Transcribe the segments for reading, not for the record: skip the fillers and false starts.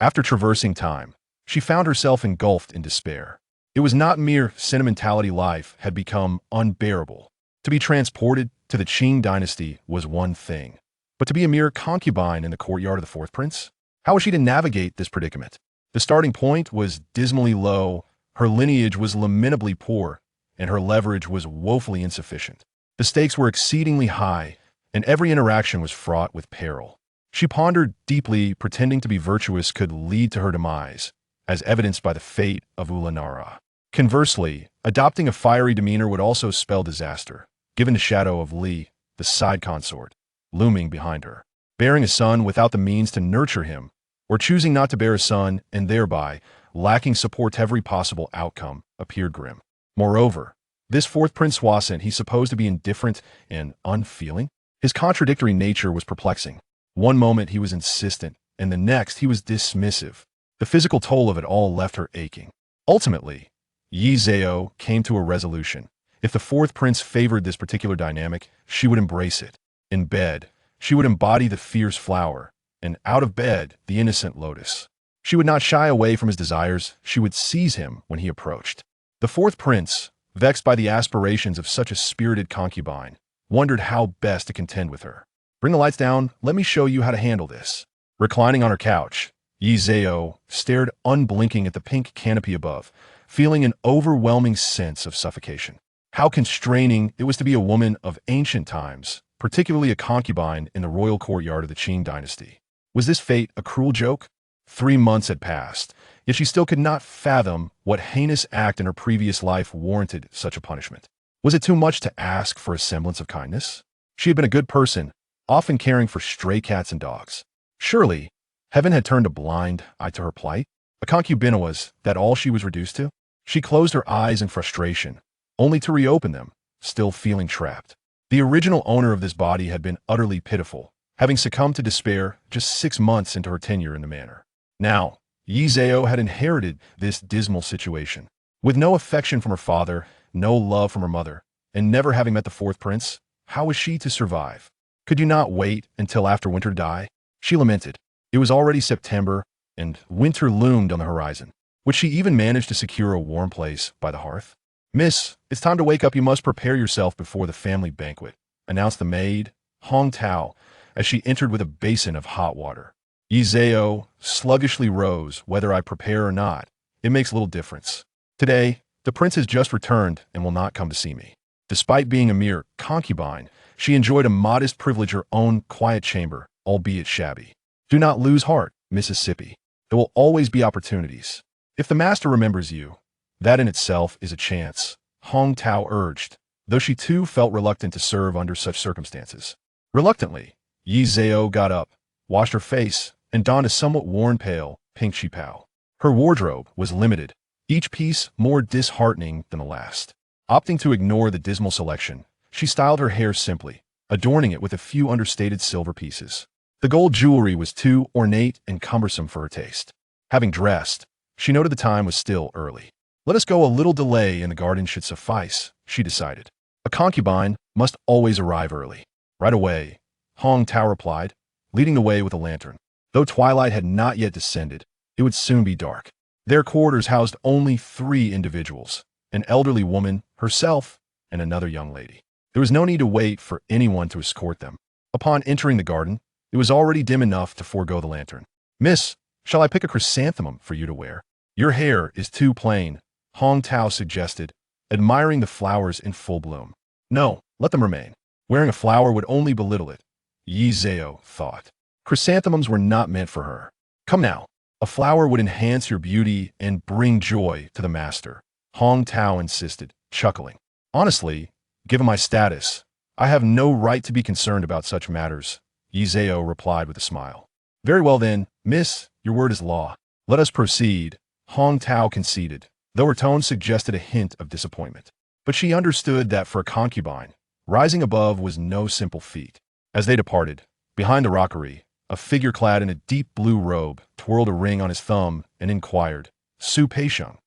After traversing time, she found herself engulfed in despair. It was not mere sentimentality. Life had become unbearable. To be transported to the Qing Dynasty was one thing, but to be a mere concubine in the courtyard of the fourth prince? How was she to navigate this predicament? The starting point was dismally low, her lineage was lamentably poor, and her leverage was woefully insufficient. The stakes were exceedingly high, and every interaction was fraught with peril. She pondered deeply. Pretending to be virtuous could lead to her demise, as evidenced by the fate of Ulanara. Conversely, adopting a fiery demeanor would also spell disaster, given the shadow of Li, the side consort, looming behind her. Bearing a son without the means to nurture him, or choosing not to bear a son and thereby lacking support, every possible outcome appeared grim. Moreover, this fourth prince wasn't he supposed to be indifferent and unfeeling? His contradictory nature was perplexing. One moment he was insistent, and the next he was dismissive. The physical toll of it all left her aching. Ultimately, Yi Zhao came to a resolution. If the fourth prince favored this particular dynamic, she would embrace it. In bed, she would embody the fierce flower, and out of bed, the innocent lotus. She would not shy away from his desires, she would seize him when he approached. The fourth prince, vexed by the aspirations of such a spirited concubine, wondered how best to contend with her. Bring the lights down, let me show you how to handle this. Reclining on her couch, Yi Zhao stared unblinking at the pink canopy above, feeling an overwhelming sense of suffocation. How constraining it was to be a woman of ancient times, particularly a concubine in the royal courtyard of the Qing Dynasty. Was this fate a cruel joke? 3 months had passed, yet she still could not fathom what heinous act in her previous life warranted such a punishment. Was it too much to ask for a semblance of kindness? She had been a good person, often caring for stray cats and dogs. Surely, heaven had turned a blind eye to her plight? A concubine, was that all she was reduced to? She closed her eyes in frustration, only to reopen them, still feeling trapped. The original owner of this body had been utterly pitiful, having succumbed to despair just 6 months into her tenure in the manor. Now, Yi Zhao had inherited this dismal situation. With no affection from her father, no love from her mother, and never having met the fourth prince, how was she to survive? Could you not wait until after winter to die? She lamented. It was already September, and winter loomed on the horizon. Would she even manage to secure a warm place by the hearth? "Miss, it's time to wake up. You must prepare yourself before the family banquet," announced the maid, Hong Tao, as she entered with a basin of hot water. Yi Zhao sluggishly rose. "Whether I prepare or not, it makes little difference. Today, the prince has just returned and will not come to see me." Despite being a mere concubine, she enjoyed a modest privilege, her own quiet chamber, albeit shabby. Do not lose heart, Mississippi. There will always be opportunities. If the master remembers you, that in itself is a chance, Hong Tao urged, though she too felt reluctant to serve under such circumstances. Reluctantly, Yi Zhao got up, washed her face, and donned a somewhat worn pale, pink chipao. Her wardrobe was limited, each piece more disheartening than the last. Opting to ignore the dismal selection, she styled her hair simply, adorning it with a few understated silver pieces. The gold jewelry was too ornate and cumbersome for her taste. Having dressed, she noted the time was still early. Let us go. A little delay in the garden should suffice, she decided. A concubine must always arrive early. Right away, Hong Tao replied, leading the way with a lantern. Though twilight had not yet descended, it would soon be dark. Their quarters housed only 3 individuals, an elderly woman, herself, and another young lady. There was no need to wait for anyone to escort them. Upon entering the garden, it was already dim enough to forego the lantern. "Miss, shall I pick a chrysanthemum for you to wear? Your hair is too plain," Hong Tao suggested, admiring the flowers in full bloom. "No, let them remain. Wearing a flower would only belittle it," Yi Zhao thought. Chrysanthemums were not meant for her. "Come now, a flower would enhance your beauty and bring joy to the master," Hong Tao insisted, chuckling. "Honestly, given my status, I have no right to be concerned about such matters," Yi Zhao replied with a smile. "Very well then, miss, your word is law. Let us proceed," Hong Tao conceded, though her tone suggested a hint of disappointment. But she understood that for a concubine, rising above was no simple feat. As they departed, behind the rockery, a figure clad in a deep blue robe twirled a ring on his thumb and inquired, "Su Peixiang,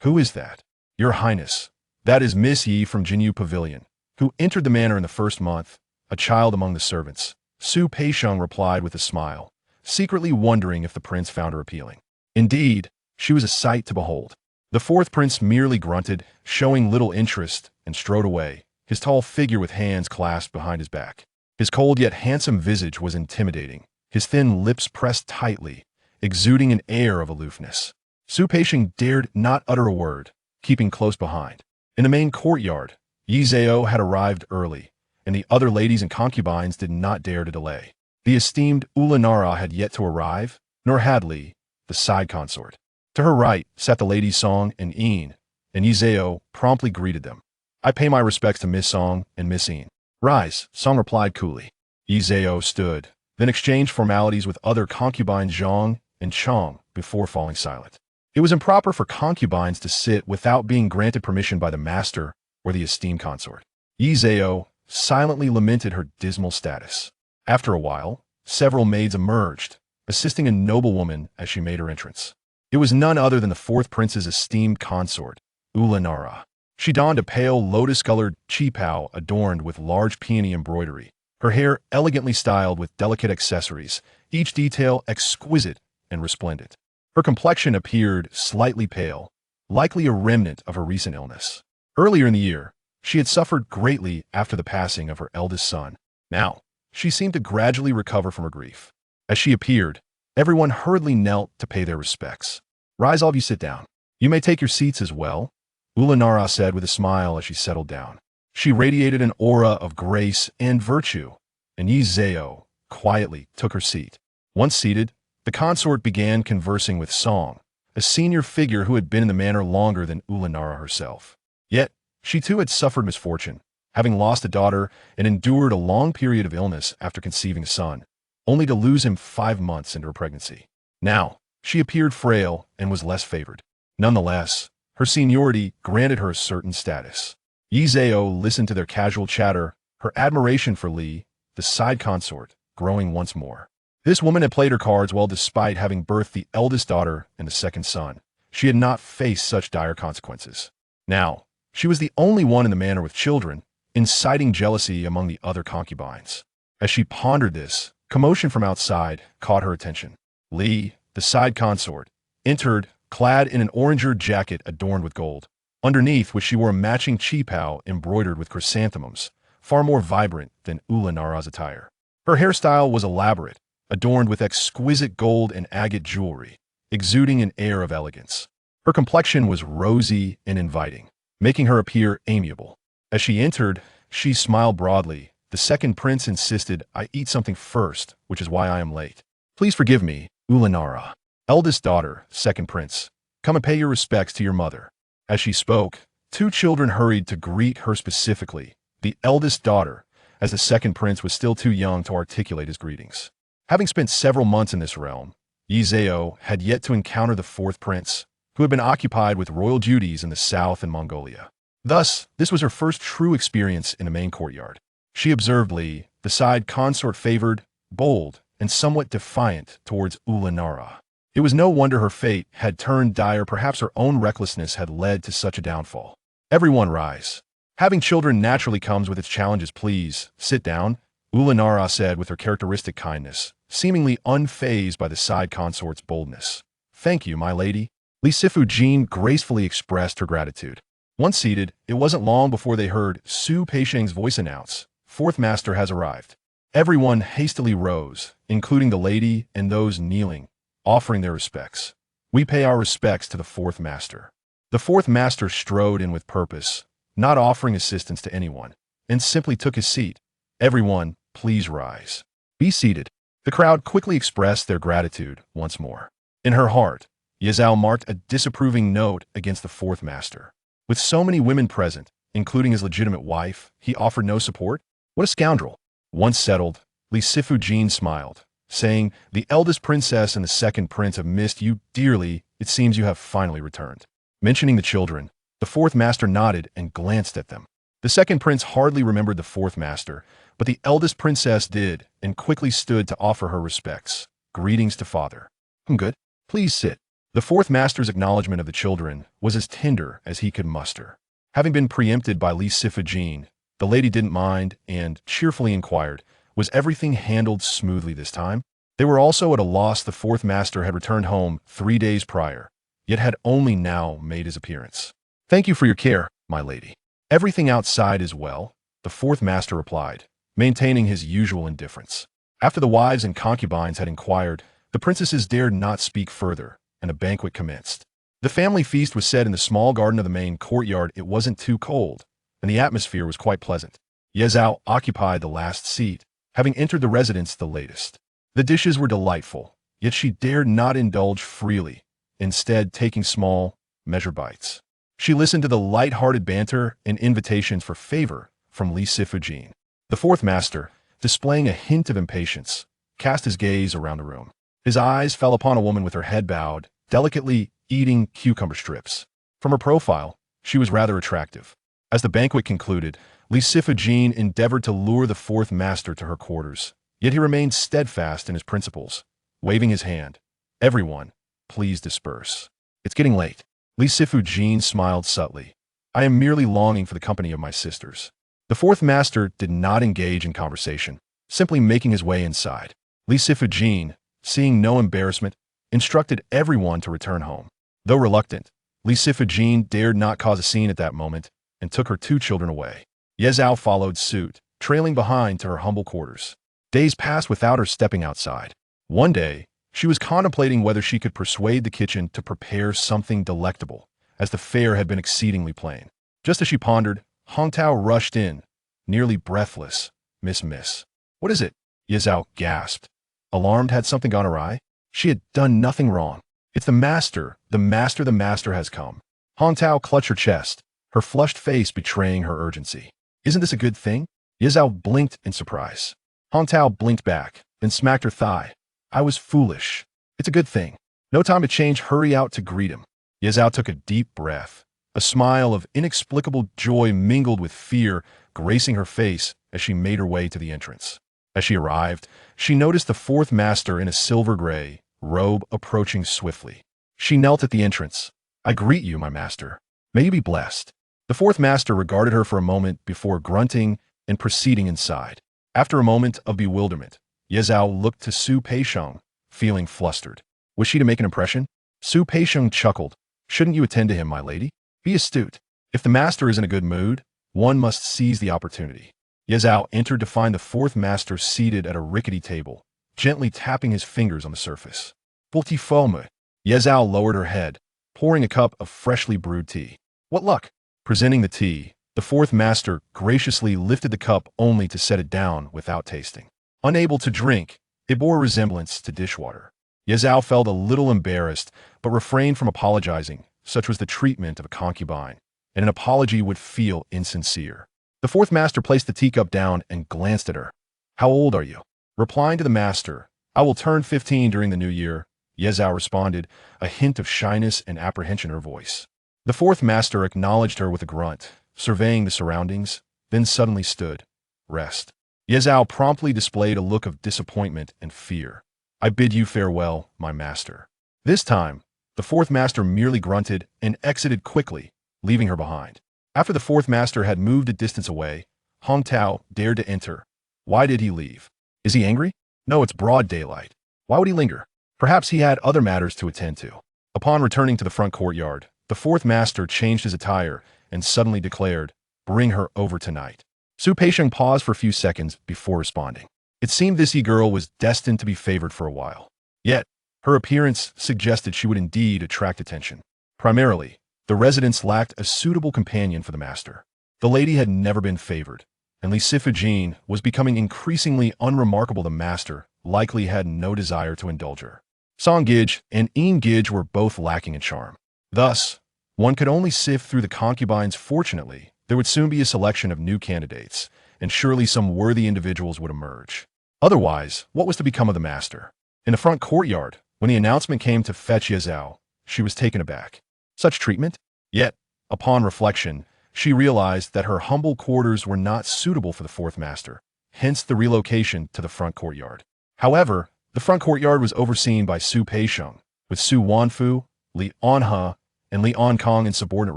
who is that?" "Your Highness, that is Miss Yi from Jinyu Pavilion, who entered the manor in the first month, a child among the servants," Su Peixiang replied with a smile, secretly wondering if the prince found her appealing. Indeed, she was a sight to behold. The fourth prince merely grunted, showing little interest, and strode away, his tall figure with hands clasped behind his back. His cold yet handsome visage was intimidating, his thin lips pressed tightly, exuding an air of aloofness. Su Peixing dared not utter a word, keeping close behind. In the main courtyard, Yi Zhao had arrived early, and the other ladies and concubines did not dare to delay. The esteemed Ulanara had yet to arrive, nor had Li, the side consort. To her right sat the ladies Song and Yin, and Yi Zhao promptly greeted them. "I pay my respects to Miss Song and Miss Yin." "Rise," Song replied coolly. Yi Zhao stood, then exchanged formalities with other concubines Zhang and Chong before falling silent. It was improper for concubines to sit without being granted permission by the master or the esteemed consort. Yi Zhao silently lamented her dismal status. After a while, several maids emerged, assisting a noblewoman as she made her entrance. It was none other than the fourth prince's esteemed consort, Ulanara. She donned a pale, lotus-colored qipao adorned with large peony embroidery, her hair elegantly styled with delicate accessories, each detail exquisite and resplendent. Her complexion appeared slightly pale, likely a remnant of her recent illness. Earlier in the year, she had suffered greatly after the passing of her eldest son. Now, she seemed to gradually recover from her grief. As she appeared, everyone hurriedly knelt to pay their respects. "Rise, all of you, sit down. You may take your seats as well," Ulanara said with a smile as she settled down. She radiated an aura of grace and virtue, and Yi Zhao quietly took her seat. Once seated, the consort began conversing with Song, a senior figure who had been in the manor longer than Ulanara herself. Yet, she too had suffered misfortune, having lost a daughter and endured a long period of illness after conceiving a son, only to lose him 5 months into her pregnancy. Now, she appeared frail and was less favored. Nonetheless, her seniority granted her a certain status. Yi Zhao listened to their casual chatter, her admiration for Li, the side consort, growing once more. This woman had played her cards well despite having birthed the eldest daughter and the second son. She had not faced such dire consequences. Now, she was the only one in the manor with children, inciting jealousy among the other concubines. As she pondered this, commotion from outside caught her attention. Li, the side consort, entered, clad in an oranger jacket adorned with gold, underneath which she wore a matching qipao embroidered with chrysanthemums, far more vibrant than Ulanara's attire. Her hairstyle was elaborate, adorned with exquisite gold and agate jewelry, exuding an air of elegance. Her complexion was rosy and inviting, making her appear amiable. As she entered, she smiled broadly. The second prince insisted, "I eat something first, which is why I am late." "Please forgive me, Ulanara." "Eldest daughter, second prince, come and pay your respects to your mother." As she spoke, 2 children hurried to greet her specifically, the eldest daughter, as the second prince was still too young to articulate his greetings. Having spent several months in this realm, Yi Zhao had yet to encounter the fourth prince, who had been occupied with royal duties in the south and Mongolia. Thus, this was her first true experience in the main courtyard. She observed Li, the side consort favored, bold, and somewhat defiant towards Ulanara. It was no wonder her fate had turned dire. Perhaps her own recklessness had led to such a downfall. "Everyone rise. Having children naturally comes with its challenges. Please, sit down," Ulanara said with her characteristic kindness, seemingly unfazed by the side consort's boldness. "Thank you, my lady." Li Side gracefully expressed her gratitude. Once seated, it wasn't long before they heard Su Peixing's voice announce, "Fourth master has arrived." Everyone hastily rose, including the lady and those kneeling, offering their respects. "We pay our respects to the fourth master." The fourth master strode in with purpose, not offering assistance to anyone, and simply took his seat. "Everyone, please rise. Be seated." The crowd quickly expressed their gratitude once more. In her heart, Yi Zhao marked a disapproving note against the fourth master. With so many women present, including his legitimate wife, he offered no support? What a scoundrel! Once settled, Li Side smiled, saying, "The eldest princess and the second prince have missed you dearly. It seems you have finally returned." Mentioning the children, the fourth master nodded and glanced at them. The second prince hardly remembered the fourth master, but the eldest princess did, and quickly stood to offer her respects. "Greetings to father." "I'm good. Please sit." The fourth master's acknowledgement of the children was as tender as he could muster. Having been preempted by Li Side, the lady didn't mind and cheerfully inquired, "Was everything handled smoothly this time?" They were also at a loss. The fourth master had returned home 3 days prior, yet had only now made his appearance. "Thank you for your care, my lady. Everything outside is well," the fourth master replied, maintaining his usual indifference. After the wives and concubines had inquired, the princesses dared not speak further, and a banquet commenced. The family feast was set in the small garden of the main courtyard. It wasn't too cold, and the atmosphere was quite pleasant. Ye Zhao occupied the last seat, having entered the residence the latest. The dishes were delightful, yet she dared not indulge freely, instead taking small, measured bites. She listened to the light-hearted banter and invitations for favor from Li Side Concubine. The fourth master, displaying a hint of impatience, cast his gaze around the room. His eyes fell upon a woman with her head bowed, delicately eating cucumber strips. From her profile, she was rather attractive. As the banquet concluded, Li Side Concubine endeavored to lure the fourth master to her quarters, yet he remained steadfast in his principles, waving his hand. "Everyone, please disperse. It's getting late." Li Side Concubine smiled subtly. "I am merely longing for the company of my sisters." The fourth master did not engage in conversation, simply making his way inside. Li Side Concubine, seeing no embarrassment, instructed everyone to return home. Though reluctant, Li Side Concubine dared not cause a scene at that moment and took her 2 children away. Ye Zhao followed suit, trailing behind to her humble quarters. Days passed without her stepping outside. One day, she was contemplating whether she could persuade the kitchen to prepare something delectable, as the fare had been exceedingly plain. Just as she pondered, Hong Tao rushed in, nearly breathless. Miss. What is it?" Ye Zhao gasped. Alarmed, had something gone awry? She had done nothing wrong. "It's the master has come." Hong Tao clutched her chest, her flushed face betraying her urgency. "Isn't this a good thing?" Ye Zhao blinked in surprise. Hong Tao blinked back, then smacked her thigh. "I was foolish. It's a good thing. No time to change. Hurry out to greet him." Ye Zhao took a deep breath. A smile of inexplicable joy mingled with fear gracing her face as she made her way to the entrance. As she arrived, she noticed the fourth master in a silver-gray robe approaching swiftly. She knelt at the entrance. "I greet you, my master. May you be blessed." The fourth master regarded her for a moment before grunting and proceeding inside. After a moment of bewilderment, Ye Zhao looked to Su Peixiong, feeling flustered. Was she to make an impression? Su Peixiong chuckled. "Shouldn't you attend to him, my lady? Be astute. If the master is in a good mood, one must seize the opportunity." Ye Zhao entered to find the fourth master seated at a rickety table, gently tapping his fingers on the surface. "Petit forme." Ye Zhao lowered her head, pouring a cup of freshly brewed tea. "What luck?" Presenting the tea, the fourth master graciously lifted the cup only to set it down without tasting. Unable to drink, it bore a resemblance to dishwater. Ye Zhao felt a little embarrassed, but refrained from apologizing. Such was the treatment of a concubine, and an apology would feel insincere. The fourth master placed the teacup down and glanced at her. "How old are you?" Replying to the master, "I will turn 15 during the new year," Ye Zhao responded, a hint of shyness and apprehension in her voice. The fourth master acknowledged her with a grunt, surveying the surroundings, then suddenly stood. "Rest." Ye Zhao promptly displayed a look of disappointment and fear. "I bid you farewell, my master." This time, the fourth master merely grunted and exited quickly, leaving her behind. After the fourth master had moved a distance away, Hong Tao dared to enter. Why did he leave? Is he angry? No, it's broad daylight. Why would he linger? Perhaps he had other matters to attend to. Upon returning to the front courtyard, the fourth master changed his attire and suddenly declared, "Bring her over tonight." Su Peixiong paused for a few seconds before responding. It seemed this girl was destined to be favored for a while. Yet, her appearance suggested she would indeed attract attention. Primarily, the residence lacked a suitable companion for the master. The lady had never been favored, and Li Side Concubine was becoming increasingly unremarkable. The master likely had no desire to indulge her. Song Gij and Ean Gij were both lacking in charm. Thus, one could only sift through the concubines. Fortunately, there would soon be a selection of new candidates, and surely some worthy individuals would emerge. Otherwise, what was to become of the master? In the front courtyard, when the announcement came to fetch Ye Zhao, she was taken aback. Such treatment? Yet, upon reflection, she realized that her humble quarters were not suitable for the fourth master, hence the relocation to the front courtyard. However, the front courtyard was overseen by Su Peixiong, with Su Wanfu, Li Anhe, and Li Ankong in subordinate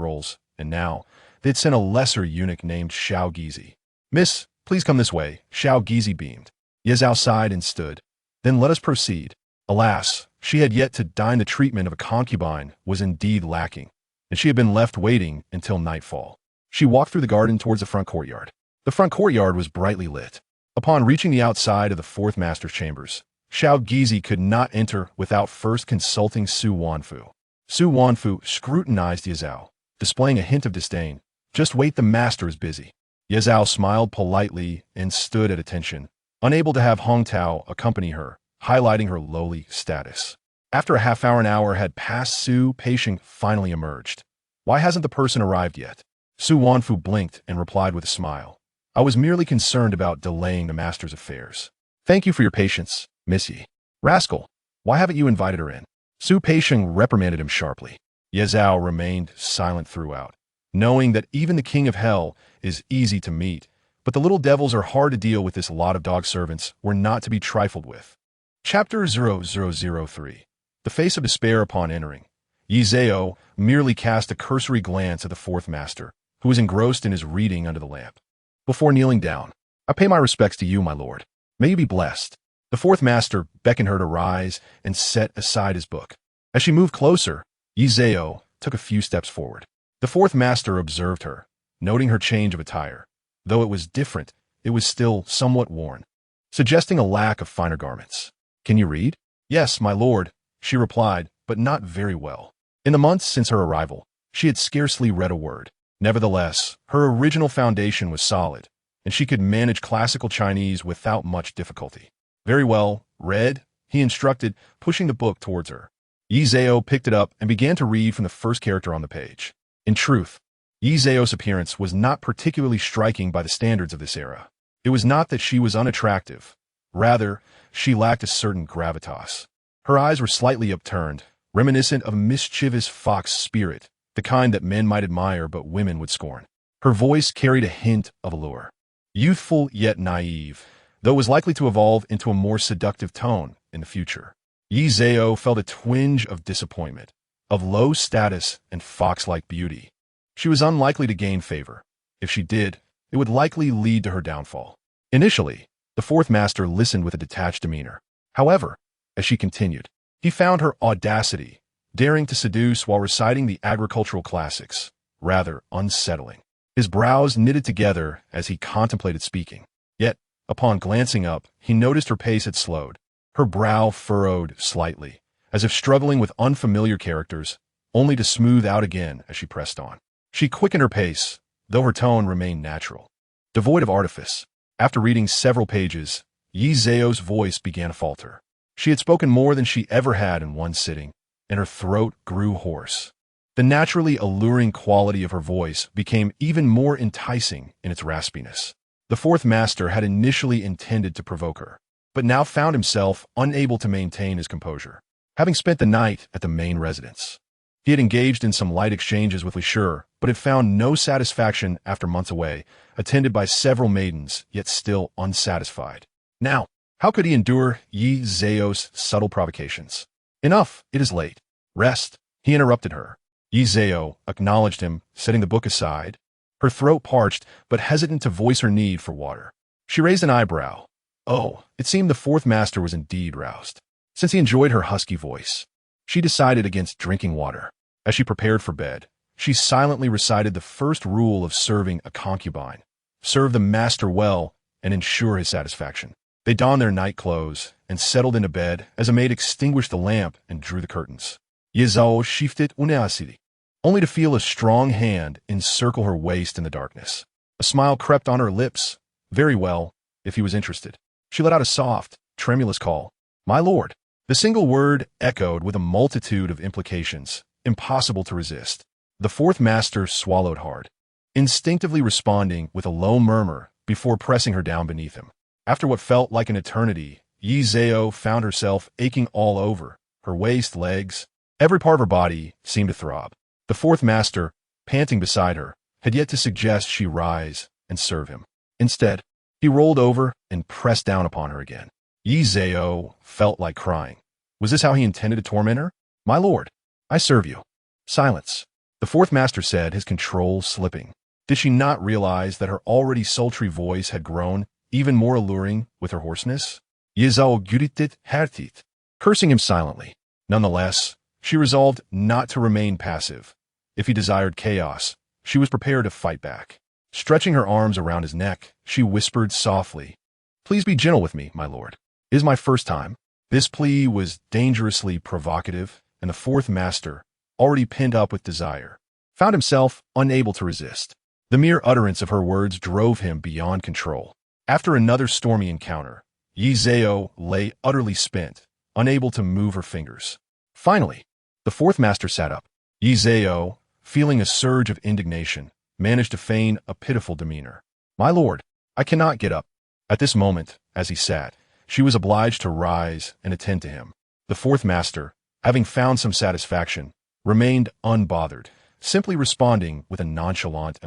roles, and now, they'd sent a lesser eunuch named Xiao Gizi. "Miss, please come this way," Xiao Gizi beamed. Ye Zhao sighed and stood. Then let us proceed. Alas, she had yet to dine. The treatment of a concubine was indeed lacking, and she had been left waiting until nightfall. She walked through the garden towards the front courtyard. The front courtyard was brightly lit. Upon reaching the outside of the fourth master's chambers, Xiao Gizi could not enter without first consulting Su Wanfu. Su Wanfu scrutinized Ye Zhao, displaying a hint of disdain. Just wait, the master is busy. Ye Zhao smiled politely and stood at attention, unable to have Hong Tao accompany her, highlighting her lowly status. After a half-hour, an hour had passed. Su Peixing finally emerged. Why hasn't the person arrived yet? Su Wanfu blinked and replied with a smile. I was merely concerned about delaying the master's affairs. Thank you for your patience, Miss Yi. Rascal, why haven't you invited her in? Su Peixing reprimanded him sharply. Ye Zhao remained silent throughout, knowing that even the king of hell is easy to meet, but the little devils are hard to deal with. This lot of dog servants were not to be trifled with. Chapter 0003. The face of despair. Upon entering, Ye Zhao merely cast a cursory glance at the fourth master, who was engrossed in his reading under the lamp. Before kneeling down, I pay my respects to you, my lord. May you be blessed. The fourth master beckoned her to rise and set aside his book. As she moved closer, Ye Zhao took a few steps forward. The fourth master observed her, noting her change of attire. Though it was different, it was still somewhat worn, suggesting a lack of finer garments. Can you read? Yes, my lord, she replied, but not very well. In the months since her arrival, she had scarcely read a word. Nevertheless, her original foundation was solid, and she could manage classical Chinese without much difficulty. Very well, read, he instructed, pushing the book towards her. Ye Zhao picked it up and began to read from the first character on the page. In truth, Ye Zhao's appearance was not particularly striking by the standards of this era. It was not that she was unattractive. Rather, she lacked a certain gravitas. Her eyes were slightly upturned, reminiscent of a mischievous fox spirit, the kind that men might admire but women would scorn. Her voice carried a hint of allure. Youthful yet naive, though it was likely to evolve into a more seductive tone in the future. Ye Zhao felt a twinge of disappointment, of low status and fox-like beauty. She was unlikely to gain favor. If she did, it would likely lead to her downfall. Initially, the fourth master listened with a detached demeanor. However, as she continued, he found her audacity, daring to seduce while reciting the agricultural classics, rather unsettling. His brows knitted together as he contemplated speaking. Yet, upon glancing up, he noticed her pace had slowed. Her brow furrowed slightly, as if struggling with unfamiliar characters, only to smooth out again as she pressed on. She quickened her pace, though her tone remained natural, devoid of artifice. After reading several pages, Ye Zhao's voice began to falter. She had spoken more than she ever had in one sitting, and her throat grew hoarse. The naturally alluring quality of her voice became even more enticing in its raspiness. The fourth master had initially intended to provoke her, but now found himself unable to maintain his composure. Having spent the night at the main residence, he had engaged in some light exchanges with Li Side, but had found no satisfaction after months away, attended by several maidens, yet still unsatisfied. Now, how could he endure Ye Zhao's subtle provocations? Enough, it is late. Rest, he interrupted her. Ye Zhao acknowledged him, setting the book aside, her throat parched, but hesitant to voice her need for water. She raised an eyebrow. Oh, it seemed the fourth master was indeed roused. Since he enjoyed her husky voice, she decided against drinking water. As she prepared for bed, she silently recited the first rule of serving a concubine. Serve the master well and ensure his satisfaction. They donned their night clothes and settled into bed as a maid extinguished the lamp and drew the curtains. Ye Zhao shifted unasidi, only to feel a strong hand encircle her waist in the darkness. A smile crept on her lips. Very well, if he was interested. She let out a soft, tremulous call. My lord. The single word echoed with a multitude of implications, impossible to resist. The fourth master swallowed hard, instinctively responding with a low murmur before pressing her down beneath him. After what felt like an eternity, Ye Zhao found herself aching all over, her waist, legs. Every part of her body seemed to throb. The fourth master, panting beside her, had yet to suggest she rise and serve him. Instead, he rolled over and pressed down upon her again. Ye Zhao felt like crying. Was this how he intended to torment her? My lord, I serve you. Silence, the fourth master said, his control slipping. Did she not realize that her already sultry voice had grown even more alluring with her hoarseness? Yizao guditit hertit, cursing him silently. Nonetheless, she resolved not to remain passive. If he desired chaos, she was prepared to fight back. Stretching her arms around his neck, she whispered softly, "Please be gentle with me, my lord. It is my first time." This plea was dangerously provocative, and the fourth master, already pinned up with desire, found himself unable to resist. The mere utterance of her words drove him beyond control. After another stormy encounter, Yi Zhao lay utterly spent, unable to move her fingers. Finally, the fourth master sat up. Yi Zhao, feeling a surge of indignation, managed to feign a pitiful demeanor. "My lord, I cannot get up." At this moment, as he sat, she was obliged to rise and attend to him. The fourth master, having found some satisfaction, remained unbothered, simply responding with a nonchalant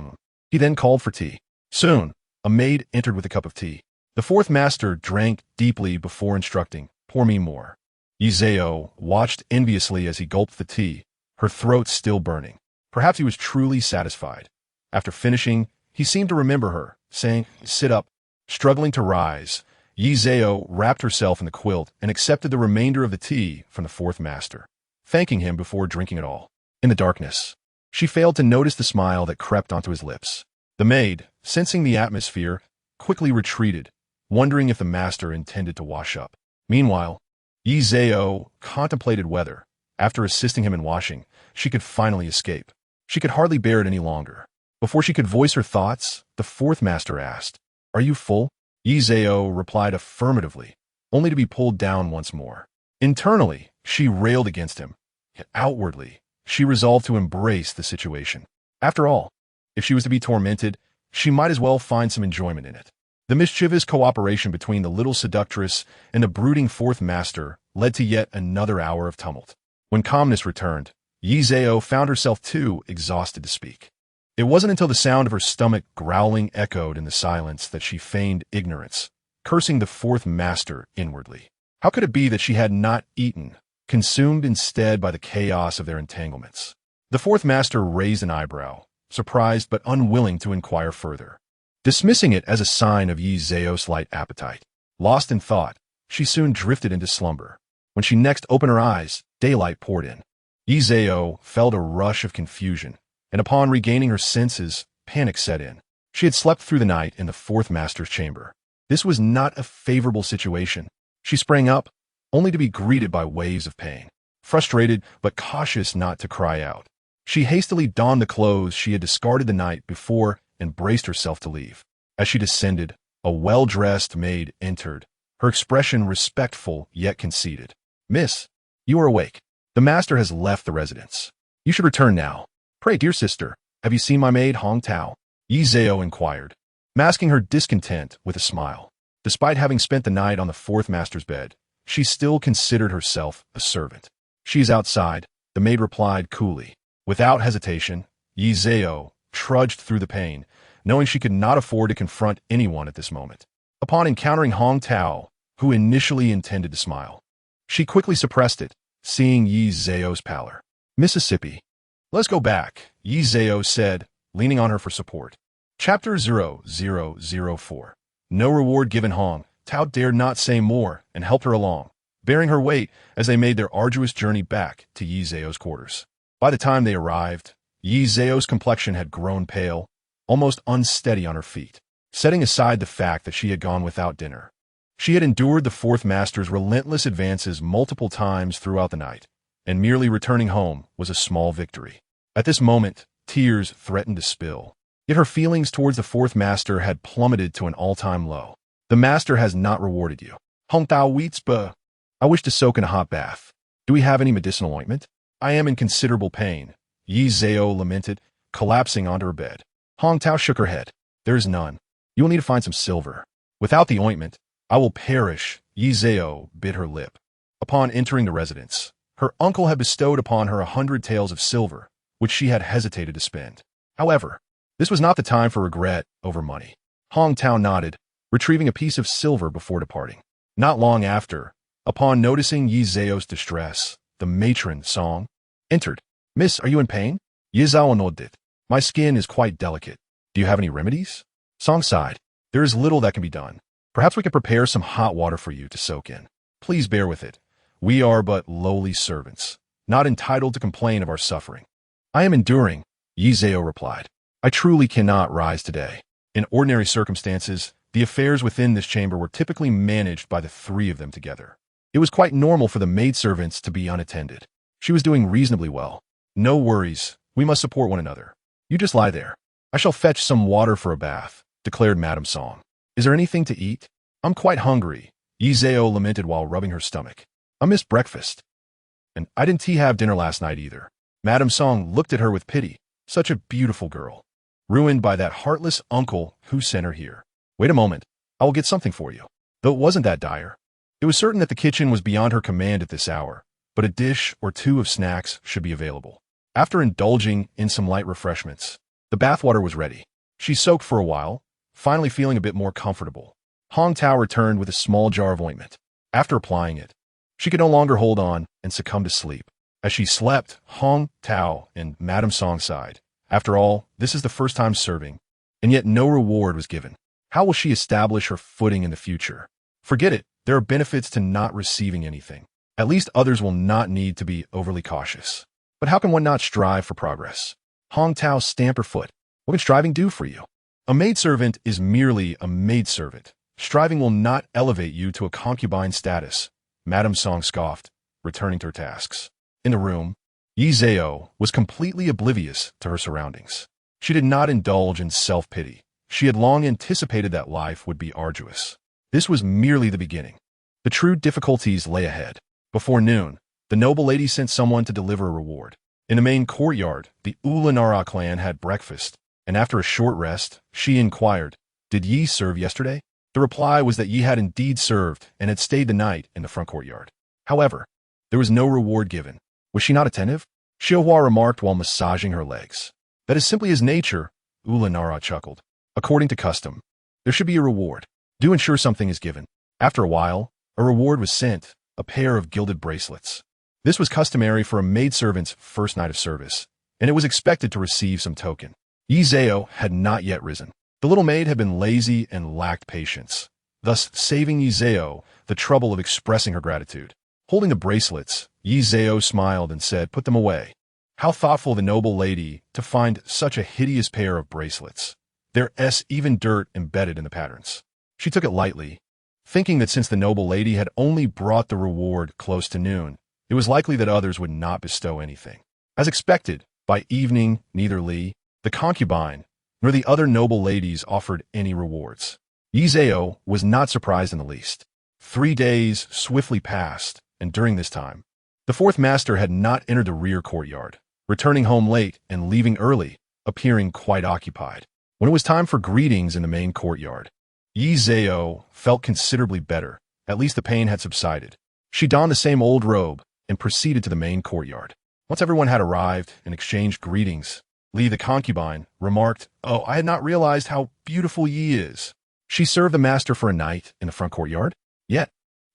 He then called for tea. Soon, a maid entered with a cup of tea. The fourth master drank deeply before instructing, "Pour me more." Yi Zhao watched enviously as he gulped the tea, her throat still burning. Perhaps he was truly satisfied. After finishing, he seemed to remember her, saying, "Sit up." Struggling to rise, Yi Zhao wrapped herself in the quilt and accepted the remainder of the tea from the fourth master, thanking him before drinking it all. In the darkness, she failed to notice the smile that crept onto his lips. The maid, sensing the atmosphere, quickly retreated, wondering if the master intended to wash up. Meanwhile, Yi Zhao contemplated whether, after assisting him in washing, she could finally escape. She could hardly bear it any longer. Before she could voice her thoughts, the fourth master asked, "Are you full?" Yi Zhao replied affirmatively, only to be pulled down once more. Internally, she railed against him, yet outwardly, she resolved to embrace the situation. After all, if she was to be tormented, she might as well find some enjoyment in it. The mischievous cooperation between the little seductress and the brooding fourth master led to yet another hour of tumult. When calmness returned, Yi Zhao found herself too exhausted to speak. It wasn't until the sound of her stomach growling echoed in the silence that she feigned ignorance, cursing the fourth master inwardly. How could it be that she had not eaten, consumed instead by the chaos of their entanglements? The fourth master raised an eyebrow, surprised but unwilling to inquire further, dismissing it as a sign of Yi Zhao's slight appetite. Lost in thought, she soon drifted into slumber. When she next opened her eyes, daylight poured in. Yi Zhao felt a rush of confusion, and upon regaining her senses, panic set in. She had slept through the night in the fourth master's chamber. This was not a favorable situation. She sprang up, only to be greeted by waves of pain. Frustrated but cautious not to cry out, she hastily donned the clothes she had discarded the night before and braced herself to leave. As she descended, a well-dressed maid entered, her expression respectful yet conceited. "Miss, you are awake. The master has left the residence. You should return now. Pray, dear sister, have you seen my maid, Hong Tao?" Yi Zhao inquired, masking her discontent with a smile. Despite having spent the night on the fourth master's bed, she still considered herself a servant. "She is outside," the maid replied coolly. Without hesitation, Yi Zhao trudged through the pain, knowing she could not afford to confront anyone at this moment. Upon encountering Hong Tao, who initially intended to smile, she quickly suppressed it, seeing Yi Zhao's pallor. "Mississippi. Let's go back," Yi Zhao said, leaning on her for support. Chapter 0004. No reward given. Hong Tao dared not say more and helped her along, bearing her weight as they made their arduous journey back to Yi Zhao's quarters. By the time they arrived, Yi Zhao's complexion had grown pale, almost unsteady on her feet. Setting aside the fact that she had gone without dinner, she had endured the fourth master's relentless advances multiple times throughout the night, and merely returning home was a small victory. At this moment, tears threatened to spill. Yet her feelings towards the fourth master had plummeted to an all-time low. "The master has not rewarded you. Hong Tao Weetspa. I wish to soak in a hot bath. Do we have any medicinal ointment? I am in considerable pain," Yi Zhao lamented, collapsing onto her bed. Hong Tao shook her head. "There is none. You will need to find some silver. Without the ointment, I will perish," Yi Zhao bit her lip. Upon entering the residence, her uncle had bestowed upon her 100 taels of silver, which she had hesitated to spend. However, this was not the time for regret over money. Hong Tao nodded, retrieving a piece of silver before departing. Not long after, upon noticing Yi Zhao's distress, the matron, Song, entered. "Miss, are you in pain?" Yi Zhao nodded. "My skin is quite delicate. Do you have any remedies?" Song sighed. "There is little that can be done. Perhaps we could prepare some hot water for you to soak in. Please bear with it. We are but lowly servants, not entitled to complain of our suffering. I am enduring, Yi Zhao replied. I truly cannot rise today. In ordinary circumstances, the affairs within this chamber were typically managed by the three of them together. It was quite normal for the maidservants to be unattended. She was doing reasonably well. No worries, we must support one another. You just lie there. I shall fetch some water for a bath, declared Madame Song. Is there anything to eat? I'm quite hungry, Yi Zhao lamented while rubbing her stomach. I missed breakfast. And I didn't have dinner last night either. Madame Song looked at her with pity. Such a beautiful girl. Ruined by that heartless uncle who sent her here. Wait a moment, I will get something for you. Though it wasn't that dire. It was certain that the kitchen was beyond her command at this hour, but a dish or two of snacks should be available. After indulging in some light refreshments, the bathwater was ready. She soaked for a while, finally feeling a bit more comfortable. Hong Tao returned with a small jar of ointment. After applying it, she could no longer hold on and succumbed to sleep. As she slept, Hong Tao and Madame Song sighed. After all, this is the first time serving, and yet no reward was given. How will she establish her footing in the future? Forget it. There are benefits to not receiving anything. At least others will not need to be overly cautious. But how can one not strive for progress? Hong Tao stamped her foot. What can striving do for you? A maidservant is merely a maidservant. Striving will not elevate you to a concubine status, Madame Song scoffed, returning to her tasks. In the room, Yi Zhao was completely oblivious to her surroundings. She did not indulge in self-pity. She had long anticipated that life would be arduous. This was merely the beginning. The true difficulties lay ahead. Before noon, the noble lady sent someone to deliver a reward. In the main courtyard, the Ulanara clan had breakfast, and after a short rest, she inquired, "Did Yi serve yesterday?" The reply was that Yi had indeed served and had stayed the night in the front courtyard. However, there was no reward given. Was she not attentive? Xiaohua remarked while massaging her legs. That is simply his nature, Ulanara chuckled. According to custom, there should be a reward. Do ensure something is given. After a while, a reward was sent, a pair of gilded bracelets. This was customary for a maidservant's first night of service, and it was expected to receive some token. Yi Zhao had not yet risen. The little maid had been lazy and lacked patience, thus saving Yi Zhao the trouble of expressing her gratitude. Holding the bracelets, Yi Zhao smiled and said, "Put them away." How thoughtful the noble lady to find such a hideous pair of bracelets. There's even dirt embedded in the patterns. She took it lightly, thinking that since the noble lady had only brought the reward close to noon, it was likely that others would not bestow anything. As expected, by evening, neither Li, the concubine, nor the other noble ladies offered any rewards. Yi Zhao was not surprised in the least. 3 days swiftly passed, and during this time, the fourth master had not entered the rear courtyard, returning home late and leaving early, appearing quite occupied. When it was time for greetings in the main courtyard, Yi Zhao felt considerably better. At least the pain had subsided. She donned the same old robe and proceeded to the main courtyard. Once everyone had arrived and exchanged greetings, Li the concubine remarked, "Oh, I had not realized how beautiful Yi is." She served the master for a night in the front courtyard? Yet,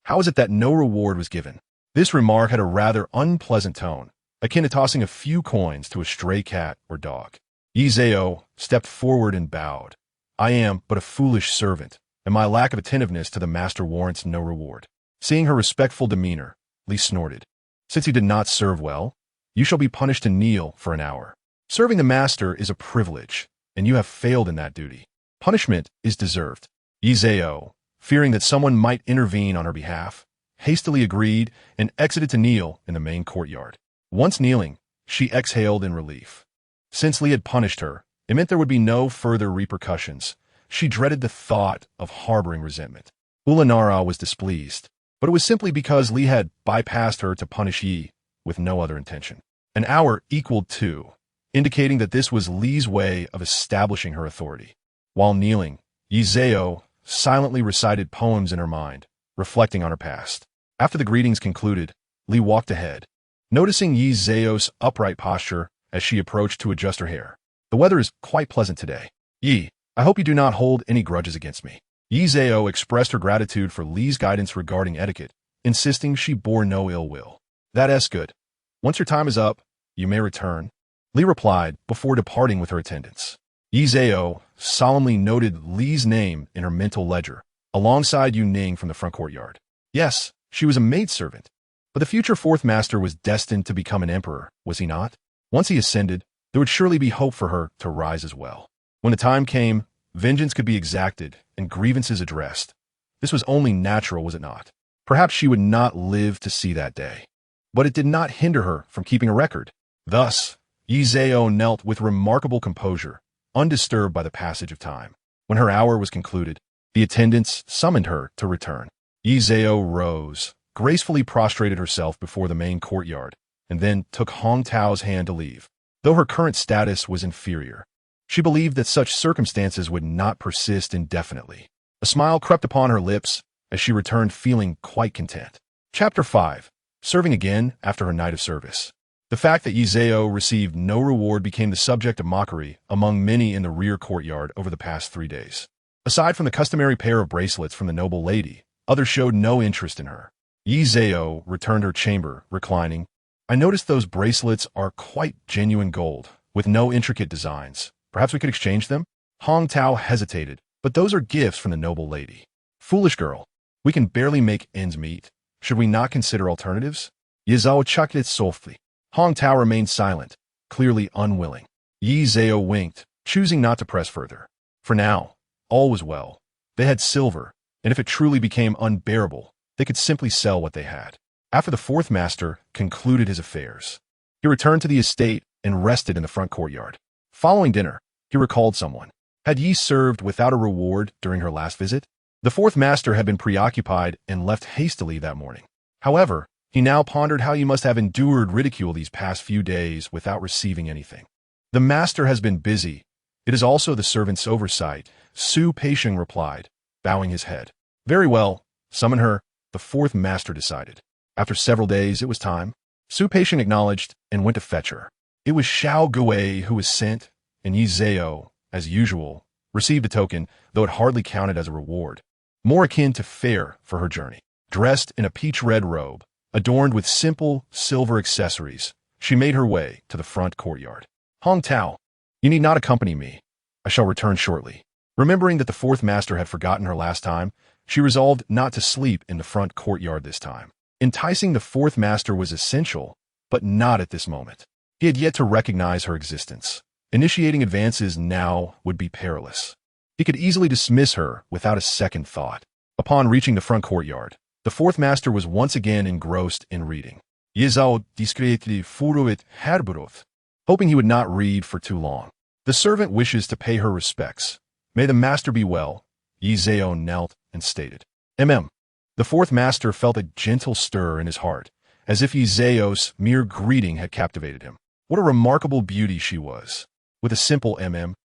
how is it that no reward was given? This remark had a rather unpleasant tone, akin to tossing a few coins to a stray cat or dog. Yi Zhao stepped forward and bowed. "I am but a foolish servant, and my lack of attentiveness to the master warrants no reward." Seeing her respectful demeanor, Li snorted. "Since you did not serve well, you shall be punished to kneel for an hour. Serving the master is a privilege, and you have failed in that duty. Punishment is deserved." Yi Zhao, fearing that someone might intervene on her behalf, hastily agreed and exited to kneel in the main courtyard. Once kneeling, she exhaled in relief. Since Li had punished her, it meant there would be no further repercussions. She dreaded the thought of harboring resentment. Ulanara was displeased, but it was simply because Li had bypassed her to punish Yi with no other intention. An hour equaled 2, indicating that this was Li's way of establishing her authority. While kneeling, Yi Zhao silently recited poems in her mind, reflecting on her past. After the greetings concluded, Li walked ahead, noticing Yi Zhao's upright posture as she approached to adjust her hair. "The weather is quite pleasant today. Yi, I hope you do not hold any grudges against me." Yi Zhao expressed her gratitude for Li's guidance regarding etiquette, insisting she bore no ill will. "That's good. Once your time is up, you may return," Li replied before departing with her attendants. Yi Zhao solemnly noted Li's name in her mental ledger, alongside Yu Ning from the front courtyard. Yes, she was a maidservant, but the future fourth master was destined to become an emperor, was he not? Once he ascended, there would surely be hope for her to rise as well. When the time came, vengeance could be exacted and grievances addressed. This was only natural, was it not? Perhaps she would not live to see that day. But it did not hinder her from keeping a record. Thus, Yi Zhao knelt with remarkable composure, undisturbed by the passage of time. When her hour was concluded, the attendants summoned her to return. Yi Zhao rose, gracefully prostrated herself before the main courtyard, and then took Hong Tao's hand to leave. Though her current status was inferior, she believed that such circumstances would not persist indefinitely. A smile crept upon her lips as she returned feeling quite content. Chapter 5. Serving again after her night of service. The fact that Yi Zhao received no reward became the subject of mockery among many in the rear courtyard over the past 3 days. Aside from the customary pair of bracelets from the noble lady, others showed no interest in her. Yi Zhao returned her chamber, reclining. I noticed those bracelets are quite genuine gold, with no intricate designs. Perhaps we could exchange them? Hong Tao hesitated, but those are gifts from the noble lady. Foolish girl, we can barely make ends meet. Should we not consider alternatives? Yi Zhao chuckled softly. Hong Tao remained silent, clearly unwilling. Yi Zhao winked, choosing not to press further. For now, all was well. They had silver, and if it truly became unbearable, they could simply sell what they had. After the fourth master concluded his affairs, he returned to the estate and rested in the front courtyard. Following dinner, he recalled someone. Had Yi served without a reward during her last visit? The fourth master had been preoccupied and left hastily that morning. However, he now pondered how he must have endured ridicule these past few days without receiving anything. The master has been busy. It is also the servant's oversight, Su Peixing replied, bowing his head. Very well, summon her, the fourth master decided. After several days, it was time. Su Peixing acknowledged and went to fetch her. It was Xiao Gui who was sent, and Yi Zhao, as usual, received a token, though it hardly counted as a reward, more akin to fare for her journey. Dressed in a peach-red robe, adorned with simple silver accessories, she made her way to the front courtyard. Hong Tao, you need not accompany me. I shall return shortly. Remembering that the fourth master had forgotten her last time, she resolved not to sleep in the front courtyard this time. Enticing the fourth master was essential, but not at this moment. He had yet to recognize her existence. Initiating advances now would be perilous. He could easily dismiss her without a second thought. Upon reaching the front courtyard, the fourth master was once again engrossed in reading. Yi Zhao discreetly furuit herburoth, hoping he would not read for too long. The servant wishes to pay her respects. May the master be well. Yi Zhao knelt and stated. The fourth master felt a gentle stir in his heart, as if Yi Zhao's mere greeting had captivated him. What a remarkable beauty she was. With a simple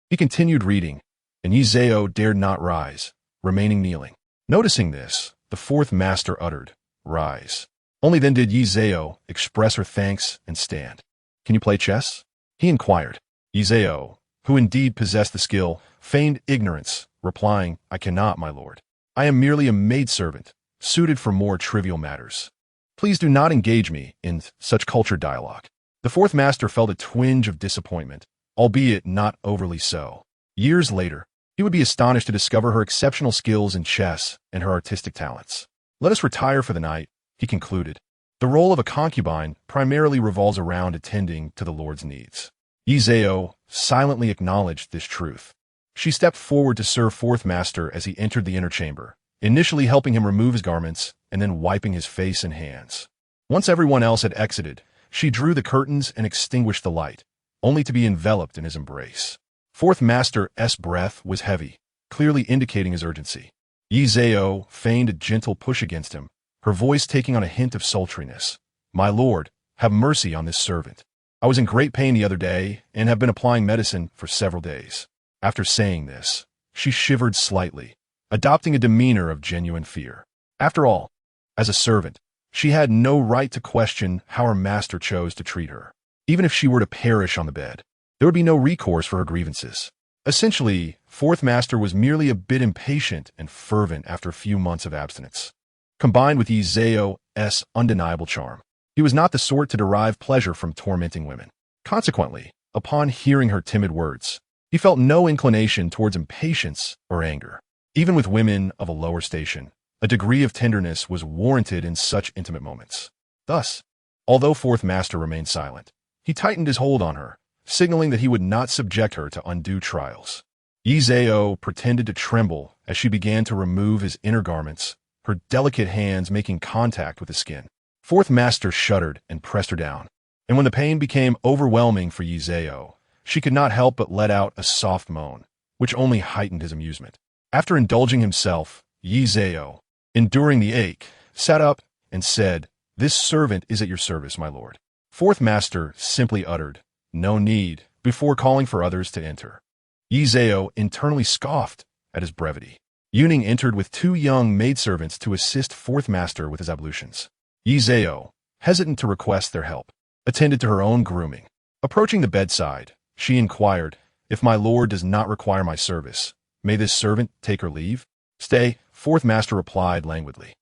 he continued reading, and Yi Zhao dared not rise, remaining kneeling. Noticing this, the fourth master uttered, "Rise." Only then did Yi Zhao express her thanks and stand. Can you play chess? He inquired. Yi Zhao, who indeed possessed the skill, feigned ignorance, replying, I cannot, my lord. I am merely a maidservant, suited for more trivial matters. Please do not engage me in such cultured dialogue. The fourth master felt a twinge of disappointment, albeit not overly so. Years later, he would be astonished to discover her exceptional skills in chess and her artistic talents. Let us retire for the night, he concluded. The role of a concubine primarily revolves around attending to the lord's needs. Yi Zhao silently acknowledged this truth. She stepped forward to serve fourth master as he entered the inner chamber, initially helping him remove his garments and then wiping his face and hands. Once everyone else had exited, she drew the curtains and extinguished the light, only to be enveloped in his embrace. Fourth master's breath was heavy, clearly indicating his urgency. Yi Zhao feigned a gentle push against him, her voice taking on a hint of sultriness. My lord, have mercy on this servant. I was in great pain the other day and have been applying medicine for several days. After saying this, she shivered slightly, adopting a demeanor of genuine fear. After all, as a servant, she had no right to question how her master chose to treat her. Even if she were to perish on the bed, there would be no recourse for her grievances. Essentially, fourth master was merely a bit impatient and fervent after a few months of abstinence. Combined with Yi Zhao's undeniable charm, he was not the sort to derive pleasure from tormenting women. Consequently, upon hearing her timid words, he felt no inclination towards impatience or anger. Even with women of a lower station, a degree of tenderness was warranted in such intimate moments. Thus, although fourth master remained silent, he tightened his hold on her, signaling that he would not subject her to undue trials. Yi Zhao pretended to tremble as she began to remove his inner garments, her delicate hands making contact with the skin. Fourth master shuddered and pressed her down, and when the pain became overwhelming for Yi Zhao, she could not help but let out a soft moan, which only heightened his amusement. After indulging himself, Yi Zhao, enduring the ache, sat up and said, "This servant is at your service, my lord." Fourth master simply uttered, "No need," before calling for others to enter. Yi Zhao internally scoffed at his brevity. Yuning entered with two young maidservants to assist fourth master with his ablutions. Yi Zhao, hesitant to request their help, attended to her own grooming. Approaching the bedside, she inquired, "If my lord does not require my service, may this servant take her leave?" "Stay," fourth master replied languidly.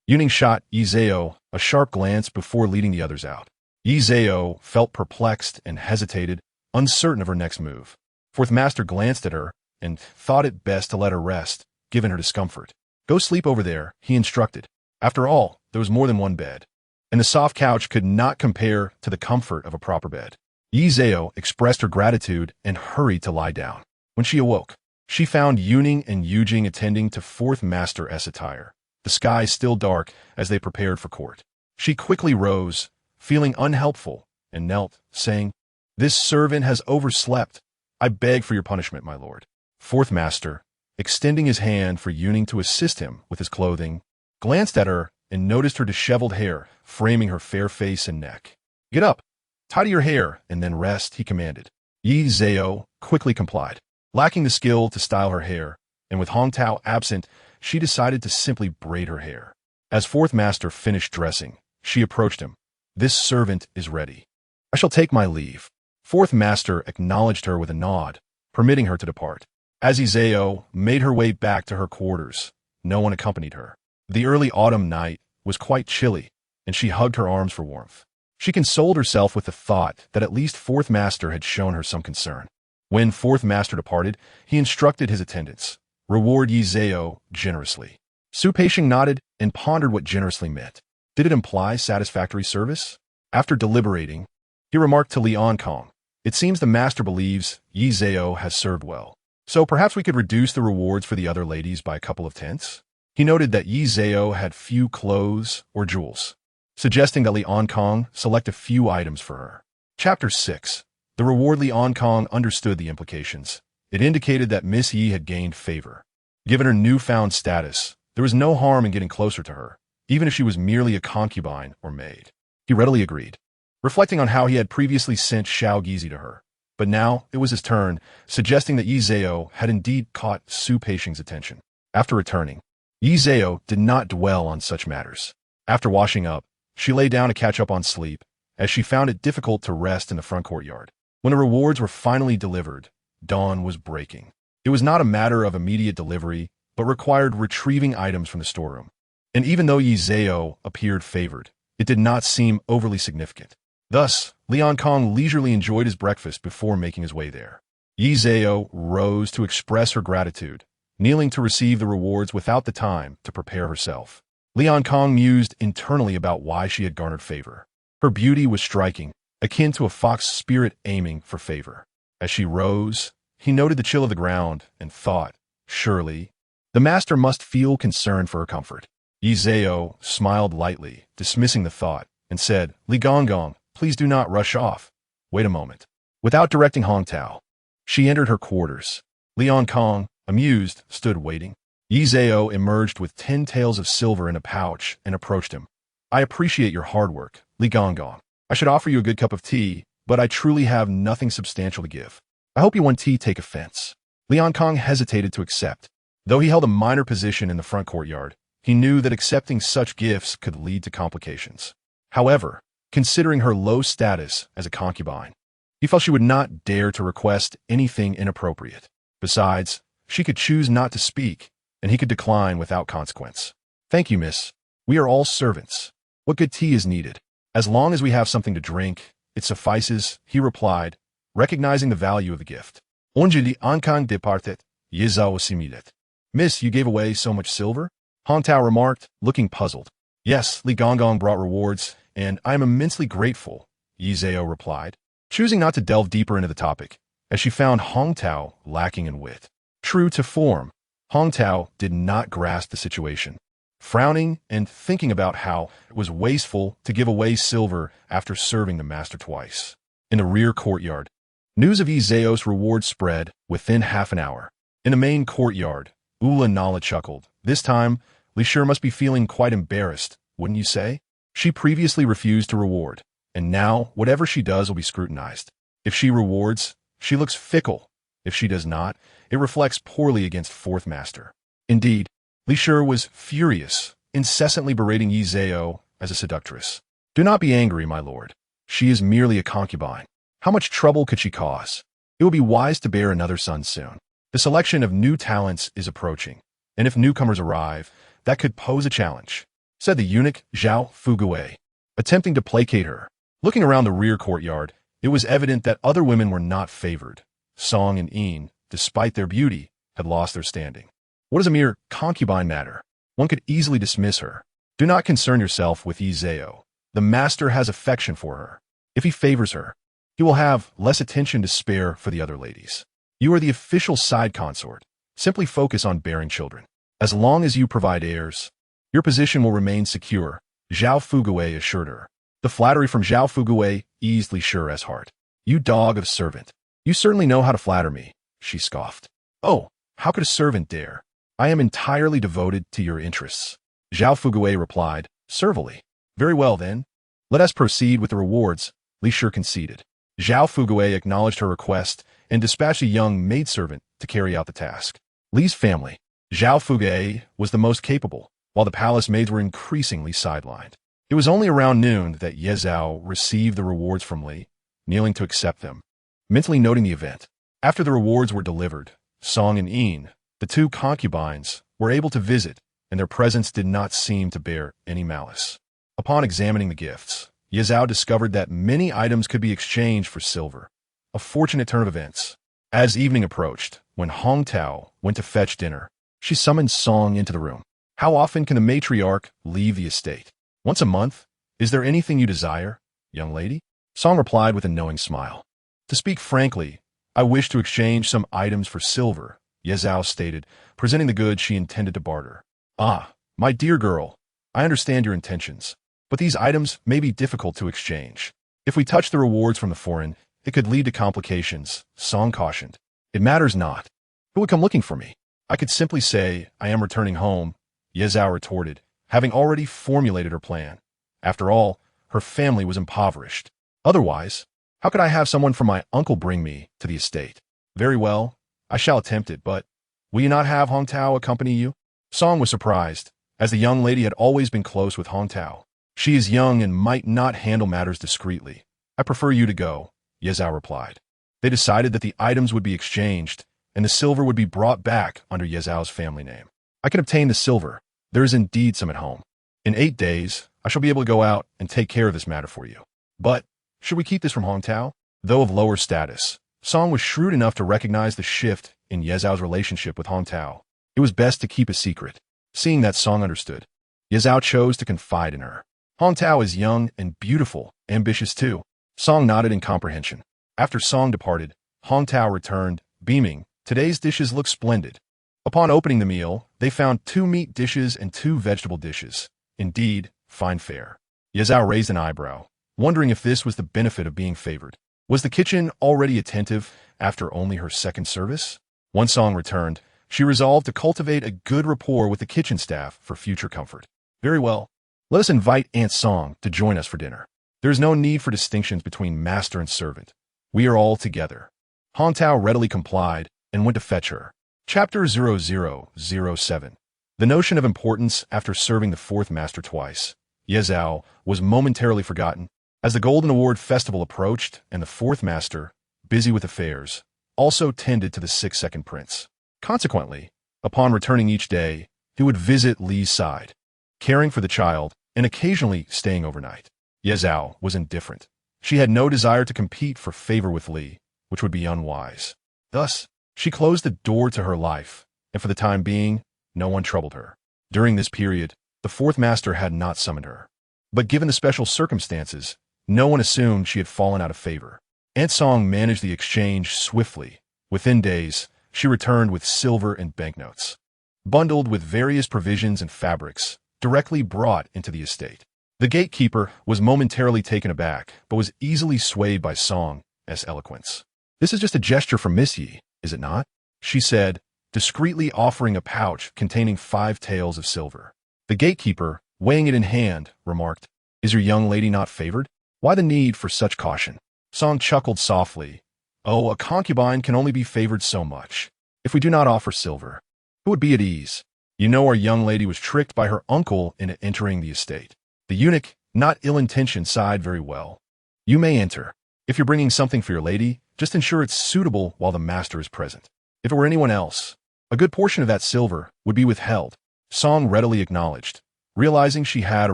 Yuning shot Yi Zhao a sharp glance before leading the others out. Yi Zhao felt perplexed and hesitated, uncertain of her next move. Fourth master glanced at her and thought it best to let her rest, given her discomfort. "Go sleep over there," he instructed. After all, there was more than one bed, and the soft couch could not compare to the comfort of a proper bed. Yi Zhao expressed her gratitude and hurried to lie down. When she awoke, she found Yuning and Yujing attending to fourth master's attire, the sky still dark as they prepared for court. She quickly rose, feeling unhelpful, and knelt, saying, "This servant has overslept. I beg for your punishment, my lord." Fourth master, extending his hand for Yuning to assist him with his clothing, glanced at her and noticed her disheveled hair framing her fair face and neck. "Get up, tidy your hair, and then rest," he commanded. Yi Zhao quickly complied. Lacking the skill to style her hair, and with Hong Tao absent, she decided to simply braid her hair. As fourth master finished dressing, she approached him. "This servant is ready. I shall take my leave." Fourth master acknowledged her with a nod, permitting her to depart. As Yi Zhao made her way back to her quarters, no one accompanied her. The early autumn night was quite chilly, and she hugged her arms for warmth. She consoled herself with the thought that at least fourth master had shown her some concern. When fourth master departed, he instructed his attendants, "Reward Yi Zhao generously." Su Peixing nodded and pondered what generously meant. Did it imply satisfactory service? After deliberating, he remarked to Li Kong, "It seems the master believes Yi Zhao has served well, so perhaps we could reduce the rewards for the other ladies by a couple of tenths." He noted that Yi Zhao had few clothes or jewels, suggesting that Li Kong select a few items for her. Chapter 6. The reward. Li Kong understood the implications. It indicated that Miss Yi had gained favor. Given her newfound status, there was no harm in getting closer to her, even if she was merely a concubine or maid. He readily agreed, reflecting on how he had previously sent Xiao Gizi to her. But now it was his turn, suggesting that Yi Zhao had indeed caught Su Peixing's attention. After returning, Yi Zhao did not dwell on such matters. After washing up, she lay down to catch up on sleep, as she found it difficult to rest in the front courtyard. When the rewards were finally delivered, dawn was breaking. It was not a matter of immediate delivery, but required retrieving items from the storeroom. And even though Yi Zhao appeared favored, it did not seem overly significant. Thus, Li Kong leisurely enjoyed his breakfast before making his way there. Yi Zhao rose to express her gratitude, kneeling to receive the rewards without the time to prepare herself. Li Kong mused internally about why she had garnered favor. Her beauty was striking, akin to a fox spirit aiming for favor. As she rose, he noted the chill of the ground and thought, surely, the master must feel concern for her comfort. Yi Zhao smiled lightly, dismissing the thought, and said, "Li Gong, please do not rush off. Wait a moment." Without directing Hong Tao, she entered her quarters. Li Kong, amused, stood waiting. Yi Zhao emerged with 10 taels of silver in a pouch and approached him. "I appreciate your hard work, Li Gong. I should offer you a good cup of tea, but I truly have nothing substantial to give. I hope you won't take offense." Li Kong hesitated to accept. Though he held a minor position in the front courtyard, he knew that accepting such gifts could lead to complications. However, considering her low status as a concubine, he felt she would not dare to request anything inappropriate. Besides, she could choose not to speak, and he could decline without consequence. "Thank you, miss. We are all servants. What good tea is needed? As long as we have something to drink, it suffices," he replied, recognizing the value of the gift. "Onje li Ankang departet, Yi Zhao similet." Miss, you gave away so much silver? Hong Tao remarked, looking puzzled. Yes, Li Gonggong brought rewards, and I am immensely grateful, Yi Zhao replied, choosing not to delve deeper into the topic, as she found Hong Tao lacking in wit. True to form, Hong Tao did not grasp the situation, frowning and thinking about how it was wasteful to give away silver after serving the master twice. In the rear courtyard, news of Yi Zhao's reward spread within half an hour. In the main courtyard, Ulanara chuckled. This time, Li Sure must be feeling quite embarrassed, wouldn't you say? She previously refused to reward, and now whatever she does will be scrutinized. If she rewards, she looks fickle. If she does not, it reflects poorly against Fourth Master. Indeed, Li Sure was furious, incessantly berating Yi Zhao as a seductress. Do not be angry, my lord. She is merely a concubine. How much trouble could she cause? It will be wise to bear another son soon. The selection of new talents is approaching, and if newcomers arrive, that could pose a challenge, said the eunuch Zhao Fugui, attempting to placate her. Looking around the rear courtyard, it was evident that other women were not favored. Song and Yin, despite their beauty, had lost their standing. What does a mere concubine matter? One could easily dismiss her. Do not concern yourself with Yi Zhao. The master has affection for her. If he favors her, he will have less attention to spare for the other ladies. You are the official side consort. Simply focus on bearing children. As long as you provide heirs, your position will remain secure, Zhao Fugui assured her. The flattery from Zhao Fugui eased Li Sure's heart. You dog of servant. You certainly know how to flatter me, she scoffed. Oh, how could a servant dare? I am entirely devoted to your interests. Zhao Fugui replied, servilely. Very well then. Let us proceed with the rewards, Li Sure conceded. Zhao Fugui acknowledged her request and dispatched a young maidservant to carry out the task. Li's family, Zhao Fugui, was the most capable, while the palace maids were increasingly sidelined. It was only around noon that Ye Zhao received the rewards from Li, kneeling to accept them, mentally noting the event. After the rewards were delivered, Song and Yin, the two concubines, were able to visit, and their presence did not seem to bear any malice. Upon examining the gifts, Ye Zhao discovered that many items could be exchanged for silver, a fortunate turn of events. As evening approached, when Hong Tao went to fetch dinner, she summoned Song into the room. How often can the matriarch leave the estate? Once a month? Is there anything you desire, young lady? Song replied with a knowing smile. To speak frankly, I wish to exchange some items for silver, Ye Zhao stated, presenting the goods she intended to barter. Ah, my dear girl, I understand your intentions, but these items may be difficult to exchange. If we touch the rewards from the foreign, it could lead to complications, Song cautioned. It matters not. Who would come looking for me? I could simply say, I am returning home, Ye Zhao retorted, having already formulated her plan. After all, her family was impoverished. Otherwise, how could I have someone from my uncle bring me to the estate? Very well, I shall attempt it, but will you not have Hong Tao accompany you? Song was surprised, as the young lady had always been close with Hong Tao. She is young and might not handle matters discreetly. I prefer you to go, Ye Zhao replied. They decided that the items would be exchanged, and the silver would be brought back under Ye Zhao's family name. I can obtain the silver. There is indeed some at home. In 8 days, I shall be able to go out and take care of this matter for you. But, should we keep this from Hong Tao? Though of lower status, Song was shrewd enough to recognize the shift in Ye Zhao's relationship with Hong Tao. It was best to keep a secret. Seeing that Song understood, Ye Zhao chose to confide in her. Hong Tao is young and beautiful, ambitious too. Song nodded in comprehension. After Song departed, Hong Tao returned, beaming. Today's dishes look splendid. Upon opening the meal, they found 2 meat dishes and 2 vegetable dishes. Indeed, fine fare. Ye Zhao raised an eyebrow, wondering if this was the benefit of being favored. Was the kitchen already attentive after only her second service? Once Song returned, she resolved to cultivate a good rapport with the kitchen staff for future comfort. Very well. Let us invite Aunt Song to join us for dinner. There is no need for distinctions between master and servant. We are all together. Hong Tao readily complied and went to fetch her. Chapter 0007. The notion of importance after serving the fourth master twice. Ye Zhao was momentarily forgotten. As the Golden Award Festival approached and the fourth master, busy with affairs, also tended to the 6th prince. Consequently, upon returning each day, he would visit Li's side, caring for the child and occasionally staying overnight. Ye Zhao was indifferent. She had no desire to compete for favor with Li, which would be unwise. Thus, she closed the door to her life and for the time being, no one troubled her. During this period, the fourth master had not summoned her. But given the special circumstances, no one assumed she had fallen out of favor. Aunt Song managed the exchange swiftly. Within days, she returned with silver and banknotes, bundled with various provisions and fabrics, directly brought into the estate. The gatekeeper was momentarily taken aback, but was easily swayed by Song's eloquence. "This is just a gesture from Miss Yi, is it not?" she said, discreetly offering a pouch containing 5 taels of silver. The gatekeeper, weighing it in hand, remarked, "Is your young lady not favored? Why the need for such caution?" Song chuckled softly. "Oh, a concubine can only be favored so much. If we do not offer silver, who would be at ease? You know our young lady was tricked by her uncle into entering the estate." The eunuch, not ill-intentioned, sighed very well. "You may enter. If you're bringing something for your lady, just ensure it's suitable while the master is present. If it were anyone else, a good portion of that silver would be withheld." Song readily acknowledged, realizing she had a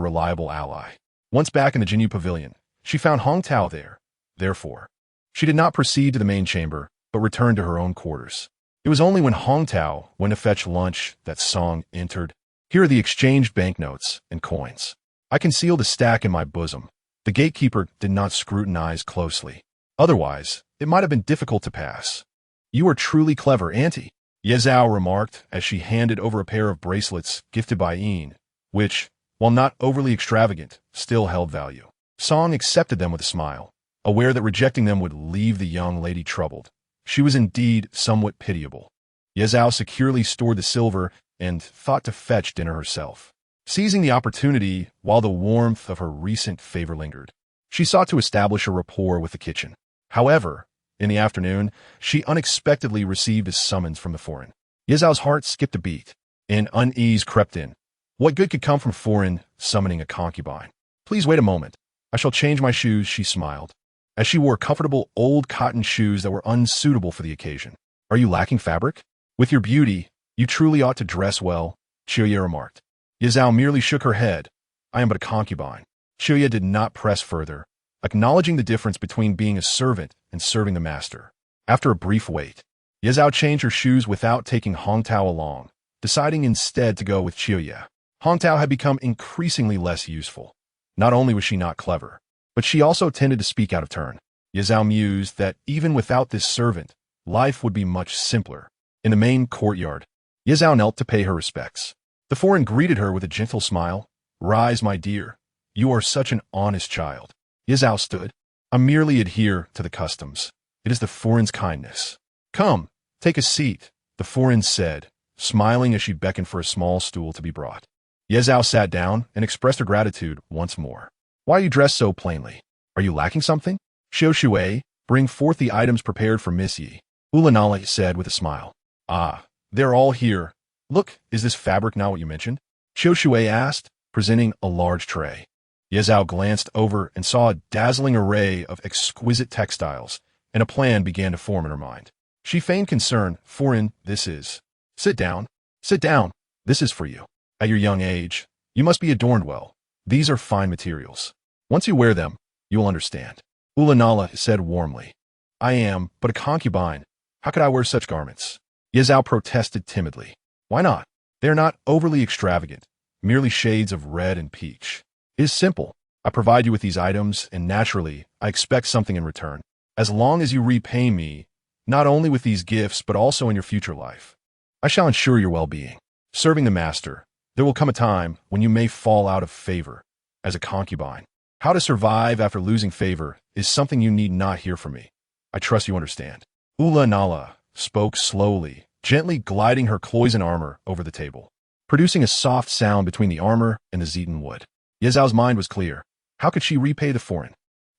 reliable ally. Once back in the Jinyu Pavilion, she found Hong Tao there. Therefore, she did not proceed to the main chamber, but returned to her own quarters. It was only when Hong Tao went to fetch lunch that Song entered. "Here are the exchanged banknotes and coins. I concealed a stack in my bosom." The gatekeeper did not scrutinize closely. Otherwise, it might have been difficult to pass. "You are truly clever, Auntie," Ye Zhao remarked as she handed over a pair of bracelets gifted by Yin, which, while not overly extravagant, still held value. Song accepted them with a smile, aware that rejecting them would leave the young lady troubled. She was indeed somewhat pitiable. Ye Zhao securely stored the silver and thought to fetch dinner herself. Seizing the opportunity while the warmth of her recent favor lingered, she sought to establish a rapport with the kitchen. However, in the afternoon, she unexpectedly received a summons from the foreign. Ye Zhao's heart skipped a beat, and unease crept in. What good could come from foreign summoning a concubine? "Please wait a moment. I shall change my shoes," she smiled, as she wore comfortable old cotton shoes that were unsuitable for the occasion. "Are you lacking fabric? With your beauty, you truly ought to dress well," Qiuye remarked. Ye Zhao merely shook her head. "I am but a concubine." Qiuye did not press further, acknowledging the difference between being a servant and serving the master. After a brief wait, Ye Zhao changed her shoes without taking Hong Tao along, deciding instead to go with Qiuye. Hong Tao had become increasingly less useful. Not only was she not clever, but she also tended to speak out of turn. Ye Zhao mused that even without this servant, life would be much simpler. In the main courtyard, Ye Zhao knelt to pay her respects. The foreign greeted her with a gentle smile. "Rise, my dear. You are such an honest child." Ye Zhao stood. "I merely adhere to the customs. It is the foreign's kindness." "Come, take a seat," the foreign said, smiling as she beckoned for a small stool to be brought. Ye Zhao sat down and expressed her gratitude once more. "Why are you dressed so plainly? Are you lacking something?" "Xiu Shui, bring forth the items prepared for Miss Yi," Ulanara said with a smile. "Ah, they're all here. Look, is this fabric not what you mentioned?" Xiu Shui asked, presenting a large tray. Ye Zhao glanced over and saw a dazzling array of exquisite textiles, and a plan began to form in her mind. She feigned concern. "Foreign, this is." "Sit down. Sit down. This is for you. At your young age, you must be adorned well. These are fine materials. Once you wear them, you will understand." Ulanara said warmly. "I am but a concubine. How could I wear such garments?" Ye Zhao protested timidly. "Why not? They are not overly extravagant, merely shades of red and peach. It is simple. I provide you with these items, and naturally, I expect something in return. As long as you repay me, not only with these gifts but also in your future life, I shall ensure your well-being. Serving the master, there will come a time when you may fall out of favor as a concubine. How to survive after losing favor is something you need not hear from me. I trust you understand." Ulanara spoke slowly, gently gliding her cloisonne armor over the table, producing a soft sound between the armor and the Zeton wood. Ye Zhao's mind was clear. How could she repay the foreign?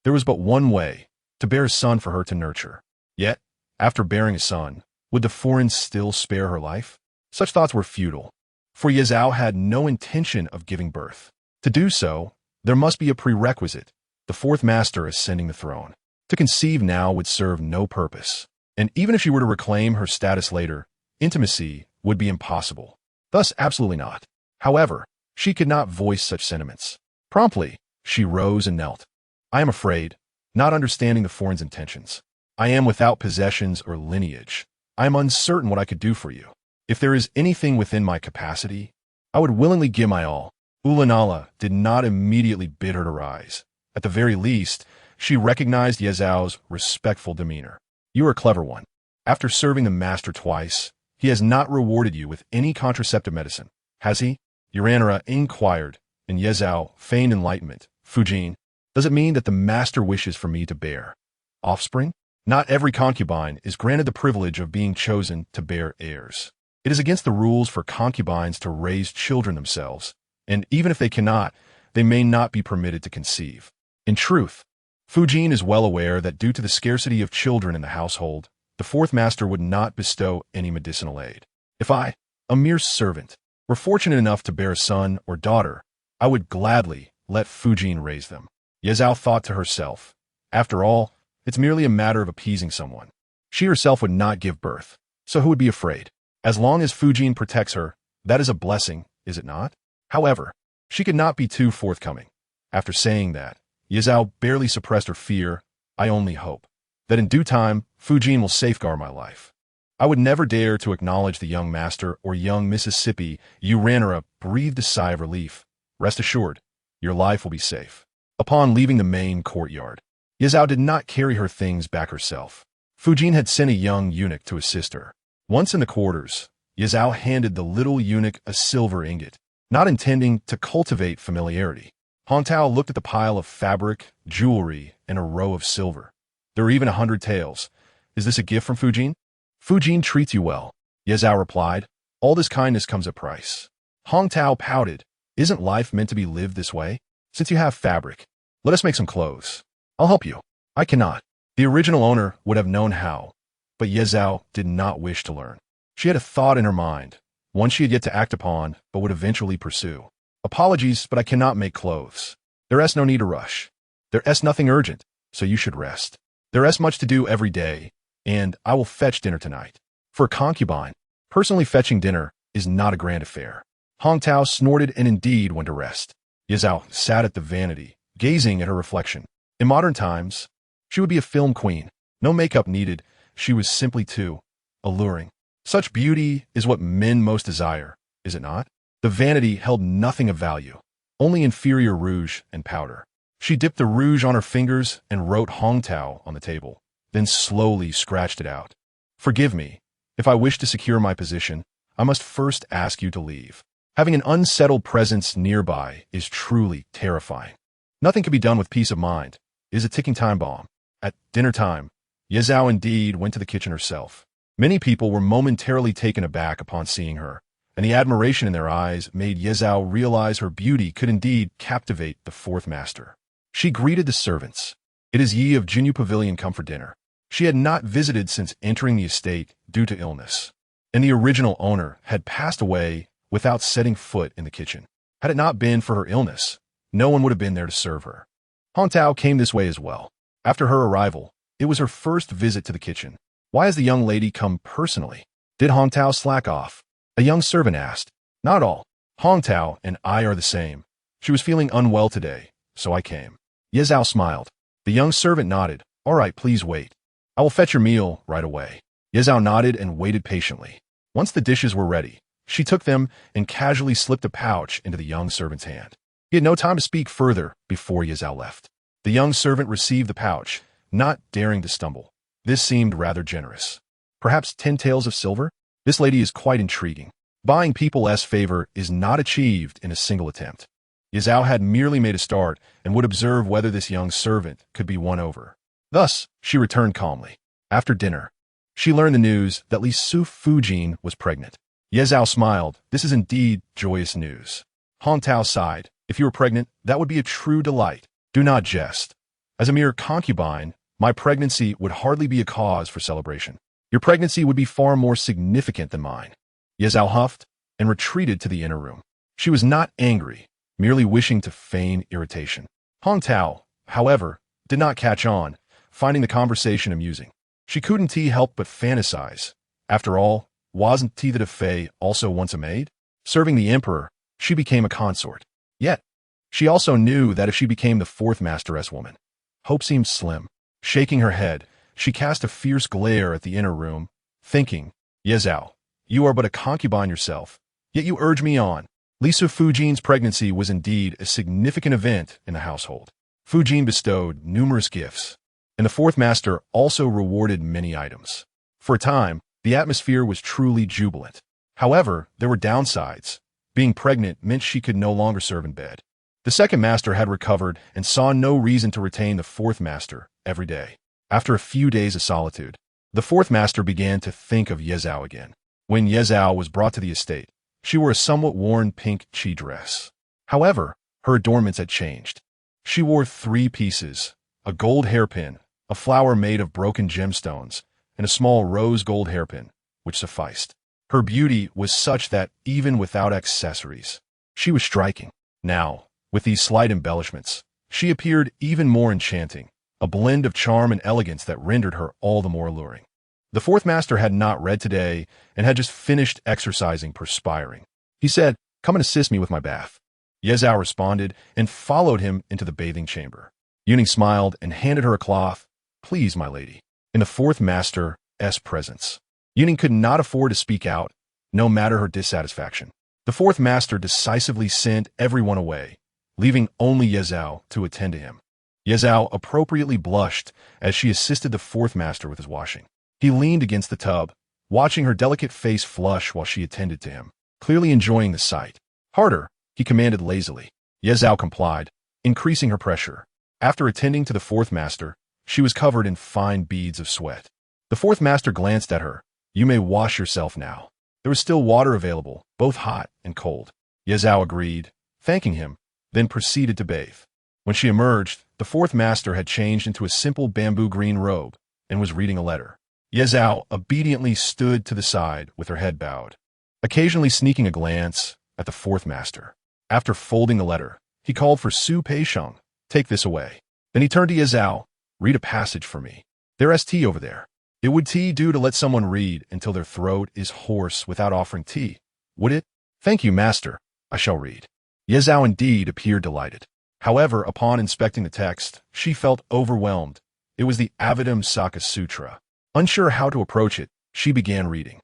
There was but one way, to bear a son for her to nurture. Yet, after bearing a son, would the foreign still spare her life? Such thoughts were futile, for Ye Zhao had no intention of giving birth. To do so, there must be a prerequisite, the fourth master ascending the throne. To conceive now would serve no purpose, and even if she were to reclaim her status later, intimacy would be impossible. Thus, absolutely not. However, she could not voice such sentiments. Promptly, she rose and knelt. "I am afraid, not understanding the foreign's intentions. I am without possessions or lineage. I am uncertain what I could do for you. If there is anything within my capacity, I would willingly give my all. Ulanara did not immediately bid her to rise. At the very least, she recognized Ye Zhao's respectful demeanor. You are a clever one. After serving the master twice, he has not rewarded you with any contraceptive medicine, has he? Ulanara inquired, and Ye Zhao feigned enlightenment. Fujin, does it mean that the master wishes for me to bear offspring? Not every concubine is granted the privilege of being chosen to bear heirs. It is against the rules for concubines to raise children themselves, and even if they cannot, they may not be permitted to conceive. In truth, Fujin is well aware that due to the scarcity of children in the household, the fourth master would not bestow any medicinal aid. If I, a mere servant, were fortunate enough to bear a son or daughter, I would gladly let Fujin raise them. Ye Zhao thought to herself, after all, it's merely a matter of appeasing someone. She herself would not give birth, so who would be afraid? As long as Fujin protects her, that is a blessing, is it not? However, she could not be too forthcoming. After saying that, Ye Zhao barely suppressed her fear. I only hope that in due time, Fujin will safeguard my life. I would never dare to acknowledge the young master or young Mississippi. Ulanara breathed a sigh of relief. Rest assured, your life will be safe. Upon leaving the main courtyard, Ye Zhao did not carry her things back herself. Fujin had sent a young eunuch to assist her. Once in the quarters, Ye Zhao handed the little eunuch a silver ingot, not intending to cultivate familiarity. Hong Tao looked at the pile of fabric, jewelry, and a row of silver. There are even 100 taels. Is this a gift from Fujin? Fujin treats you well, Ye Zhao replied. All this kindness comes at a price. Hong Tao pouted. Isn't life meant to be lived this way? Since you have fabric, let us make some clothes. I'll help you. I cannot. The original owner would have known how, but Ye Zhao did not wish to learn. She had a thought in her mind, one she had yet to act upon, but would eventually pursue. Apologies, but I cannot make clothes. There is no need to rush. There is nothing urgent, so you should rest. There is much to do every day, and I will fetch dinner tonight. For a concubine, personally fetching dinner is not a grand affair. Hong Tao snorted and indeed went to rest. Ye Zhao sat at the vanity, gazing at her reflection. In modern times, she would be a film queen. No makeup needed. She was simply too alluring. Such beauty is what men most desire, is it not? The vanity held nothing of value, only inferior rouge and powder. She dipped the rouge on her fingers and wrote Hong Tao on the table, then slowly scratched it out. Forgive me. If I wish to secure my position, I must first ask you to leave. Having an unsettled presence nearby is truly terrifying. Nothing can be done with peace of mind. It is a ticking time bomb. At dinner time, Ye Zhao indeed went to the kitchen herself. Many people were momentarily taken aback upon seeing her, and the admiration in their eyes made Ye Zhao realize her beauty could indeed captivate the fourth master. She greeted the servants. It is ye of Jinyu Pavilion come for dinner. She had not visited since entering the estate due to illness, and the original owner had passed away without setting foot in the kitchen. Had it not been for her illness, no one would have been there to serve her. Hong Tao came this way as well. After her arrival, it was her first visit to the kitchen. Why has the young lady come personally? Did Hong Tao slack off? A young servant asked. Not all. Hong Tao and I are the same. She was feeling unwell today, so I came. Ye Zhao smiled. The young servant nodded. All right, please wait. I will fetch your meal right away. Ye Zhao nodded and waited patiently. Once the dishes were ready, she took them and casually slipped a pouch into the young servant's hand. He had no time to speak further before Ye Zhao left. The young servant received the pouch, not daring to stumble. This seemed rather generous. Perhaps 10 taels of silver? This lady is quite intriguing. Buying people's favor is not achieved in a single attempt. Ye Zhao had merely made a start and would observe whether this young servant could be won over. Thus, she returned calmly. After dinner, she learned the news that Li Side Concubine was pregnant. Ye Zhao smiled. This is indeed joyous news. Hong Tao sighed. If you were pregnant, that would be a true delight. Do not jest. As a mere concubine, my pregnancy would hardly be a cause for celebration. Your pregnancy would be far more significant than mine. Ye Zhao huffed and retreated to the inner room. She was not angry, merely wishing to feign irritation. Hong Tao, however, did not catch on, finding the conversation amusing. She couldn't help but fantasize. After all, wasn't the Fei also once a maid? Serving the emperor, she became a consort. Yet, she also knew that if she became the fourth masteress woman, hope seemed slim. Shaking her head, she cast a fierce glare at the inner room, thinking, Ye Zhao, you are but a concubine yourself, yet you urge me on. Lisa Fujian's pregnancy was indeed a significant event in the household. Fujian bestowed numerous gifts, and the fourth master also rewarded many items. For a time, the atmosphere was truly jubilant. However, there were downsides. Being pregnant meant she could no longer serve in bed. The second master had recovered and saw no reason to retain the fourth master every day. After a few days of solitude, the fourth master began to think of Yezhao again. When Yezhao was brought to the estate, she wore a somewhat worn pink chi dress. However, her adornments had changed. She wore 3 pieces, a gold hairpin, a flower made of broken gemstones, and a small rose gold hairpin, which sufficed. Her beauty was such that, even without accessories, she was striking. Now, with these slight embellishments, she appeared even more enchanting, a blend of charm and elegance that rendered her all the more alluring. The fourth master had not read today and had just finished exercising, perspiring. He said, "Come and assist me with my bath." Yezhao responded and followed him into the bathing chamber. Yuning smiled and handed her a cloth. "Please, my lady." In the fourth master's presence, Yuning could not afford to speak out, no matter her dissatisfaction. The fourth master decisively sent everyone away, leaving only Yezhao to attend to him. Yezhao appropriately blushed as she assisted the fourth master with his washing. He leaned against the tub, watching her delicate face flush while she attended to him, clearly enjoying the sight. "Harder," he commanded lazily. Yezhao complied, increasing her pressure. After attending to the fourth master, she was covered in fine beads of sweat. The fourth master glanced at her. "You may wash yourself now." There was still water available, both hot and cold. Yezhao agreed, thanking him, then proceeded to bathe. When she emerged, the fourth master had changed into a simple bamboo green robe and was reading a letter. Yezhao obediently stood to the side with her head bowed, occasionally sneaking a glance at the fourth master. After folding the letter, he called for Su Peisheng. "Take this away." Then he turned to Yezhao. "Read a passage for me. There's tea over there. It would do to let someone read until their throat is hoarse without offering tea, would it?" "Thank you, master. I shall read." Yezhao indeed appeared delighted. However, upon inspecting the text, she felt overwhelmed. It was the Avidam Saka Sutra. Unsure how to approach it, she began reading.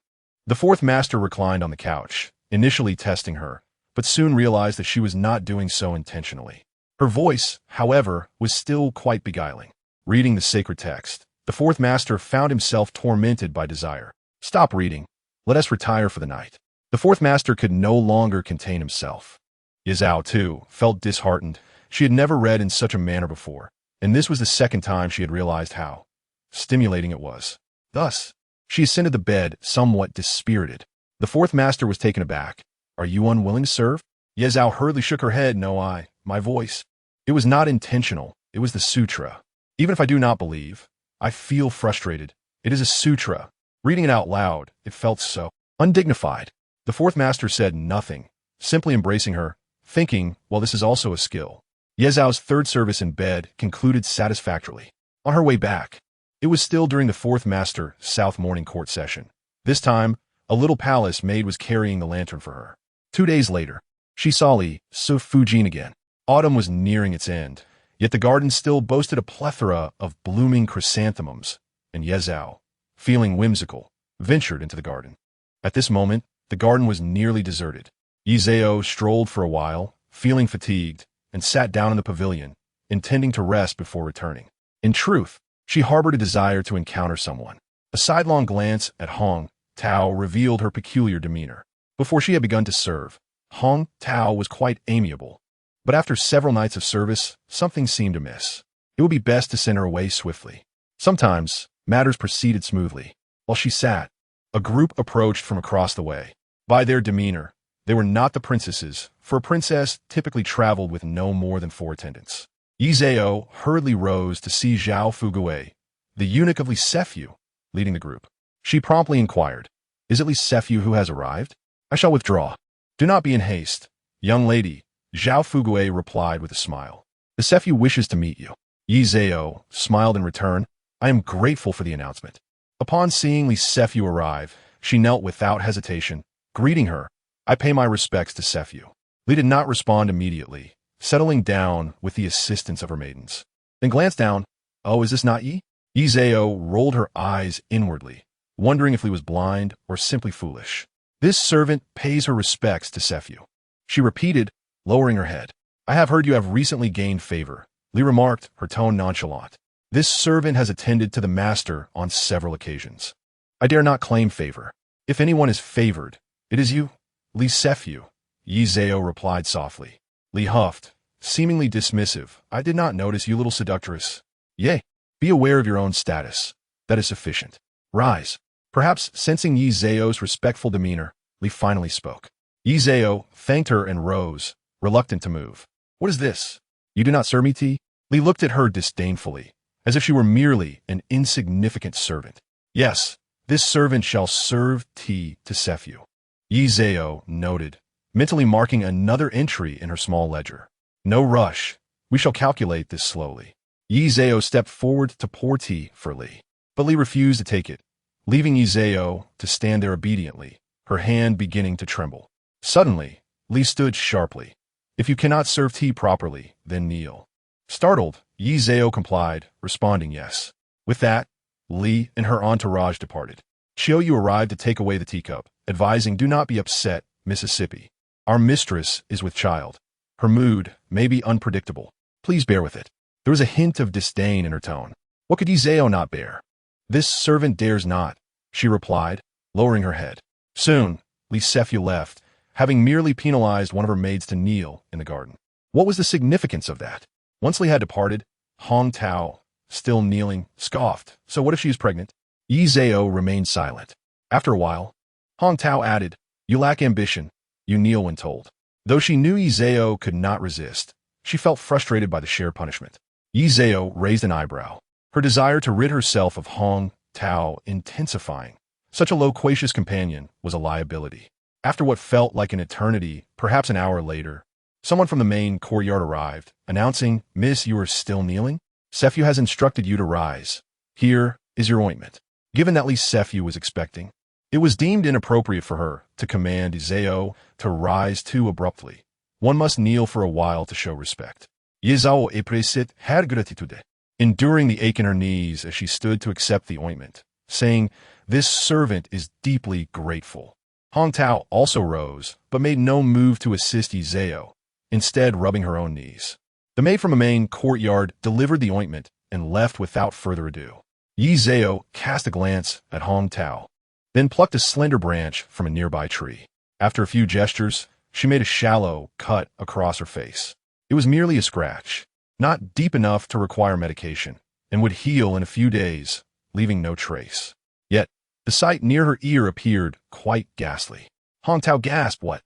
The fourth master reclined on the couch, initially testing her, but soon realized that she was not doing so intentionally. Her voice, however, was still quite beguiling. Reading the sacred text, the fourth master found himself tormented by desire. "Stop reading. Let us retire for the night." The fourth master could no longer contain himself. Yezhao, too, felt disheartened. She had never read in such a manner before, and this was the second time she had realized how stimulating it was. Thus, she ascended the bed, somewhat dispirited. The fourth master was taken aback. "Are you unwilling to serve?" Yezhao hurriedly shook her head. "No, my voice. It was not intentional. It was the sutra. Even if I do not believe, I feel frustrated. It is a sutra." Reading it out loud, it felt so undignified. The fourth master said nothing, simply embracing her, thinking, well, this is also a skill. Yezhao's third service in bed concluded satisfactorily. On her way back, it was still during the fourth master South morning court session. This time, a little palace maid was carrying the lantern for her. 2 days later, she saw Li Side Concubine again. Autumn was nearing its end, yet the garden still boasted a plethora of blooming chrysanthemums, and Yezhao, feeling whimsical, ventured into the garden. At this moment, the garden was nearly deserted. Yezhao strolled for a while, feeling fatigued, and sat down in the pavilion, intending to rest before returning. In truth, she harbored a desire to encounter someone. A sidelong glance at Hong Tao revealed her peculiar demeanor. Before she had begun to serve, Hong Tao was quite amiable. But after several nights of service, something seemed amiss. It would be best to send her away swiftly. Sometimes, matters proceeded smoothly. While she sat, a group approached from across the way. By their demeanor, they were not the princesses, for a princess typically traveled with no more than 4 attendants. Yezhao hurriedly rose to see Zhao Fugui, the eunuch of Li Side, leading the group. She promptly inquired, "Is it Li Side who has arrived? I shall withdraw." "Do not be in haste, young lady," Zhao Fugui replied with a smile. "Li Side wishes to meet you." Yezhao smiled in return. "I am grateful for the announcement." Upon seeing Li Side arrive, she knelt without hesitation, greeting her. "I pay my respects to Side." Li did not respond immediately, settling down with the assistance of her maidens. Then glanced down. "Oh, is this not Yi?" Yezhao rolled her eyes inwardly, wondering if Li was blind or simply foolish. This servant pays her respects to Sephu. She repeated, lowering her head. I have heard you have recently gained favor, Li remarked, her tone nonchalant. This servant has attended to the master on several occasions. I dare not claim favor. If anyone is favored, it is you, Li Sephu, Yi Zhao replied softly. Li huffed, seemingly dismissive. I did not notice, you little seductress. Yea, be aware of your own status. That is sufficient. Rise. Perhaps sensing Yi Zhao's respectful demeanor, Li finally spoke. Yi Zhao thanked her and rose, reluctant to move. What is this? You do not serve me tea? Li looked at her disdainfully, as if she were merely an insignificant servant. Yes, this servant shall serve tea to Sephu. Yi Zhao noted, mentally marking another entry in her small ledger. No rush. We shall calculate this slowly. Yi Zhao stepped forward to pour tea for Li, but Li refused to take it, leaving Yi Zhao to stand there obediently, her hand beginning to tremble. Suddenly, Li stood sharply. If you cannot serve tea properly, then kneel. Startled, Yi Zhao complied, responding yes. With that, Li and her entourage departed. Chiu Yu arrived to take away the teacup, advising, do not be upset, Mississippi. Our mistress is with child. Her mood may be unpredictable. Please bear with it. There was a hint of disdain in her tone. What could Yi Zhao not bear? This servant dares not, she replied, lowering her head. Soon, Li Sephu left, having merely penalized one of her maids to kneel in the garden. What was the significance of that? Once Li had departed, Hong Tao, still kneeling, scoffed. So what if she is pregnant? Yi Zhao remained silent. After a while, Hong Tao added, you lack ambition. You kneel when told. Though she knew Yi Zhao could not resist, she felt frustrated by the shared punishment. Yi Zhao raised an eyebrow, her desire to rid herself of Hong Tao intensifying. Such a loquacious companion was a liability. After what felt like an eternity, perhaps an hour later, someone from the main courtyard arrived, announcing, Miss, you are still kneeling? Sephu has instructed you to rise. Here is your ointment. Given that Li Sephu was expecting, it was deemed inappropriate for her to command Yi Zhao to rise too abruptly. One must kneel for a while to show respect. Yi Zhao appréciait her gratitude, enduring the ache in her knees as she stood to accept the ointment, saying, this servant is deeply grateful. Hong Tao also rose, but made no move to assist Yi Zhao, instead rubbing her own knees. The maid from a main courtyard delivered the ointment and left without further ado. Yi Zhao cast a glance at Hong Tao, then plucked a slender branch from a nearby tree. After a few gestures, she made a shallow cut across her face. It was merely a scratch, not deep enough to require medication, and would heal in a few days, leaving no trace. Yet, the sight near her ear appeared quite ghastly. Hong Tao gasped, what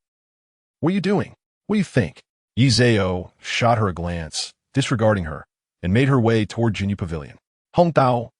are you doing? What do you think? Yi Zhao shot her a glance, disregarding her, and made her way toward Jinyu Pavilion. Hong Tao,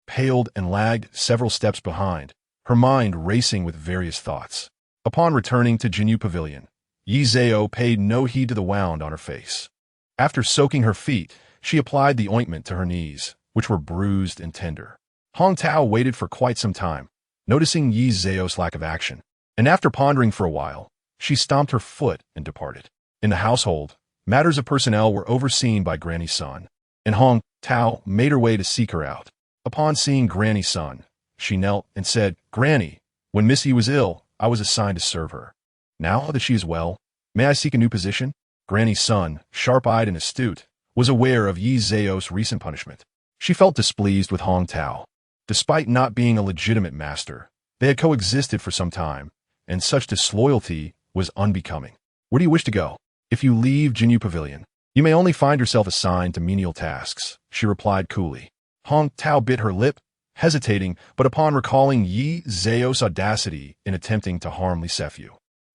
paled and lagged several steps behind, her mind racing with various thoughts. Upon returning to Jinyu Pavilion, Yi Zhao paid no heed to the wound on her face. After soaking her feet, she applied the ointment to her knees, which were bruised and tender. Hong Tao waited for quite some time, noticing Yi Zhao's lack of action, and after pondering for a while, she stomped her foot and departed. In the household, matters of personnel were overseen by Granny Sun, and Hong Tao made her way to seek her out. Upon seeing Granny Sun, she knelt and said, Granny, when Miss Yi was ill, I was assigned to serve her. Now that she is well, may I seek a new position? Granny Sun, sharp-eyed and astute, was aware of Yi Zhao's recent punishment. She felt displeased with Hong Tao. Despite not being a legitimate master, they had coexisted for some time, and such disloyalty was unbecoming. Where do you wish to go? If you leave Jinyu Pavilion, you may only find yourself assigned to menial tasks, she replied coolly. Hong Tao bit her lip, hesitating, but upon recalling Yi Zhao's audacity in attempting to harm Li Sephu,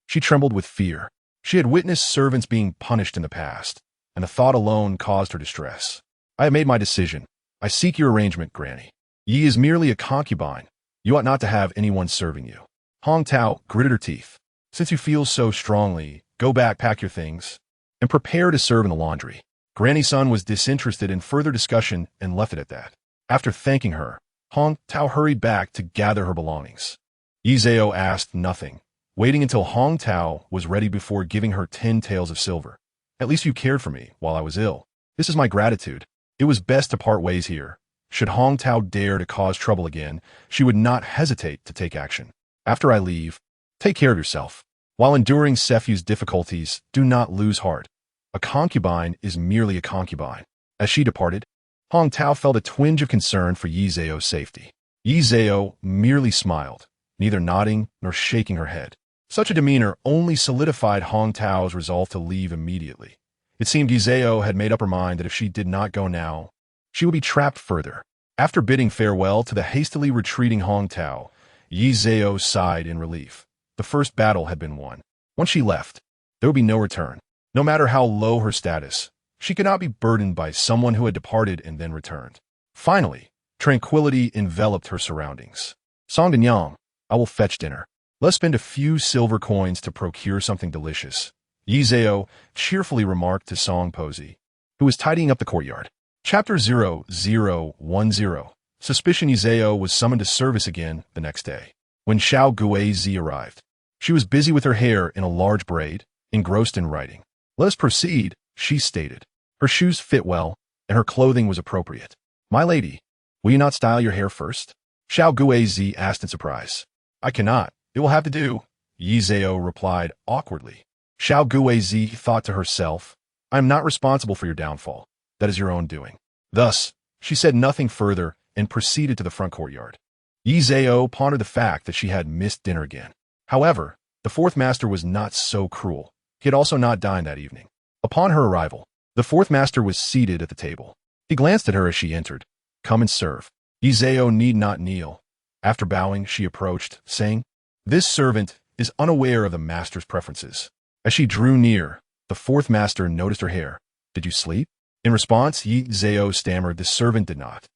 she trembled with fear. She had witnessed servants being punished in the past, and the thought alone caused her distress. I have made my decision. I seek your arrangement, Granny. Yi is merely a concubine. You ought not to have anyone serving you. Hong Tao gritted her teeth. Since you feel so strongly, go back, pack your things, and prepare to serve in the laundry. Granny Sun was disinterested in further discussion and left it at that. After thanking her, Hong Tao hurried back to gather her belongings. Yi Zhao asked nothing, waiting until Hong Tao was ready before giving her 10 taels of silver. At least you cared for me while I was ill. This is my gratitude. It was best to part ways here. Should Hong Tao dare to cause trouble again, she would not hesitate to take action. After I leave, Take care of yourself. While enduring Sefu's difficulties, do not lose heart. A concubine is merely a concubine. As she departed, Hong Tao felt a twinge of concern for Yi Zhao's safety. Yi Zhao merely smiled, neither nodding nor shaking her head. Such a demeanor only solidified Hong Tao's resolve to leave immediately. It seemed Yi Zhao had made up her mind that if she did not go now, she would be trapped further. After bidding farewell to the hastily retreating Hong Tao, Yi Zhao sighed in relief. The first battle had been won. Once she left, there would be no return. No matter how low her status, she could not be burdened by someone who had departed and then returned. Finally, tranquility enveloped her surroundings. Song Yang, I will fetch dinner. Let's spend a few silver coins to procure something delicious, Yi Zhao cheerfully remarked to Song Posey, who was tidying up the courtyard. Chapter 0010. Suspicion. Yi Zhao was summoned to service again the next day. When Xiao Guizi arrived, she was busy with her hair in a large braid, engrossed in writing. Let us proceed, she stated. Her shoes fit well, and her clothing was appropriate. My lady, will you not style your hair first? Xiao Guizi asked in surprise. I cannot. It will have to do, Yi Zhao replied awkwardly. Xiao Guizi thought to herself, I am not responsible for your downfall. That is your own doing. Thus, she said nothing further and proceeded to the front courtyard. Yi Zhao pondered the fact that she had missed dinner again. However, the fourth master was not so cruel. He had also not dined that evening. Upon her arrival, the fourth master was seated at the table. He glanced at her as she entered. Come and serve. Yi Zhao need not kneel. After bowing, she approached, saying, This servant is unaware of the master's preferences. As she drew near, the fourth master noticed her hair. Did you sleep? In response, Yi Zhao stammered the servant did not.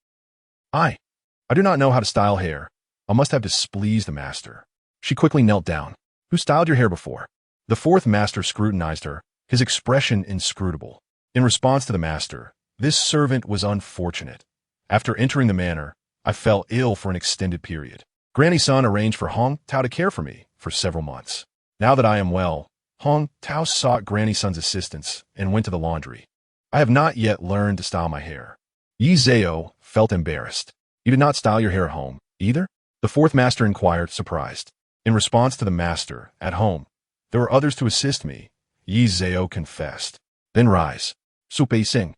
I do not know how to style hair. I must have displeased the master. She quickly knelt down. Who styled your hair before? The fourth master scrutinized her, his expression inscrutable. In response to the master, this servant was unfortunate. After entering the manor, I fell ill for an extended period. Granny Sun arranged for Hong Tao to care for me for several months. Now that I am well, Hong Tao sought Granny Sun's assistance and went to the laundry. I have not yet learned to style my hair. Yi Zhao felt embarrassed. You did not style your hair at home, either? The fourth master inquired, surprised. In response to the master, at home, there were others to assist me, Yi Zhao confessed. Then rise. Su Pei Sing.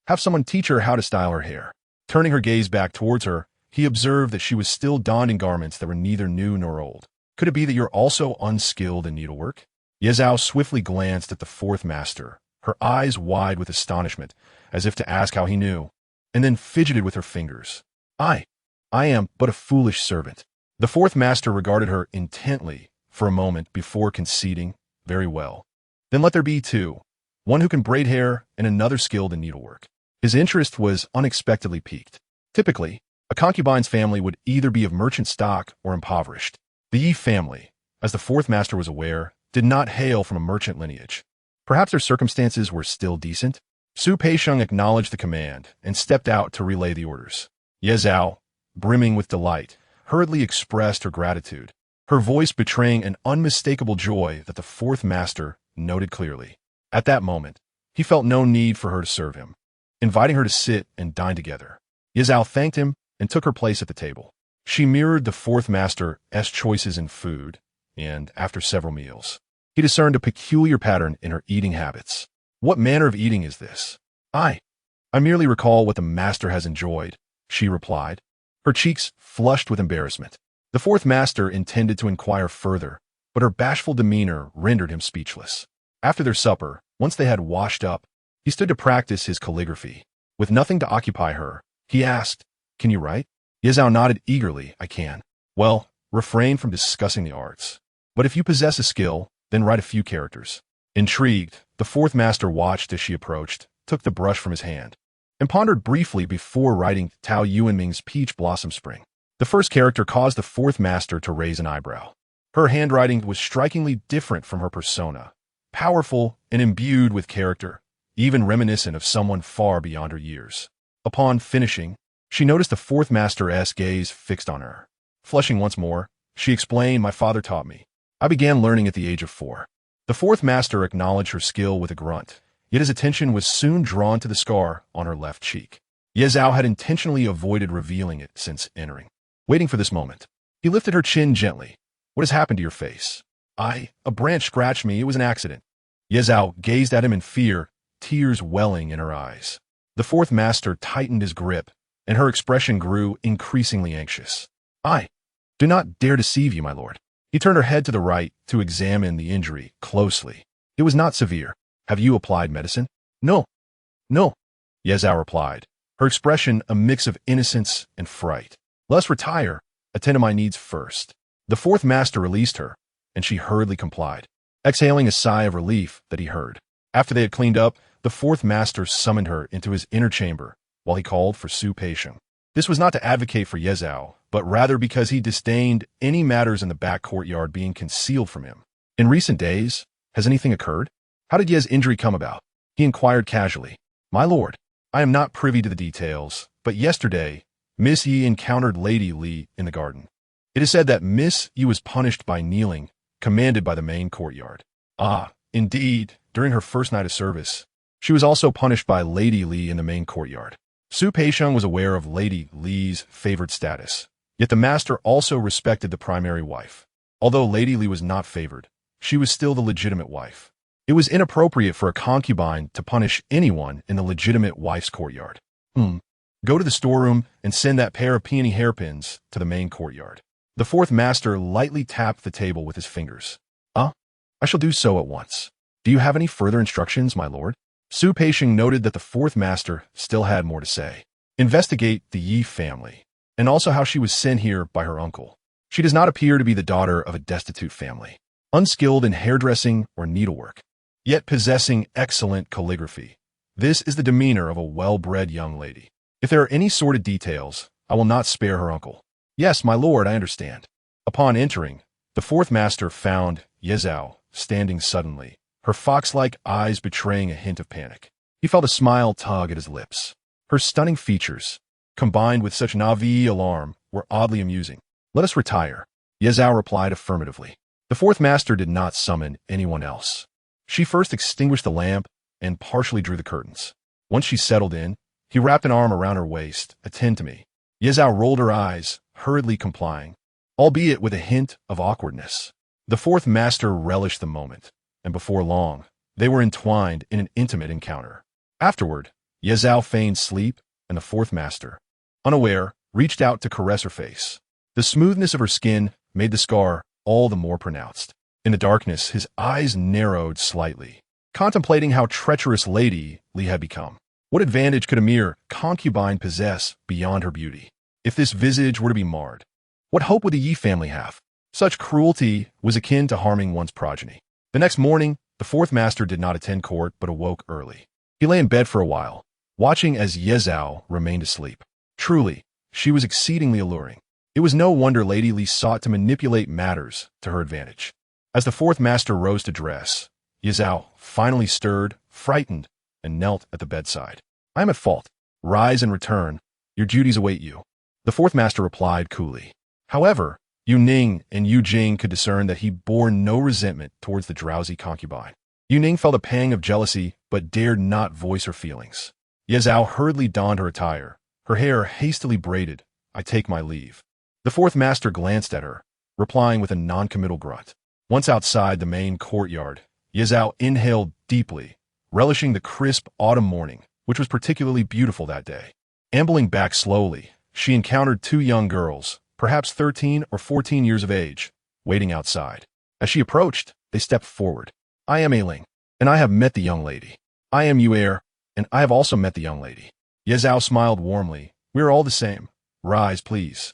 Have someone teach her how to style her hair. Turning her gaze back towards her, he observed that she was still donned in garments that were neither new nor old. Could it be that you're also unskilled in needlework? Ye Zhao swiftly glanced at the fourth master, her eyes wide with astonishment, as if to ask how he knew, and then fidgeted with her fingers. I am but a foolish servant. The fourth master regarded her intently for a moment before conceding, very well. Then let there be two, one who can braid hair and another skilled in needlework. His interest was unexpectedly piqued. Typically, a concubine's family would either be of merchant stock or impoverished. The Yi family, as the fourth master was aware, did not hail from a merchant lineage. Perhaps their circumstances were still decent? Su Peisheng acknowledged the command and stepped out to relay the orders. Ye Zhao, brimming with delight, hurriedly expressed her gratitude, her voice betraying an unmistakable joy that the fourth master noted clearly. At that moment, he felt no need for her to serve him, inviting her to sit and dine together. Ye Zhao thanked him and took her place at the table. She mirrored the fourth master's choices in food, and after several meals, he discerned a peculiar pattern in her eating habits. What manner of eating is this? I merely recall what the master has enjoyed, she replied, her cheeks flushed with embarrassment. The fourth master intended to inquire further, but her bashful demeanor rendered him speechless. After their supper, once they had washed up, he stood to practice his calligraphy. With nothing to occupy her, he asked, Can you write? Ye Zhao nodded eagerly, I can. Well, refrain from discussing the arts. But if you possess a skill, then write a few characters. Intrigued, the fourth master watched as she approached, took the brush from his hand, and pondered briefly before writing Tao Yuanming's Peach Blossom Spring. The first character caused the fourth master to raise an eyebrow. Her handwriting was strikingly different from her persona, powerful and imbued with character, even reminiscent of someone far beyond her years. Upon finishing, she noticed the fourth master's gaze fixed on her. Flushing once more, she explained, My father taught me. I began learning at the age of 4. The fourth master acknowledged her skill with a grunt, yet his attention was soon drawn to the scar on her left cheek. Ye Zhao had intentionally avoided revealing it since entering. Waiting for this moment, he lifted her chin gently. What has happened to your face? A branch scratched me. It was an accident. Ye Zhao gazed at him in fear, tears welling in her eyes. The fourth master tightened his grip, and her expression grew increasingly anxious. I do not dare deceive you, my lord. He turned her head to the right to examine the injury closely. It was not severe. Have you applied medicine? No. No, Ye Zhao replied, her expression a mix of innocence and fright. Let us retire. Attend to my needs first. The fourth master released her, and she hurriedly complied, exhaling a sigh of relief that he heard. After they had cleaned up, the fourth master summoned her into his inner chamber while he called for Su Peixiong. This was not to advocate for Ye Zhao, but rather because he disdained any matters in the back courtyard being concealed from him. In recent days, has anything occurred? How did Ye's injury come about? He inquired casually. My lord, I am not privy to the details, but yesterday, Miss Yi encountered Lady Li in the garden. It is said that Miss Yi was punished by kneeling, commanded by the main courtyard. Ah, indeed, during her first night of service, she was also punished by Lady Li in the main courtyard. Su Peixiong was aware of Lady Li's favored status, yet the master also respected the primary wife. Although Lady Li was not favored, she was still the legitimate wife. It was inappropriate for a concubine to punish anyone in the legitimate wife's courtyard. Go to the storeroom and send that pair of peony hairpins to the main courtyard. The fourth master lightly tapped the table with his fingers. I shall do so at once. Do you have any further instructions, my lord? Su Peixiong noted that the fourth master still had more to say. Investigate the Yi family, and also how she was sent here by her uncle. She does not appear to be the daughter of a destitute family, unskilled in hairdressing or needlework, yet possessing excellent calligraphy. This is the demeanor of a well-bred young lady. If there are any sordid details, I will not spare her uncle. Yes, my lord, I understand. Upon entering, the fourth master found Ye Zhao standing suddenly, her fox-like eyes betraying a hint of panic. He felt a smile tug at his lips. Her stunning features, combined with such naive alarm, were oddly amusing. Let us retire. Ye Zhao replied affirmatively. The fourth master did not summon anyone else. She first extinguished the lamp and partially drew the curtains. Once she settled in, he wrapped an arm around her waist. Attend to me. Ye Zhao rolled her eyes, hurriedly complying, albeit with a hint of awkwardness. The fourth master relished the moment, and before long, they were entwined in an intimate encounter. Afterward, Ye Zhao feigned sleep, and the fourth master, unaware, reached out to caress her face. The smoothness of her skin made the scar all the more pronounced. In the darkness, his eyes narrowed slightly, contemplating how treacherous Lady Li had become. What advantage could a mere concubine possess beyond her beauty? If this visage were to be marred, what hope would the Yi family have? Such cruelty was akin to harming one's progeny. The next morning, the fourth master did not attend court but awoke early. He lay in bed for a while, watching as Ye Zhao remained asleep. Truly, she was exceedingly alluring. It was no wonder Lady Li sought to manipulate matters to her advantage. As the fourth master rose to dress, Ye Zhao finally stirred, frightened, and knelt at the bedside. I am at fault. Rise and return. Your duties await you. The fourth master replied coolly. However, Yu Ning and Yu Jing could discern that he bore no resentment towards the drowsy concubine. Yu Ning felt a pang of jealousy, but dared not voice her feelings. Ye Zhao hurriedly donned her attire, her hair hastily braided. I take my leave. The fourth master glanced at her, replying with a noncommittal grunt. Once outside the main courtyard, Ye Zhao inhaled deeply, relishing the crisp autumn morning, which was particularly beautiful that day. Ambling back slowly, she encountered two young girls, perhaps 13 or 14 years of age, waiting outside. As she approached, they stepped forward. I am Ailing, and I have met the young lady. I am Yuer, and I have also met the young lady. Ye Zhao smiled warmly. We are all the same. Rise, please.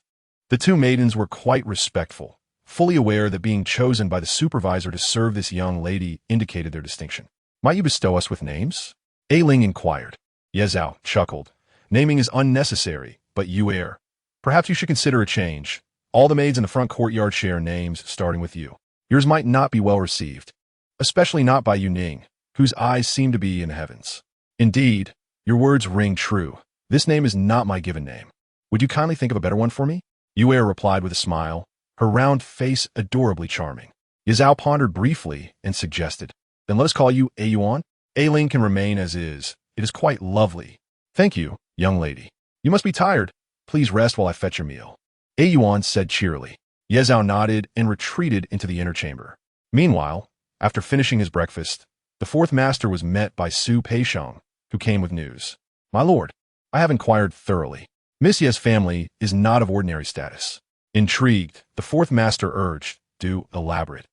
The two maidens were quite respectful, fully aware that being chosen by the supervisor to serve this young lady indicated their distinction. Might you bestow us with names? Ailing inquired. Ye Zhao chuckled. Naming is unnecessary, but Yuer. Perhaps you should consider a change. All the maids in the front courtyard share names starting with you. Yours might not be well received, especially not by Yu Ning, whose eyes seem to be in the heavens. Indeed, your words ring true. This name is not my given name. Would you kindly think of a better one for me? Yuer replied with a smile, her round face adorably charming. Ye Zhao pondered briefly and suggested, then let us call you Ayuan. Ailing can remain as is. It is quite lovely. Thank you, young lady. You must be tired. Please rest while I fetch your meal. Ayuan said cheerily. Ye Zhao nodded and retreated into the inner chamber. Meanwhile, after finishing his breakfast, the fourth master was met by Su Peixiong, who came with news. My lord, I have inquired thoroughly. Miss Ye's family is not of ordinary status. Intrigued, the fourth master urged, do elaborate.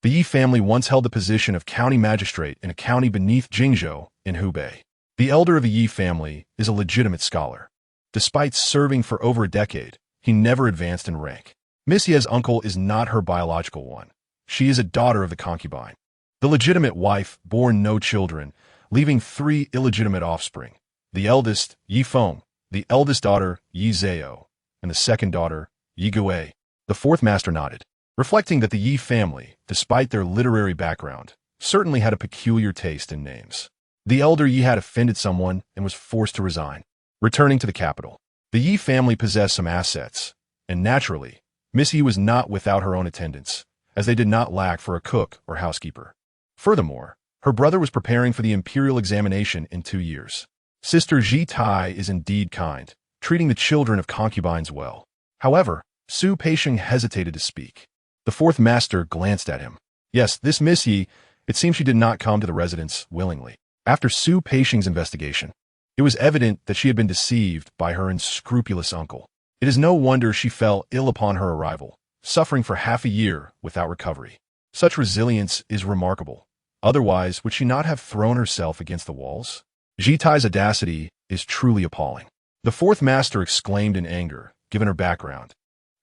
The Yi family once held the position of county magistrate in a county beneath Jingzhou in Hubei. The elder of the Yi family is a legitimate scholar. Despite serving for over a decade, he never advanced in rank. Miss Ye's uncle is not her biological one. She is a daughter of the concubine. The legitimate wife bore no children, leaving 3 illegitimate offspring. The eldest, Yi Feng, the eldest daughter, Yi Zhao, and the second daughter, Yi Gui. The fourth master nodded, reflecting that the Yi family, despite their literary background, certainly had a peculiar taste in names. The elder Yi had offended someone and was forced to resign. Returning to the capital, the Yi family possessed some assets, and naturally, Miss Yi was not without her own attendants, as they did not lack for a cook or housekeeper. Furthermore, her brother was preparing for the imperial examination in 2 years. Sister Ji Tai is indeed kind, treating the children of concubines well. However, Su Peixiong hesitated to speak. The fourth master glanced at him. Yes, this Miss Yi, it seems she did not come to the residence willingly. After Su Peixiong's investigation, it was evident that she had been deceived by her unscrupulous uncle. It is no wonder she fell ill upon her arrival, suffering for half a year without recovery. Such resilience is remarkable. Otherwise, would she not have thrown herself against the walls? Ji Tai's audacity is truly appalling. The fourth master exclaimed in anger, given her background.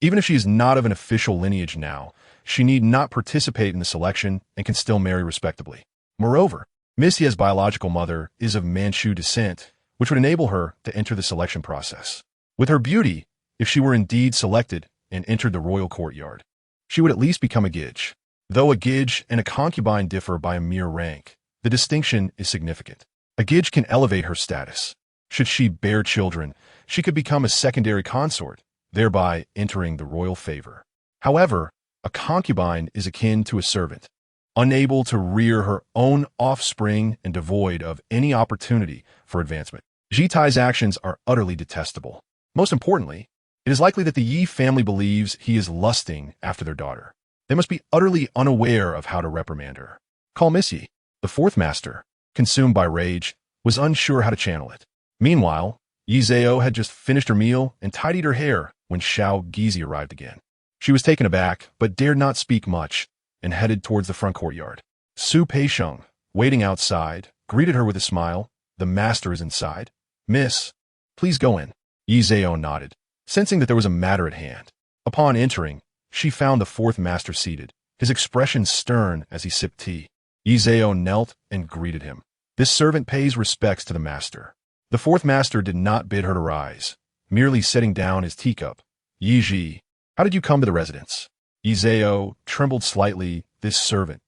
Even if she is not of an official lineage now, she need not participate in the selection and can still marry respectably. Moreover, Miss Ye's biological mother is of Manchu descent, which would enable her to enter the selection process. With her beauty, if she were indeed selected and entered the royal courtyard, she would at least become a Gij. Though a Gij and a concubine differ by a mere rank, the distinction is significant. A Gij can elevate her status. Should she bear children, she could become a secondary consort, thereby entering the royal favor. However, a concubine is akin to a servant, unable to rear her own offspring and devoid of any opportunity for advancement. Ji Tai's actions are utterly detestable. Most importantly, it is likely that the Yi family believes he is lusting after their daughter. They must be utterly unaware of how to reprimand her. Call Miss Yi. The fourth master, consumed by rage, was unsure how to channel it. Meanwhile, Yi Zhao had just finished her meal and tidied her hair when Xiao Gizi arrived again. She was taken aback, but dared not speak much, and headed towards the front courtyard. Su Peixiong, waiting outside, greeted her with a smile. The master is inside. Miss, please go in. Yi Zhao nodded, sensing that there was a matter at hand. Upon entering, she found the fourth master seated, his expression stern as he sipped tea. Yi Zhao knelt and greeted him. This servant pays respects to the master. The fourth master did not bid her to rise, merely setting down his teacup. Yi Ji, how did you come to the residence? Yi Zhao trembled slightly. This servant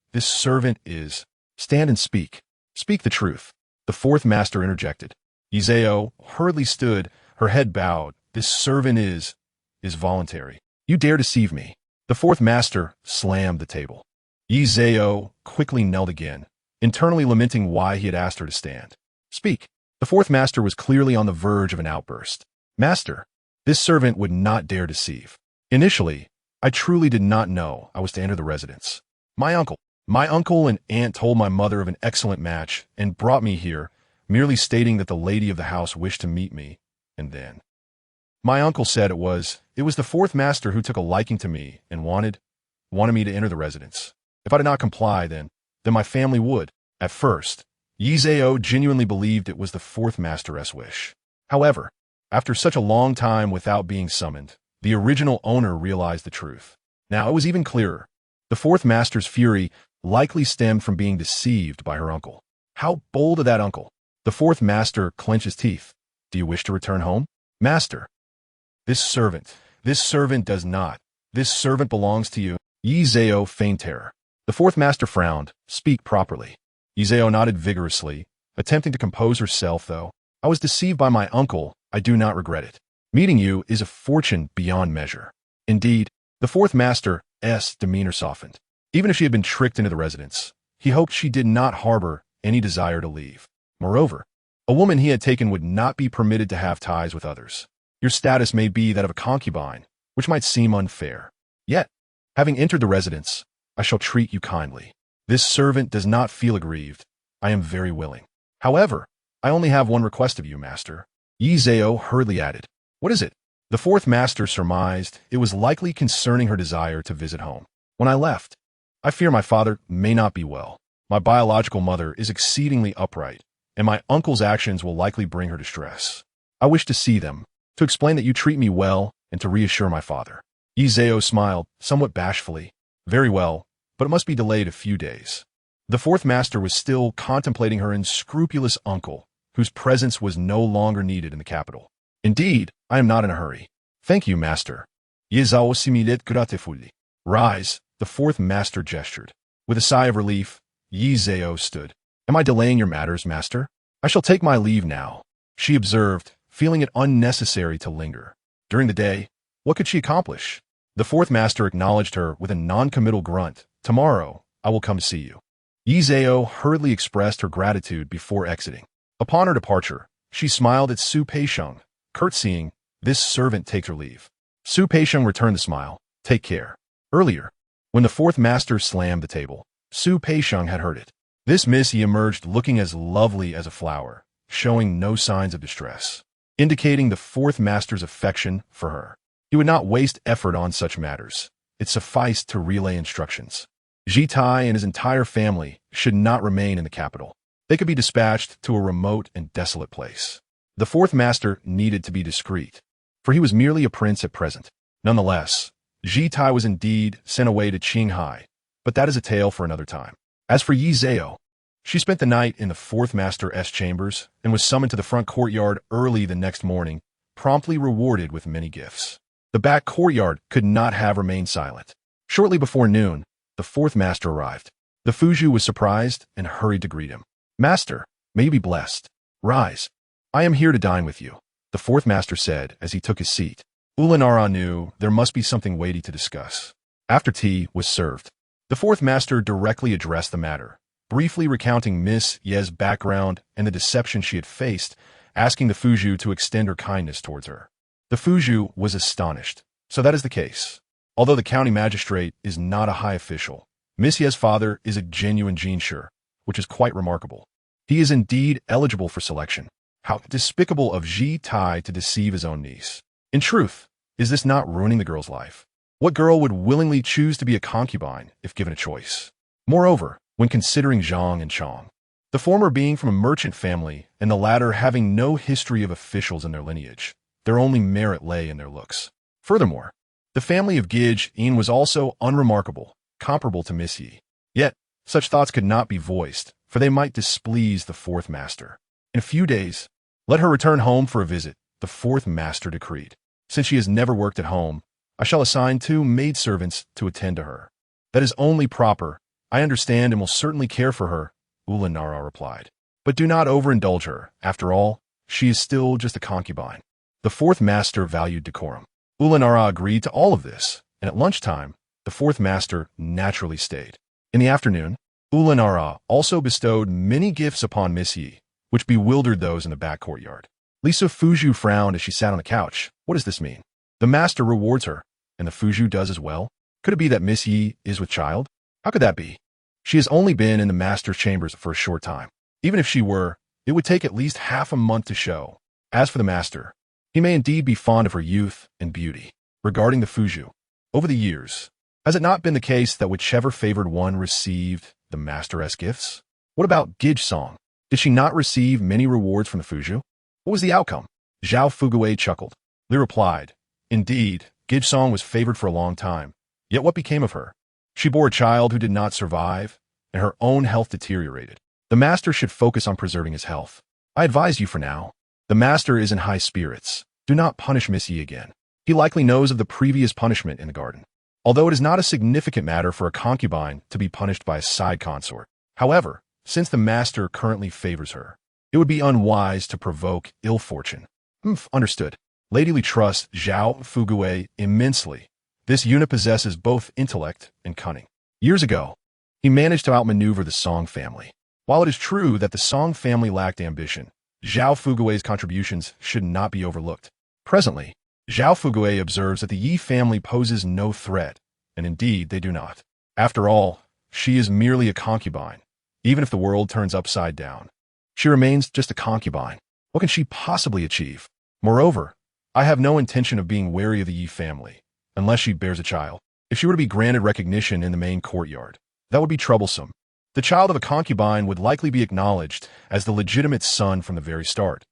is... Stand and speak. Speak the truth. The fourth master interjected. Yi Zhao hurriedly stood, her head bowed. This servant is voluntary. You dare deceive me. The fourth master slammed the table. Yi Zhao quickly knelt again, internally lamenting why he had asked her to stand. Speak. The fourth master was clearly on the verge of an outburst. Master, this servant would not dare deceive. Initially, I truly did not know I was to enter the residence. My uncle and aunt told my mother of an excellent match and brought me here, merely stating that the lady of the house wished to meet me, and then. My uncle said it was the fourth master who took a liking to me and wanted me to enter the residence. If I did not comply, then my family would. At first, Yi Zhao genuinely believed it was the fourth master's wish. However, after such a long time without being summoned, the original owner realized the truth. Now it was even clearer. The fourth master's fury likely stemmed from being deceived by her uncle. How bold of that uncle! The fourth master clenched his teeth. Do you wish to return home? Master. This servant does not. This servant belongs to you. Yi Zhao feigned terror. The fourth master frowned. Speak properly. Yi Zhao nodded vigorously, attempting to compose herself, though. I was deceived by my uncle. I do not regret it. Meeting you is a fortune beyond measure. Indeed, the fourth master's demeanor softened. Even if she had been tricked into the residence, he hoped she did not harbor any desire to leave. Moreover, a woman he had taken would not be permitted to have ties with others. Your status may be that of a concubine, which might seem unfair. Yet, having entered the residence, I shall treat you kindly. This servant does not feel aggrieved. I am very willing. However, I only have one request of you, master. Yi Zhao hurriedly added. What is it? The fourth master surmised it was likely concerning her desire to visit home. When I left, I fear my father may not be well. My biological mother is exceedingly upright, and my uncle's actions will likely bring her distress. I wish to see them, to explain that you treat me well, and to reassure my father. Yi Zhao smiled, somewhat bashfully. Very well, but it must be delayed a few days. The fourth master was still contemplating her unscrupulous uncle, whose presence was no longer needed in the capital. Indeed, I am not in a hurry. Thank you, master. Yi Zhao similet gratefully. Rise, the fourth master gestured. With a sigh of relief, Yi Zhao stood. Am I delaying your matters, master? I shall take my leave now, she observed, feeling it unnecessary to linger. During the day, what could she accomplish? The fourth master acknowledged her with a non-committal grunt. Tomorrow, I will come to see you. Yi Zhao hurriedly expressed her gratitude before exiting. Upon her departure, she smiled at Su Peixiong, curtsying, this servant takes her leave. Su Peixiong returned the smile. Take care. Earlier, when the fourth master slammed the table, Su Peixiong had heard it. This Miss Yi emerged looking as lovely as a flower, showing no signs of distress, indicating the fourth master's affection for her. He would not waste effort on such matters. It sufficed to relay instructions. Ji Tai and his entire family should not remain in the capital. They could be dispatched to a remote and desolate place. The fourth master needed to be discreet, for he was merely a prince at present. Nonetheless, Ji Tai was indeed sent away to Qinghai, but that is a tale for another time. As for Yi Zhao, she spent the night in the fourth master's chambers and was summoned to the front courtyard early the next morning, promptly rewarded with many gifts. The back courtyard could not have remained silent. Shortly before noon, the fourth master arrived. The Fuju was surprised and hurried to greet him. Master, may you be blessed. Rise. I am here to dine with you, the fourth master said as he took his seat. Ulanara knew there must be something weighty to discuss. After tea was served, the fourth master directly addressed the matter, briefly recounting Miss Ye's background and the deception she had faced, asking the Fuju to extend her kindness towards her. The Fuju was astonished. So that is the case. Although the county magistrate is not a high official, Miss Ye's father is a genuine genshur, which is quite remarkable. He is indeed eligible for selection. How despicable of Ji Tai to deceive his own niece. In truth, is this not ruining the girl's life? What girl would willingly choose to be a concubine if given a choice? Moreover, when considering Zhang and Chong, the former being from a merchant family and the latter having no history of officials in their lineage, their only merit lay in their looks. Furthermore, the family of Gij-in was also unremarkable, comparable to Miss Yi. Yet, such thoughts could not be voiced, for they might displease the fourth master. In a few days, let her return home for a visit, the fourth master decreed. Since she has never worked at home, I shall assign 2 maidservants to attend to her. That is only proper. I understand and will certainly care for her, Ulanara replied. But do not overindulge her. After all, she is still just a concubine. The fourth master valued decorum. Ulanara agreed to all of this, and at lunchtime, the fourth master naturally stayed. In the afternoon, Ulanara also bestowed many gifts upon Miss Yi, which bewildered those in the back courtyard. Lisa Fuju frowned as she sat on the couch. What does this mean? The master rewards her, and the Fuju does as well? Could it be that Miss Yi is with child? How could that be? She has only been in the master's chambers for a short time. Even if she were, it would take at least half a month to show. As for the master, he may indeed be fond of her youth and beauty. Regarding the Fuju, over the years, has it not been the case that whichever favored one received the master's gifts? What about Gij-song? Did she not receive many rewards from the Fuju? What was the outcome? Zhao Fuguei chuckled. Li replied, Indeed, Gij-song was favored for a long time. Yet what became of her? She bore a child who did not survive, and her own health deteriorated. The master should focus on preserving his health. I advise you for now. The master is in high spirits. Do not punish Miss Yi again. He likely knows of the previous punishment in the garden. Although it is not a significant matter for a concubine to be punished by a side consort. However, since the master currently favors her, it would be unwise to provoke ill fortune. Understood. Lady Li trusts Zhao Fuguei immensely. This unit possesses both intellect and cunning. Years ago, he managed to outmaneuver the Song family. While it is true that the Song family lacked ambition, Zhao Fuguei's contributions should not be overlooked. Presently, Zhao Fuguei observes that the Yi family poses no threat, and indeed they do not. After all, she is merely a concubine, even if the world turns upside down. She remains just a concubine. What can she possibly achieve? Moreover, I have no intention of being wary of the Yi family, unless she bears a child. If she were to be granted recognition in the main courtyard, that would be troublesome. The child of a concubine would likely be acknowledged as the legitimate son from the very start.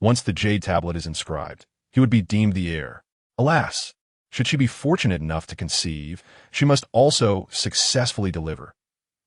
Once the jade tablet is inscribed, he would be deemed the heir. Alas, should she be fortunate enough to conceive, she must also successfully deliver.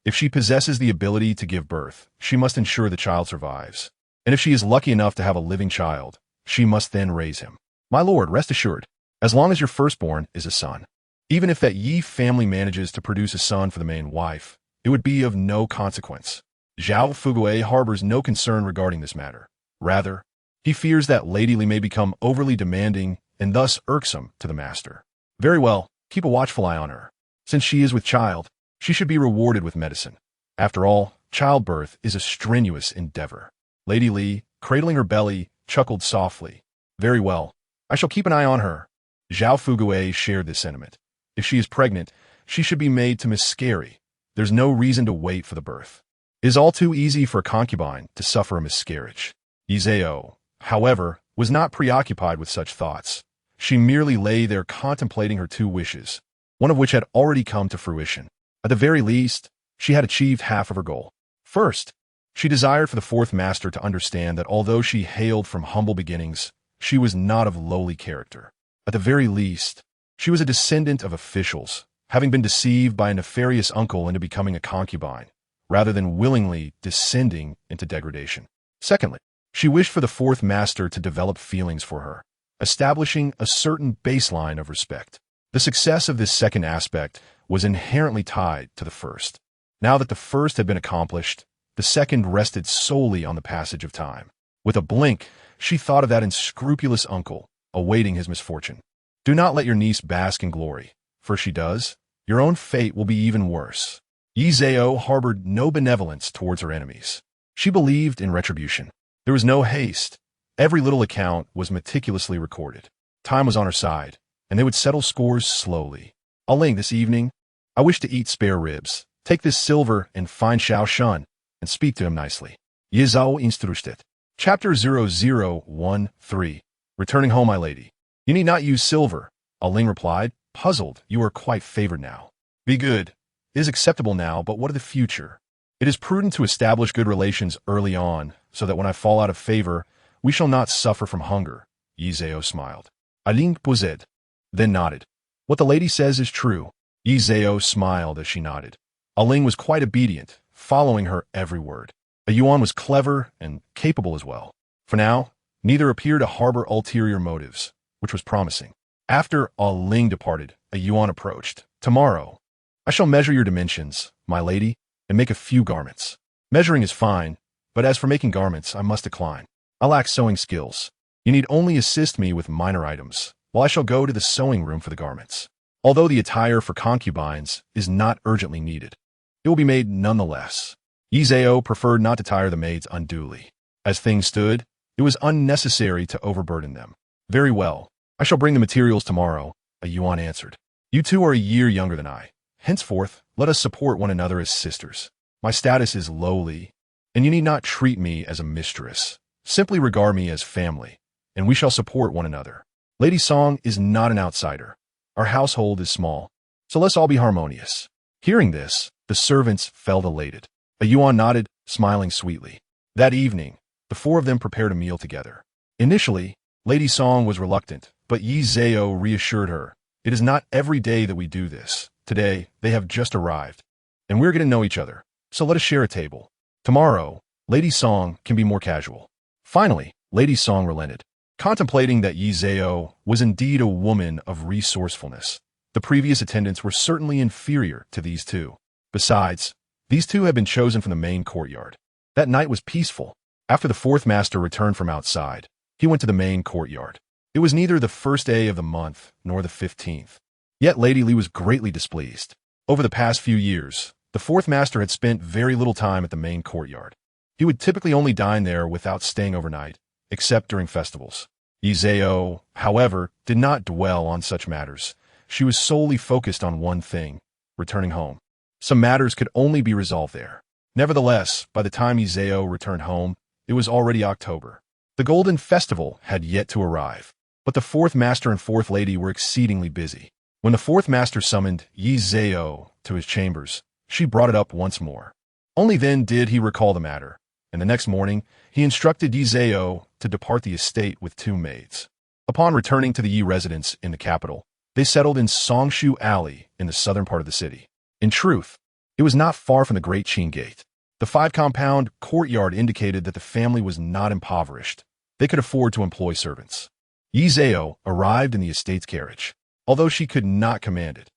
If she possesses the ability to give birth, she must ensure the child survives. And if she is lucky enough to have a living child, she must then raise him. My lord, rest assured, as long as your firstborn is a son. Even if that Yi family manages to produce a son for the main wife, it would be of no consequence. Zhao Fugui harbors no concern regarding this matter. Rather, he fears that Lady Li may become overly demanding and thus irksome to the master. Very well, keep a watchful eye on her. Since she is with child, she should be rewarded with medicine. After all, childbirth is a strenuous endeavor. Lady Li, cradling her belly, chuckled softly. Very well, I shall keep an eye on her. Zhao Fugui shared this sentiment. If she is pregnant, she should be made to miscarry. There's no reason to wait for the birth. It is all too easy for a concubine to suffer a miscarriage. Yi Zhao, however, was not preoccupied with such thoughts. She merely lay there contemplating her two wishes, one of which had already come to fruition. At the very least, she had achieved half of her goal. First, she desired for the fourth master to understand that although she hailed from humble beginnings, she was not of lowly character. At the very least, she was a descendant of officials, having been deceived by a nefarious uncle into becoming a concubine, rather than willingly descending into degradation. Secondly, she wished for the fourth master to develop feelings for her, establishing a certain baseline of respect. The success of this second aspect was inherently tied to the first. Now that the first had been accomplished, the second rested solely on the passage of time. With a blink, she thought of that unscrupulous uncle, awaiting his misfortune. Do not let your niece bask in glory, for if she does, your own fate will be even worse. Yi Zhao harbored no benevolence towards her enemies. She believed in retribution. There was no haste. Every little account was meticulously recorded. Time was on her side, and they would settle scores slowly. Ling, this evening, I wish to eat spare ribs. Take this silver and find Xiao Shun, and speak to him nicely. Yi Zhao instructed. Chapter 0013. Returning home, my lady. You need not use silver, Ling replied, puzzled. You are quite favored now. Be good. It is acceptable now, but what of the future? It is prudent to establish good relations early on, so that when I fall out of favor, we shall not suffer from hunger. Yi Zhao smiled. Ling posed, then nodded. What the lady says is true. Yi Zhao smiled as she nodded. Ling was quite obedient, following her every word. A Yuan was clever and capable as well. For now, neither appeared to harbor ulterior motives, which was promising. After Ling departed, a Yuan approached. Tomorrow, I shall measure your dimensions, my lady, and make a few garments. Measuring is fine, but as for making garments, I must decline. I lack sewing skills. You need only assist me with minor items, while I shall go to the sewing room for the garments. Although the attire for concubines is not urgently needed, it will be made nonetheless. Yi Zhao preferred not to tire the maids unduly. As things stood, it was unnecessary to overburden them. Very well, I shall bring the materials tomorrow, a Yuan answered. You two are a year younger than I. Henceforth, let us support one another as sisters. My status is lowly, and you need not treat me as a mistress. Simply regard me as family, and we shall support one another. Lady Song is not an outsider. Our household is small, so let's all be harmonious. Hearing this, the servants felt elated. A Yuan nodded, smiling sweetly. That evening, the four of them prepared a meal together. Initially, Lady Song was reluctant, but Yi Zhao reassured her. It is not every day that we do this. Today, they have just arrived, and we're getting to know each other, so let us share a table. Tomorrow, Lady Song can be more casual. Finally, Lady Song relented, contemplating that Yi Zhao was indeed a woman of resourcefulness. The previous attendants were certainly inferior to these two. Besides, these two had been chosen from the main courtyard. That night was peaceful. After the fourth master returned from outside, he went to the main courtyard. It was neither the first day of the month nor the 15th. Yet Lady Li was greatly displeased. Over the past few years, the fourth master had spent very little time at the main courtyard. He would typically only dine there without staying overnight, except during festivals. Yi Zhao, however, did not dwell on such matters. She was solely focused on one thing, returning home. Some matters could only be resolved there. Nevertheless, by the time Izeo returned home, it was already October. The Golden Festival had yet to arrive, but the fourth master and fourth lady were exceedingly busy. When the fourth master summoned Izeo to his chambers, she brought it up once more. Only then did he recall the matter, and the next morning he instructed Izeo to depart the estate with 2 maids. Upon returning to the Yi residence in the capital, they settled in Songshu Alley in the southern part of the city. In truth, it was not far from the Great Qing Gate. The 5-compound courtyard indicated that the family was not impoverished. They could afford to employ servants. Izeo arrived in the estate's carriage, although she could not command it.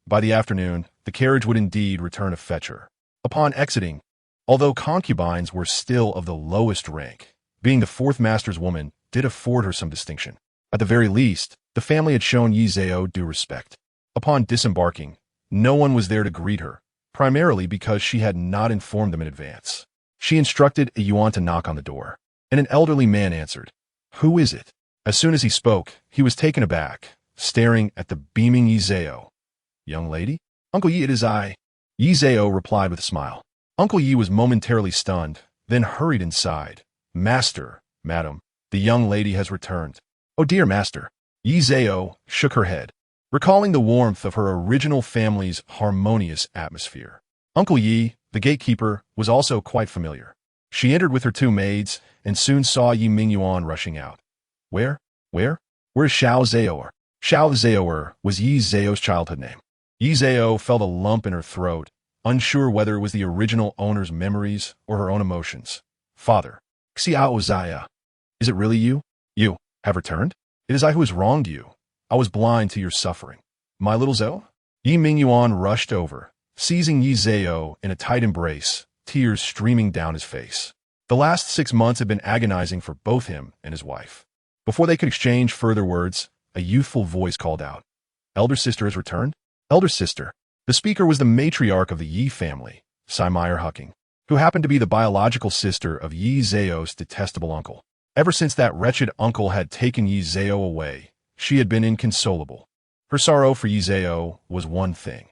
By the afternoon, the carriage would indeed return to fetch her. Upon exiting, although concubines were still of the lowest rank, being the fourth master's woman did afford her some distinction. At the very least, the family had shown Izeo due respect. Upon disembarking, no one was there to greet her, primarily because she had not informed them in advance. She instructed a yuan to knock on the door, and an elderly man answered. "Who is it?" As soon as he spoke, he was taken aback, staring at the beaming Izeo. "Young lady? Uncle Yi, it is I." Izeo replied with a smile. Uncle Yi was momentarily stunned, then hurried inside. "Master, madam, the young lady has returned." "Oh dear, master." Izeo shook her head, recalling the warmth of her original family's harmonious atmosphere. Uncle Yi, the gatekeeper, was also quite familiar. She entered with her 2 maids and soon saw Yi Mingyuan rushing out. Where is Xiao Zhaoer?" Xiao Zhaoer was Yi Zhao's childhood name. Yi Zhao felt a lump in her throat, unsure whether it was the original owner's memories or her own emotions. "Father, Xiao Zhaya, is it really you? You have returned? It is I who has wronged you. I was blind to your suffering. My little Zhao?" Yi Mingyuan rushed over, seizing Yi Zhao in a tight embrace, tears streaming down his face. The last 6 months had been agonizing for both him and his wife. Before they could exchange further words, a youthful voice called out, "Elder sister has returned?" Elder sister. The speaker was the matriarch of the Yi family, Saimeyer Hucking, who happened to be the biological sister of Yi Zhao's detestable uncle. Ever since that wretched uncle had taken Yi Zhao away, she had been inconsolable. Her sorrow for Yi Zhao was one thing.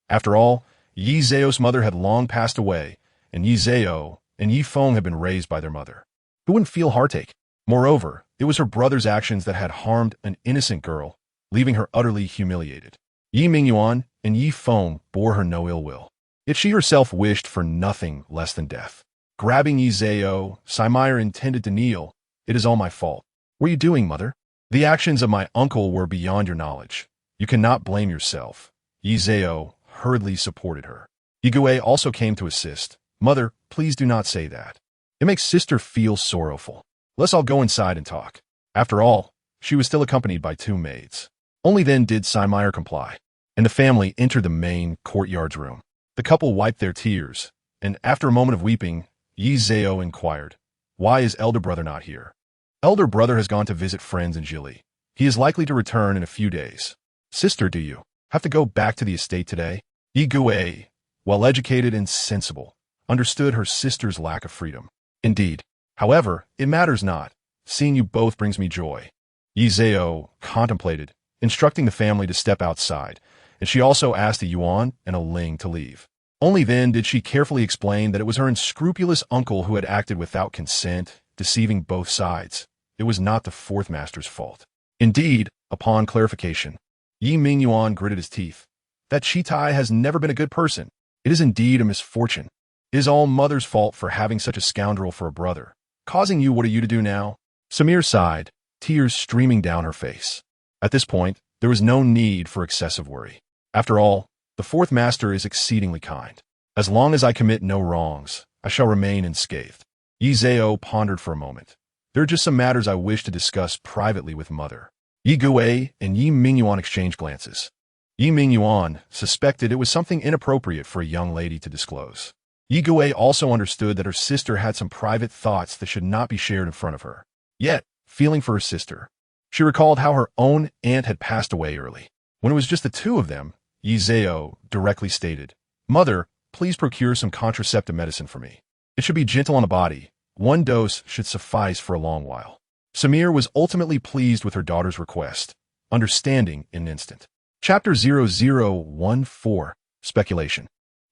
After all, Yi Zhao's mother had long passed away, and Yi Zhao and Yi Feng had been raised by their mother. Who wouldn't feel heartache? Moreover, it was her brother's actions that had harmed an innocent girl, leaving her utterly humiliated. Yi Mingyuan and Yi Feng bore her no ill will. Yet she herself wished for nothing less than death. Grabbing Yi Zhao, Saimeyer intended to kneel. "It is all my fault." "What are you doing, mother?" "The actions of my uncle were beyond your knowledge. You cannot blame yourself." Yi Zhao hurriedly supported her. Yi Gui also came to assist. "Mother, please do not say that. It makes sister feel sorrowful. Let's all go inside and talk." After all, she was still accompanied by 2 maids. Only then did Saimeyer comply, and the family entered the main courtyard's room. The couple wiped their tears, and after a moment of weeping, Yi Zhao inquired, "Why is elder brother not here?" "Elder brother has gone to visit friends in Jili. He is likely to return in a few days." "Sister, do you have to go back to the estate today?" Yi Gui, well-educated and sensible, understood her sister's lack of freedom. "Indeed. However, it matters not. Seeing you both brings me joy." Yi Zhao contemplated, instructing the family to step outside, and she also asked a yuan and a ling to leave. Only then did she carefully explain that it was her unscrupulous uncle who had acted without consent, deceiving both sides. It was not the fourth master's fault. Indeed, upon clarification, Yi Mingyuan gritted his teeth. "That Chitai has never been a good person. It is indeed a misfortune. It is all mother's fault for having such a scoundrel for a brother. Causing you, what are you to do now?" Samir sighed, tears streaming down her face. At this point, there was no need for excessive worry. After all, the fourth master is exceedingly kind. As long as I commit no wrongs, I shall remain unscathed. Yi Zhao pondered for a moment. "There are just some matters I wish to discuss privately with mother." Yi Gui and Yi Mingyuan exchanged glances. Yi Mingyuan suspected it was something inappropriate for a young lady to disclose. Yi Gui also understood that her sister had some private thoughts that should not be shared in front of her. Yet, feeling for her sister, she recalled how her own aunt had passed away early. When it was just the 2 of them, Yi Zhao directly stated, "Mother, please procure some contraceptive medicine for me. It should be gentle on the body. 1 dose should suffice for a long while." Samir was ultimately pleased with her daughter's request, understanding in an instant. Chapter 0014 Speculation.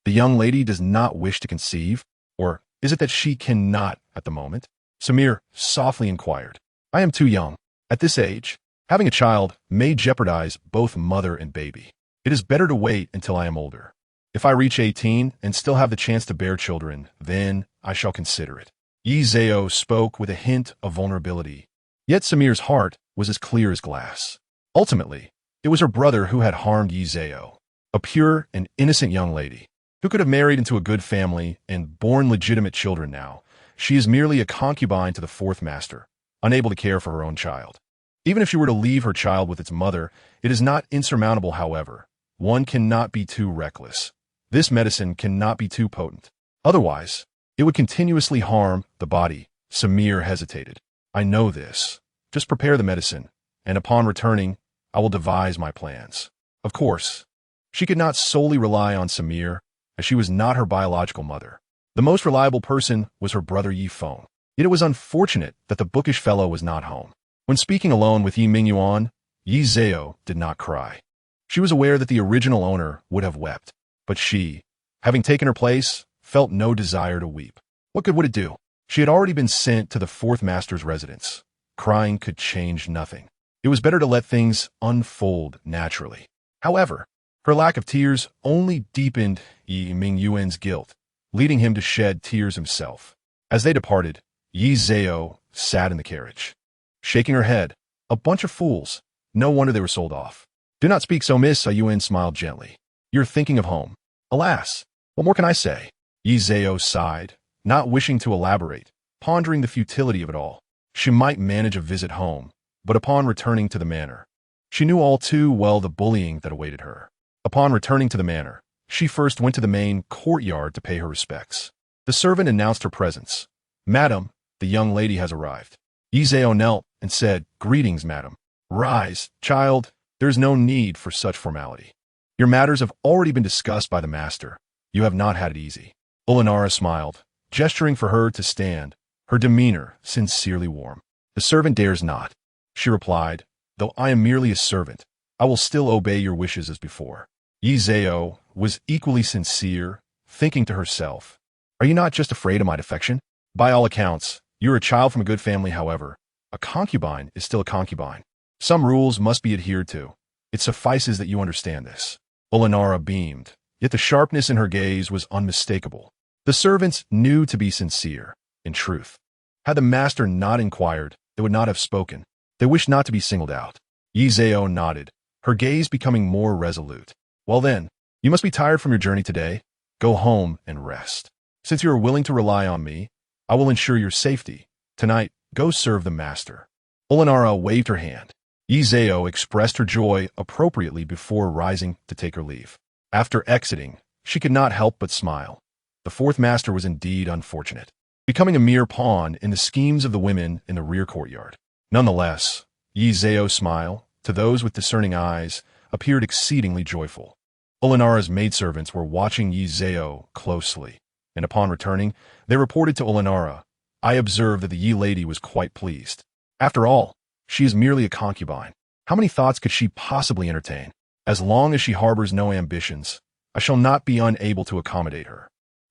The young lady does not wish to conceive, or is it that she cannot at the moment? Samir softly inquired. I am too young. At this age, having a child may jeopardize both mother and baby. It is better to wait until I am older. If I reach 18 and still have the chance to bear children, then I shall consider it. Yi Zhao spoke with a hint of vulnerability. Yet Samir's heart was as clear as glass. Ultimately, it was her brother who had harmed Yi Zhao, a pure and innocent young lady, who could have married into a good family and borne legitimate children now. She is merely a concubine to the fourth master, unable to care for her own child. Even if she were to leave her child with its mother, it is not insurmountable, however. One cannot be too reckless. This medicine cannot be too potent. Otherwise, it would continuously harm the body. Samir hesitated. I know this. Just prepare the medicine, and upon returning, I will devise my plans. Of course, she could not solely rely on Samir, as she was not her biological mother. The most reliable person was her brother Yi Feng. Yet it was unfortunate that the bookish fellow was not home. When speaking alone with Yi Mingyuan, Yi Zhao did not cry. She was aware that the original owner would have wept, but she, having taken her place, felt no desire to weep. What good would it do? She had already been sent to the fourth master's residence. Crying could change nothing. It was better to let things unfold naturally. However, her lack of tears only deepened Yi Mingyuan's guilt, leading him to shed tears himself. As they departed, Yi Zhao sat in the carriage, shaking her head. A bunch of fools. No wonder they were sold off. Do not speak so, Miss. Yuan smiled gently. You're thinking of home. Alas, what more can I say? Yi Zhao sighed, not wishing to elaborate, pondering the futility of it all. She might manage a visit home, but upon returning to the manor, she knew all too well the bullying that awaited her. Upon returning to the manor, she first went to the main courtyard to pay her respects. The servant announced her presence. Madam, the young lady has arrived. Yi Zhao knelt and said, Greetings, madam. Rise, child. There is no need for such formality. Your matters have already been discussed by the master. You have not had it easy. Ulanara smiled, gesturing for her to stand, her demeanor sincerely warm. The servant dares not. She replied, Though I am merely a servant, I will still obey your wishes as before. Yi Zhao was equally sincere, thinking to herself, Are you not just afraid of my defection? By all accounts, you are a child from a good family. However, a concubine is still a concubine. Some rules must be adhered to. It suffices that you understand this. Ulanara beamed, yet the sharpness in her gaze was unmistakable. The servants knew to be sincere, in truth. Had the master not inquired, they would not have spoken. They wished not to be singled out. Yi Zhao nodded, her gaze becoming more resolute. Well then, you must be tired from your journey today. Go home and rest. Since you are willing to rely on me, I will ensure your safety. Tonight, go serve the master. Ulanara waved her hand. Yi Zhao expressed her joy appropriately before rising to take her leave. After exiting, she could not help but smile. The fourth master was indeed unfortunate, becoming a mere pawn in the schemes of the women in the rear courtyard. Nonetheless, Yi Zhao's smile, to those with discerning eyes, appeared exceedingly joyful. Ulanara's maidservants were watching Yi Zhao closely, and upon returning, they reported to Ulanara, I observed that the Yi lady was quite pleased. After all, she is merely a concubine. How many thoughts could she possibly entertain? As long as she harbors no ambitions, I shall not be unable to accommodate her.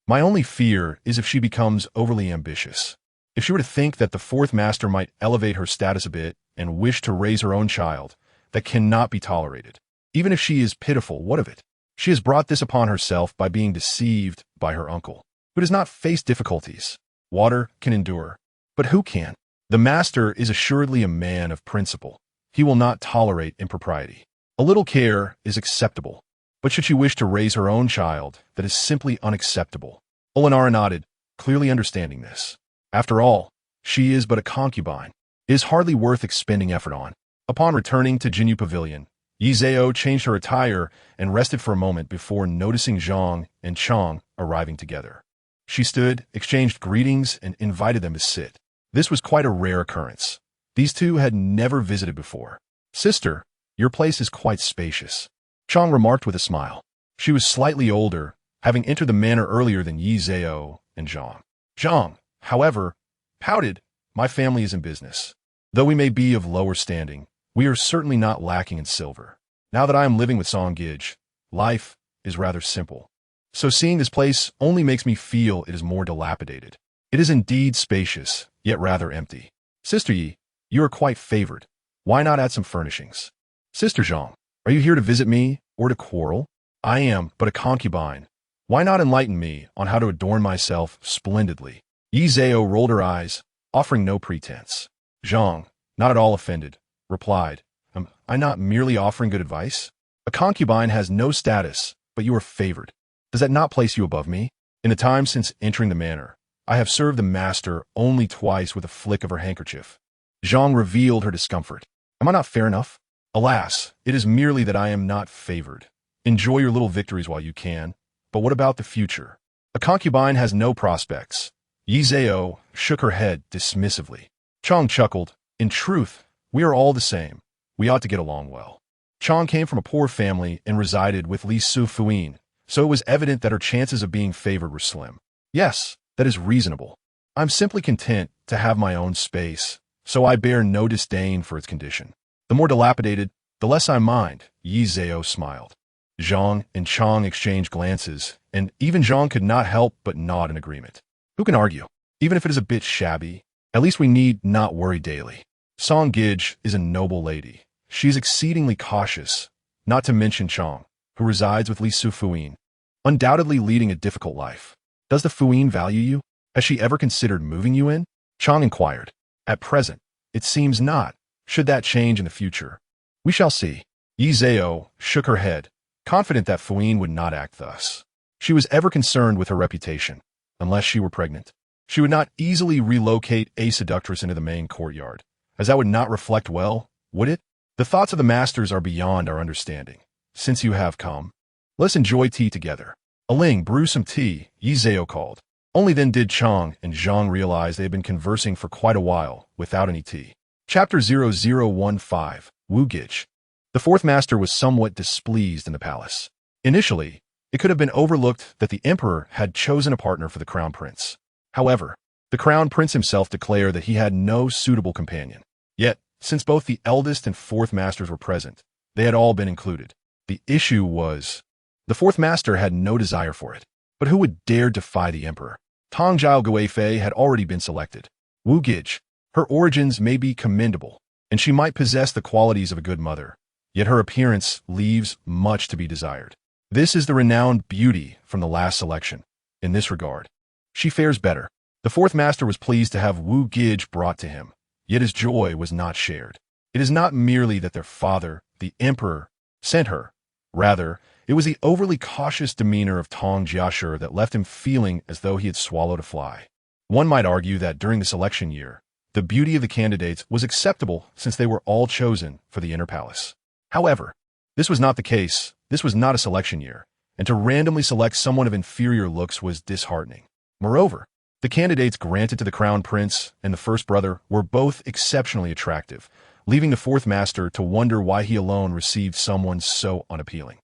My only fear is if she becomes overly ambitious. If she were to think that the fourth master might elevate her status a bit and wish to raise her own child, that cannot be tolerated. Even if she is pitiful, what of it? She has brought this upon herself by being deceived by her uncle, who does not face difficulties. Water can endure, but who can? The master is assuredly a man of principle. He will not tolerate impropriety. A little care is acceptable, but should she wish to raise her own child, that is simply unacceptable. Ulanara nodded, clearly understanding this. After all, she is but a concubine. It is hardly worth expending effort on. Upon returning to Jinyu Pavilion, Yi Zhao changed her attire and rested for a moment before noticing Zhang and Chang arriving together. She stood, exchanged greetings, and invited them to sit. This was quite a rare occurrence. These two had never visited before. Sister, your place is quite spacious, Chang remarked with a smile. She was slightly older, having entered the manor earlier than Yi Zhao and Zhang. Zhang, however, pouted, My family is in business. Though we may be of lower standing, we are certainly not lacking in silver. Now that I am living with Song Gij, life is rather simple. So seeing this place only makes me feel it is more dilapidated. It is indeed spacious, yet rather empty. Sister Yi, you are quite favored. Why not add some furnishings? Sister Zhang, are you here to visit me or to quarrel? I am but a concubine. Why not enlighten me on how to adorn myself splendidly? Yi Zhao rolled her eyes, offering no pretense. Zhang, not at all offended, replied, Am I not merely offering good advice? A concubine has no status, but you are favored. Does that not place you above me? In the time since entering the manor, I have served the master only twice with a flick of her handkerchief. Zhang revealed her discomfort. Am I not fair enough? Alas, it is merely that I am not favored. Enjoy your little victories while you can, but what about the future? A concubine has no prospects. Yi Zhao shook her head dismissively. Chang chuckled. In truth, we are all the same. We ought to get along well. Chang came from a poor family and resided with Li Side Concubine, so it was evident that her chances of being favored were slim. Yes, that is reasonable. I'm simply content to have my own space, so I bear no disdain for its condition. The more dilapidated, the less I mind, Yi Zhao smiled. Zhang and Chang exchanged glances, and even Zhang could not help but nod in agreement. Who can argue? Even if it is a bit shabby, at least we need not worry daily. Song Gij is a noble lady. She is exceedingly cautious, not to mention Chang, who resides with Li Side Concubine, undoubtedly leading a difficult life. Does the Fuyin value you? Has she ever considered moving you in? Chang inquired. At present, it seems not. Should that change in the future? We shall see. Yi Zhao shook her head, confident that Fuyin would not act thus. She was ever concerned with her reputation. Unless she were pregnant, she would not easily relocate a seductress into the main courtyard, as that would not reflect well, would it? The thoughts of the masters are beyond our understanding. Since you have come, let's enjoy tea together. Aling, brew some tea, Yi Zhao called. Only then did Chang and Zhang realize they had been conversing for quite a while without any tea. Chapter 0015, Wu Gij. The fourth master was somewhat displeased in the palace. Initially, it could have been overlooked that the emperor had chosen a partner for the crown prince. However, the crown prince himself declared that he had no suitable companion. Yet, since both the eldest and fourth masters were present, they had all been included. The issue was, the fourth master had no desire for it. But who would dare defy the emperor? Tang Jiao Guifei had already been selected. Wu Gij, her origins may be commendable, and she might possess the qualities of a good mother, yet her appearance leaves much to be desired. This is the renowned beauty from the last selection. In this regard, she fares better. The fourth master was pleased to have Wu Gij brought to him, yet his joy was not shared. It is not merely that their father, the emperor, sent her. Rather, it was the overly cautious demeanor of Tang Jiashur that left him feeling as though he had swallowed a fly. One might argue that during the selection year, the beauty of the candidates was acceptable since they were all chosen for the inner palace. However, this was not the case. This was not a selection year, and to randomly select someone of inferior looks was disheartening. Moreover, the candidates granted to the crown prince and the first brother were both exceptionally attractive, leaving the fourth master to wonder why he alone received someone so unappealing.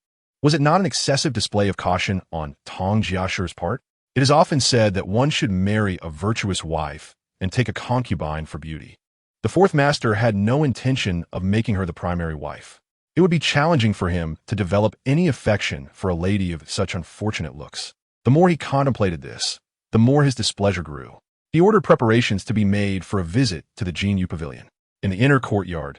Was it not an excessive display of caution on Tang Jiashur's part? It is often said that one should marry a virtuous wife and take a concubine for beauty. The fourth master had no intention of making her the primary wife. It would be challenging for him to develop any affection for a lady of such unfortunate looks. The more he contemplated this, the more his displeasure grew. He ordered preparations to be made for a visit to the Jinyu Pavilion. In the inner courtyard,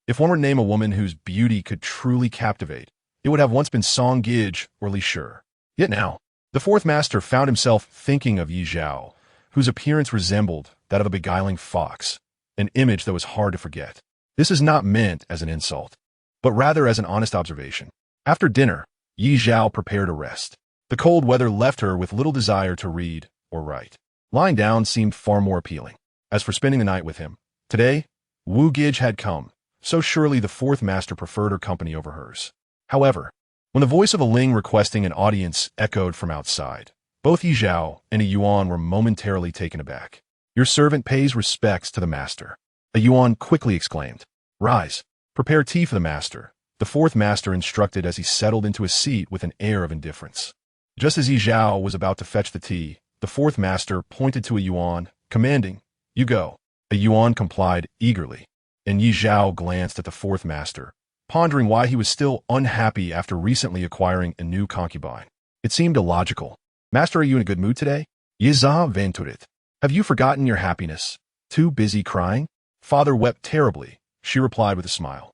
if one were to name a woman whose beauty could truly captivate, it would have once been Song Gij or Li Sure. Yet now, the fourth master found himself thinking of Yi Zhao, whose appearance resembled that of a beguiling fox, an image that was hard to forget. This is not meant as an insult, but rather as an honest observation. After dinner, Yi Zhao prepared to rest. The cold weather left her with little desire to read or write. Lying down seemed far more appealing. As for spending the night with him, today, Wu Gij had come, so surely the fourth master preferred her company over hers. However, when the voice of a Ling requesting an audience echoed from outside, both Yi Zhao and a Yuan were momentarily taken aback. Your servant pays respects to the master. A Yuan quickly exclaimed. Rise, prepare tea for the master, the fourth master instructed as he settled into a seat with an air of indifference. Just as Yi Zhao was about to fetch the tea, the fourth master pointed to a Yuan, commanding, You go. A Yuan complied eagerly, and Yi Zhao glanced at the fourth master, pondering why he was still unhappy after recently acquiring a new concubine. It seemed illogical. Master, are you in a good mood today? Yiza venturit. Have you forgotten your happiness? Too busy crying? Father wept terribly, she replied with a smile.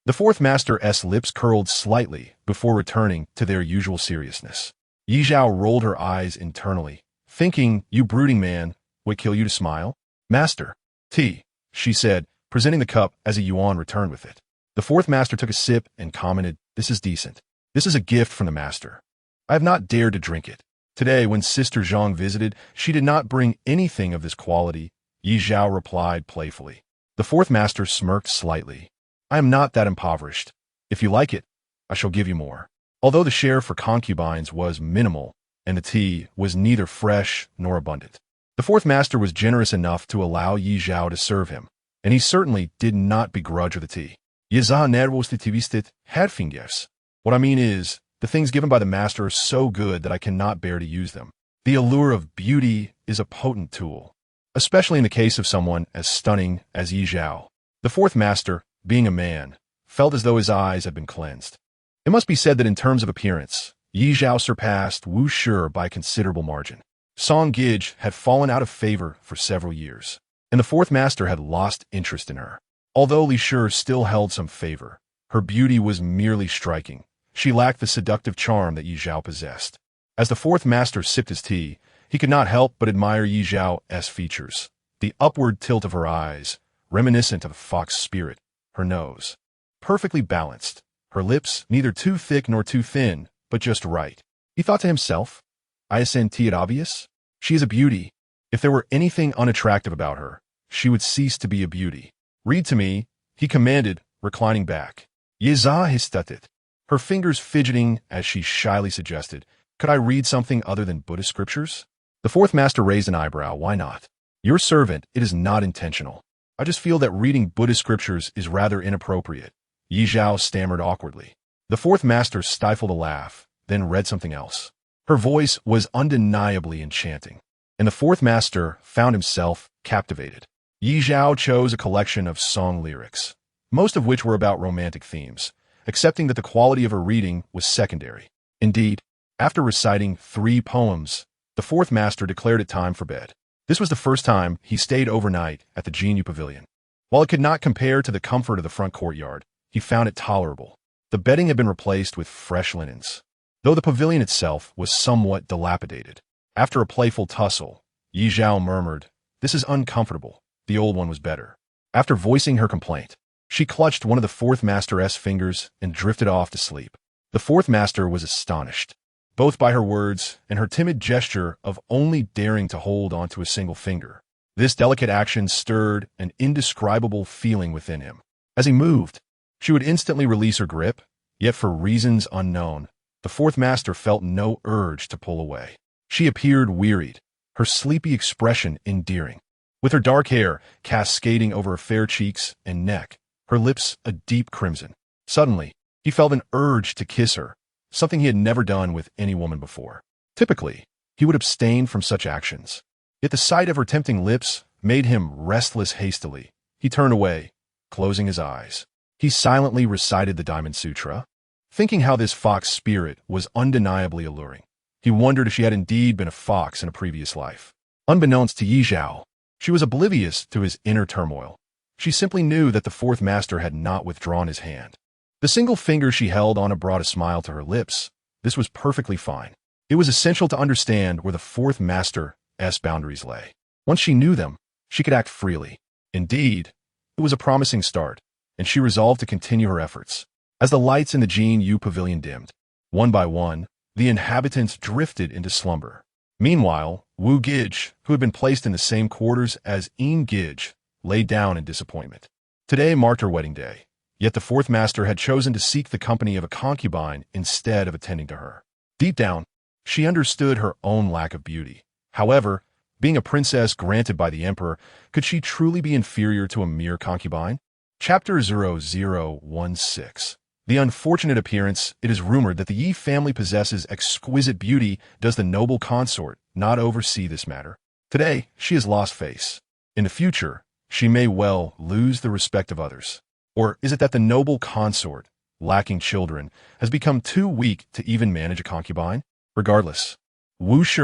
The fourth master's lips curled slightly before returning to their usual seriousness. Yi Zhao rolled her eyes internally, thinking, you brooding man, would kill you to smile? Master. Tea, she said, presenting the cup as a yuan returned with it. The fourth master took a sip and commented, this is decent. This is a gift from the master. I have not dared to drink it. Today, when Sister Zhang visited, she did not bring anything of this quality, Yi Zhao replied playfully. The fourth master smirked slightly. I am not that impoverished. If you like it, I shall give you more. Although the share for concubines was minimal, and the tea was neither fresh nor abundant, the fourth master was generous enough to allow Yi Zhao to serve him, and he certainly did not begrudge her the tea. Yiza nervositivistit had fingers. What I mean is, the things given by the master are so good that I cannot bear to use them. The allure of beauty is a potent tool, especially in the case of someone as stunning as Yi Zhao. The fourth master, being a man, felt as though his eyes had been cleansed. It must be said that in terms of appearance, Yi Zhao surpassed Wu Shi by a considerable margin. Song Gij had fallen out of favor for several years, and the fourth master had lost interest in her. Although Li Shi still held some favor, her beauty was merely striking. She lacked the seductive charm that Yi Zhao possessed. As the fourth master sipped his tea, he could not help but admire Yi Zhao's features. The upward tilt of her eyes, reminiscent of a fox spirit, her nose, perfectly balanced, her lips neither too thick nor too thin, but just right. He thought to himself, isn't it obvious? She is a beauty. If there were anything unattractive about her, she would cease to be a beauty. Read to me, he commanded, reclining back. Yiza histatit. Her fingers fidgeting as she shyly suggested, could I read something other than Buddhist scriptures? The fourth master raised an eyebrow. Why not? Your servant, it is not intentional. I just feel that reading Buddhist scriptures is rather inappropriate. Yi Zhao stammered awkwardly. The fourth master stifled a laugh, then read something else. Her voice was undeniably enchanting, and the fourth master found himself captivated. Yi Zhao chose a collection of song lyrics, most of which were about romantic themes, accepting that the quality of her reading was secondary. Indeed, after reciting 3 poems, the fourth master declared it time for bed. This was the first time he stayed overnight at the Jinyu Pavilion. While it could not compare to the comfort of the front courtyard, he found it tolerable. The bedding had been replaced with fresh linens, though the pavilion itself was somewhat dilapidated. After a playful tussle, Yi Zhao murmured, this is uncomfortable. The old one was better. After voicing her complaint, she clutched one of the fourth master's fingers and drifted off to sleep. The fourth master was astonished, both by her words and her timid gesture of only daring to hold onto a single finger. This delicate action stirred an indescribable feeling within him. As he moved, she would instantly release her grip, yet for reasons unknown, the fourth master felt no urge to pull away. She appeared wearied, her sleepy expression endearing. With her dark hair cascading over her fair cheeks and neck, her lips a deep crimson. Suddenly, he felt an urge to kiss her, something he had never done with any woman before. Typically, he would abstain from such actions. Yet the sight of her tempting lips made him restless hastily. He turned away, closing his eyes. He silently recited the Diamond Sutra, thinking how this fox spirit was undeniably alluring. He wondered if she had indeed been a fox in a previous life. Unbeknownst to Yi Zhao, she was oblivious to his inner turmoil. She simply knew that the fourth master had not withdrawn his hand. The single finger she held on brought a smile to her lips. This was perfectly fine. It was essential to understand where the fourth master's boundaries lay. Once she knew them, she could act freely. Indeed, it was a promising start, and she resolved to continue her efforts. As the lights in the Jinyu Pavilion dimmed, one by one, the inhabitants drifted into slumber. Meanwhile, Wu Gij, who had been placed in the same quarters as Yin Gij, lay down in disappointment. Today marked her wedding day, yet the fourth master had chosen to seek the company of a concubine instead of attending to her. Deep down, she understood her own lack of beauty. However, being a princess granted by the emperor, could she truly be inferior to a mere concubine? Chapter 0016. The unfortunate appearance. It is rumored that the Yi family possesses exquisite beauty. Does the noble consort not oversee this matter? Today, she has lost face. In the future, she may well lose the respect of others. Or is it that the noble consort lacking children, has become too weak to even manage a concubine? Regardless, Wu Shi,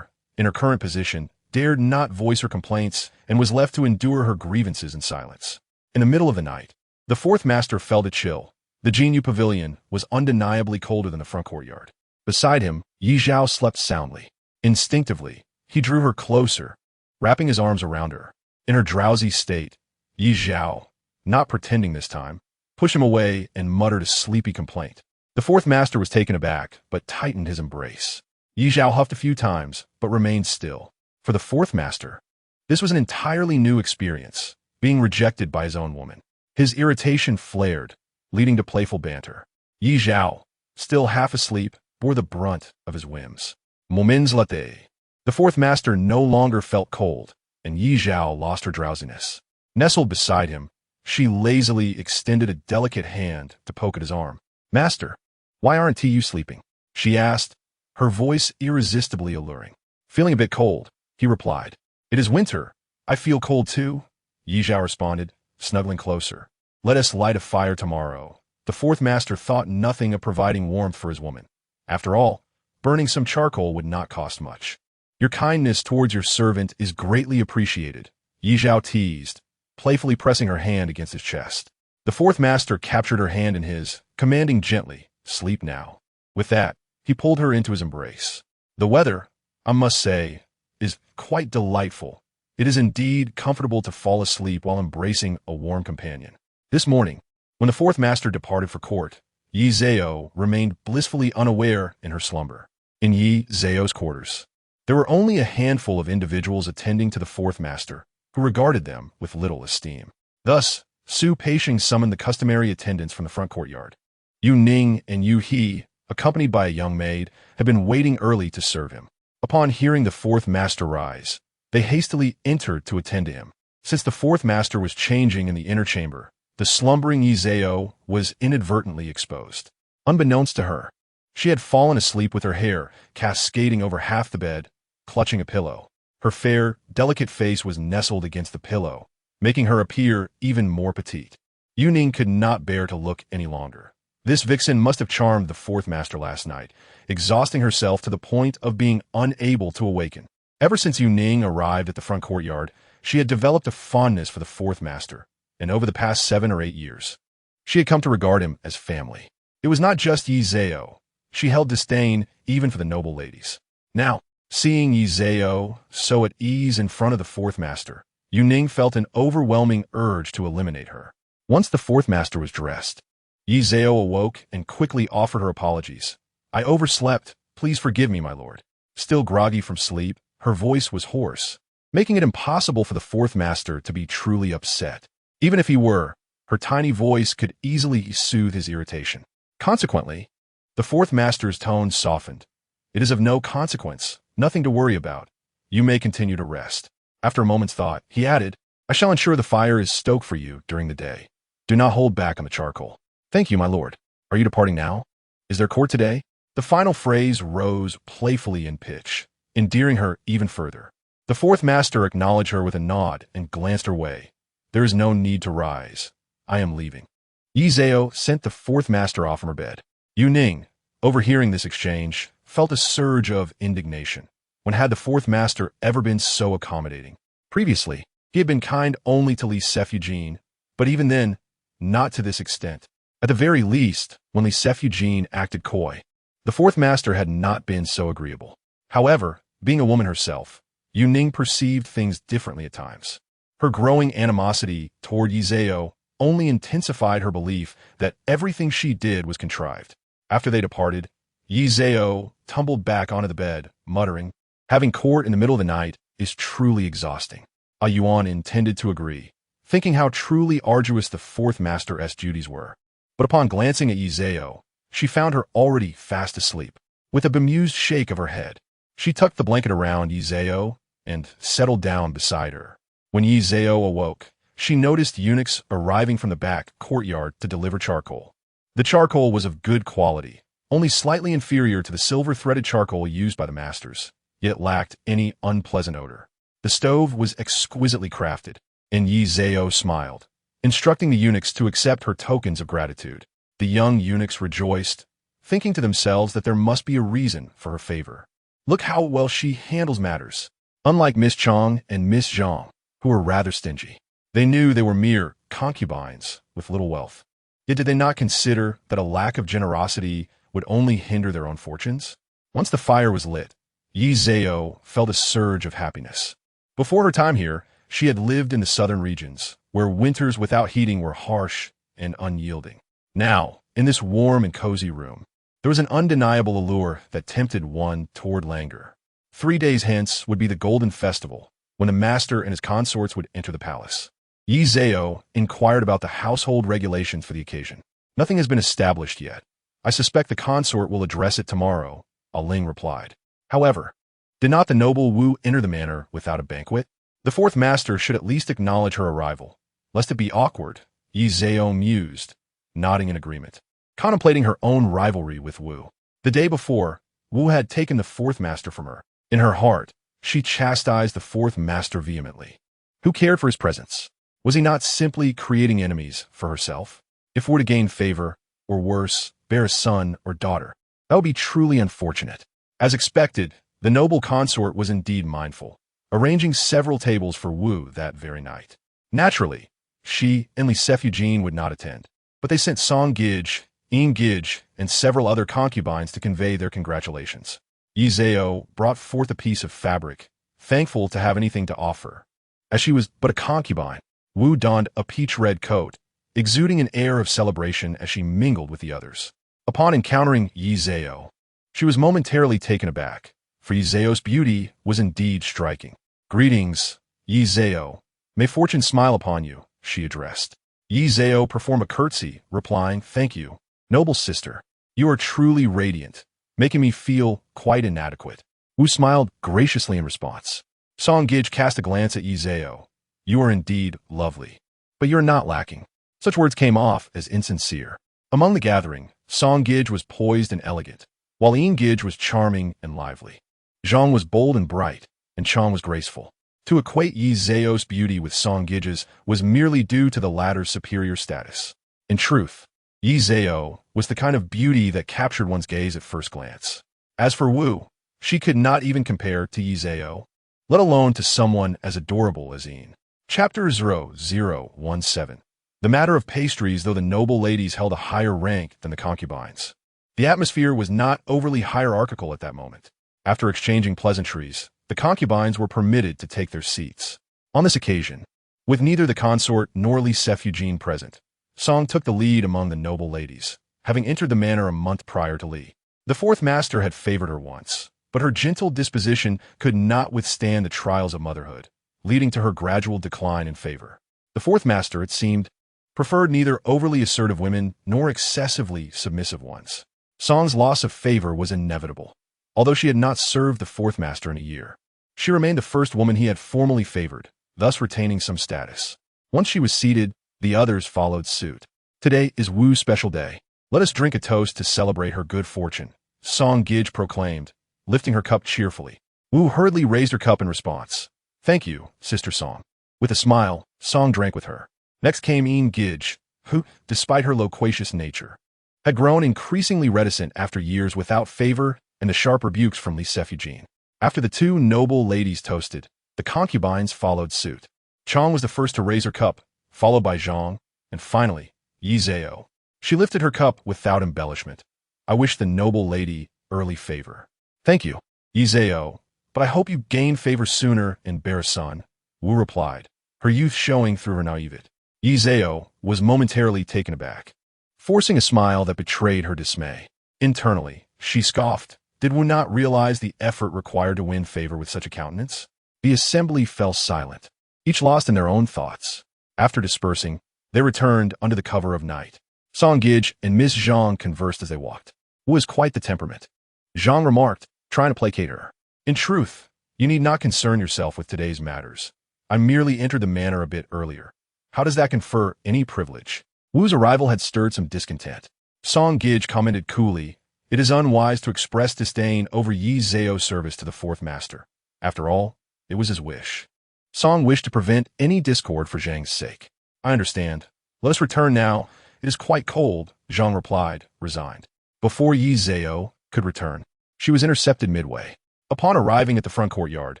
in her current position, dared not voice her complaints and was left to endure her grievances in silence. In the middle of the night, the fourth master felt a chill. The Jinyu pavilion was undeniably colder than the front courtyard. Beside him, Yi Zhao slept soundly. Instinctively, he drew her closer, wrapping his arms around her. In her drowsy state, Yi Zhao, not pretending this time, pushed him away and muttered a sleepy complaint. The fourth master was taken aback, but tightened his embrace. Yi Zhao huffed a few times, but remained still. For the fourth master, this was an entirely new experience, being rejected by his own woman. His irritation flared, leading to playful banter. Yi Zhao, still half asleep, bore the brunt of his whims. Moments latte. The fourth master no longer felt cold, and Yi Zhao lost her drowsiness. Nestled beside him, she lazily extended a delicate hand to poke at his arm. "Master, why aren't you sleeping?" she asked, her voice irresistibly alluring. "Feeling a bit cold," he replied. "It is winter. I feel cold too," Yi Zhao responded, snuggling closer. "Let us light a fire tomorrow." The fourth master thought nothing of providing warmth for his woman. After all, burning some charcoal would not cost much. "Your kindness towards your servant is greatly appreciated," Yi Zhao teased, playfully pressing her hand against his chest. The fourth master captured her hand in his, commanding gently, "Sleep now." With that, he pulled her into his embrace. "The weather, I must say, is quite delightful. It is indeed comfortable to fall asleep while embracing a warm companion." This morning, when the fourth master departed for court, Yi Zhao remained blissfully unaware in her slumber. In Yi Zhao's quarters, there were only a handful of individuals attending to the fourth master, who regarded them with little esteem. Thus, Su Peixing summoned the customary attendants from the front courtyard. Yu Ning and Yu He, accompanied by a young maid, had been waiting early to serve him. Upon hearing the fourth master rise, they hastily entered to attend to him. Since the fourth master was changing in the inner chamber, the slumbering Yi Zhao was inadvertently exposed. Unbeknownst to her, she had fallen asleep with her hair cascading over half the bed, clutching a pillow. Her fair, delicate face was nestled against the pillow, making her appear even more petite. Yu Ning could not bear to look any longer. This vixen must have charmed the fourth master last night, exhausting herself to the point of being unable to awaken. Ever since Yu Ning arrived at the front courtyard, she had developed a fondness for the fourth master, and over the past 7 or 8 years, she had come to regard him as family. It was not just Yi Zhao. She held disdain even for the noble ladies. Now, seeing Yi Zhao so at ease in front of the fourth master, Yu Ning felt an overwhelming urge to eliminate her. Once the fourth master was dressed, Yi Zhao awoke and quickly offered her apologies. "I overslept. Please forgive me, my lord." Still groggy from sleep, her voice was hoarse, making it impossible for the fourth master to be truly upset. Even if he were, her tiny voice could easily soothe his irritation. Consequently, the fourth master's tone softened. "It is of no consequence, nothing to worry about. You may continue to rest." After a moment's thought, he added, "I shall ensure the fire is stoked for you during the day. Do not hold back on the charcoal." "Thank you, my lord. Are you departing now? Is there court today?" The final phrase rose playfully in pitch, endearing her even further. The fourth master acknowledged her with a nod and glanced her way. "There is no need to rise. I am leaving." Yi Zhao sent the fourth master off from her bed. Yu Ning, overhearing this exchange, felt a surge of indignation. When had the fourth master ever been so accommodating? Previously, he had been kind only to Li Side, but even then, not to this extent. At the very least, when Li Side acted coy, the fourth master had not been so agreeable. However, being a woman herself, Yu Ning perceived things differently at times. Her growing animosity toward Yi Zhao only intensified her belief that everything she did was contrived. After they departed, Yi Zhao tumbled back onto the bed, muttering, "Having court in the middle of the night is truly exhausting." A Yuan intended to agree, thinking how truly arduous the fourth master's duties were. But upon glancing at Yi Zhao, she found her already fast asleep. With a bemused shake of her head, she tucked the blanket around Yi Zhao and settled down beside her. When Yi Zhao awoke, she noticed eunuchs arriving from the back courtyard to deliver charcoal. The charcoal was of good quality, only slightly inferior to the silver-threaded charcoal used by the masters, yet lacked any unpleasant odor. The stove was exquisitely crafted, and Yi Zhao smiled, instructing the eunuchs to accept her tokens of gratitude. The young eunuchs rejoiced, thinking to themselves that there must be a reason for her favor. Look how well she handles matters. Unlike Miss Chang and Miss Zhang, who were rather stingy. They knew they were mere concubines with little wealth. Yet did they not consider that a lack of generosity would only hinder their own fortunes? Once the fire was lit, Yi Zhao felt a surge of happiness. Before her time here, she had lived in the southern regions, where winters without heating were harsh and unyielding. Now, in this warm and cozy room, there was an undeniable allure that tempted one toward languor. 3 days hence would be the Golden Festival, when the master and his consorts would enter the palace. Yi Zhao inquired about the household regulations for the occasion. Nothing has been established yet. I suspect the consort will address it tomorrow, Ling replied. However, did not the noble Wu enter the manor without a banquet? The fourth master should at least acknowledge her arrival, lest it be awkward, Yi Zhao mused, nodding in agreement, contemplating her own rivalry with Wu. The day before, Wu had taken the fourth master from her. In her heart, she chastised the fourth master vehemently. Who cared for his presence? Was he not simply creating enemies for herself? If Wu to gain favor, or worse, bear a son or daughter, that would be truly unfortunate. As expected, the noble consort was indeed mindful, arranging several tables for Wu that very night. Naturally, she and Li Side would not attend, but they sent Song Gij, Yin Gij, and several other concubines to convey their congratulations. Yi Zhao brought forth a piece of fabric, thankful to have anything to offer. As she was but a concubine, Wu donned a peach-red coat, exuding an air of celebration as she mingled with the others. Upon encountering Yi Zhao, she was momentarily taken aback, for Yi Zhao's beauty was indeed striking. Greetings, Yi Zhao. May fortune smile upon you, she addressed. Yi Zhao performed a curtsy, replying, Thank you, noble sister. You are truly radiant, making me feel quite inadequate. Wu smiled graciously in response. Song Gij cast a glance at Yi Zhao. You are indeed lovely, but you're not lacking. Such words came off as insincere. Among the gathering, Song Gij was poised and elegant, while Yin Gij was charming and lively. Zhang was bold and bright, and Chang was graceful. To equate Yi Zhao's beauty with Song Gij's was merely due to the latter's superior status. In truth, Yi Zhao was the kind of beauty that captured one's gaze at first glance. As for Wu, she could not even compare to Yi Zhao, let alone to someone as adorable as Yin. Chapter 0017. The matter of pastries, though the noble ladies held a higher rank than the concubines. The atmosphere was not overly hierarchical at that moment. After exchanging pleasantries, the concubines were permitted to take their seats. On this occasion, with neither the consort nor Li Side present, Song took the lead among the noble ladies, having entered the manor a month prior to Li. The fourth master had favored her once, but her gentle disposition could not withstand the trials of motherhood, leading to her gradual decline in favor. The fourth master, it seemed, preferred neither overly assertive women nor excessively submissive ones. Song's loss of favor was inevitable. Although she had not served the fourth master in a year, she remained the first woman he had formally favored, thus retaining some status. Once she was seated, the others followed suit. Today is Wu's special day. Let us drink a toast to celebrate her good fortune, Song Gij proclaimed, lifting her cup cheerfully. Wu hurriedly raised her cup in response. Thank you, Sister Song. With a smile, Song drank with her. Next came Yin Gij, who, despite her loquacious nature, had grown increasingly reticent after years without favor and the sharp rebukes from Li Side. After the two noble ladies toasted, the concubines followed suit. Chang was the first to raise her cup, followed by Zhang, and finally, Yi Zhao. She lifted her cup without embellishment. I wish the noble lady early favor. Thank you, Yi Zhao, but I hope you gain favor sooner and bear a son, Wu replied, her youth showing through her naivete. Yi Zhao was momentarily taken aback, forcing a smile that betrayed her dismay. Internally, she scoffed. Did Wu not realize the effort required to win favor with such a countenance? The assembly fell silent, each lost in their own thoughts. After dispersing, they returned under the cover of night. Song Gij and Miss Zhang conversed as they walked. Wu is quite the temperament, Zhang remarked, trying to placate her. In truth, you need not concern yourself with today's matters. I merely entered the manor a bit earlier. How does that confer any privilege? Wu's arrival had stirred some discontent. Song Gij commented coolly, it is unwise to express disdain over Yi Zhao's service to the fourth master. After all, it was his wish. Song wished to prevent any discord for Zhang's sake. I understand. Let us return now "It is quite cold," Zhang replied, resigned. Before Yi Zhao could return, she was intercepted midway. Upon arriving at the front courtyard,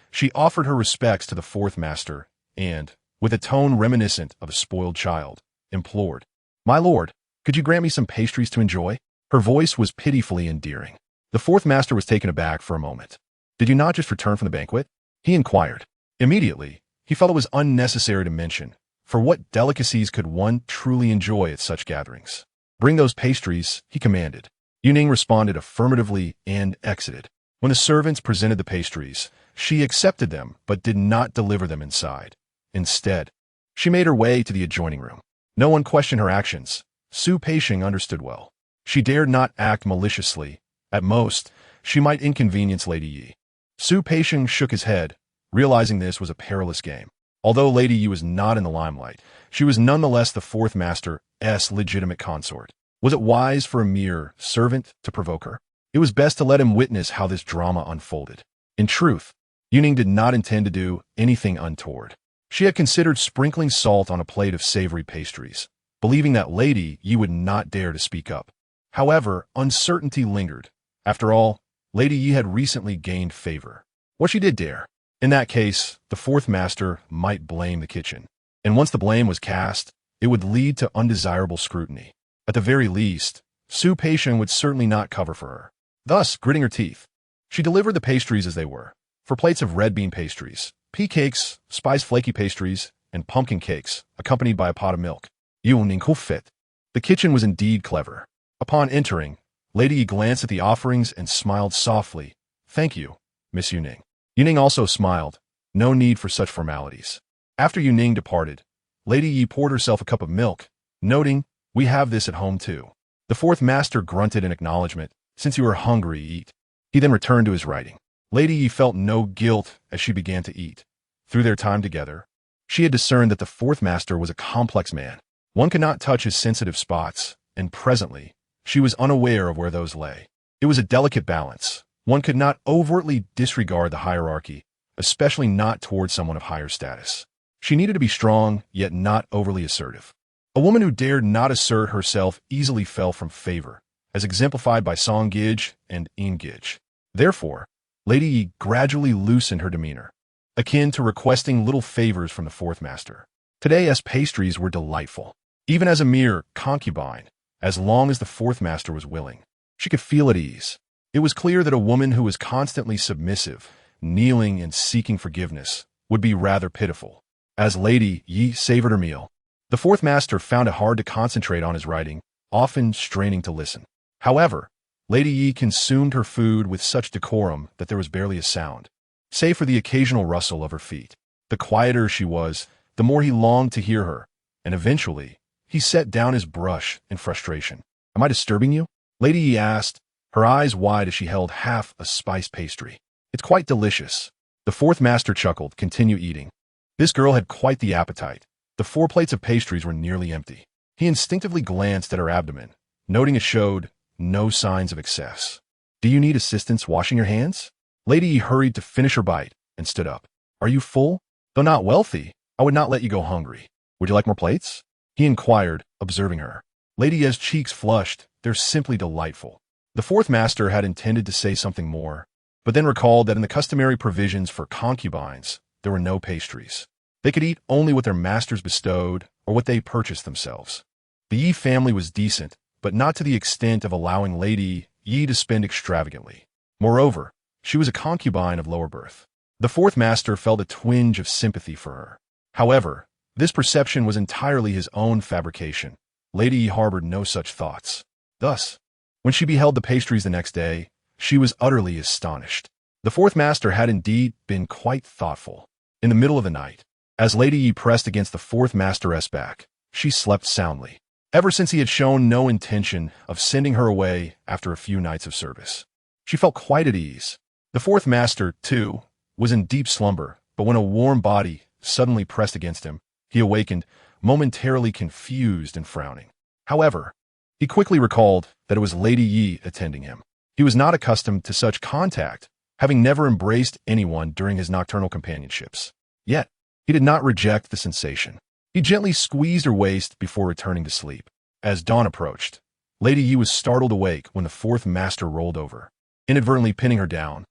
she offered her respects to the fourth master and, with a tone reminiscent of a spoiled child, implored, "My lord, could you grant me some pastries to enjoy?" Her voice was pitifully endearing. The fourth master was taken aback for a moment. "Did you not just return from the banquet?" he inquired. Immediately, he felt it was unnecessary to mention, for what delicacies could one truly enjoy at such gatherings? "Bring those pastries," he commanded. Yuning responded affirmatively and exited. When the servants presented the pastries, she accepted them but did not deliver them inside. Instead, she made her way to the adjoining room. No one questioned her actions. Su Peixing understood well. She dared not act maliciously. At most, she might inconvenience Lady Yi. Su Peixing shook his head, realizing this was a perilous game. Although Lady Yi was not in the limelight, she was nonetheless the fourth master's legitimate consort. Was it wise for a mere servant to provoke her? It was best to let him witness how this drama unfolded. In truth, Yuning did not intend to do anything untoward. She had considered sprinkling salt on a plate of savory pastries, believing that Lady Yi would not dare to speak up. However, uncertainty lingered. After all, Lady Yi had recently gained favor. What she did dare? In that case, the fourth master might blame the kitchen. And once the blame was cast, it would lead to undesirable scrutiny. At the very least, Su Peixing would certainly not cover for her. Thus, gritting her teeth, she delivered the pastries as they were. 4 plates of red bean pastries, pea cakes, spice flaky pastries, and pumpkin cakes, accompanied by a pot of milk. Yuning fit. The kitchen was indeed clever. Upon entering, Lady Yi glanced at the offerings and smiled softly. "Thank you, Miss Yuning." Yuning also smiled. No need for such formalities. After Yuning departed, Lady Yi poured herself a cup of milk, noting, "We have this at home too." The fourth master grunted in acknowledgement. "Since you are hungry, eat." He then returned to his writing. Lady Yi felt no guilt as she began to eat. Through their time together, she had discerned that the fourth master was a complex man. One could not touch his sensitive spots, and presently, she was unaware of where those lay. It was a delicate balance. One could not overtly disregard the hierarchy, especially not towards someone of higher status. She needed to be strong, yet not overly assertive. A woman who dared not assert herself easily fell from favor, as exemplified by Song Gij and In Gij. Therefore, Lady Yi gradually loosened her demeanor, akin to requesting little favors from the fourth master. Today's pastries were delightful. Even as a mere concubine, as long as the fourth master was willing, she could feel at ease. It was clear that a woman who was constantly submissive, kneeling and seeking forgiveness, would be rather pitiful. As Lady Yi savored her meal, the fourth master found it hard to concentrate on his writing, often straining to listen. However, Lady Yi consumed her food with such decorum that there was barely a sound, save for the occasional rustle of her feet. The quieter she was, the more he longed to hear her, and eventually, he set down his brush in frustration. "Am I disturbing you?" Lady Yi asked, her eyes wide as she held half a spice pastry. "It's quite delicious." The fourth master chuckled. "Continue eating." This girl had quite the appetite. The 4 plates of pastries were nearly empty. He instinctively glanced at her abdomen, noting it showed no signs of excess. "Do you need assistance washing your hands?" Lady Yi hurried to finish her bite and stood up. "Are you full? Though not wealthy, I would not let you go hungry. Would you like more plates?" he inquired, observing her. Lady Yi's cheeks flushed. "They're simply delightful." The fourth master had intended to say something more, but then recalled that in the customary provisions for concubines, there were no pastries. They could eat only what their masters bestowed or what they purchased themselves. The Yi family was decent, but not to the extent of allowing Lady Yi to spend extravagantly. Moreover, she was a concubine of lower birth. The fourth master felt a twinge of sympathy for her. However, this perception was entirely his own fabrication. Lady Yi harbored no such thoughts. Thus, when she beheld the pastries the next day, she was utterly astonished. The fourth master had indeed been quite thoughtful. In the middle of the night, as Lady Yi pressed against the fourth master's back, she slept soundly, ever since he had shown no intention of sending her away after a few nights of service. She felt quite at ease. The fourth master, too, was in deep slumber, but when a warm body suddenly pressed against him, he awakened, momentarily confused and frowning. However, he quickly recalled that it was Lady Yi attending him. He was not accustomed to such contact, having never embraced anyone during his nocturnal companionships. Yet, he did not reject the sensation. He gently squeezed her waist before returning to sleep. As dawn approached, Lady Yi was startled awake when the fourth master rolled over, inadvertently pinning her down.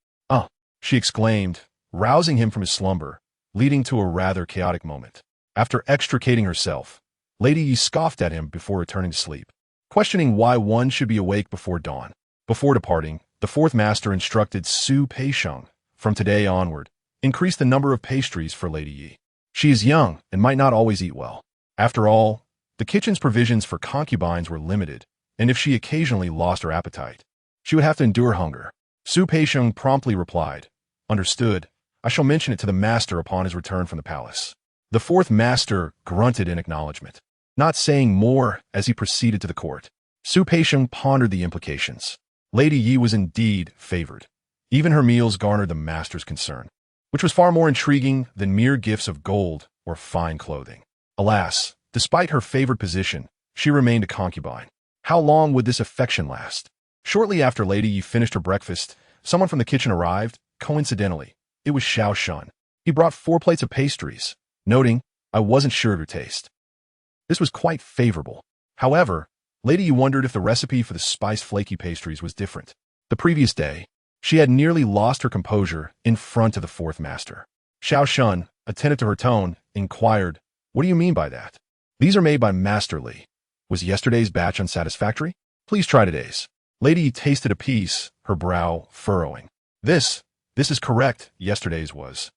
She exclaimed, rousing him from his slumber, leading to a rather chaotic moment. After extricating herself, Lady Yi scoffed at him before returning to sleep, questioning why one should be awake before dawn. Before departing, the fourth master instructed Su Peisheng, from today onward, increase the number of pastries for Lady Yi. She is young and might not always eat well. After all, the kitchen's provisions for concubines were limited, and if she occasionally lost her appetite, she would have to endure hunger. Su Peisheng promptly replied, "Understood. I shall mention it to the master upon his return from the palace." The fourth master grunted in acknowledgement, not saying more as he proceeded to the court. Su Peisheng pondered the implications. Lady Yi was indeed favored. Even her meals garnered the master's concern, which was far more intriguing than mere gifts of gold or fine clothing. Alas, despite her favored position, she remained a concubine. How long would this affection last? Shortly after Lady Yi finished her breakfast, someone from the kitchen arrived. Coincidentally, it was Xiao Shun. He brought 4 plates of pastries, noting, "I wasn't sure of your taste." This was quite favorable. However, Lady Yi wondered if the recipe for the spiced flaky pastries was different. The previous day, she had nearly lost her composure in front of the fourth master. Xiao Shun, attentive to her tone, inquired, "What do you mean by that?" "These are made by Master Li. Was yesterday's batch unsatisfactory? Please try today's." Lady Yi tasted a piece, her brow furrowing. This is correct, yesterday's was."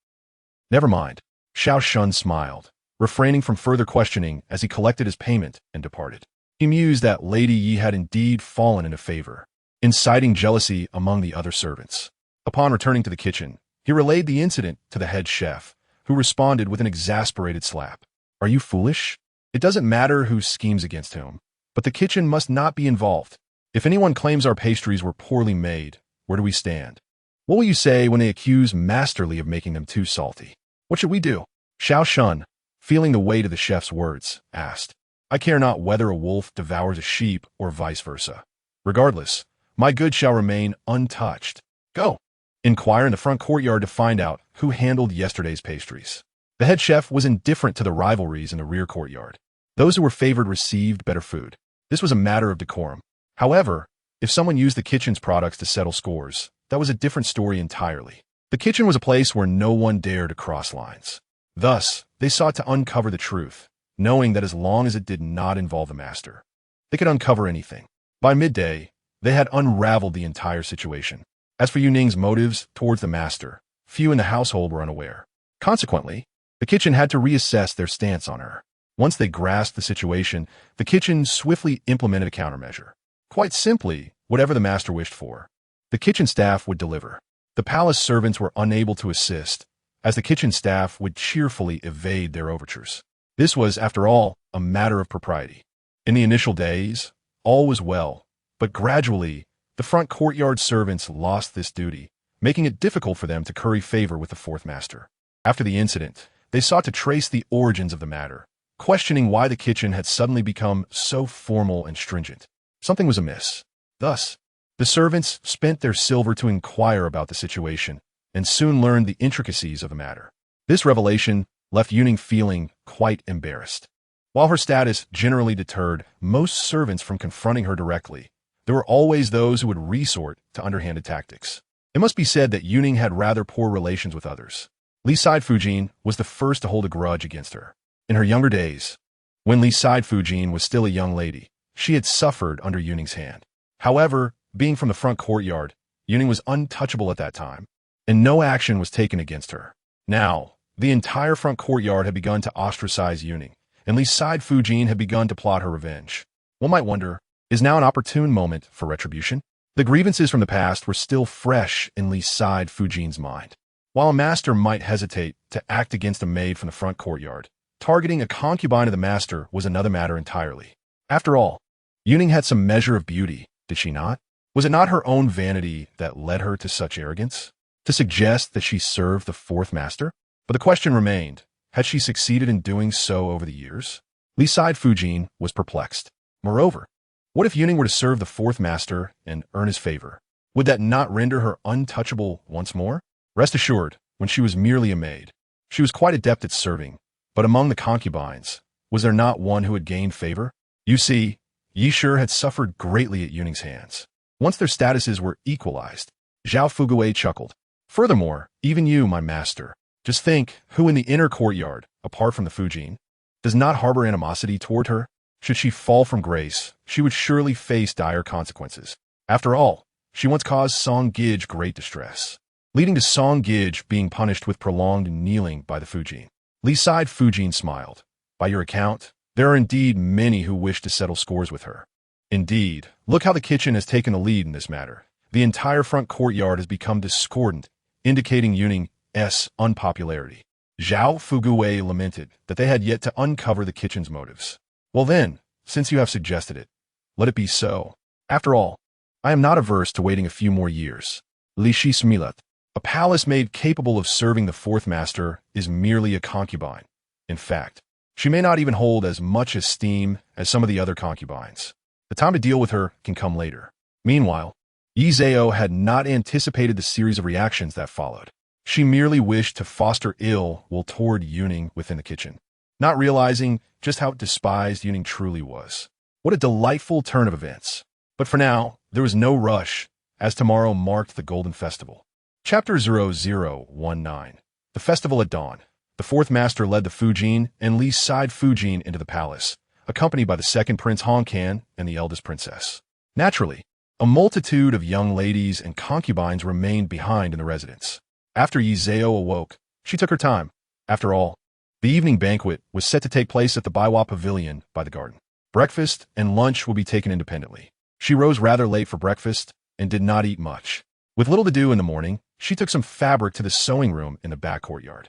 "Never mind." Xiao Shun smiled, refraining from further questioning as he collected his payment and departed. He mused that Lady Yi had indeed fallen into favor, inciting jealousy among the other servants. Upon returning to the kitchen, he relayed the incident to the head chef, who responded with an exasperated slap. "Are you foolish? It doesn't matter who schemes against whom, but the kitchen must not be involved. If anyone claims our pastries were poorly made, where do we stand? What will you say when they accuse Master Li of making them too salty? What should we do?" Xiao Shun, feeling the weight of the chef's words, asked, "I care not whether a wolf devours a sheep or vice versa. Regardless, my goods shall remain untouched. Go. Inquire in the front courtyard to find out who handled yesterday's pastries." The head chef was indifferent to the rivalries in the rear courtyard. Those who were favored received better food. This was a matter of decorum. However, if someone used the kitchen's products to settle scores, that was a different story entirely. The kitchen was a place where no one dared to cross lines. Thus, they sought to uncover the truth, knowing that as long as it did not involve the master, they could uncover anything. By midday, they had unraveled the entire situation. As for Yuning's motives towards the master, few in the household were unaware. Consequently, the kitchen had to reassess their stance on her. Once they grasped the situation, the kitchen swiftly implemented a countermeasure. Quite simply, whatever the master wished for, the kitchen staff would deliver. The palace servants were unable to assist, as the kitchen staff would cheerfully evade their overtures. This was, after all, a matter of propriety. In the initial days, all was well, but gradually, the front courtyard servants lost this duty, making it difficult for them to curry favor with the fourth master. After the incident, they sought to trace the origins of the matter, questioning why the kitchen had suddenly become so formal and stringent. Something was amiss. Thus, the servants spent their silver to inquire about the situation and soon learned the intricacies of the matter. This revelation left Yuning feeling quite embarrassed. While her status generally deterred most servants from confronting her directly, there were always those who would resort to underhanded tactics. It must be said that Yuning had rather poor relations with others. Li Side Concubine was the first to hold a grudge against her. In her younger days, when Li Side Concubine was still a young lady, she had suffered under Yuning's hand. However, being from the front courtyard, Yuning was untouchable at that time, and no action was taken against her. Now, the entire front courtyard had begun to ostracize Yuning, and Li Side Concubine had begun to plot her revenge. One might wonder, is now an opportune moment for retribution? The grievances from the past were still fresh in Li Side Concubine's mind. While a master might hesitate to act against a maid from the front courtyard, targeting a concubine of the master was another matter entirely. After all, Yuning had some measure of beauty, did she not? Was it not her own vanity that led her to such arrogance? To suggest that she served the fourth master? But the question remained, had she succeeded in doing so over the years? Li Side Concubine was perplexed. Moreover, what if Yuning were to serve the fourth master and earn his favor? Would that not render her untouchable once more? Rest assured, when she was merely a maid, she was quite adept at serving, but among the concubines, was there not one who had gained favor? You see, Yi Shi had suffered greatly at Yuning's hands. Once their statuses were equalized, Zhao Fugui chuckled. Furthermore, even you, my master, just think who in the inner courtyard, apart from the Fujin, does not harbor animosity toward her? Should she fall from grace, she would surely face dire consequences. After all, she once caused Song Gij great distress, leading to Song Gij being punished with prolonged kneeling by the Fujin. Li Side Fujin smiled. By your account, there are indeed many who wish to settle scores with her. Indeed, look how the kitchen has taken the lead in this matter. The entire front courtyard has become discordant, indicating Yuning's unpopularity. Zhao Fugui lamented that they had yet to uncover the kitchen's motives. Well then, since you have suggested it, let it be so. After all, I am not averse to waiting a few more years. Li Shi smiled. A palace maid capable of serving the fourth master is merely a concubine. In fact, she may not even hold as much esteem as some of the other concubines. The time to deal with her can come later. Meanwhile, Yi Zhao had not anticipated the series of reactions that followed. She merely wished to foster ill will toward Yuning within the kitchen, not realizing just how despised Yuning truly was. What a delightful turn of events. But for now, there was no rush, as tomorrow marked the Golden Festival. Chapter 0019. The Festival at Dawn. The fourth master led the Fujin and Li Side Fujin into the palace, accompanied by the second Prince Hongkan and the eldest princess. Naturally, a multitude of young ladies and concubines remained behind in the residence. After Yi Zhao awoke, she took her time. After all, the evening banquet was set to take place at the Baiwa Pavilion by the garden. Breakfast and lunch will be taken independently. She rose rather late for breakfast and did not eat much. With little to do in the morning, she took some fabric to the sewing room in the back courtyard.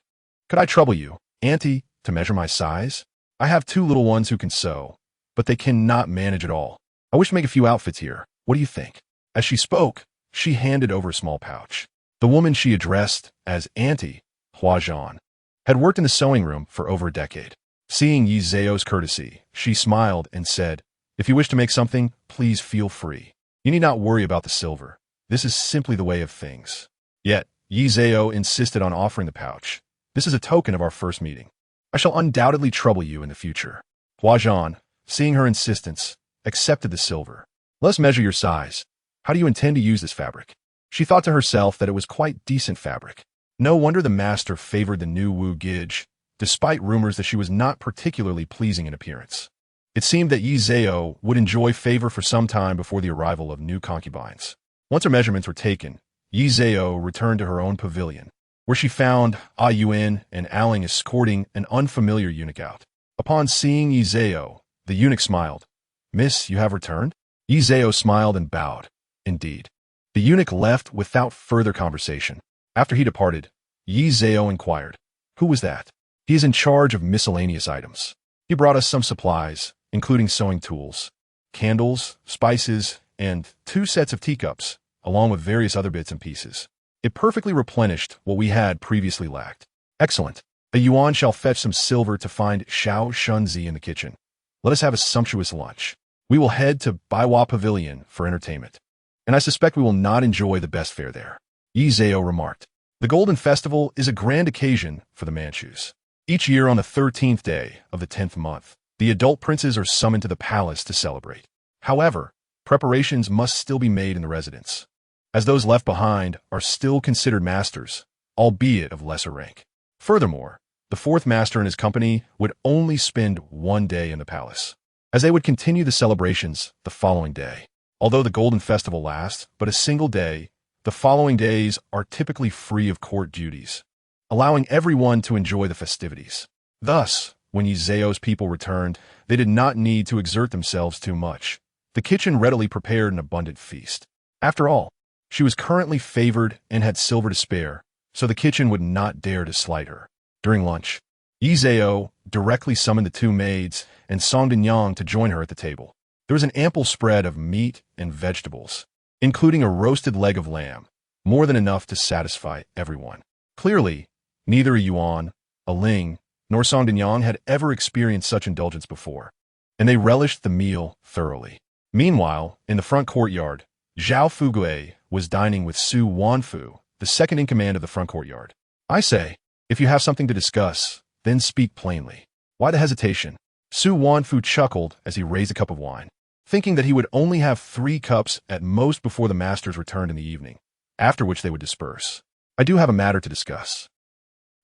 Could I trouble you, Auntie, to measure my size? I have two little ones who can sew, but they cannot manage it all. I wish to make a few outfits here. What do you think? As she spoke, she handed over a small pouch. The woman she addressed as Auntie, Hua Zhan, had worked in the sewing room for over a decade. Seeing Yi Zhao's courtesy, she smiled and said, if you wish to make something, please feel free. You need not worry about the silver. This is simply the way of things. Yet, Yi Zhao insisted on offering the pouch. This is a token of our first meeting. I shall undoubtedly trouble you in the future. Hua Zhan, seeing her insistence, accepted the silver. Let us measure your size. How do you intend to use this fabric? She thought to herself that it was quite decent fabric. No wonder the master favored the new Wu Gij, despite rumors that she was not particularly pleasing in appearance. It seemed that Yi Zhao would enjoy favor for some time before the arrival of new concubines. Once her measurements were taken, Yi Zhao returned to her own pavilion, where she found Ah Yuan and Aling escorting an unfamiliar eunuch out. Upon seeing Yi Zhao, the eunuch smiled. Miss, you have returned? Yi Zhao smiled and bowed. Indeed. The eunuch left without further conversation. After he departed, Yi Zhao inquired, who was that? He is in charge of miscellaneous items. He brought us some supplies, including sewing tools, candles, spices, and 2 sets of teacups, along with various other bits and pieces. It perfectly replenished what we had previously lacked. Excellent. A yuan shall fetch some silver to find Xiao Shunzi in the kitchen. Let us have a sumptuous lunch. We will head to Baiwa Pavilion for entertainment. And I suspect we will not enjoy the best fare there. Yi Zhao remarked. The Golden Festival is a grand occasion for the Manchus. Each year on the 13th day of the 10th month, the adult princes are summoned to the palace to celebrate. However, preparations must still be made in the residence, as those left behind are still considered masters, albeit of lesser rank. Furthermore, the fourth master and his company would only spend 1 day in the palace, as they would continue the celebrations the following day. Although the Golden Festival lasts but a single day, the following days are typically free of court duties, allowing everyone to enjoy the festivities. Thus, when Yi Zhao's people returned, they did not need to exert themselves too much. The kitchen readily prepared an abundant feast. After all, she was currently favored and had silver to spare, so the kitchen would not dare to slight her. During lunch, Yi Zhao directly summoned the 2 maids and Song Dinyang to join her at the table. There was an ample spread of meat and vegetables, including a roasted leg of lamb, more than enough to satisfy everyone. Clearly, neither a Yuan, a Ling, nor Song Dinyang had ever experienced such indulgence before, and they relished the meal thoroughly. Meanwhile, in the front courtyard, Zhao Fugui was dining with Su Wanfu, the second in command of the front courtyard. I say, if you have something to discuss, then speak plainly. Why the hesitation? Su Wanfu chuckled as he raised a cup of wine. thinking that he would only have 3 cups at most before the masters returned in the evening, after which they would disperse. I do have a matter to discuss.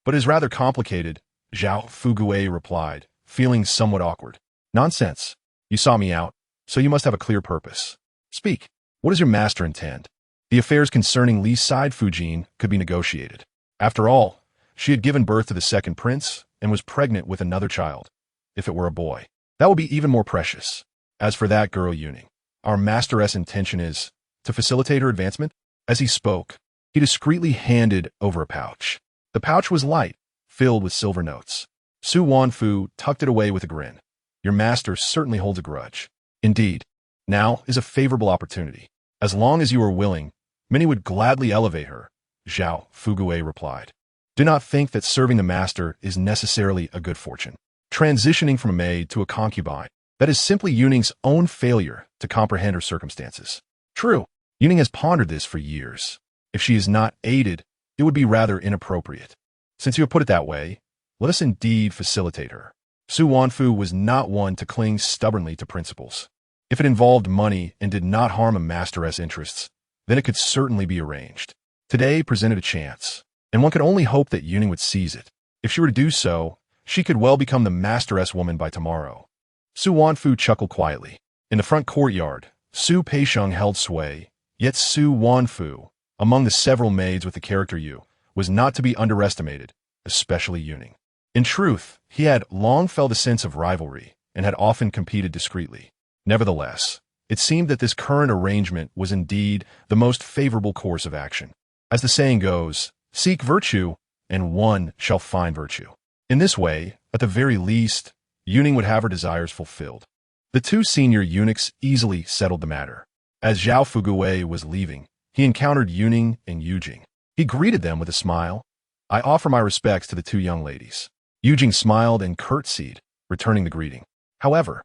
But it is rather complicated, Zhao Fugui replied, feeling somewhat awkward. Nonsense. You saw me out, so you must have a clear purpose. Speak. What does your master intend? The affairs concerning Li Side Concubine could be negotiated. After all, she had given birth to the second prince and was pregnant with another child. If it were a boy, that would be even more precious. As for that girl Yuning, our master's intention is to facilitate her advancement. As he spoke, he discreetly handed over a pouch. The pouch was light, filled with silver notes. Su Wanfu tucked it away with a grin. Your master certainly holds a grudge. Indeed, now is a favorable opportunity. As long as you are willing, many would gladly elevate her, Zhao Fugui replied. Do not think that serving the master is necessarily a good fortune. Transitioning from a maid to a concubine, that is simply Yuning's own failure to comprehend her circumstances. True, Yuning has pondered this for years. If she is not aided, it would be rather inappropriate. Since you have put it that way, let us indeed facilitate her. Su Wanfu was not one to cling stubbornly to principles. If it involved money and did not harm a master's interests, then it could certainly be arranged. Today presented a chance, and one could only hope that Yuning would seize it. If she were to do so, she could well become the master's woman by tomorrow. Su Wanfu chuckled quietly. In the front courtyard, Su Peixiong held sway, yet Su Wanfu, among the several maids with the character Yu, was not to be underestimated, especially Yuning. In truth, he had long felt a sense of rivalry and had often competed discreetly. Nevertheless, it seemed that this current arrangement was indeed the most favorable course of action. As the saying goes, seek virtue, and one shall find virtue. In this way, at the very least, Yuning would have her desires fulfilled. The 2 senior eunuchs easily settled the matter. As Zhao Fugui was leaving, he encountered Yuning and Yujing. He greeted them with a smile. I offer my respects to the 2 young ladies. Yujing smiled and curtsied, returning the greeting. However,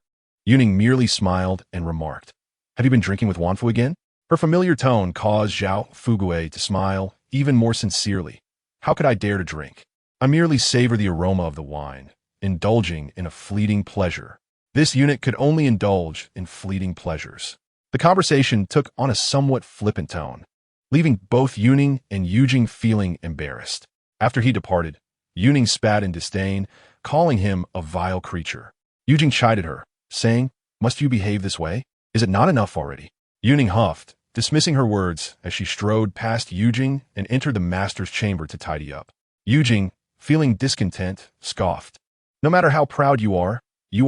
Yuning merely smiled and remarked, Have you been drinking with Wanfu again? Her familiar tone caused Zhao Fugui to smile even more sincerely. How could I dare to drink? I merely savor the aroma of the wine, indulging in a fleeting pleasure. This eunuch could only indulge in fleeting pleasures. The conversation took on a somewhat flippant tone, leaving both Yuning and Yujing feeling embarrassed. After he departed, Yuning spat in disdain, calling him a vile creature. Yujing chided her, saying, Must you behave this way? Is it not enough already? Yuning huffed, dismissing her words as she strode past Yujing and entered the master's chamber to tidy up. Yujing, feeling discontent, scoffed. No matter how proud you are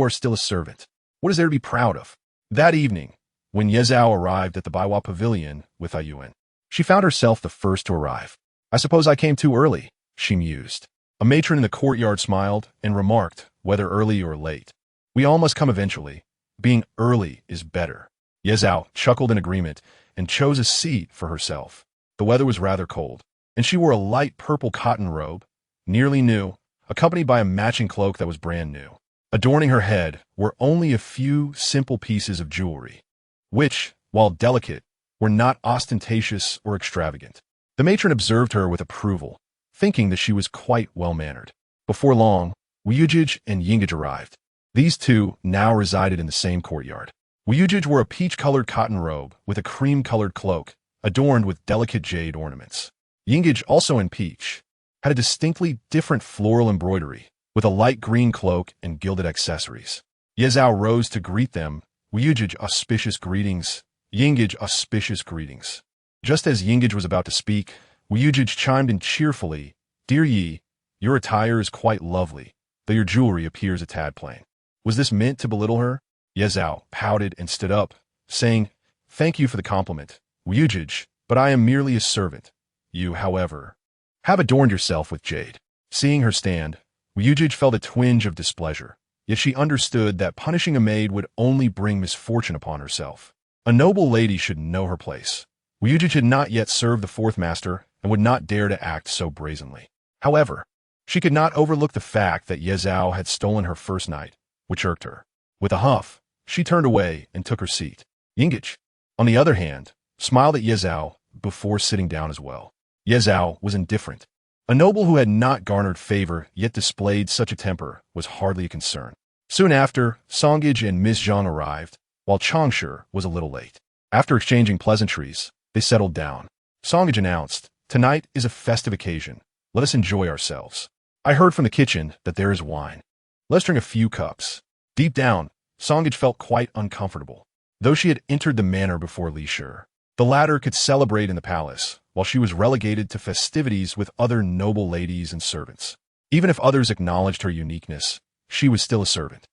still a servant. What is there to be proud of? That evening, when Ye Zhao arrived at the Baiwa Pavilion with Ayuan, she found herself the first to arrive. I suppose I came too early, she mused. A matron in the courtyard smiled and remarked, whether early or late. We all must come eventually. Being early is better. Ye Zhao chuckled in agreement and chose a seat for herself. The weather was rather cold, and she wore a light purple cotton robe, nearly new, accompanied by a matching cloak that was brand new. Adorning her head were only a few simple pieces of jewelry, which, while delicate, were not ostentatious or extravagant. The matron observed her with approval, thinking that she was quite well-mannered. Before long, Wuyujij and Yingij arrived. These 2 now resided in the same courtyard. Wuyujij wore a peach-colored cotton robe with a cream-colored cloak, adorned with delicate jade ornaments. Yingij, also in peach, had a distinctly different floral embroidery, with a light green cloak and gilded accessories. Ye Zhao rose to greet them. Wuyujij, auspicious greetings. Yingij, auspicious greetings. Just as Yingij was about to speak, Wuyujij chimed in cheerfully, Dear Yi, your attire is quite lovely, though your jewelry appears a tad plain. Was this meant to belittle her? Ye Zhao pouted and stood up, saying, Thank you for the compliment, Wuyujij, but I am merely a servant. You, however, have adorned yourself with jade. Seeing her stand, Wuyujij felt a twinge of displeasure, yet she understood that punishing a maid would only bring misfortune upon herself. A noble lady should know her place. Wuyujij had not yet served the 4th master and would not dare to act so brazenly. However, she could not overlook the fact that Ye Zhao had stolen her first night, which irked her. With a huff, she turned away and took her seat. Yingij, on the other hand, smiled at Ye Zhao before sitting down as well. Ye Zhao was indifferent. A noble who had not garnered favor yet displayed such a temper was hardly a concern. Soon after, Songgij and Miss Zhang arrived, while Changshe was a little late. After exchanging pleasantries, they settled down. Songage announced, "Tonight is a festive occasion. Let us enjoy ourselves. I heard from the kitchen that there is wine. Let's drink a few cups." Deep down, Songage felt quite uncomfortable. Though she had entered the manor before Li Side, the latter could celebrate in the palace, while she was relegated to festivities with other noble ladies and servants. Even if others acknowledged her uniqueness, she was still a servant.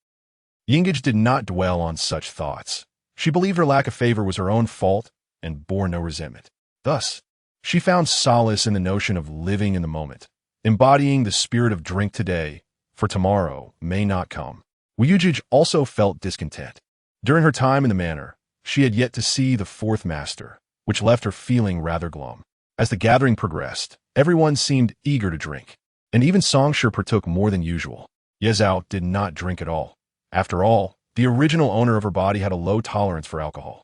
Yingage did not dwell on such thoughts. She believed her lack of favor was her own fault and bore no resentment. Thus, she found solace in the notion of living in the moment, embodying the spirit of drink today, for tomorrow may not come. Yingage also felt discontent. During her time in the manor, she had yet to see the fourth master, which left her feeling rather glum. As the gathering progressed, everyone seemed eager to drink, and even Changshe partook more than usual. Ye Zhao did not drink at all. After all, the original owner of her body had a low tolerance for alcohol.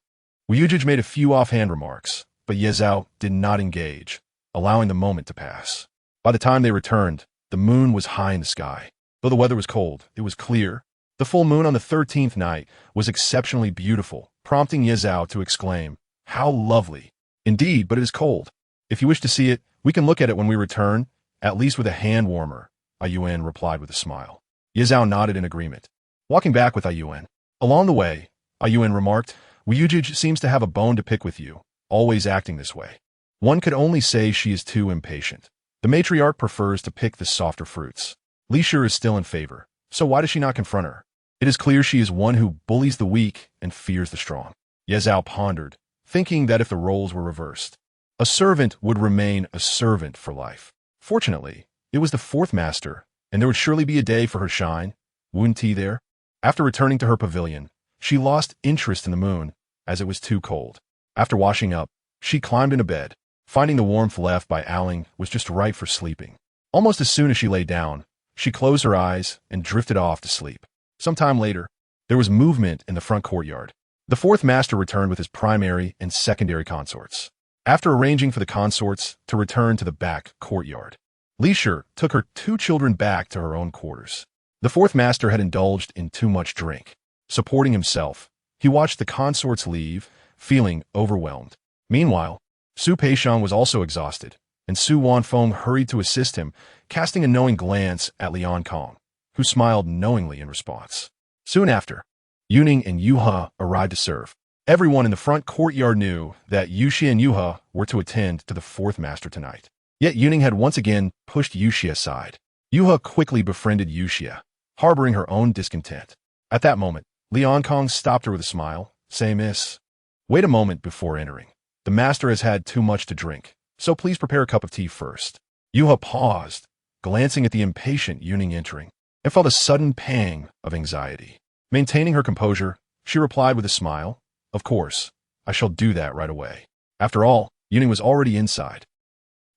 Yingage made a few offhand remarks, but Ye Zhao did not engage, allowing the moment to pass. By the time they returned, the moon was high in the sky. Though the weather was cold, it was clear. The full moon on the 13th night was exceptionally beautiful, prompting Ye Zhao to exclaim, "How lovely!" "Indeed, but it is cold. If you wish to see it, we can look at it when we return, at least with a hand warmer," Yuan replied with a smile. Ye Zhao nodded in agreement. Walking back with Yuan. Along the way, Yuan remarked, "Yingage seems to have a bone to pick with you, always acting this way. One could only say she is too impatient. The matriarch prefers to pick the softer fruits. Li Side is still in favor, so why does she not confront her? It is clear she is one who bullies the weak and fears the strong." Ye Zhao pondered, thinking that if the roles were reversed, a servant would remain a servant for life. Fortunately, it was the fourth master, and there would surely be a day for her shine. Wouldn't he there? After returning to her pavilion, she lost interest in the moon, as it was too cold. After washing up, she climbed into bed, finding the warmth left by owling was just right for sleeping. Almost as soon as she lay down, she closed her eyes and drifted off to sleep. Some time later, there was movement in the front courtyard. The fourth master returned with his primary and secondary consorts. After arranging for the consorts to return to the back courtyard, Li Side took her two children back to her own quarters. The fourth master had indulged in too much drink. Supporting himself, he watched the consorts leave, feeling overwhelmed. Meanwhile, Su Peixiang was also exhausted, and Su Wanfeng hurried to assist him, casting a knowing glance at Lian Kong, who smiled knowingly in response. Soon after, Yuning and Yuhe arrived to serve. Everyone in the front courtyard knew that Yuxia and Yuhe were to attend to the fourth master tonight. Yet Yuning had once again pushed Yuxia aside. Yuhe quickly befriended Yuxia, harboring her own discontent. At that moment, Lian Kong stopped her with a smile, saying, "Miss, wait a moment before entering. The master has had too much to drink, so please prepare a cup of tea first." Yuhe paused, glancing at the impatient Yuning entering, and felt a sudden pang of anxiety. Maintaining her composure, she replied with a smile, "Of course, I shall do that right away." After all, Yuning was already inside.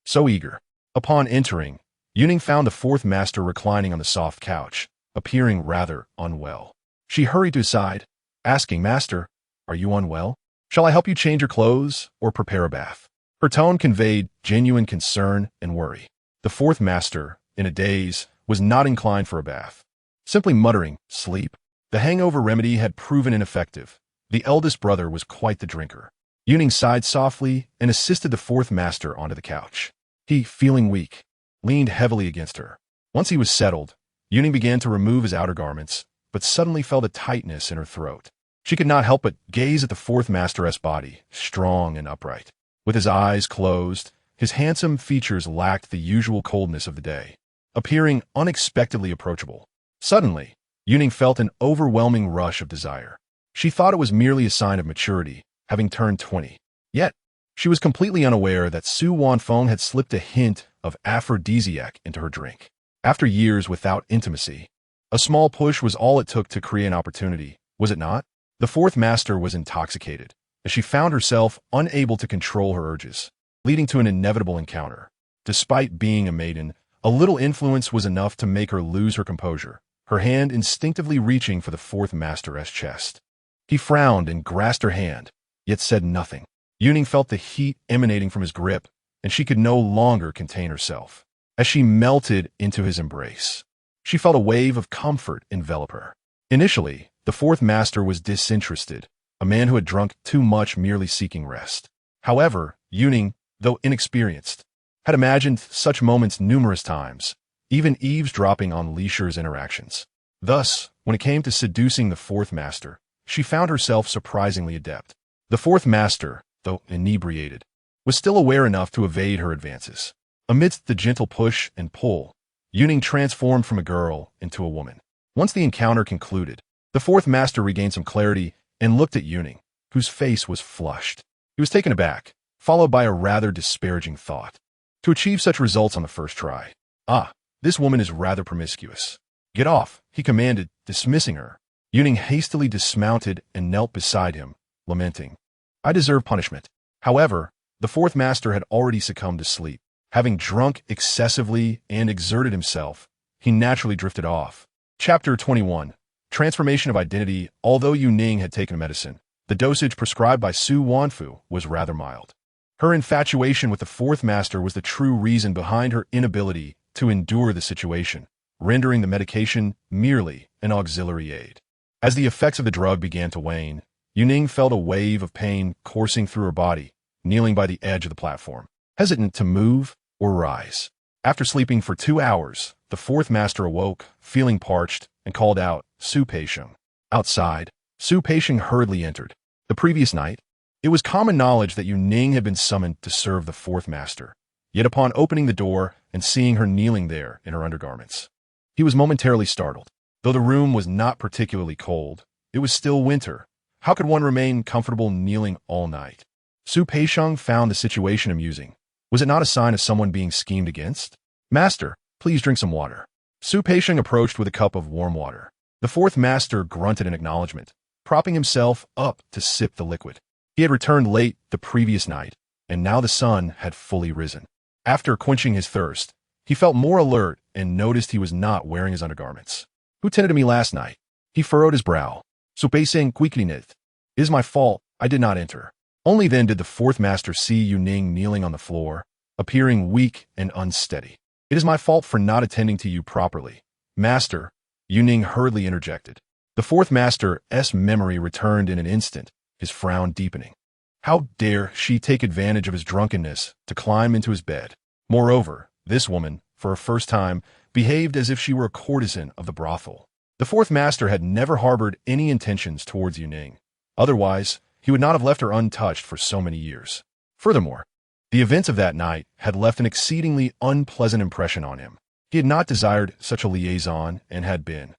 So eager. Upon entering, Yuning found the fourth master reclining on the soft couch, appearing rather unwell. She hurried to his side, asking, "Master, are you unwell? Shall I help you change your clothes or prepare a bath?" Her tone conveyed genuine concern and worry. The fourth master, in a daze, was not inclined for a bath. Simply muttering, "Sleep." The hangover remedy had proven ineffective. The eldest brother was quite the drinker. Yuning sighed softly and assisted the fourth master onto the couch. He, feeling weak, leaned heavily against her. Once he was settled, Yuning began to remove his outer garments, but suddenly felt a tightness in her throat. She could not help but gaze at the fourth master's body, strong and upright. With his eyes closed, his handsome features lacked the usual coldness of the day, appearing unexpectedly approachable. Suddenly, Yuning felt an overwhelming rush of desire. She thought it was merely a sign of maturity, having turned 20. Yet, she was completely unaware that Su Wanfeng had slipped a hint of aphrodisiac into her drink. After years without intimacy, a small push was all it took to create an opportunity, was it not? The fourth master was intoxicated, as she found herself unable to control her urges, leading to an inevitable encounter. Despite being a maiden, a little influence was enough to make her lose her composure, her hand instinctively reaching for the fourth master's chest. He frowned and grasped her hand, yet said nothing. Yuning felt the heat emanating from his grip, and she could no longer contain herself. As she melted into his embrace, she felt a wave of comfort envelop her. Initially, the fourth master was disinterested, a man who had drunk too much merely seeking rest. However, Yuning, though inexperienced, had imagined such moments numerous times, even eavesdropping on Leisure's interactions. Thus, when it came to seducing the fourth master, she found herself surprisingly adept. The fourth master, though inebriated, was still aware enough to evade her advances. Amidst the gentle push and pull, Yuning transformed from a girl into a woman. Once the encounter concluded, the fourth master regained some clarity and looked at Yuning, whose face was flushed. He was taken aback, followed by a rather disparaging thought. To achieve such results on the first try. Ah, this woman is rather promiscuous. Get off, he commanded, dismissing her. Yuning hastily dismounted and knelt beside him, lamenting. I deserve punishment. However, the fourth master had already succumbed to sleep. Having drunk excessively and exerted himself, he naturally drifted off. Chapter 21. Transformation of Identity. Although Yuning had taken medicine, the dosage prescribed by Su Wanfu was rather mild. Her infatuation with the fourth master was the true reason behind her inability to endure the situation, rendering the medication merely an auxiliary aid. As the effects of the drug began to wane, Yuning felt a wave of pain coursing through her body, kneeling by the edge of the platform, hesitant to move or rise. After sleeping for 2 hours, the fourth master awoke, feeling parched, and called out, Su Peixiong. Outside, Su Peixiong hurriedly entered. The previous night, it was common knowledge that Yuning had been summoned to serve the fourth master. Yet upon opening the door and seeing her kneeling there in her undergarments, he was momentarily startled. Though the room was not particularly cold, it was still winter. How could one remain comfortable kneeling all night? Su Peixiong found the situation amusing. Was it not a sign of someone being schemed against? Master, please drink some water. Su Peixiong approached with a cup of warm water. The fourth master grunted in acknowledgement, propping himself up to sip the liquid. He had returned late the previous night, and now the sun had fully risen. After quenching his thirst, he felt more alert and noticed he was not wearing his undergarments. Who tended to me last night? He furrowed his brow. Su Peixiong quickly knit. It is my fault, I did not enter. Only then did the fourth master see Yuning kneeling on the floor, appearing weak and unsteady. It is my fault for not attending to you properly. Master, Yuning hurriedly interjected. The fourth master's memory returned in an instant, his frown deepening. How dare she take advantage of his drunkenness to climb into his bed? Moreover, this woman, for her first time, behaved as if she were a courtesan of the brothel. The fourth master had never harbored any intentions towards Yuning. Otherwise, he would not have left her untouched for so many years. Furthermore, the events of that night had left an exceedingly unpleasant impression on him. He had not desired such a liaison and had been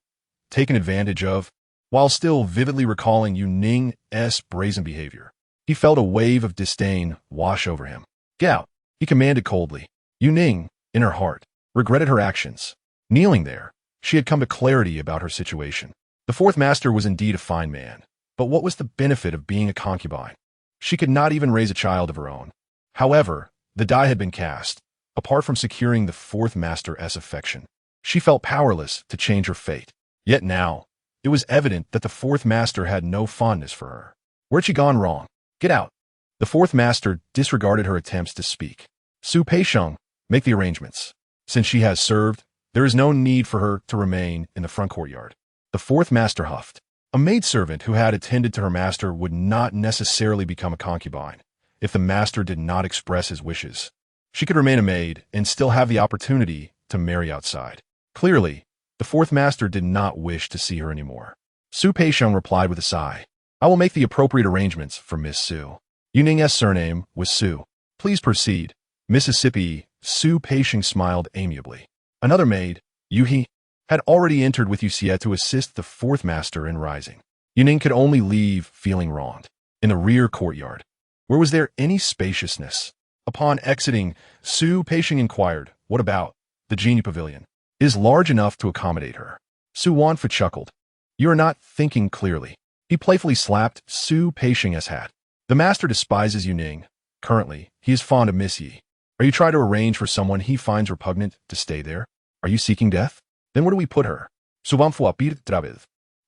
taken advantage of. While still vividly recalling Yuning's brazen behavior, he felt a wave of disdain wash over him. Get out, he commanded coldly. Yuning, in her heart, regretted her actions. Kneeling there, she had come to clarity about her situation. The fourth master was indeed a fine man, but what was the benefit of being a concubine? She could not even raise a child of her own. However, the die had been cast. Apart from securing the fourth master's affection, she felt powerless to change her fate. Yet now, it was evident that the fourth master had no fondness for her. Where'd she gone wrong? Get out. The fourth master disregarded her attempts to speak. Su Peixiong, make the arrangements. Since she has served, there is no need for her to remain in the front courtyard. The fourth master huffed. A maidservant who had attended to her master would not necessarily become a concubine if the master did not express his wishes. She could remain a maid and still have the opportunity to marry outside. Clearly, the fourth master did not wish to see her anymore. Su Peixiong replied with a sigh. I will make the appropriate arrangements for Miss Su. Yuning's surname was Su. Please proceed. Mississippi. Su Peixiong smiled amiably. Another maid, Yuhi, had already entered with Yuxie to assist the fourth master in rising. Yuning could only leave feeling wronged. In the rear courtyard, where was there any spaciousness? Upon exiting, Su Peixiong inquired, what about the genie pavilion? It is large enough to accommodate her. Su Wanfu chuckled. You are not thinking clearly. He playfully slapped Su Peixiong's hat. The master despises Yuning. Currently, he is fond of Miss Yi. Are you trying to arrange for someone he finds repugnant to stay there? Are you seeking death? Then where do we put her? Su Wanfu appeared travid.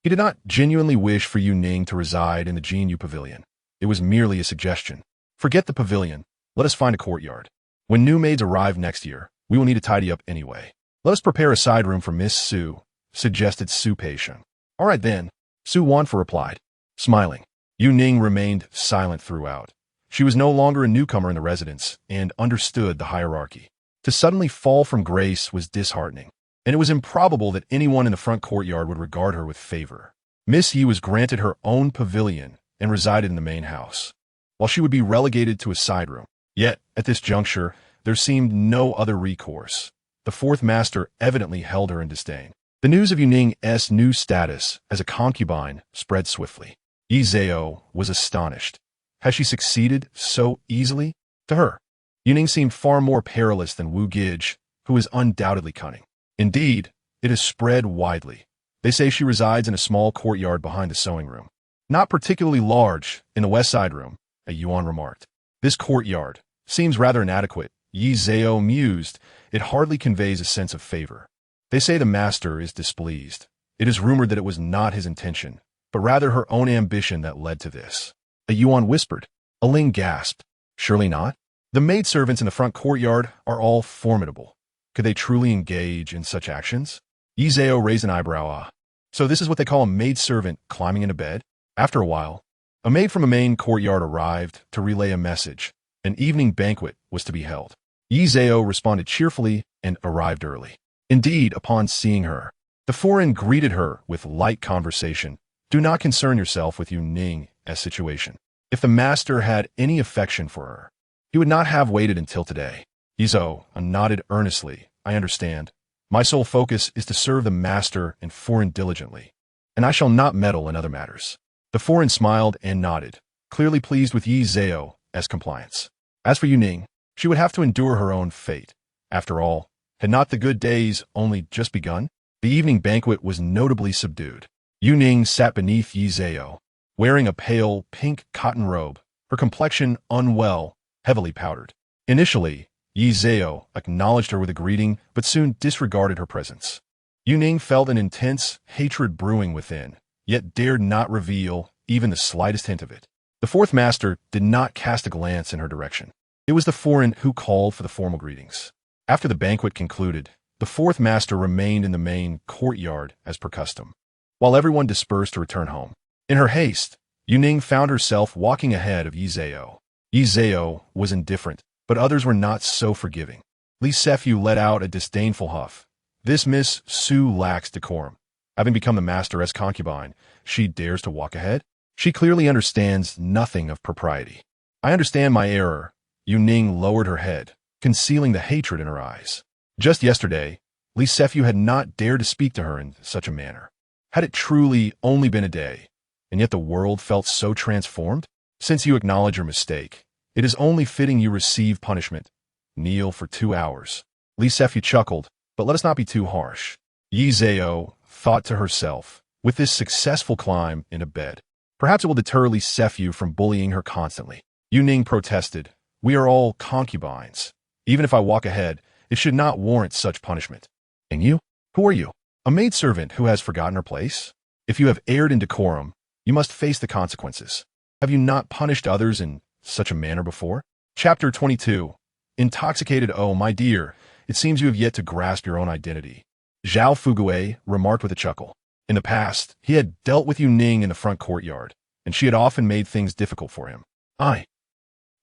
He did not genuinely wish for Yuning to reside in the Jinyu pavilion. It was merely a suggestion. Forget the pavilion. Let us find a courtyard. When new maids arrive next year, we will need to tidy up anyway. Let us prepare a side room for Miss Su, suggested Su Peixiong. All right then, Su Wanfu replied, smiling. Yu Ning remained silent throughout. She was no longer a newcomer in the residence and understood the hierarchy. To suddenly fall from grace was disheartening, and it was improbable that anyone in the front courtyard would regard her with favor. Miss Yi was granted her own pavilion and resided in the main house, while she would be relegated to a side room. Yet, at this juncture, there seemed no other recourse. The fourth master evidently held her in disdain. The news of Yu Ning's new status as a concubine spread swiftly. Yi Zhao was astonished. Had she succeeded so easily? To her, Yu Ning seemed far more perilous than Wu Gij, who is undoubtedly cunning. Indeed, it has spread widely. They say she resides in a small courtyard behind the sewing room. Not particularly large, in the west side room, a Yuan remarked. This courtyard seems rather inadequate. Yi Zhao mused. It hardly conveys a sense of favor. They say the master is displeased. It is rumored that it was not his intention, but rather her own ambition that led to this. A Yuan whispered. A Ling gasped. Surely not. The maidservants in the front courtyard are all formidable. Could they truly engage in such actions? Yi Zhao raised an eyebrow. Ah. So this is what they call a maidservant climbing into bed? After a while, a maid from a main courtyard arrived to relay a message. An evening banquet was to be held. Yi Zhao responded cheerfully and arrived early. Indeed, upon seeing her, the foreign greeted her with light conversation. Do not concern yourself with Yu Ning's situation. If the master had any affection for her, he would not have waited until today. Yi Zhao nodded earnestly. I understand. My sole focus is to serve the master and foreign diligently, and I shall not meddle in other matters. The foreign smiled and nodded, clearly pleased with Yi Zhao's compliance. As for Yu Ning, she would have to endure her own fate. After all, had not the good days only just begun? The evening banquet was notably subdued. Yu Ning sat beneath Yi Zhao, wearing a pale pink cotton robe, her complexion unwell, heavily powdered. Initially, Yi Zhao acknowledged her with a greeting, but soon disregarded her presence. Yu Ning felt an intense hatred brewing within, yet dared not reveal even the slightest hint of it. The fourth master did not cast a glance in her direction. It was the foreign who called for the formal greetings. After the banquet concluded, the fourth master remained in the main courtyard as per custom, while everyone dispersed to return home. In her haste, Yu Ning found herself walking ahead of Yi Zhao. Yi Zhao was indifferent, but others were not so forgiving. Li Side let out a disdainful huff. This Miss Su lacks decorum. Having become the master's concubine, she dares to walk ahead? She clearly understands nothing of propriety. I understand my error. Yu Ning lowered her head, concealing the hatred in her eyes. Just yesterday, Li Side had not dared to speak to her in such a manner. Had it truly only been a day, and yet the world felt so transformed? Since you acknowledge your mistake, it is only fitting you receive punishment. Kneel for 2 hours. Li Side chuckled, but let us not be too harsh. Yi Zhao thought to herself, with this successful climb into bed, perhaps it will deter Li Side from bullying her constantly. Yu Ning protested, we are all concubines. Even if I walk ahead, it should not warrant such punishment. And you? Who are you? A maidservant who has forgotten her place? If you have erred in decorum, you must face the consequences. Have you not punished others in such a manner before? Chapter 22. Intoxicated. Oh, my dear, it seems you have yet to grasp your own identity. Zhao Fugue remarked with a chuckle. In the past, he had dealt with Yu Ning in the front courtyard, and she had often made things difficult for him. I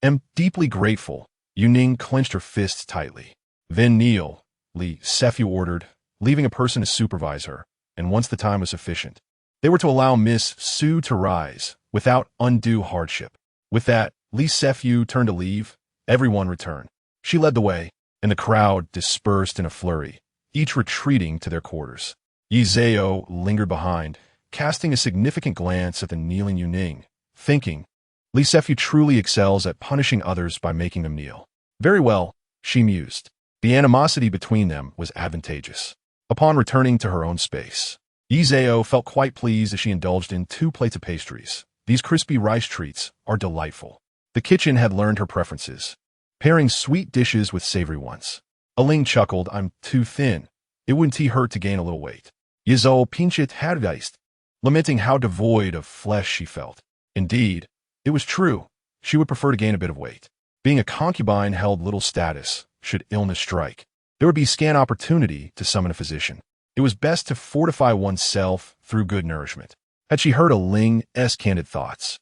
am deeply grateful. Yu Ning clenched her fists tightly. Then kneel, Li Side ordered, leaving a person to supervise her, and once the time was sufficient, they were to allow Miss Su to rise, without undue hardship. With that, Li Side turned to leave. Everyone returned. She led the way, and the crowd dispersed in a flurry, each retreating to their quarters. Yi Zhao lingered behind, casting a significant glance at the kneeling Yu Ning, thinking, Li Side truly excels at punishing others by making them kneel. Very well, she mused. The animosity between them was advantageous. Upon returning to her own space, Yi Zhao felt quite pleased as she indulged in 2 plates of pastries. These crispy rice treats are delightful. The kitchen had learned her preferences, pairing sweet dishes with savory ones. Ling chuckled, I'm too thin. It wouldn't hurt to gain a little weight. Yi Zhao pinched hergeist, lamenting how devoid of flesh she felt. Indeed, it was true. She would prefer to gain a bit of weight. Being a concubine held little status, should illness strike. There would be scant opportunity to summon a physician. It was best to fortify oneself through good nourishment. Had she heard Ling's candid thoughts,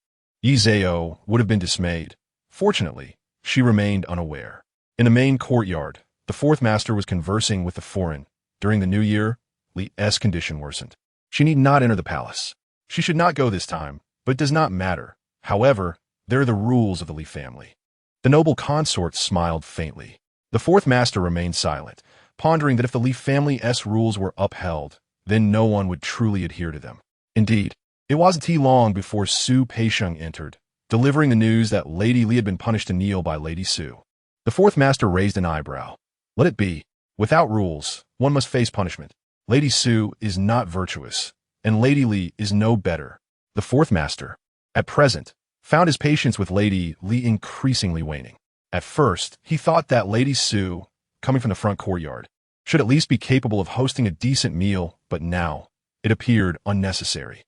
Yi Zhao would have been dismayed. Fortunately, she remained unaware. In the main courtyard, the fourth master was conversing with the foreign. During the new year, Li's condition worsened. She need not enter the palace. She should not go this time, but it does not matter. However, there are the rules of the Li family. The noble consort smiled faintly. The fourth master remained silent, pondering that if the Li family's rules were upheld, then no one would truly adhere to them. Indeed, it wasn't long before Su Peisheng entered, delivering the news that Lady Li had been punished to kneel by Lady Su. The fourth master raised an eyebrow. Let it be. Without rules, one must face punishment. Lady Su is not virtuous, and Lady Li is no better. The fourth master, at present, found his patience with Lady Li increasingly waning. At first, he thought that Lady Su, coming from the front courtyard, should at least be capable of hosting a decent meal, but now, it appeared unnecessary.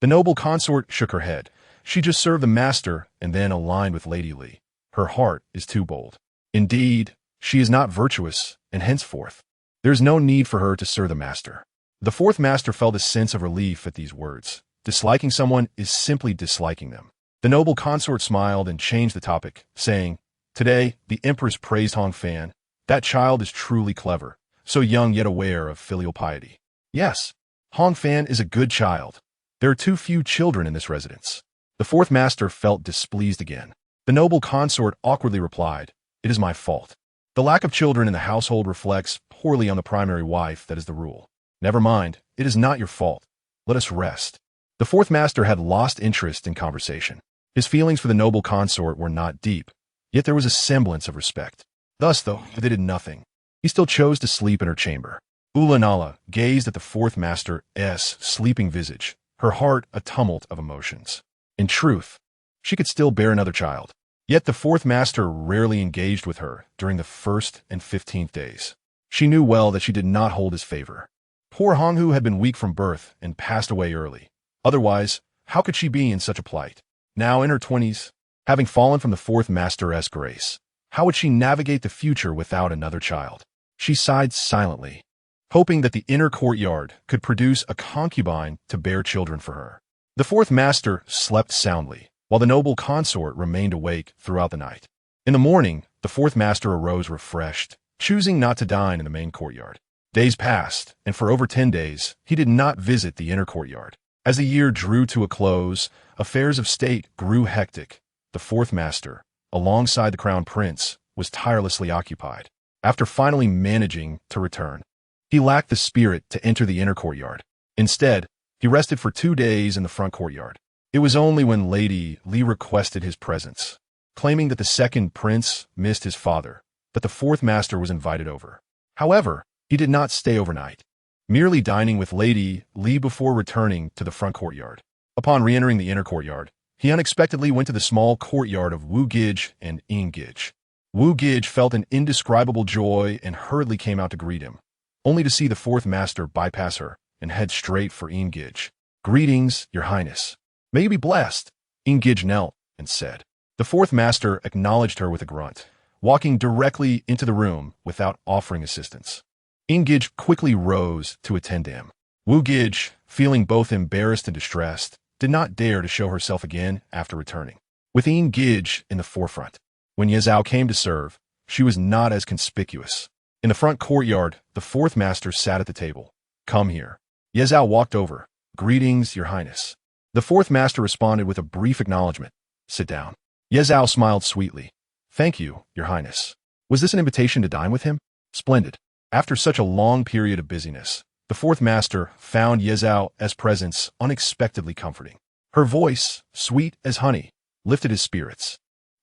The noble consort shook her head. She just served the master and then aligned with Lady Li. Her heart is too bold. Indeed, she is not virtuous, and henceforth, there is no need for her to serve the master. The fourth master felt a sense of relief at these words. Disliking someone is simply disliking them. The noble consort smiled and changed the topic, saying, "Today, the empress praised Hong Fan. That child is truly clever, so young yet aware of filial piety. Yes, Hong Fan is a good child. There are too few children in this residence." The fourth master felt displeased again. The noble consort awkwardly replied, "It is my fault. The lack of children in the household reflects poorly on the primary wife, that is the rule. Never mind, it is not your fault. Let us rest." The fourth master had lost interest in conversation. His feelings for the noble consort were not deep, yet there was a semblance of respect. Thus, though they did nothing, he still chose to sleep in her chamber. Ulanara gazed at the fourth master's sleeping visage, her heart a tumult of emotions. In truth, she could still bear another child. Yet the fourth master rarely engaged with her during the 1st and 15th days. She knew well that she did not hold his favor. Poor Honghu had been weak from birth and passed away early. Otherwise, how could she be in such a plight? Now in her 20s, having fallen from the fourth master's grace, how would she navigate the future without another child? She sighed silently, hoping that the inner courtyard could produce a concubine to bear children for her. The fourth master slept soundly, while the noble consort remained awake throughout the night. In the morning, the fourth master arose refreshed, choosing not to dine in the main courtyard. Days passed, and for over 10 days, he did not visit the inner courtyard. As the year drew to a close, affairs of state grew hectic. The fourth master, alongside the crown prince, was tirelessly occupied. After finally managing to return, he lacked the spirit to enter the inner courtyard. Instead, he rested for 2 days in the front courtyard. It was only when Lady Li requested his presence, claiming that the second prince missed his father, that the fourth master was invited over. However, he did not stay overnight, merely dining with Lady Li before returning to the front courtyard. Upon re-entering the inner courtyard, he unexpectedly went to the small courtyard of Wu Gij and Ying Gij. Wu Gij felt an indescribable joy and hurriedly came out to greet him, only to see the fourth master bypass her and head straight for Ying Gij. "Greetings, your highness. May you be blessed." Ying Gij knelt and said. The fourth master acknowledged her with a grunt, walking directly into the room without offering assistance. Ying Gij quickly rose to attend to him. Wu Gij, feeling both embarrassed and distressed, did not dare to show herself again after returning, with Ying Gij in the forefront. When Ye Zhao came to serve, she was not as conspicuous. In the front courtyard, the fourth master sat at the table. "Come here." Ye Zhao walked over. "Greetings, your highness." The fourth master responded with a brief acknowledgement. "Sit down." Ye Zhao smiled sweetly. "Thank you, your highness. Was this an invitation to dine with him?" "Splendid." After such a long period of busyness, the fourth master found Ye Zhao's presence unexpectedly comforting. Her voice, sweet as honey, lifted his spirits.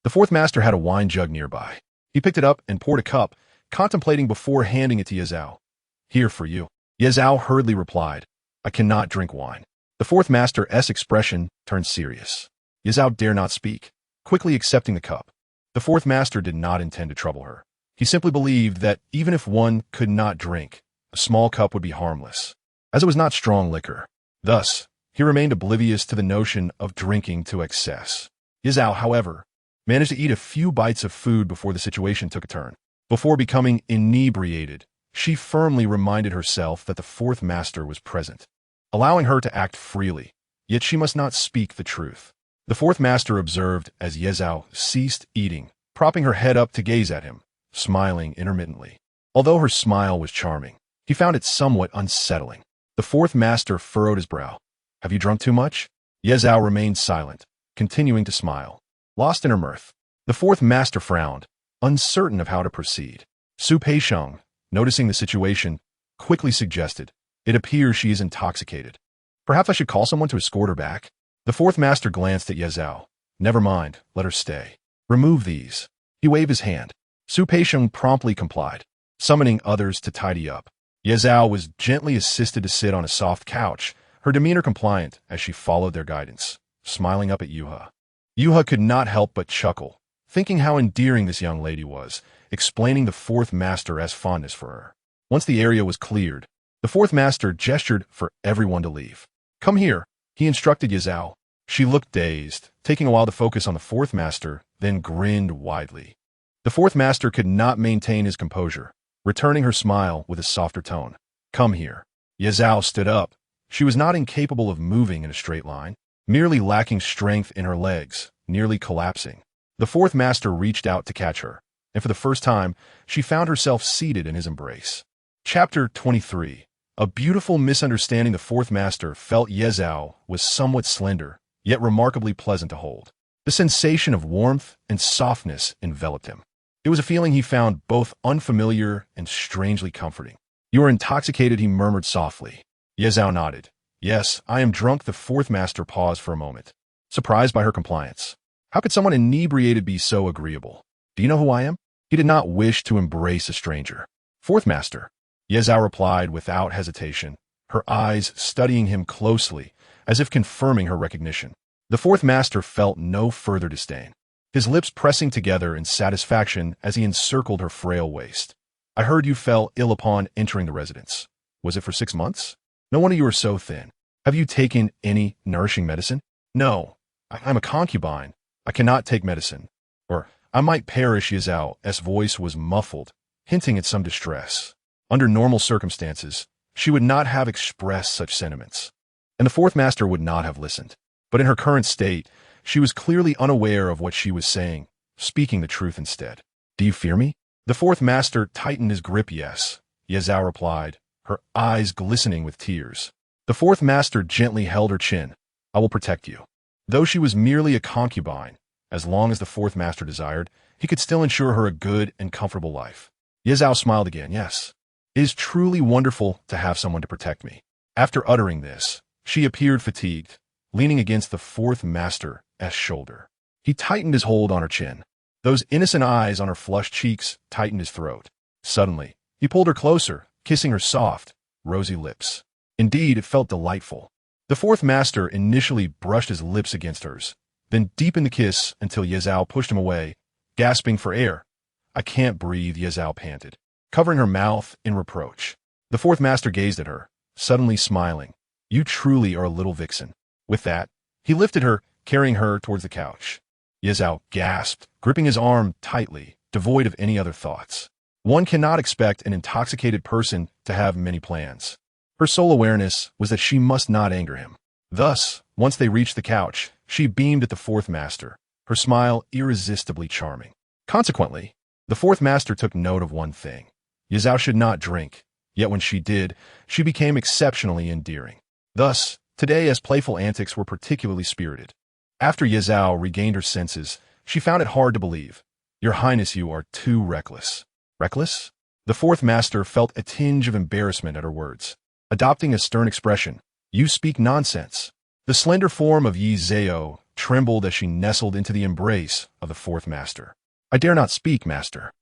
The fourth master had a wine jug nearby. He picked it up and poured a cup, contemplating before handing it to Ye Zhao. "Here for you." Ye Zhao hurriedly replied, "I cannot drink wine." The fourth master's expression turned serious. Ye Zhao dare not speak, quickly accepting the cup. The fourth master did not intend to trouble her. He simply believed that even if one could not drink, a small cup would be harmless, as it was not strong liquor. Thus, he remained oblivious to the notion of drinking to excess. Ye Zhao, however, managed to eat a few bites of food before the situation took a turn. Before becoming inebriated, she firmly reminded herself that the fourth master was present, allowing her to act freely, yet she must not speak the truth. The fourth master observed as Ye Zhao ceased eating, propping her head up to gaze at him, smiling intermittently. Although her smile was charming, he found it somewhat unsettling. The fourth master furrowed his brow. "Have you drunk too much?" Ye Zhao remained silent, continuing to smile, lost in her mirth. The fourth master frowned, uncertain of how to proceed. Su Peixiong, noticing the situation, quickly suggested, "It appears she is intoxicated. Perhaps I should call someone to escort her back?" The fourth master glanced at Ye Zhao. "Never mind, let her stay. Remove these." He waved his hand. Su Peixiong promptly complied, summoning others to tidy up. Ye Zhao was gently assisted to sit on a soft couch, her demeanor compliant as she followed their guidance, smiling up at Yuha. Yuha could not help but chuckle, thinking how endearing this young lady was, explaining the fourth master as fondness for her. Once the area was cleared, the fourth master gestured for everyone to leave. "Come here," he instructed Ye Zhao. She looked dazed, taking a while to focus on the fourth master, then grinned widely. The fourth master could not maintain his composure, returning her smile with a softer tone. "Come here." Ye Zhao stood up. She was not incapable of moving in a straight line, merely lacking strength in her legs, nearly collapsing. The fourth master reached out to catch her, and for the first time, she found herself seated in his embrace. Chapter 23. A beautiful misunderstanding. The fourth master felt Ye Zhao was somewhat slender, yet remarkably pleasant to hold. The sensation of warmth and softness enveloped him. It was a feeling he found both unfamiliar and strangely comforting. "You are intoxicated," he murmured softly. Ye Zhao nodded. "Yes, I am drunk." The fourth master paused for a moment, surprised by her compliance. How could someone inebriated be so agreeable? "Do you know who I am?" He did not wish to embrace a stranger. "Fourth master," Ye Zhao replied without hesitation, her eyes studying him closely, as if confirming her recognition. The fourth master felt no further disdain, his lips pressing together in satisfaction as he encircled her frail waist. "I heard you fell ill upon entering the residence. Was it for 6 months? No wonder you are so thin. Have you taken any nourishing medicine?" "No, I'm a concubine. I cannot take medicine. Or I might perish." Ye Zhao's voice was muffled, hinting at some distress. Under normal circumstances, she would not have expressed such sentiments, and the fourth master would not have listened. But in her current state, she was clearly unaware of what she was saying, speaking the truth instead. "Do you fear me?" The fourth master tightened his grip. "Yes," Ye Zhao replied, her eyes glistening with tears. The fourth master gently held her chin. "I will protect you." Though she was merely a concubine, as long as the fourth master desired, he could still ensure her a good and comfortable life. Ye Zhao smiled again. "Yes, it is truly wonderful to have someone to protect me." After uttering this, she appeared fatigued, leaning against the fourth master's shoulder. He tightened his hold on her chin. Those innocent eyes on her flushed cheeks tightened his throat. Suddenly, he pulled her closer, kissing her soft, rosy lips. Indeed, it felt delightful. The fourth master initially brushed his lips against hers, then deepened the kiss until Ye Zhao pushed him away, gasping for air. "I can't breathe," Ye Zhao panted, covering her mouth in reproach. The fourth master gazed at her, suddenly smiling. "You truly are a little vixen." With that, he lifted her, carrying her towards the couch. Ye Zhao gasped, gripping his arm tightly, devoid of any other thoughts. One cannot expect an intoxicated person to have many plans. Her sole awareness was that she must not anger him. Thus, once they reached the couch, she beamed at the fourth master, her smile irresistibly charming. Consequently, the fourth master took note of one thing. Ye Zhao should not drink, yet when she did, she became exceptionally endearing. Thus, today as playful antics were particularly spirited. After Ye Zhao regained her senses, she found it hard to believe. "Your Highness, you are too reckless." "Reckless?" The fourth master felt a tinge of embarrassment at her words. Adopting a stern expression, "You speak nonsense." The slender form of Ye Zhao trembled as she nestled into the embrace of the fourth master. "I dare not speak, master."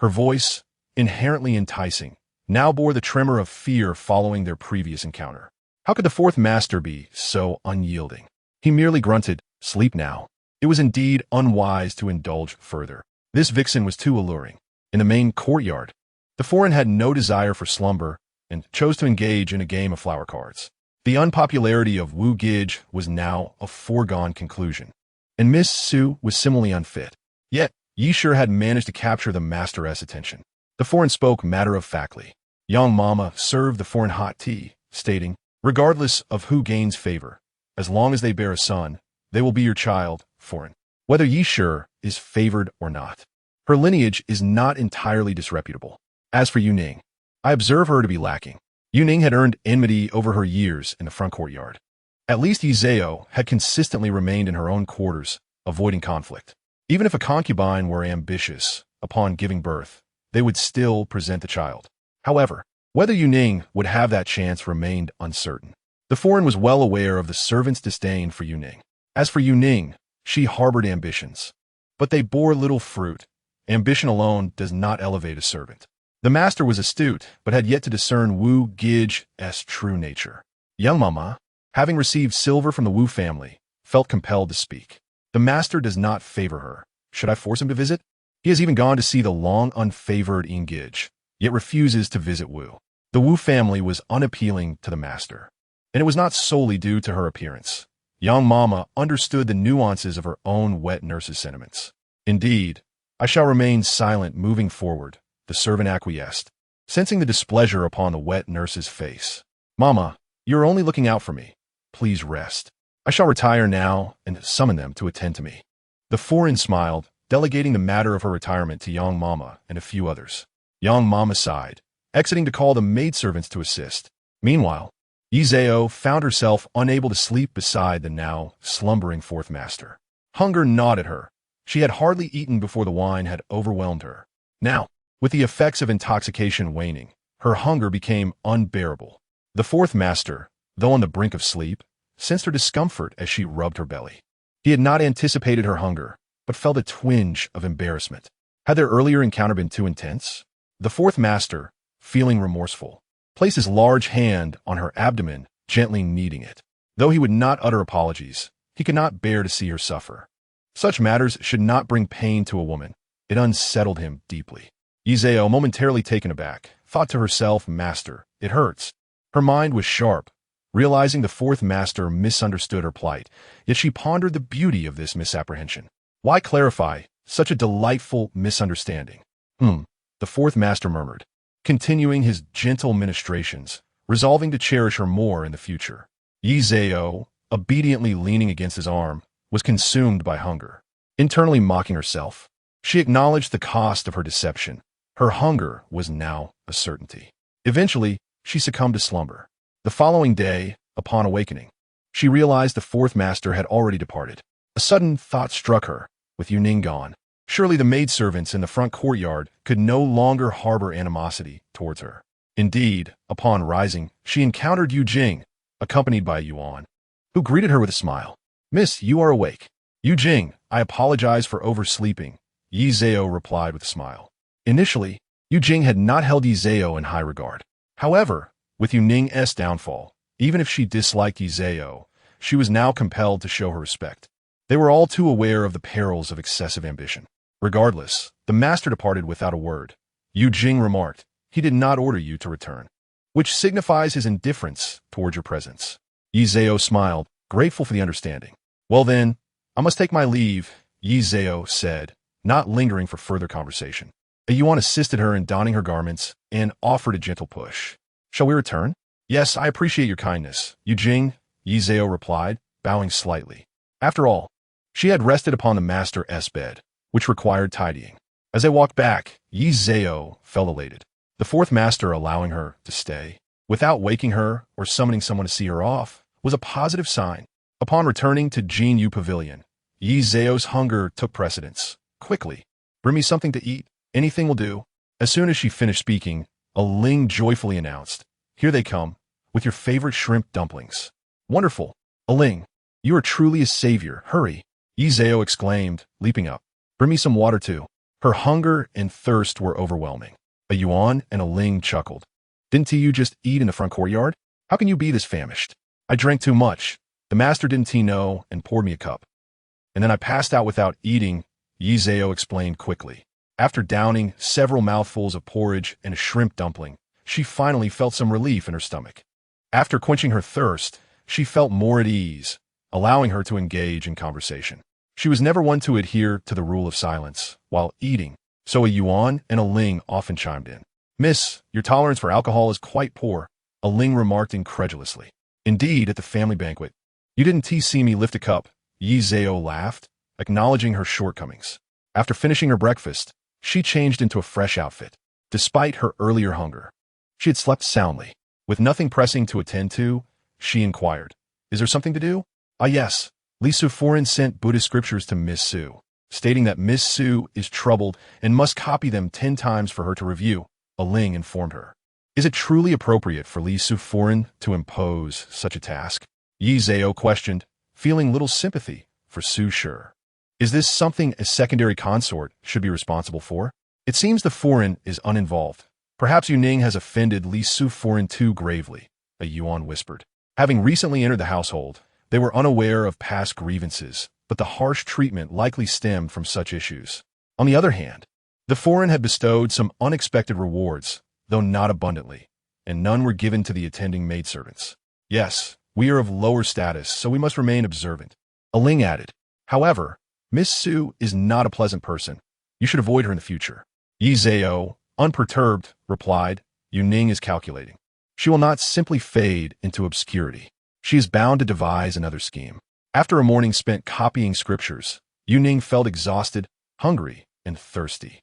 Her voice, inherently enticing, now bore the tremor of fear following their previous encounter. How could the fourth master be so unyielding? He merely grunted, "Sleep now." It was indeed unwise to indulge further. This vixen was too alluring. In the main courtyard, the foreign had no desire for slumber and chose to engage in a game of flower cards. The unpopularity of Wu Gij was now a foregone conclusion, and Miss Su was similarly unfit. Yet, Yi Shi had managed to capture the masteress' attention. The foreign spoke matter-of-factly. Young Mama served the foreign hot tea, stating, "Regardless of who gains favor, as long as they bear a son, They will be your child, foreign. Whether Yi Shi is favored or not. Her lineage is not entirely disreputable. As for Yu Ning, I observe her to be lacking. Yu Ning had earned enmity over her years in the front courtyard. At least Yi Zhao had consistently remained in her own quarters, avoiding conflict. Even if a concubine were ambitious, upon giving birth, they would still present the child. However, whether Yu Ning would have that chance remained uncertain. The foreign was well aware of the servant's disdain for Yu Ning. As for Yu Ning, she harbored ambitions. But they bore little fruit. Ambition alone does not elevate a servant. The master was astute, but had yet to discern Wu Gij's true nature. Young Mama, having received silver from the Wu family, felt compelled to speak. The master does not favor her. Should I force him to visit? He has even gone to see the long unfavored Ingij, yet refuses to visit Wu. The Wu family was unappealing to the master. And it was not solely due to her appearance. Young Mama understood the nuances of her own wet nurse's sentiments. Indeed, I shall remain silent moving forward, the servant acquiesced, sensing the displeasure upon the wet nurse's face. Mama, you are only looking out for me. Please rest. I shall retire now and summon them to attend to me. The foreign smiled, delegating the matter of her retirement to Young Mama and a few others. Young Mama sighed, exiting to call the maidservants to assist. Meanwhile, Yi Zhao found herself unable to sleep beside the now slumbering fourth master. Hunger gnawed at her. She had hardly eaten before the wine had overwhelmed her. Now, with the effects of intoxication waning, her hunger became unbearable. The fourth master, though on the brink of sleep, sensed her discomfort as she rubbed her belly. He had not anticipated her hunger, but felt a twinge of embarrassment. Had their earlier encounter been too intense? The fourth master, feeling remorseful, placed his large hand on her abdomen, gently kneading it. Though he would not utter apologies, he could not bear to see her suffer. Such matters should not bring pain to a woman. It unsettled him deeply. Yi Zhao, momentarily taken aback, thought to herself, Master, it hurts. Her mind was sharp, realizing the fourth master misunderstood her plight, yet she pondered the beauty of this misapprehension. Why clarify such a delightful misunderstanding? The fourth master murmured, continuing his gentle ministrations, resolving to cherish her more in the future. Yi Zhao, obediently leaning against his arm, was consumed by hunger. Internally mocking herself, she acknowledged the cost of her deception. Her hunger was now a certainty. Eventually, she succumbed to slumber. The following day, upon awakening, she realized the fourth master had already departed. A sudden thought struck her, with Yu Ning gone. Surely the maidservants in the front courtyard could no longer harbor animosity towards her. Indeed, upon rising, she encountered Yu Jing, accompanied by Yuan, who greeted her with a smile. Miss, you are awake. Yu Jing, I apologize for oversleeping, Yi Zhao replied with a smile. Initially, Yu Jing had not held Yi Zhao in high regard. However, with Yu Ning's downfall, even if she disliked Yi Zhao, she was now compelled to show her respect. They were all too aware of the perils of excessive ambition. Regardless, the master departed without a word. Yu Jing remarked, he did not order you to return, which signifies his indifference towards your presence. Yi Zhao smiled, grateful for the understanding. Well then, I must take my leave, Yi Zhao said, not lingering for further conversation. A Yuan assisted her in donning her garments and offered a gentle push. Shall we return? Yes, I appreciate your kindness, Yu Jing, Yi Zhao replied, bowing slightly. After all, she had rested upon the master's bed, which required tidying. As they walked back, Yi Zhao felt elated. The fourth master allowing her to stay, without waking her or summoning someone to see her off, was a positive sign. Upon returning to Jin Yu Pavilion, Yi Zhao's hunger took precedence. Quickly, bring me something to eat. Anything will do. As soon as she finished speaking, a Ling joyfully announced, Here they come, with your favorite shrimp dumplings. Wonderful. A Ling, you are truly a savior. Hurry. Yi Zhao exclaimed, leaping up. Bring me some water too. Her hunger and thirst were overwhelming. A Yuan and a Ling chuckled. Didn't you just eat in the front courtyard? How can you be this famished? I drank too much. The master didn't know and poured me a cup. And then I passed out without eating, Yi Zhao explained quickly. After downing several mouthfuls of porridge and a shrimp dumpling, she finally felt some relief in her stomach. After quenching her thirst, she felt more at ease, allowing her to engage in conversation. She was never one to adhere to the rule of silence while eating, so a Yuan and a Ling often chimed in. Miss, your tolerance for alcohol is quite poor, a Ling remarked incredulously. Indeed, at the family banquet, you didn't see me lift a cup, Yi Zhao laughed, acknowledging her shortcomings. After finishing her breakfast, she changed into a fresh outfit. Despite her earlier hunger, she had slept soundly. With nothing pressing to attend to, she inquired, "Is there something to do?" "Ah yes." Li Side sent Buddhist scriptures to Miss Su, stating that Miss Su is troubled and must copy them 10 times for her to review, Ling informed her. Is it truly appropriate for Li Side to impose such a task? Yi Zhao questioned, feeling little sympathy for Su Shi. Is this something a secondary consort should be responsible for? It seems the foreign is uninvolved. Perhaps Yuning has offended Li Side too gravely, a Yuan whispered. Having recently entered the household, they were unaware of past grievances, but the harsh treatment likely stemmed from such issues. On the other hand, the foreign had bestowed some unexpected rewards, though not abundantly, and none were given to the attending maidservants. Yes, we are of lower status, so we must remain observant, Ling added. However, Miss Su is not a pleasant person. You should avoid her in the future. Yi Zhao, unperturbed, replied, Yuning is calculating. She will not simply fade into obscurity. She is bound to devise another scheme. After a morning spent copying scriptures, Yuning felt exhausted, hungry, and thirsty.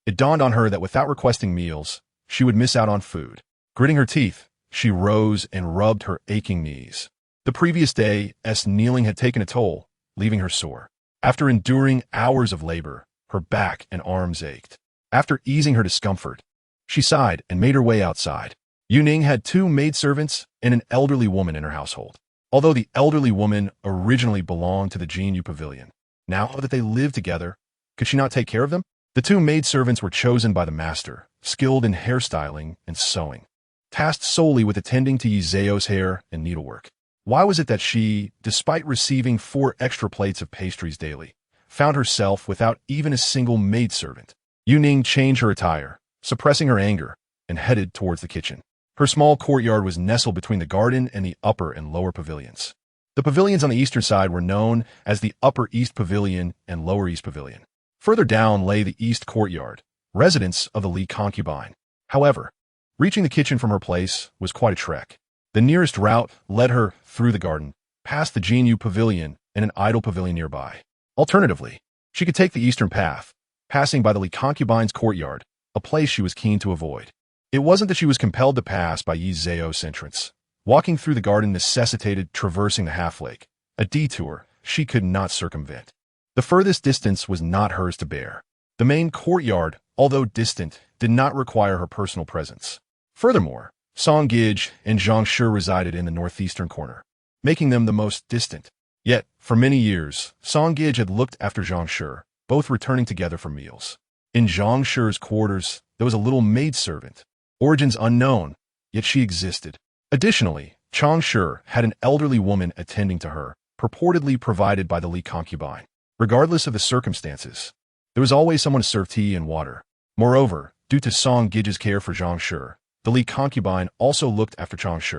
It dawned on her that without requesting meals, she would miss out on food. Gritting her teeth, she rose and rubbed her aching knees. The previous day's kneeling had taken a toll, leaving her sore. After enduring hours of labor, her back and arms ached. After easing her discomfort, she sighed and made her way outside. Yuning had 2 maidservants and an elderly woman in her household. Although the elderly woman originally belonged to the Jinyu Pavilion, now that they lived together, could she not take care of them? The 2 maidservants were chosen by the master, skilled in hairstyling and sewing, tasked solely with attending to Yi Zhao's hair and needlework. Why was it that she, despite receiving 4 extra plates of pastries daily, found herself without even a single maidservant? Yuning changed her attire, suppressing her anger, and headed towards the kitchen. Her small courtyard was nestled between the garden and the upper and lower pavilions. The pavilions on the eastern side were known as the Upper East Pavilion and Lower East Pavilion. Further down lay the East Courtyard, residence of the Li Concubine. However, reaching the kitchen from her place was quite a trek. The nearest route led her through the garden, past the Jinyu Pavilion and an idol pavilion nearby. Alternatively, she could take the eastern path, passing by the Li Concubine's courtyard, a place she was keen to avoid. It wasn't that she was compelled to pass by Yi Zhao's entrance. Walking through the garden necessitated traversing the half-lake, a detour she could not circumvent. The furthest distance was not hers to bear. The main courtyard, although distant, did not require her personal presence. Furthermore, Song Gij and Zhang Shi resided in the northeastern corner, making them the most distant. Yet, for many years, Song Gij had looked after Zhang Shi, both returning together for meals. In Zhang Shi's quarters, there was a little maidservant, origins unknown, yet she existed. Additionally, Zhang Shi had an elderly woman attending to her, purportedly provided by the Li Concubine. Regardless of the circumstances, there was always someone to serve tea and water. Moreover, due to Song Gij's care for Zhang Shi, the Li Concubine also looked after Zhang Shi,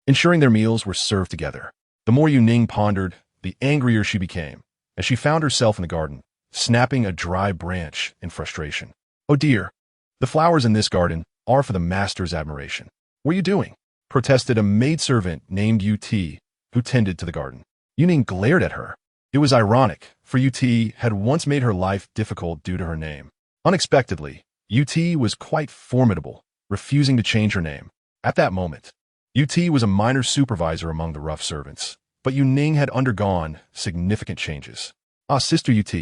ensuring their meals were served together. The more Yuning pondered, the angrier she became, as she found herself in the garden, snapping a dry branch in frustration. "Oh dear, the flowers in this garden are for the master's admiration. What are you doing?" protested a maidservant named Ut, who tended to the garden. Yuning glared at her. It was ironic, for Ut had once made her life difficult due to her name. Unexpectedly, Ut was quite formidable, refusing to change her name. At that moment, Ut was a minor supervisor among the rough servants, but Yuning had undergone significant changes. "Ah, Sister Ut,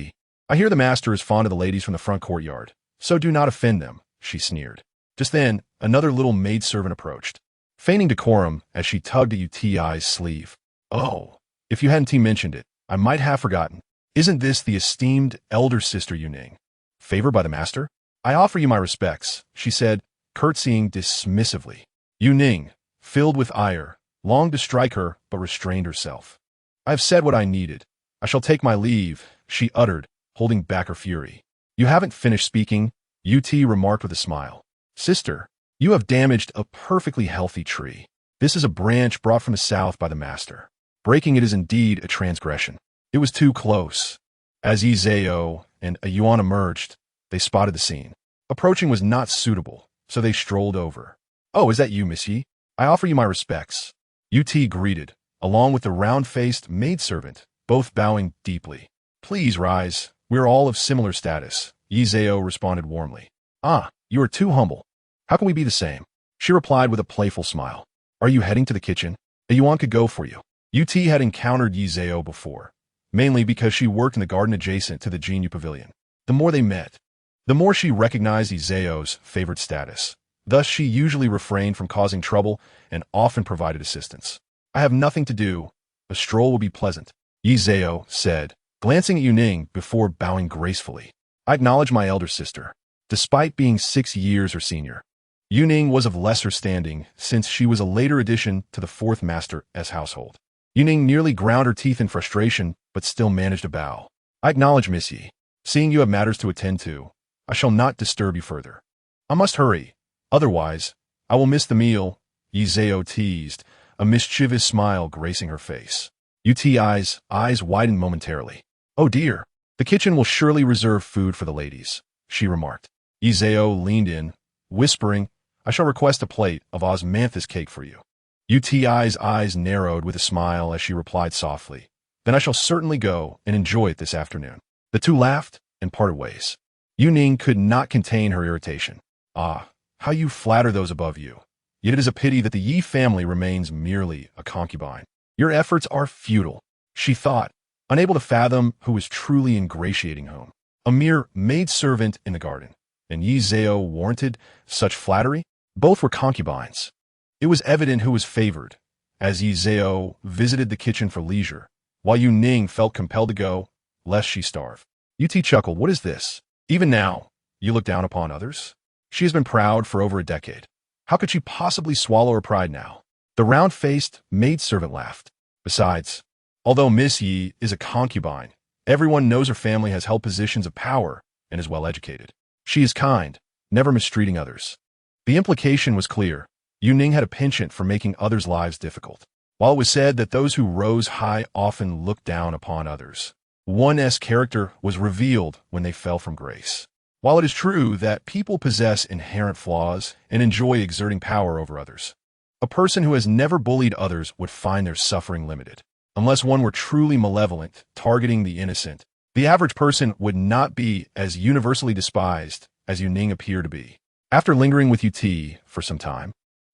I hear the master is fond of the ladies from the front courtyard, so do not offend them," she sneered. Just then, another little maidservant approached, feigning decorum as she tugged at Uti's sleeve. "Oh, if you hadn't mentioned it, I might have forgotten. Isn't this the esteemed elder sister Yuning? Favored by the master? I offer you my respects," she said, curtsying dismissively. Yuning, filled with ire, longed to strike her but restrained herself. "I have said what I needed. I shall take my leave," she uttered, holding back her fury. "You haven't finished speaking," Ut remarked with a smile. "Sister, you have damaged a perfectly healthy tree. This is a branch brought from the south by the master. Breaking it is indeed a transgression." It was too close. As Yi Zhao and a Yuan emerged, they spotted the scene. Approaching was not suitable, so they strolled over. "Oh, is that you, Miss Yi? I offer you my respects." Ut greeted, along with the round-faced maidservant, both bowing deeply. "Please rise. We are all of similar status," Yi Zhao responded warmly. "Ah, you are too humble. How can we be the same?" She replied with a playful smile. "Are you heading to the kitchen? A Yuan could go for you." Ut had encountered Yi Zhao before, mainly because she worked in the garden adjacent to the Jinyu Pavilion. The more they met, the more she recognized Yi Zhao's favored status. Thus, she usually refrained from causing trouble and often provided assistance. "I have nothing to do. A stroll will be pleasant," Yi Zhao said, glancing at Yuning before bowing gracefully. "I acknowledge my elder sister." Despite being 6 years her senior, Yuning was of lesser standing since she was a later addition to the fourth master's household. Yuning nearly ground her teeth in frustration, but still managed to bow. "I acknowledge, Miss Yi. Seeing you have matters to attend to, I shall not disturb you further. I must hurry. Otherwise, I will miss the meal," Yi Zhao teased, a mischievous smile gracing her face. Uti's eyes widened momentarily. "Oh dear, the kitchen will surely reserve food for the ladies," she remarked. Yi Zhao leaned in, whispering, "I shall request a plate of osmanthus cake for you." Uti's eyes narrowed with a smile as she replied softly, "Then I shall certainly go and enjoy it this afternoon." The two laughed and parted ways. Yuning could not contain her irritation. "Ah, how you flatter those above you. Yet it is a pity that the Yi family remains merely a concubine. Your efforts are futile," she thought, unable to fathom who was truly ingratiating whom. A mere maidservant in the garden, and Yi Zhao warranted such flattery? Both were concubines. It was evident who was favored, as Yi Zhao visited the kitchen for leisure, while Yuning felt compelled to go, lest she starve. Ut chuckled. "What is this? Even now, you look down upon others?" She has been proud for over a decade. How could she possibly swallow her pride now? The round-faced maidservant laughed. "Besides, although Miss Yi is a concubine, everyone knows her family has held positions of power and is well educated. She is kind, never mistreating others." The implication was clear. Yuning had a penchant for making others' lives difficult. While it was said that those who rose high often looked down upon others, one's character was revealed when they fell from grace. While it is true that people possess inherent flaws and enjoy exerting power over others, a person who has never bullied others would find their suffering limited. Unless one were truly malevolent, targeting the innocent, the average person would not be as universally despised as Yuning appeared to be. After lingering with Ut for some time,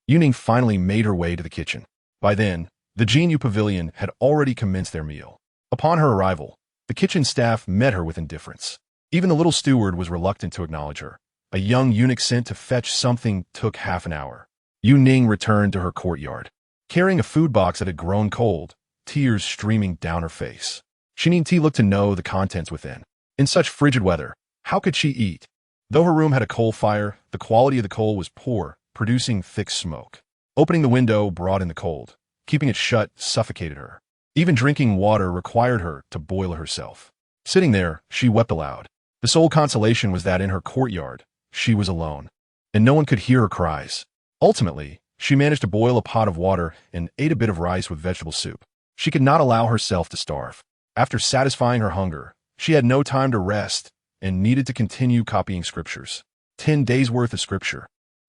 Yuning finally made her way to the kitchen. By then, the Jinyu Pavilion had already commenced their meal. Upon her arrival, the kitchen staff met her with indifference. Even the little steward was reluctant to acknowledge her. A young eunuch sent to fetch something took half an hour. Yuning returned to her courtyard, carrying a food box that had grown cold, tears streaming down her face. Shiniti looked to know the contents within. In such frigid weather, how could she eat? Though her room had a coal fire, the quality of the coal was poor, producing thick smoke. Opening the window brought in the cold. Keeping it shut suffocated her. Even drinking water required her to boil herself. Sitting there, she wept aloud. The sole consolation was that in her courtyard, she was alone, and no one could hear her cries. Ultimately, she managed to boil a pot of water and ate a bit of rice with vegetable soup. She could not allow herself to starve. After satisfying her hunger, she had no time to rest and needed to continue copying scriptures. 10 days' worth of scripture.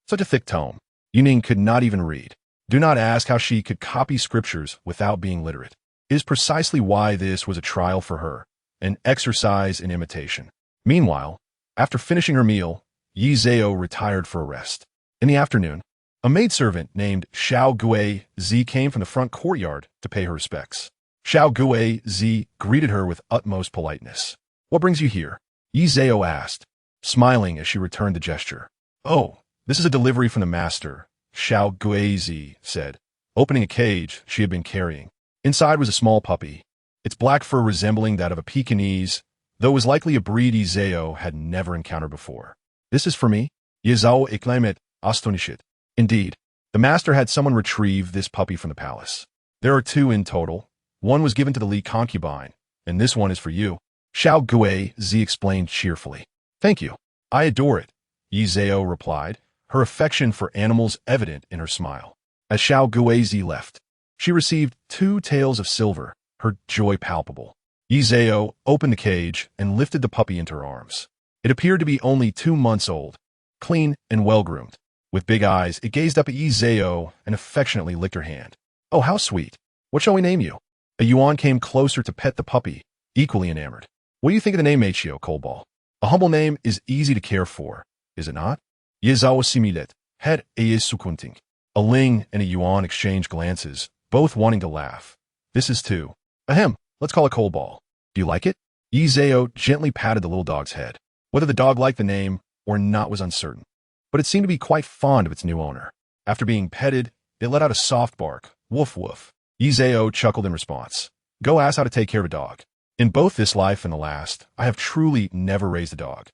Such a thick tome. Yuning could not even read. Do not ask how she could copy scriptures without being literate. It is precisely why this was a trial for her, an exercise in imitation. Meanwhile, after finishing her meal, Yi Zhao retired for a rest. In the afternoon, a maidservant named Xiao Gui Zi came from the front courtyard to pay her respects. Xiao Gui Zi greeted her with utmost politeness. "What brings you here?" Yi Zhao asked, smiling as she returned the gesture. "Oh, this is a delivery from the master," Xiao Gui Zi said, opening a cage she had been carrying. Inside was a small puppy, its black fur resembling that of a Pekingese, though it was likely a breed Yi Zhao had never encountered before. "This is for me?" Yi Zhao exclaimed, astonished. Indeed, the master had someone retrieve this puppy from the palace. "There are 2 in total. One was given to the Li concubine, and this one is for you," Xiao Gui Zi explained cheerfully. "Thank you. I adore it," Yi Zhao replied, her affection for animals evident in her smile. As Xiao Gui Zi left, she received 2 taels of silver, her joy palpable. Yi Zhao opened the cage and lifted the puppy into her arms. It appeared to be only 2 months old, clean and well-groomed. With big eyes, it gazed up at Yi Zhao and affectionately licked her hand. "Oh, how sweet. What shall we name you?" A Yuan came closer to pet the puppy, equally enamored. What do you think of the name Machio, Coldball? A humble name is easy to care for, is it not? Yezawa similet, head is sukunting. A Ling and a Yuan exchanged glances, both wanting to laugh. This is too. Ahem, let's call it Coldball. Do you like it? Yi Zhao gently patted the little dog's head. Whether the dog liked the name or not was uncertain, but it seemed to be quite fond of its new owner. After being petted, it let out a soft bark, woof woof. Yi Zhao chuckled in response. Go ask how to take care of a dog. In both this life and the last, I have truly never raised a dog.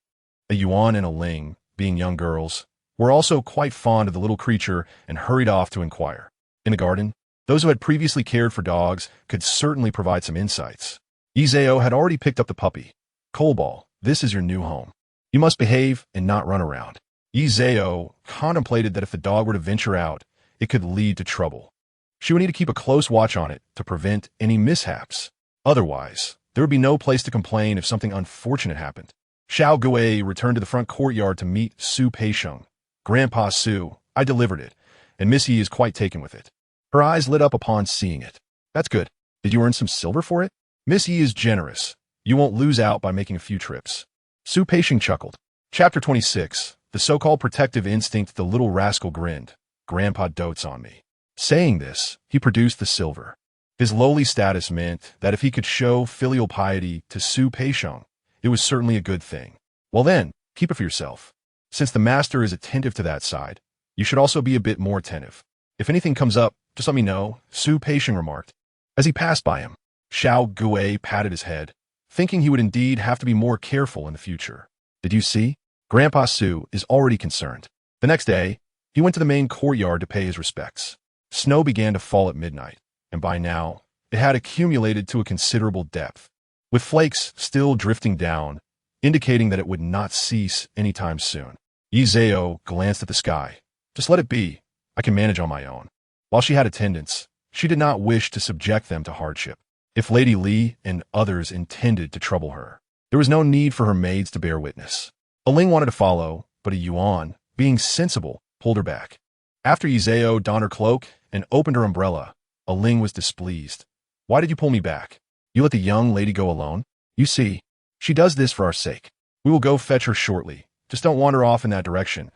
A Yuan and a Ling, being young girls, were also quite fond of the little creature and hurried off to inquire. In the garden, those who had previously cared for dogs could certainly provide some insights. Yi Zhao had already picked up the puppy. Coldball, this is your new home. You must behave and not run around. Yi Zhao contemplated that if the dog were to venture out, it could lead to trouble. She would need to keep a close watch on it to prevent any mishaps. Otherwise, there would be no place to complain if something unfortunate happened. Xiao Gui returned to the front courtyard to meet Su Peisheng. Grandpa Su, I delivered it, and Miss Yi is quite taken with it. Her eyes lit up upon seeing it. That's good. Did you earn some silver for it? Miss Yi is generous. You won't lose out by making a few trips. Su Peisheng chuckled. Chapter 26. The so-called protective instinct. The little rascal grinned. Grandpa dotes on me. Saying this, he produced the silver. His lowly status meant that if he could show filial piety to Su Peisheng, it was certainly a good thing. Well then, keep it for yourself. Since the master is attentive to that side, you should also be a bit more attentive. If anything comes up, just let me know, Su Peisheng remarked. As he passed by him, Xiao Gui patted his head, thinking he would indeed have to be more careful in the future. Did you see? Grandpa Su is already concerned. The next day, he went to the main courtyard to pay his respects. Snow began to fall at midnight, and by now, it had accumulated to a considerable depth, with flakes still drifting down, indicating that it would not cease anytime soon. Yi Zhao glanced at the sky. Just let it be. I can manage on my own. While she had attendants, she did not wish to subject them to hardship. If Lady Li and others intended to trouble her, there was no need for her maids to bear witness. A Ling wanted to follow, but a Yuan, being sensible, pulled her back. After Yi Zhao donned her cloak and opened her umbrella, a Ling was displeased. Why did you pull me back? You let the young lady go alone? You see, she does this for our sake. We will go fetch her shortly. Just don't wander off in that direction.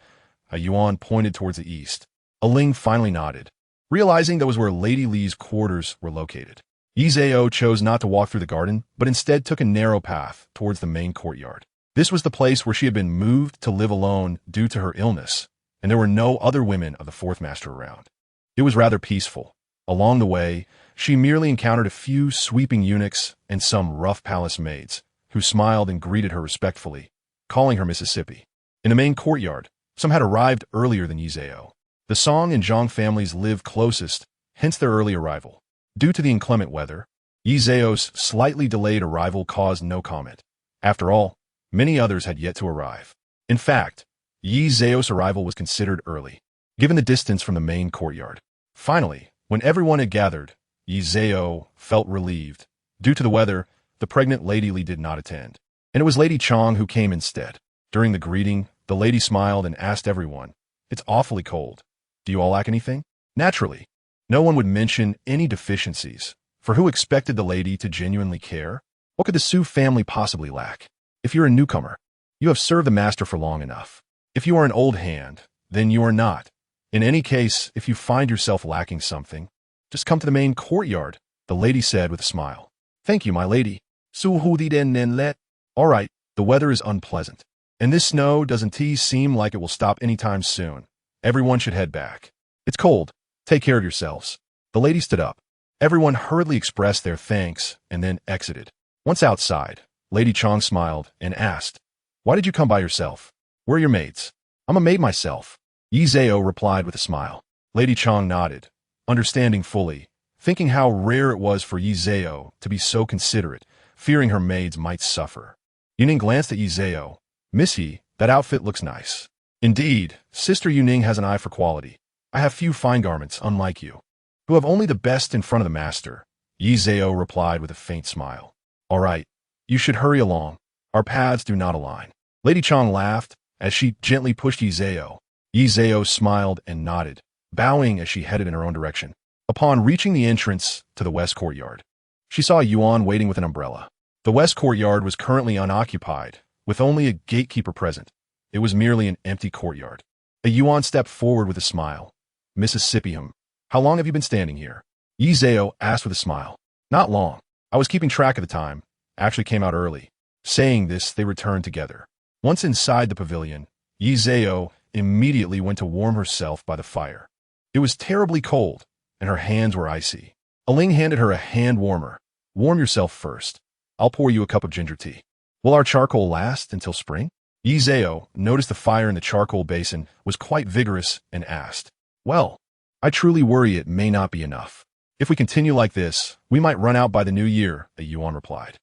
A Yuan pointed towards the east. A Ling finally nodded, realizing that was where Lady Li's quarters were located. Yi Zhao chose not to walk through the garden, but instead took a narrow path towards the main courtyard. This was the place where she had been moved to live alone due to her illness, and there were no other women of the fourth master around. It was rather peaceful. Along the way, she merely encountered a few sweeping eunuchs and some rough palace maids, who smiled and greeted her respectfully, calling her Mississippi. In the main courtyard, some had arrived earlier than Yi Zhao. The Song and Zhang families lived closest, hence their early arrival. Due to the inclement weather, Yi Zhao's slightly delayed arrival caused no comment. After all, many others had yet to arrive. In fact, Yi Zhao's arrival was considered early, given the distance from the main courtyard. Finally, when everyone had gathered, Yi Zhao felt relieved. Due to the weather, the pregnant Lady Li did not attend, and it was Lady Chong who came instead. During the greeting, the lady smiled and asked everyone, "It's awfully cold. Do you all lack anything?" Naturally, no one would mention any deficiencies, for who expected the lady to genuinely care? What could the Su family possibly lack? If you're a newcomer, you have served the master for long enough. If you are an old hand, then you are not. In any case, if you find yourself lacking something, just come to the main courtyard, the lady said with a smile. Thank you, my lady. Su hu di den nen let. All right, the weather is unpleasant, and this snow doesn't seem like it will stop anytime soon. Everyone should head back. It's cold. Take care of yourselves. The lady stood up. Everyone hurriedly expressed their thanks and then exited. Once outside, Lady Chong smiled and asked, "Why did you come by yourself? Where are your maids?" "I'm a maid myself," Yi Zhao replied with a smile. Lady Chong nodded, understanding fully, thinking how rare it was for Yi Zhao to be so considerate, fearing her maids might suffer. Yuning glanced at Yi Zhao. "Miss Yi, that outfit looks nice." "Indeed, Sister Yuning has an eye for quality. I have few fine garments, unlike you, who have only the best in front of the master," Yi Zhao replied with a faint smile. "All right, you should hurry along. Our paths do not align." Lady Chong laughed as she gently pushed Yi Zhao. Yi Zhao smiled and nodded, bowing as she headed in her own direction. Upon reaching the entrance to the west courtyard, She saw a Yuan waiting with an umbrella. The west courtyard was currently unoccupied, with only a gatekeeper present. It was merely an empty courtyard. A Yuan stepped forward with a smile. Mississippium, how long have you been standing here? Yi Zhao asked with a smile. Not long. I was keeping track of the time. Actually came out early. Saying this, they returned together. Once inside the pavilion, Yi Zhao immediately went to warm herself by the fire. It was terribly cold, and her hands were icy. Ling handed her a hand warmer. Warm yourself first. I'll pour you a cup of ginger tea. Will our charcoal last until spring? Yi Zhao noticed the fire in the charcoal basin was quite vigorous and asked, Well, I truly worry it may not be enough. If we continue like this, we might run out by the new year, a Yuan replied.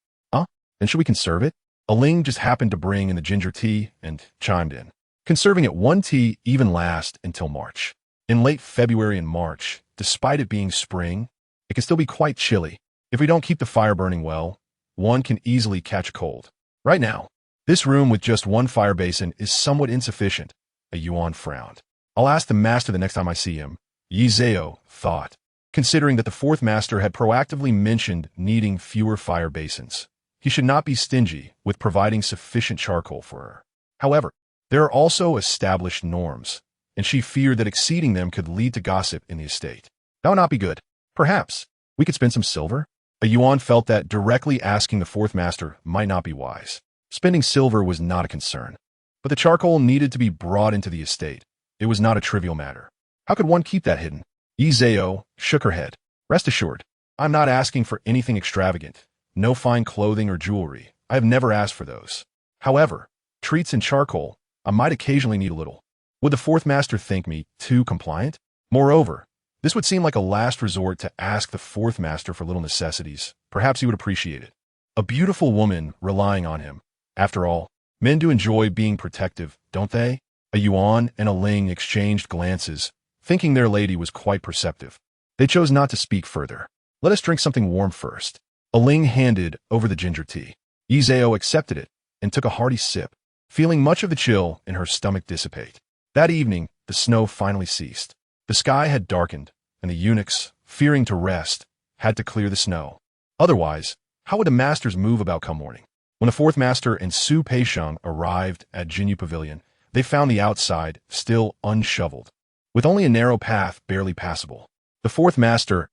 Then should we conserve it? Ling just happened to bring in the ginger tea and chimed in. Conserving it one tea even lasts until March. In late February and March, despite it being spring, it can still be quite chilly. If we don't keep the fire burning well, one can easily catch a cold. Right now, this room with just one fire basin is somewhat insufficient, a Yuan frowned. I'll ask the master the next time I see him, Yi Zhao thought, considering that the fourth master had proactively mentioned needing fewer fire basins. He should not be stingy with providing sufficient charcoal for her. However, there are also established norms, and she feared that exceeding them could lead to gossip in the estate. That would not be good. Perhaps we could spend some silver? A Yuan felt that directly asking the fourth master might not be wise. Spending silver was not a concern, but the charcoal needed to be brought into the estate. It was not a trivial matter. How could one keep that hidden? Yi Zhao shook her head. Rest assured, I'm not asking for anything extravagant. No fine clothing or jewelry. I have never asked for those. However, treats and charcoal, I might occasionally need a little. Would the fourth master think me too compliant? Moreover, this would seem like a last resort to ask the fourth master for little necessities. Perhaps he would appreciate it. A beautiful woman relying on him. After all, men do enjoy being protective, don't they? A Yuan and a Ling exchanged glances, thinking their lady was quite perceptive. They chose not to speak further. Let us drink something warm first. Ling handed over the ginger tea. Yi Zhao accepted it and took a hearty sip, feeling much of the chill in her stomach dissipate. That evening, the snow finally ceased. The sky had darkened, and the eunuchs, fearing to rest, had to clear the snow. Otherwise, how would the masters move about come morning? When the fourth master and Su Peixiang arrived at Jinyu Pavilion, they found the outside still unshoveled, with only a narrow path barely passable. The fourth master's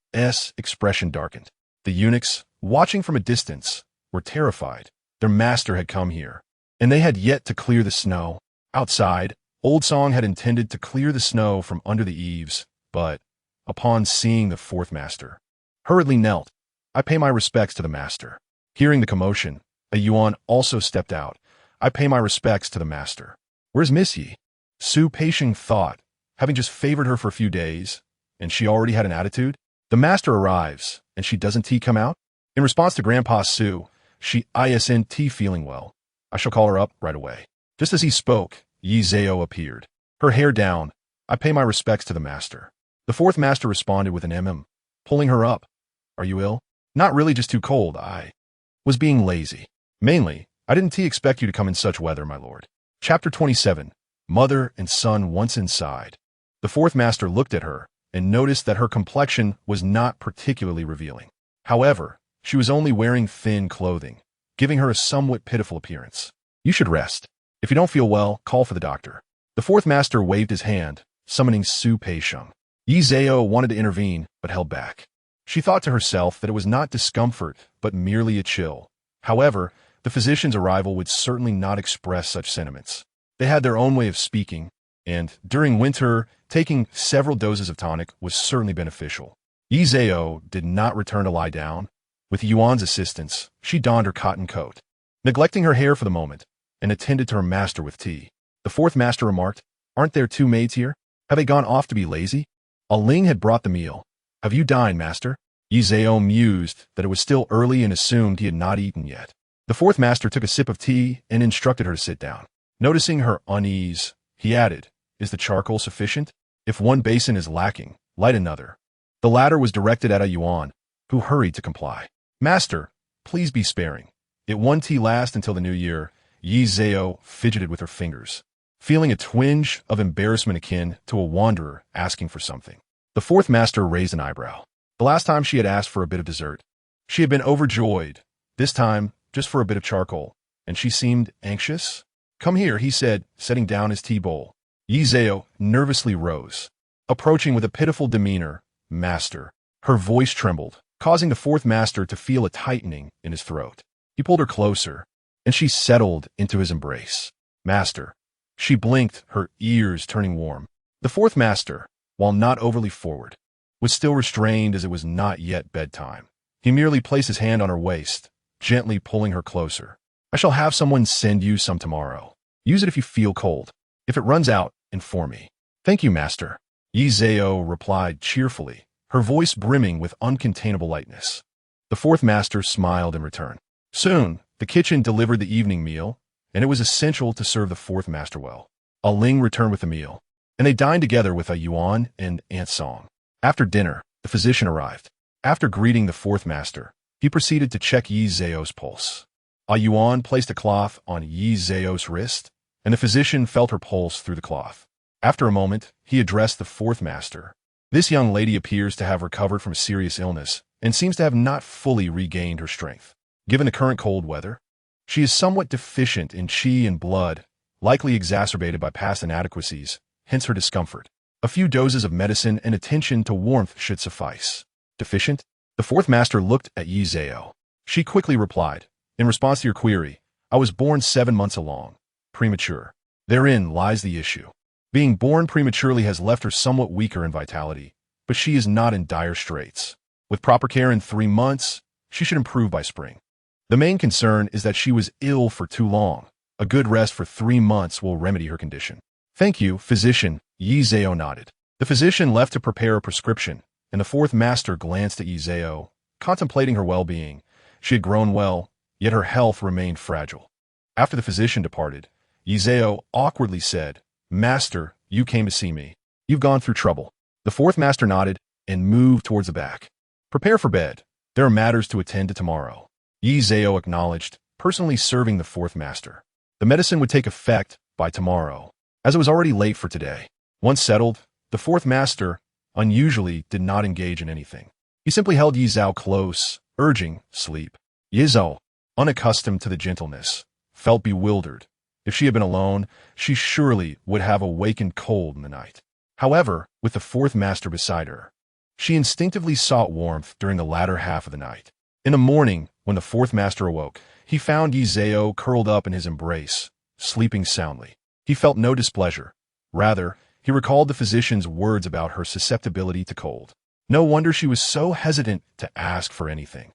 expression darkened. The eunuchs, watching from a distance, were terrified. Their master had come here, and they had yet to clear the snow. Outside, Old Song had intended to clear the snow from under the eaves, but, upon seeing the fourth master, hurriedly knelt. I pay my respects to the master. Hearing the commotion, a Yuan also stepped out. I pay my respects to the master. Where's Miss Yi? Su Peixiang thought, having just favored her for a few days, and she already had an attitude. The master arrives, and she doesn't come out? In response to Grandpa Su, she isn't feeling well. I shall call her up right away. Just as he spoke, Yi Zhao appeared. Her hair down. I pay my respects to the master. The fourth master responded with an pulling her up. Are you ill? Not really, just too cold. I was being lazy. Mainly, I didn't expect you to come in such weather, my lord. Chapter 27. Mother and son once inside. The fourth master looked at her and noticed that her complexion was not particularly revealing. However, she was only wearing thin clothing, giving her a somewhat pitiful appearance. You should rest. If you don't feel well, call for the doctor. The fourth master waved his hand, summoning Su Peixiang. Yi Zhao wanted to intervene, but held back. She thought to herself that it was not discomfort, but merely a chill. However, the physician's arrival would certainly not express such sentiments. They had their own way of speaking, and, during winter, taking several doses of tonic was certainly beneficial. Yi Zhao did not return to lie down. With Yuan's assistance, she donned her cotton coat, neglecting her hair for the moment, and attended to her master with tea. The fourth master remarked, Aren't there two maids here? Have they gone off to be lazy? Ling had brought the meal. Have you dined, master? Yi Zhao mused that it was still early and assumed he had not eaten yet. The fourth master took a sip of tea and instructed her to sit down. Noticing her unease, he added, Is the charcoal sufficient? If one basin is lacking, light another. The latter was directed at a Yuan, who hurried to comply. Master, please be sparing. It one tea last until the new year. Yi Zhao fidgeted with her fingers, feeling a twinge of embarrassment akin to a wanderer asking for something. The fourth master raised an eyebrow. The last time she had asked for a bit of dessert, She had been overjoyed, this time just for a bit of charcoal, and she seemed anxious. "Come here," he said, setting down his tea bowl. Yi Zhao nervously rose, approaching with a pitiful demeanor. "Master." Her voice trembled, causing the fourth master to feel a tightening in his throat. He pulled her closer, and she settled into his embrace. "Master." She blinked, her ears turning warm. The fourth master, while not overly forward, was still restrained as it was not yet bedtime. He merely placed his hand on her waist, gently pulling her closer. "I shall have someone send you some tomorrow. Use it if you feel cold. If it runs out, inform me." "Thank you, master," Yi Zhao replied cheerfully, her voice brimming with uncontainable lightness. The fourth master smiled in return. Soon, the kitchen delivered the evening meal, and it was essential to serve the fourth master well. A Ling returned with the meal, and they dined together with a Yuan and Aunt Song. After dinner, the physician arrived. After greeting the fourth master, he proceeded to check Yi Zhao's pulse. A Yuan placed a cloth on Yi Zhao's wrist, and the physician felt her pulse through the cloth. After a moment, he addressed the fourth master. "This young lady appears to have recovered from a serious illness and seems to have not fully regained her strength. Given the current cold weather, she is somewhat deficient in qi and blood, likely exacerbated by past inadequacies, hence her discomfort. A few doses of medicine and attention to warmth should suffice." "Deficient?" The fourth master looked at Yi Zhao. She quickly replied, "In response to your query, I was born 7 months along. Premature. Therein lies the issue. Being born prematurely has left her somewhat weaker in vitality, but she is not in dire straits. With proper care in 3 months, she should improve by spring. The main concern is that she was ill for too long. A good rest for 3 months will remedy her condition." "Thank you, physician," Yi Zhao nodded. The physician left to prepare a prescription, and the fourth master glanced at Yi Zhao, contemplating her well-being. She had grown well, yet her health remained fragile. After the physician departed, Yi Zhao awkwardly said, "Master, you came to see me. You've gone through trouble." The fourth master nodded and moved towards the back. "Prepare for bed. There are matters to attend to tomorrow." Yi Zhao acknowledged, personally serving the fourth master. The medicine would take effect by tomorrow, as it was already late for today. Once settled, the fourth master, unusually, did not engage in anything. He simply held Yi Zhao close, urging sleep. Yi Zhao, unaccustomed to the gentleness, felt bewildered. If she had been alone, she surely would have awakened cold in the night. However, with the fourth master beside her, she instinctively sought warmth during the latter half of the night. In the morning, when the fourth master awoke, he found Yi Zhao curled up in his embrace, sleeping soundly. He felt no displeasure. Rather, he recalled the physician's words about her susceptibility to cold. No wonder she was so hesitant to ask for anything.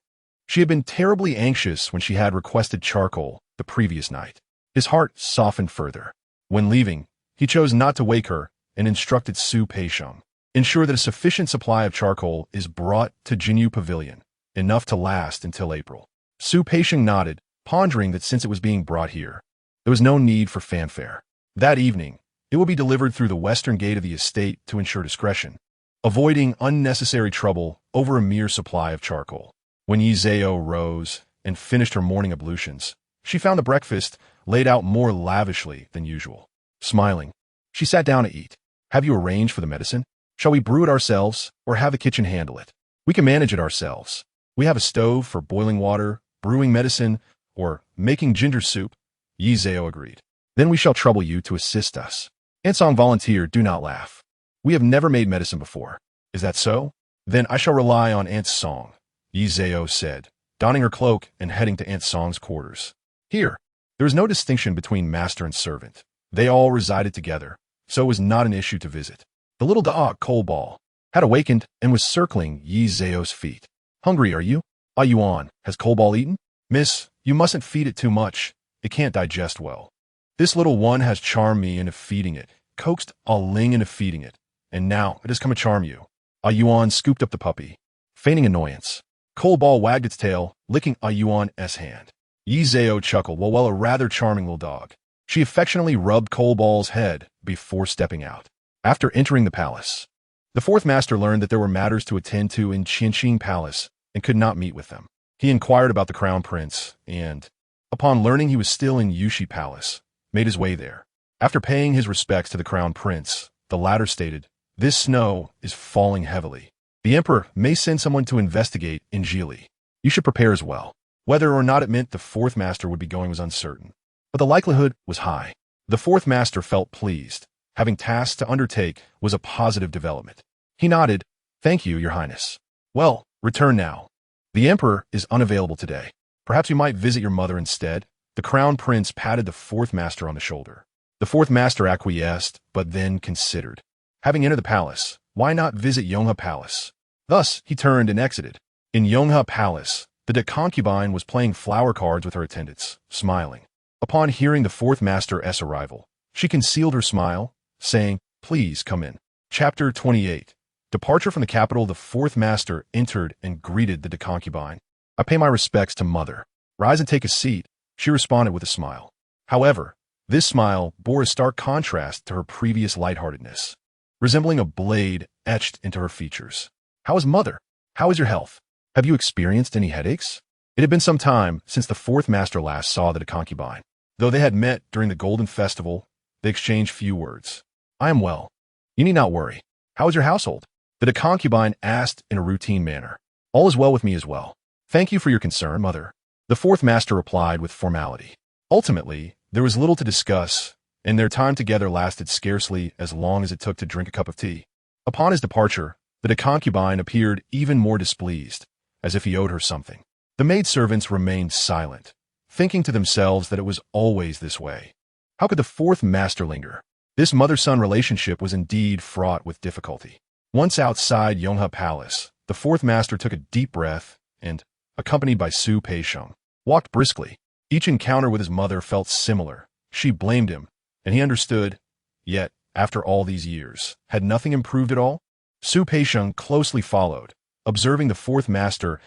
She had been terribly anxious when she had requested charcoal the previous night. His heart softened further. When leaving, he chose not to wake her and instructed Su Peixiong. "Ensure that a sufficient supply of charcoal is brought to Jinyu Pavilion, enough to last until April." Su Peixiong nodded, pondering that since it was being brought here, there was no need for fanfare. That evening, it will be delivered through the western gate of the estate to ensure discretion, avoiding unnecessary trouble over a mere supply of charcoal. When Yi Zhao rose and finished her morning ablutions, she found the breakfast laid out more lavishly than usual. Smiling, she sat down to eat. "Have you arranged for the medicine? Shall we brew it ourselves or have the kitchen handle it?" "We can manage it ourselves. We have a stove for boiling water, brewing medicine, or making ginger soup," Yi Zhao agreed. "Then we shall trouble you to assist us." Aunt Song volunteered. "Do not laugh. We have never made medicine before." "Is that so? Then I shall rely on Aunt Song," Yi Zhao said, donning her cloak and heading to Aunt Song's quarters. Here, there was no distinction between master and servant. They all resided together, so it was not an issue to visit. The little dog, Coalball, had awakened and was circling Yi Zhao's feet. "Hungry, are you?" "Ah Yuan, has Coalball eaten?" "Miss, you mustn't feed it too much. It can't digest well." "This little one has charmed me into feeding it, coaxed Ah Ling into feeding it, and now it has come to charm you." Ah Yuan scooped up the puppy, feigning annoyance. Coalball wagged its tail, licking Ah Yuan's hand. Yi Zhao chuckled, well, a rather charming little dog. She affectionately rubbed Coalball's head before stepping out. After entering the palace, the fourth master learned that there were matters to attend to in Qianqing Palace and could not meet with them. He inquired about the crown prince and, upon learning he was still in Yushi Palace, made his way there. After paying his respects to the crown prince, the latter stated, "This snow is falling heavily. The emperor may send someone to investigate in Jili. You should prepare as well. Whether or not it meant the fourth master would be going was uncertain, but the likelihood was high. The fourth master felt pleased. Having tasks to undertake was a positive development. He nodded. Thank you, Your Highness. Well, return now. The Emperor is unavailable today. Perhaps you might visit your mother instead. The Crown Prince patted the fourth master on the shoulder. The fourth master acquiesced, but then considered. Having entered the palace, why not visit Yonghe Palace? Thus, he turned and exited. In Yonghe Palace, the concubine was playing flower cards with her attendants, smiling. Upon hearing the fourth master's arrival, she concealed her smile, saying, Please come in. Chapter 28. Departure from the capital. The fourth master entered and greeted the concubine. I pay my respects to mother. Rise and take a seat, she responded with a smile. However, this smile bore a stark contrast to her previous lightheartedness, resembling a blade etched into her features. How is mother? How is your health? Have you experienced any headaches? It had been some time since the fourth master last saw the concubine. Though they had met during the Golden Festival, they exchanged few words. I am well. You need not worry. How is your household? The concubine asked in a routine manner. All is well with me as well. Thank you for your concern, mother. The fourth master replied with formality. Ultimately, there was little to discuss, and their time together lasted scarcely as long as it took to drink a cup of tea. Upon his departure, the concubine appeared even more displeased, as if he owed her something. The maidservants remained silent, thinking to themselves that it was always this way. How could the fourth master linger? This mother-son relationship was indeed fraught with difficulty. Once outside Yonghe Palace, the fourth master took a deep breath and, accompanied by Su Peisheng, walked briskly. Each encounter with his mother felt similar. She blamed him, and he understood. Yet, after all these years, had nothing improved at all? Su Peisheng closely followed, observing the fourth master's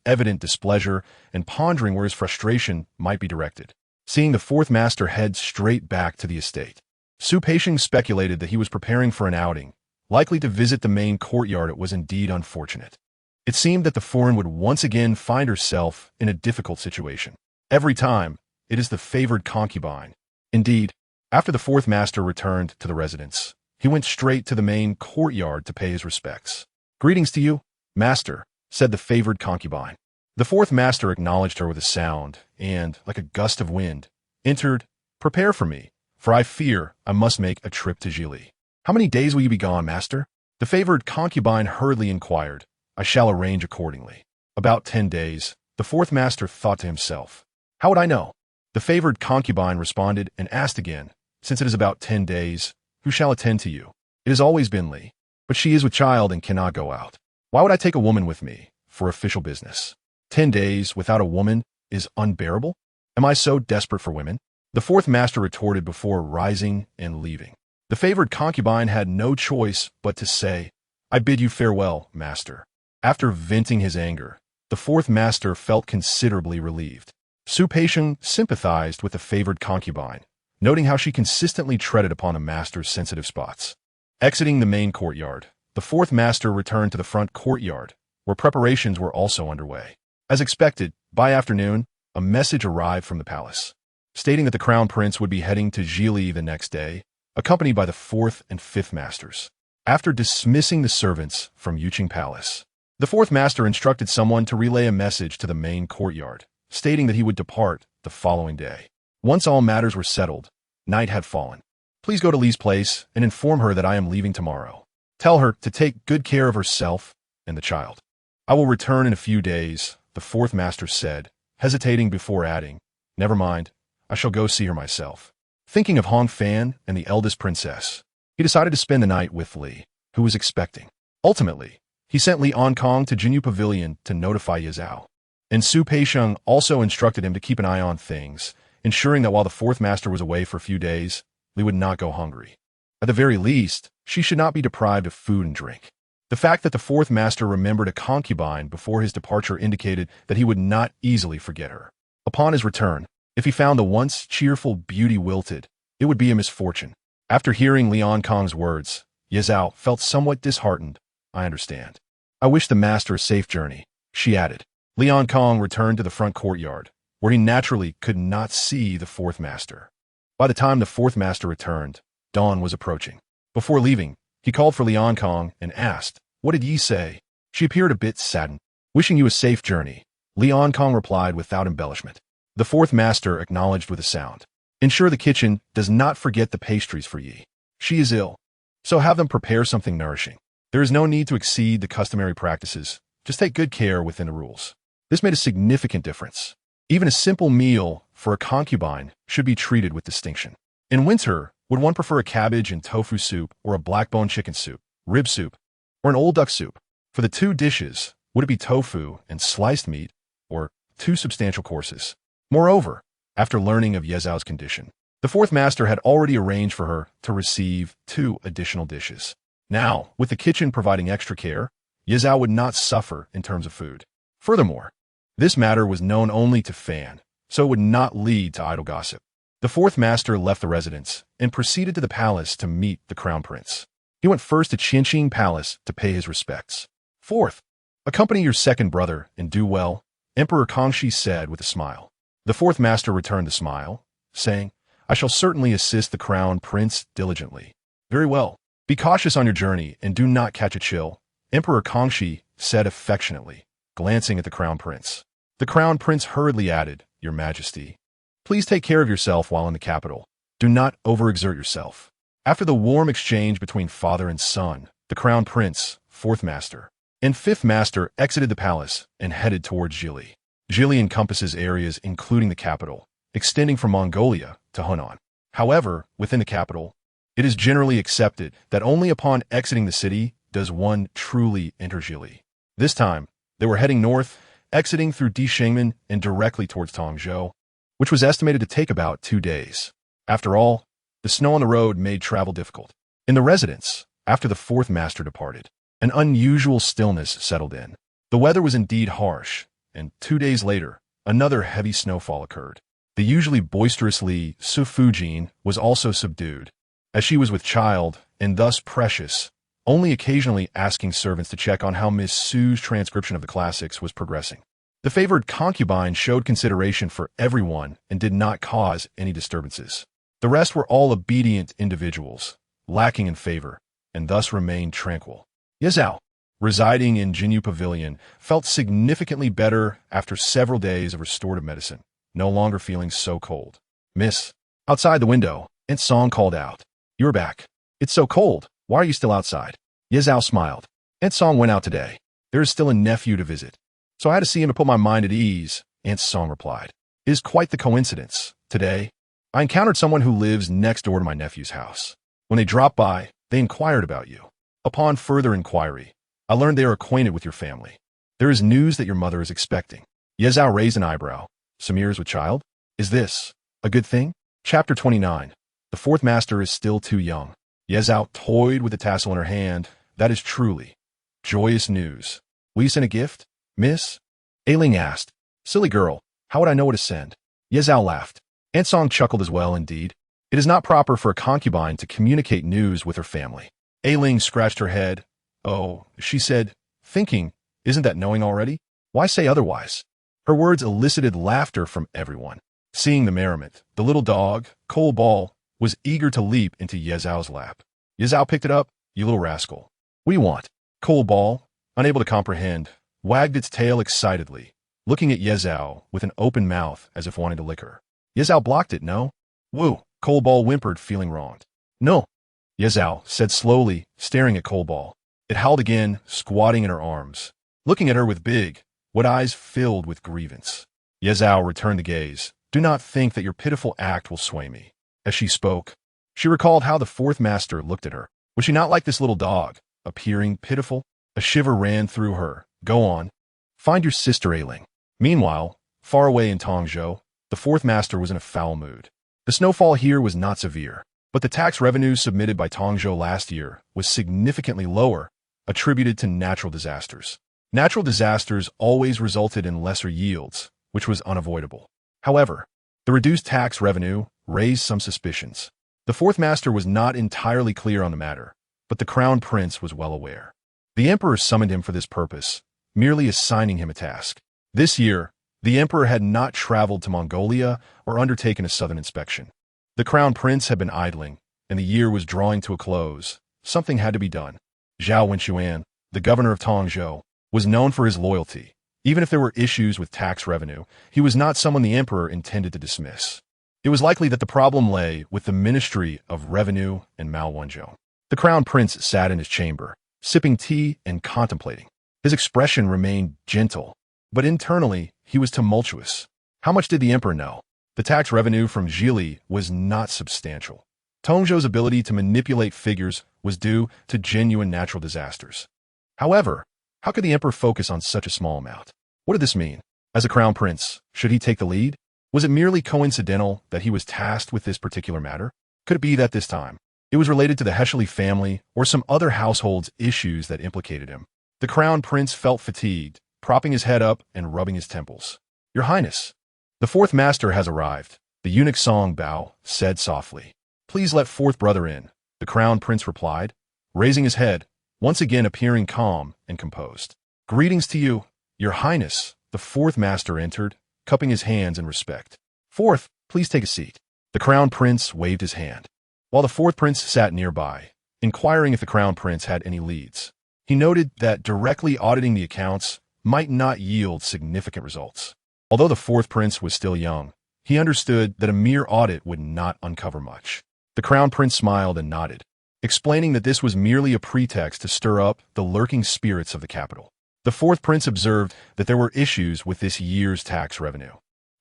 evident displeasure and pondering where his frustration might be directed. Seeing the fourth master head straight back to the estate, Su Peisheng speculated that he was preparing for an outing, likely to visit the main courtyard. It was indeed unfortunate. It seemed that the foreign would once again find herself in a difficult situation. Every time, it is the favored concubine. Indeed, after the fourth master returned to the residence, he went straight to the main courtyard to pay his respects. Greetings to you, master, said the favored concubine. The fourth master acknowledged her with a sound, and, like a gust of wind, entered. Prepare for me, for I fear I must make a trip to Jili. How many days will you be gone, master? The favored concubine hurriedly inquired. I shall arrange accordingly. About 10 days, the fourth master thought to himself. How would I know? The favored concubine responded and asked again, Since it is about 10 days, who shall attend to you? It has always been Li, but she is with child and cannot go out. Why would I take a woman with me for official business? 10 days without a woman is unbearable? Am I so desperate for women? The fourth master retorted before rising and leaving. The favored concubine had no choice but to say, I bid you farewell, master. After venting his anger, the fourth master felt considerably relieved. Su Peisheng sympathized with the favored concubine, noting how she consistently treaded upon the master's sensitive spots. Exiting the main courtyard, the fourth master returned to the front courtyard, where preparations were also underway. As expected, by afternoon, a message arrived from the palace, stating that the crown prince would be heading to Jili the next day, accompanied by the fourth and fifth masters. After dismissing the servants from Yuqing Palace, the fourth master instructed someone to relay a message to the main courtyard, stating that he would depart the following day. Once all matters were settled, night had fallen. Please go to Li's place and inform her that I am leaving tomorrow. Tell her to take good care of herself and the child. I will return in a few days, the fourth master said, hesitating before adding, Never mind, I shall go see her myself. Thinking of Hong Fan and the eldest princess, he decided to spend the night with Li, who was expecting. Ultimately, he sent Li Kong to Jinyu Pavilion to notify Ye Zhao. And Su Peisheng also instructed him to keep an eye on things, ensuring that while the fourth master was away for a few days, Li would not go hungry. At the very least, she should not be deprived of food and drink. The fact that the fourth master remembered a concubine before his departure indicated that he would not easily forget her. Upon his return, if he found the once cheerful beauty wilted, it would be a misfortune. After hearing Li Kong's words, Ye Zhao felt somewhat disheartened. I understand. I wish the master a safe journey, she added. Li Kong returned to the front courtyard, where he naturally could not see the fourth master. By the time the fourth master returned, dawn was approaching. Before leaving, he called for Li Kong and asked, What did ye say? She appeared a bit saddened. Wishing you a safe journey, Li Kong replied without embellishment. The fourth master acknowledged with a sound. Ensure the kitchen does not forget the pastries for ye. She is ill, so have them prepare something nourishing. There is no need to exceed the customary practices. Just take good care within the rules. This made a significant difference. Even a simple meal for a concubine should be treated with distinction. In winter, would one prefer a cabbage and tofu soup or a black-bone chicken soup, rib soup, or an old duck soup? For the two dishes, would it be tofu and sliced meat, or two substantial courses? Moreover, after learning of Ye Zhao's condition, the fourth master had already arranged for her to receive 2 additional dishes. Now, with the kitchen providing extra care, Ye Zhao would not suffer in terms of food. Furthermore, this matter was known only to Fan, so it would not lead to idle gossip. The fourth master left the residence and proceeded to the palace to meet the crown prince. He went first to Qing Palace to pay his respects. Fourth, accompany your second brother and do well, Emperor Kangxi said with a smile. The fourth master returned the smile, saying, I shall certainly assist the crown prince diligently. Very well. Be cautious on your journey and do not catch a chill, Emperor Kangxi said affectionately, glancing at the crown prince. The crown prince hurriedly added, Your Majesty, please take care of yourself while in the capital. Do not overexert yourself. After the warm exchange between father and son, the crown prince, fourth master, and fifth master exited the palace and headed towards Jili. Jili encompasses areas including the capital, extending from Mongolia to Hunan. However, within the capital, it is generally accepted that only upon exiting the city does one truly enter Jili. This time, they were heading north, exiting through Dishengmen and directly towards Tongzhou, which was estimated to take about 2 days. After all, the snow on the road made travel difficult. In the residence, after the fourth master departed, an unusual stillness settled in. The weather was indeed harsh, and 2 days later, another heavy snowfall occurred. The usually boisterous Li Side was also subdued, as she was with child and thus precious, only occasionally asking servants to check on how Miss Su's transcription of the classics was progressing. The favored concubine showed consideration for everyone and did not cause any disturbances. The rest were all obedient individuals, lacking in favor, and thus remained tranquil. Ye Zhao, residing in Jinyu Pavilion, felt significantly better after several days of restorative medicine, no longer feeling so cold. Miss, outside the window, Aunt Song called out. You're back. It's so cold. Why are you still outside? Ye Zhao smiled. Aunt Song went out today. There is still a nephew to visit, so I had to see him to put my mind at ease, Aunt Song replied. It is quite the coincidence. Today, I encountered someone who lives next door to my nephew's house. When they dropped by, they inquired about you. Upon further inquiry, I learned they are acquainted with your family. There is news that your mother is expecting. Ye Zhao raised an eyebrow. Samir is with child? Is this a good thing? Chapter 29. The fourth master is still too young. Ye Zhao toyed with the tassel in her hand. That is truly joyous news. Will you send a gift, miss? Ailing asked. Silly girl, how would I know what to send? Ye Zhao laughed. Aunt Song chuckled as well, indeed. It is not proper for a concubine to communicate news with her family. Ailing scratched her head. Oh, she said, thinking, isn't that knowing already? Why say otherwise? Her words elicited laughter from everyone. Seeing the merriment, the little dog, Coal Ball, was eager to leap into Ye Zhao's lap. Ye Zhao picked it up. You little rascal. What do you want? Coal Ball, unable to comprehend, wagged its tail excitedly, looking at Ye Zhao with an open mouth as if wanting to lick her. Ye Zhao blocked it, no? Woo, Coal Ball whimpered, feeling wronged. No, Ye Zhao said slowly, staring at Coal Ball. It howled again, squatting in her arms, looking at her with big, wet eyes filled with grievance. Ye Zhao returned the gaze. Do not think that your pitiful act will sway me. As she spoke, she recalled how the fourth master looked at her. Was she not like this little dog, appearing pitiful? A shiver ran through her. Go on. Find your sister Ailing. Meanwhile, far away in Tongzhou, the fourth master was in a foul mood. The snowfall here was not severe, but the tax revenues submitted by Tongzhou last year was significantly lower, attributed to natural disasters. Natural disasters always resulted in lesser yields, which was unavoidable. However, the reduced tax revenue raised some suspicions. The fourth master was not entirely clear on the matter, but the crown prince was well aware. The emperor summoned him for this purpose, merely assigning him a task. This year, the emperor had not traveled to Mongolia or undertaken a southern inspection. The crown prince had been idling, and the year was drawing to a close. Something had to be done. Zhao Wenchuan, the governor of Tongzhou, was known for his loyalty, Even if there were issues with tax revenue, he was not someone the emperor intended to dismiss. It was likely that the problem lay with the Ministry of Revenue and Mao Wanzhong. The crown prince sat in his chamber, sipping tea and contemplating. His expression remained gentle, but internally he was tumultuous. How much did the emperor know? The tax revenue from Zhili was not substantial. Tongzhou's ability to manipulate figures was due to genuine natural disasters. However, how could the emperor focus on such a small amount? What did this mean? As a crown prince, should he take the lead? Was it merely coincidental that he was tasked with this particular matter? Could it be that this time it was related to the Hescheli family or some other household's issues that implicated him? The crown prince felt fatigued, propping his head up and rubbing his temples. "Your Highness, the fourth master has arrived," the eunuch Song Bao said softly. "Please let fourth brother in," the crown prince replied, raising his head, once again appearing calm and composed. "Greetings to you, Your Highness," the fourth master entered, cupping his hands in respect. "Fourth, please take a seat." The crown prince waved his hand, while the fourth prince sat nearby, inquiring if the crown prince had any leads. He noted that directly auditing the accounts might not yield significant results. Although the fourth prince was still young, he understood that a mere audit would not uncover much. The crown prince smiled and nodded, explaining that this was merely a pretext to stir up the lurking spirits of the capital. The fourth prince observed that there were issues with this year's tax revenue,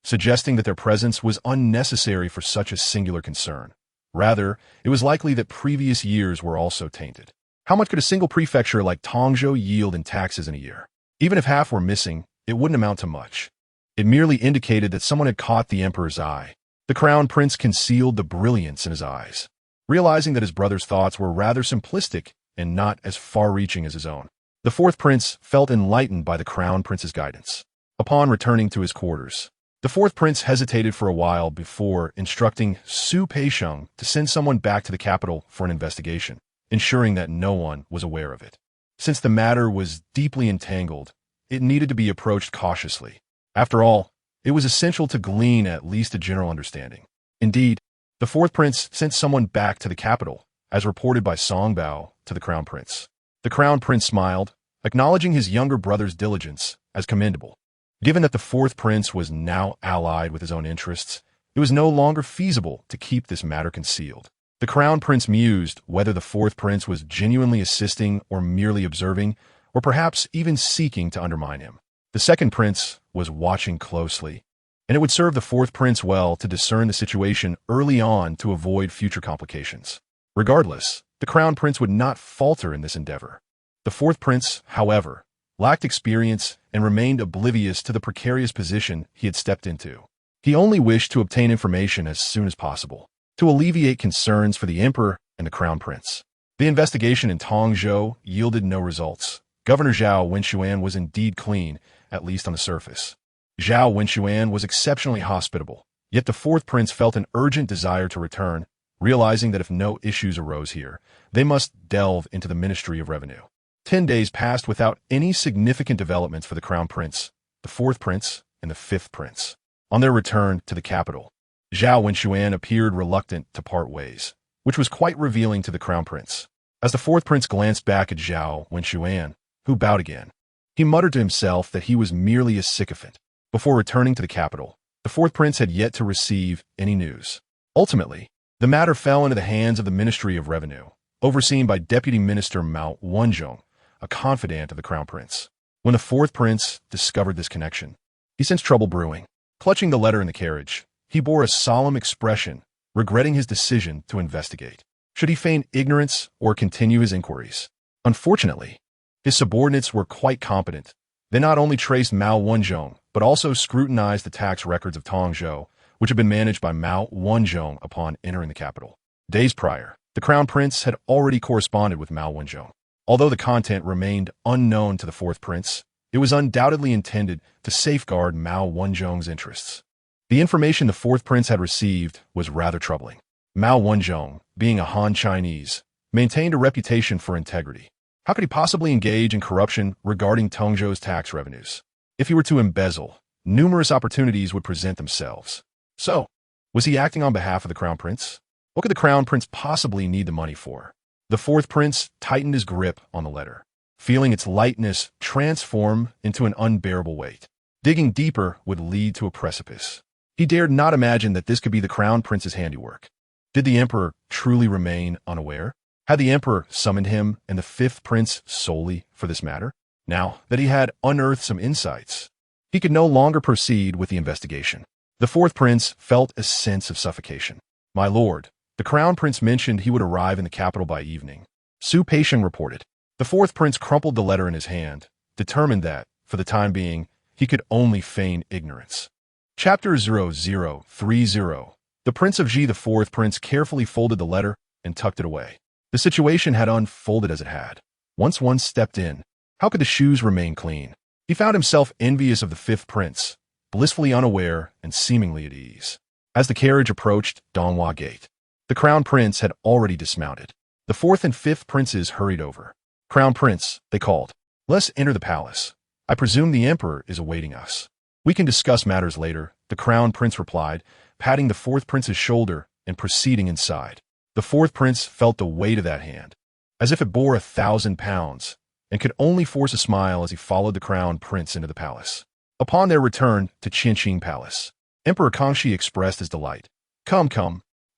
suggesting that their presence was unnecessary for such a singular concern. Rather, it was likely that previous years were also tainted. How much could a single prefecture like Tongzhou yield in taxes in a year? Even if half were missing, it wouldn't amount to much. It merely indicated that someone had caught the emperor's eye. The crown prince concealed the brilliance in his eyes, realizing that his brother's thoughts were rather simplistic and not as far-reaching as his own. The fourth prince felt enlightened by the crown prince's guidance. Upon returning to his quarters, the fourth prince hesitated for a while before instructing Su Peisheng to send someone back to the capital for an investigation, ensuring that no one was aware of it. Since the matter was deeply entangled, it needed to be approached cautiously. After all, it was essential to glean at least a general understanding. Indeed, the fourth prince sent someone back to the capital, as reported by Song Bao to the crown prince. The crown prince smiled, acknowledging his younger brother's diligence as commendable. Given that the fourth prince was now allied with his own interests, it was no longer feasible to keep this matter concealed. The crown prince mused whether the fourth prince was genuinely assisting or merely observing, or perhaps even seeking to undermine him. The second prince was watching closely, and it would serve the fourth prince well to discern the situation early on to avoid future complications. Regardless, the crown prince would not falter in this endeavor. The fourth prince, however, lacked experience and remained oblivious to the precarious position he had stepped into. He only wished to obtain information as soon as possible, to alleviate concerns for the emperor and the crown prince. The investigation in Tongzhou yielded no results. Governor Zhao Wenxuan was indeed clean, at least on the surface. Zhao Wenxuan was exceptionally hospitable, yet the fourth prince felt an urgent desire to return, realizing that if no issues arose here, they must delve into the Ministry of Revenue. 10 days passed without any significant developments for the crown prince, the fourth prince, and the fifth prince. On their return to the capital, Zhao Wenxuan appeared reluctant to part ways, which was quite revealing to the crown prince. As the fourth prince glanced back at Zhao Wenxuan, who bowed again, he muttered to himself that he was merely a sycophant. Before returning to the capital, the fourth prince had yet to receive any news. Ultimately, the matter fell into the hands of the Ministry of Revenue, overseen by Deputy Minister Mao Wanzhong, a confidant of the crown prince. When the fourth prince discovered this connection, he sensed trouble brewing. Clutching the letter in the carriage, he bore a solemn expression, regretting his decision to investigate. Should he feign ignorance or continue his inquiries? Unfortunately, his subordinates were quite competent. They not only traced Mao Wanzhong, but also scrutinized the tax records of Tongzhou, which had been managed by Mao Wanzhong upon entering the capital. Days prior, the crown prince had already corresponded with Mao Wanzhong. Although the content remained unknown to the fourth prince, it was undoubtedly intended to safeguard Mao Wanzhong's interests. The information the fourth prince had received was rather troubling. Mao Wanzhong, being a Han Chinese, maintained a reputation for integrity. How could he possibly engage in corruption regarding Tongzhou's tax revenues? If he were to embezzle, numerous opportunities would present themselves. So, was he acting on behalf of the crown prince? What could the crown prince possibly need the money for? The fourth prince tightened his grip on the letter. feeling its lightness transform into an unbearable weight. Digging deeper would lead to a precipice. He dared not imagine that this could be the crown prince's handiwork. Did the emperor truly remain unaware? Had the emperor summoned him and the fifth prince solely for this matter? Now that he had unearthed some insights, he could no longer proceed with the investigation. The fourth prince felt a sense of suffocation. My lord, the crown prince mentioned he would arrive in the capital by evening. Su Peixiang reported. The fourth prince crumpled the letter in his hand, determined that, for the time being, he could only feign ignorance. Chapter 0030. The Prince of Ji, the fourth prince, carefully folded the letter and tucked it away. The situation had unfolded as it had. Once one stepped in, how could the shoes remain clean? He found himself envious of the fifth prince, blissfully unaware and seemingly at ease. As the carriage approached Donghua Gate, the crown prince had already dismounted. The fourth and fifth princes hurried over. Crown prince, they called. Let's enter the palace. I presume the emperor is awaiting us. We can discuss matters later, the crown prince replied, patting the fourth prince's shoulder and proceeding inside. The fourth prince felt the weight of that hand, as if it bore 1,000 pounds, and could only force a smile as he followed the crown prince into the palace. Upon their return to Qingqing Palace, Emperor Kangxi expressed his delight. Come,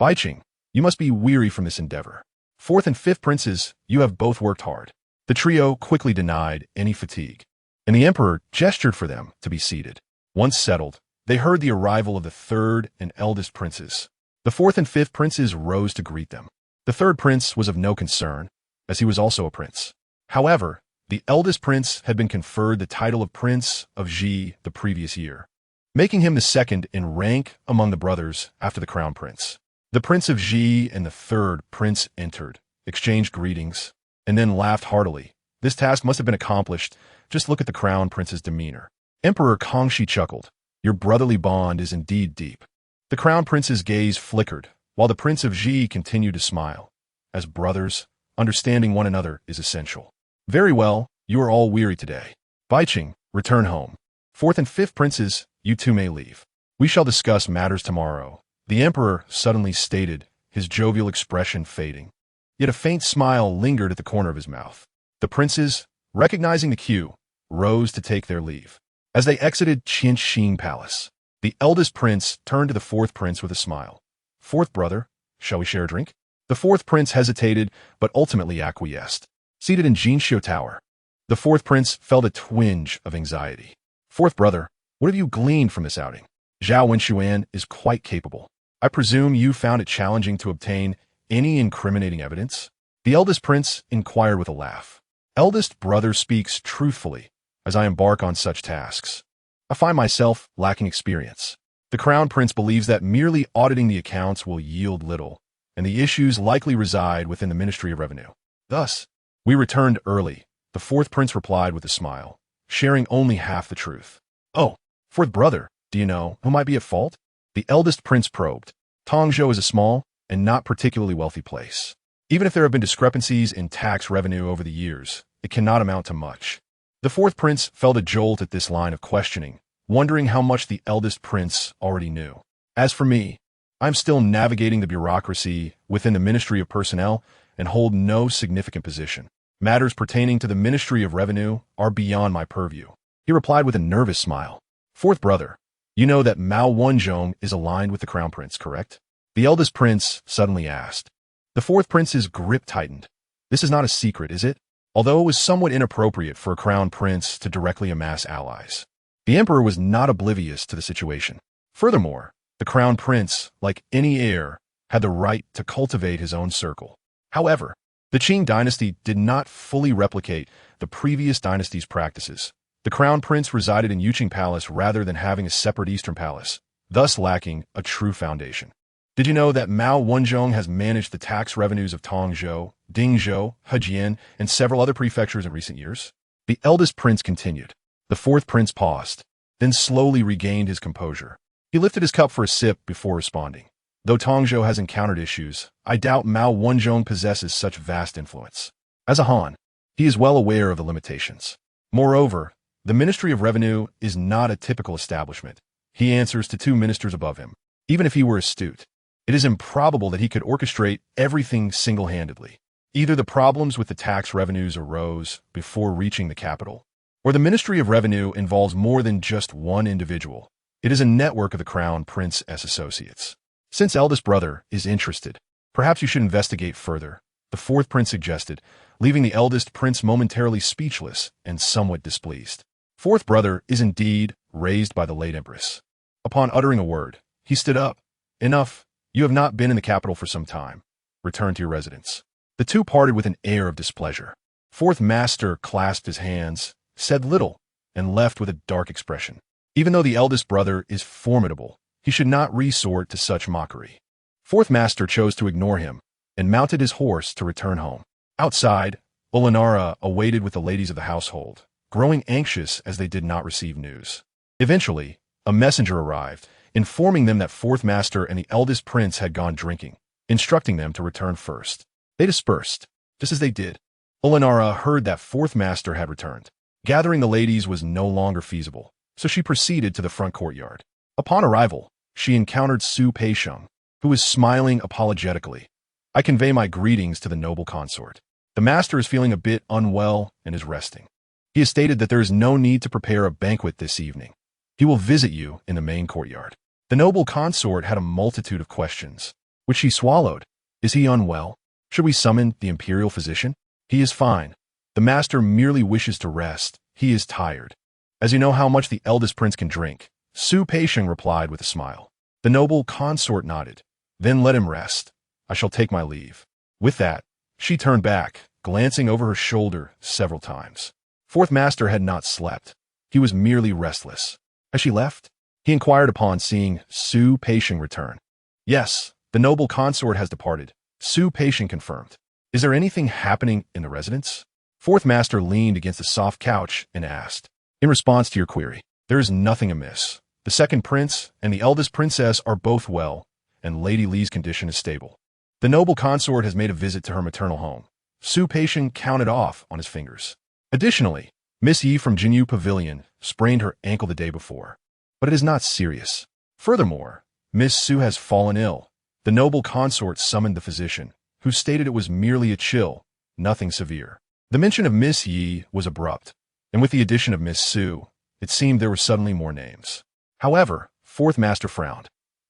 Baiqing, you must be weary from this endeavor. Fourth and fifth princes, you have both worked hard. The trio quickly denied any fatigue, and the emperor gestured for them to be seated. Once settled, they heard the arrival of the third and eldest princes. The fourth and fifth princes rose to greet them. The third prince was of no concern, as he was also a prince. However, the eldest prince had been conferred the title of Prince of Ji the previous year, making him the second in rank among the brothers after the crown prince. The Prince of Ji and the third prince entered, exchanged greetings, and then laughed heartily. This task must have been accomplished. Just look at the crown prince's demeanor. Emperor Kangxi chuckled. Your brotherly bond is indeed deep. The crown prince's gaze flickered, while the Prince of Ji continued to smile. As brothers, understanding one another is essential. Very well, you are all weary today. Baiqing, return home. Fourth and fifth princes, you two may leave. We shall discuss matters tomorrow. The emperor suddenly stated, his jovial expression fading. Yet a faint smile lingered at the corner of his mouth. The princes, recognizing the cue, rose to take their leave. As they exited Qingqing Palace, the eldest prince turned to the fourth prince with a smile. Fourth brother, shall we share a drink? The fourth prince hesitated, but ultimately acquiesced. Seated in Jinxiu Tower, the fourth prince felt a twinge of anxiety. Fourth brother, what have you gleaned from this outing? Zhao Wenxuan is quite capable. I presume you found it challenging to obtain any incriminating evidence? The eldest prince inquired with a laugh. Eldest brother speaks truthfully as I embark on such tasks. I find myself lacking experience. The crown prince believes that merely auditing the accounts will yield little, and the issues likely reside within the Ministry of Revenue. Thus, we returned early, the fourth prince replied with a smile, sharing only half the truth. Oh, fourth brother, do you know who might be at fault? The eldest prince probed. Tongzhou is a small and not particularly wealthy place. Even if there have been discrepancies in tax revenue over the years, it cannot amount to much. The fourth prince felt a jolt at this line of questioning, wondering how much the eldest prince already knew. As for me, I'm still navigating the bureaucracy within the Ministry of Personnel and hold no significant position. Matters pertaining to the Ministry of Revenue are beyond my purview. He replied with a nervous smile. Fourth brother, you know that Mao Wenzhong is aligned with the crown prince, correct? The eldest prince suddenly asked. The fourth prince's grip tightened. This is not a secret, is it? Although it was somewhat inappropriate for a crown prince to directly amass allies. The emperor was not oblivious to the situation. Furthermore, the crown prince, like any heir, had the right to cultivate his own circle. However, the Qing Dynasty did not fully replicate the previous dynasty's practices. The crown prince resided in Yuqing Palace rather than having a separate eastern palace, thus lacking a true foundation. Did you know that Mao Wenzhong has managed the tax revenues of Tongzhou, Dingzhou, Hejian, and several other prefectures in recent years? The eldest prince continued. The fourth prince paused, then slowly regained his composure. He lifted his cup for a sip before responding. Though Tongzhou has encountered issues, I doubt Mao Wenzhong possesses such vast influence. As a Han, he is well aware of the limitations. Moreover, the Ministry of Revenue is not a typical establishment. He answers to two ministers above him. Even if he were astute, it is improbable that he could orchestrate everything single-handedly. Either the problems with the tax revenues arose before reaching the capital, or the Ministry of Revenue involves more than just one individual. It is a network of the Crown Prince's associates. Since eldest brother is interested, perhaps you should investigate further, the fourth prince suggested, leaving the eldest prince momentarily speechless and somewhat displeased. Fourth brother is indeed raised by the late empress. Upon uttering a word, he stood up. Enough, you have not been in the capital for some time. Return to your residence. The two parted with an air of displeasure. Fourth master clasped his hands, said little, and left with a dark expression. Even though the eldest brother is formidable, he should not resort to such mockery. Fourth master chose to ignore him, and mounted his horse to return home. Outside, Ulanara awaited with the ladies of the household, growing anxious as they did not receive news. Eventually, a messenger arrived, informing them that fourth master and the eldest prince had gone drinking, instructing them to return first. They dispersed. Just as they did, Ulanara heard that fourth master had returned. Gathering the ladies was no longer feasible, so she proceeded to the front courtyard. Upon arrival, she encountered Su Peisheng, who was smiling apologetically. I convey my greetings to the noble consort. The master is feeling a bit unwell and is resting. He has stated that there is no need to prepare a banquet this evening. He will visit you in the main courtyard. The noble consort had a multitude of questions, which she swallowed. Is he unwell? Should we summon the imperial physician? He is fine. The master merely wishes to rest. He is tired. As you know how much the eldest prince can drink, Su Peisheng replied with a smile. The noble consort nodded. Then let him rest. I shall take my leave. With that, she turned back, glancing over her shoulder several times. Fourth master had not slept. He was merely restless. Has she left? He inquired upon seeing Su Peisheng return. Yes, the noble consort has departed. Su Peisheng confirmed. Is there anything happening in the residence? Fourth master leaned against the soft couch and asked. In response to your query, there is nothing amiss. The second prince and the eldest princess are both well, and Lady Li's condition is stable. The noble consort has made a visit to her maternal home. Su Peisheng counted off on his fingers. Additionally, Miss Yi from Jinyu Pavilion sprained her ankle the day before, but it is not serious. Furthermore, Miss Su has fallen ill. The noble consort summoned the physician, who stated it was merely a chill, nothing severe. The mention of Miss Yi was abrupt, and with the addition of Miss Su, it seemed there were suddenly more names. However, fourth master frowned.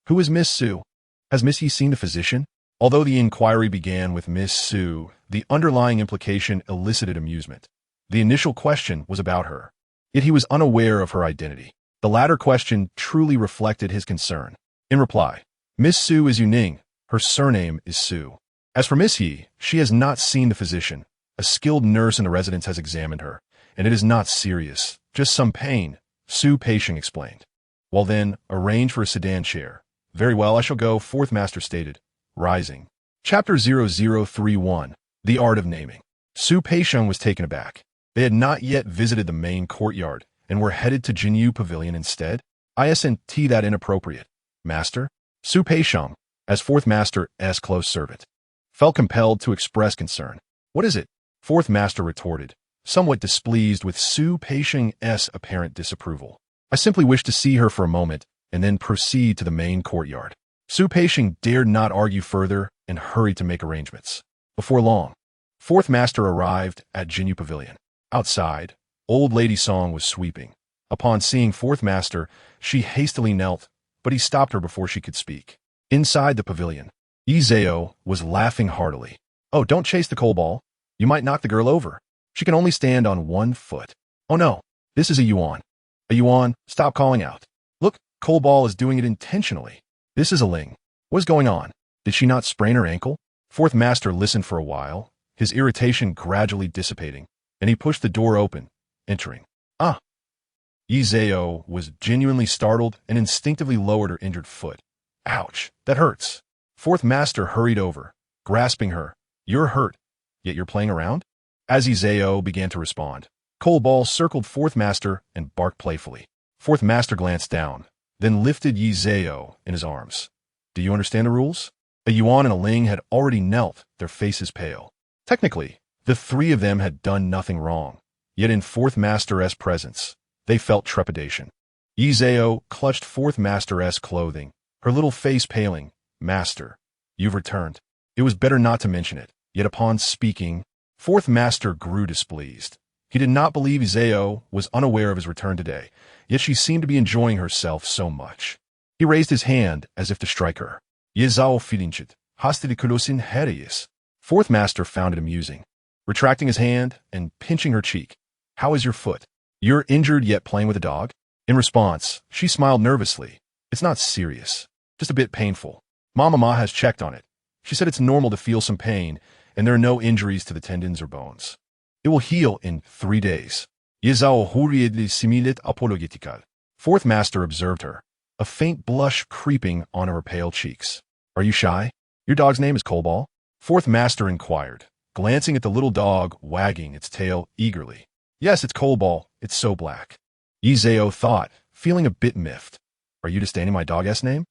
Who is Miss Su? Has Miss Yi seen the physician? Although the inquiry began with Miss Su, the underlying implication elicited amusement. The initial question was about her, yet he was unaware of her identity. The latter question truly reflected his concern. In reply, Miss Su is Yuning. Her surname is Su. As for Miss Yi, she has not seen the physician. A skilled nurse in the residence has examined her, and it is not serious, just some pain, Su Peisheng explained. Well then, arrange for a sedan chair. Very well, I shall go, fourth master stated, rising. Chapter 0031, The Art of Naming. Su Peisheng was taken aback. They had not yet visited the main courtyard, and were headed to Jinyu Pavilion instead? Isn't that inappropriate, master? Su Peisheng, as fourth master's close servant, felt compelled to express concern. What is it? Fourth master retorted, somewhat displeased with Su Peisheng's apparent disapproval. I simply wish to see her for a moment, and then proceed to the main courtyard. Su Peisheng dared not argue further and hurried to make arrangements. Before long, fourth master arrived at Jinyu Pavilion. Outside, old lady Song was sweeping. Upon seeing fourth master, she hastily knelt, but he stopped her before she could speak. Inside the pavilion, Yi Zhao was laughing heartily. Oh, don't chase the coal ball. You might knock the girl over. She can only stand on one foot. Oh no, this is a yuan. A yuan, stop calling out. Look, coal ball is doing it intentionally. This is a ling. What is going on? Did she not sprain her ankle? Fourth master listened for a while, his irritation gradually dissipating, and he pushed the door open, entering. Ah! Yi Zhao was genuinely startled and instinctively lowered her injured foot. Ouch, that hurts. Fourth master hurried over, grasping her. You're hurt, yet you're playing around? As Yi Zhao began to respond, coal ball circled fourth master and barked playfully. Fourth master glanced down, then lifted Yi Zhao in his arms. Do you understand the rules? A yuan and a ling had already knelt, their faces pale. Technically, the three of them had done nothing wrong, yet in fourth master's presence, they felt trepidation. Yi Zhao clutched fourth master's clothing, her little face paling. Master, you've returned. It was better not to mention it. Yet upon speaking, fourth master grew displeased. He did not believe Izao was unaware of his return today, yet she seemed to be enjoying herself so much. He raised his hand as if to strike her. Izao filinchit, hastidikulosin herius. Fourth master found it amusing, retracting his hand and pinching her cheek. How is your foot? You're injured yet playing with a dog? In response, she smiled nervously. It's not serious, just a bit painful. Mama has checked on it. She said it's normal to feel some pain, and there are no injuries to the tendons or bones. It will heal in 3 days. Izao huriedli similit apologetikal. Fourth master observed her, a faint blush creeping onto her pale cheeks. Are you shy? Your dog's name is Colball? Fourth master inquired, glancing at the little dog wagging its tail eagerly. Yes, it's Colball. It's so black. Izao thought, feeling a bit miffed. Are you disdaining my dog's name?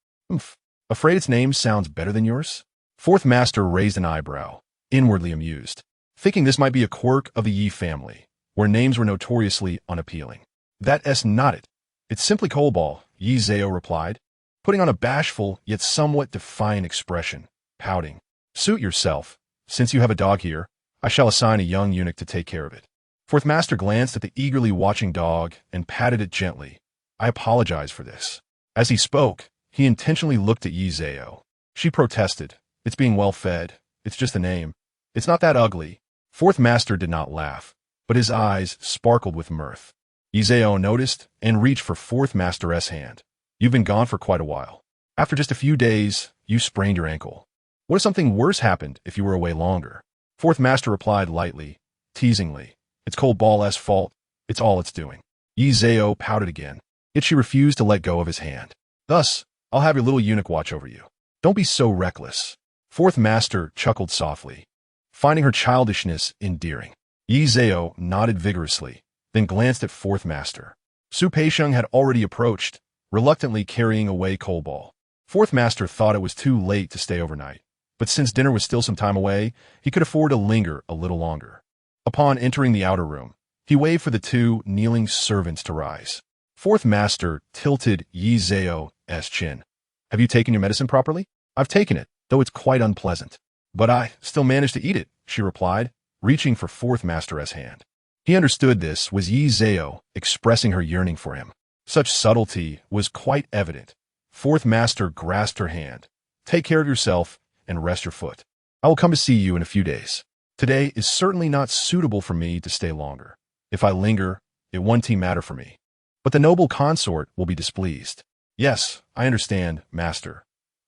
Afraid its name sounds better than yours? Fourth master raised an eyebrow, inwardly amused, thinking this might be a quirk of the Yi family, where names were notoriously unappealing. That's not it. It's simply Colball, Izao replied, putting on a bashful yet somewhat defiant expression, pouting. Suit yourself. Since you have a dog here, I shall assign a young eunuch to take care of it. Fourth master glanced at the eagerly watching dog and patted it gently. I apologize for this. As he spoke, he intentionally looked at Izao. She protested. It's being well fed. It's just a name. It's not that ugly. Fourth master did not laugh, but his eyes sparkled with mirth. Izao noticed and reached for fourth master's hand. You've been gone for quite a while. After just a few days, you sprained your ankle. What if something worse happened if you were away longer? Fourth master replied lightly, teasingly. It's Colball's fault. It's all it's doing. Izao pouted again, yet she refused to let go of his hand. Thus, I'll have your little eunuch watch over you. Don't be so reckless. Fourth master chuckled softly, finding her childishness endearing. Izao nodded vigorously, then glanced at fourth master. Su Peixiong had already approached, reluctantly carrying away Colball. Fourth master thought it was too late to stay overnight, but since dinner was still some time away, he could afford to linger a little longer. Upon entering the outer room, he waved for the 2 kneeling servants to rise. Fourth master tilted Yizao's chin. Have you taken your medicine properly? I've taken it, though it's quite unpleasant. But I still managed to eat it, she replied, reaching for fourth master's hand. He understood this was Yizao expressing her yearning for him. Such subtlety was quite evident. Fourth master grasped her hand. Take care of yourself and rest your foot. I will come to see you in a few days. Today is certainly not suitable for me to stay longer. If I linger, it won't matter for me. But the noble consort will be displeased. Yes, I understand, master.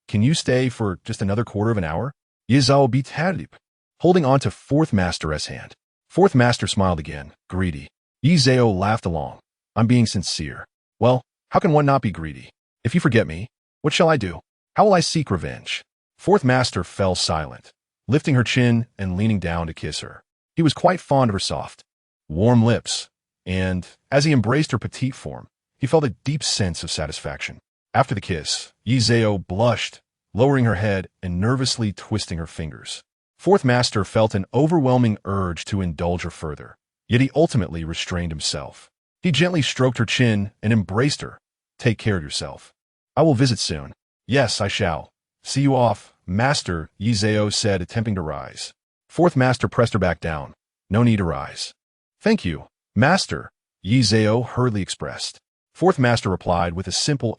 Can you stay for just another quarter of an hour? Yizao beat Hadip, holding on to fourth master's hand. Fourth master smiled again, greedy. Yizao laughed along. I'm being sincere. Well, how can one not be greedy? If you forget me, what shall I do? How will I seek revenge? Fourth master fell silent, lifting her chin and leaning down to kiss her. He was quite fond of her soft, warm lips, and, as he embraced her petite form, he felt a deep sense of satisfaction. After the kiss, Yizao blushed, lowering her head and nervously twisting her fingers. Fourth master felt an overwhelming urge to indulge her further, yet he ultimately restrained himself. He gently stroked her chin and embraced her. Take care of yourself. I will visit soon. Yes, I shall. See you off, master, Yizao said, attempting to rise. Fourth master pressed her back down. No need to rise. Thank you, master, Yizao hurriedly expressed. Fourth master replied with a simple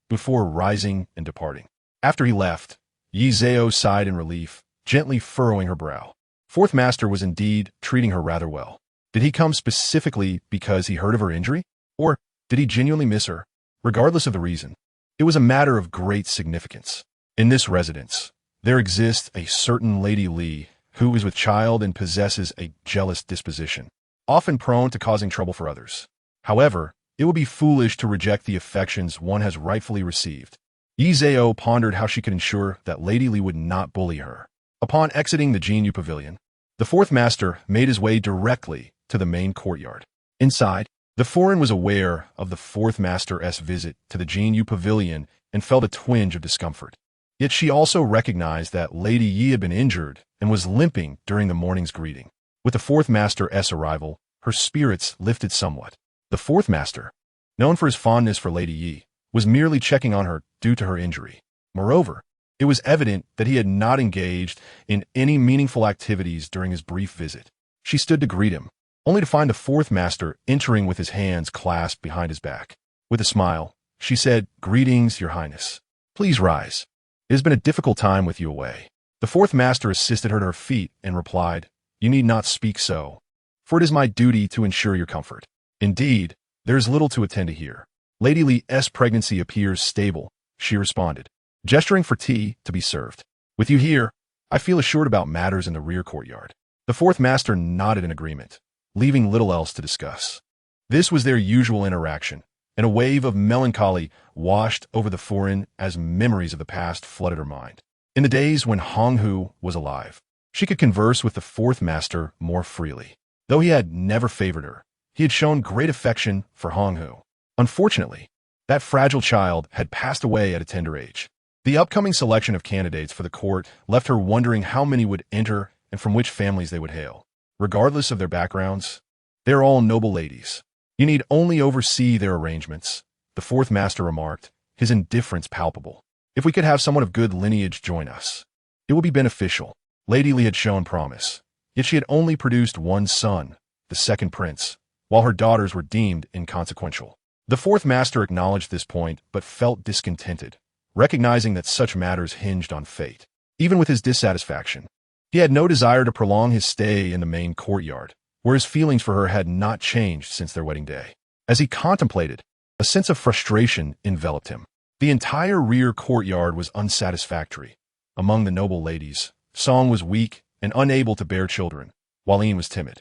before rising and departing. After he left, Yizao sighed in relief, gently furrowing her brow. Fourth master was indeed treating her rather well. Did he come specifically because he heard of her injury? Or did he genuinely miss her? Regardless of the reason, it was a matter of great significance. In this residence, there exists a certain Lady Li who is with child and possesses a jealous disposition, often prone to causing trouble for others. However, it would be foolish to reject the affections one has rightfully received. Yizao pondered how she could ensure that Lady Li would not bully her. Upon exiting the Jinyu Pavilion, the fourth master made his way directly to the main courtyard. Inside, the foreign was aware of the fourth master's visit to the Jinyu Pavilion and felt a twinge of discomfort. Yet she also recognized that Lady Yi had been injured and was limping during the morning's greeting. With the fourth master's arrival, her spirits lifted somewhat. The fourth master, known for his fondness for Lady Yi, was merely checking on her due to her injury. Moreover, It was evident that he had not engaged in any meaningful activities during his brief visit. She stood to greet him, only to find the fourth master entering with his hands clasped behind his back. With a smile, she said, "Greetings, your highness. Please rise. It has been a difficult time with you away." The fourth master assisted her to her feet and replied, "You need not speak so, for it is my duty to ensure your comfort. Indeed, there is little to attend to here. Lady Li's pregnancy appears stable," she responded, gesturing for tea to be served. "With you here, I feel assured about matters in the rear courtyard." The fourth master nodded in agreement, leaving little else to discuss. This was their usual interaction, and a wave of melancholy washed over the foreign as memories of the past flooded her mind. In the days when Hong Hu was alive, she could converse with the fourth master more freely. Though he had never favored her, he had shown great affection for Hong Hu. Unfortunately, that fragile child had passed away at a tender age. The upcoming selection of candidates for the court left her wondering how many would enter and from which families they would hail. Regardless of their backgrounds, they're all noble ladies. You need only oversee their arrangements, the fourth master remarked, his indifference palpable. If we could have someone of good lineage join us, it would be beneficial. Lady Li had shown promise, yet she had only produced one son, the second prince, while her daughters were deemed inconsequential. The fourth master acknowledged this point but felt discontented, recognizing that such matters hinged on fate. Even with his dissatisfaction, he had no desire to prolong his stay in the main courtyard, where his feelings for her had not changed since their wedding day. As he contemplated, a sense of frustration enveloped him. The entire rear courtyard was unsatisfactory. Among the noble ladies, Song was weak and unable to bear children, while Yin was timid.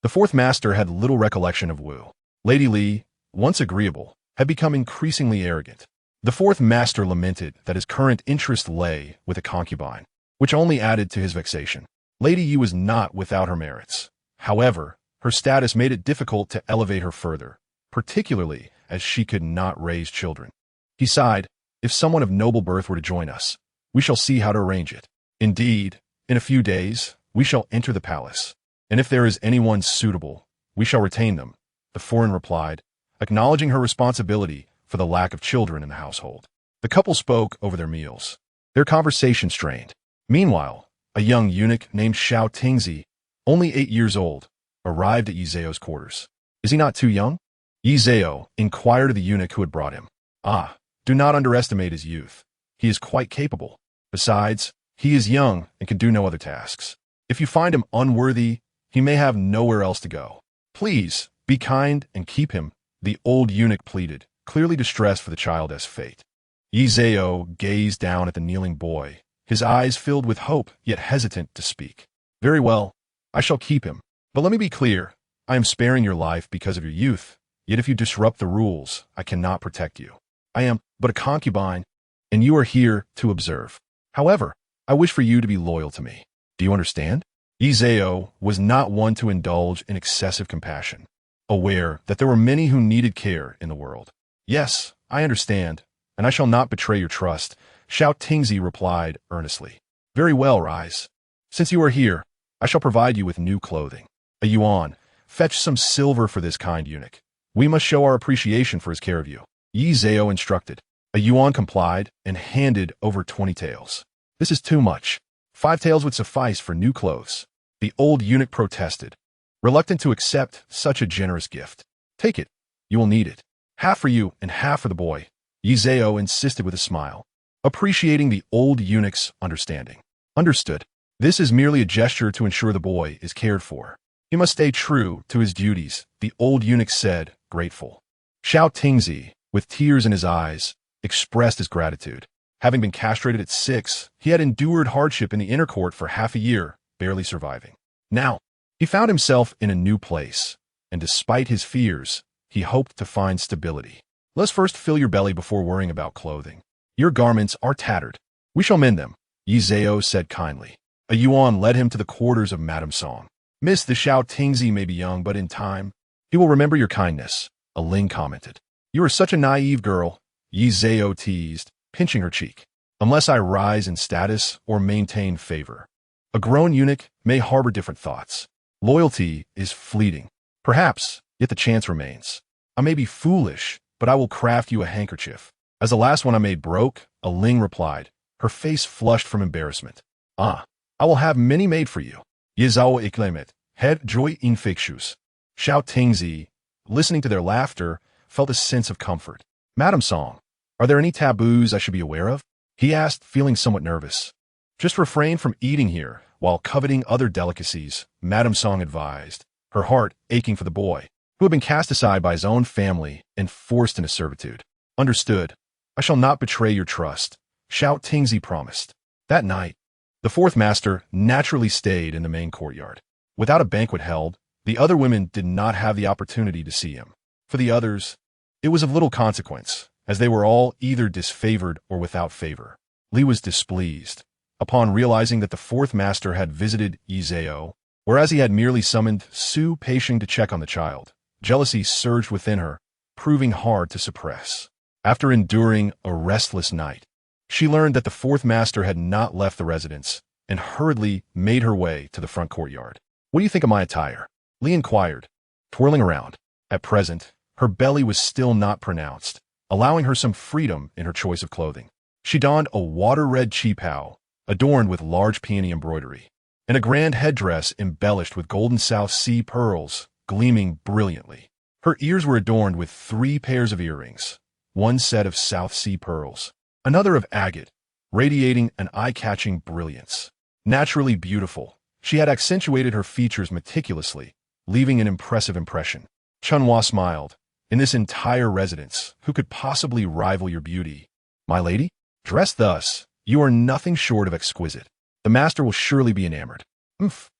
The fourth master had little recollection of Wu. Lady Li, once agreeable, had become increasingly arrogant. The fourth master lamented that his current interest lay with a concubine, which only added to his vexation. Lady Yi was not without her merits. However, her status made it difficult to elevate her further, particularly as she could not raise children. He sighed, "If someone of noble birth were to join us, we shall see how to arrange it. Indeed, in a few days, we shall enter the palace, and if there is anyone suitable, we shall retain them," the foreign replied, acknowledging her responsibility for the lack of children in the household. The couple spoke over their meals, their conversation strained. Meanwhile, a young eunuch named Xiao Tingzi, only 8 years old, arrived at Yi Zhao's quarters. "Is he not too young?" Yi Zhao inquired of the eunuch who had brought him. "Ah, do not underestimate his youth. He is quite capable. Besides, he is young and can do no other tasks. If you find him unworthy, he may have nowhere else to go. Please, be kind and keep him," the old eunuch pleaded, clearly distressed for the child's fate. Yi Zhao gazed down at the kneeling boy, his eyes filled with hope yet hesitant to speak. "Very well, I shall keep him. But let me be clear, I am sparing your life because of your youth, yet if you disrupt the rules, I cannot protect you. I am but a concubine, and you are here to observe. However, I wish for you to be loyal to me. Do you understand?" Yi Zhao was not one to indulge in excessive compassion, aware that there were many who needed care in the world. "Yes, I understand, and I shall not betray your trust," Xiao Tingzi replied earnestly. "Very well, rise. Since you are here, I shall provide you with new clothing. A yuan, fetch some silver for this kind eunuch. We must show our appreciation for his care of you," Yi Zhao instructed. A yuan complied and handed over 20 taels. "This is too much. 5 taels would suffice for new clothes." The old eunuch protested, reluctant to accept such a generous gift. "Take it. You will need it. Half for you and half for the boy," Yi Zhao insisted with a smile, appreciating the old eunuch's understanding. "Understood. This is merely a gesture to ensure the boy is cared for. He must stay true to his duties," the old eunuch said, grateful. Xiao Tingzi, with tears in his eyes, expressed his gratitude. Having been castrated at 6, he had endured hardship in the inner court for half a year, barely surviving. Now, he found himself in a new place, and despite his fears, he hoped to find stability. "Let's first fill your belly before worrying about clothing. Your garments are tattered. We shall mend them," Yi Zhao said kindly. A yuan led him to the quarters of Madame Song. "Miss, the Xiao Tingzi may be young, but in time, he will remember your kindness," a Ling commented. "You are such a naive girl," Yi Zhao teased, pinching her cheek. "Unless I rise in status or maintain favor. A grown eunuch may harbor different thoughts. Loyalty is fleeting. Perhaps, yet the chance remains. I may be foolish, but I will craft you a handkerchief." As the last one I made broke, a Ling replied, her face flushed from embarrassment. "Ah, I will have many made for you." Yizao iklemet, head joy infectious. Xiao Tingzi, listening to their laughter, felt a sense of comfort. "Madam Song, are there any taboos I should be aware of?" he asked, feeling somewhat nervous. "Just refrain from eating here while coveting other delicacies," Madam Song advised, her heart aching for the boy, who had been cast aside by his own family and forced into servitude. "Understood. I shall not betray your trust," Xiao Tingzi promised. That night, the fourth master naturally stayed in the main courtyard. Without a banquet held, the other women did not have the opportunity to see him. For the others, it was of little consequence, as they were all either disfavored or without favor. Li was displeased upon realizing that the fourth master had visited Yizao, whereas he had merely summoned Su Peixing to check on the child. Jealousy surged within her, proving hard to suppress. After enduring a restless night, she learned that the fourth master had not left the residence and hurriedly made her way to the front courtyard. "What do you think of my attire?" Li inquired, twirling around. At present, her belly was still not pronounced, allowing her some freedom in her choice of clothing. She donned a water-red qipao, adorned with large peony embroidery, and a grand headdress embellished with golden South Sea pearls, gleaming brilliantly. Her ears were adorned with 3 pairs of earrings, one set of South Sea pearls, another of agate, radiating an eye-catching brilliance. Naturally beautiful, she had accentuated her features meticulously, leaving an impressive impression. Chunhua smiled. "In this entire residence, who could possibly rival your beauty? My lady? Dressed thus, you are nothing short of exquisite. The master will surely be enamored."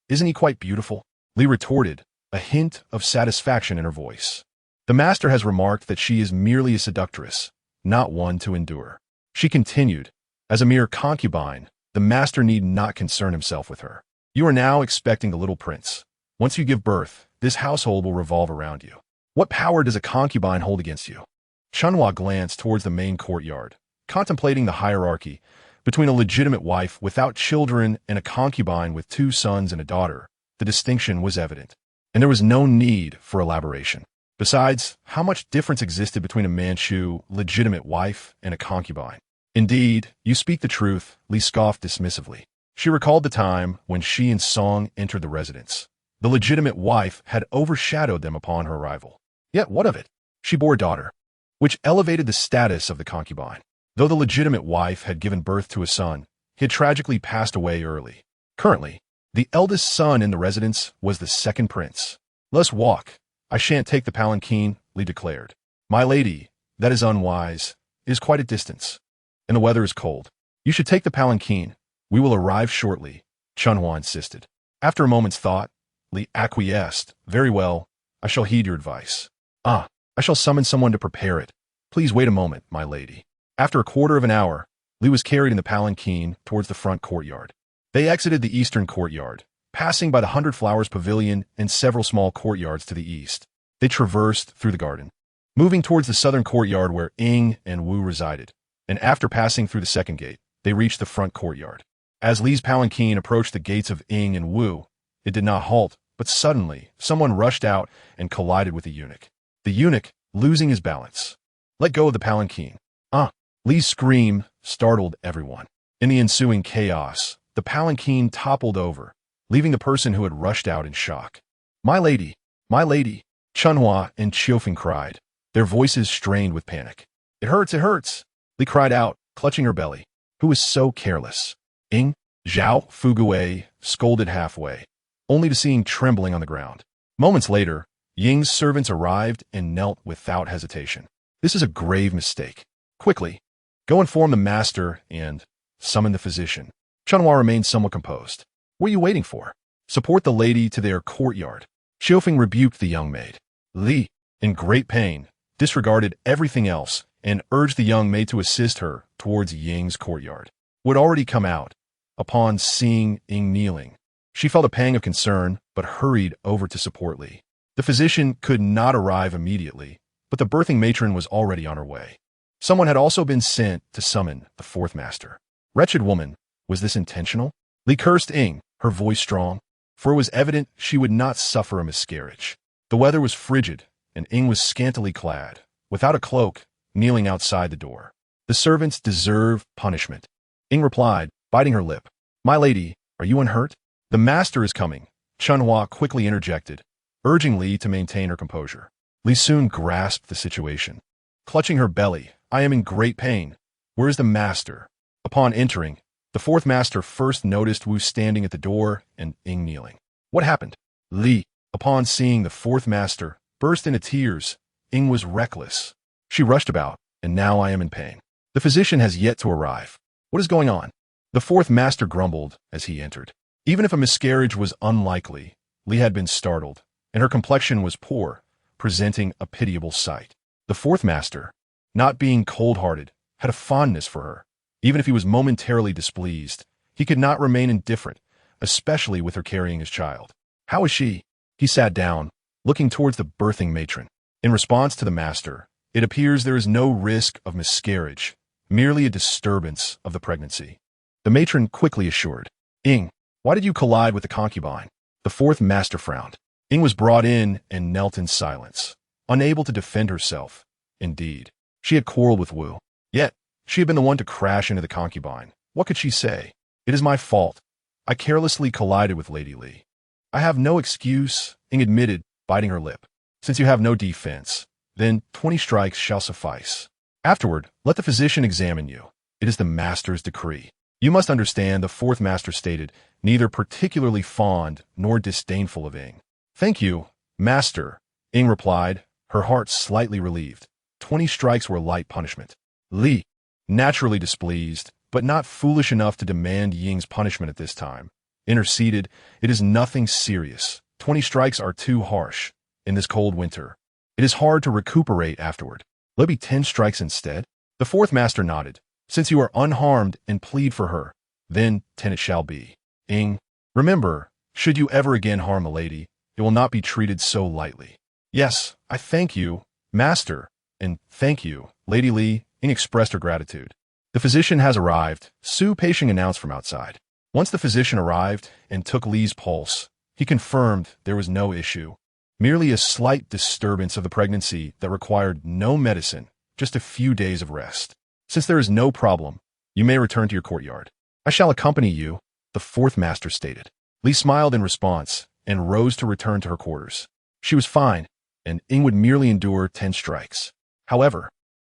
Isn't he quite beautiful?" Li retorted, a hint of satisfaction in her voice. "The master has remarked that she is merely a seductress, not one to endure." She continued, "As a mere concubine, the master need not concern himself with her. You are now expecting the little prince. Once you give birth, this household will revolve around you. What power does a concubine hold against you?" Chunhua glanced towards the main courtyard, contemplating the hierarchy between a legitimate wife without children and a concubine with 2 sons and a daughter. The distinction was evident, and there was no need for elaboration. Besides, how much difference existed between a Manchu legitimate wife and a concubine? "Indeed, you speak the truth," Li scoffed dismissively. She recalled the time when she and Song entered the residence. The legitimate wife had overshadowed them upon her arrival. Yet what of it? She bore a daughter, which elevated the status of the concubine. Though the legitimate wife had given birth to a son, he had tragically passed away early. Currently, the eldest son in the residence was the second prince. "Let's walk. I shan't take the palanquin," Li declared. "My lady, that is unwise. It is quite a distance, and the weather is cold. You should take the palanquin. We will arrive shortly," Chunhua insisted. After a moment's thought, Li acquiesced. "Very well, I shall heed your advice. I shall summon someone to prepare it. Please wait a moment, my lady." After a quarter of an hour, Li was carried in the palanquin towards the front courtyard. They exited the eastern courtyard, passing by the 100 Flowers Pavilion and several small courtyards to the east. They traversed through the garden, moving towards the southern courtyard where Ying and Wu resided, and after passing through the second gate, they reached the front courtyard. As Li's palanquin approached the gates of Ying and Wu, it did not halt, but suddenly someone rushed out and collided with the eunuch. The eunuch, losing his balance, let go of the palanquin. Li's scream startled everyone. In the ensuing chaos, the palanquin toppled over, leaving the person who had rushed out in shock. My lady, Chunhua and Qiufeng cried, their voices strained with panic. It hurts, Li cried out, clutching her belly. Who was so careless? Ying, Zhao, Fugue, scolded halfway, only to see Ying trembling on the ground. Moments later, Ying's servants arrived and knelt without hesitation. This is a grave mistake. Quickly, go inform the master and summon the physician. Chunhua remained somewhat composed. What are you waiting for? Support the lady to their courtyard. Qiufeng rebuked the young maid. Li, in great pain, disregarded everything else and urged the young maid to assist her towards Ying's courtyard. Would already come out. Upon seeing Ying kneeling, she felt a pang of concern but hurried over to support Li. The physician could not arrive immediately, but the birthing matron was already on her way. Someone had also been sent to summon the fourth master. Wretched woman, was this intentional? Li cursed Ying, her voice strong, for it was evident she would not suffer a miscarriage. The weather was frigid, and Ying was scantily clad, without a cloak, kneeling outside the door. The servants deserve punishment. Ying replied, biting her lip. My lady, are you unhurt? The master is coming, Chunhua quickly interjected, urging Li to maintain her composure. Li soon grasped the situation. Clutching her belly, I am in great pain. Where is the master? Upon entering, the fourth master first noticed Wu standing at the door and Ying kneeling. What happened? Li, upon seeing the fourth master, burst into tears. Ying was reckless. She rushed about, and now I am in pain. The physician has yet to arrive. What is going on? The fourth master grumbled as he entered. Even if a miscarriage was unlikely, Li had been startled, and her complexion was poor, presenting a pitiable sight. The fourth master, not being cold-hearted, had a fondness for her. Even if he was momentarily displeased, he could not remain indifferent, especially with her carrying his child. How is she? He sat down, looking towards the birthing matron. In response to the master, it appears there is no risk of miscarriage, merely a disturbance of the pregnancy. The matron quickly assured. Ying, why did you collide with the concubine? The fourth master frowned. Ying was brought in and knelt in silence, unable to defend herself. Indeed, she had quarreled with Wu. Yet, she had been the one to crash into the concubine. What could she say? It is my fault. I carelessly collided with Lady Li. I have no excuse, Ying admitted, biting her lip. Since you have no defense, then 20 strikes shall suffice. Afterward, let the physician examine you. It is the master's decree. You must understand, the fourth master stated, neither particularly fond nor disdainful of Ying. Thank you, master, Ying replied, her heart slightly relieved. 20 strikes were light punishment. Li, naturally displeased, but not foolish enough to demand Ying's punishment at this time, interceded, it is nothing serious. 20 strikes are too harsh. In this cold winter, it is hard to recuperate afterward. Let be 10 strikes instead? The fourth master nodded. Since you are unharmed and plead for her, then 10 it shall be. Ying, remember, should you ever again harm a lady, it will not be treated so lightly. Yes, I thank you, master, and thank you, Lady Li. Ying expressed her gratitude. The physician has arrived, Su Peixing announced from outside. Once the physician arrived and took Li's pulse, he confirmed there was no issue. Merely a slight disturbance of the pregnancy that required no medicine, just a few days of rest. Since there is no problem, you may return to your courtyard. I shall accompany you, the fourth master stated. Li smiled in response and rose to return to her quarters. She was fine, and Ying would merely endure 10 strikes. However,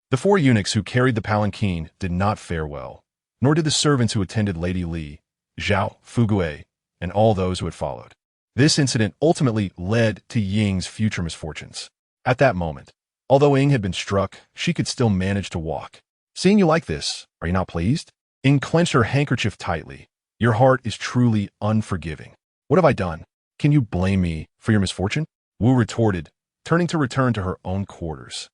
the 4 eunuchs who carried the palanquin did not fare well, nor did the servants who attended Lady Li, Zhao, Fugue, and all those who had followed. This incident ultimately led to Ying's future misfortunes. At that moment, although Ying had been struck, she could still manage to walk. Seeing you like this, are you not pleased? Ying clenched her handkerchief tightly. Your heart is truly unforgiving. What have I done? Can you blame me for your misfortune? Wu retorted, turning to return to her own quarters.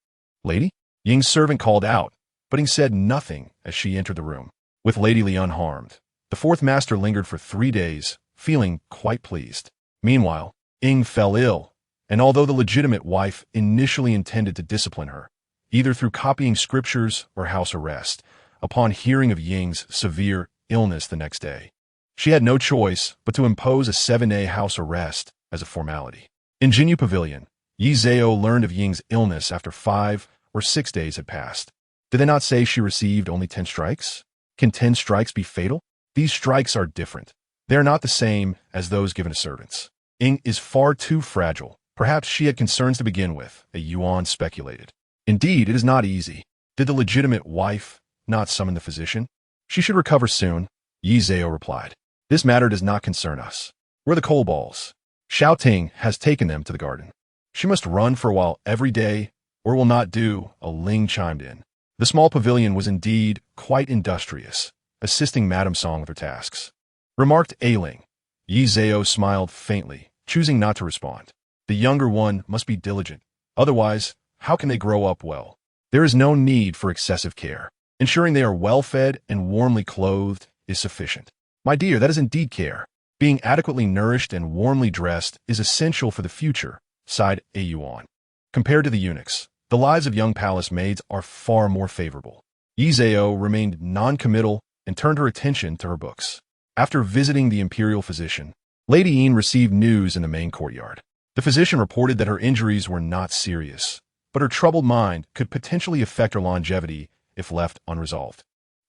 Lady? Ying's servant called out, but Ying said nothing as she entered the room. With Lady Li unharmed, the fourth master lingered for 3 days, feeling quite pleased. Meanwhile, Ying fell ill, and although the legitimate wife initially intended to discipline her, either through copying scriptures or house arrest, upon hearing of Ying's severe illness the next day, she had no choice but to impose a 7-day house arrest as a formality. In Jinyu Pavilion, Yi Zhao learned of Ying's illness after 5 or 6 days had passed. Did they not say she received only 10 strikes? Can 10 strikes be fatal? These strikes are different. They are not the same as those given to servants. Ying is far too fragile. Perhaps she had concerns to begin with, a Yuan speculated. Indeed, it is not easy. Did the legitimate wife not summon the physician? She should recover soon, Yi Zhao replied. This matter does not concern us. Where are the coal balls? Xiao Ting has taken them to the garden. She must run for a while every day, or will not do, a Ling chimed in. The small pavilion was indeed quite industrious, assisting Madame Song with her tasks. Remarked Ailing. Yi Zhao smiled faintly, choosing not to respond. The younger one must be diligent. Otherwise, how can they grow up well? There is no need for excessive care. Ensuring they are well-fed and warmly clothed is sufficient. My dear, that is indeed care. Being adequately nourished and warmly dressed is essential for the future, sighed a Yuan. Compared to the eunuchs, the lives of young palace maids are far more favorable. Yi Zhao remained non-committal and turned her attention to her books. After visiting the imperial physician, Lady Yin received news in the main courtyard. The physician reported that her injuries were not serious, but her troubled mind could potentially affect her longevity if left unresolved.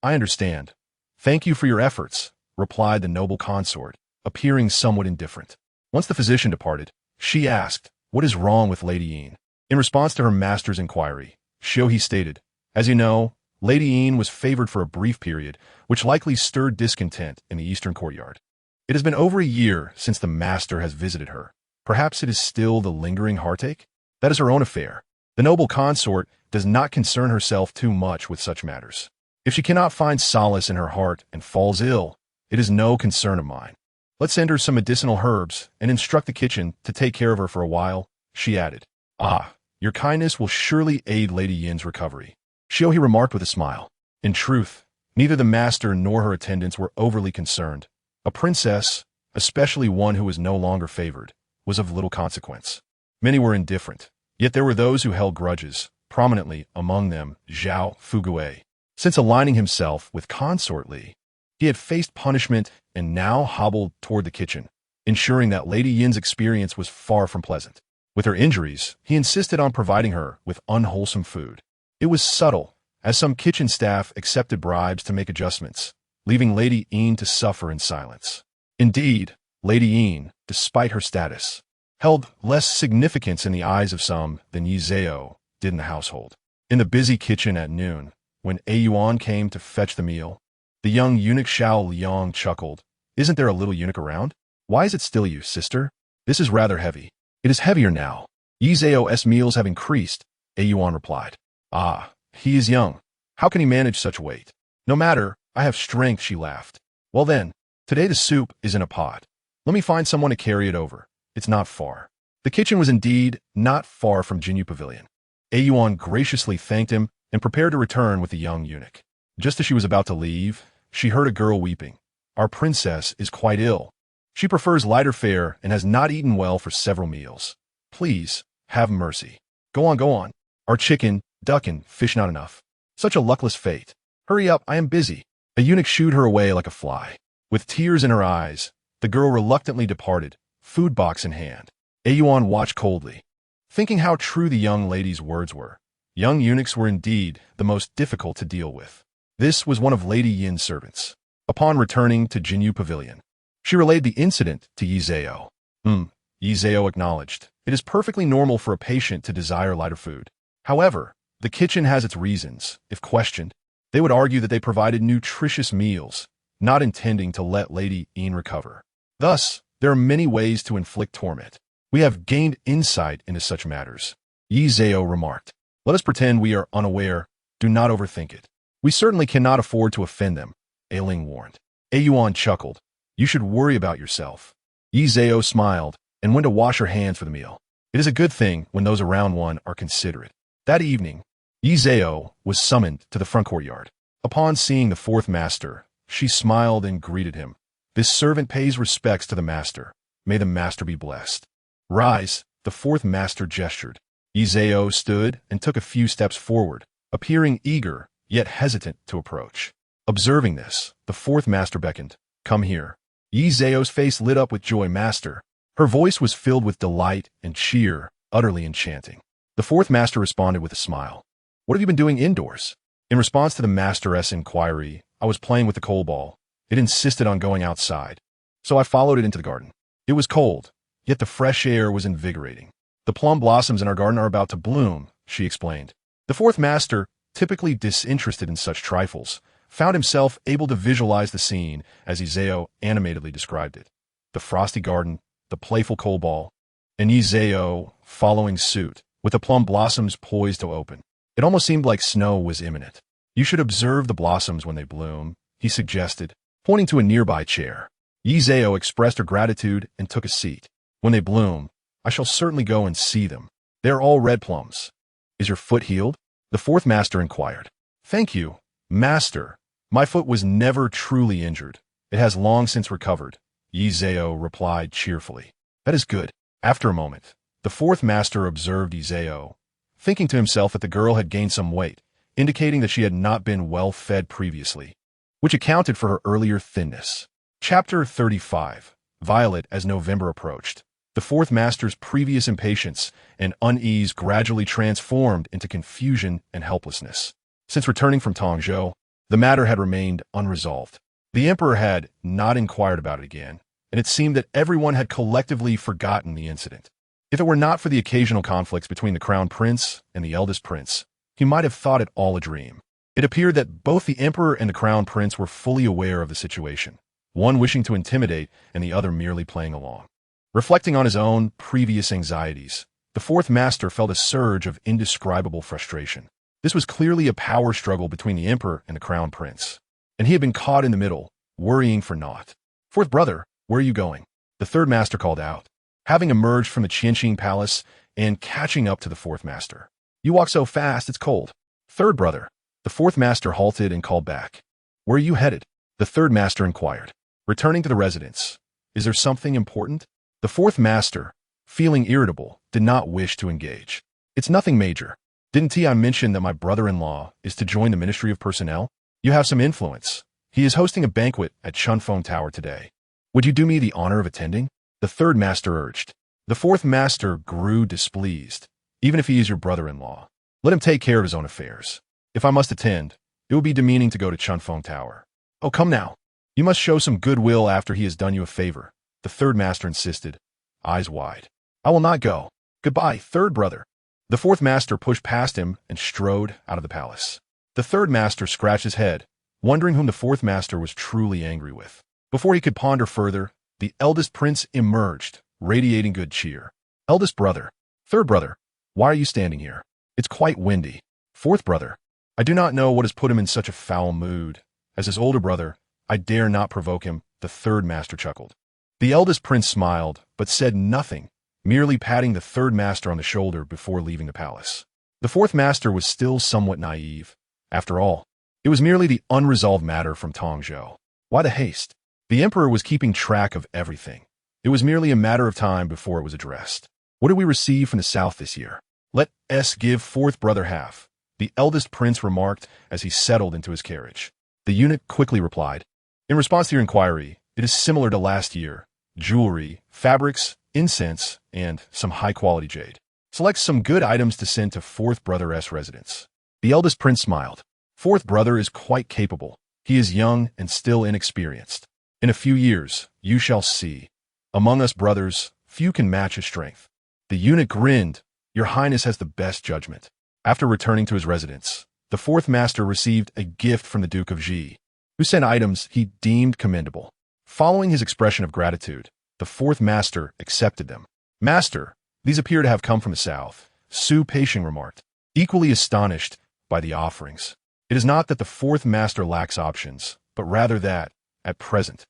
I understand. "Thank you for your efforts," replied the noble consort, appearing somewhat indifferent. Once the physician departed, she asked, "What is wrong with Lady Yin?" In response to her master's inquiry, Shohei stated, "As you know, Lady Yin was favored for a brief period, which likely stirred discontent in the eastern courtyard. It has been over a year since the master has visited her. Perhaps it is still the lingering heartache? That is her own affair. The noble consort does not concern herself too much with such matters. If she cannot find solace in her heart and falls ill, it is no concern of mine. Let's send her some medicinal herbs and instruct the kitchen to take care of her for a while," she added. "Ah, your kindness will surely aid Lady Yin's recovery," Shohei remarked with a smile. In truth, neither the master nor her attendants were overly concerned. A princess, especially one who was no longer favored, was of little consequence. Many were indifferent, yet there were those who held grudges, prominently among them Zhao Fuguei. Since aligning himself with Consort Li, he had faced punishment and now hobbled toward the kitchen, ensuring that Lady Yin's experience was far from pleasant. With her injuries, he insisted on providing her with unwholesome food. It was subtle, as some kitchen staff accepted bribes to make adjustments, leaving Lady Yin to suffer in silence. Indeed, Lady Yin, despite her status, held less significance in the eyes of some than Yi Zhao did in the household. In the busy kitchen at noon, when Yuan came to fetch the meal, the young eunuch Xiao Liang chuckled. "Isn't there a little eunuch around? Why is it still you, sister? This is rather heavy." "It is heavier now. Yi Zhao's meals have increased," Yuan replied. "Ah, he is young. How can he manage such weight?" "No matter, I have strength," she laughed. "Well then, today the soup is in a pot. Let me find someone to carry it over. It's not far." The kitchen was indeed not far from Jinyu Pavilion. Yuan graciously thanked him and prepared to return with the young eunuch. Just as she was about to leave, she heard a girl weeping. "Our princess is quite ill. She prefers lighter fare and has not eaten well for several meals. Please, have mercy." Go on. Our chicken, duck, and fish not enough. Such a luckless fate. Hurry up, I am busy." A eunuch shooed her away like a fly. With tears in her eyes, the girl reluctantly departed, food box in hand. Yuan watched coldly, thinking how true the young lady's words were. Young eunuchs were indeed the most difficult to deal with. This was one of Lady Yin's servants. Upon returning to Jinyu Pavilion, she relayed the incident to Yi Zhao. Yi Zhao acknowledged. It is perfectly normal for a patient to desire lighter food. However, the kitchen has its reasons. If questioned, they would argue that they provided nutritious meals, not intending to let Lady Yin recover. Thus, there are many ways to inflict torment. We have gained insight into such matters, Yi Zhao remarked. Let us pretend we are unaware. Do not overthink it. We certainly cannot afford to offend them, Ailing warned. Yuan chuckled. You should worry about yourself. Yi Zhao smiled and went to wash her hands for the meal. It is a good thing when those around one are considerate. That evening, Yi Zhao was summoned to the front courtyard. Upon seeing the fourth master, she smiled and greeted him. This servant pays respects to the master. May the master be blessed. Rise, the fourth master gestured. Yi Zhao stood and took a few steps forward, appearing eager, yet hesitant to approach. Observing this, the fourth master beckoned. Come here. Yi Zhao's face lit up with joy. Master. Her voice was filled with delight and cheer, utterly enchanting. The fourth master responded with a smile. What have you been doing indoors? In response to the masteress' inquiry, I was playing with the coal ball. It insisted on going outside, so I followed it into the garden. It was cold, yet the fresh air was invigorating. The plum blossoms in our garden are about to bloom, she explained. The fourth master, typically disinterested in such trifles, found himself able to visualize the scene as Yi Zhao animatedly described it. The frosty garden, the playful coal ball, and Yi Zhao following suit, with the plum blossoms poised to open. It almost seemed like snow was imminent. You should observe the blossoms when they bloom, he suggested, pointing to a nearby chair. Yi Zhao expressed her gratitude and took a seat. When they bloom, I shall certainly go and see them. They are all red plums. Is your foot healed? The fourth master inquired. Thank you, master. My foot was never truly injured. It has long since recovered, Yi Zhao replied cheerfully. That is good. After a moment, the fourth master observed Yi Zhao, thinking to himself that the girl had gained some weight, indicating that she had not been well fed previously, which accounted for her earlier thinness. Chapter 35. Violet. As November approached, the fourth master's previous impatience and unease gradually transformed into confusion and helplessness. Since returning from Tongzhou, the matter had remained unresolved. The emperor had not inquired about it again, and it seemed that everyone had collectively forgotten the incident. If it were not for the occasional conflicts between the crown prince and the eldest prince, he might have thought it all a dream. It appeared that both the emperor and the crown prince were fully aware of the situation, one wishing to intimidate and the other merely playing along. Reflecting on his own previous anxieties, the fourth master felt a surge of indescribable frustration. This was clearly a power struggle between the emperor and the crown prince, and he had been caught in the middle, worrying for naught. "Fourth brother, where are you going?" the third master called out, having emerged from the Qianqing palace and catching up to the fourth master. "You walk so fast, it's cold." "Third brother." The fourth master halted and called back. "Where are you headed?" the third master inquired. "Returning to the residence." "Is there something important?" The fourth master, feeling irritable, did not wish to engage. "It's nothing major. Didn't I mention that my brother-in-law is to join the Ministry of Personnel? You have some influence. He is hosting a banquet at Chunfeng Tower today. Would you do me the honor of attending?" the third master urged. The fourth master grew displeased. "Even if he is your brother-in-law, let him take care of his own affairs. If I must attend, it would be demeaning to go to Chunfeng Tower." "Oh, come now. You must show some goodwill after he has done you a favor," the third master insisted, eyes wide. "I will not go. Goodbye, third brother." The fourth master pushed past him and strode out of the palace. The third master scratched his head, wondering whom the fourth master was truly angry with. Before he could ponder further, the eldest prince emerged, radiating good cheer. "Eldest brother, third brother, why are you standing here? It's quite windy." "Fourth brother, I do not know what has put him in such a foul mood. As his older brother, I dare not provoke him," the third master chuckled. The eldest prince smiled, but said nothing, merely patting the third master on the shoulder before leaving the palace. The fourth master was still somewhat naive. After all, it was merely the unresolved matter from Tongzhou. Why the haste? The emperor was keeping track of everything. It was merely a matter of time before it was addressed. "What did we receive from the south this year?" "Let us give fourth brother half," the eldest prince remarked as he settled into his carriage. The eunuch quickly replied, "In response to your inquiry, it is similar to last year. Jewelry, fabrics, incense, and some high-quality jade. Select some good items to send to fourth brother's residence." The eldest prince smiled. "Fourth brother is quite capable. He is young and still inexperienced. In a few years, you shall see. Among us brothers, few can match his strength." The eunuch grinned. "Your Highness has the best judgment." After returning to his residence, the fourth master received a gift from the Duke of Ji, who sent items he deemed commendable. Following his expression of gratitude, the fourth master accepted them. "Master, these appear to have come from the south," Su Peisheng remarked, equally astonished by the offerings. It is not that the fourth master lacks options, but rather that, at present,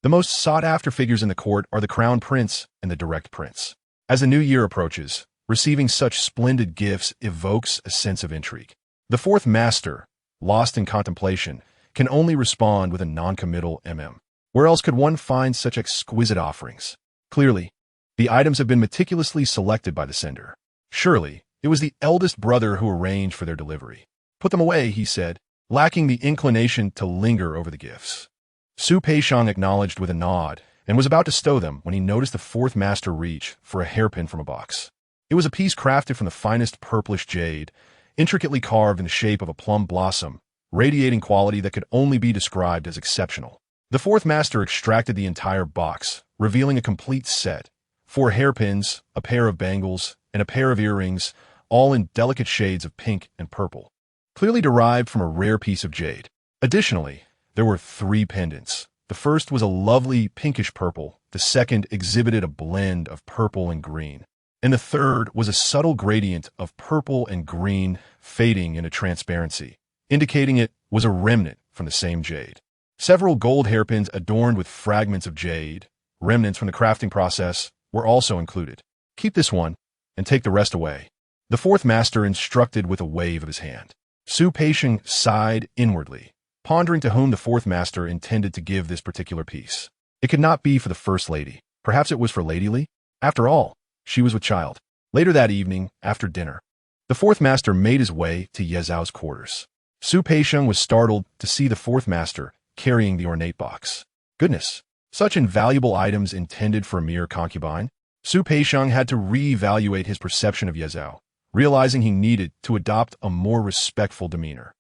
the most sought-after figures in the court are the crown prince and the direct prince. As the new year approaches, receiving such splendid gifts evokes a sense of intrigue. The fourth master, lost in contemplation, can only respond with a non-committal Where else could one find such exquisite offerings? Clearly, the items have been meticulously selected by the sender. Surely, it was the eldest brother who arranged for their delivery. "Put them away," he said, lacking the inclination to linger over the gifts. Su Peisheng acknowledged with a nod and was about to stow them when he noticed the fourth master reach for a hairpin from a box. It was a piece crafted from the finest purplish jade, intricately carved in the shape of a plum blossom, radiating quality that could only be described as exceptional. The fourth master extracted the entire box, revealing a complete set: 4 hairpins, a pair of bangles, and a pair of earrings, all in delicate shades of pink and purple, clearly derived from a rare piece of jade. Additionally, there were 3 pendants. The first was a lovely pinkish purple, the second exhibited a blend of purple and green, and the third was a subtle gradient of purple and green fading into transparency, indicating it was a remnant from the same jade. Several gold hairpins adorned with fragments of jade, remnants from the crafting process, were also included. "Keep this one, and take the rest away," the fourth master instructed with a wave of his hand. Su Peisheng sighed inwardly, pondering to whom the fourth master intended to give this particular piece. It could not be for the first lady. Perhaps it was for Lady Li? After all, she was with child. Later that evening, after dinner, the fourth master made his way to Ye Zhao's quarters. Su Peisheng was startled to see the fourth master carrying the ornate box. Goodness, such invaluable items intended for a mere concubine? Su Peisheng had to re-evaluate his perception of Ye Zhao, realizing he needed to adopt a more respectful demeanor.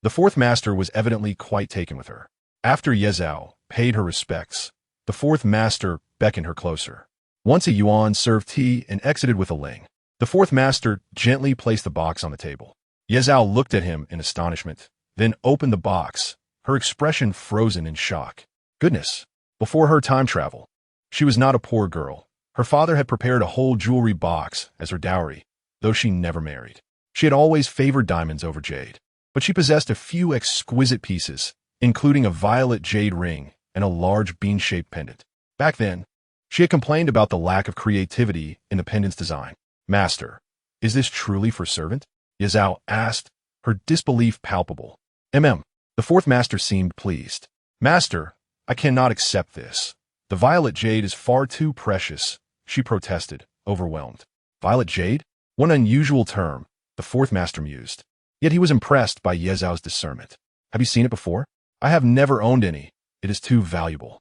The fourth master was evidently quite taken with her. After Yezhao paid her respects, the fourth master beckoned her closer. Once a yuan served tea and exited with a ling. The fourth master gently placed the box on the table. Yezhao looked at him in astonishment, then opened the box, her expression frozen in shock. Goodness! Before her time travel, she was not a poor girl. Her father had prepared a whole jewelry box as her dowry, though she never married. She had always favored diamonds over jade, but she possessed a few exquisite pieces, including a violet jade ring and a large bean-shaped pendant. Back then, she had complained about the lack of creativity in the pendant's design. Master, is this truly for servant? Yezhao asked, her disbelief palpable. The fourth master seemed pleased. Master, I cannot accept this. The violet jade is far too precious, she protested, overwhelmed. Violet jade? What an unusual term, the fourth master mused. Yet he was impressed by Yezhao's discernment. Have you seen it before? I have never owned any. It is too valuable.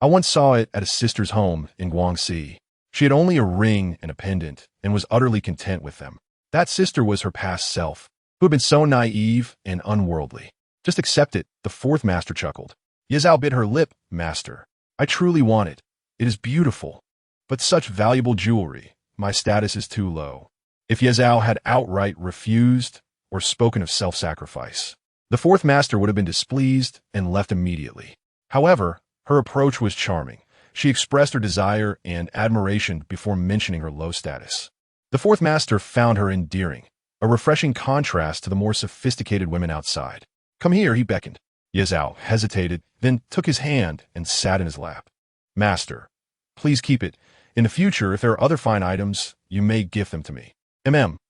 I once saw it at a sister's home in Guangxi. She had only a ring and a pendant and was utterly content with them. That sister was her past self, who had been so naive and unworldly. Just accept it, the fourth master chuckled. Yezhao bit her lip. Master, I truly want it. It is beautiful. But such valuable jewelry, my status is too low. If Yezhao had outright refused or spoken of self-sacrifice, the fourth master would have been displeased and left immediately. However, her approach was charming. She expressed her desire and admiration before mentioning her low status. The fourth master found her endearing, a refreshing contrast to the more sophisticated women outside. Come here, he beckoned. Yezhao hesitated, then took his hand and sat in his lap. Master, please keep it. In the future, if there are other fine items, you may gift them to me.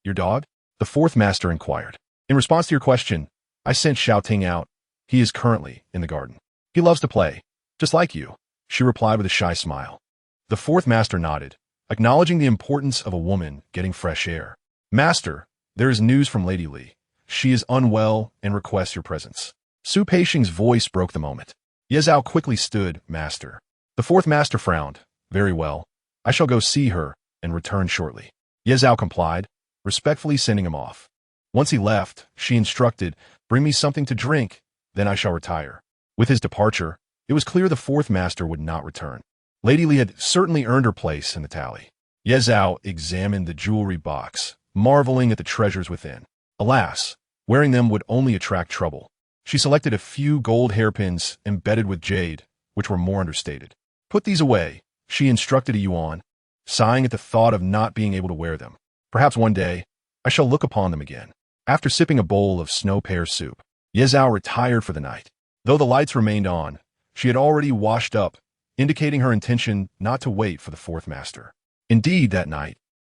Your dog? The fourth master inquired. In response to your question, I sent Xiaoting out. He is currently in the garden. He loves to play, just like you, she replied with a shy smile. The fourth master nodded, acknowledging the importance of a woman getting fresh air. Master, there is news from Lady Li. She is unwell and requests your presence. Su Peishing's voice broke the moment. Yezhao quickly stood. Master. The fourth master frowned. Very well. I shall go see her and return shortly. Yezhao complied, respectfully sending him off. Once he left, she instructed, bring me something to drink, then I shall retire. With his departure, it was clear the fourth master would not return. Lady Li had certainly earned her place in the tally. Yezhao examined the jewelry box, marveling at the treasures within. Alas, wearing them would only attract trouble. She selected a few gold hairpins embedded with jade, which were more understated. Put these away, she instructed a yuan, sighing at the thought of not being able to wear them. Perhaps one day, I shall look upon them again. After sipping a bowl of snow pear soup, Yezhao retired for the night. Though the lights remained on, she had already washed up, indicating her intention not to wait for the fourth master. Indeed, that night,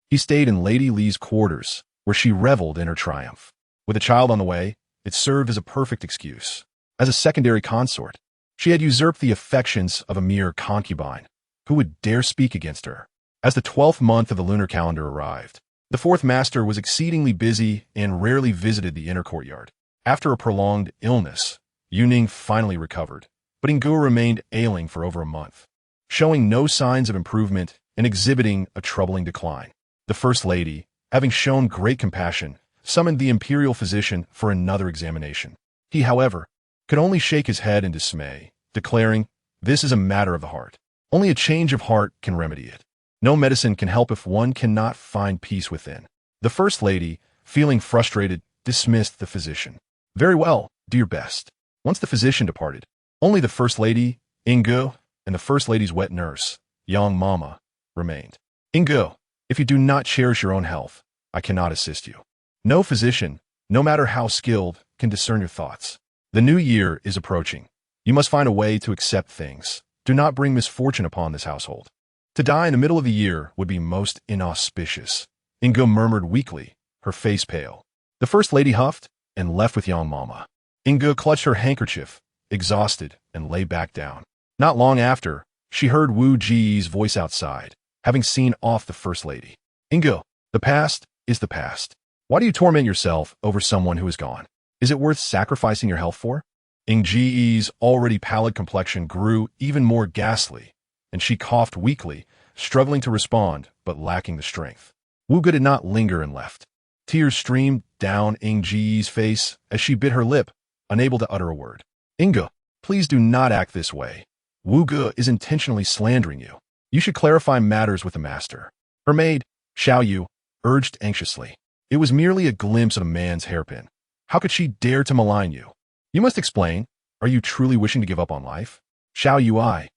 he stayed in Lady Li's quarters, where she reveled in her triumph. With a child on the way, it served as a perfect excuse. As a secondary consort, she had usurped the affections of a mere concubine. Who would dare speak against her? As the 12th month of the lunar calendar arrived, the fourth master was exceedingly busy and rarely visited the inner courtyard. After a prolonged illness, Yuning finally recovered, but Ingu remained ailing for over a month, showing no signs of improvement and exhibiting a troubling decline. The First Lady, having shown great compassion, summoned the imperial physician for another examination. He, however, could only shake his head in dismay, declaring, "This is a matter of the heart. Only a change of heart can remedy it. No medicine can help if one cannot find peace within." The First Lady, feeling frustrated, dismissed the physician. "Very well, do your best." Once the physician departed, only the First Lady, Ingu, and the First Lady's wet nurse, Yang Mama, remained. "Ingu, if you do not cherish your own health, I cannot assist you. No physician, no matter how skilled, can discern your thoughts. The new year is approaching. You must find a way to accept things. Do not bring misfortune upon this household. To die in the middle of the year would be most inauspicious." Ingu murmured weakly, her face pale. The First Lady huffed and left with Yang Mama. Ingu clutched her handkerchief, exhausted, and lay back down. Not long after, she heard Wu Ji's voice outside, having seen off the First Lady. "Ingu, the past is the past. Why do you torment yourself over someone who is gone? Is it worth sacrificing your health for?" Ing Ji's already pallid complexion grew even more ghastly, and she coughed weakly, struggling to respond, but lacking the strength. Wu Ge did not linger and left. Tears streamed down Ing Ji's face as she bit her lip, unable to utter a word. "Ingu, Please do not act this way. Wu Ge is intentionally slandering you. You should clarify matters with the master. Her maid, Xiao Yu, urged anxiously. It was merely a glimpse of a man's hairpin. How could she dare to malign you? You must explain. Are you truly wishing to give up on life? Xiao Yu, I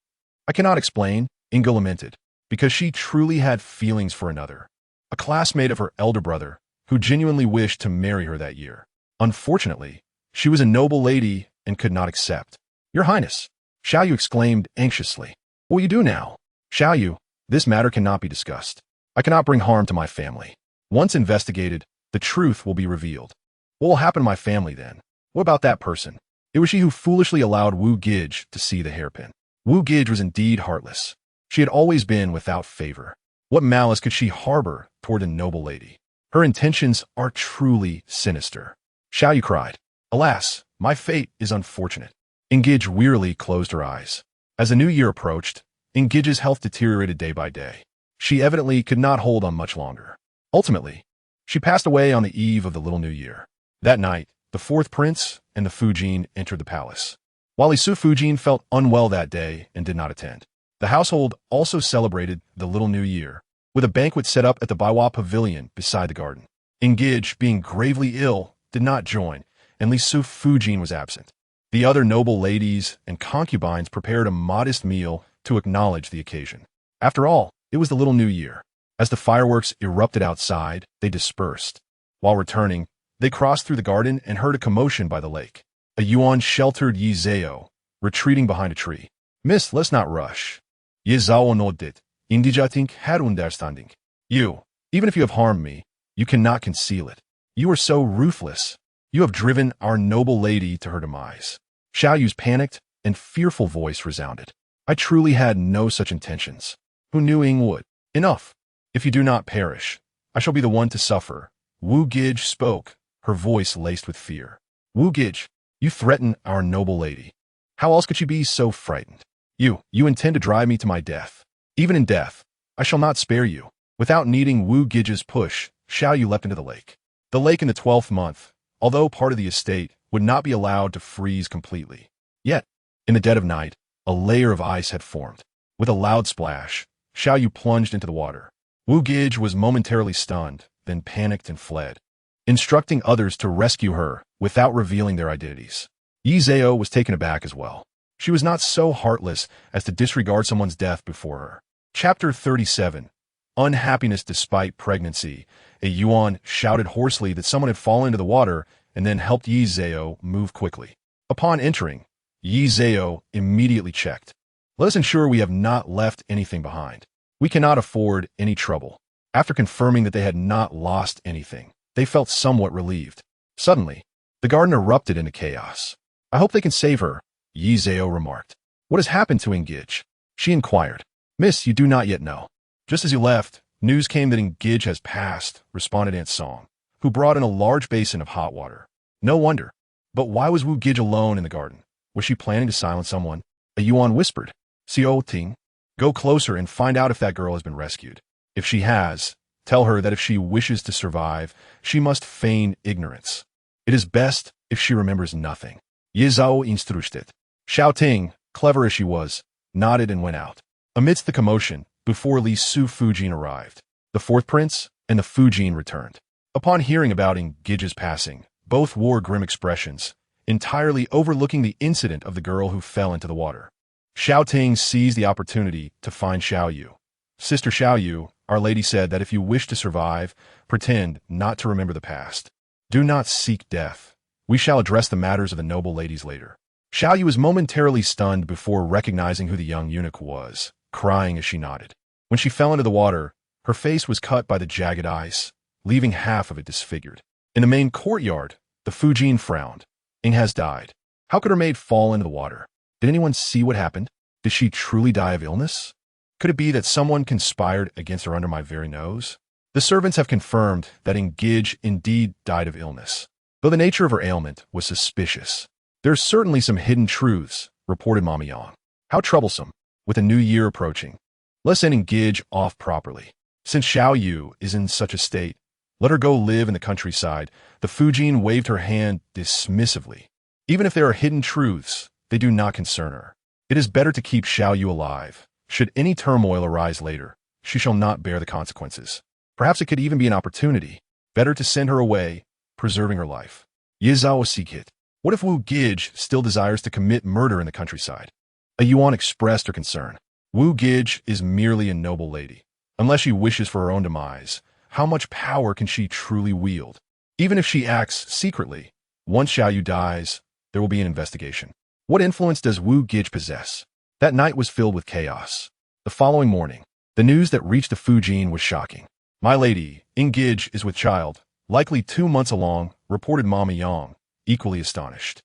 cannot explain, Inga lamented, because she truly had feelings for another, a classmate of her elder brother, who genuinely wished to marry her that year. Unfortunately, she was a noble lady and could not accept. Your Highness, Xiao Yu exclaimed anxiously. What will you do now? Xiao Yu, this matter cannot be discussed. I cannot bring harm to my family. Once investigated, the truth will be revealed. What will happen to my family then? What about that person? It was she who foolishly allowed Wu Gij to see the hairpin. Wu Gij was indeed heartless. She had always been without favor. What malice could she harbor toward a noble lady? Her intentions are truly sinister. Xiao Yu cried. Alas, my fate is unfortunate. Ingij wearily closed her eyes. As the new year approached, Ingij's health deteriorated day by day. She evidently could not hold on much longer. Ultimately, she passed away on the eve of the little new year. That night, the fourth prince and the Fujin entered the palace. While Li Side Fujin felt unwell that day and did not attend, the household also celebrated the little new year with a banquet set up at the Baiwa Pavilion beside the garden. Ingij, being gravely ill, did not join, and Li Side Fujin was absent. The other noble ladies and concubines prepared a modest meal to acknowledge the occasion. After all, it was the little new year. As the fireworks erupted outside, they dispersed. While returning, they crossed through the garden and heard a commotion by the lake. A Yuan sheltered Yi Zhao, retreating behind a tree. Miss, let's not rush. Ye Zhao nodded. Indijatink had understanding. You, even if you have harmed me, you cannot conceal it. You are so ruthless. You have driven our noble lady to her demise. Xiao Yu's panicked and fearful voice resounded. I truly had no such intentions. Who knew Ying would? Enough. If you do not perish, I shall be the one to suffer. Wu Gij spoke, her voice laced with fear. Wu Gij, you threaten our noble lady. How else could she be so frightened? You intend to drive me to my death. Even in death, I shall not spare you. Without needing Wu Gij's push, Xiao Yu leapt into the lake. The lake in the 12th month, although part of the estate, would not be allowed to freeze completely. Yet, in the dead of night, a layer of ice had formed. With a loud splash, Xiao Yu plunged into the water. Wu Gij was momentarily stunned, then panicked and fled, instructing others to rescue her without revealing their identities. Yi Zhao was taken aback as well. She was not so heartless as to disregard someone's death before her. Chapter 37. Unhappiness despite pregnancy. A Yuan shouted hoarsely that someone had fallen into the water and then helped Yi Zhao move quickly. Upon entering, Yi Zhao immediately checked. Let us ensure we have not left anything behind. We cannot afford any trouble. After confirming that they had not lost anything, they felt somewhat relieved. Suddenly, the garden erupted into chaos. I hope they can save her, Yi Zhao remarked. What has happened to Ingij? She inquired. Miss, you do not yet know. Just as you left, news came that Ingij has passed, responded Aunt Song, who brought in a large basin of hot water. No wonder. But why was Wu Gij alone in the garden? Was she planning to silence someone? A Yuan whispered. Xiao Ting, go closer and find out if that girl has been rescued. If she has, tell her that if she wishes to survive, she must feign ignorance. It is best if she remembers nothing. Ye Zhao instructed. Xiao Ting, clever as she was, nodded and went out. Amidst the commotion, before Li Side Fujin arrived, the fourth prince and the Fujin returned. Upon hearing about Ingij's passing, both wore grim expressions, entirely overlooking the incident of the girl who fell into the water. Xiao Ting seized the opportunity to find Xiao Yu. Sister Xiao Yu, Our Lady said that if you wish to survive, pretend not to remember the past. Do not seek death. We shall address the matters of the noble ladies later. Xiao Yu was momentarily stunned before recognizing who the young eunuch was, crying as she nodded. When she fell into the water, her face was cut by the jagged ice, leaving half of it disfigured. In the main courtyard, the Fujin frowned. Ying has died. How could her maid fall into the water? Did anyone see what happened? Did she truly die of illness? Could it be that someone conspired against her under my very nose? The servants have confirmed that Ingij indeed died of illness, though the nature of her ailment was suspicious. There's certainly some hidden truths, reported Mama Yang. How troublesome, with a new year approaching. Let's send Ingij off properly. Since Xiao Yu is in such a state, let her go live in the countryside. The Fujin waved her hand dismissively. Even if there are hidden truths, they do not concern her. It is better to keep Xiao Yu alive. Should any turmoil arise later, she shall not bear the consequences. Perhaps it could even be an opportunity. Better to send her away, preserving her life. Ye Zhao Sikit. What if Wu Gij still desires to commit murder in the countryside? A Yuan expressed her concern. Wu Gij is merely a noble lady. Unless she wishes for her own demise, how much power can she truly wield? Even if she acts secretly, once Xiao Yu dies, there will be an investigation. What influence does Wu Gij possess? That night was filled with chaos. The following morning, the news that reached the Fujin was shocking. My lady, Gij is with child, likely 2 months along, reported Mama Yang, equally astonished.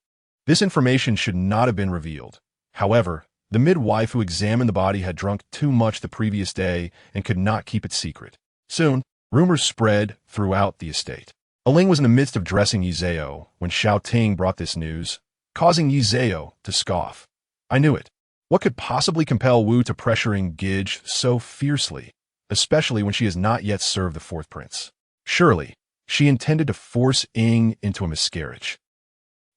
This information should not have been revealed. However, the midwife who examined the body had drunk too much the previous day and could not keep it secret. Soon, rumors spread throughout the estate. Aling was in the midst of dressing Yi Zhao when Xiao Ting brought this news, causing Yi Zhao to scoff. I knew it. What could possibly compel Wu to pressure Gij so fiercely, especially when she has not yet served the fourth prince? Surely, she intended to force Ying into a miscarriage.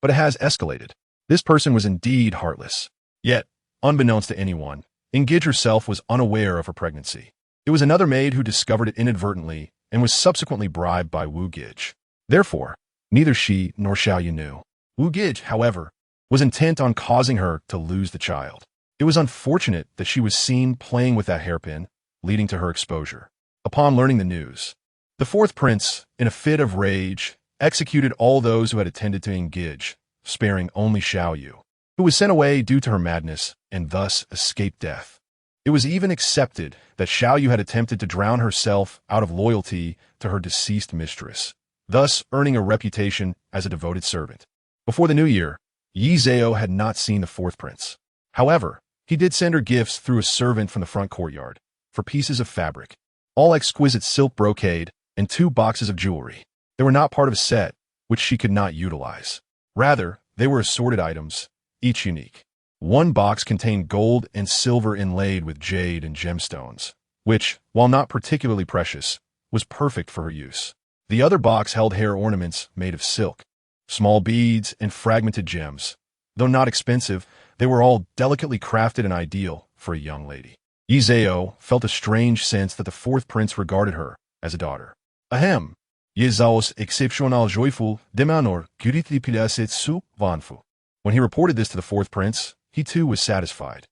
But it has escalated. This person was indeed heartless. Yet, unbeknownst to anyone, Gij herself was unaware of her pregnancy. It was another maid who discovered it inadvertently and was subsequently bribed by Wu Gij. Therefore, neither she nor Xiao Yu knew. Wu Gij, however, was intent on causing her to lose the child. It was unfortunate that she was seen playing with that hairpin, leading to her exposure. Upon learning the news, the fourth prince, in a fit of rage, executed all those who had attended to Gij, sparing only Xiao Yu, who was sent away due to her madness and thus escaped death. It was even accepted that Xiao Yu had attempted to drown herself out of loyalty to her deceased mistress, thus earning a reputation as a devoted servant. Before the new year, Yi Zhao had not seen the fourth prince. However, he did send her gifts through a servant from the front courtyard, for pieces of fabric, all exquisite silk brocade, and 2 boxes of jewelry. They were not part of a set, which she could not utilize. Rather, they were assorted items, each unique. One box contained gold and silver inlaid with jade and gemstones, which, while not particularly precious, was perfect for her use. The other box held hair ornaments made of silk, small beads, and fragmented gems. Though not expensive, they were all delicately crafted and ideal for a young lady. Yi Zhao felt a strange sense that the fourth prince regarded her as a daughter. Ahem. Ye Zhao's exceptional joyful demeanor curity pilaset su vanfu. When he reported this to the fourth prince, he too was satisfied.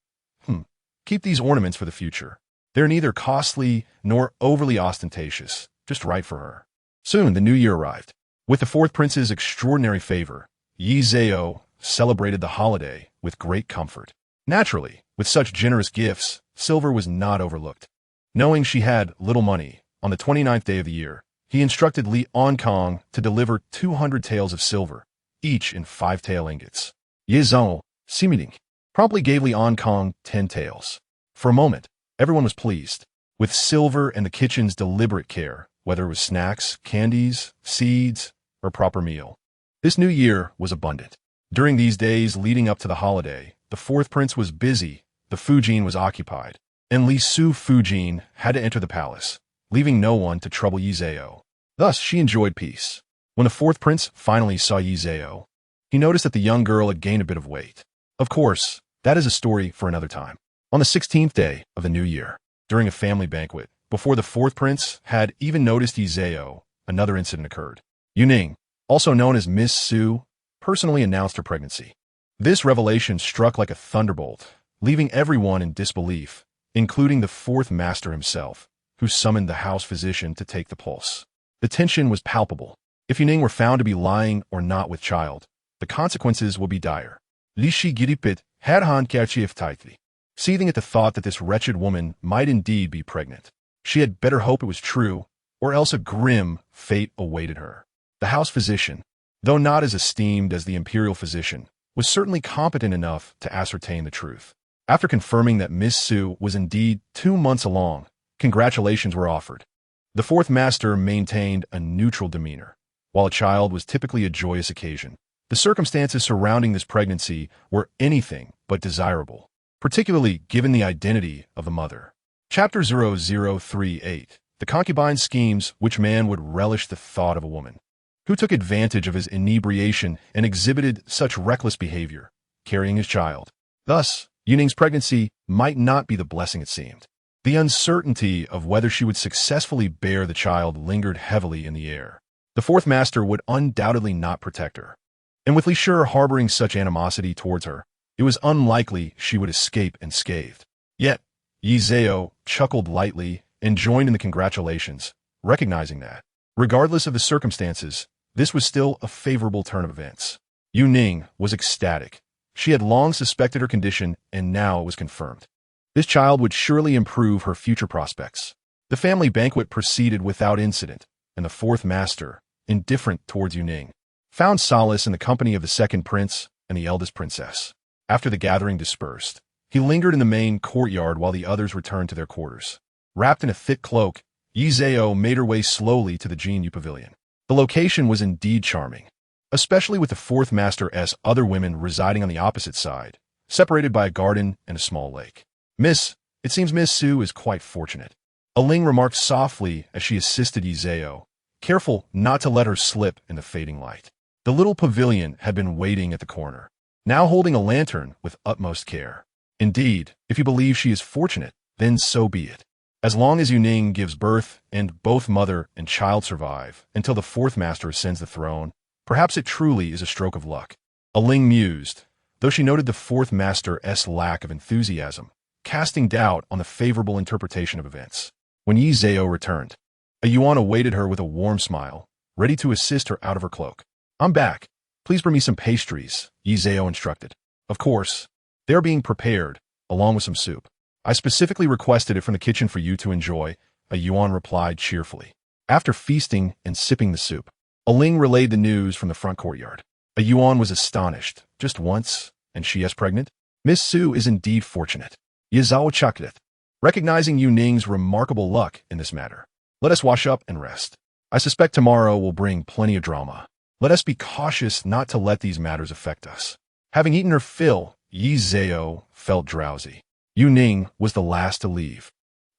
Keep these ornaments for the future. They're neither costly nor overly ostentatious, just right for her. Soon the new year arrived. With the fourth prince's extraordinary favor, Yi Zhao celebrated the holiday with great comfort. Naturally, with such generous gifts, silver was not overlooked. Knowing she had little money, on the 29th day of the year, he instructed Li Kong to deliver 200 taels of silver, each in 5-tael ingots. Ye Zhao, Simiding, promptly gave Li Kong 10 taels. For a moment, everyone was pleased. With silver and the kitchen's deliberate care, whether it was snacks, candies, seeds, or proper meal. This new year was abundant. During these days leading up to the holiday, the fourth prince was busy, the Fujin was occupied, and Li Su Fujin had to enter the palace, leaving no one to trouble Yi Zhao. Thus, she enjoyed peace. When the fourth prince finally saw Yi Zhao, he noticed that the young girl had gained a bit of weight. Of course, that is a story for another time. On the 16th day of the new year, during a family banquet, before the fourth prince had even noticed Yi Zhao, another incident occurred. Yuning, also known as Miss Su, personally announced her pregnancy. This revelation struck like a thunderbolt, leaving everyone in disbelief, including the fourth master himself, who summoned the house physician to take the pulse. The tension was palpable. If Yuning were found to be lying or not with child, the consequences would be dire. Lishi Giripit had Han Kerchief tightly, seething at the thought that this wretched woman might indeed be pregnant. She had better hope it was true, or else a grim fate awaited her. The house physician, though not as esteemed as the imperial physician, was certainly competent enough to ascertain the truth. After confirming that Miss Su was indeed 2 months along, congratulations were offered. The fourth master maintained a neutral demeanor. While a child was typically a joyous occasion, the circumstances surrounding this pregnancy were anything but desirable, particularly given the identity of the mother. Chapter 0038. The concubine schemes which man would relish the thought of a woman who took advantage of his inebriation and exhibited such reckless behavior, carrying his child. Thus, Yuning's pregnancy might not be the blessing it seemed. The uncertainty of whether she would successfully bear the child lingered heavily in the air. The fourth master would undoubtedly not protect her. And with Li Side harboring such animosity towards her, it was unlikely she would escape unscathed. Yet, Yi Zhao chuckled lightly and joined in the congratulations, recognizing that, regardless of the circumstances, this was still a favorable turn of events. Yu Ning was ecstatic. She had long suspected her condition, and now it was confirmed. This child would surely improve her future prospects. The family banquet proceeded without incident, and the fourth master, indifferent towards Yu Ning, found solace in the company of the second prince and the eldest princess. After the gathering dispersed, he lingered in the main courtyard while the others returned to their quarters. Wrapped in a thick cloak, Yi Zhao made her way slowly to the Jinyu Pavilion. The location was indeed charming, especially with the fourth master's other women residing on the opposite side, separated by a garden and a small lake. It seems Miss Su is quite fortunate. Ling remarked softly as she assisted Yi Zhao, careful not to let her slip in the fading light. The little pavilion had been waiting at the corner, now holding a lantern with utmost care. Indeed, if you believe she is fortunate, then so be it. As long as Yu Ning gives birth and both mother and child survive until the fourth master ascends the throne, perhaps it truly is a stroke of luck. Ling mused, though she noted the fourth master's lack of enthusiasm, casting doubt on the favorable interpretation of events. When Yi Zhao returned, a Yuan awaited her with a warm smile, ready to assist her out of her cloak. "I'm back. Please bring me some pastries," Yi Zhao instructed. "Of course. They are being prepared, along with some soup. I specifically requested it from the kitchen for you to enjoy," a Yuan replied cheerfully. After feasting and sipping the soup, Ling relayed the news from the front courtyard. A Yuan was astonished. Just once, and she is pregnant? Miss Su is indeed fortunate. Yi Zhao chuckled, recognizing Yu Ning's remarkable luck in this matter. "Let us wash up and rest. I suspect tomorrow will bring plenty of drama. Let us be cautious not to let these matters affect us." Having eaten her fill, Yi Zhao felt drowsy. Yu Ning was the last to leave,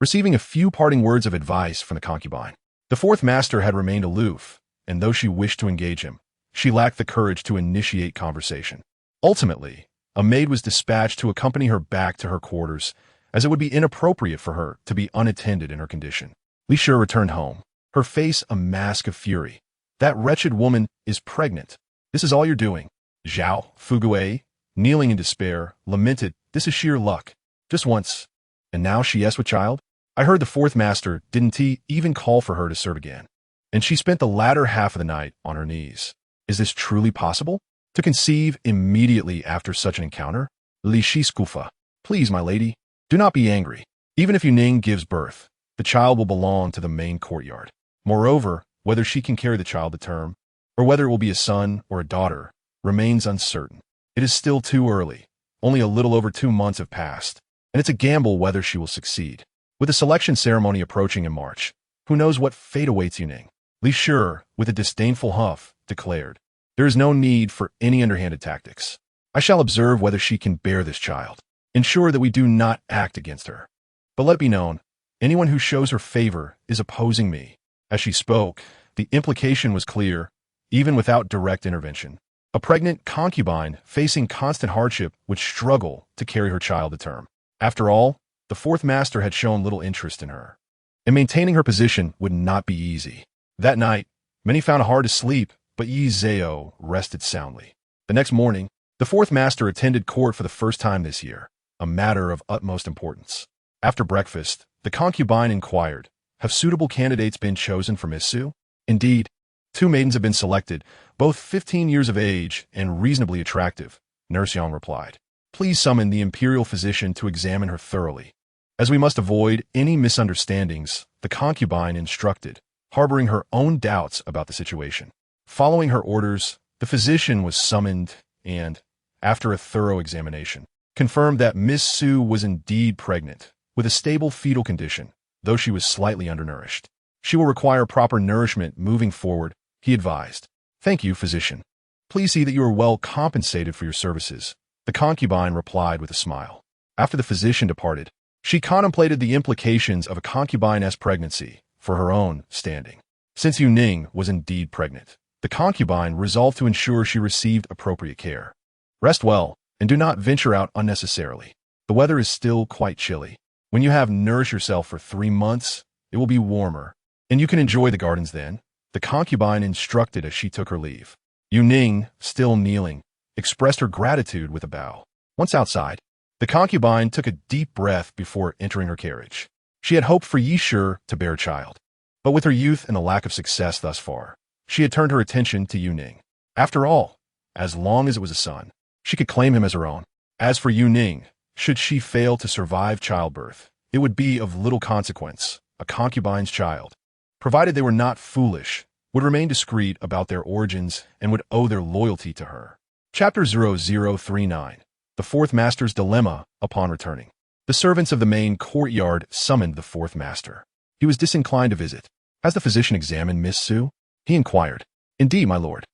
receiving a few parting words of advice from the concubine. The fourth master had remained aloof, and though she wished to engage him, she lacked the courage to initiate conversation. Ultimately, a maid was dispatched to accompany her back to her quarters, as it would be inappropriate for her to be unattended in her condition. Li Side returned home, her face a mask of fury. "That wretched woman is pregnant. This is all you're doing." Zhao Fugue, kneeling in despair, lamented, "This is sheer luck. Just once. And now she is with child? I heard the fourth master didn't even call for her to serve again. And she spent the latter half of the night on her knees. Is this truly possible? To conceive immediately after such an encounter? Li Side, please, my lady, do not be angry. Even if Yu Ning gives birth, the child will belong to the main courtyard. Moreover, whether she can carry the child to term, or whether it will be a son or a daughter, remains uncertain. It is still too early. Only a little over 2 months have passed, and it's a gamble whether she will succeed. With the selection ceremony approaching in March, who knows what fate awaits Yu Ning?" Li Side, with a disdainful huff, declared, "There is no need for any underhanded tactics. I shall observe whether she can bear this child, ensure that we do not act against her. But let it be known, anyone who shows her favor is opposing me." As she spoke, the implication was clear, even without direct intervention. A pregnant concubine facing constant hardship would struggle to carry her child to term. After all, the fourth master had shown little interest in her, and maintaining her position would not be easy. That night, many found it hard to sleep, but Yi Zhao rested soundly. The next morning, the fourth master attended court for the first time this year, a matter of utmost importance. After breakfast, the concubine inquired, "Have suitable candidates been chosen for Miss Su?" "Indeed, 2 maidens have been selected, both 15 years of age and reasonably attractive," Nurse Yang replied. "Please summon the imperial physician to examine her thoroughly. As we must avoid any misunderstandings," the concubine instructed, harboring her own doubts about the situation. Following her orders, the physician was summoned and, after a thorough examination, confirmed that Miss Su was indeed pregnant, with a stable fetal condition, though she was slightly undernourished. "She will require proper nourishment moving forward," he advised. "Thank you, physician. Please see that you are well compensated for your services," the concubine replied with a smile. After the physician departed, she contemplated the implications of a concubine's pregnancy for her own standing. Since Yu Ning was indeed pregnant, the concubine resolved to ensure she received appropriate care. "Rest well, and do not venture out unnecessarily. The weather is still quite chilly. When you have nourished yourself for 3 months, it will be warmer, and you can enjoy the gardens then, the concubine instructed as she took her leave. Yu Ning, still kneeling, expressed her gratitude with a bow. Once outside, the concubine took a deep breath before entering her carriage. She had hoped for Yi Shi to bear a child, but with her youth and the lack of success thus far, she had turned her attention to Yu Ning. After all, as long as it was a son, she could claim him as her own. As for Yu Ning, should she fail to survive childbirth, it would be of little consequence. A concubine's child, provided they were not foolish, would remain discreet about their origins and would owe their loyalty to her. Chapter 0039. The Fourth Master's Dilemma upon returning. The servants of the main courtyard summoned the Fourth Master. He was disinclined to visit. Has the physician examined Miss Su? He inquired. Indeed, my lord.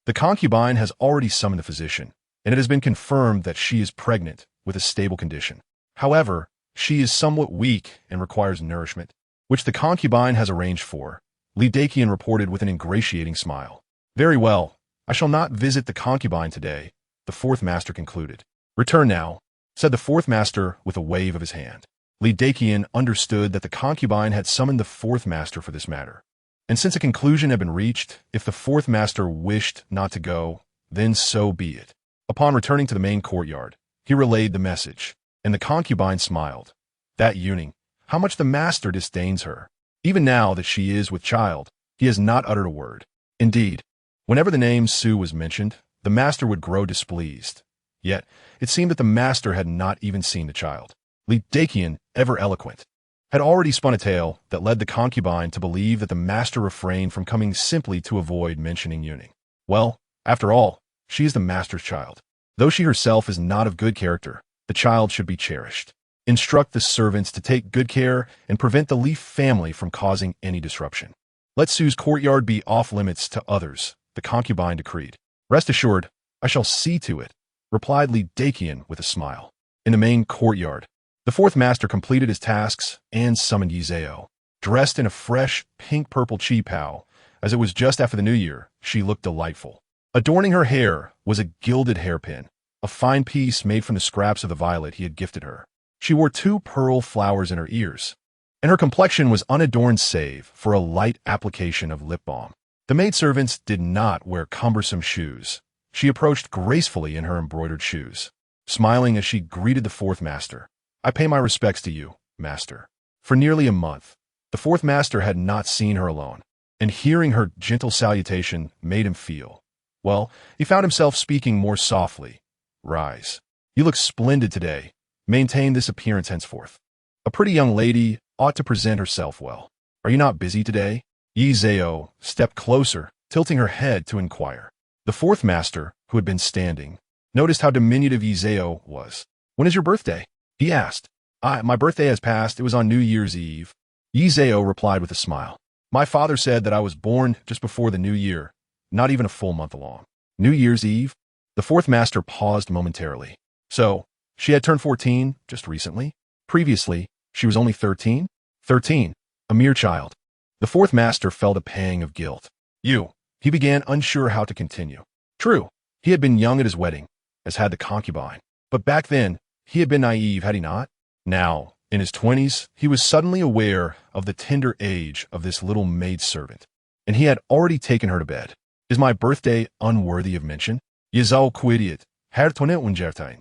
The concubine has already summoned the physician, and it has been confirmed that she is pregnant with a stable condition. However, she is somewhat weak and requires nourishment, which the concubine has arranged for, Li Daqian reported with an ingratiating smile. Very well, I shall not visit the concubine today, the Fourth Master concluded. Return now, said the Fourth Master with a wave of his hand. Li Daqian understood that the concubine had summoned the Fourth Master for this matter, and since a conclusion had been reached, if the Fourth Master wished not to go, then so be it. Upon returning to the main courtyard, he relayed the message, and the concubine smiled. That Yu Ning, how much the master disdains her. Even now that she is with child, he has not uttered a word. Indeed, whenever the name Su was mentioned, the master would grow displeased. Yet, it seemed that the master had not even seen the child. Li Daqian, ever eloquent, had already spun a tale that led the concubine to believe that the master refrained from coming simply to avoid mentioning Yu Ning. Well, after all, she is the master's child. Though she herself is not of good character, the child should be cherished. Instruct the servants to take good care and prevent the Li family from causing any disruption. Let Su's courtyard be off limits to others, the concubine decreed. Rest assured, I shall see to it, replied Li Daqian with a smile. In the main courtyard, the Fourth Master completed his tasks and summoned Yi Zhao. Dressed in a fresh, pink-purple chi-pao, as it was just after the New Year, she looked delightful. Adorning her hair was a gilded hairpin, a fine piece made from the scraps of the violet he had gifted her. She wore 2 pearl flowers in her ears, and her complexion was unadorned save for a light application of lip balm. The maidservants did not wear cumbersome shoes. She approached gracefully in her embroidered shoes, smiling as she greeted the Fourth Master. I pay my respects to you, Master. For nearly a month, the Fourth Master had not seen her alone, and hearing her gentle salutation made him feel, well, he found himself speaking more softly. Rise. You look splendid today. Maintain this appearance henceforth. A pretty young lady ought to present herself well. Are you not busy today? Yi Zhao stepped closer, tilting her head to inquire. The Fourth Master, who had been standing, noticed how diminutive Yi Zhao was. When is your birthday? He asked. My birthday has passed. It was on New Year's Eve. Yi Zhao replied with a smile. My father said that I was born just before the New Year, not even a full month along. New Year's Eve? The Fourth Master paused momentarily. So, she had turned 14 just recently. Previously, she was only 13? 13, a mere child. The Fourth Master felt a pang of guilt. He began, unsure how to continue. True, he had been young at his wedding, as had the concubine. But back then, he had been naive, had he not? Now, in his 20s, he was suddenly aware of the tender age of this little maidservant, and he had already taken her to bed. Is my birthday unworthy of mention? Yizal quidiet, her tonet unjertain.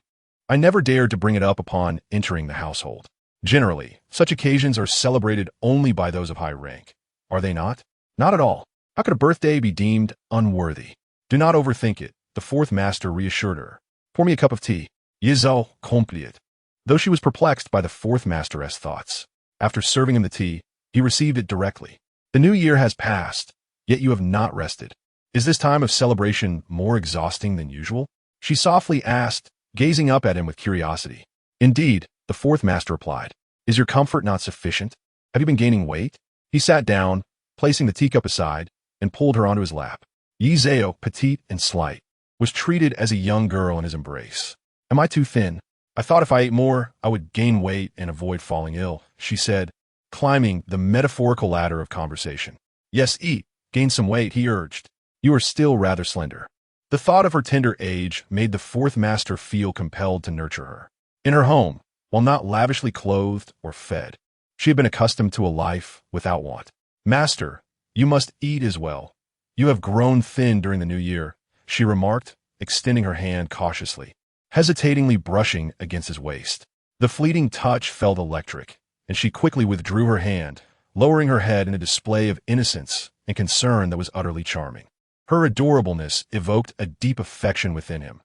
I never dared to bring it up upon entering the household. Generally, such occasions are celebrated only by those of high rank. Are they not? Not at all. How could a birthday be deemed unworthy? Do not overthink it, the Fourth Master reassured her. Pour me a cup of tea. Yizal compliet. Though she was perplexed by the Fourth Master's thoughts, after serving him the tea, he received it directly. The New Year has passed, yet you have not rested. Is this time of celebration more exhausting than usual? She softly asked, gazing up at him with curiosity. Indeed, the Fourth Master replied. Is your comfort not sufficient? Have you been gaining weight? He sat down, placing the teacup aside, and pulled her onto his lap. Yi Zhao, petite and slight, was treated as a young girl in his embrace. Am I too thin? I thought if I ate more, I would gain weight and avoid falling ill, she said, climbing the metaphorical ladder of conversation. Yes, eat, gain some weight, he urged. You are still rather slender. The thought of her tender age made the fourth master feel compelled to nurture her. In her home, while not lavishly clothed or fed, she had been accustomed to a life without want. "Master, you must eat as well. You have grown thin during the new year," she remarked, extending her hand cautiously, hesitatingly brushing against his waist. The fleeting touch felt electric, and she quickly withdrew her hand, lowering her head in a display of innocence and concern that was utterly charming. Her adorableness evoked a deep affection within him.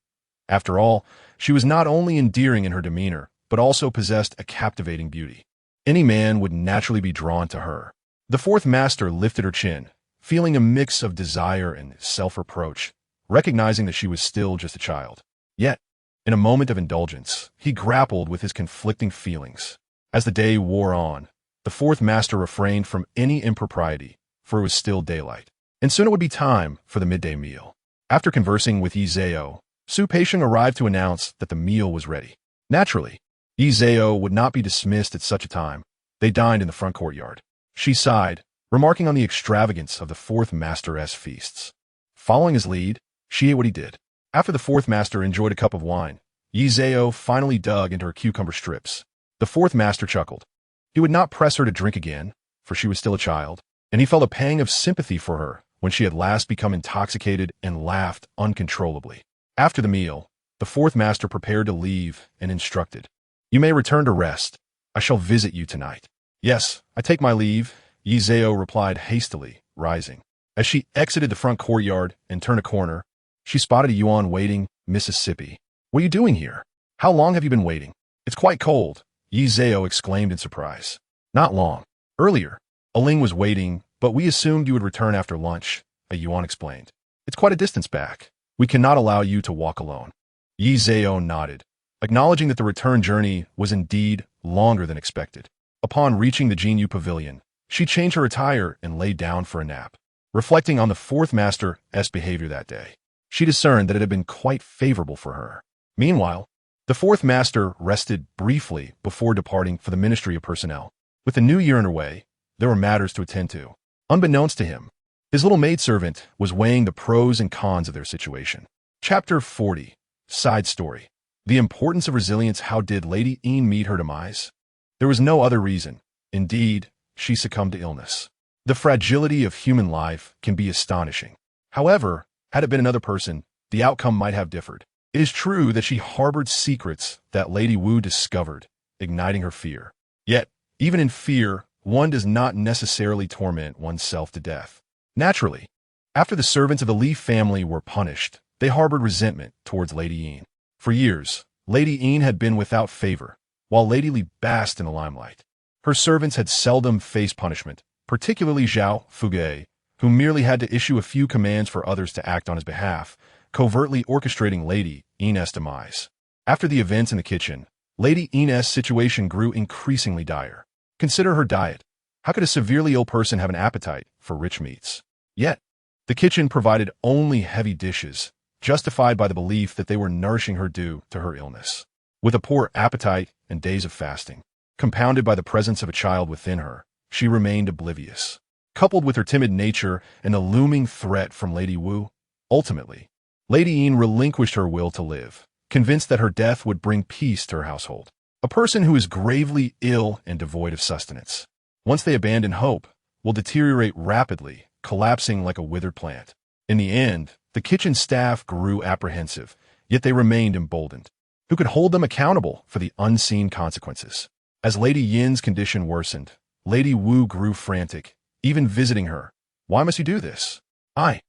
After all, she was not only endearing in her demeanor, but also possessed a captivating beauty. Any man would naturally be drawn to her. The fourth master lifted her chin, feeling a mix of desire and self-reproach, recognizing that she was still just a child. Yet, in a moment of indulgence, he grappled with his conflicting feelings. As the day wore on, the fourth master refrained from any impropriety, for it was still daylight, and soon it would be time for the midday meal. After conversing with Yi Zhao, Su Peisheng arrived to announce that the meal was ready. Naturally, Yi Zhao would not be dismissed at such a time. They dined in the front courtyard. She sighed, remarking on the extravagance of the fourth master's feasts. Following his lead, she ate what he did. After the fourth master enjoyed a cup of wine, Yi Zhao finally dug into her cucumber strips. The fourth master chuckled. He would not press her to drink again, for she was still a child, and he felt a pang of sympathy for her when she had last become intoxicated and laughed uncontrollably. After the meal, the fourth master prepared to leave and instructed, "You may return to rest. I shall visit you tonight." "Yes, I take my leave," Yi Zhao replied hastily, rising. As she exited the front courtyard and turned a corner, she spotted a Yuan waiting, Mississippi. "What are you doing here? How long have you been waiting?" "It's quite cold," Yi Zhao exclaimed in surprise. "Not long. Earlier, a Ling was waiting, but we assumed you would return after lunch," a Yuan explained. "It's quite a distance back. We cannot allow you to walk alone." Yi Zhao nodded, acknowledging that the return journey was indeed longer than expected. Upon reaching the Jinyu Pavilion, she changed her attire and lay down for a nap. Reflecting on the fourth master's behavior that day, she discerned that it had been quite favorable for her. Meanwhile, the fourth master rested briefly before departing for the Ministry of Personnel. With the new year underway, there were matters to attend to. Unbeknownst to him, his little maidservant was weighing the pros and cons of their situation. Chapter 40. Side Story. The importance of resilience. How did Lady Yin meet her demise? There was no other reason. Indeed, she succumbed to illness. The fragility of human life can be astonishing. However, had it been another person, the outcome might have differed. It is true that she harbored secrets that Lady Wu discovered, igniting her fear. Yet, even in fear, one does not necessarily torment oneself to death. Naturally, after the servants of the Li family were punished, they harbored resentment towards Lady Yin. For years, Lady Yin had been without favor, while Lady Li basked in the limelight. Her servants had seldom faced punishment, particularly Zhao Fuge, who merely had to issue a few commands for others to act on his behalf, covertly orchestrating Lady Yin's demise. After the events in the kitchen, Lady Yin's situation grew increasingly dire. Consider her diet. How could a severely ill person have an appetite for rich meats? Yet, the kitchen provided only heavy dishes, justified by the belief that they were nourishing her due to her illness. With a poor appetite and days of fasting, compounded by the presence of a child within her, she remained oblivious. Coupled with her timid nature and the looming threat from Lady Wu, ultimately, Lady Yin relinquished her will to live, convinced that her death would bring peace to her household. A person who is gravely ill and devoid of sustenance, once they abandon hope, will deteriorate rapidly, collapsing like a withered plant. In the end, the kitchen staff grew apprehensive, yet they remained emboldened. Who could hold them accountable for the unseen consequences? As Lady Yin's condition worsened, Lady Wu grew frantic, even visiting her. "Why must you do this? I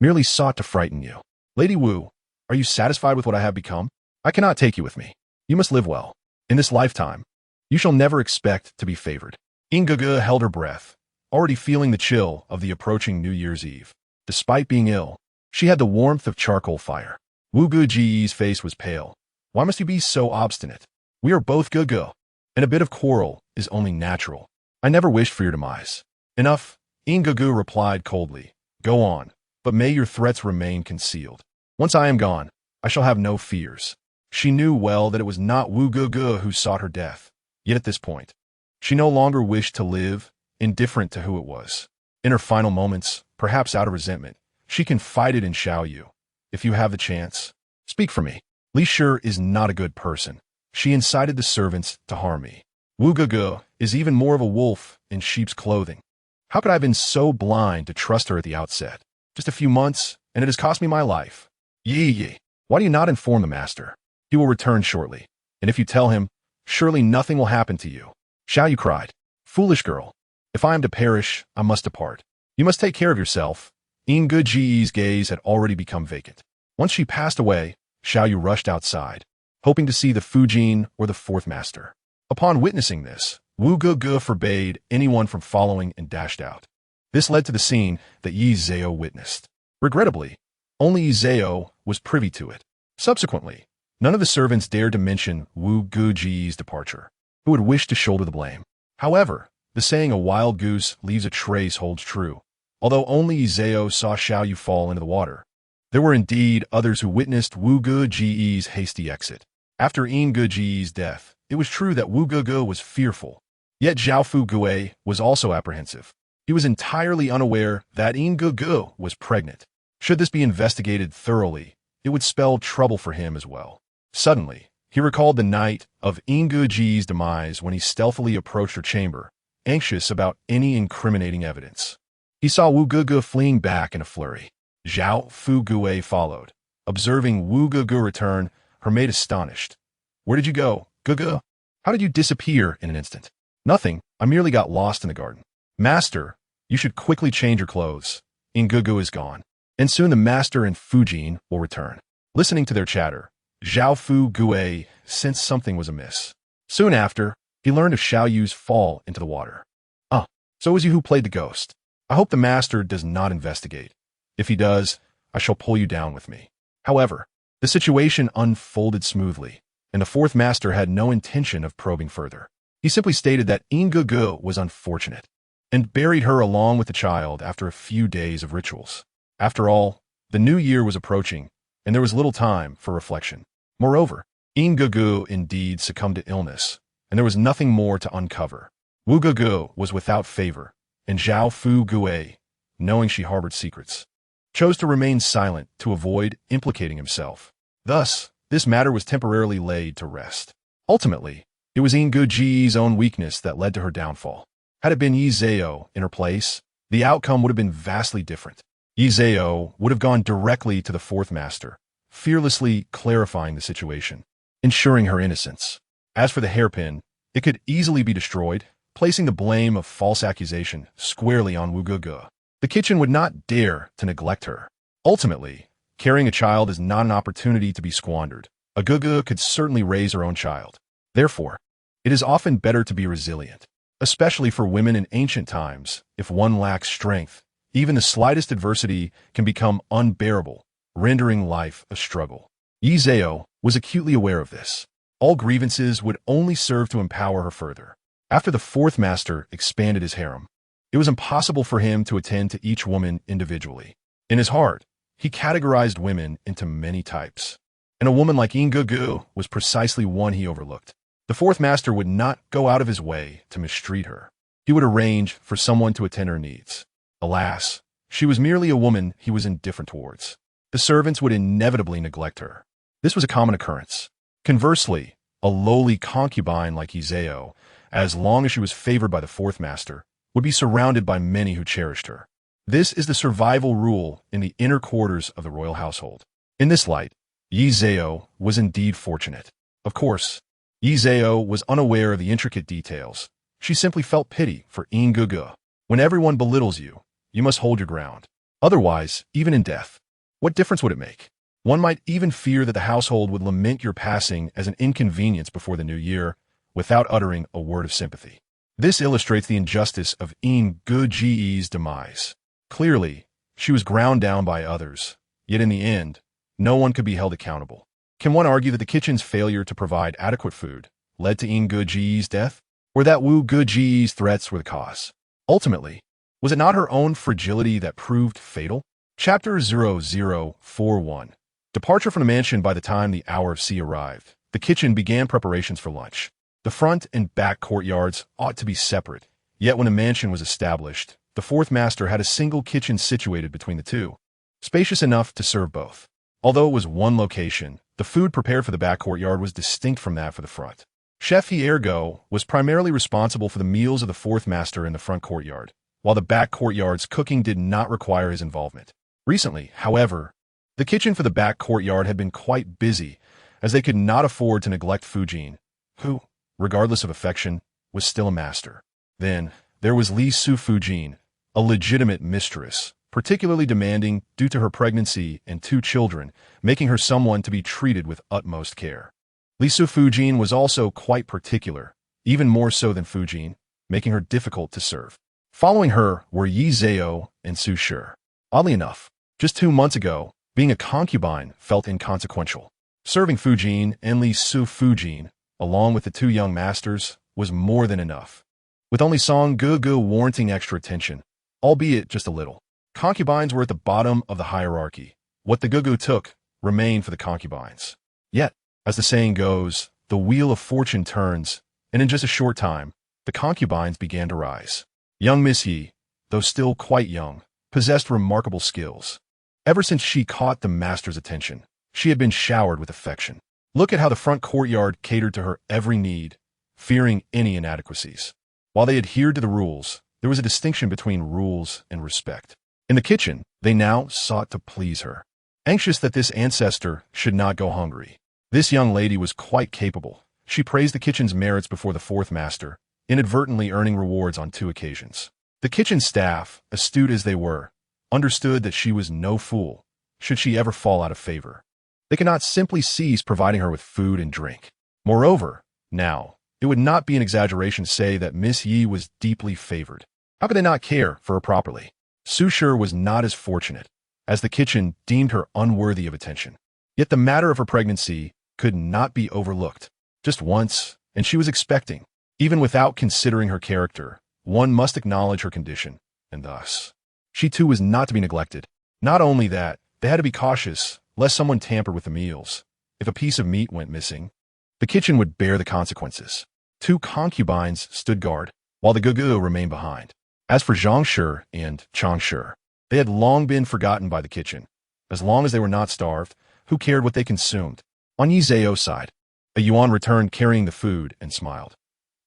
merely sought to frighten you." "Lady Wu, are you satisfied with what I have become? I cannot take you with me. You must live well. In this lifetime, you shall never expect to be favored." Ingege held her breath, already feeling the chill of the approaching New Year's Eve. Despite being ill, she had the warmth of charcoal fire. Wu Geji's face was pale. "Why must you be so obstinate? We are both Gege, and a bit of quarrel is only natural. I never wished for your demise." "Enough," Ingege replied coldly. "Go on, but may your threats remain concealed. Once I am gone, I shall have no fears." She knew well that it was not Wu Gege who sought her death, yet at this point, she no longer wished to live, indifferent to who it was. In her final moments, perhaps out of resentment, she confided in Xiao Yu. if you have the chance. Speak for me. Li Sure is not a good person. She incited the servants to harm me. Wu Gugu is even more of a wolf in sheep's clothing. How could I have been so blind to trust her at the outset? Just a few months, and it has cost me my life. Yi, why do you not inform the master? He will return shortly, and if you tell him, surely nothing will happen to you. Xiao Yu cried. Foolish girl. If I am to perish, I must depart. You must take care of yourself. Nguji's gaze had already become vacant. Once she passed away, Xiao Yu rushed outside, hoping to see the Fujin or the fourth master. Upon witnessing this, Wu Gugu forbade anyone from following and dashed out. This led to the scene that Yi Zhao witnessed. Regrettably, only Yi Zhao was privy to it. Subsequently, none of the servants dared to mention Wu Guji's departure, who would wish to shoulder the blame. However, the saying a wild goose leaves a trace holds true. Although only Yi Zhao saw Xiao Yu fall into the water, there were indeed others who witnessed Wu Guji's hasty exit. After Nguji's death, it was true that Wu Gugu was fearful. Yet Zhao Fu Gui was also apprehensive. He was entirely unaware that Ngugu was pregnant. Should this be investigated thoroughly, it would spell trouble for him as well. Suddenly, he recalled the night of Nguji's demise when he stealthily approached her chamber, anxious about any incriminating evidence. He saw Wu Gugu fleeing back in a flurry. Zhao Fu Gui followed. Observing Wu Gugu return, her maid astonished. Where did you go, Gugu? How did you disappear in an instant? Nothing, I merely got lost in the garden. Master, you should quickly change your clothes. Ngugu is gone. And soon the master and Fujin will return. Listening to their chatter, Zhao Fu Gui sensed something was amiss. Soon after, he learned of Xiao Yu's fall into the water. So it was you who played the ghost. I hope the master does not investigate. If he does, I shall pull you down with me. However, the situation unfolded smoothly, and the fourth master had no intention of probing further. He simply stated that Ngugu was unfortunate, and buried her along with the child after a few days of rituals. After all, the new year was approaching, and there was little time for reflection. Moreover, Ngugu indeed succumbed to illness, and there was nothing more to uncover. Wu Gugu was without favor, and Zhao Fu Gui, knowing she harbored secrets, chose to remain silent to avoid implicating himself. Thus, this matter was temporarily laid to rest. Ultimately, it was Nguji's own weakness that led to her downfall. Had it been Yi Zhao in her place, the outcome would have been vastly different. Yi Zhao would have gone directly to the fourth master, fearlessly clarifying the situation, ensuring her innocence. As for the hairpin, it could easily be destroyed, placing the blame of false accusation squarely on Wu Gugu. The kitchen would not dare to neglect her. Ultimately, carrying a child is not an opportunity to be squandered. A Gugu could certainly raise her own child. Therefore, it is often better to be resilient, especially for women in ancient times. If one lacks strength, even the slightest adversity can become unbearable, rendering life a struggle. Yi Zhao was acutely aware of this. All grievances would only serve to empower her further. After the fourth master expanded his harem, it was impossible for him to attend to each woman individually. In his heart, he categorized women into many types, and a woman like Ngugu was precisely one he overlooked. The fourth master would not go out of his way to mistreat her. He would arrange for someone to attend her needs. Alas, she was merely a woman he was indifferent towards. The servants would inevitably neglect her. This was a common occurrence. Conversely, a lowly concubine like Yi Zhao, as long as she was favored by the fourth master, would be surrounded by many who cherished her. This is the survival rule in the inner quarters of the royal household. In this light, Yi Zhao was indeed fortunate. Of course, Yi Zhao was unaware of the intricate details. She simply felt pity for Ngugu. When everyone belittles you, you must hold your ground. Otherwise, even in death, what difference would it make? One might even fear that the household would lament your passing as an inconvenience before the new year, without uttering a word of sympathy. This illustrates the injustice of Nguji's demise. Clearly, she was ground down by others, yet in the end, no one could be held accountable. Can one argue that the kitchen's failure to provide adequate food led to Nguji's death, or that Wu Guji's threats were the cause? Ultimately, was it not her own fragility that proved fatal? Chapter 0041. Departure from the mansion. By the time the hour of C arrived, the kitchen began preparations for lunch. The front and back courtyards ought to be separate, yet when a mansion was established, the fourth master had a single kitchen situated between the two, spacious enough to serve both. Although it was one location, the food prepared for the back courtyard was distinct from that for the front. Chef Ergo was primarily responsible for the meals of the fourth master in the front courtyard, while the back courtyard's cooking did not require his involvement. Recently, however, the kitchen for the back courtyard had been quite busy, as they could not afford to neglect Fujin, who, regardless of affection, was still a master. Then, there was Li Fujin, a legitimate mistress, particularly demanding due to her pregnancy and 2 children, making her someone to be treated with utmost care. Li Fujin was also quite particular, even more so than Fujin, making her difficult to serve. Following her were Yi Zhao and Su Shi. Oddly enough, just 2 months ago, being a concubine felt inconsequential. Serving Fujin and Li Fujin, along with the 2 young masters, was more than enough, with only Song Gugu warranting extra attention, albeit just a little. Concubines were at the bottom of the hierarchy. What the Gugu took remained for the concubines. Yet, as the saying goes, the wheel of fortune turns, and in just a short time, the concubines began to rise. Young Miss Yi, though still quite young, possessed remarkable skills. Ever since she caught the master's attention, she had been showered with affection. Look at how the front courtyard catered to her every need, fearing any inadequacies. While they adhered to the rules, there was a distinction between rules and respect. In the kitchen, they now sought to please her, anxious that this ancestor should not go hungry. This young lady was quite capable. She praised the kitchen's merits before the fourth master, inadvertently earning rewards on 2 occasions. The kitchen staff, astute as they were, understood that she was no fool, should she ever fall out of favor. They could not simply cease providing her with food and drink. Moreover, now, it would not be an exaggeration to say that Miss Yi was deeply favored. How could they not care for her properly? Su Shi was not as fortunate, as the kitchen deemed her unworthy of attention. Yet the matter of her pregnancy could not be overlooked. Just once, and she was expecting. Even without considering her character, one must acknowledge her condition, and thus, she too was not to be neglected. Not only that, they had to be cautious, lest someone tampered with the meals. If a piece of meat went missing, the kitchen would bear the consequences. 2 concubines stood guard, while the Gugu remained behind. As for Zhang Shi and Chang Shi, they had long been forgotten by the kitchen. As long as they were not starved, who cared what they consumed? On Yi Zhao's side, a Yuan returned carrying the food and smiled.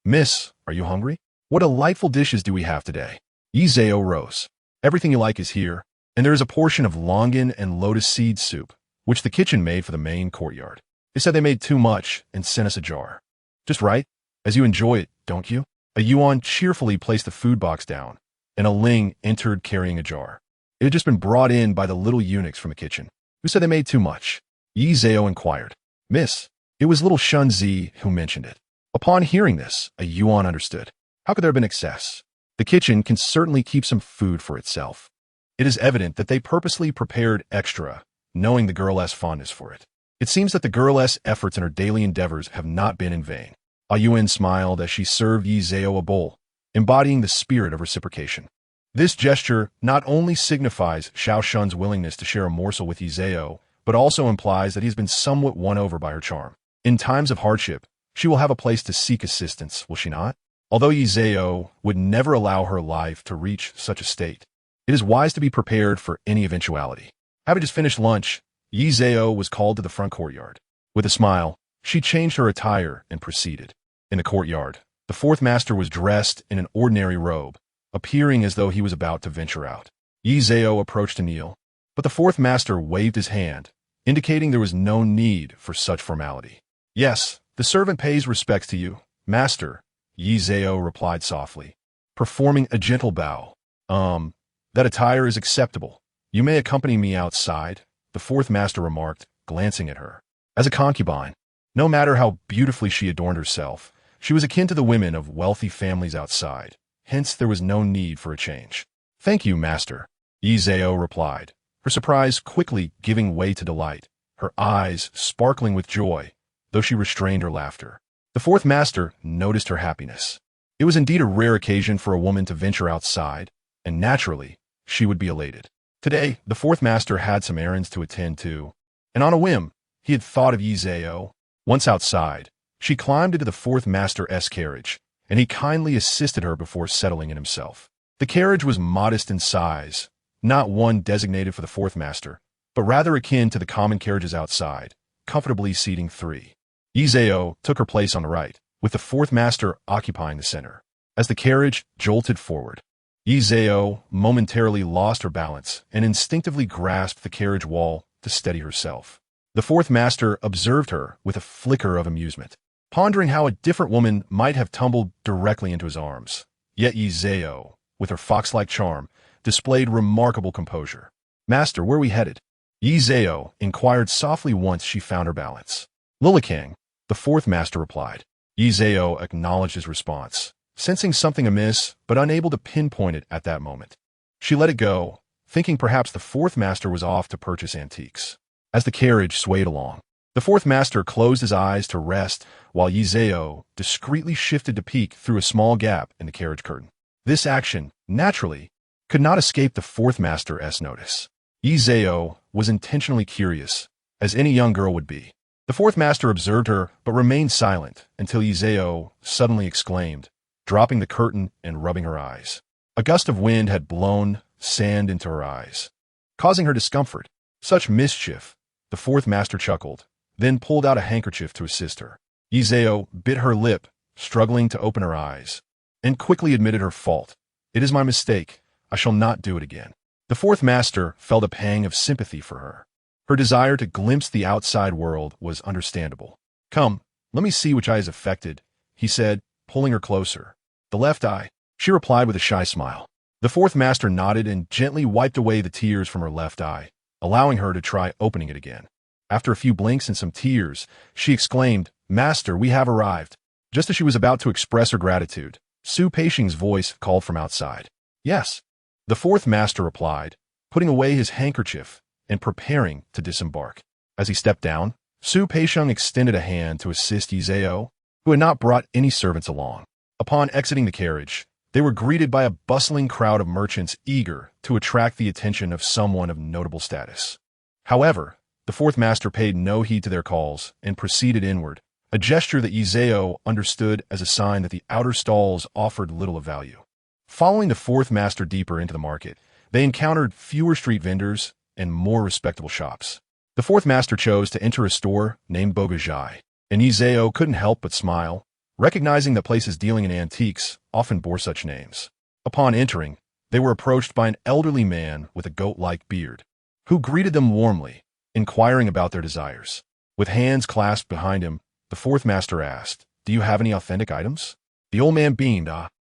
Miss, are you hungry? What delightful dishes do we have today? Yi Zhao rose. Everything you like is here, and there is a portion of longan and lotus seed soup, which the kitchen made for the main courtyard. They said they made too much and sent us a jar. Just right, as you enjoy it, don't you? A Yuan cheerfully placed the food box down, and a Ling entered carrying a jar. It had just been brought in by the little eunuchs from the kitchen, who said they made too much. Yi Zhao inquired. Miss, it was little Shun Zi who mentioned it. Upon hearing this, a Yuan understood. How could there have been excess? The kitchen can certainly keep some food for itself. It is evident that they purposely prepared extra, knowing the girl's fondness for it. It seems that the girl's efforts in her daily endeavors have not been in vain. A Yuan smiled as she served Yi Zhao a bowl, embodying the spirit of reciprocation. This gesture not only signifies Xiao Shun's willingness to share a morsel with Yi Zhao, but also implies that he has been somewhat won over by her charm. In times of hardship, she will have a place to seek assistance, will she not? Although Yi Zhao would never allow her life to reach such a state, it is wise to be prepared for any eventuality. Having just finished lunch, Yi Zhao was called to the front courtyard. With a smile, she changed her attire and proceeded. In the courtyard, the fourth master was dressed in an ordinary robe, appearing as though he was about to venture out. Yi Zhao approached to kneel, but the fourth master waved his hand, indicating there was no need for such formality. Yes, the servant pays respects to you, master, Yi Zhao replied softly, performing a gentle bow. That attire is acceptable. You may accompany me outside, the fourth master remarked, glancing at her. As a concubine, no matter how beautifully she adorned herself, she was akin to the women of wealthy families outside. Hence, there was no need for a change. Thank you, master, Yi Zhao replied, her surprise quickly giving way to delight, her eyes sparkling with joy, though she restrained her laughter. The fourth master noticed her happiness. It was indeed a rare occasion for a woman to venture outside, and naturally, she would be elated. Today, the fourth master had some errands to attend to, and on a whim, he had thought of Yi Zhao. Once outside, she climbed into the fourth master's carriage, and he kindly assisted her before settling in himself. The carriage was modest in size, not one designated for the fourth master, but rather akin to the common carriages outside, comfortably seating three. Yi Zhao took her place on the right, with the fourth master occupying the center. As the carriage jolted forward, Yi Zhao momentarily lost her balance and instinctively grasped the carriage wall to steady herself. The fourth master observed her with a flicker of amusement, pondering how a different woman might have tumbled directly into his arms. Yet Yi Zhao, with her fox-like charm, displayed remarkable composure. "Master, where are we headed?" Yi Zhao inquired softly once she found her balance. "Lilikang," the fourth master replied. Yi Zhao acknowledged his response, sensing something amiss but unable to pinpoint it at that moment. She let it go, thinking perhaps the fourth master was off to purchase antiques. As the carriage swayed along, the fourth master closed his eyes to rest while Yi Zhao discreetly shifted to peek through a small gap in the carriage curtain. This action, naturally, could not escape the fourth master's notice. Yi Zhao was intentionally curious, as any young girl would be. The fourth master observed her but remained silent until Yi Zhao suddenly exclaimed, dropping the curtain and rubbing her eyes. A gust of wind had blown sand into her eyes, causing her discomfort. "Such mischief," the fourth master chuckled, then pulled out a handkerchief to assist her. Yi Zhao bit her lip, struggling to open her eyes, and quickly admitted her fault. "It is my mistake. I shall not do it again." The fourth master felt a pang of sympathy for her. Her desire to glimpse the outside world was understandable. "Come, let me see which eye is affected," he said, pulling her closer. "The left eye," she replied with a shy smile. The fourth master nodded and gently wiped away the tears from her left eye, allowing her to try opening it again. After a few blinks and some tears, she exclaimed, "Master, we have arrived." Just as she was about to express her gratitude, Su Peishing's voice called from outside. "Yes," the fourth master replied, putting away his handkerchief and preparing to disembark. As he stepped down, Su Peishing extended a hand to assist Yi Zhao, who had not brought any servants along. Upon exiting the carriage, they were greeted by a bustling crowd of merchants eager to attract the attention of someone of notable status. However, the fourth master paid no heed to their calls and proceeded inward, a gesture that Yi Zhao understood as a sign that the outer stalls offered little of value. Following the fourth master deeper into the market, they encountered fewer street vendors and more respectable shops. The fourth master chose to enter a store named Bogajai, and Yi Zhao couldn't help but smile, recognizing that places dealing in antiques often bore such names. Upon entering, they were approached by an elderly man with a goat-like beard, who greeted them warmly, inquiring about their desires. With hands clasped behind him, the fourth master asked, "Do you have any authentic items?" The old man beamed,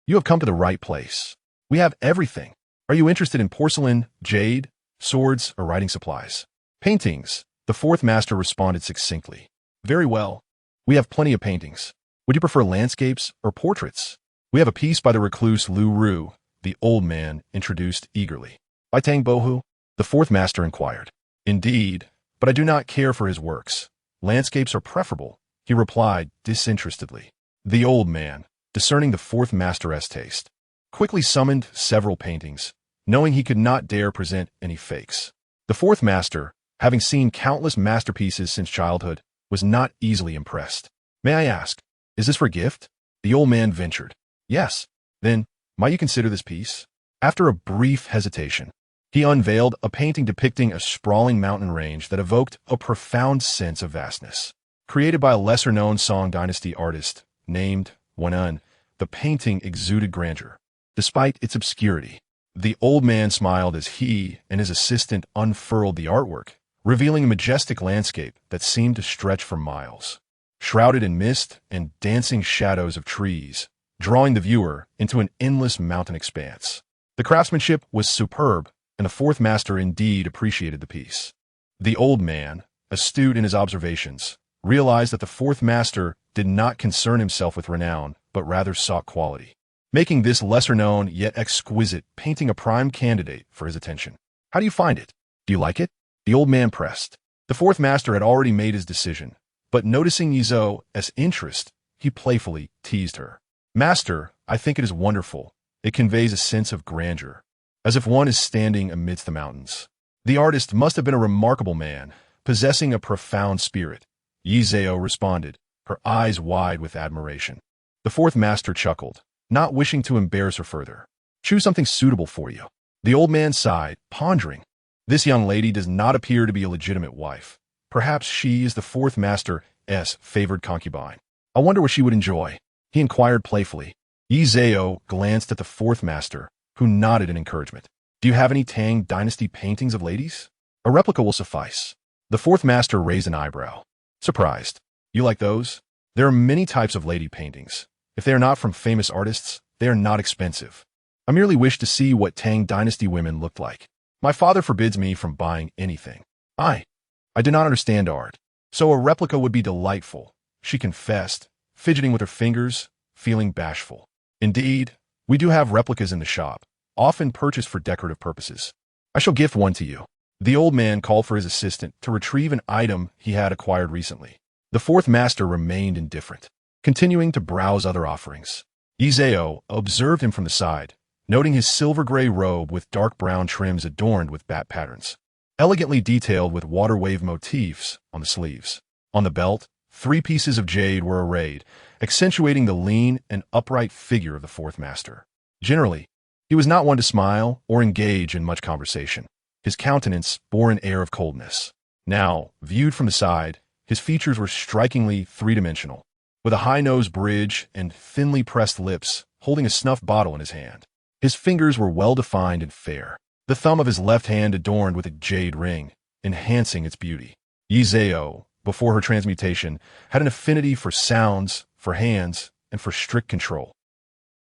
"You have come to the right place. We have everything. Are you interested in porcelain, jade, swords, or writing supplies?" "Paintings," the fourth master responded succinctly. "Very well. We have plenty of paintings. Would you prefer landscapes or portraits?" "We have a piece by the recluse Lu Ru," the old man introduced eagerly. "By Tang Bohu?" the fourth master inquired. "Indeed, but I do not care for his works. Landscapes are preferable," he replied disinterestedly. The old man, discerning the fourth master's taste, quickly summoned several paintings, knowing he could not dare present any fakes. The fourth master, having seen countless masterpieces since childhood, was not easily impressed. "May I ask, is this for gift?" the old man ventured. "Yes." "Then, might you consider this piece?" After a brief hesitation, he unveiled a painting depicting a sprawling mountain range that evoked a profound sense of vastness. Created by a lesser-known Qing Dynasty artist named Wenan, the painting exuded grandeur. Despite its obscurity, the old man smiled as he and his assistant unfurled the artwork, revealing a majestic landscape that seemed to stretch for miles, shrouded in mist and dancing shadows of trees, drawing the viewer into an endless mountain expanse. The craftsmanship was superb, and the fourth master indeed appreciated the piece. The old man, astute in his observations, realized that the fourth master did not concern himself with renown, but rather sought quality, making this lesser-known yet exquisite painting a prime candidate for his attention. "How do you find it? Do you like it?" the old man pressed. The fourth master had already made his decision, but noticing Yi Zhao's interest, he playfully teased her. "Master, I think it is wonderful. It conveys a sense of grandeur, as if one is standing amidst the mountains." The artist must have been a remarkable man, possessing a profound spirit, Yi Zhao responded, her eyes wide with admiration. The fourth master chuckled, not wishing to embarrass her further. "Choose something suitable for you." The old man sighed, pondering. This young lady does not appear to be a legitimate wife. Perhaps she is the fourth master's favored concubine. I wonder what she would enjoy, he inquired playfully. Yi Zhao glanced at the fourth master, who nodded in encouragement. Do you have any Tang Dynasty paintings of ladies? A replica will suffice. The fourth master raised an eyebrow. Surprised. You like those? There are many types of lady paintings. If they are not from famous artists, they are not expensive. I merely wish to see what Tang Dynasty women looked like. My father forbids me from buying anything. I do not understand art. So a replica would be delightful, she confessed, fidgeting with her fingers, feeling bashful. Indeed, we do have replicas in the shop, often purchased for decorative purposes. I shall gift one to you. The old man called for his assistant to retrieve an item he had acquired recently. The fourth master remained indifferent, continuing to browse other offerings. Yi Zhao observed him from the side, noting his silver-gray robe with dark brown trims adorned with bat patterns, elegantly detailed with water wave motifs on the sleeves. On the belt, 3 pieces of jade were arrayed, accentuating the lean and upright figure of the fourth master. Generally, he was not one to smile or engage in much conversation. His countenance bore an air of coldness. Now, viewed from the side, his features were strikingly three-dimensional, with a high-nose bridge and thinly pressed lips, holding a snuff bottle in his hand. His fingers were well-defined and fair, the thumb of his left hand adorned with a jade ring, enhancing its beauty. Yi Zhao, before her transmutation, had an affinity for sounds, for hands, and for strict control.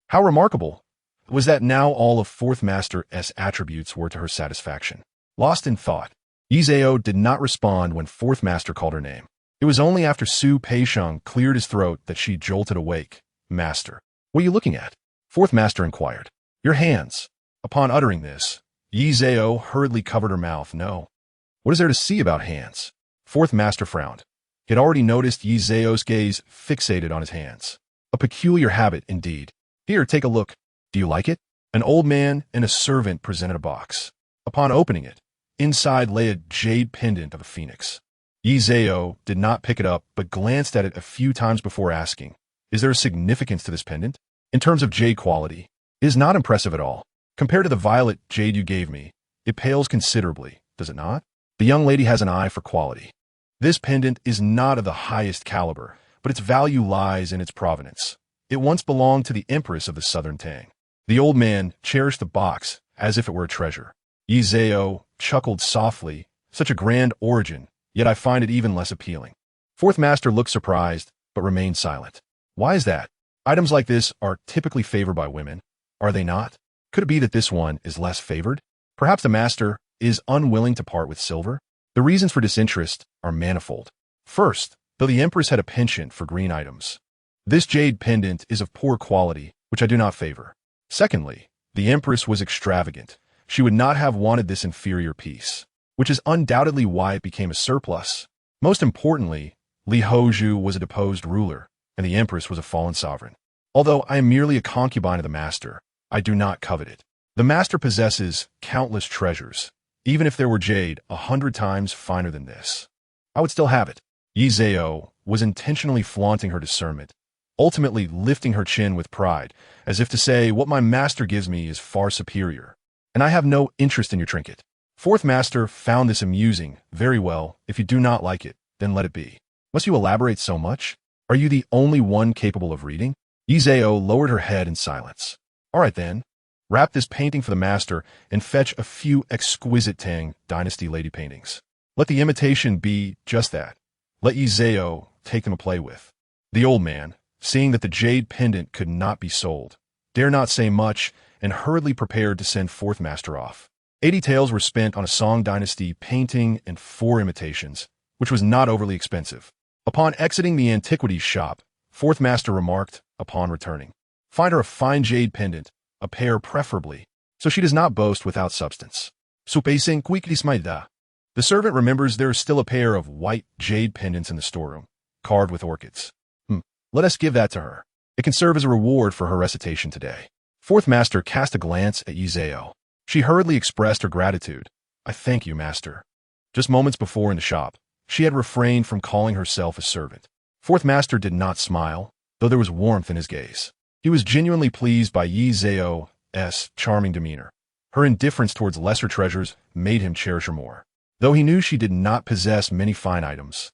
How remarkable was that now all of Fourth Master's attributes were to her satisfaction. Lost in thought, Yi Zhao did not respond when Fourth Master called her name. It was only after Su Peixiang cleared his throat that she jolted awake. Master, what are you looking at? Fourth Master inquired. Your hands. Upon uttering this, Yi Zhao hurriedly covered her mouth. No. What is there to see about hands? Fourth Master frowned. He had already noticed Yi Zhao's gaze fixated on his hands. A peculiar habit, indeed. Here, take a look. Do you like it? An old man and a servant presented a box. Upon opening it, inside lay a jade pendant of a phoenix. Yi Zhao did not pick it up, but glanced at it a few times before asking, is there a significance to this pendant? In terms of jade quality, it is not impressive at all. Compared to the violet jade you gave me, it pales considerably, does it not? The young lady has an eye for quality. This pendant is not of the highest caliber, but its value lies in its provenance. It once belonged to the empress of the southern Tang. The old man cherished the box as if it were a treasure. Yi Zhao chuckled softly. Such a grand origin, yet I find it even less appealing. Fourth Master looked surprised, but remained silent. Why is that? Items like this are typically favored by women, are they not? Could it be that this one is less favored? Perhaps the master is unwilling to part with silver? The reasons for disinterest are manifold. First, though the empress had a penchant for green items, this jade pendant is of poor quality, which I do not favor. Secondly, the empress was extravagant. She would not have wanted this inferior piece, which is undoubtedly why it became a surplus. Most importantly, Li Hozhu was a deposed ruler, and the empress was a fallen sovereign. Although I am merely a concubine of the master, I do not covet it. The master possesses countless treasures. Even if there were jade 100 times finer than this, I would still have it. Yi Zhao was intentionally flaunting her discernment, ultimately lifting her chin with pride, as if to say, what my master gives me is far superior, and I have no interest in your trinket. Fourth Master found this amusing. Very well, if you do not like it, then let it be. Must you elaborate so much? Are you the only one capable of reading? Yi Zhao lowered her head in silence. All right then, wrap this painting for the master and fetch a few exquisite Tang Dynasty lady paintings. Let the imitation be just that. Let Yi Zhao take them to play with. The old man, seeing that the jade pendant could not be sold, dare not say much, and hurriedly prepared to send Fourth Master off. 80 taels were spent on a Song Dynasty painting and 4 imitations, which was not overly expensive. Upon exiting the antiquities shop, Fourth Master remarked, upon returning, find her a fine jade pendant, a pair preferably, so she does not boast without substance. Supacing quickly smida. The servant remembers there is still a pair of white jade pendants in the storeroom, carved with orchids. Let us give that to her. It can serve as a reward for her recitation today. Fourth Master cast a glance at Yi Zhao. She hurriedly expressed her gratitude. I thank you, Master. Just moments before in the shop, she had refrained from calling herself a servant. Fourth Master did not smile, though there was warmth in his gaze. He was genuinely pleased by Yi Zhao's charming demeanor. Her indifference towards lesser treasures made him cherish her more, though he knew she did not possess many fine items.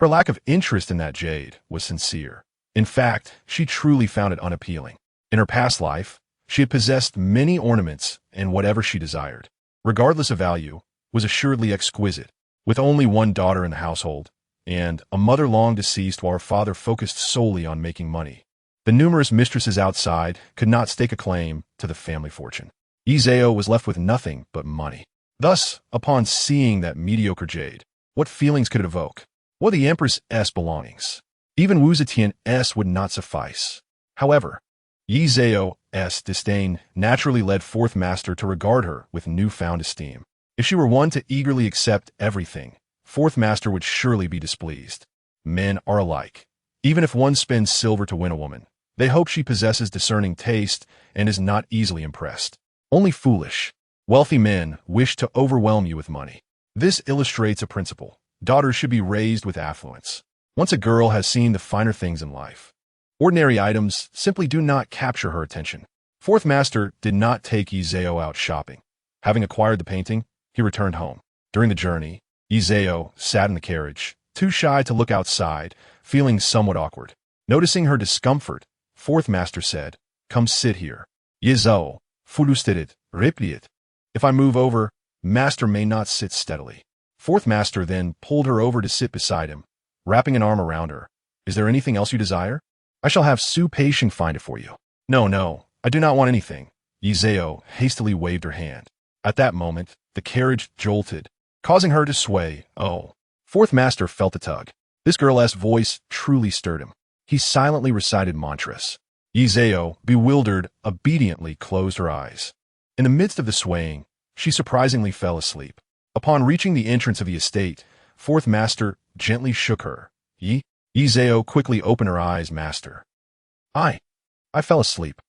Her lack of interest in that jade was sincere. In fact, she truly found it unappealing. In her past life, she had possessed many ornaments, and whatever she desired, regardless of value, was assuredly exquisite. With only one daughter in the household, and a mother long deceased while her father focused solely on making money, the numerous mistresses outside could not stake a claim to the family fortune. Izao was left with nothing but money. Thus, upon seeing that mediocre jade, what feelings could it evoke? What the Empress's belongings? Even Wu Zetian's would not suffice. However, Yi Zhao's disdain naturally led Fourth Master to regard her with newfound esteem. If she were one to eagerly accept everything, Fourth Master would surely be displeased. Men are alike. Even if one spends silver to win a woman, they hope she possesses discerning taste and is not easily impressed. Only foolish, wealthy men wish to overwhelm you with money. This illustrates a principle. Daughters should be raised with affluence. Once a girl has seen the finer things in life, ordinary items simply do not capture her attention. Fourth Master did not take Izao out shopping. Having acquired the painting, he returned home. During the journey, Izao sat in the carriage, too shy to look outside, feeling somewhat awkward. Noticing her discomfort, Fourth Master said, "Come sit here." Izao, fulustedet, replied. If I move over, Master may not sit steadily. Fourth Master then pulled her over to sit beside him, wrapping an arm around her. Is there anything else you desire? I shall have Su Peishing find it for you. No, I do not want anything. Izao hastily waved her hand. At that moment, the carriage jolted, causing her to sway. Oh. Fourth Master felt a tug. This girl's voice truly stirred him. He silently recited mantras. Izao, bewildered, obediently closed her eyes. In the midst of the swaying, she surprisingly fell asleep. Upon reaching the entrance of the estate, Fourth Master gently shook her. Izao quickly opened her eyes. Master. I fell asleep.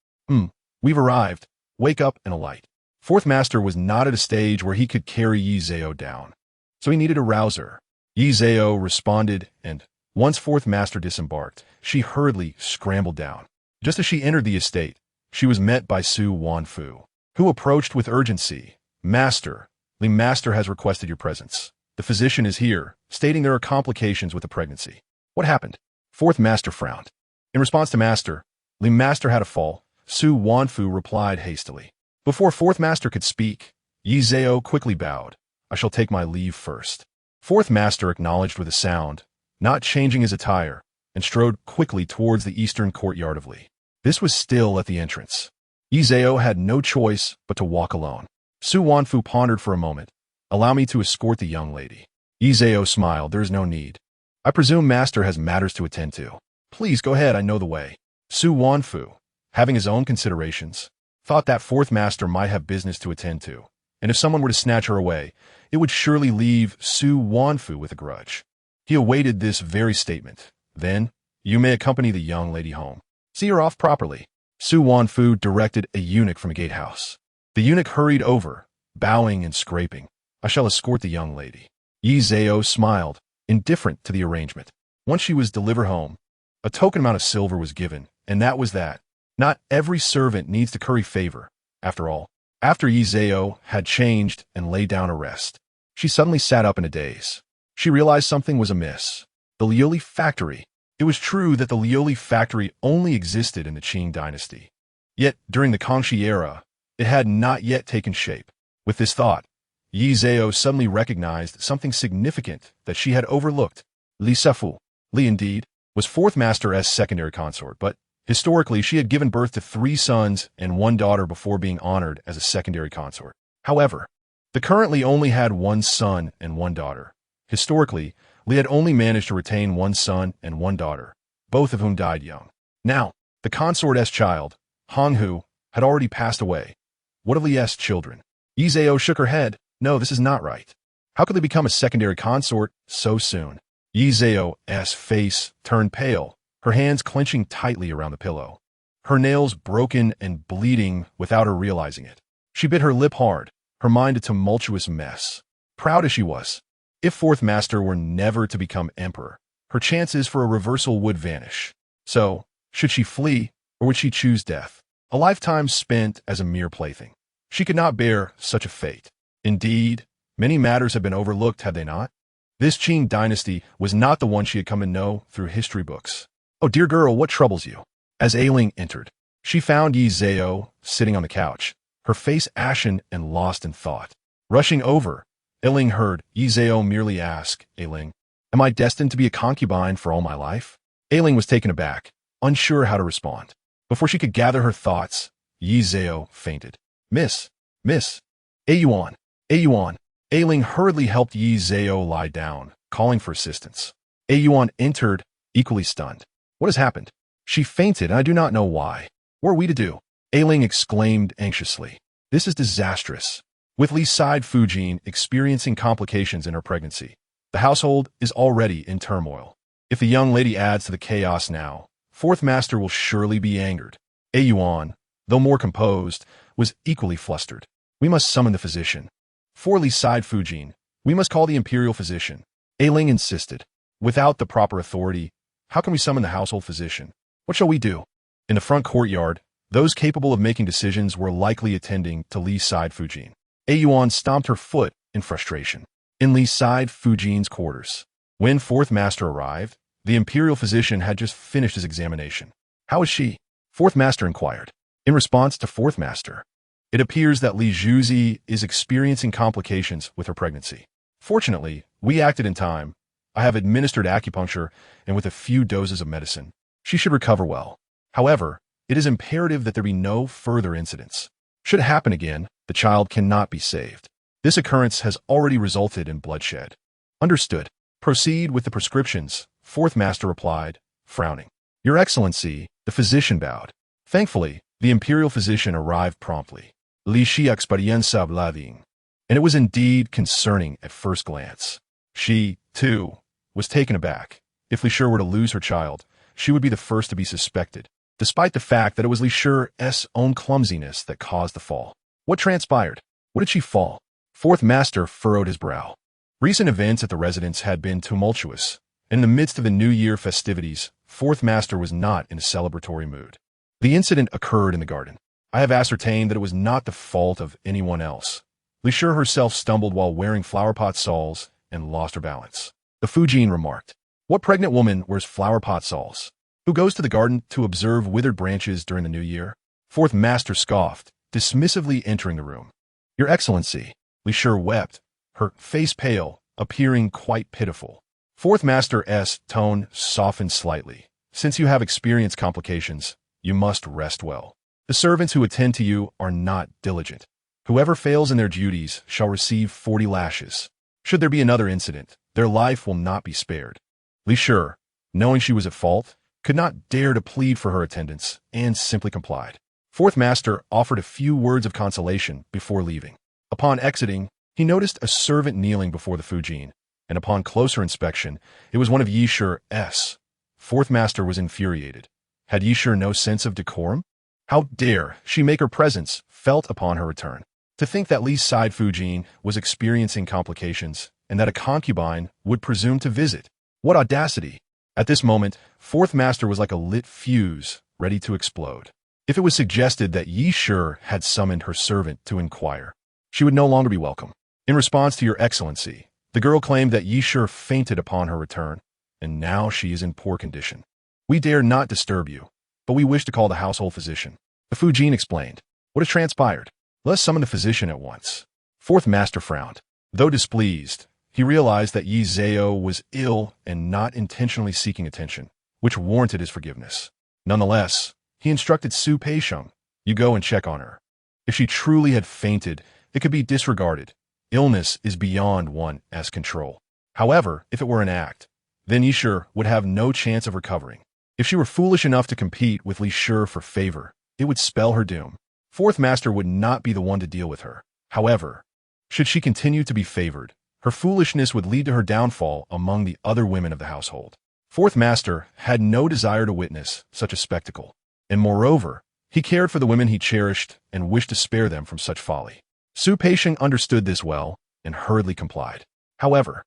We've arrived. Wake up and alight. Fourth Master was not at a stage where he could carry Izao down, so he needed to rouse her. Izao responded, and once Fourth Master disembarked, she hurriedly scrambled down. Just as she entered the estate, she was met by Su Wanfu, who approached with urgency. Master, Li Master has requested your presence. The physician is here, stating there are complications with the pregnancy. What happened? Fourth Master frowned. In response to Master, Li Master had a fall. Su Wanfu replied hastily. Before Fourth Master could speak, Izao quickly bowed. I shall take my leave first. Fourth Master acknowledged with a sound, not changing his attire, and strode quickly towards the eastern courtyard of Li. This was still at the entrance. Izao had no choice but to walk alone. Su Wanfu pondered for a moment. Allow me to escort the young lady. Izao smiled. There is no need. I presume Master has matters to attend to. Please go ahead, I know the way. Su Wanfu, having his own considerations, thought that Fourth Master might have business to attend to, and if someone were to snatch her away, it would surely leave Su Wanfu with a grudge. He awaited this very statement. Then, you may accompany the young lady home. See her off properly. Su Wanfu directed a eunuch from a gatehouse. The eunuch hurried over, bowing and scraping. I shall escort the young lady. Izao smiled, indifferent to the arrangement. Once she was delivered home, a token amount of silver was given, and that was that. Not every servant needs to curry favor. After all, after Izao had changed and lay down to rest, she suddenly sat up in a daze. She realized something was amiss. The Lioli factory. It was true that the Lioli factory only existed in the Qing Dynasty. Yet, during the Kangxi era, it had not yet taken shape. With this thought, Izao suddenly recognized something significant that she had overlooked. Li Sefu, Li indeed, was Fourth Master's secondary consort, but historically she had given birth to 3 sons and 1 daughter before being honored as a secondary consort. However, the current Li only had 1 son and 1 daughter. Historically, Li had only managed to retain 1 son and 1 daughter, both of whom died young. Now, the consort's child, Honghu, had already passed away. What of Li's children? Izao shook her head. No, this is not right. How could they become a secondary consort so soon? Izao's face turned pale, her hands clenching tightly around the pillow. Her nails broken and bleeding without her realizing it. She bit her lip hard, her mind a tumultuous mess. Proud as she was, if Fourth Master were never to become emperor, her chances for a reversal would vanish. So, should she flee, or would she choose death? A lifetime spent as a mere plaything. She could not bear such a fate. Indeed, many matters had been overlooked, had they not? This Qing dynasty was not the one she had come to know through history books. "Oh, dear girl, what troubles you?" As Ailing entered, she found Yi Zhao sitting on the couch, her face ashen and lost in thought. Rushing over, Ailing heard Yi Zhao merely ask, "Ailing, am I destined to be a concubine for all my life?" Ailing was taken aback, unsure how to respond. Before she could gather her thoughts, Yi Zhao fainted. Miss, Ayuan. Ailing hurriedly helped Yi Zhao lie down, calling for assistance. Ayuan entered, equally stunned. "What has happened?" "She fainted, and I do not know why." "What are we to do?" Ailing exclaimed anxiously. "This is disastrous." With Li Side Concubine experiencing complications in her pregnancy, the household is already in turmoil. If the young lady adds to the chaos now, Fourth Master will surely be angered. Ayuan, though more composed, was equally flustered. "We must summon the physician." "For Li Side Concubine, we must call the imperial physician," Ailing insisted. "Without the proper authority, how can we summon the household physician? What shall we do?" In the front courtyard, those capable of making decisions were likely attending to Li Side Concubine. Ayuan stomped her foot in frustration. In Li Side Concubine's quarters, when Fourth Master arrived, the imperial physician had just finished his examination. "How is she?" Fourth Master inquired. In response to Fourth Master, "It appears that Li Juzi is experiencing complications with her pregnancy. Fortunately, we acted in time. I have administered acupuncture and with a few doses of medicine. She should recover well. However, it is imperative that there be no further incidents. Should it happen again, the child cannot be saved. This occurrence has already resulted in bloodshed." "Understood. Proceed with the prescriptions," Fourth Master replied, frowning. "Your Excellency," the physician bowed. Thankfully, the imperial physician arrived promptly. Li Shi experiencia blading. And it was indeed concerning at first glance. She, too, was taken aback. If Li Shi were to lose her child, she would be the first to be suspected, despite the fact that it was Li Shi's own clumsiness that caused the fall. What transpired? What did she fall? Fourth Master furrowed his brow. Recent events at the residence had been tumultuous, and in the midst of the New Year festivities, Fourth Master was not in a celebratory mood. The incident occurred in the garden. I have ascertained that it was not the fault of anyone else. Li Shi herself stumbled while wearing flowerpot shawls and lost her balance. The Fujin remarked, "What pregnant woman wears flowerpot shawls? Who goes to the garden to observe withered branches during the New Year?" Fourth Master scoffed, dismissively entering the room. "Your Excellency," Li Shi wept, her face pale, appearing quite pitiful. Fourth Master's tone softened slightly. "Since you have experienced complications, you must rest well. The servants who attend to you are not diligent. Whoever fails in their duties shall receive 40 lashes. Should there be another incident, their life will not be spared." Li Shi, knowing she was at fault, could not dare to plead for her attendance, and simply complied. Fourth Master offered a few words of consolation before leaving. Upon exiting, he noticed a servant kneeling before the Fujin, and upon closer inspection, it was one of Yi Shi's. Fourth Master was infuriated. Had Yi Shi no sense of decorum? How dare she make her presence felt upon her return? To think that Li Side Concubine was experiencing complications, and that a concubine would presume to visit. What audacity! At this moment, Fourth Master was like a lit fuse, ready to explode. If it was suggested that Yi Shi had summoned her servant to inquire, she would no longer be welcome. In response to Your Excellency, the girl claimed that Yi Shi fainted upon her return, and now she is in poor condition. We dare not disturb you, but we wish to call the household physician. The Fujin explained. What has transpired? Let us summon the physician at once. Fourth Master frowned. Though displeased, he realized that Yi Zhao was ill and not intentionally seeking attention, which warranted his forgiveness. Nonetheless, he instructed Su Peisheng, "You go and check on her. If she truly had fainted, it could be disregarded. Illness is beyond one's control. However, if it were an act, then Yi Shi would have no chance of recovering. If she were foolish enough to compete with Li Shi for favor, it would spell her doom. Fourth Master would not be the one to deal with her. However, should she continue to be favored, her foolishness would lead to her downfall among the other women of the household. Fourth Master had no desire to witness such a spectacle, and moreover, he cared for the women he cherished and wished to spare them from such folly. Su Peisheng understood this well and hurriedly complied. However,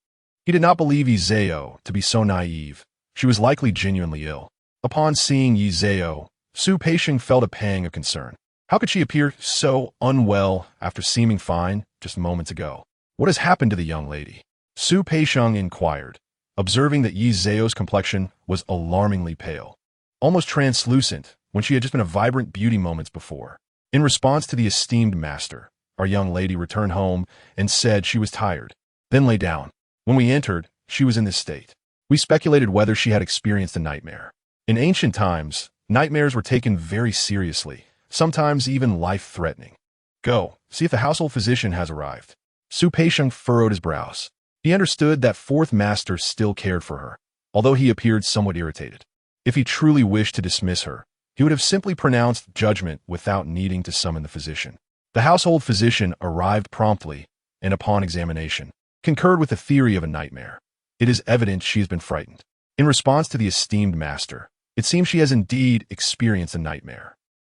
he did not believe Yi Zhao to be so naive. She was likely genuinely ill. Upon seeing Yi Zhao, Su Peisheng felt a pang of concern. How could she appear so unwell after seeming fine just moments ago? What has happened to the young lady? Su Peixiang inquired, observing that Yi Zhao's complexion was alarmingly pale, almost translucent when she had just been a vibrant beauty moments before. In response to the esteemed master, our young lady returned home and said she was tired, then lay down. When we entered, she was in this state. We speculated whether she had experienced a nightmare. In ancient times, nightmares were taken very seriously, sometimes even life-threatening. Go, see if the household physician has arrived. Su Peixiang furrowed his brows. He understood that fourth master still cared for her, although he appeared somewhat irritated. If he truly wished to dismiss her, he would have simply pronounced judgment without needing to summon the physician. The household physician arrived promptly, and upon examination, concurred with the theory of a nightmare. It is evident she has been frightened. In response to the esteemed master, it seems she has indeed experienced a nightmare.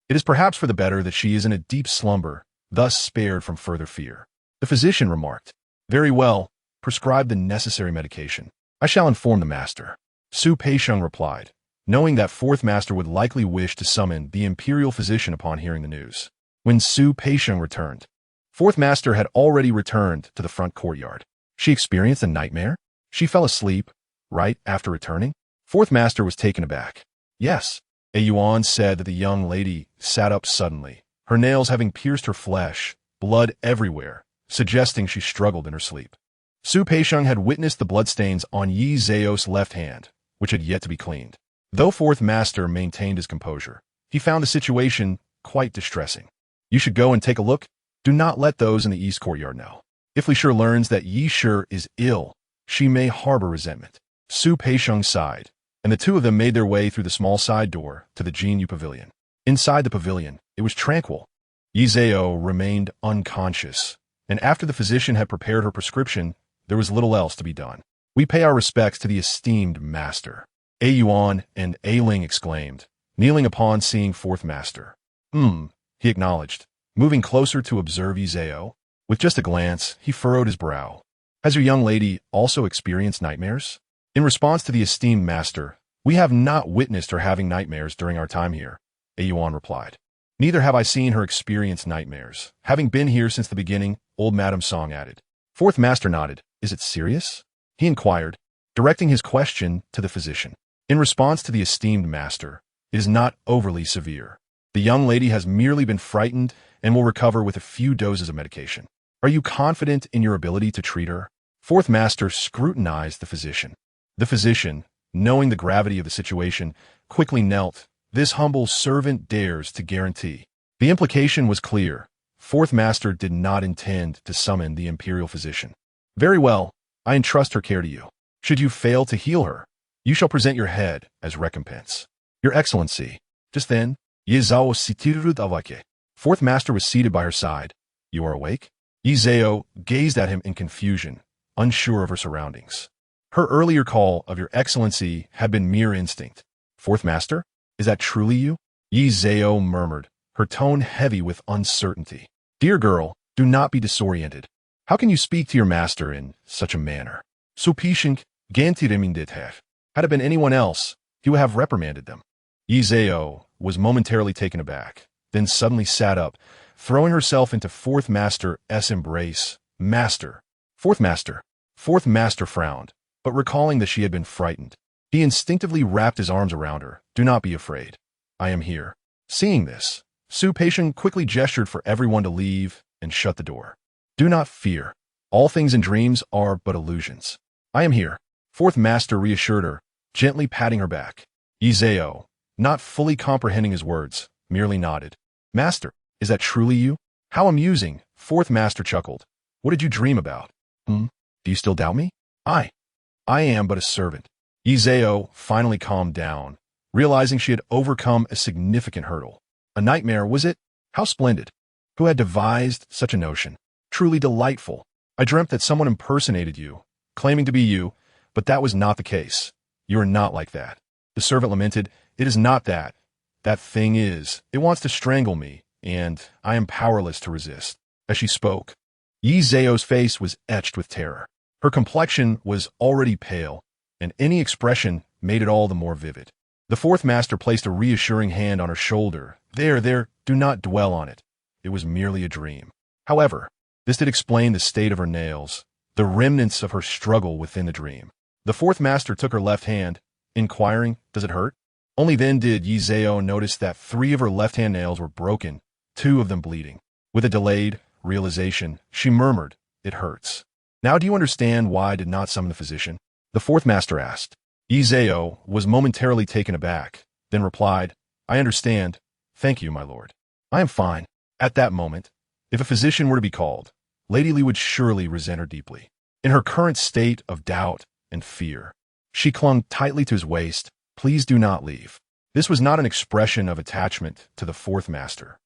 It is perhaps for the better that she is in a deep slumber, thus spared from further fear. The physician remarked, "Very well, prescribe the necessary medication. I shall inform the master." Su Peixiang replied, knowing that fourth master would likely wish to summon the imperial physician upon hearing the news. When Su Peixiang returned, fourth master had already returned to the front courtyard. She experienced a nightmare? She fell asleep right after returning? Fourth master was taken aback. Yes. A Yuan said that the young lady sat up suddenly, her nails having pierced her flesh, blood everywhere, suggesting she struggled in her sleep. Su Peixiang had witnessed the bloodstains on Yi Zhao's left hand, which had yet to be cleaned. Though fourth master maintained his composure, he found the situation quite distressing. You should go and take a look. Do not let those in the east courtyard know. If Li Shi learns that Yi Shi is ill, she may harbor resentment. Su Peixiang sighed, and the two of them made their way through the small side door to the Jinyu pavilion. Inside the pavilion, it was tranquil. Yi Zhao remained unconscious, and after the physician had prepared her prescription, there was little else to be done. We pay our respects to the esteemed master. A Yuan and A Ling exclaimed, kneeling upon seeing fourth master. He acknowledged, moving closer to observe Yi Zhao. With just a glance, he furrowed his brow. Has your young lady also experienced nightmares? In response to the esteemed master, we have not witnessed her having nightmares during our time here, A Yuan replied. Neither have I seen her experience nightmares. Having been here since the beginning, old Madame Song added. Fourth master nodded. Is it serious? He inquired, directing his question to the physician. In response to the esteemed master, it is not overly severe. The young lady has merely been frightened and will recover with a few doses of medication. Are you confident in your ability to treat her? Fourth master scrutinized the physician. The physician, knowing the gravity of the situation, quickly knelt. This humble servant dares to guarantee. The implication was clear. Fourth master did not intend to summon the imperial physician. Very well, I entrust her care to you. Should you fail to heal her, you shall present your head as recompense. Your Excellency. Just then, Yi Zhao seated avake. Fourth master was seated by her side. You are awake? Yi Zhao gazed at him in confusion, unsure of her surroundings. Her earlier call of Your Excellency had been mere instinct. Fourth master? Is that truly you? Yi Zhao murmured, her tone heavy with uncertainty. Dear girl, do not be disoriented. How can you speak to your master in such a manner? Su Peixiang gantireminditeh. Had it been anyone else, he would have reprimanded them. Yi Zhao was momentarily taken aback, then suddenly sat up, throwing herself into fourth master's embrace. Master. Fourth master. Fourth master frowned, but recalling that she had been frightened, he instinctively wrapped his arms around her. Do not be afraid. I am here. Seeing this, Su Peixiang quickly gestured for everyone to leave and shut the door. Do not fear. All things in dreams are but illusions. I am here. Fourth master reassured her, gently patting her back. Yi Zhao, not fully comprehending his words, merely nodded. Master, is that truly you? How amusing, fourth master chuckled. What did you dream about? Do you still doubt me? I am but a servant. Yi Zhao finally calmed down, realizing she had overcome a significant hurdle. A nightmare, was it? How splendid. Who had devised such a notion? Truly delightful. I dreamt that someone impersonated you, claiming to be you, but that was not the case. You are not like that. The servant lamented, It is not that. That thing is, it wants to strangle me, and I am powerless to resist. As she spoke, Yi Zhao's face was etched with terror. Her complexion was already pale, and any expression made it all the more vivid. The fourth master placed a reassuring hand on her shoulder. There, Do not dwell on it. It was merely a dream. However, this did explain the state of her nails, the remnants of her struggle within the dream. The fourth master took her left hand, inquiring, "Does it hurt?" Only then did Yi Zhao notice that 3 of her left-hand nails were broken, 2 of them bleeding. With a delayed realization, she murmured, "It hurts." "Now do you understand why I did not summon the physician?" The fourth master asked. Yi Zhao was momentarily taken aback, then replied, "I understand. Thank you, my lord. I am fine." At that moment, if a physician were to be called, Lady Li would surely resent her deeply. In her current state of doubt and fear, she clung tightly to his waist. "Please do not leave." This was not an expression of attachment to the fourth master,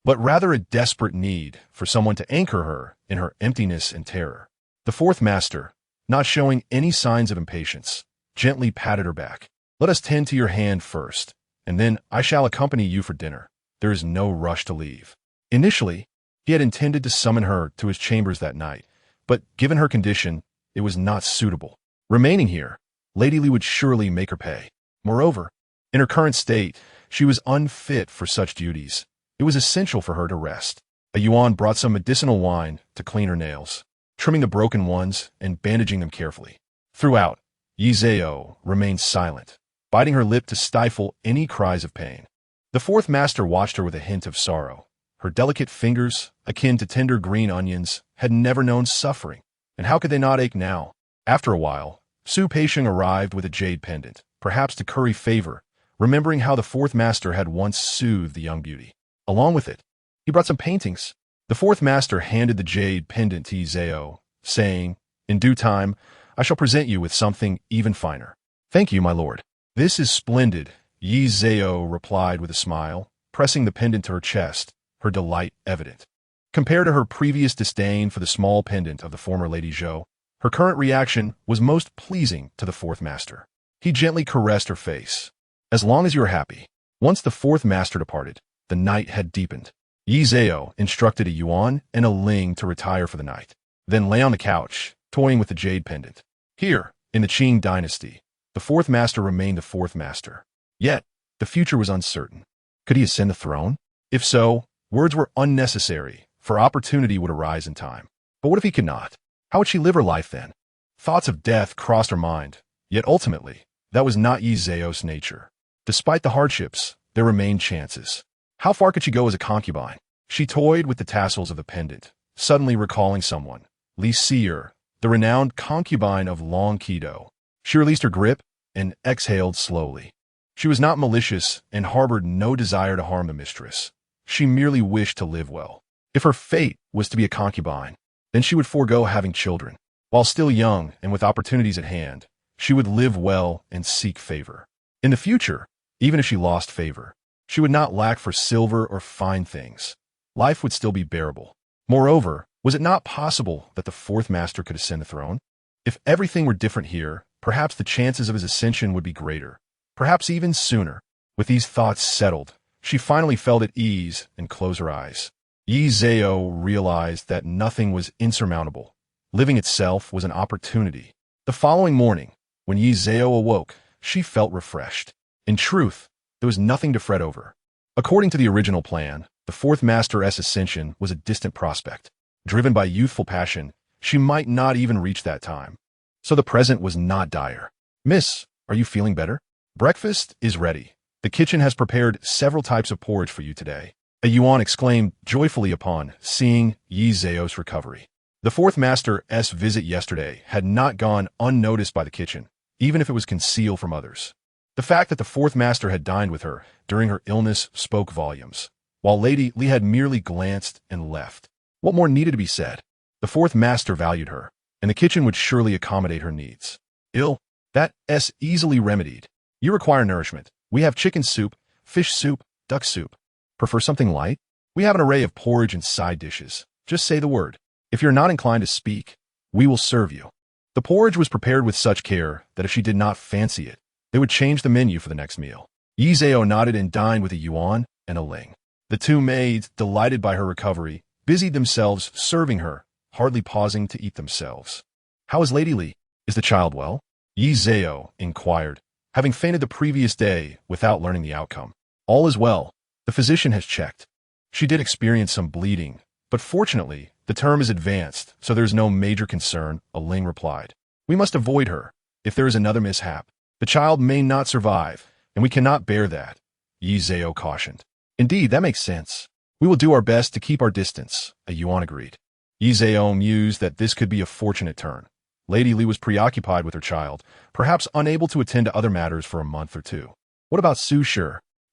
but rather a desperate need for someone to anchor her in her emptiness and terror. The fourth master, not showing any signs of impatience, gently patted her back. "Let us tend to your hand first, and then I shall accompany you for dinner. There is no rush to leave." Initially, he had intended to summon her to his chambers that night, but given her condition, it was not suitable. Remaining here, Lady Li would surely make her pay. Moreover, in her current state, she was unfit for such duties. It was essential for her to rest. A Yuan brought some medicinal wine to clean her nails, trimming the broken ones and bandaging them carefully. Throughout, Yi Zhao remained silent, biting her lip to stifle any cries of pain. The fourth master watched her with a hint of sorrow. Her delicate fingers, akin to tender green onions, had never known suffering, and how could they not ache now? After a while, Su Peixing arrived with a jade pendant, perhaps to curry favor, remembering how the fourth master had once soothed the young beauty. Along with it, he brought some paintings. The fourth master handed the jade pendant to Yi Zhao, saying, "In due time, I shall present you with something even finer." "Thank you, my lord." "This is splendid," Yi Zhao replied with a smile, pressing the pendant to her chest, her delight evident. Compared to her previous disdain for the small pendant of the former Lady Zhou, her current reaction was most pleasing to the fourth master. He gently caressed her face. "As long as you are happy." Once the fourth master departed, the night had deepened. Yi Zhao instructed a Yuan and a Ling to retire for the night, then lay on the couch, toying with the jade pendant. Here, in the Qing Dynasty, the fourth master remained the fourth master. Yet, the future was uncertain. Could he ascend the throne? If so, words were unnecessary, for opportunity would arise in time. But what if he could not? How would she live her life then? Thoughts of death crossed her mind, yet ultimately, that was not Yi Zhao's nature. Despite the hardships, there remained chances. How far could she go as a concubine? She toyed with the tassels of the pendant, suddenly recalling someone, Li Side, the renowned concubine of Long Kido. She released her grip and exhaled slowly. She was not malicious and harbored no desire to harm the mistress. She merely wished to live well. If her fate was to be a concubine, then she would forego having children. While still young and with opportunities at hand, she would live well and seek favor. In the future, even if she lost favor, she would not lack for silver or fine things. Life would still be bearable. Moreover, was it not possible that the fourth master could ascend the throne? If everything were different here, perhaps the chances of his ascension would be greater, perhaps even sooner. With these thoughts settled, she finally felt at ease and closed her eyes. Yi Zhao realized that nothing was insurmountable. Living itself was an opportunity. The following morning, when Yi Zhao awoke, she felt refreshed. In truth, there was nothing to fret over. According to the original plan, the fourth master's ascension was a distant prospect. Driven by youthful passion, she might not even reach that time. So the present was not dire. "Miss, are you feeling better? Breakfast is ready. The kitchen has prepared several types of porridge for you today," a Yuan exclaimed joyfully upon seeing Yi Zhao's recovery. The fourth master's visit yesterday had not gone unnoticed by the kitchen, even if it was concealed from others. The fact that the fourth master had dined with her during her illness spoke volumes, while Lady Li had merely glanced and left. What more needed to be said? The fourth master valued her, and the kitchen would surely accommodate her needs. "Ill? That's easily remedied. You require nourishment. We have chicken soup, fish soup, duck soup. Prefer something light? We have an array of porridge and side dishes. Just say the word. If you're not inclined to speak, we will serve you." The porridge was prepared with such care that if she did not fancy it, they would change the menu for the next meal. Yi Zhao nodded and dined with a Yuan and a Ling. The 2 maids, delighted by her recovery, busied themselves serving her, hardly pausing to eat themselves. "How is Lady Li? Is the child well?" Yi Zhao inquired, having fainted the previous day without learning the outcome. "All is well. The physician has checked." She did experience some bleeding, but fortunately, the term is advanced, so there's no major concern, Ling replied. We must avoid her. If there is another mishap, the child may not survive, and we cannot bear that, Yi Zhao cautioned. Indeed, that makes sense. We will do our best to keep our distance, Yuan agreed. Yi Zhao mused that this could be a fortunate turn. Lady Li was preoccupied with her child, perhaps unable to attend to other matters for a month or two. What about Su Shi?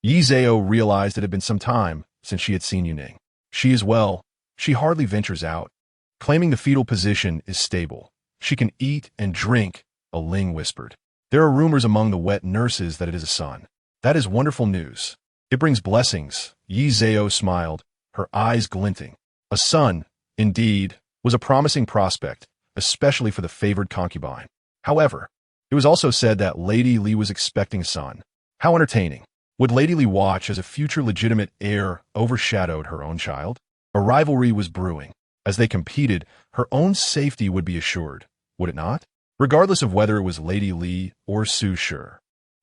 Yi Zhao realized it had been some time since she had seen Yuning. She is well. She hardly ventures out. Claiming the fetal position is stable. She can eat and drink, Ling whispered. There are rumors among the wet nurses that it is a son. That is wonderful news. It brings blessings, Yi Zhao smiled, her eyes glinting. A son, indeed, was a promising prospect, especially for the favored concubine. However, it was also said that Lady Li was expecting a son. How entertaining. Would Lady Li watch as a future legitimate heir overshadowed her own child? A rivalry was brewing. As they competed, her own safety would be assured, would it not? Regardless of whether it was Lady Li or Su Shi.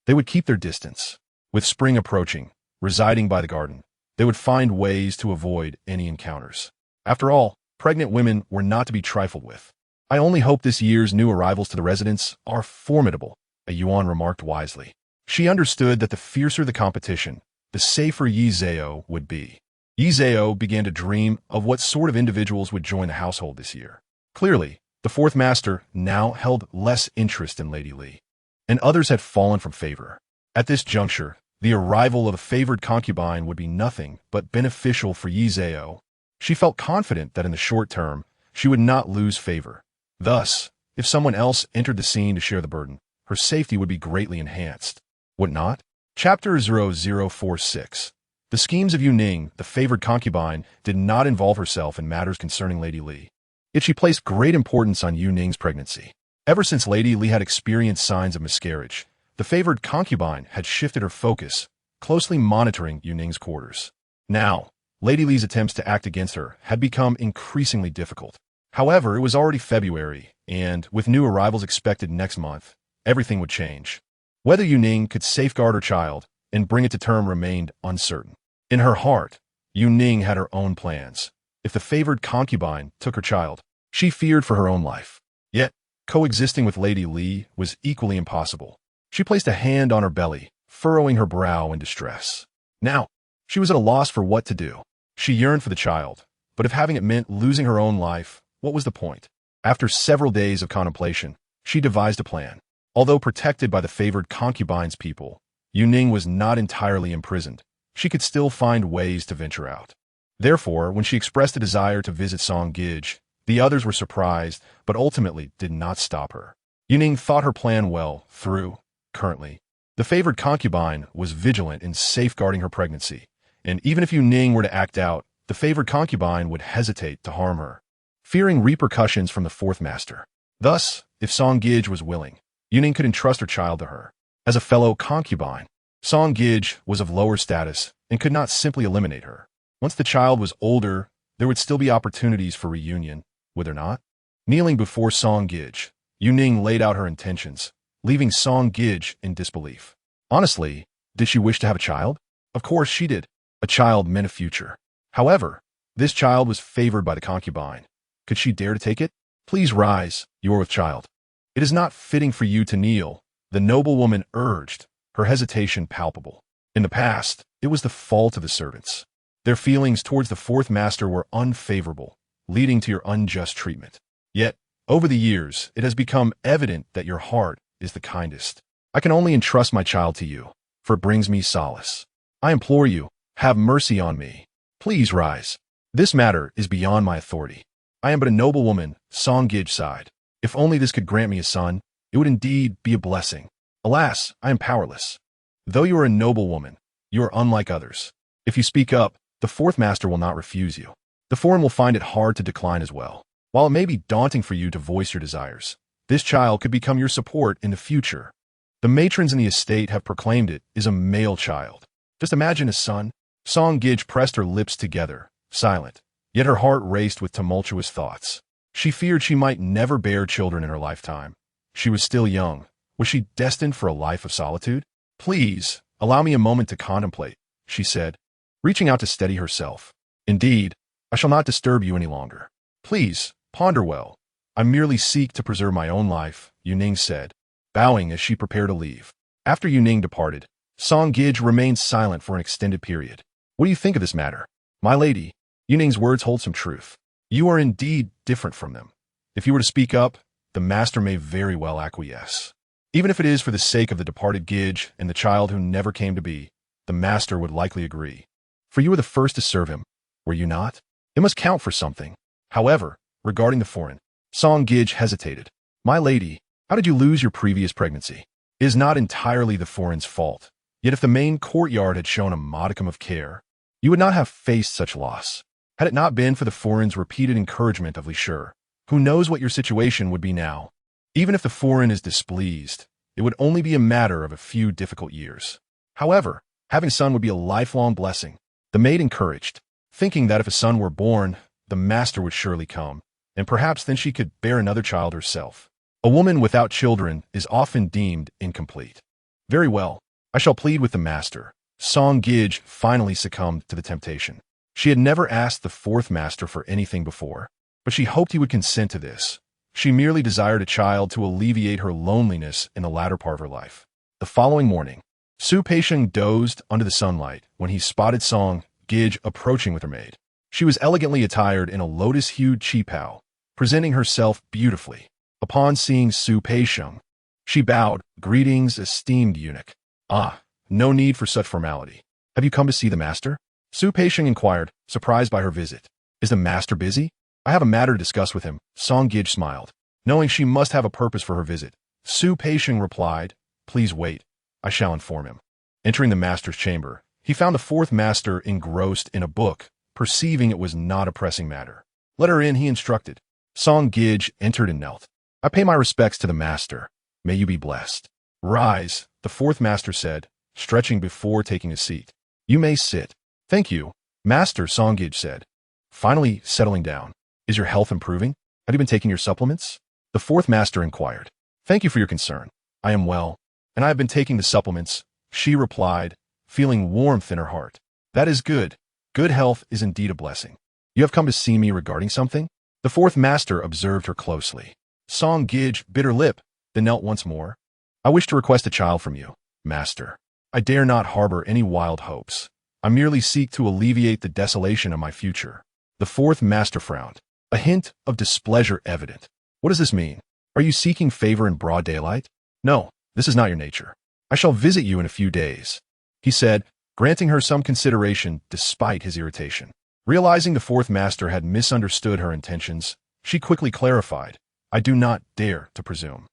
They would keep their distance. With spring approaching, residing by the garden, they would find ways to avoid any encounters. After all, pregnant women were not to be trifled with. I only hope this year's new arrivals to the residence are formidable, Yuan remarked wisely. She understood that the fiercer the competition, the safer Yi Zhao would be. Yi Zhao began to dream of what sort of individuals would join the household this year. Clearly, the fourth master now held less interest in Lady Li, and others had fallen from favor. At this juncture, the arrival of a favored concubine would be nothing but beneficial for Yi Zhao. She felt confident that in the short term, she would not lose favor. Thus, if someone else entered the scene to share the burden, her safety would be greatly enhanced. Would it not? Chapter 0046. The schemes of Yuning, the favored concubine, did not involve herself in matters concerning Lady Li. Yet she placed great importance on Yuning's pregnancy. Ever since Lady Li had experienced signs of miscarriage, the favored concubine had shifted her focus, closely monitoring Yuning's quarters. Now, Lady Li's attempts to act against her had become increasingly difficult. However, it was already February, and with new arrivals expected next month, everything would change. Whether Yuning could safeguard her child and bring it to term remained uncertain. In her heart, Yuning had her own plans. If the favored concubine took her child, she feared for her own life. Yet, coexisting with Lady Li was equally impossible. She placed a hand on her belly, furrowing her brow in distress. Now, she was at a loss for what to do. She yearned for the child, but if having it meant losing her own life, what was the point? After several days of contemplation, she devised a plan. Although protected by the favored concubine's people, Yuning was not entirely imprisoned. She could still find ways to venture out. Therefore, when she expressed a desire to visit Song Gij, the others were surprised, but ultimately did not stop her. Yuning thought her plan well through. Currently, the favored concubine was vigilant in safeguarding her pregnancy, and even if Yuning were to act out, the favored concubine would hesitate to harm her, fearing repercussions from the fourth master. Thus, if Song Gij was willing, Yuning could entrust her child to her. As a fellow concubine, Song Gij was of lower status and could not simply eliminate her. Once the child was older, there would still be opportunities for reunion, would there not? Kneeling before Song Gij, Yuning laid out her intentions, leaving Song Gij in disbelief. Honestly, did she wish to have a child? Of course she did. A child meant a future. However, this child was favored by the concubine. Could she dare to take it? Please rise, you are with child. It is not fitting for you to kneel, the noblewoman urged, her hesitation palpable. In the past, it was the fault of the servants. Their feelings towards the fourth master were unfavorable, leading to your unjust treatment. Yet, over the years, it has become evident that your heart is the kindest. I can only entrust my child to you, for it brings me solace. I implore you, have mercy on me. Please rise. This matter is beyond my authority. I am but a noblewoman, Song Gij sighed. If only this could grant me a son, it would indeed be a blessing. Alas, I am powerless. Though you are a noblewoman, you are unlike others. If you speak up, the fourth master will not refuse you. The foreign will find it hard to decline as well. While it may be daunting for you to voice your desires, this child could become your support in the future. The matrons in the estate have proclaimed it is a male child. Just imagine a son. Song Gij pressed her lips together, silent, yet her heart raced with tumultuous thoughts. She feared she might never bear children in her lifetime. She was still young. Was she destined for a life of solitude? Please, allow me a moment to contemplate, she said, reaching out to steady herself. Indeed, I shall not disturb you any longer. Please, ponder well. I merely seek to preserve my own life, Yuning said, bowing as she prepared to leave. After Yuning departed, Song Gij remained silent for an extended period. What do you think of this matter? My lady, Yuning's words hold some truth. You are indeed different from them. If you were to speak up, the master may very well acquiesce. Even if it is for the sake of the departed Gij and the child who never came to be, the master would likely agree. For you were the first to serve him, were you not? It must count for something. However, regarding the foreign, Song Gij hesitated. My lady, how did you lose your previous pregnancy? It is not entirely the foreign's fault. Yet if the main courtyard had shown a modicum of care, you would not have faced such loss. Had it not been for the foreign's repeated encouragement of Li Side, who knows what your situation would be now? Even if the foreign is displeased, it would only be a matter of a few difficult years. However, having a son would be a lifelong blessing. The maid encouraged, thinking that if a son were born, the master would surely come, and perhaps then she could bear another child herself. A woman without children is often deemed incomplete. Very well, I shall plead with the master. Song Gij finally succumbed to the temptation. She had never asked the fourth master for anything before, but she hoped he would consent to this. She merely desired a child to alleviate her loneliness in the latter part of her life. The following morning, Su Peisheng dozed under the sunlight when he spotted Song Gij approaching with her maid. She was elegantly attired in a lotus-hued qipao, presenting herself beautifully. Upon seeing Su Peisheng, she bowed, "Greetings, esteemed eunuch." "Ah, no need for such formality. Have you come to see the master?" Su Peisheng inquired, surprised by her visit. "Is the master busy?" "I have a matter to discuss with him," Song Gij smiled. Knowing she must have a purpose for her visit, Su Peisheng replied, "Please wait. I shall inform him." Entering the master's chamber, he found the fourth master engrossed in a book, perceiving it was not a pressing matter. "Let her in," he instructed. Song Gij entered and knelt. "I pay my respects to the master. May you be blessed." "Rise," the fourth master said, stretching before taking a seat. "You may sit." "Thank you, master," Song Gij said, finally settling down. "Is your health improving? Have you been taking your supplements?" The fourth master inquired. "Thank you for your concern. I am well, and I have been taking the supplements," she replied, feeling warmth in her heart. "That is good. Good health is indeed a blessing. You have come to see me regarding something?" The fourth master observed her closely. Song Gij bit her lip, then knelt once more. "I wish to request a child from you, master. I dare not harbor any wild hopes. I merely seek to alleviate the desolation of my future." The fourth master frowned, a hint of displeasure evident. "What does this mean? Are you seeking favor in broad daylight?" "No, this is not your nature. I shall visit you in a few days," he said, granting her some consideration despite his irritation. Realizing the fourth master had misunderstood her intentions, she quickly clarified, "I do not dare to presume.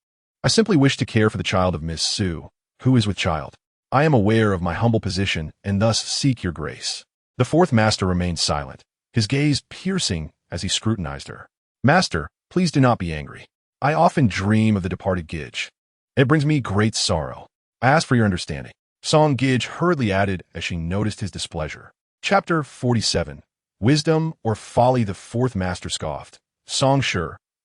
I simply wish to care for the child of Miss Su, who is with child. I am aware of my humble position and thus seek your grace." The fourth master remained silent, his gaze piercing as he scrutinized her. "Master, please do not be angry. I often dream of the departed Gij. It brings me great sorrow. I ask for your understanding." Song Gij hurriedly added as she noticed his displeasure. Chapter 47. Wisdom or Folly? The fourth master scoffed. "Song Shi,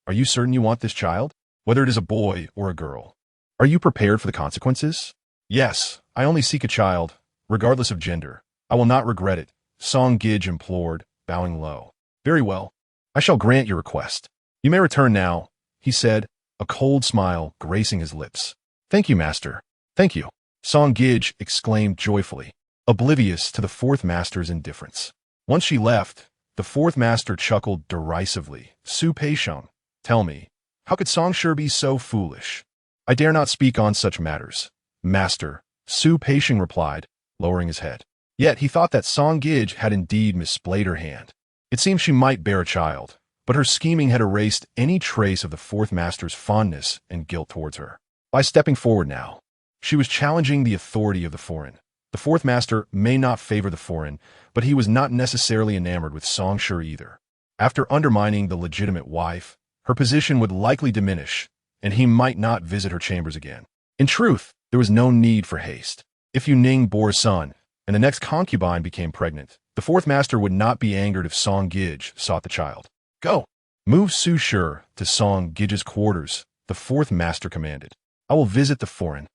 are you certain you want this child? Whether it is a boy or a girl? Are you prepared for the consequences?" "Yes, I only seek a child, regardless of gender. I will not regret it," Song Gij implored, bowing low. "Very well. I shall grant your request. You may return now," he said, a cold smile gracing his lips. "Thank you, master. Thank you," Song Gij exclaimed joyfully, oblivious to the fourth master's indifference. Once she left, the fourth master chuckled derisively. "Su Peisheng, tell me, how could Song Shi be so foolish?" "I dare not speak on such matters, master," Su Peisheng replied, lowering his head. Yet he thought that Song Gij had indeed misplayed her hand. It seemed she might bear a child, but her scheming had erased any trace of the fourth master's fondness and guilt towards her. By stepping forward now, she was challenging the authority of the foreign. The fourth master may not favor the foreign, but he was not necessarily enamored with Song Shi either. After undermining the legitimate wife, her position would likely diminish, and he might not visit her chambers again. In truth, there was no need for haste. If Yuning bore a son, and the next concubine became pregnant, the fourth master would not be angered if Song Gij sought the child. "Go! Move Su Shi to Song Gij's quarters," the fourth master commanded. "I will visit the foreign."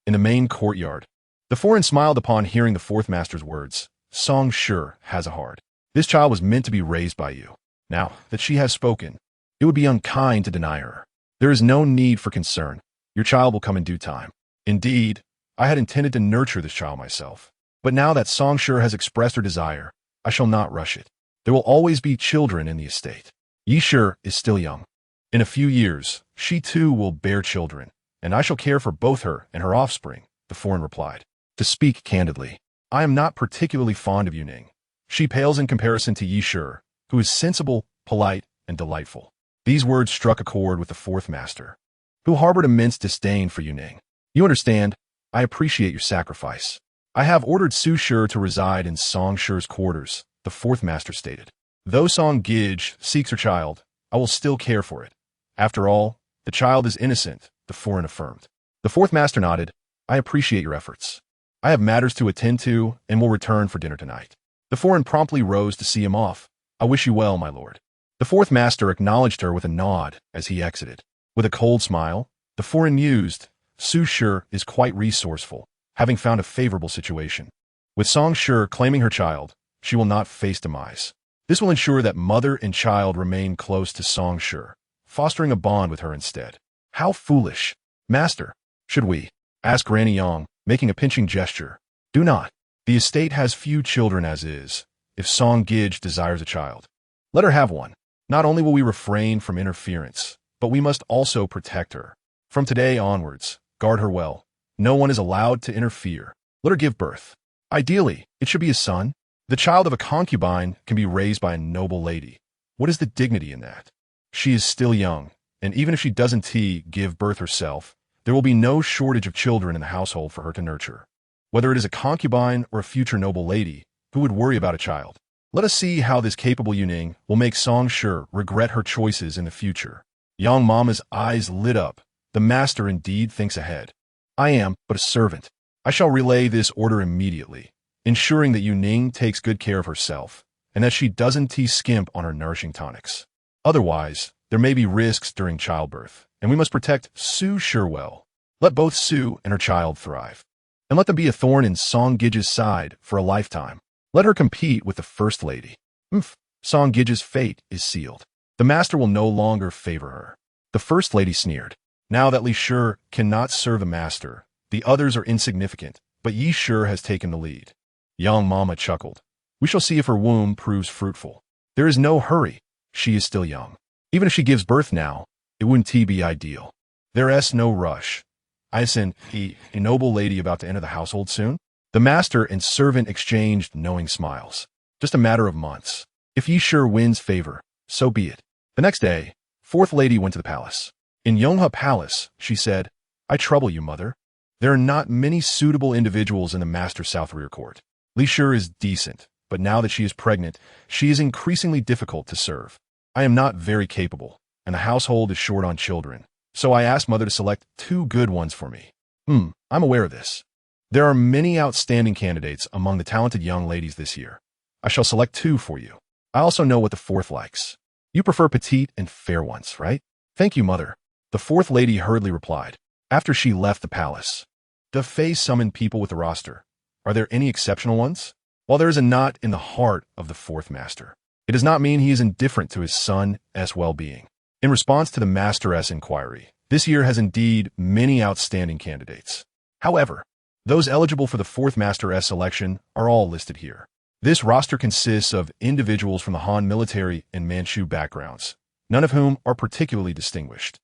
In the main courtyard. The foreign smiled upon hearing the fourth master's words. Song Shi has a heart. This child was meant to be raised by you. Now that she has spoken, it would be unkind to deny her. There is no need for concern. Your child will come in due time. Indeed, I had intended to nurture this child myself. But now that Song Shi has expressed her desire, I shall not rush it. There will always be children in the estate. Yi Shi is still young. In a few years, she too will bear children, and I shall care for both her and her offspring, the foreign replied. To speak candidly, I am not particularly fond of Yuning. She pales in comparison to Yi Shi, who is sensible, polite, and delightful. These words struck a chord with the fourth master, who harbored immense disdain for Yuning. You understand, I appreciate your sacrifice. I have ordered Su Shi to reside in Song Shi's quarters, the fourth master stated. Though Song Gij seeks her child, I will still care for it. After all, the child is innocent, the foreign affirmed. The fourth master nodded. I appreciate your efforts. I have matters to attend to and will return for dinner tonight. The foreign promptly rose to see him off. I wish you well, my lord. The fourth master acknowledged her with a nod as he exited. With a cold smile, the foreign mused, Su Shi is quite resourceful, having found a favorable situation. With Song Shi claiming her child, she will not face demise. This will ensure that mother and child remain close to Song Shi, fostering a bond with her instead. How foolish. Master, should we? Asked Granny Yang, making a pinching gesture. Do not. The estate has few children as is. If Song Gij desires a child, let her have one. Not only will we refrain from interference, but we must also protect her. From today onwards, guard her well. No one is allowed to interfere. Let her give birth. Ideally, it should be a son. The child of a concubine can be raised by a noble lady. What is the dignity in that? She is still young, and even if she doesn't give birth herself, there will be no shortage of children in the household for her to nurture. Whether it is a concubine or a future noble lady, who would worry about a child? Let us see how this capable Yuning will make Song Shi regret her choices in the future. Yang Mama's eyes lit up. The master indeed thinks ahead. I am but a servant. I shall relay this order immediately, ensuring that Yuning takes good care of herself, and that she doesn't skimp on her nourishing tonics. Otherwise, there may be risks during childbirth, and we must protect Su Shi well. Let both Su and her child thrive, and let them be a thorn in Song Gij's side for a lifetime. Let her compete with the first lady. Song Gij's fate is sealed. The master will no longer favor her. The first lady sneered. Now that Li Shi cannot serve the master, the others are insignificant, but Yi Shi has taken the lead. Yang Mama chuckled. We shall see if her womb proves fruitful. There is no hurry. She is still young. Even if she gives birth now, it wouldn't be ideal. There is no rush. Isn't a noble lady about to enter the household soon? The master and servant exchanged knowing smiles. Just a matter of months. If Yi Shi wins favor, so be it. The next day, fourth lady went to the palace. In Yonghe Palace, she said, I trouble you, mother. There are not many suitable individuals in the master south rear court. Li Shi is decent, but now that she is pregnant, she is increasingly difficult to serve. I am not very capable, and the household is short on children, so I asked mother to select 2 good ones for me. I'm aware of this. There are many outstanding candidates among the talented young ladies this year. I shall select 2 for you. I also know what the fourth likes. You prefer petite and fair ones, right? Thank you, mother. The fourth lady hurriedly replied. After she left the palace, the Fae summoned people with the roster. Are there any exceptional ones? While there is a knot in the heart of the fourth master, it does not mean he is indifferent to his son's well-being. In response to the master's inquiry, this year has indeed many outstanding candidates. However, those eligible for the fourth master's selection are all listed here. This roster consists of individuals from the Han military and Manchu backgrounds, none of whom are particularly distinguished.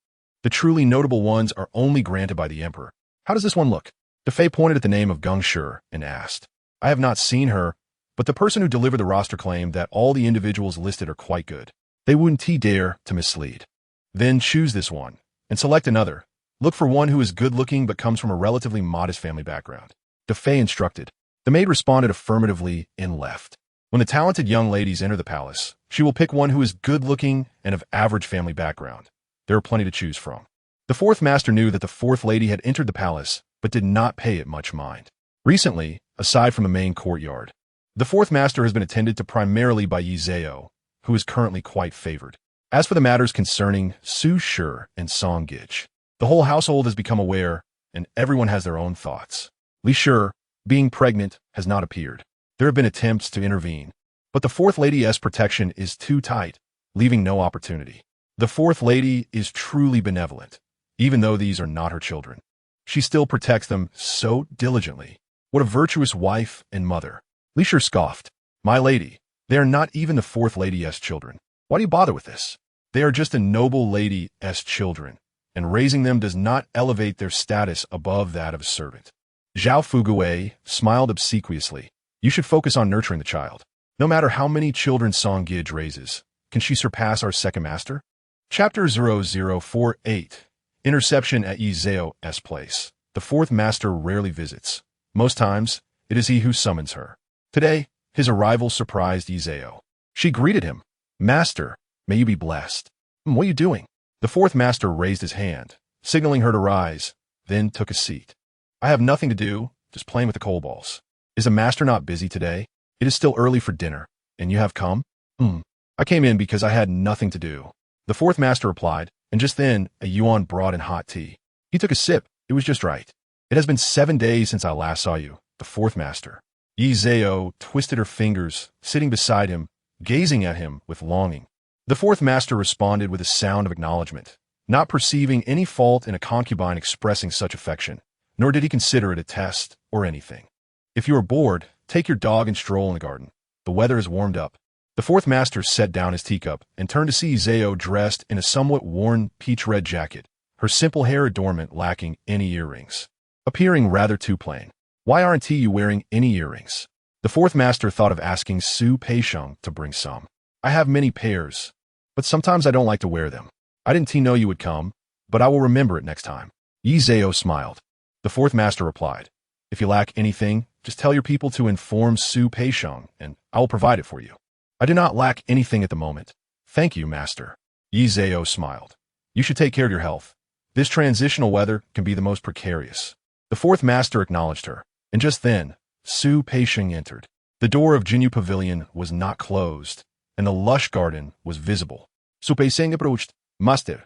The truly notable ones are only granted by the emperor. How does this one look? The Fae pointed at the name of Geng Shi and asked. I have not seen her, but the person who delivered the roster claimed that all the individuals listed are quite good. They wouldn't dare to mislead. Then choose this one, and select another. Look for one who is good-looking but comes from a relatively modest family background. The Fae instructed. The maid responded affirmatively and left. When the talented young ladies enter the palace, she will pick one who is good-looking and of average family background. There are plenty to choose from. The fourth master knew that the fourth lady had entered the palace, but did not pay it much mind. Recently, aside from the main courtyard, the fourth master has been attended to primarily by Yi Zhao, who is currently quite favored. As for the matters concerning Su Shi and Song Gij, the whole household has become aware, and everyone has their own thoughts. Li Shi, being pregnant, has not appeared. There have been attempts to intervene, but the Fourth Lady's protection is too tight, leaving no opportunity. The Fourth Lady is truly benevolent, even though these are not her children. She still protects them so diligently. What a virtuous wife and mother. Li Side scoffed. My lady, they are not even the Fourth Lady's children. Why do you bother with this? They are just a noble lady's children, and raising them does not elevate their status above that of a servant. Zhao Fugui smiled obsequiously. You should focus on nurturing the child. No matter how many children Song Gij raises, can she surpass our second master? Chapter 0048. Interception at Yi Zao's place. The fourth master rarely visits. Most times, it is he who summons her. Today, his arrival surprised Yi Zao. She greeted him. Master, may you be blessed. What are you doing? The fourth master raised his hand, signaling her to rise, then took a seat. I have nothing to do, just playing with the coal balls. Is the master not busy today? It is still early for dinner, and you have come? I came in because I had nothing to do. The fourth master replied, and just then, a yuan brought in hot tea. He took a sip. It was just right. It has been 7 days since I last saw you, the fourth master. Yi Zao twisted her fingers, sitting beside him, gazing at him with longing. The fourth master responded with a sound of acknowledgement, not perceiving any fault in a concubine expressing such affection, nor did he consider it a test or anything. If you are bored, take your dog and stroll in the garden. The weather has warmed up. The fourth master set down his teacup and turned to see Zao dressed in a somewhat worn peach-red jacket, her simple hair adornment lacking any earrings, appearing rather too plain. Why aren't you wearing any earrings? The fourth master thought of asking Su Peixiong to bring some. I have many pairs, but sometimes I don't like to wear them. I didn't know you would come, but I will remember it next time. Yi Zao smiled. The fourth master replied, if you lack anything, just tell your people to inform Su Peixiong, and I will provide it for you. I do not lack anything at the moment. Thank you, master. Yi Zao smiled. You should take care of your health. This transitional weather can be the most precarious. The fourth master acknowledged her, and just then, Su Peixiong entered. The door of Jinyu Pavilion was not closed, and the lush garden was visible. Su Peixiong approached. Master.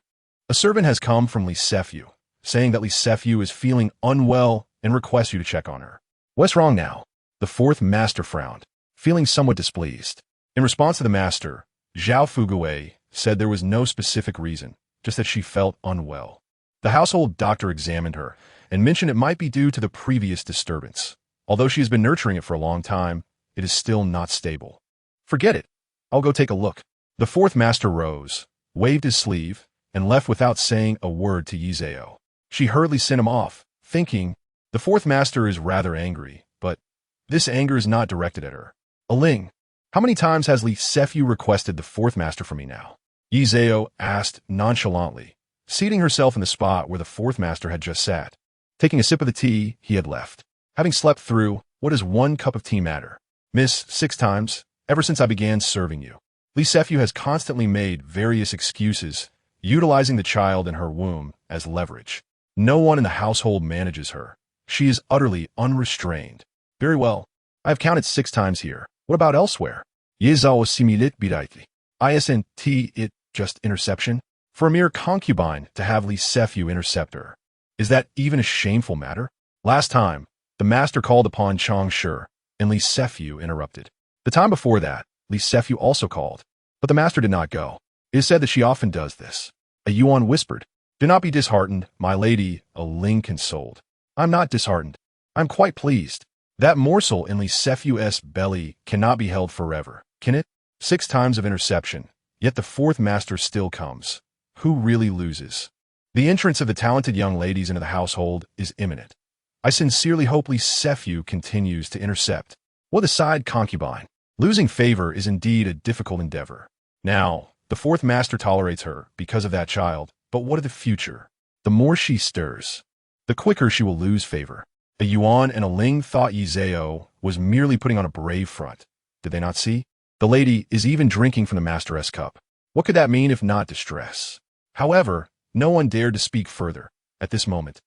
A servant has come from Li Side, saying that Li Side is feeling unwell and requests you to check on her. What's wrong now? The fourth master frowned, feeling somewhat displeased. In response to the master, Zhao Fugui said there was no specific reason, just that she felt unwell. The household doctor examined her and mentioned it might be due to the previous disturbance. Although she has been nurturing it for a long time, it is still not stable. Forget it. I'll go take a look. The fourth master rose, waved his sleeve, and left without saying a word to Yi Zao. She hurriedly sent him off, thinking, the fourth master is rather angry, but this anger is not directed at her. Aling, how many times has Li Side requested the fourth master for me now? Yi Zao asked nonchalantly, seating herself in the spot where the fourth master had just sat. Taking a sip of the tea he had left. Having slept through, what does 1 cup of tea matter? Miss, 6 times, ever since I began serving you. Li Side has constantly made various excuses, utilizing the child in her womb as leverage. No one in the household manages her. She is utterly unrestrained. Very well. I have counted 6 times here. What about elsewhere? Yi Zao similit bidaiti. Isn't it just interception? For a mere concubine to have Li Side intercept her. Is that even a shameful matter? Last time, the master called upon Chang Shi, and Li Side interrupted. The time before that, Li Side also called, but the master did not go. It is said that she often does this. A yuan whispered, do not be disheartened, my lady, a Ling consoled. I'm not disheartened. I'm quite pleased. That morsel in Li Side's belly cannot be held forever, can it? 6 times of interception, yet the fourth master still comes. Who really loses? The entrance of the talented young ladies into the household is imminent. I sincerely hope Li Side continues to intercept. What a side concubine. Losing favor is indeed a difficult endeavor. Now, the fourth master tolerates her because of that child, but what of the future? The more she stirs, the quicker she will lose favor. A yuan and a Ling thought Yi Zao was merely putting on a brave front. Did they not see? The lady is even drinking from the master's cup. What could that mean if not distress? However, no one dared to speak further at this moment.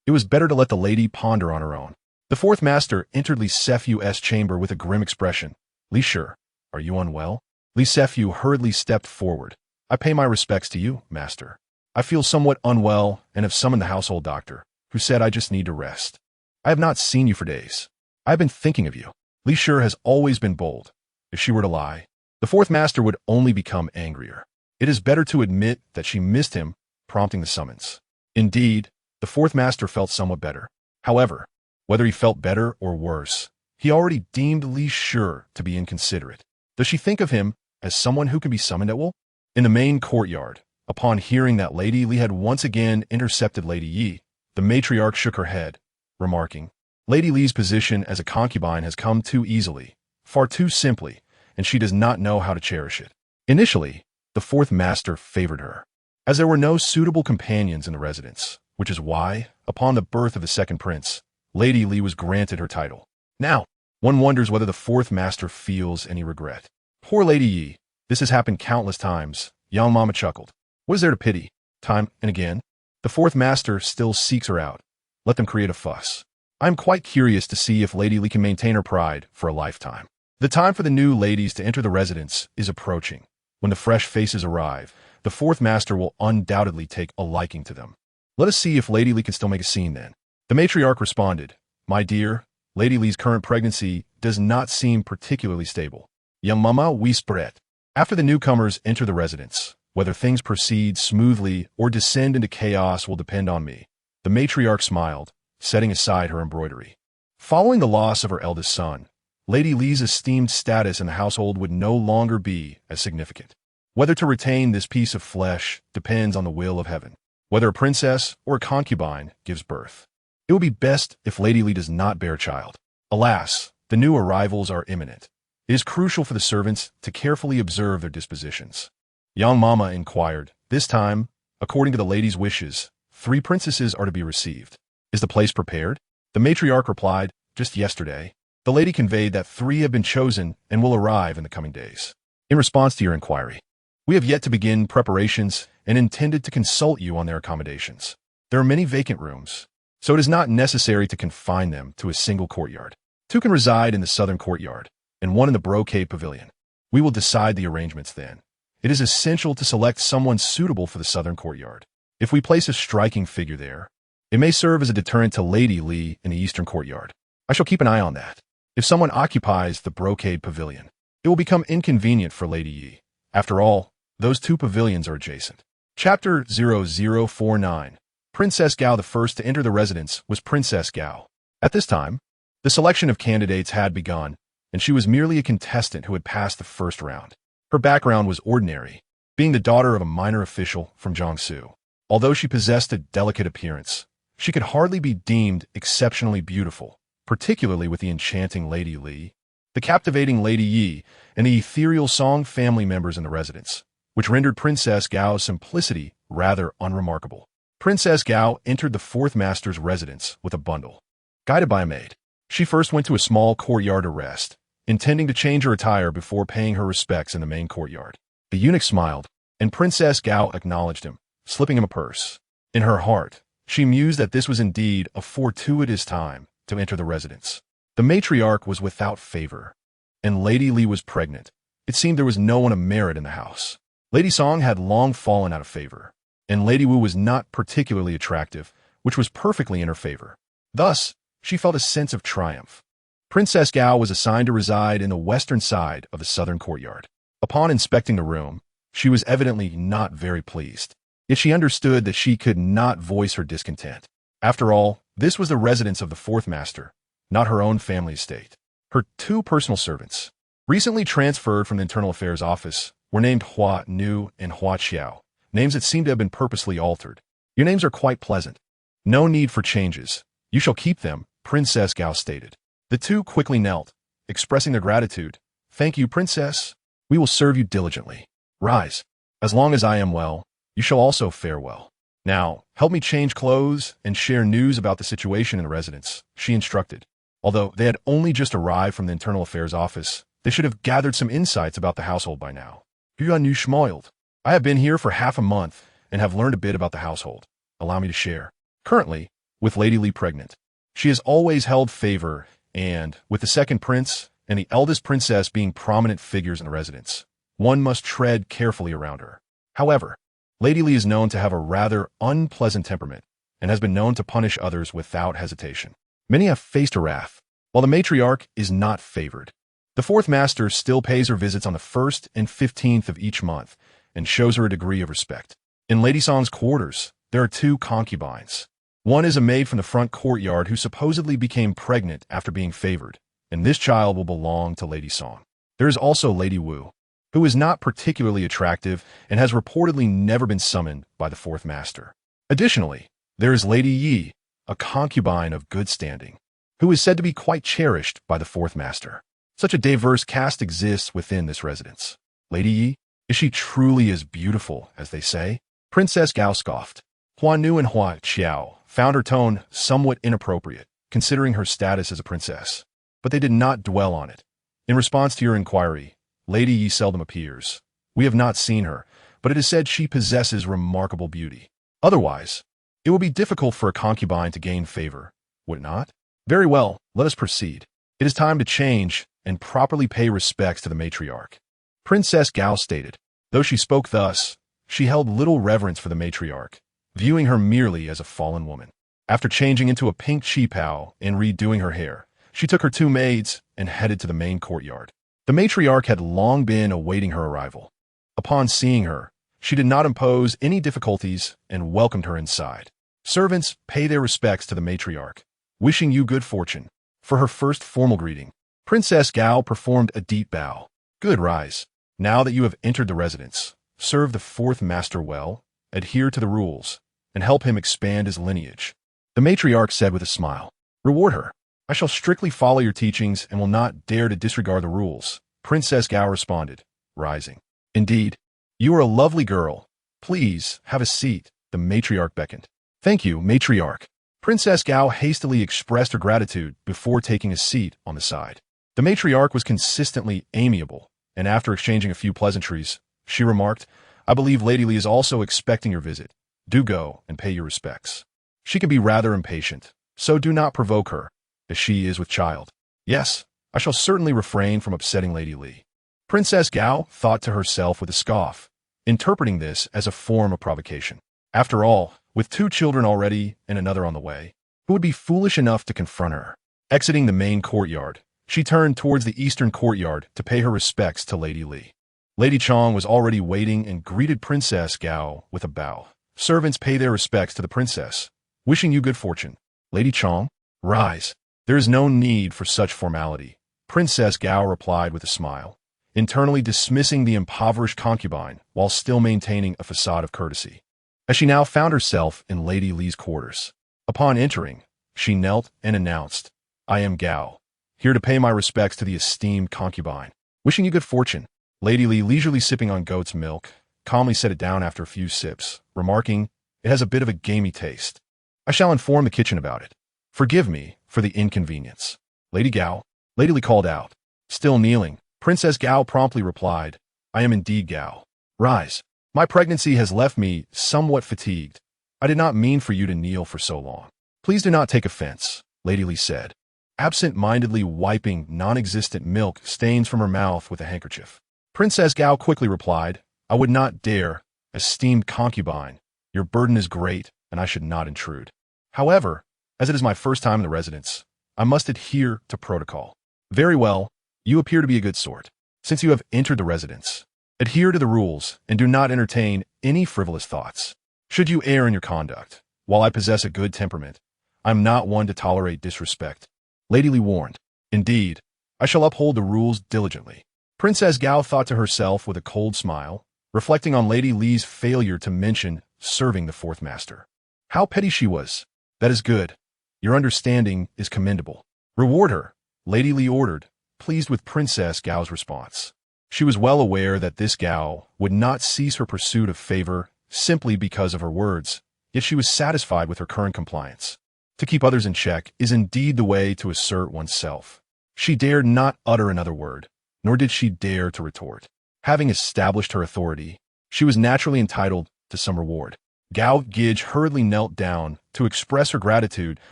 It was better to let the lady ponder on her own. The fourth master entered Li Side's chamber with a grim expression. Li Side, are you unwell? Li Side hurriedly stepped forward. I pay my respects to you, master. I feel somewhat unwell and have summoned the household doctor, who said I just need to rest. I have not seen you for days. I have been thinking of you. Li Sure has always been bold. If she were to lie, the fourth master would only become angrier. It is better to admit that she missed him, prompting the summons. Indeed, the fourth master felt somewhat better. However, whether he felt better or worse, he already deemed Li Sure to be inconsiderate. Does she think of him as someone who can be summoned at will? In the main courtyard, upon hearing that Lady Li had once again intercepted Lady Yi, the matriarch shook her head, remarking, Lady Li's position as a concubine has come too easily, far too simply, and she does not know how to cherish it. Initially, the fourth master favored her, as there were no suitable companions in the residence, which is why, upon the birth of the second prince, Lady Li was granted her title. Now, one wonders whether the fourth master feels any regret. Poor Lady Yi, this has happened countless times, young mama chuckled. What is there to pity? Time and again, the fourth master still seeks her out. Let them create a fuss. I am quite curious to see if Lady Li can maintain her pride for a lifetime. The time for the new ladies to enter the residence is approaching. When the fresh faces arrive, the fourth master will undoubtedly take a liking to them. Let us see if Lady Li can still make a scene then. The matriarch responded, My dear, Lady Li's current pregnancy does not seem particularly stable. Young mama whispered. After the newcomers enter the residence, whether things proceed smoothly or descend into chaos will depend on me. The matriarch smiled, setting aside her embroidery. Following the loss of her eldest son, Lady Li's esteemed status in the household would no longer be as significant. Whether to retain this piece of flesh depends on the will of heaven. Whether a princess or a concubine gives birth, it will be best if Lady Li does not bear a child. Alas, the new arrivals are imminent. It is crucial for the servants to carefully observe their dispositions. Young mama inquired. This time, according to the lady's wishes, 3 princesses are to be received. Is the place prepared? The matriarch replied, Just yesterday. The lady conveyed that 3 have been chosen and will arrive in the coming days. In response to your inquiry, we have yet to begin preparations and intended to consult you on their accommodations. There are many vacant rooms, so it is not necessary to confine them to a single courtyard. 2 can reside in the southern courtyard, and 1 in the brocade pavilion. We will decide the arrangements then. It is essential to select someone suitable for the southern courtyard. If we place a striking figure there, it may serve as a deterrent to Lady Li in the eastern courtyard. I shall keep an eye on that. If someone occupies the brocade pavilion, it will become inconvenient for Lady Yi. After all, those 2 pavilions are adjacent. Chapter 0049. Princess Gao. The first to enter the residence was Princess Gao. At this time, the selection of candidates had begun, and she was merely a contestant who had passed the first round. Her background was ordinary, being the daughter of a minor official from Jiangsu. Although she possessed a delicate appearance, she could hardly be deemed exceptionally beautiful, particularly with the enchanting Lady Li, the captivating Lady Yi, and the ethereal Song family members in the residence, which rendered Princess Gao's simplicity rather unremarkable. Princess Gao entered the fourth master's residence with a bundle. Guided by a maid, she first went to a small courtyard to rest, intending to change her attire before paying her respects in the main courtyard. The eunuch smiled, and Princess Gao acknowledged him, slipping him a purse. In her heart, she mused that this was indeed a fortuitous time to enter the residence. The matriarch was without favor, and Lady Li was pregnant. It seemed there was no one of merit in the house. Lady Song had long fallen out of favor, and Lady Wu was not particularly attractive, which was perfectly in her favor. Thus, she felt a sense of triumph. Princess Gao was assigned to reside in the western side of the southern courtyard. Upon inspecting the room, she was evidently not very pleased. Yet she understood that she could not voice her discontent. After all, this was the residence of the fourth master, not her own family estate. Her 2 personal servants, recently transferred from the Internal Affairs Office, were named Hua Nu and Hua Qiao, names that seem to have been purposely altered. Your names are quite pleasant. No need for changes. You shall keep them, Princess Gao stated. The 2 quickly knelt, expressing their gratitude. Thank you, Princess. We will serve you diligently. Rise. As long as I am well, you shall also fare well. Now, help me change clothes and share news about the situation in the residence, she instructed. Although they had only just arrived from the Internal Affairs Office, they should have gathered some insights about the household by now. Nu schmoiled. I have been here for half a month and have learned a bit about the household. Allow me to share. Currently, with Lady Li pregnant, she has always held favor, and, with the second prince and the eldest princess being prominent figures in the residence, one must tread carefully around her. However, Lady Li is known to have a rather unpleasant temperament and has been known to punish others without hesitation. Many have faced her wrath, while the matriarch is not favored. The fourth master still pays her visits on the 1st and 15th of each month and shows her a degree of respect. In Lady Song's quarters, there are 2 concubines. One is a maid from the front courtyard who supposedly became pregnant after being favored, and this child will belong to Lady Song. There is also Lady Wu, who is not particularly attractive and has reportedly never been summoned by the fourth master. Additionally, there is Lady Yi, a concubine of good standing, who is said to be quite cherished by the fourth master. Such a diverse caste exists within this residence. Lady Yi, is she truly as beautiful as they say? Princess Gao scoffed. Huan Nu and Hua Qiao found her tone somewhat inappropriate, considering her status as a princess. But they did not dwell on it. In response to your inquiry, Lady Yi seldom appears. We have not seen her, but it is said she possesses remarkable beauty. Otherwise, it will be difficult for a concubine to gain favor, would it not? Very well, let us proceed. It is time to change and properly pay respects to the matriarch. Princess Gao stated. Though she spoke thus, she held little reverence for the matriarch, viewing her merely as a fallen woman. After changing into a pink qipao and redoing her hair, she took her 2 maids and headed to the main courtyard. The matriarch had long been awaiting her arrival. Upon seeing her, she did not impose any difficulties and welcomed her inside. Servants, pay their respects to the matriarch, wishing you good fortune. For her first formal greeting, Princess Gao performed a deep bow. Good, rise. Now that you have entered the residence, serve the fourth master well, adhere to the rules, and help him expand his lineage. The matriarch said with a smile. Reward her. I shall strictly follow your teachings and will not dare to disregard the rules, Princess Gao responded, rising. Indeed, you are a lovely girl. Please, have a seat, the matriarch beckoned. Thank you, matriarch. Princess Gao hastily expressed her gratitude before taking a seat on the side. The matriarch was consistently amiable, and after exchanging a few pleasantries, she remarked, I believe Lady Li is also expecting your visit. Do go and pay your respects. She can be rather impatient, so do not provoke her, as she is with child. Yes, I shall certainly refrain from upsetting Lady Li. Princess Gao thought to herself with a scoff, interpreting this as a form of provocation. After all, with 2 children already and another on the way, who would be foolish enough to confront her? Exiting the main courtyard, she turned towards the eastern courtyard to pay her respects to Lady Li. Lady Chong was already waiting and greeted Princess Gao with a bow. Servants, pay their respects to the princess, wishing you good fortune. Lady Chong, rise. There is no need for such formality, Princess Gao replied with a smile, internally dismissing the impoverished concubine while still maintaining a facade of courtesy. As she now found herself in Lady Li's quarters. Upon entering, she knelt and announced, I am Gao, here to pay my respects to the esteemed concubine. Wishing you good fortune. Lady Li, leisurely sipping on goat's milk, calmly set it down after a few sips, remarking, it has a bit of a gamey taste. I shall inform the kitchen about it. Forgive me for the inconvenience. Lady Gao, Lady Li called out. Still kneeling, Princess Gao promptly replied, I am indeed Gao. Rise. My pregnancy has left me somewhat fatigued. I did not mean for you to kneel for so long. Please do not take offense, Lady Li said, absent-mindedly wiping non-existent milk stains from her mouth with a handkerchief. Princess Gao quickly replied, I would not dare, esteemed concubine. Your burden is great, and I should not intrude. However, as it is my first time in the residence, I must adhere to protocol. Very well, you appear to be a good sort. Since you have entered the residence, adhere to the rules and do not entertain any frivolous thoughts. Should you err in your conduct, while I possess a good temperament, I am not one to tolerate disrespect. Lady Li warned. Indeed, I shall uphold the rules diligently. Princess Gao thought to herself with a cold smile, reflecting on Lady Li's failure to mention serving the fourth master. How petty she was. That is good. Your understanding is commendable. Reward her, Lady Li ordered, pleased with Princess Gao's response. She was well aware that this Gao would not cease her pursuit of favor simply because of her words, yet she was satisfied with her current compliance. To keep others in check is indeed the way to assert oneself. She dared not utter another word, nor did she dare to retort. Having established her authority, she was naturally entitled to some reward. Gao Gij hurriedly knelt down to express her gratitude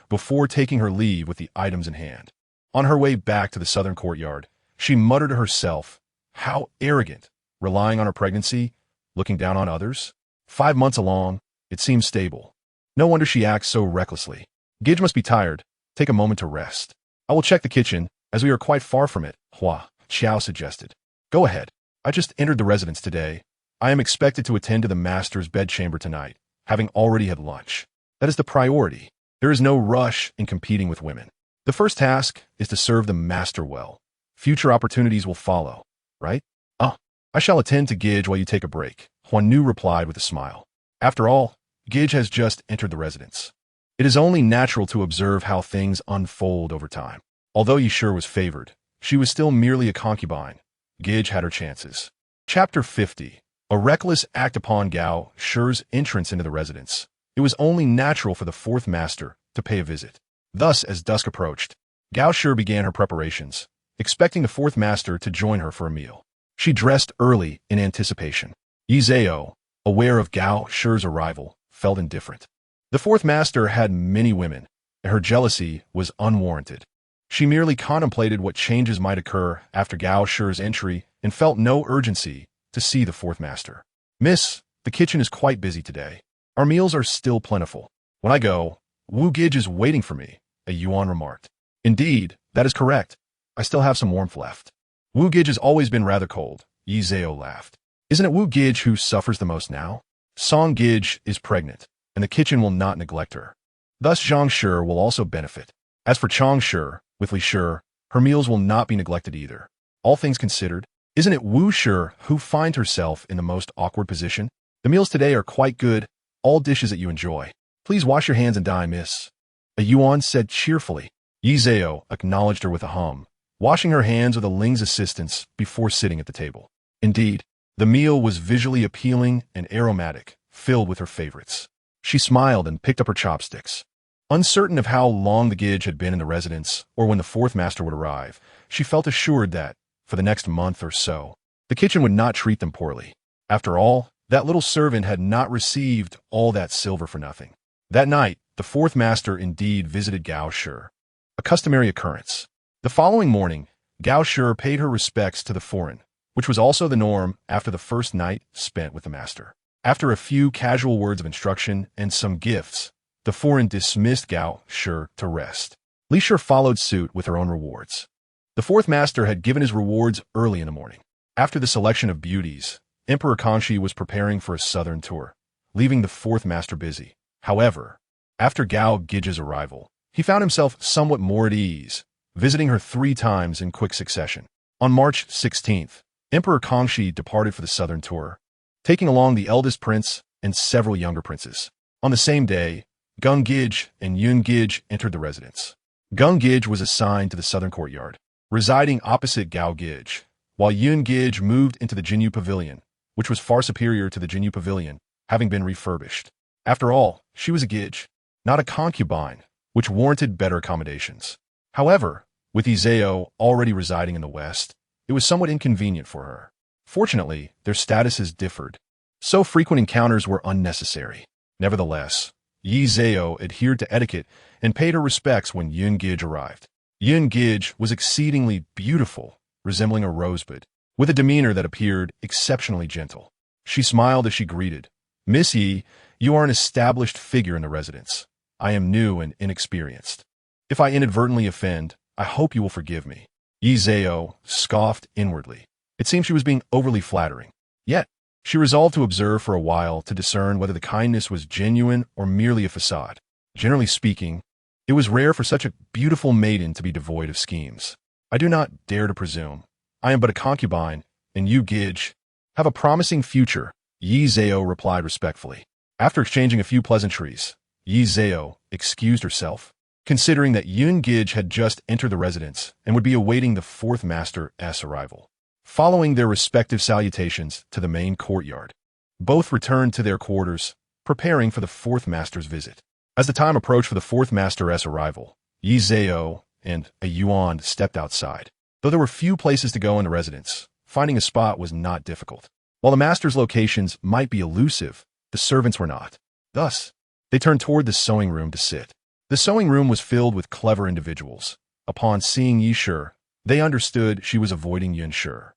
before taking her leave with the items in hand. On her way back to the southern courtyard, she muttered to herself, how arrogant, relying on her pregnancy, looking down on others. 5 months along, it seems stable. No wonder she acts so recklessly. Gij must be tired. Take a moment to rest. I will check the kitchen, as we are quite far from it, Hua Qiao suggested. Go ahead. I just entered the residence today. I am expected to attend to the master's bedchamber tonight, having already had lunch. That is the priority. There is no rush in competing with women. The first task is to serve the master well. Future opportunities will follow, right? Oh, I shall attend to Gidge while you take a break, Huan Nu replied with a smile. After all, Gidge has just entered the residence. It is only natural to observe how things unfold over time. Although Yishur was favored, she was still merely a concubine. Gidge had her chances. Chapter 50. A reckless act upon Gao Shur's entrance into the residence. It was only natural for the fourth master to pay a visit. Thus, as dusk approached, Gao Shur began her preparations, expecting the fourth master to join her for a meal. She dressed early in anticipation. Yi Zhao, aware of Gao Shur's arrival, felt indifferent. The fourth master had many women, and her jealousy was unwarranted. She merely contemplated what changes might occur after Gao Shur's entry and felt no urgency to see the fourth master. Miss, the kitchen is quite busy today. Our meals are still plentiful. When I go, Wu Gidge is waiting for me, a Yuan remarked. Indeed, that is correct. I still have some warmth left. Wu Gidge has always been rather cold, Yi Zhao laughed. Isn't it Wu Gidge who suffers the most now? Song Gidge is pregnant, and the kitchen will not neglect her. Thus Zhang Shur will also benefit. As for Chang Shur, with Li Shur, her meals will not be neglected either. All things considered, isn't it Wu Shur who finds herself in the most awkward position? The meals today are quite good, all dishes that you enjoy. Please wash your hands and dine, miss. A Yuan said cheerfully. Yi Zhao acknowledged her with a hum, washing her hands with a Ling's assistance before sitting at the table. Indeed, the meal was visually appealing and aromatic, filled with her favorites. She smiled and picked up her chopsticks. Uncertain of how long the Gidge had been in the residence or when the fourth master would arrive, she felt assured that, for the next month or so, the kitchen would not treat them poorly. After all, that little servant had not received all that silver for nothing. That night, the fourth master indeed visited Gao Shur, a customary occurrence. The following morning, Gao Shur paid her respects to the foreign, which was also the norm after the first night spent with the master. After a few casual words of instruction and some gifts, the foreign dismissed Gao Shur to rest. Li Shur followed suit with her own rewards. The fourth master had given his rewards early in the morning. After the selection of beauties, Emperor Kangxi was preparing for a southern tour, leaving the fourth master busy. However, after Gao Gidge's arrival, he found himself somewhat more at ease, visiting her 3 times in quick succession. On March 16th, Emperor Kangxi departed for the southern tour, taking along the eldest prince and several younger princes. On the same day, Gung Gidge and Yun Gidge entered the residence. Gung Gidge was assigned to the southern courtyard, residing opposite Gao Gidge, while Yun Gidge moved into the Jinyu Pavilion, which was far superior to the Jinyu Pavilion, having been refurbished. After all, she was a Gidge, not a concubine, which warranted better accommodations. However, with Izeo already residing in the west, it was somewhat inconvenient for her. Fortunately, their statuses differed, so frequent encounters were unnecessary. Nevertheless, Yi Zhao adhered to etiquette and paid her respects when Yun Gidge arrived. Yun Gidge was exceedingly beautiful, resembling a rosebud, with a demeanor that appeared exceptionally gentle. She smiled as she greeted, Miss Yi, you are an established figure in the residence. I am new and inexperienced. If I inadvertently offend, I hope you will forgive me. Yi Zhao scoffed inwardly. It seemed she was being overly flattering. Yet, she resolved to observe for a while to discern whether the kindness was genuine or merely a facade. Generally speaking, it was rare for such a beautiful maiden to be devoid of schemes. I do not dare to presume. I am but a concubine, and you, Gidge, have a promising future, Yi Zhao replied respectfully. After exchanging a few pleasantries, Yi Zhao excused herself, considering that Yun Gidge had just entered the residence and would be awaiting the fourth master's arrival. Following their respective salutations to the main courtyard, both returned to their quarters, preparing for the fourth master's visit. As the time approached for the fourth master's arrival, Yi Zhao and a Yuan stepped outside. Though there were few places to go in the residence, finding a spot was not difficult. While the master's locations might be elusive, the servants were not. Thus, they turned toward the sewing room to sit. The sewing room was filled with clever individuals. Upon seeing Yi Shur, they understood she was avoiding Yun Shur.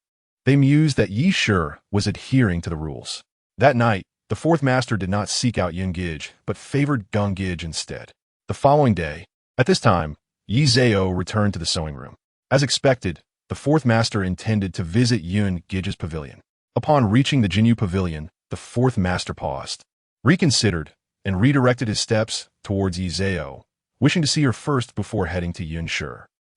They mused that Yi Shur was adhering to the rules. That night, the fourth master did not seek out Yun Gidge, but favored Gung Gidge instead. The following day, at this time, Yi Zhao returned to the sewing room. As expected, the fourth master intended to visit Yun Gige's pavilion. Upon reaching the Jinyu pavilion, the fourth master paused, reconsidered, and redirected his steps towards Yi Zhao, wishing to see her first before heading to Yun Shi.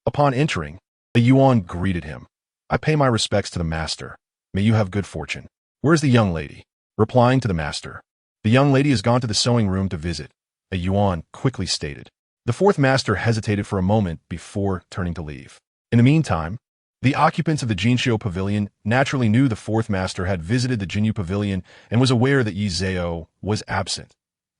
Upon entering, the Yuan greeted him. I pay my respects to the master. May you have good fortune. Where's the young lady? Replying to the master. The young lady has gone to the sewing room to visit, a Yuan quickly stated. The fourth master hesitated for a moment before turning to leave. In the meantime, the occupants of the Jinshio pavilion naturally knew the fourth master had visited the Jinyu pavilion and was aware that Yi Zhao was absent,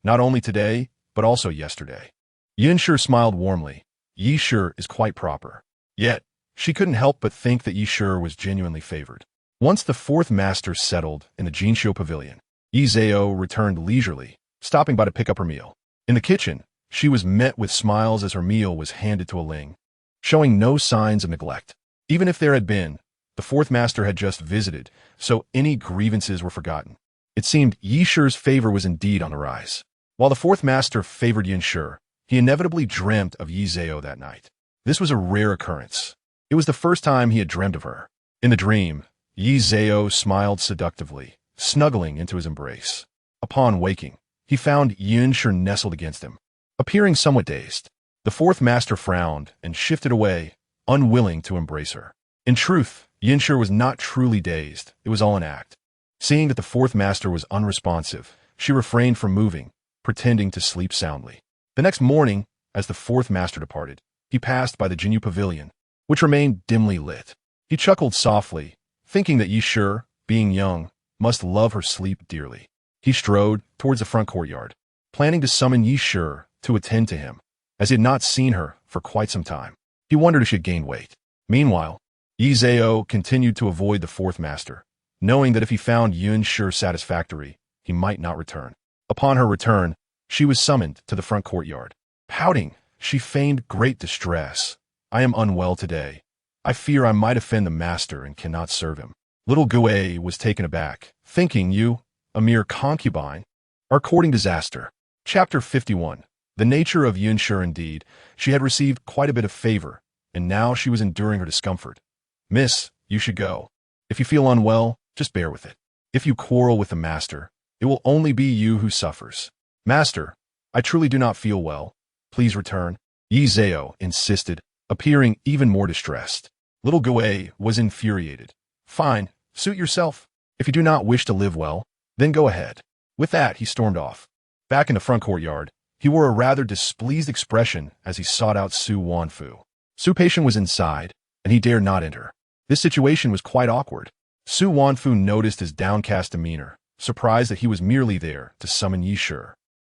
not only today, but also yesterday. Yun Shi smiled warmly. Yi Shi is quite proper. Yet, she couldn't help but think that Yi Shi was genuinely favored. Once the fourth master settled in the Jinshio pavilion, Yi Zhao returned leisurely, stopping by to pick up her meal. In the kitchen, she was met with smiles as her meal was handed to a Ling, showing no signs of neglect. Even if there had been, the fourth master had just visited, so any grievances were forgotten. It seemed Yi Shi's favor was indeed on the rise. While the fourth master favored Yun Shi, he inevitably dreamt of Yi Zhao that night. This was a rare occurrence. It was the first time he had dreamed of her. In the dream, Yi Zhao smiled seductively, snuggling into his embrace. Upon waking, he found Yun Shi nestled against him, appearing somewhat dazed. The fourth master frowned and shifted away, unwilling to embrace her. In truth, Yun Shi was not truly dazed. It was all an act. Seeing that the fourth master was unresponsive, she refrained from moving, pretending to sleep soundly. The next morning, as the fourth master departed, he passed by the Jinyu pavilion, which remained dimly lit. He chuckled softly, thinking that Yi Shi, being young, must love her sleep dearly. He strode towards the front courtyard, planning to summon Yi Shi to attend to him, as he had not seen her for quite some time. He wondered if she had gained weight. Meanwhile, Yi Zhao continued to avoid the fourth master, knowing that if he found Yun Shi satisfactory, he might not return. Upon her return, she was summoned to the front courtyard. Pouting, she feigned great distress. I am unwell today. I fear I might offend the master and cannot serve him. Little Gue was taken aback, thinking you, a mere concubine, are courting disaster. Chapter 51. The nature of Yun Shi indeed, she had received quite a bit of favor, and now she was enduring her discomfort. Miss, you should go. If you feel unwell, just bear with it. If you quarrel with the master, it will only be you who suffers. Master, I truly do not feel well. Please return. Yi Zhao insisted, appearing even more distressed. Little Gue was infuriated. Fine, suit yourself. If you do not wish to live well, then go ahead. With that, he stormed off. Back in the front courtyard, he wore a rather displeased expression as he sought out Su Wanfu. Su Peixiong was inside, and he dared not enter. This situation was quite awkward. Su Wanfu noticed his downcast demeanor, surprised that he was merely there to summon Yi Shi.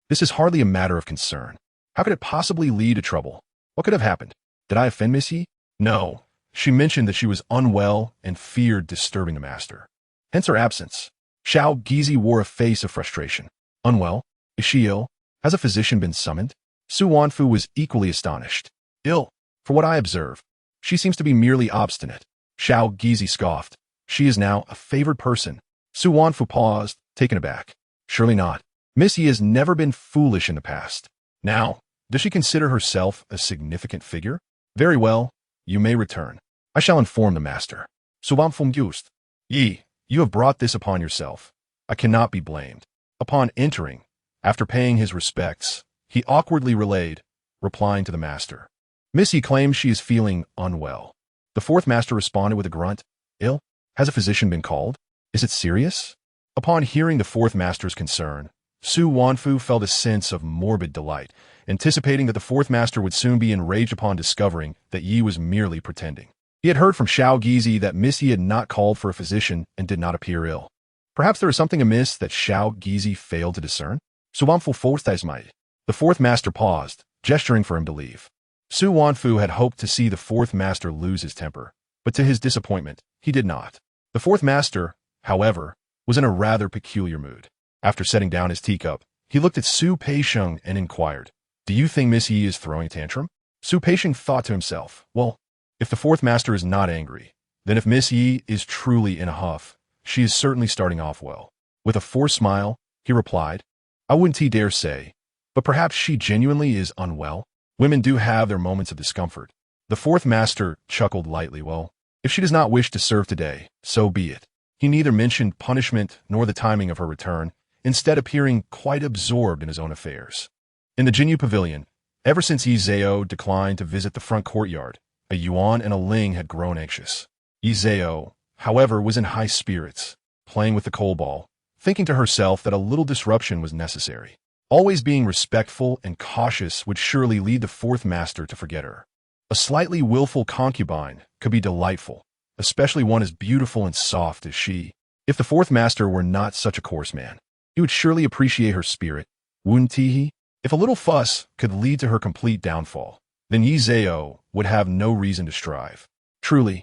This is hardly a matter of concern. How could it possibly lead to trouble? What could have happened? Did I offend Miss Yi? No. She mentioned that she was unwell and feared disturbing the master. Hence her absence. Xiao Gizi wore a face of frustration. Unwell? Is she ill? Has a physician been summoned? Su Wanfu was equally astonished. Ill. For what I observe, she seems to be merely obstinate. Xiao Gizi scoffed. She is now a favored person. Su Wanfu paused, taken aback. Surely not. Miss Yi has never been foolish in the past. Now, does she consider herself a significant figure? Very well, you may return. I shall inform the master. Su Wanfu mused. Yi, you have brought this upon yourself. I cannot be blamed. Upon entering, after paying his respects, he awkwardly relayed, replying to the master. Miss Yi claims she is feeling unwell. The fourth master responded with a grunt. Ill? Has a physician been called? Is it serious? Upon hearing the fourth master's concern, Su Wanfu felt a sense of morbid delight, anticipating that the fourth master would soon be enraged upon discovering that Yi was merely pretending. He had heard from Xiao Gizi that Miss Yi had not called for a physician and did not appear ill. Perhaps there was something amiss that Xiao Gizi failed to discern? Su Wanfu forced might. The fourth master paused, gesturing for him to leave. Su Wanfu had hoped to see the fourth master lose his temper, but to his disappointment, he did not. The fourth master, however, was in a rather peculiar mood. After setting down his teacup, he looked at Su Peixiong and inquired, Do you think Miss Yi is throwing a tantrum? Su Peixiong thought to himself, well, if the fourth master is not angry, then if Miss Yi is truly in a huff, she is certainly starting off well. With a forced smile, he replied, I wouldn't dare say, but perhaps she genuinely is unwell. Women do have their moments of discomfort. The fourth master chuckled lightly. Well, if she does not wish to serve today, so be it. He neither mentioned punishment nor the timing of her return, instead appearing quite absorbed in his own affairs. In the Jinyu Pavilion, ever since Yi Zhao declined to visit the front courtyard, a Yuan and a Ling had grown anxious. Yi Zhao, however, was in high spirits, playing with the coal ball, thinking to herself that a little disruption was necessary. Always being respectful and cautious would surely lead the fourth master to forget her. A slightly willful concubine could be delightful, especially one as beautiful and soft as she. If the fourth master were not such a coarse man, he would surely appreciate her spirit, wouldn't he? If a little fuss could lead to her complete downfall, then Yi Zhao would have no reason to strive. Truly,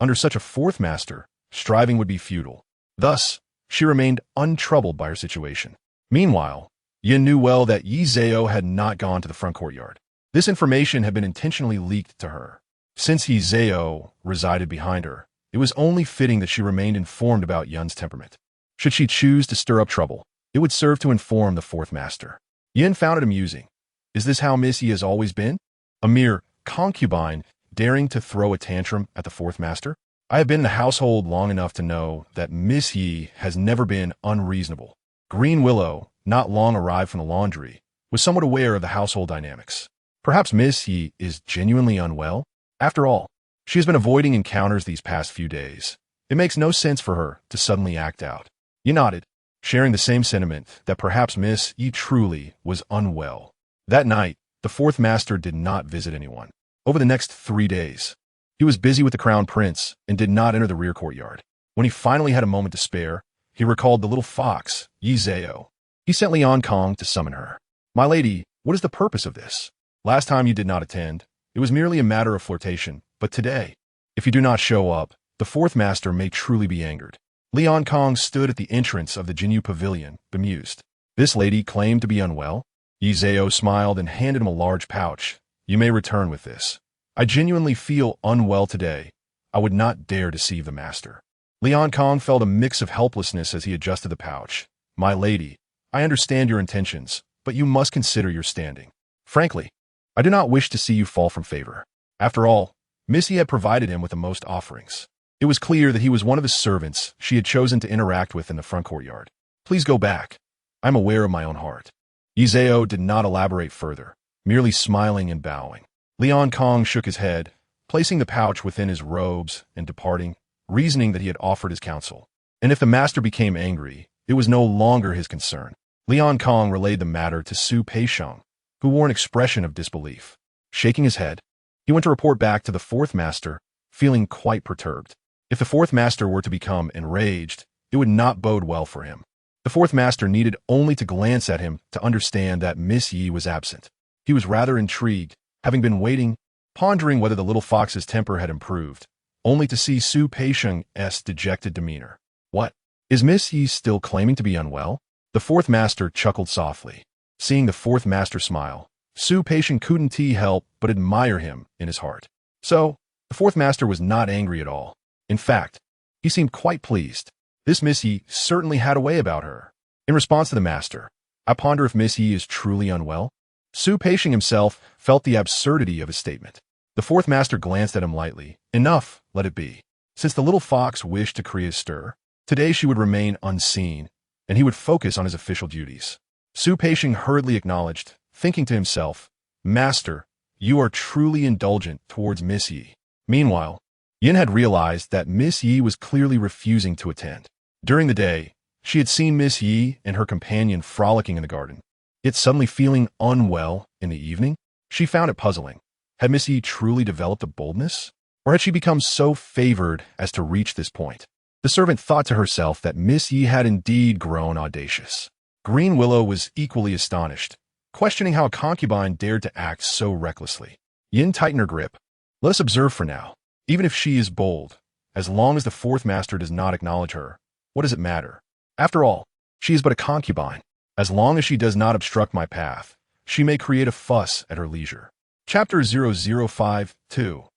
under such a fourth master, striving would be futile. Thus, she remained untroubled by her situation. Meanwhile, Yin knew well that Yi Zhao had not gone to the front courtyard. This information had been intentionally leaked to her. Since Yi Zhao resided behind her, it was only fitting that she remained informed about Yun's temperament. Should she choose to stir up trouble, it would serve to inform the fourth master. Yin found it amusing. Is this how Miss Yi has always been? A mere concubine daring to throw a tantrum at the fourth master? I have been in the household long enough to know that Miss Yi has never been unreasonable. Green Willow, not long arrived from the laundry, was somewhat aware of the household dynamics. Perhaps Miss Yi is genuinely unwell? After all, she has been avoiding encounters these past few days. It makes no sense for her to suddenly act out. Yi nodded, sharing the same sentiment that perhaps Miss Yi truly was unwell. That night, the fourth master did not visit anyone. Over the next 3 days, he was busy with the crown prince and did not enter the rear courtyard. When he finally had a moment to spare, he recalled the little fox, Yi Zhao. He sent Lian Kong to summon her. My lady, what is the purpose of this? Last time you did not attend. It was merely a matter of flirtation, but today, if you do not show up, the fourth master may truly be angered. Lian Kong stood at the entrance of the Jinyu Pavilion, bemused. This lady claimed to be unwell? Yi Zhao smiled and handed him a large pouch. You may return with this. I genuinely feel unwell today. I would not dare deceive the master. Lian Kong felt a mix of helplessness as he adjusted the pouch. My lady, I understand your intentions, but you must consider your standing. Frankly, I do not wish to see you fall from favor. After all, Missy had provided him with the most offerings. It was clear that he was one of his servants she had chosen to interact with in the front courtyard. Please go back. I am aware of my own heart. Yi Zhao did not elaborate further, merely smiling and bowing. Lian Kong shook his head, placing the pouch within his robes and departing, reasoning that he had offered his counsel. And if the master became angry, it was no longer his concern. Lian Kong relayed the matter to Su Peixiang, who wore an expression of disbelief. Shaking his head, he went to report back to the fourth master, feeling quite perturbed. If the fourth master were to become enraged, it would not bode well for him. The fourth master needed only to glance at him to understand that Miss Yi was absent. He was rather intrigued, having been waiting, pondering whether the little fox's temper had improved, only to see Su Peixiang's dejected demeanor. What? Is Miss Yi still claiming to be unwell? The fourth master chuckled softly. Seeing the fourth master smile, Su Peixiang couldn't help but admire him in his heart. So, the fourth master was not angry at all. In fact, he seemed quite pleased. This Miss Yi certainly had a way about her. In response to the master, I ponder if Miss Yi is truly unwell. Su Peixiang himself felt the absurdity of his statement. The fourth master glanced at him lightly. Enough, let it be. Since the little fox wished to create a stir, today she would remain unseen, and he would focus on his official duties. Su Peixiang hurriedly acknowledged, thinking to himself, Master, you are truly indulgent towards Miss Yi. Meanwhile, Yin had realized that Miss Yi was clearly refusing to attend. During the day, she had seen Miss Yi and her companion frolicking in the garden. Yet suddenly feeling unwell in the evening, she found it puzzling. Had Miss Yi truly developed a boldness? Or had she become so favored as to reach this point? The servant thought to herself that Miss Yi had indeed grown audacious. Green Willow was equally astonished, questioning how a concubine dared to act so recklessly. Yin tightened her grip. Let us observe for now. Even if she is bold, as long as the fourth master does not acknowledge her, what does it matter? After all, she is but a concubine. As long as she does not obstruct my path, she may create a fuss at her leisure. Chapter 005-2.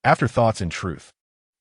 Afterthoughts and Truth.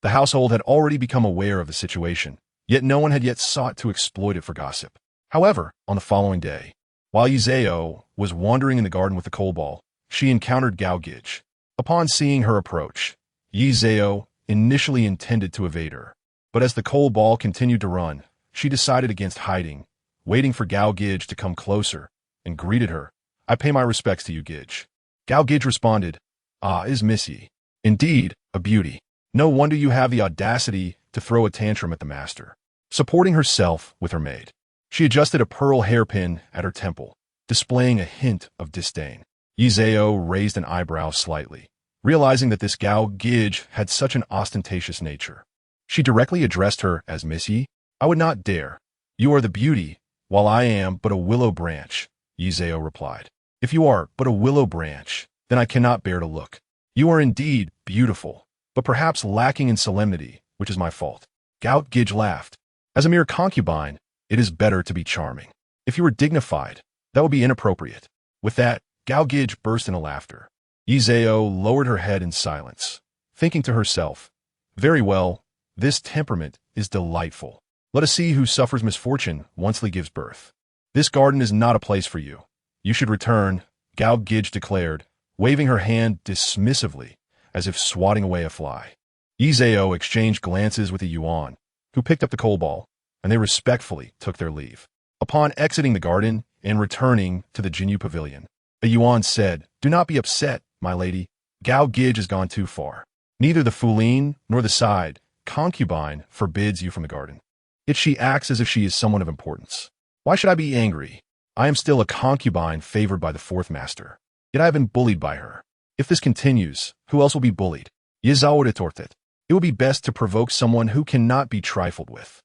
The household had already become aware of the situation, yet no one had yet sought to exploit it for gossip. However, on the following day, while Yi Zhao was wandering in the garden with the coal ball, she encountered Gao Gij. Upon seeing her approach, Yi Zhao initially intended to evade her, but as the coal ball continued to run, she decided against hiding, waiting for Gao Gij to come closer, and greeted her. "I pay my respects to you, Gij." Gao Gij responded, "Ah, is Miss Yi. Indeed, a beauty. No wonder you have the audacity to throw a tantrum at the master." Supporting herself with her maid, she adjusted a pearl hairpin at her temple, displaying a hint of disdain. Yi Zhao raised an eyebrow slightly, realizing that this Gao Gij had such an ostentatious nature. She directly addressed her as Miss Yi. "I would not dare. You are the beauty, while I am but a willow branch," Yi Zhao replied. "If you are but a willow branch, then I cannot bear to look. You are indeed beautiful, but perhaps lacking in solemnity, which is my fault." Gao Gij laughed. "As a mere concubine, it is better to be charming. If you were dignified, that would be inappropriate." With that, Gao Gij burst into laughter. Yi Zhao lowered her head in silence, thinking to herself, "Very well, this temperament is delightful. Let us see who suffers misfortune once Li gives birth. This garden is not a place for you. You should return," Gao Gij declared, waving her hand dismissively, as if swatting away a fly. Yi Zhao exchanged glances with a Yuan, who picked up the coal ball, and they respectfully took their leave. Upon exiting the garden and returning to the Jinyu Pavilion, a Yuan said, "Do not be upset, my lady. Gao Gij has gone too far. Neither the Fulin nor the Side Concubine forbids you from the garden. Yet she acts as if she is someone of importance. Why should I be angry? I am still a concubine favored by the fourth master. Yet I have been bullied by her. If this continues, who else will be bullied?" Yi Zhao retorted. "It would be best to provoke someone who cannot be trifled with.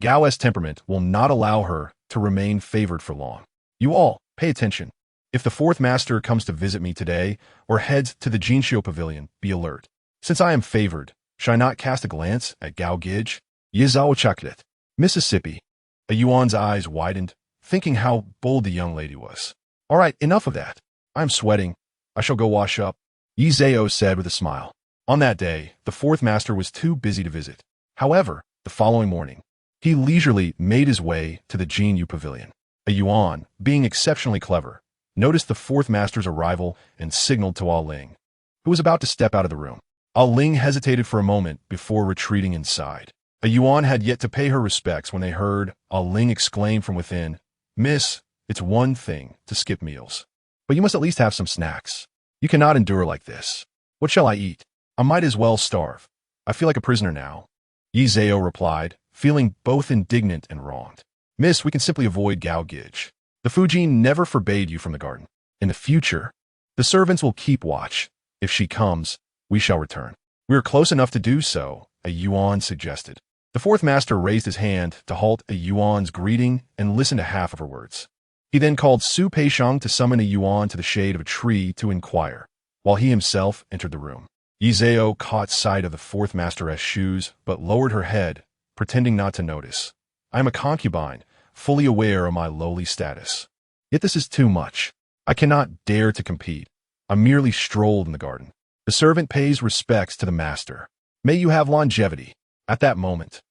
Gao's temperament will not allow her to remain favored for long. You all, pay attention. If the fourth master comes to visit me today or heads to the Jinshio Pavilion, be alert. Since I am favored, shall I not cast a glance at Gao Gij?" Yi Zhao chuckled. Mississippi. A Yuan's eyes widened, thinking how bold the young lady was. "All right, enough of that. I am sweating. I shall go wash up," Yi Zhao said with a smile. On that day, the fourth master was too busy to visit. However, the following morning, he leisurely made his way to the Jinyu Pavilion. A Yuan, being exceptionally clever, noticed the fourth master's arrival and signaled to Ling, who was about to step out of the room. Ling hesitated for a moment before retreating inside. A Yuan had yet to pay her respects when they heard Ling exclaim from within, "Miss, it's one thing to skip meals, but you must at least have some snacks. You cannot endure like this. What shall I eat? I might as well starve. I feel like a prisoner now." Yi Zhao replied, feeling both indignant and wronged. "Miss, we can simply avoid Gao Gij. The Fujin never forbade you from the garden. In the future, the servants will keep watch. If she comes, we shall return." "We are close enough to do so," a Yuan suggested. The fourth master raised his hand to halt a Yuan's greeting and listened to half of her words. He then called Su Peixiang to summon a Yuan to the shade of a tree to inquire, while he himself entered the room. Yi Zhao caught sight of the fourth master's shoes, but lowered her head, pretending not to notice. "I am a concubine, fully aware of my lowly status. Yet this is too much. I cannot dare to compete. I merely strolled in the garden. The servant pays respects to the master. May you have longevity." At that moment,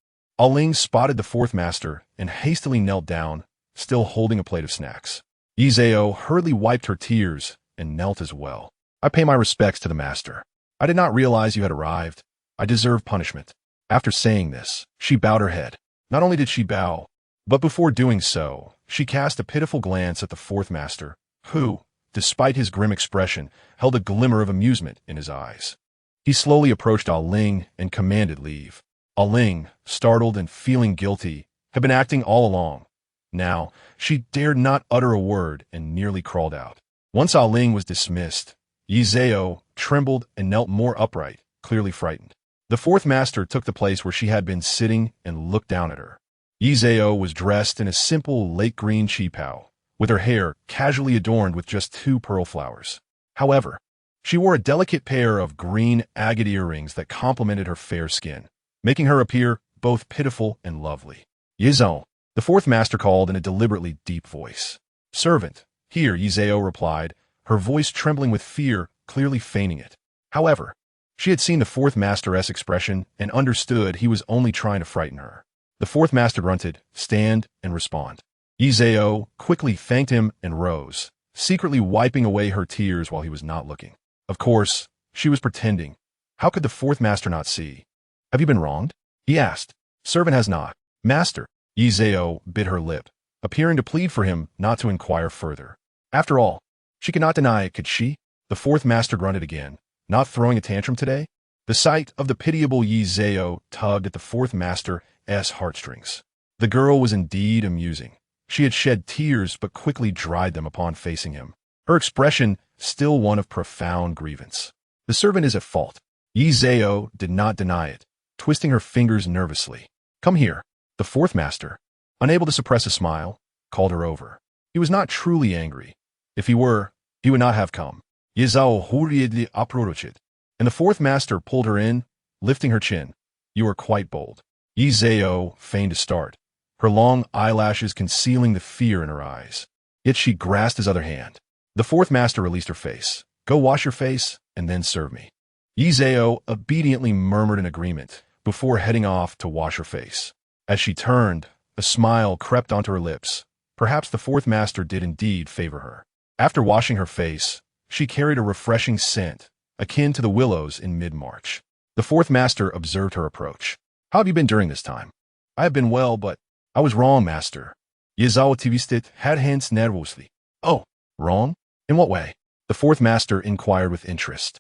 Ling spotted the fourth master and hastily knelt down, still holding a plate of snacks. Yi Zhao hurriedly wiped her tears and knelt as well. "I pay my respects to the master. I did not realize you had arrived. I deserve punishment." After saying this, she bowed her head. Not only did she bow, but before doing so, she cast a pitiful glance at the fourth master, who, despite his grim expression, held a glimmer of amusement in his eyes. He slowly approached Ling and commanded leave. Ling, startled and feeling guilty, had been acting all along. Now, she dared not utter a word and nearly crawled out. Once Ling was dismissed, Yi Zhao trembled and knelt more upright, clearly frightened. The fourth master took the place where she had been sitting and looked down at her. Yi Zhao was dressed in a simple lake green qipao, with her hair casually adorned with just 2 pearl flowers. However, she wore a delicate pair of green agate earrings that complemented her fair skin, making her appear both pitiful and lovely. "Yi Zhao," the fourth master called in a deliberately deep voice. "Servant, here," Yi Zhao replied, her voice trembling with fear, clearly feigning it. However, she had seen the fourth master's expression and understood he was only trying to frighten her. The fourth master grunted, "Stand and respond." Yi Zhao quickly thanked him and rose, secretly wiping away her tears while he was not looking. Of course, she was pretending. How could the fourth master not see? Have you been wronged? He asked. Servant has not. Master. Yi Zhao bit her lip, appearing to plead for him not to inquire further. After all, she could not deny it, could she? The fourth master grunted again. Not throwing a tantrum today? The sight of the pitiable Yi Zhao tugged at the fourth master's heartstrings. The girl was indeed amusing. She had shed tears but quickly dried them upon facing him, her expression still one of profound grievance. The servant is at fault. Yi Zhao did not deny it, twisting her fingers nervously. Come here. The fourth master, unable to suppress a smile, called her over. He was not truly angry. If he were, he would not have come. Yi Zhao hurriedly approached, and the fourth master pulled her in, lifting her chin. You are quite bold. Yi Zhao feigned to start, her long eyelashes concealing the fear in her eyes. Yet she grasped his other hand. The fourth master released her face. Go wash your face, and then serve me. Yi Zhao obediently murmured an agreement before heading off to wash her face. As she turned, a smile crept onto her lips. Perhaps the fourth master did indeed favor her. After washing her face, she carried a refreshing scent, akin to the willows in mid-March. The fourth master observed her approach. How have you been during this time? I have been well, but I was wrong, master. Yi Zhao twisted had hands nervously. Oh, wrong? In what way? The fourth master inquired with interest.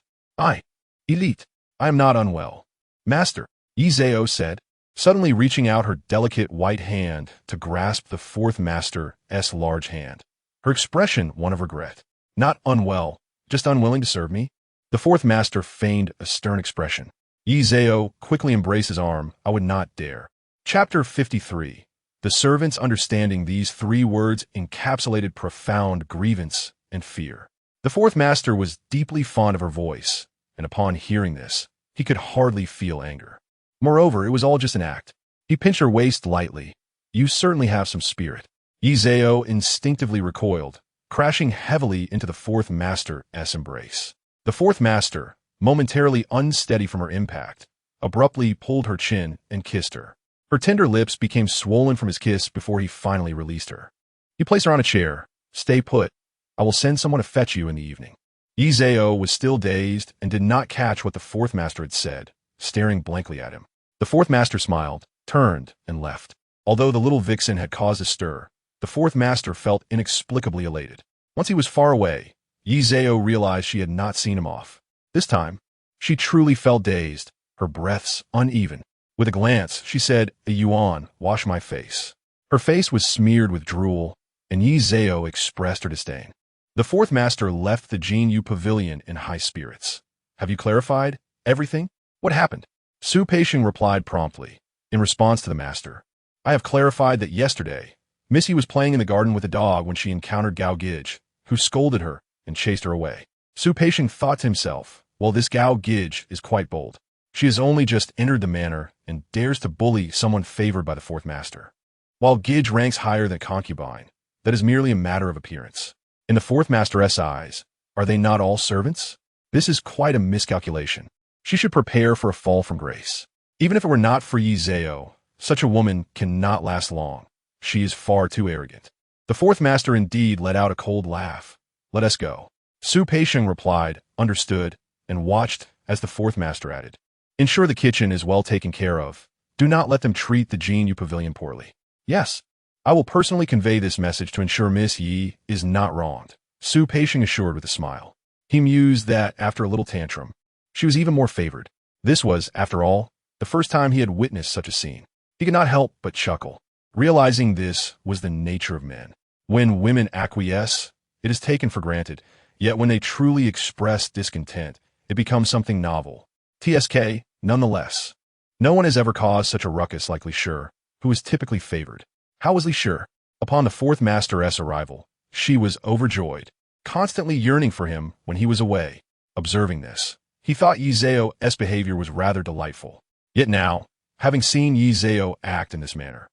Elite. I am not unwell. Master, Yi Zhao said, suddenly reaching out her delicate white hand to grasp the fourth master's large hand. Her expression one of regret. Not unwell, just unwilling to serve me? The fourth master feigned a stern expression. Yi Zhao quickly embraced his arm. I would not dare. Chapter 53. The servant's understanding these three words encapsulated profound grievance and fear. The fourth master was deeply fond of her voice, and upon hearing this, he could hardly feel anger. Moreover, it was all just an act. He pinched her waist lightly. You certainly have some spirit. Yi Zhao instinctively recoiled, crashing heavily into the fourth master's embrace. The fourth master, momentarily unsteady from her impact, abruptly pulled her chin and kissed her. Her tender lips became swollen from his kiss before he finally released her. He placed her on a chair. Stay put. I will send someone to fetch you in the evening. Yi Zhao was still dazed and did not catch what the fourth master had said, staring blankly at him. The fourth master smiled, turned, and left. Although the little vixen had caused a stir, the fourth master felt inexplicably elated. Once he was far away, Yi Zhao realized she had not seen him off. This time, she truly felt dazed, her breaths uneven. With a glance, she said, a yuan, wash my face. Her face was smeared with drool, and Yi Zhao expressed her disdain. The fourth master left the Jin pavilion in high spirits. Have you clarified everything? What happened? Su Peixing replied promptly. In response to the master, I have clarified that yesterday, Missy was playing in the garden with a dog when she encountered Gao Gij, who scolded her and chased her away. Su Peixing thought to himself, well, this Gao Gij is quite bold. She has only just entered the manor and dares to bully someone favored by the fourth master. While Gij ranks higher than concubine, that is merely a matter of appearance. In the fourth master's eyes, are they not all servants? This is quite a miscalculation. She should prepare for a fall from grace. Even if it were not for Yi Zhao, such a woman cannot last long. She is far too arrogant. The fourth master indeed let out a cold laugh. Let us go. Su Peixing replied, understood, and watched as the fourth master added. Ensure the kitchen is well taken care of. Do not let them treat the Jin pavilion poorly. Yes, I will personally convey this message to ensure Miss Yi is not wronged. Su Peixing assured with a smile. He mused that, after a little tantrum, she was even more favored. This was, after all, the first time he had witnessed such a scene. He could not help but chuckle, realizing this was the nature of men. When women acquiesce, it is taken for granted, yet when they truly express discontent, it becomes something novel. TSK, nonetheless. No one has ever caused such a ruckus like Li Side, who is typically favored. How was Li Side? Upon the fourth master's arrival, she was overjoyed, constantly yearning for him when he was away. Observing this, he thought Yi Zhao's behavior was rather delightful. Yet now, having seen Yi Zhao act in this manner,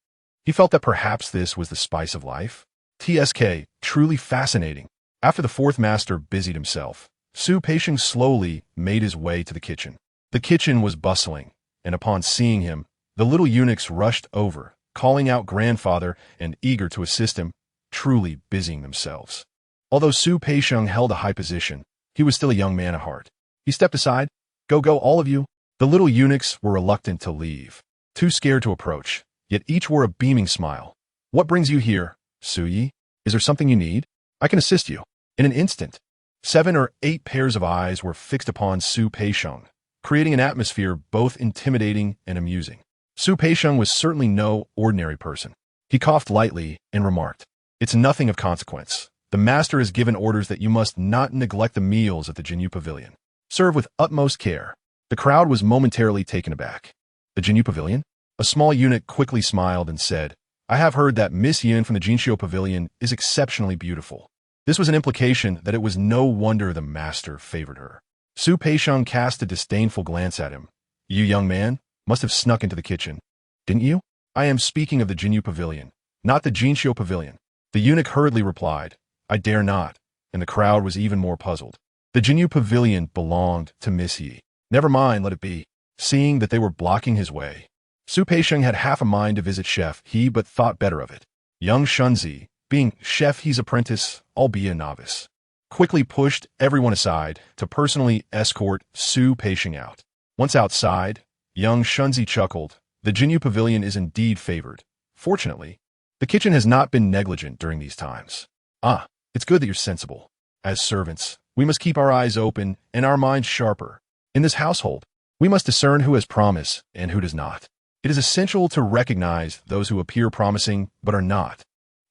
he felt that perhaps this was the spice of life. TSK, truly fascinating. After the fourth master busied himself, Su Peixing slowly made his way to the kitchen. The kitchen was bustling, and upon seeing him, the little eunuchs rushed over, calling out grandfather and eager to assist him, truly busying themselves. Although Su Peixiong held a high position, he was still a young man at heart. He stepped aside. Go, all of you. The little eunuchs were reluctant to leave, too scared to approach, yet each wore a beaming smile. What brings you here, Su Yi? Is there something you need? I can assist you. In an instant, 7 or 8 pairs of eyes were fixed upon Su Peixiong, creating an atmosphere both intimidating and amusing. Su Peixiong was certainly no ordinary person. He coughed lightly and remarked, "It's nothing of consequence. The master has given orders that you must not neglect the meals at the Jinyu Pavilion. Serve with utmost care." The crowd was momentarily taken aback. The Jinyu Pavilion? A small eunuch quickly smiled and said, "I have heard that Miss Yin from the Jinshio Pavilion is exceptionally beautiful." This was an implication that it was no wonder the master favored her. Su Peixiong cast a disdainful glance at him. "You young man must have snuck into the kitchen, didn't you?" "I am speaking of the Jinyu Pavilion, not the Jinshio Pavilion." The eunuch hurriedly replied, "I dare not," and the crowd was even more puzzled. The Jinyu Pavilion belonged to Miss Yi. Never mind, let it be. Seeing that they were blocking his way, Su Peixiong had half a mind to visit Chef He, but thought better of it. Young Shunzi, being Chef He's apprentice, albeit a novice, quickly pushed everyone aside to personally escort Su Peixiong out. Once outside, young Shunzi chuckled. The Jinyu Pavilion is indeed favored. Fortunately, the kitchen has not been negligent during these times. Ah, it's good that you're sensible. As servants, we must keep our eyes open and our minds sharper. In this household, we must discern who has promise and who does not. It is essential to recognize those who appear promising but are not,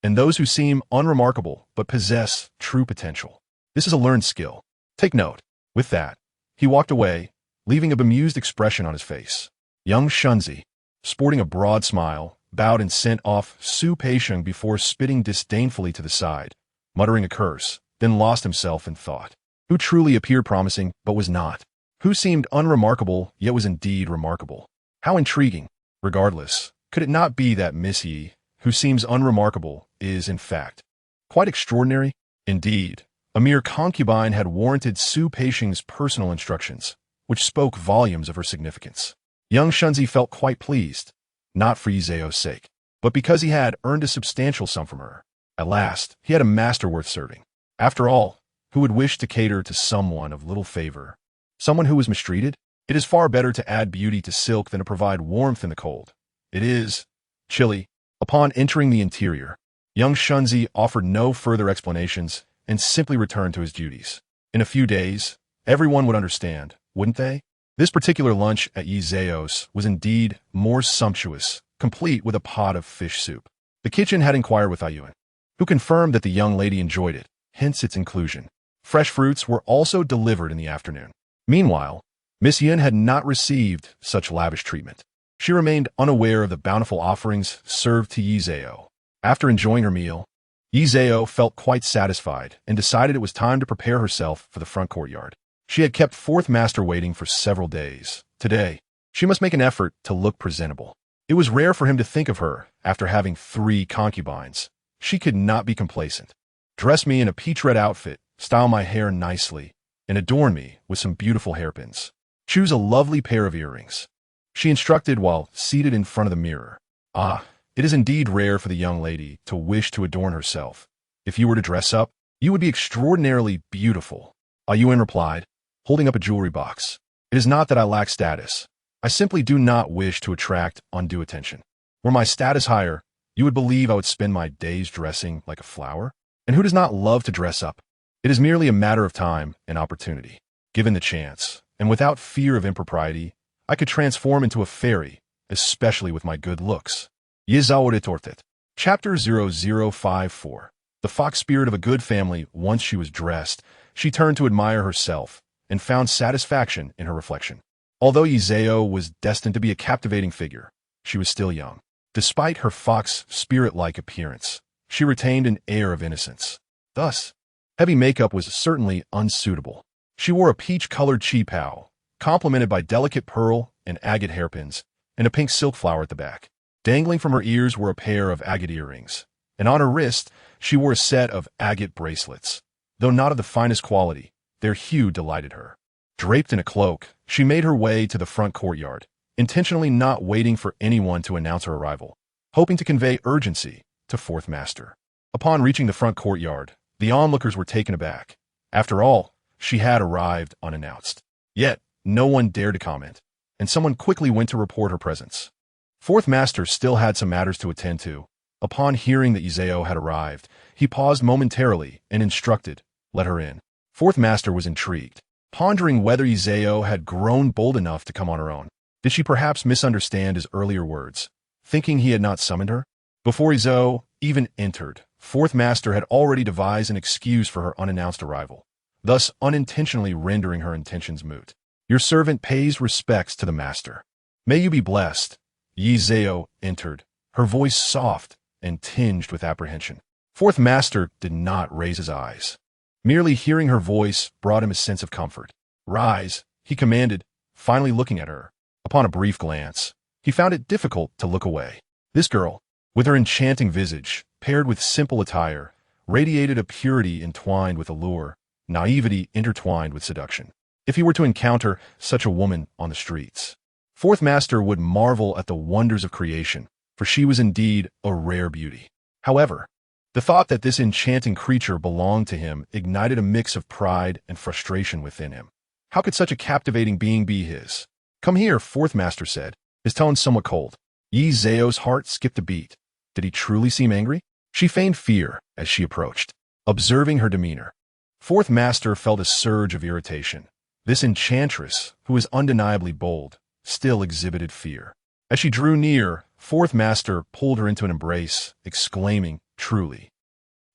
and those who seem unremarkable but possess true potential. This is a learned skill. Take note. With that, he walked away, leaving a bemused expression on his face. Young Shunzi, sporting a broad smile, bowed and sent off Su Peixiong before spitting disdainfully to the side, muttering a curse, then lost himself in thought. Who truly appeared promising but was not? Who seemed unremarkable yet was indeed remarkable? How intriguing. Regardless, could it not be that Miss Yi, who seems unremarkable, is, in fact, quite extraordinary? Indeed, a mere concubine had warranted Su Peixiong's personal instructions, which spoke volumes of her significance. Young Shunzi felt quite pleased, not for Yi Zhao's sake, but because he had earned a substantial sum from her. At last, he had a master worth serving. After all, who would wish to cater to someone of little favor? Someone who was mistreated? It is far better to add beauty to silk than to provide warmth in the cold. It is chilly. Upon entering the interior, young Shunzi offered no further explanations and simply returned to his duties. In a few days, everyone would understand, wouldn't they? This particular lunch at Yi Zhao's was indeed more sumptuous, complete with a pot of fish soup. The kitchen had inquired with Ayuan, who confirmed that the young lady enjoyed it, hence its inclusion. Fresh fruits were also delivered in the afternoon. Meanwhile, Miss Yin had not received such lavish treatment. She remained unaware of the bountiful offerings served to Yi Zhao. After enjoying her meal, Yi Zhao felt quite satisfied and decided it was time to prepare herself for the front courtyard. She had kept fourth master waiting for several days. Today, she must make an effort to look presentable. It was rare for him to think of her after having 3 concubines. She could not be complacent. "Dress me in a peach red outfit, style my hair nicely, and adorn me with some beautiful hairpins. Choose a lovely pair of earrings," she instructed while seated in front of the mirror. Ah, it is indeed rare for the young lady to wish to adorn herself. "If you were to dress up, you would be extraordinarily beautiful," Ayuan replied, holding up a jewelry box. "It is not that I lack status. I simply do not wish to attract undue attention. Were my status higher, you would believe I would spend my days dressing like a flower? And who does not love to dress up? It is merely a matter of time and opportunity. Given the chance, and without fear of impropriety, I could transform into a fairy, especially with my good looks." Yizaoretortet. Chapter 0054. The fox spirit of a good family. Once she was dressed, she turned to admire herself, and found satisfaction in her reflection. Although Yi Zhao was destined to be a captivating figure, she was still young. Despite her fox spirit-like appearance, she retained an air of innocence. Thus, heavy makeup was certainly unsuitable. She wore a peach-colored qipao, complemented by delicate pearl and agate hairpins, and a pink silk flower at the back. Dangling from her ears were a pair of agate earrings, and on her wrist she wore a set of agate bracelets. Though not of the finest quality, their hue delighted her. Draped in a cloak, she made her way to the front courtyard, intentionally not waiting for anyone to announce her arrival, hoping to convey urgency to fourth master. Upon reaching the front courtyard, The onlookers were taken aback. After all, she had arrived unannounced. Yet, no one dared to comment, and someone quickly went to report her presence. Fourth Master still had some matters to attend to. Upon hearing that Izeo had arrived, he paused momentarily and instructed, "Let her in." Fourth Master was intrigued, pondering whether Izeo had grown bold enough to come on her own. Did she perhaps misunderstand his earlier words, thinking he had not summoned her? Before Izeo even entered, Fourth Master had already devised an excuse for her unannounced arrival, thus unintentionally rendering her intentions moot. "Your servant pays respects to the master. May you be blessed." Izeo entered, her voice soft and tinged with apprehension. Fourth Master did not raise his eyes. Merely hearing her voice brought him a sense of comfort. "Rise," he commanded, finally looking at her. Upon a brief glance, he found it difficult to look away. This girl, with her enchanting visage, paired with simple attire, radiated a purity entwined with allure, naivety intertwined with seduction. If he were to encounter such a woman on the streets, Fourth Master would marvel at the wonders of creation, for she was indeed a rare beauty. However, the thought that this enchanting creature belonged to him ignited a mix of pride and frustration within him. How could such a captivating being be his? "Come here," Fourth Master said, his tone somewhat cold. Izeo's heart skipped a beat. Did he truly seem angry? She feigned fear as she approached, observing her demeanor. Fourth Master felt a surge of irritation. This enchantress, who was undeniably bold, still exhibited fear. As she drew near, Fourth Master pulled her into an embrace, exclaiming, "Truly."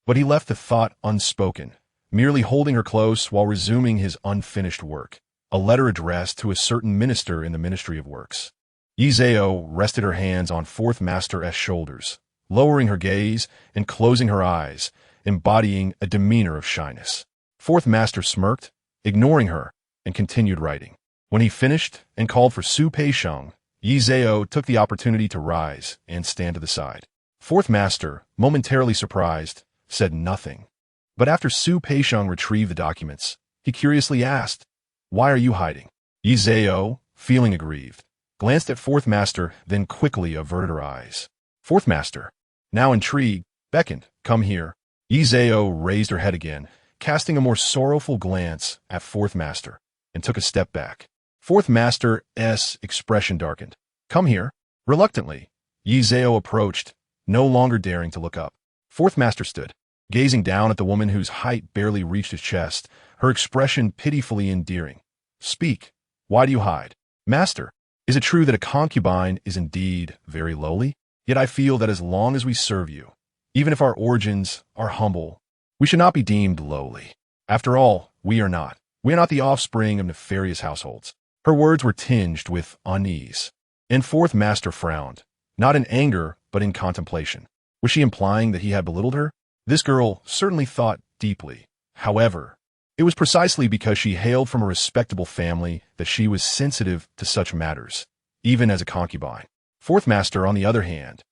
But he left the thought unspoken, merely holding her close while resuming his unfinished work, a letter addressed to a certain minister in the Ministry of Works. Izeo rested her hands on Fourth Master's shoulders, lowering her gaze and closing her eyes, embodying a demeanor of shyness. Fourth Master smirked, ignoring her, and continued writing. When he finished and called for Su Peixiong, Izeo took the opportunity to rise and stand to the side. Fourth Master, momentarily surprised, said nothing. But after Su Peixiong retrieved the documents, he curiously asked, "Why are you hiding?" Izeo, feeling aggrieved, glanced at Fourth Master, then quickly averted her eyes. Fourth Master, now intrigued, beckoned, "Come here." Izeo raised her head again, casting a more sorrowful glance at Fourth Master, and took a step back. Fourth Master's expression darkened. "Come here." Reluctantly, Izeo approached, no longer daring to look up. Fourth Master stood, gazing down at the woman whose height barely reached his chest, her expression pitifully endearing. "Speak. Why do you hide?" "Master, is it true that a concubine is indeed very lowly? Yet I feel that as long as we serve you, even if our origins are humble, we should not be deemed lowly. After all, we are not. We are not the offspring of nefarious households." Her words were tinged with unease, and Fourth Master frowned, not in anger, but in contemplation. Was she implying that he had belittled her? This girl certainly thought deeply. However, it was precisely because she hailed from a respectable family that she was sensitive to such matters, even as a concubine. Fourth Master, on the other hand,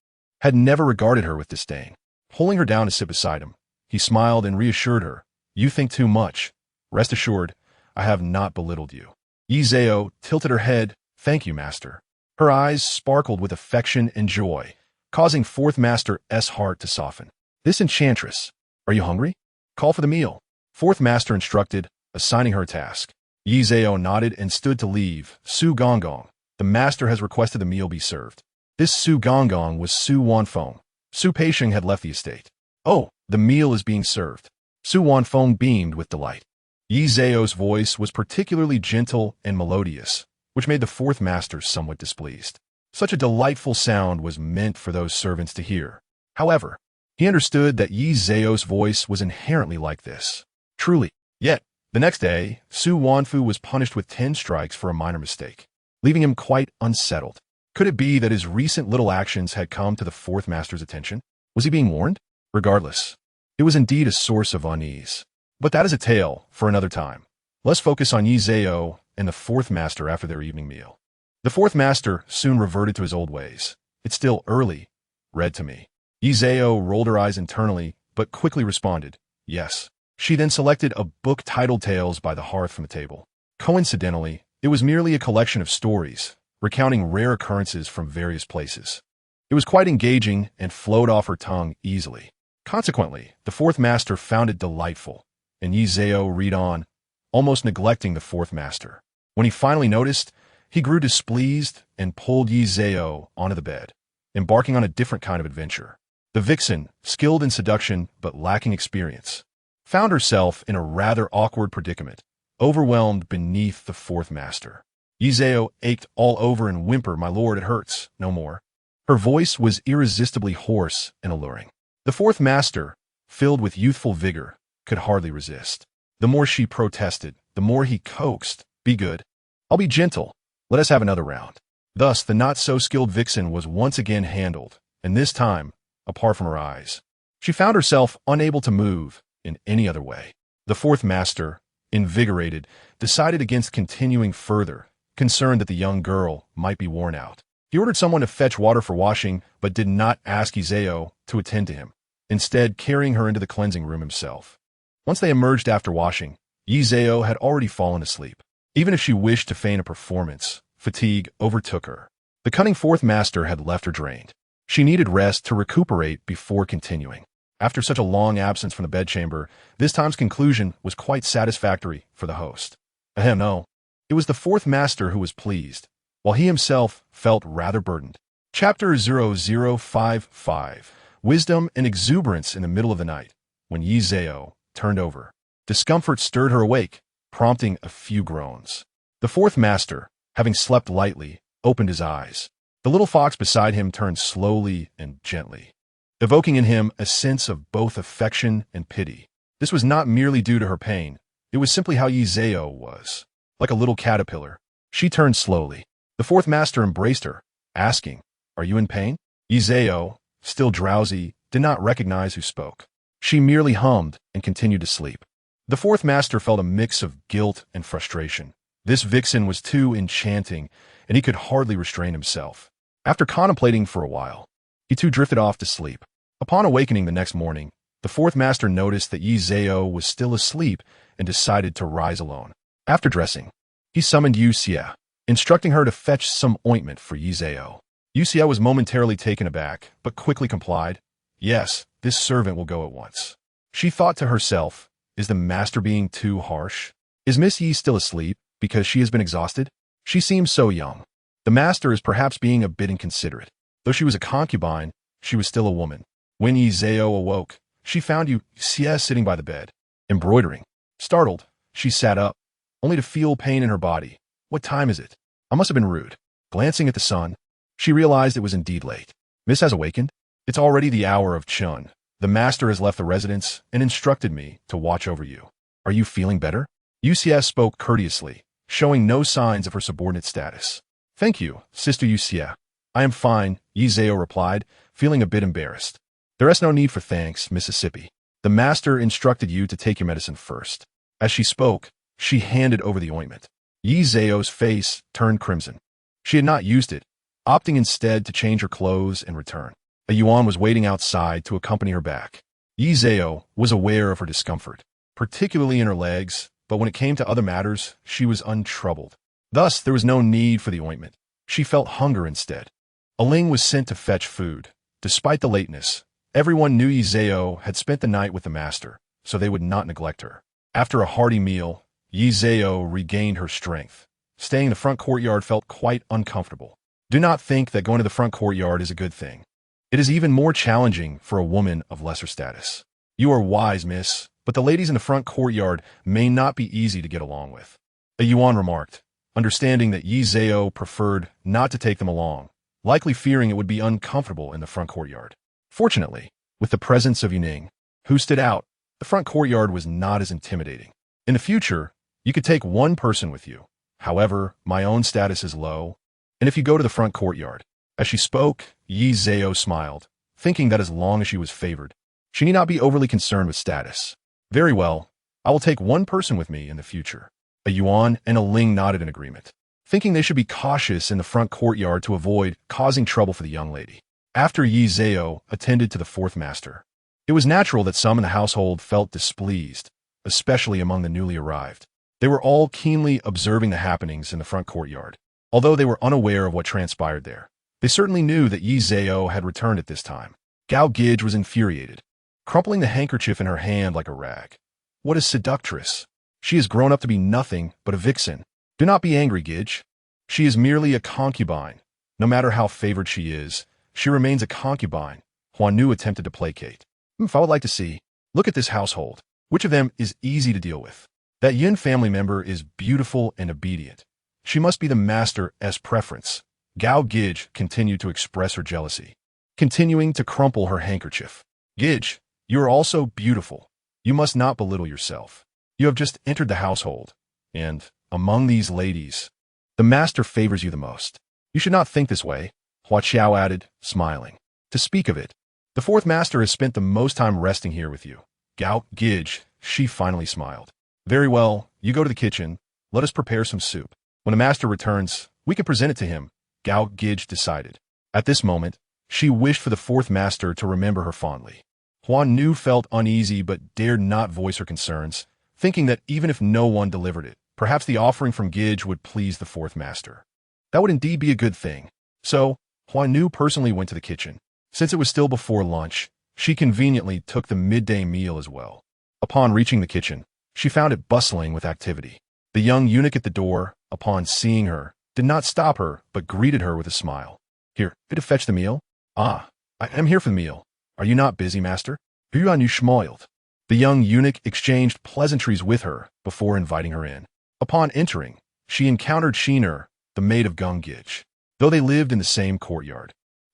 had never regarded her with disdain. Pulling her down to sit beside him, he smiled and reassured her, "You think too much. Rest assured, I have not belittled you." Izeo tilted her head. "Thank you, Master." Her eyes sparkled with affection and joy, causing Fourth Master's heart to soften. "This enchantress, are you hungry? Call for the meal." Fourth Master instructed, assigning her a task. Izeo nodded and stood to leave. "Su Gongong, the Master has requested the meal be served." This Su Gongong was Su Wanfeng. Su Peixiong had left the estate. "Oh, the meal is being served." Su Wanfeng beamed with delight. Izeo's voice was particularly gentle and melodious, which made the Fourth Master somewhat displeased. Such a delightful sound was meant for those servants to hear. However, he understood that Izeo's voice was inherently like this. Truly. Yet, the next day, Su Wanfu was punished with 10 strikes for a minor mistake, leaving him quite unsettled. Could it be that his recent little actions had come to the Fourth Master's attention? Was he being warned? Regardless, it was indeed a source of unease. But that is a tale for another time. Let's focus on Izeo and the Fourth Master after their evening meal. The Fourth Master soon reverted to his old ways. "It's still early. Read to me." Izeo rolled her eyes internally, but quickly responded, "Yes." She then selected a book titled Tales by the Hearth from the table. Coincidentally, it was merely a collection of stories, recounting rare occurrences from various places. It was quite engaging and flowed off her tongue easily. Consequently, the fourth master found it delightful, and Yi Zhao read on, almost neglecting the fourth master. When he finally noticed, he grew displeased and pulled Yi Zhao onto the bed, embarking on a different kind of adventure. The vixen, skilled in seduction but lacking experience, found herself in a rather awkward predicament, overwhelmed beneath the fourth master. Yi Zhao ached all over and whimpered, "My lord, it hurts, no more." Her voice was irresistibly hoarse and alluring. The fourth master, filled with youthful vigor, could hardly resist. The more she protested, the more he coaxed, "Be good. I'll be gentle. Let us have another round." Thus, the not-so-skilled vixen was once again handled, and this time, apart from her eyes. She found herself unable to move in any other way. The fourth master, invigorated, decided against continuing further, concerned that the young girl might be worn out. He ordered someone to fetch water for washing, but did not ask Yi Zhao to attend to him, instead carrying her into the cleansing room himself. Once they emerged after washing, Yi Zhao had already fallen asleep. Even if she wished to feign a performance, fatigue overtook her. The cunning fourth master had left her drained. She needed rest to recuperate before continuing. After such a long absence from the bedchamber, this time's conclusion was quite satisfactory for the host. Ahem, no. It was the fourth master who was pleased, while he himself felt rather burdened. Chapter 0055, Wisdom and Exuberance in the Middle of the Night. When Yi Zhao turned over, discomfort stirred her awake, prompting a few groans. The fourth master, having slept lightly, opened his eyes. The little fox beside him turned slowly and gently, evoking in him a sense of both affection and pity. This was not merely due to her pain. It was simply how Yi Zhao was. Like a little caterpillar, she turned slowly. The fourth master embraced her, asking, "Are you in pain?" Yi Zhao, still drowsy, did not recognize who spoke. She merely hummed and continued to sleep. The fourth master felt a mix of guilt and frustration. This vixen was too enchanting, and he could hardly restrain himself. After contemplating for a while, he too drifted off to sleep. Upon awakening the next morning, the fourth master noticed that Yi Zhao was still asleep and decided to rise alone. After dressing, he summoned Yu Xie, instructing her to fetch some ointment for Yi Zhao. Yu Xie was momentarily taken aback, but quickly complied. "Yes, this servant will go at once." She thought to herself, is the master being too harsh? Is Miss Yi still asleep because she has been exhausted? She seems so young. The master is perhaps being a bit inconsiderate. Though she was a concubine, she was still a woman. When Yi Zhao awoke, she found Yu Xie sitting by the bed, embroidering. Startled, she sat up, only to feel pain in her body. "What time is it? I must have been rude." Glancing at the sun, she realized it was indeed late. "Miss has awakened? It's already the hour of Chun. The master has left the residence and instructed me to watch over you. Are you feeling better?" Yu Xie spoke courteously, showing no signs of her subordinate status. "Thank you, Sister Yu Xie. I am fine," Yi Zhao replied, feeling a bit embarrassed. "There is no need for thanks, Mississippi. The master instructed you to take your medicine first." As she spoke, she handed over the ointment. Yi Zhao's face turned crimson. She had not used it, opting instead to change her clothes and return. A Yuan was waiting outside to accompany her back. Yi Zhao was aware of her discomfort, particularly in her legs, but when it came to other matters, she was untroubled. Thus, there was no need for the ointment. She felt hunger instead. A Ling was sent to fetch food. Despite the lateness, everyone knew Yi Zhao had spent the night with the master, so they would not neglect her. After a hearty meal, Yi Zhao regained her strength. Staying in the front courtyard felt quite uncomfortable. Do not think that going to the front courtyard is a good thing. It is even more challenging for a woman of lesser status. You are wise, miss, but the ladies in the front courtyard may not be easy to get along with. A Yuan remarked, understanding that Yi Zhao preferred not to take them along, likely fearing it would be uncomfortable in the front courtyard. Fortunately, with the presence of Yuning, who stood out, the front courtyard was not as intimidating. In the future, you could take one person with you. However, my own status is low, and if you go to the front courtyard. As she spoke, Yi Zhao smiled, thinking that as long as she was favored, she need not be overly concerned with status. Very well, I will take one person with me in the future. A Yuan and a Ling nodded in agreement, thinking they should be cautious in the front courtyard to avoid causing trouble for the young lady. After Yi Zhao attended to the fourth master, it was natural that some in the household felt displeased, especially among the newly arrived. They were all keenly observing the happenings in the front courtyard. Although they were unaware of what transpired there, they certainly knew that Yi Zhao had returned at this time. Gao Gij was infuriated. crumpling the handkerchief in her hand like a rag. What a seductress! She has grown up to be nothing but a vixen. Do not be angry, Gidge. She is merely a concubine. No matter how favored she is, she remains a concubine. Huan Nu attempted to placate. If I would like to see, look at this household. Which of them is easy to deal with? That Yin family member is beautiful and obedient. She must be the master's preference. Gao Gidge continued to express her jealousy, continuing to crumple her handkerchief. Gidge, you are also beautiful. You must not belittle yourself. You have just entered the household, and, among these ladies, the master favors you the most. You should not think this way, Hua Qiao added, smiling. To speak of it, the fourth master has spent the most time resting here with you. Gao Gidge, she finally smiled. Very well, you go to the kitchen. Let us prepare some soup. When the master returns, we can present it to him, Gao Gidge decided. At this moment, she wished for the fourth master to remember her fondly. Huan Nu felt uneasy but dared not voice her concerns, thinking that even if no one delivered it, perhaps the offering from Gidge would please the fourth master. That would indeed be a good thing. So, Huan Nu personally went to the kitchen. Since it was still before lunch, she conveniently took the midday meal as well. Upon reaching the kitchen, she found it bustling with activity. The young eunuch at the door, upon seeing her, did not stop her, but greeted her with a smile. Here, to fetch the meal? Ah, I am here for the meal. Are you not busy, master? Yuan you schmoiled. The young eunuch exchanged pleasantries with her before inviting her in. Upon entering, she encountered Shiner, the maid of Gung Gidge. Though they lived in the same courtyard,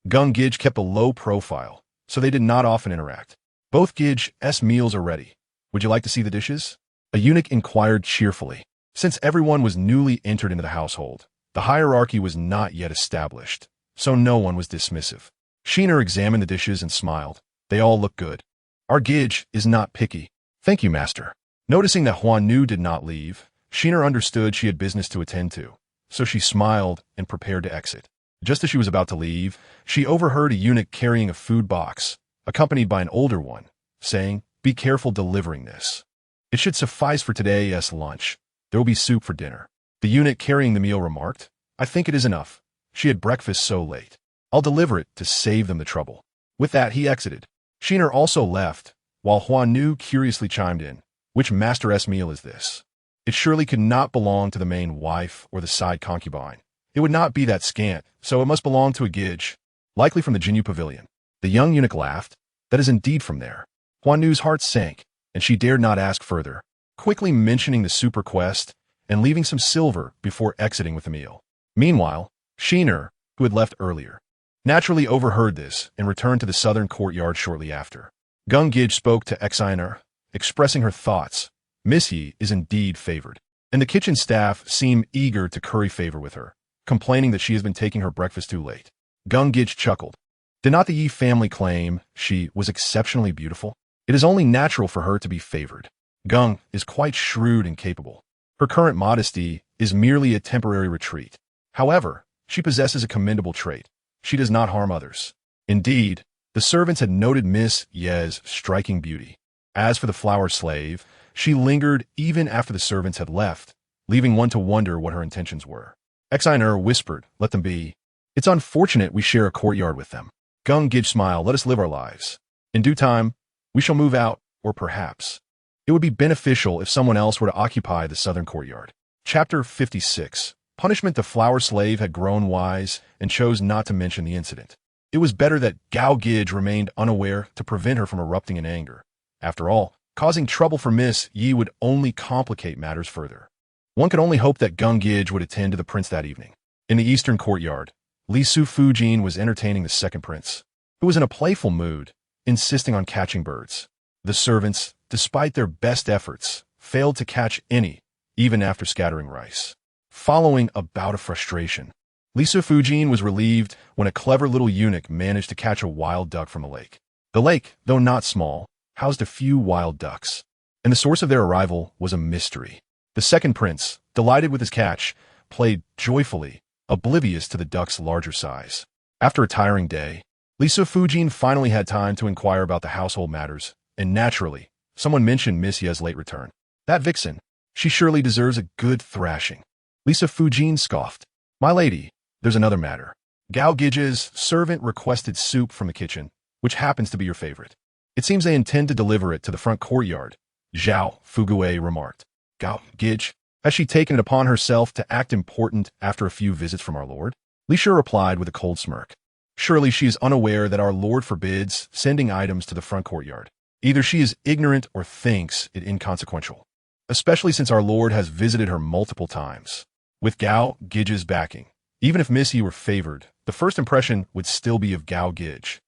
Gung Gidge kept a low profile, so they did not often interact. Both Gidge's meals are ready. Would you like to see the dishes? A eunuch inquired cheerfully. Since everyone was newly entered into the household, the hierarchy was not yet established, so no one was dismissive. Shiner examined the dishes and smiled. They all look good. Our Gidge is not picky. Thank you, master. Noticing that Huan Nu did not leave, Shiner understood she had business to attend to, so she smiled and prepared to exit. Just as she was about to leave, she overheard a eunuch carrying a food box, accompanied by an older one, saying, "Be careful delivering this. It should suffice for today's lunch. There will be soup for dinner." The eunuch carrying the meal remarked, "I think it is enough. She had breakfast so late. I'll deliver it to save them the trouble." With that, he exited. Shiner also left, while Huan Nu curiously chimed in, "Which master's meal is this? It surely could not belong to the main wife or the side concubine. It would not be that scant, so it must belong to a Gidge, likely from the Jinyu Pavilion." The young eunuch laughed. "That is indeed from there." Huan Nu's heart sank, and she dared not ask further, quickly mentioning the soup request and leaving some silver before exiting with the meal. Meanwhile, Shiner, who had left earlier, naturally overheard this and returned to the southern courtyard shortly after. Gung Gidge spoke to Exiner, expressing her thoughts. Miss Yi is indeed favored, and the kitchen staff seem eager to curry favor with her, complaining that she has been taking her breakfast too late. Gung Gidge chuckled. Did not the Yi family claim she was exceptionally beautiful? It is only natural for her to be favored. Gung is quite shrewd and capable. Her current modesty is merely a temporary retreat. However, she possesses a commendable trait. She does not harm others. Indeed, the servants had noted Miss Ye's striking beauty. As for the flower slave, she lingered even after the servants had left, leaving one to wonder what her intentions were. Exiner whispered, "Let them be. It's unfortunate we share a courtyard with them." Gung Gidge smiled, "Let us live our lives. In due time, we shall move out, or perhaps it would be beneficial if someone else were to occupy the southern courtyard." Chapter 56. Punishment. The flower slave had grown wise and chose not to mention the incident. It was better that Gao Gidge remained unaware to prevent her from erupting in anger. After all, causing trouble for Miss Yi would only complicate matters further. One could only hope that Gung Gidge would attend to the prince that evening. In the eastern courtyard, Li Fujin was entertaining the second prince, who was in a playful mood, insisting on catching birds. The servants, despite their best efforts, failed to catch any, even after scattering rice. Following a bout of frustration, Li Fujin was relieved when a clever little eunuch managed to catch a wild duck from the lake. The lake, though not small, housed a few wild ducks, and the source of their arrival was a mystery. The second prince, delighted with his catch, played joyfully, oblivious to the duck's larger size. After a tiring day, Li Fujin finally had time to inquire about the household matters, and naturally, someone mentioned Miss Ye's late return. That vixen, she surely deserves a good thrashing. Li Fujin scoffed. "My lady, there's another matter. Gao Gidge's servant requested soup from the kitchen, which happens to be your favorite. It seems they intend to deliver it to the front courtyard, Zhao Fugue remarked. Gao Gij, has she taken it upon herself to act important after a few visits from our lord? Li Shi replied with a cold smirk. Surely she is unaware that our lord forbids sending items to the front courtyard. Either she is ignorant or thinks it inconsequential, especially since our lord has visited her multiple times. With Gao Gij's backing, even if Miss Yi were favored, the first impression would still be of Gao Gij,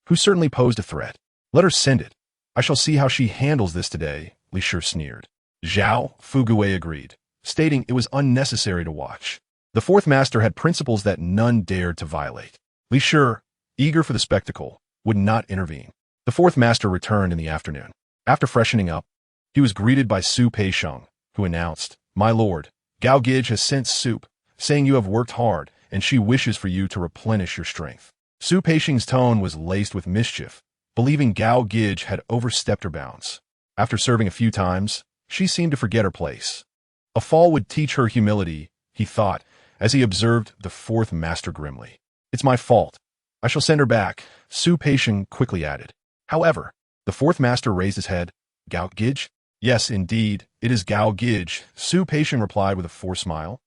who certainly posed a threat. Let her send it. I shall see how she handles this today, Li Shi sneered. Zhao Fugue agreed, stating it was unnecessary to watch. The fourth master had principles that none dared to violate. Li Shi, eager for the spectacle, would not intervene. The fourth master returned in the afternoon. After freshening up, he was greeted by Su Peixiong, who announced, My lord, Gao Gij has sent soup, saying you have worked hard, and she wishes for you to replenish your strength. Su Peixiong's tone was laced with mischief, believing Gao Gij had overstepped her bounds. After serving a few times, she seemed to forget her place. A fall would teach her humility, he thought, as he observed the fourth master grimly. It's my fault. I shall send her back, Su Peixiong quickly added. However, the fourth master raised his head. Gao Gij? Yes, indeed, it is Gao Gij, Su Peixiong replied with a forced smile,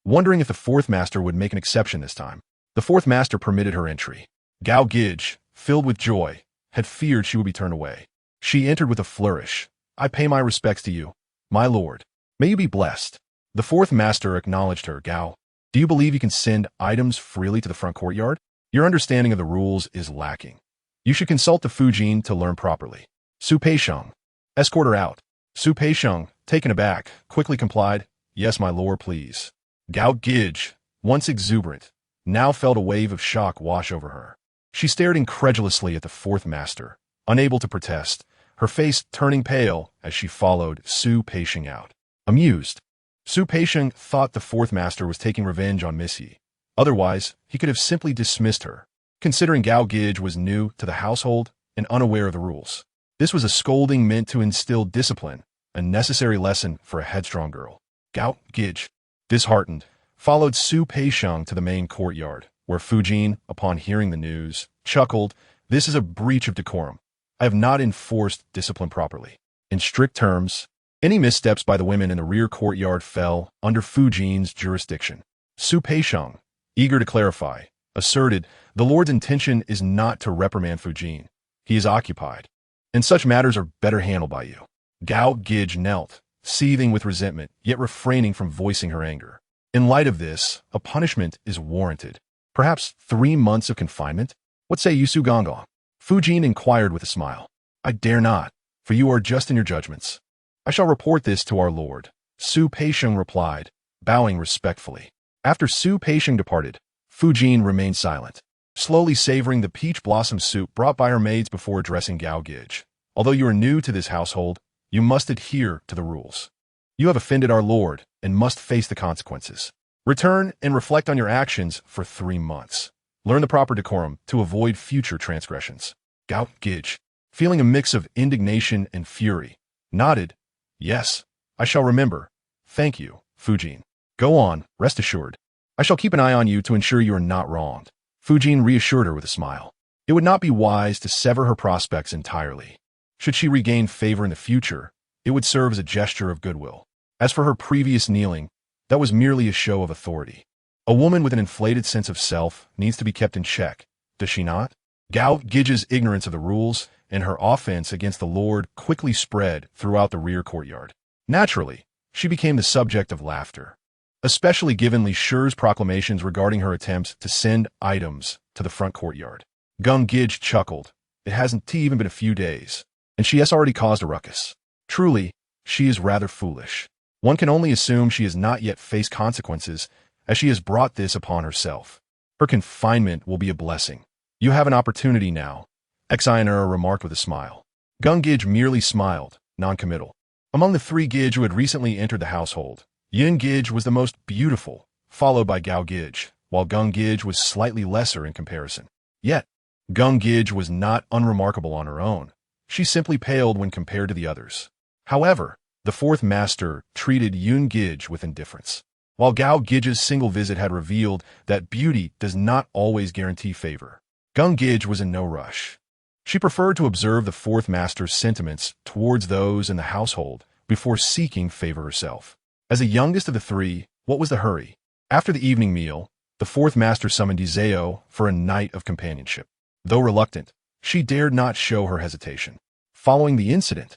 wondering if the fourth master would make an exception this time. The fourth master permitted her entry. Gao Gij, filled with joy, had feared she would be turned away. She entered with a flourish. I pay my respects to you, my lord. May you be blessed. The fourth master acknowledged her. Gao, do you believe you can send items freely to the front courtyard? Your understanding of the rules is lacking. You should consult the Fujin to learn properly. Su Peixiong, escort her out. Su Peixiong, taken aback, quickly complied. Yes, my lord, please. Gao Gij, once exuberant, now felt a wave of shock wash over her. She stared incredulously at the fourth master, unable to protest, her face turning pale as she followed Su Peixiong out. Amused, Su Peixiong thought the fourth master was taking revenge on Miss Yi. Otherwise, he could have simply dismissed her, considering Gao Gij was new to the household and unaware of the rules. This was a scolding meant to instill discipline, a necessary lesson for a headstrong girl. Gao Gij, disheartened, followed Su Peixiong to the main courtyard, where Fujin, upon hearing the news, chuckled, This is a breach of decorum. I have not enforced discipline properly. In strict terms, any missteps by the women in the rear courtyard fell under Fujin's jurisdiction. Su Peixiong, eager to clarify, asserted, The lord's intention is not to reprimand Fujin. He is occupied, and such matters are better handled by you. Gao Gij knelt, seething with resentment, yet refraining from voicing her anger. In light of this, a punishment is warranted. Perhaps 3 months of confinement? What say you, Su Gongong? Fujin inquired with a smile. I dare not, for you are just in your judgments. I shall report this to our lord, Su Peixiong replied, bowing respectfully. After Su Peixiong departed, Fujin remained silent, slowly savoring the peach blossom soup brought by her maids before addressing Gao Gij. Although you are new to this household, you must adhere to the rules. You have offended our lord and must face the consequences. Return and reflect on your actions for 3 months. Learn the proper decorum to avoid future transgressions. Gao Gij, feeling a mix of indignation and fury, nodded. Yes, I shall remember. Thank you, Fujin. Go on, rest assured. I shall keep an eye on you to ensure you are not wronged. Fujin reassured her with a smile. It would not be wise to sever her prospects entirely. Should she regain favor in the future, it would serve as a gesture of goodwill. As for her previous kneeling, that was merely a show of authority. A woman with an inflated sense of self needs to be kept in check, does she not? Gao Gij's ignorance of the rules and her offense against the lord quickly spread throughout the rear courtyard. Naturally, she became the subject of laughter, especially given Li Shi's proclamations regarding her attempts to send items to the front courtyard. Gao Gij chuckled. It hasn't even been a few days, and she has already caused a ruckus. Truly, she is rather foolish. One can only assume she has not yet faced consequences, as she has brought this upon herself. Her confinement will be a blessing. You have an opportunity now, Exionera remarked with a smile. Gao Gij merely smiled, non-committal. Among the 3 Gij who had recently entered the household, Yin Gij was the most beautiful, followed by Gao Gij, while Gao Gij was slightly lesser in comparison. Yet, Gao Gij was not unremarkable on her own. She simply paled when compared to the others. However, the fourth master treated Yin Gij with indifference. While Gao Gij's single visit had revealed that beauty does not always guarantee favor, Gao Gij was in no rush. She preferred to observe the fourth master's sentiments towards those in the household before seeking favor herself. As the youngest of the three, what was the hurry? After the evening meal, the fourth master summoned Izao for a night of companionship. Though reluctant, she dared not show her hesitation. Following the incident,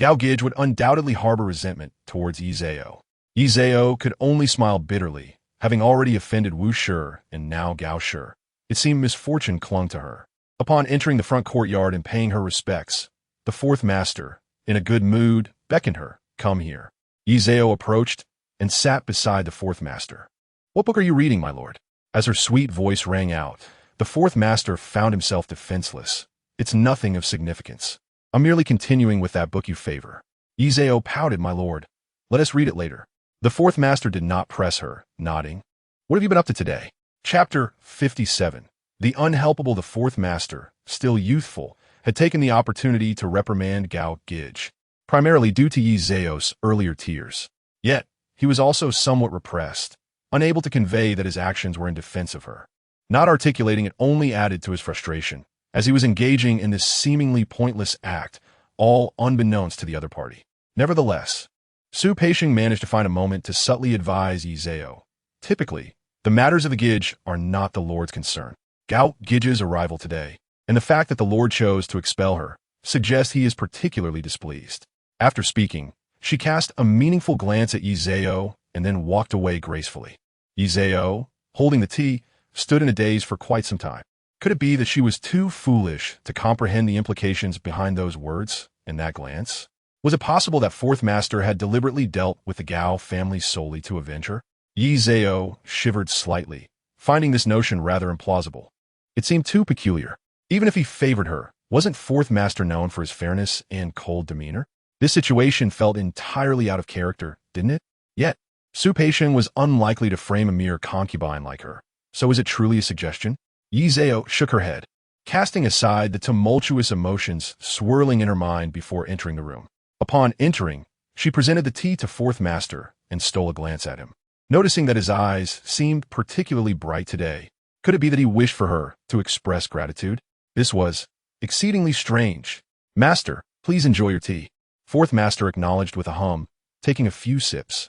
Gao Gij would undoubtedly harbor resentment towards Izao. Izao could only smile bitterly, having already offended Wu Shi and now Gao Shi. It seemed misfortune clung to her. Upon entering the front courtyard and paying her respects, the fourth master, in a good mood, beckoned her, "Come here." Izao approached and sat beside the fourth master. "What book are you reading, my lord?" As her sweet voice rang out, the fourth master found himself defenseless. "It's nothing of significance. I'm merely continuing with that book you favor." Izao pouted, "My lord, let us read it later." The fourth master did not press her, nodding. "What have you been up to today?" Chapter 57. The unhelpable. The fourth master, still youthful, had taken the opportunity to reprimand Gao Gij, primarily due to Izao's earlier tears. Yet, he was also somewhat repressed, unable to convey that his actions were in defense of her. Not articulating it only added to his frustration, as he was engaging in this seemingly pointless act, all unbeknownst to the other party. Nevertheless, Su Peixing managed to find a moment to subtly advise Izao. Typically, the matters of the Gij are not the Lord's concern. Gao Gij's arrival today, and the fact that the Lord chose to expel her, suggests he is particularly displeased. After speaking, she cast a meaningful glance at Izao and then walked away gracefully. Izao, holding the tea, stood in a daze for quite some time. Could it be that she was too foolish to comprehend the implications behind those words and that glance? Was it possible that fourth master had deliberately dealt with the Gao family solely to avenge her? Izao shivered slightly, finding this notion rather implausible. It seemed too peculiar. Even if he favored her, wasn't fourth master known for his fairness and cold demeanor? This situation felt entirely out of character, didn't it? Yet, Su Peixing was unlikely to frame a mere concubine like her. So is it truly a suggestion? Izao shook her head, casting aside the tumultuous emotions swirling in her mind before entering the room. Upon entering, she presented the tea to fourth master and stole a glance at him. Noticing that his eyes seemed particularly bright today, could it be that he wished for her to express gratitude? This was exceedingly strange. "Master, please enjoy your tea." Fourth master acknowledged with a hum, taking a few sips.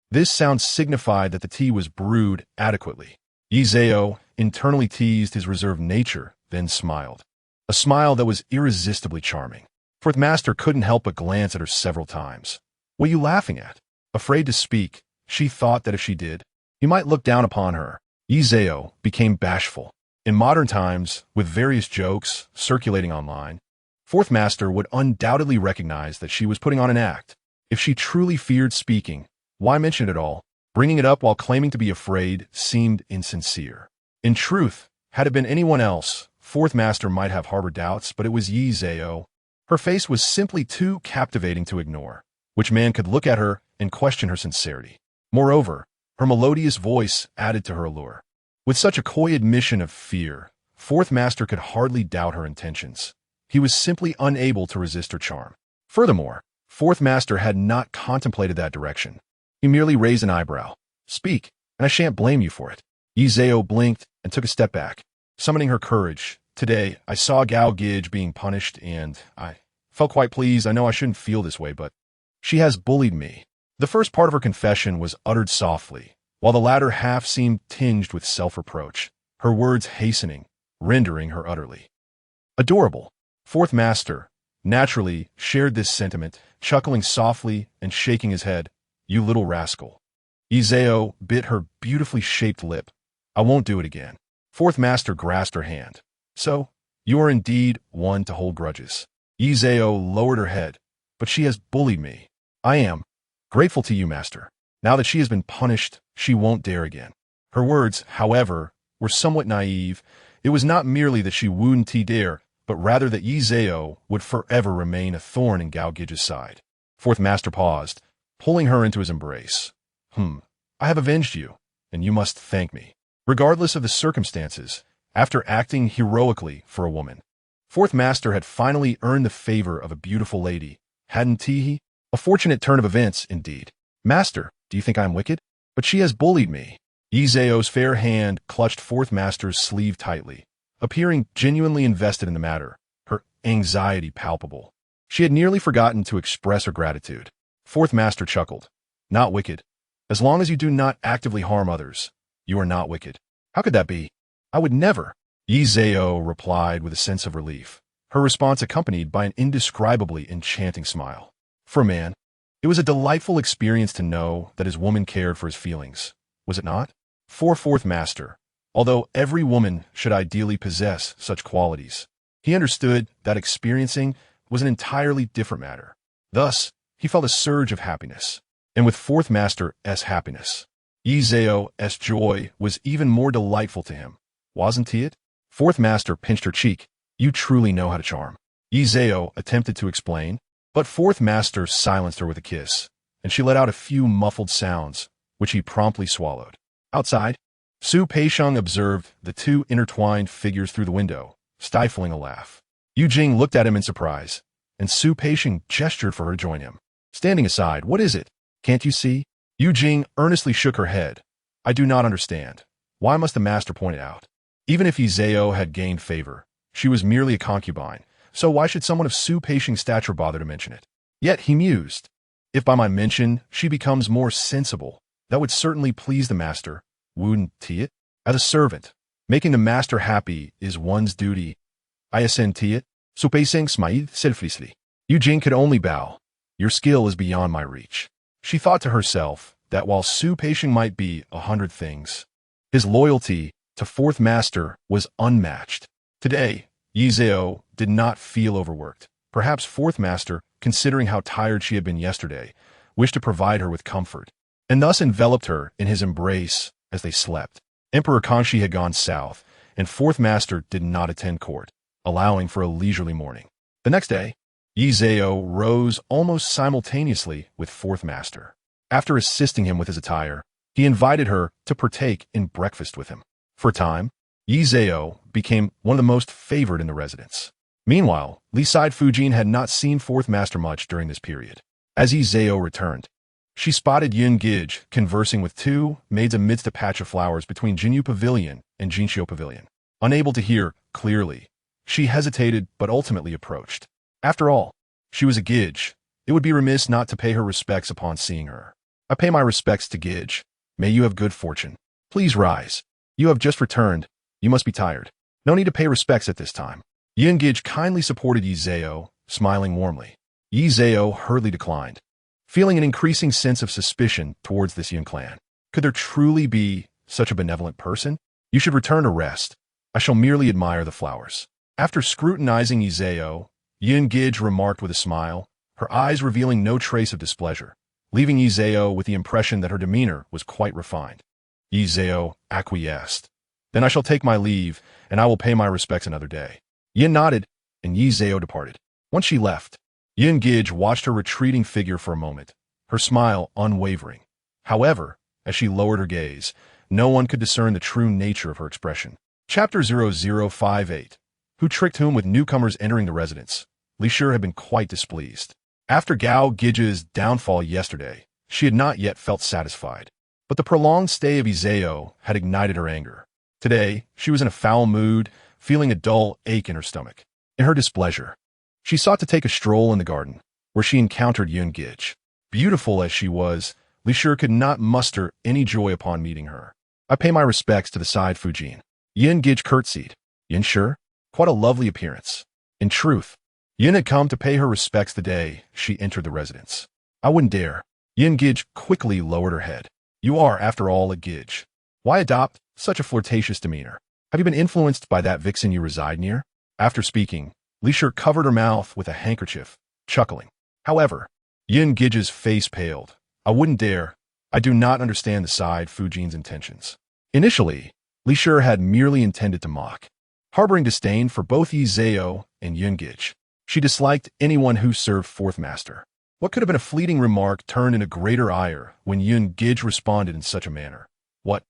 This sound signified that the tea was brewed adequately. Izao internally teased his reserved nature, then smiled. A smile that was irresistibly charming. Fourth master couldn't help but glance at her several times. "What are you laughing at?" Afraid to speak, she thought that if she did, he might look down upon her. Izao became bashful. In modern times, with various jokes circulating online, fourth master would undoubtedly recognize that she was putting on an act. If she truly feared speaking, why mention it at all? Bringing it up while claiming to be afraid seemed insincere. In truth, had it been anyone else, fourth master might have harbored doubts, but it was Izao. Her face was simply too captivating to ignore. Which man could look at her and question her sincerity? Moreover, her melodious voice added to her allure. With such a coy admission of fear, fourth master could hardly doubt her intentions. He was simply unable to resist her charm. Furthermore, fourth master had not contemplated that direction. He merely raised an eyebrow. "Speak, and I shan't blame you for it." Izao blinked and took a step back, summoning her courage. "Today, I saw Gao Gij being punished, and I felt quite pleased. I know I shouldn't feel this way, but she has bullied me." The first part of her confession was uttered softly, while the latter half seemed tinged with self-reproach, her words hastening, rendering her utterly adorable. Fourth master, naturally, shared this sentiment, chuckling softly and shaking his head. "You little rascal." Izao bit her beautifully shaped lip. "I won't do it again." Fourth master grasped her hand. "So, you are indeed one to hold grudges." Izao lowered her head. "But she has bullied me. I am grateful to you, master. Now that she has been punished, she won't dare again." Her words, however, were somewhat naive. It was not merely that she wouldn't dare, but rather that Izao would forever remain a thorn in Gao Gij's side. Fourth master paused, pulling her into his embrace. I have avenged you, and you must thank me. Regardless of the circumstances, after acting heroically for a woman, fourth master had finally earned the favor of a beautiful lady, hadn't he? A fortunate turn of events, indeed. "Master, do you think I am wicked? But she has bullied me." Izao's fair hand clutched fourth master's sleeve tightly, appearing genuinely invested in the matter, anxiety palpable. She had nearly forgotten to express her gratitude. Fourth master chuckled. Not wicked. As long as you do not actively harm others, you are not wicked. How could that be? I would never. Yi Zhao replied with a sense of relief, her response accompanied by an indescribably enchanting smile. For a man, it was a delightful experience to know that his woman cared for his feelings, was it not? For fourth master, although every woman should ideally possess such qualities, he understood that experiencing was an entirely different matter. Thus, he felt a surge of happiness. And with fourth master's happiness, Yi Zhao's joy was even more delightful to him. Wasn't he it? Fourth master pinched her cheek. You truly know how to charm. Yi Zhao attempted to explain, but fourth master silenced her with a kiss, and she let out a few muffled sounds, which he promptly swallowed. Outside, Su Peixiang observed the two intertwined figures through the window, stifling a laugh. Yu Jing looked at him in surprise, and Su Peixiang gestured for her to join him. Standing aside, what is it? Can't you see? Yu Jing earnestly shook her head. I do not understand. Why must the master point it out? Even if Yi Zhao had gained favor, she was merely a concubine, so why should someone of Su Peixiang's stature bother to mention it? Yet he mused. If by my mention she becomes more sensible, that would certainly please the master, wouldn't it? As a servant, making the master happy is one's duty. I assent to it. Su Peixiang smiled selflessly. Yu Jing could only bow. Your skill is beyond my reach. She thought to herself that while Su Peixiang might be 100 things, his loyalty to fourth master was unmatched. Today, Yi Zhao did not feel overworked. Perhaps fourth master, considering how tired she had been yesterday, wished to provide her with comfort, and thus enveloped her in his embrace as they slept. Emperor Kangxi had gone south, and fourth master did not attend court, allowing for a leisurely morning. The next day, Yi Zhao rose almost simultaneously with fourth master. After assisting him with his attire, he invited her to partake in breakfast with him. For a time, Yi Zhao became one of the most favored in the residence. Meanwhile, Li Side Concubine had not seen fourth master much during this period. As Yi Zhao returned, she spotted Yun Gij conversing with two maids amidst a patch of flowers between Jinyu Pavilion and Jinxiu Pavilion. Unable to hear clearly, she hesitated but ultimately approached. After all, she was a Gij. It would be remiss not to pay her respects upon seeing her. I pay my respects to Gij. May you have good fortune. Please rise. You have just returned. You must be tired. No need to pay respects at this time. Yun Gij kindly supported Yi Zhao, smiling warmly. Yi Zhao hurriedly declined, feeling an increasing sense of suspicion towards this Yun clan. Could there truly be such a benevolent person? You should return to rest. I shall merely admire the flowers. After scrutinizing Yi Zhao, Yun Gij remarked with a smile, her eyes revealing no trace of displeasure, leaving Yi Zhao with the impression that her demeanor was quite refined. Yi Zhao acquiesced. Then I shall take my leave, and I will pay my respects another day. Yin nodded, and Yi Zhao departed. Once she left, Yun Gij watched her retreating figure for a moment, her smile unwavering. However, as she lowered her gaze, no one could discern the true nature of her expression. Chapter 0058. Who tricked whom with newcomers entering the residence? Li Shi had been quite displeased. After Gao Gij's downfall yesterday, she had not yet felt satisfied. But the prolonged stay of Yi Zhao had ignited her anger. Today, she was in a foul mood, feeling a dull ache in her stomach. In her displeasure, she sought to take a stroll in the garden, where she encountered Yun Gij. Beautiful as she was, Li Shi could not muster any joy upon meeting her. I pay my respects to the Side Concubine. Yun Gij curtsied. Yin Shi? Quite a lovely appearance. In truth, Yin had come to pay her respects the day she entered the residence. I wouldn't dare. Yun Gij quickly lowered her head. You are, after all, a Gij. Why adopt such a flirtatious demeanor? Have you been influenced by that vixen you reside near? After speaking, Li Shi covered her mouth with a handkerchief, chuckling. However, Yun Gij's face paled. I wouldn't dare. I do not understand the Side Concubine's intentions. Initially, Li Shi had merely intended to mock, harboring disdain for both Yi Zhao and Yun Gij. She disliked anyone who served fourth master. What could have been a fleeting remark turned into greater ire when Yun Gij responded in such a manner? What?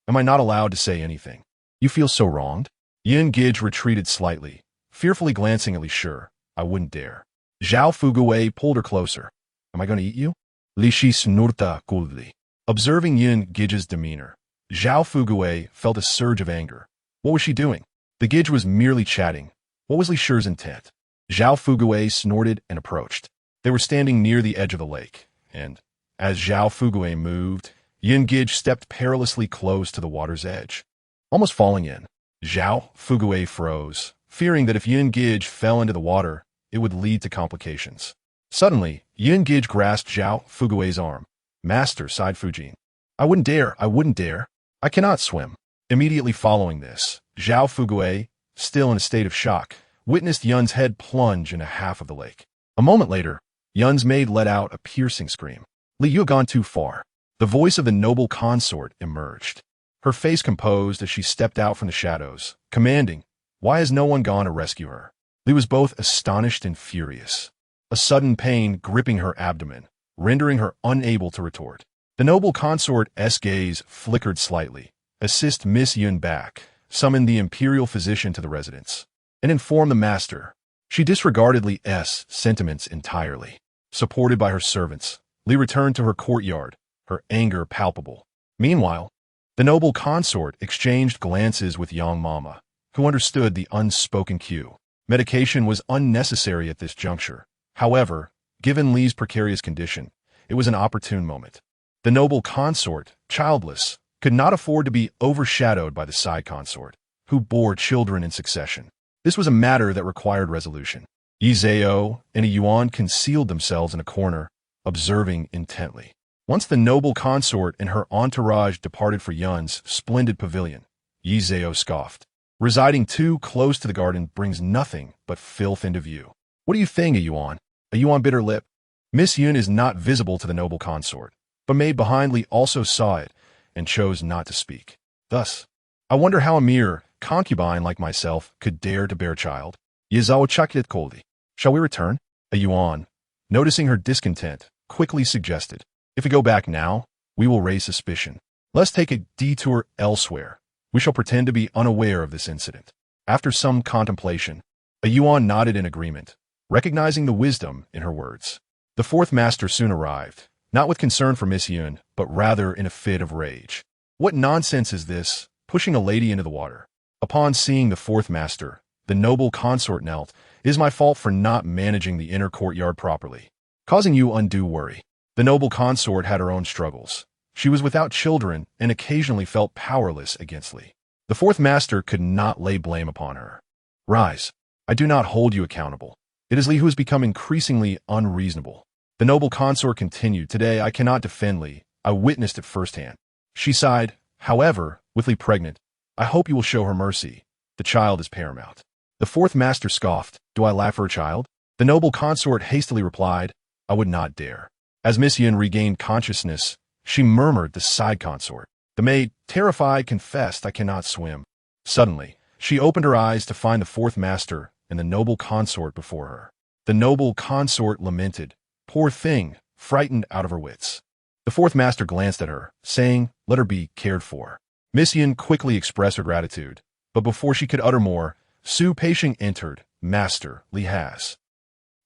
Am I not allowed to say anything? You feel so wronged? Yun Gij retreated slightly, fearfully glancing at Li Shi. I wouldn't dare. Zhao Fugui pulled her closer. Am I going to eat you? Li Shi snurta coldly. Observing Yun Gij's demeanor, Zhao Fugui felt a surge of anger. What was she doing? The Gij was merely chatting. What was Li Shi's intent? Zhao Fugui snorted and approached. They were standing near the edge of the lake, and, as Zhao Fugui moved, Yin Gij stepped perilously close to the water's edge. Almost falling in, Zhao Fugui froze, fearing that if Yin Gij fell into the water, it would lead to complications. Suddenly, Yin Gij grasped Zhao Fugui's arm. "Master," sighed Fujin. I wouldn't dare. I cannot swim." Immediately following this, Zhao Fugui, still in a state of shock, witnessed Yun's head plunge into half of the lake. A moment later, Yun's maid let out a piercing scream. "Li, you have gone too far." The voice of the noble consort emerged. Her face composed as she stepped out from the shadows, commanding, "Why has no one gone to rescue her?" Li was both astonished and furious. A sudden pain gripping her abdomen, rendering her unable to retort. The noble consort's gaze flickered slightly, assist Miss Yun back, summoned the imperial physician to the residence, and informed the master. She disregarded Li's sentiments entirely. Supported by her servants, Li returned to her courtyard, her anger palpable. Meanwhile, the noble consort exchanged glances with Yang Mama, who understood the unspoken cue. Medication was unnecessary at this juncture. However, given Li's precarious condition, it was an opportune moment. The noble consort, childless, could not afford to be overshadowed by the side consort, who bore children in succession. This was a matter that required resolution. Yi Zhao and a Yuan concealed themselves in a corner, observing intently. Once the noble consort and her entourage departed for Yun's splendid pavilion, Yi Zhao scoffed. Residing too close to the garden brings nothing but filth into view. What do you think, a Yuan? A Yuan bit her lip. Miss Yun is not visible to the noble consort, but Maid behind Li also saw it and chose not to speak. Thus, I wonder how a mere concubine like myself could dare to bear child. Yi Zhao chakit koldi. Shall we return? A Yuan, noticing her discontent, quickly suggested. If we go back now, we will raise suspicion. Let's take a detour elsewhere. We shall pretend to be unaware of this incident. After some contemplation, a Yuan nodded in agreement, recognizing the wisdom in her words. The fourth master soon arrived, not with concern for Miss Yun, but rather in a fit of rage. What nonsense is this, pushing a lady into the water? Upon seeing the fourth master, the noble consort knelt. It is my fault for not managing the inner courtyard properly, causing you undue worry. The noble consort had her own struggles. She was without children and occasionally felt powerless against Li. The fourth master could not lay blame upon her. Rise. I do not hold you accountable. It is Li who has become increasingly unreasonable. The noble consort continued. Today I cannot defend Li. I witnessed it firsthand. She sighed. However, with Li pregnant, I hope you will show her mercy. The child is paramount. The fourth master scoffed. Do I laugh for a child? The noble consort hastily replied, I would not dare. As Miss Yun regained consciousness, she murmured the side consort. The maid, terrified, confessed, I cannot swim. Suddenly, she opened her eyes to find the fourth master and the noble consort before her. The noble consort lamented, poor thing, frightened out of her wits. The fourth master glanced at her, saying, let her be cared for. Miss Yun quickly expressed her gratitude, but before she could utter more, Su Peishing entered. Master, Li has.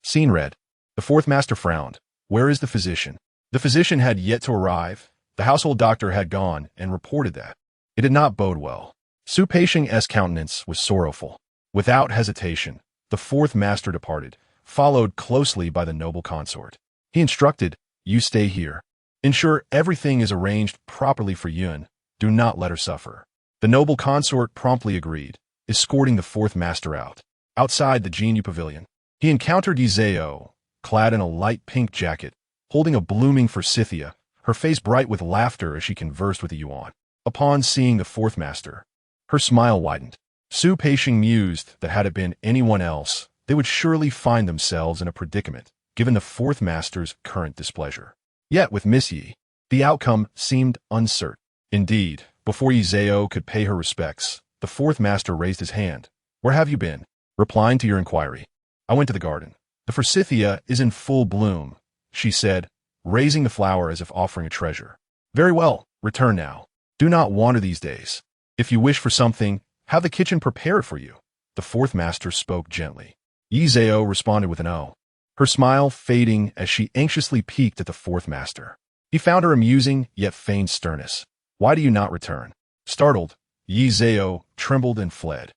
Scene read. The fourth master frowned. Where is the physician? The physician had yet to arrive. The household doctor had gone and reported that. It did not bode well. Su Peishing's countenance was sorrowful. Without hesitation, the fourth master departed, followed closely by the noble consort. He instructed, you stay here. Ensure everything is arranged properly for Yun. Do not let her suffer. The noble consort promptly agreed, escorting the fourth master out. Outside the Jinyu pavilion, he encountered Yi Zhao, clad in a light pink jacket, holding a blooming forsythia, her face bright with laughter as she conversed with the Yuan. Upon seeing the fourth master, her smile widened. Su Peishing mused that had it been anyone else, they would surely find themselves in a predicament, given the fourth master's current displeasure. Yet with Miss Yi, the outcome seemed uncertain. Indeed, before Yi Zhao could pay her respects, the fourth master raised his hand. Where have you been? Replying to your inquiry. I went to the garden. The forsythia is in full bloom, she said, raising the flower as if offering a treasure. Very well, return now. Do not wander these days. If you wish for something, have the kitchen prepared for you. The fourth master spoke gently. Yi Zhao responded with an O, her smile fading as she anxiously peeked at the fourth master. He found her amusing, yet feigned sternness. Why do you not return? Startled, Yi Zhao trembled and fled.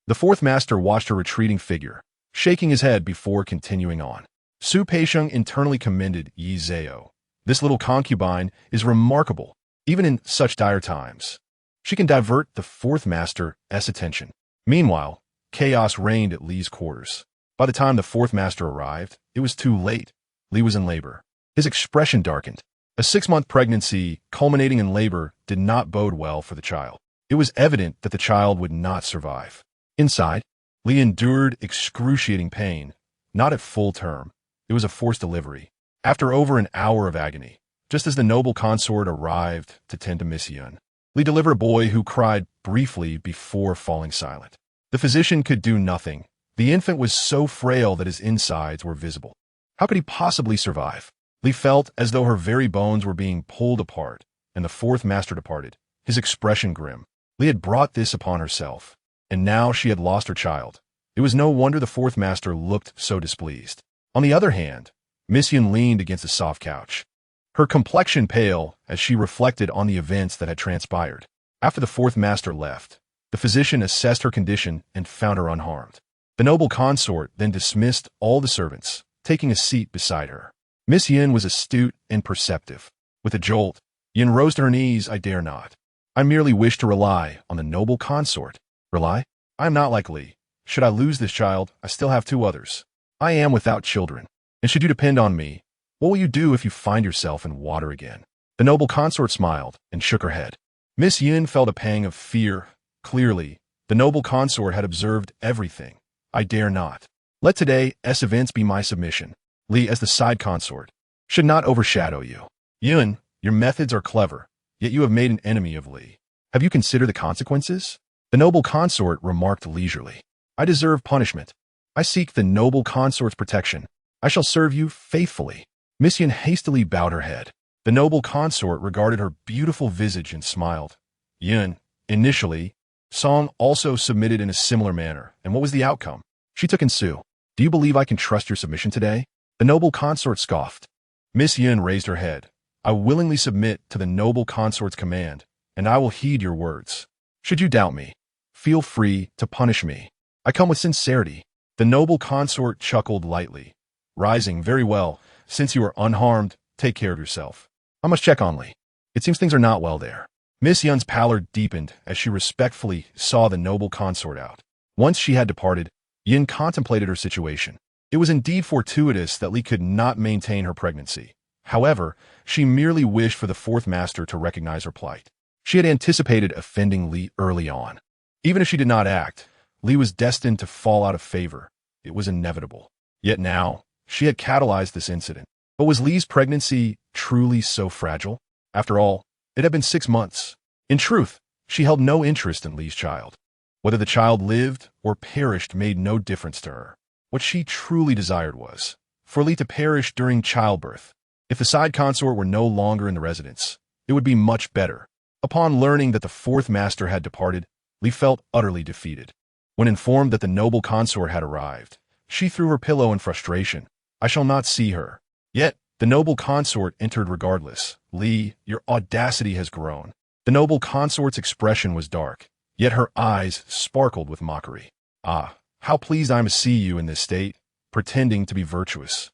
The fourth master watched her retreating figure, shaking his head before continuing on. Su Peisheng internally commended Yi Zhao. This little concubine is remarkable, even in such dire times. She can divert the fourth master's attention. Meanwhile, chaos reigned at Li's quarters. By the time the fourth master arrived, it was too late. Li was in labor. His expression darkened. A 6-month pregnancy culminating in labor did not bode well for the child. It was evident that the child would not survive. Inside, Li endured excruciating pain, not at full term. It was a forced delivery. After over an hour of agony, just as the noble consort arrived to tend to Miss Yun, Li delivered a boy who cried briefly before falling silent. The physician could do nothing. The infant was so frail that his insides were visible. How could he possibly survive? Li felt as though her very bones were being pulled apart, and the fourth master departed, his expression grim. Li had brought this upon herself, and now she had lost her child. It was no wonder the fourth master looked so displeased. On the other hand, Miss Yun leaned against a soft couch, her complexion pale as she reflected on the events that had transpired. After the fourth master left, the physician assessed her condition and found her unharmed. The noble consort then dismissed all the servants, taking a seat beside her. Miss Yin was astute and perceptive. With a jolt, Yin rose to her knees. I dare not. I merely wish to rely on the noble consort. Rely? I am not like Li. Should I lose this child, I still have 2 others. I am without children. And should you depend on me, what will you do if you find yourself in water again? The noble consort smiled and shook her head. Miss Yin felt a pang of fear. Clearly, the noble consort had observed everything. I dare not. Let today's events be my submission. Li, as the side consort, should not overshadow you. Yun, your methods are clever, yet you have made an enemy of Li. Have you considered the consequences? The noble consort remarked leisurely. I deserve punishment. I seek the noble consort's protection. I shall serve you faithfully. Miss Yun hastily bowed her head. The noble consort regarded her beautiful visage and smiled. Yun, initially, Song also submitted in a similar manner, and what was the outcome? She took in Su. Do you believe I can trust your submission today? The noble consort scoffed. Miss Yun raised her head. I willingly submit to the noble consort's command, and I will heed your words. Should you doubt me, feel free to punish me. I come with sincerity. The noble consort chuckled lightly, rising. Very well. Since you are unharmed, take care of yourself. I must check on Li. It seems things are not well there. Miss Yun's pallor deepened as she respectfully saw the noble consort out. Once she had departed, Yin contemplated her situation. It was indeed fortuitous that Li could not maintain her pregnancy. However, she merely wished for the fourth master to recognize her plight. She had anticipated offending Li early on. Even if she did not act, Li was destined to fall out of favor. It was inevitable. Yet now, she had catalyzed this incident. But was Li's pregnancy truly so fragile? After all, it had been 6 months. In truth, she held no interest in Li's child. Whether the child lived or perished made no difference to her. What she truly desired was for Li to perish during childbirth. If the side consort were no longer in the residence, it would be much better. Upon learning that the fourth master had departed, Li felt utterly defeated. When informed that the noble consort had arrived, she threw her pillow in frustration. I shall not see her. Yet, the noble consort entered regardless. Li, your audacity has grown. The noble consort's expression was dark, yet her eyes sparkled with mockery. Ah, how pleased I am to see you in this state, pretending to be virtuous.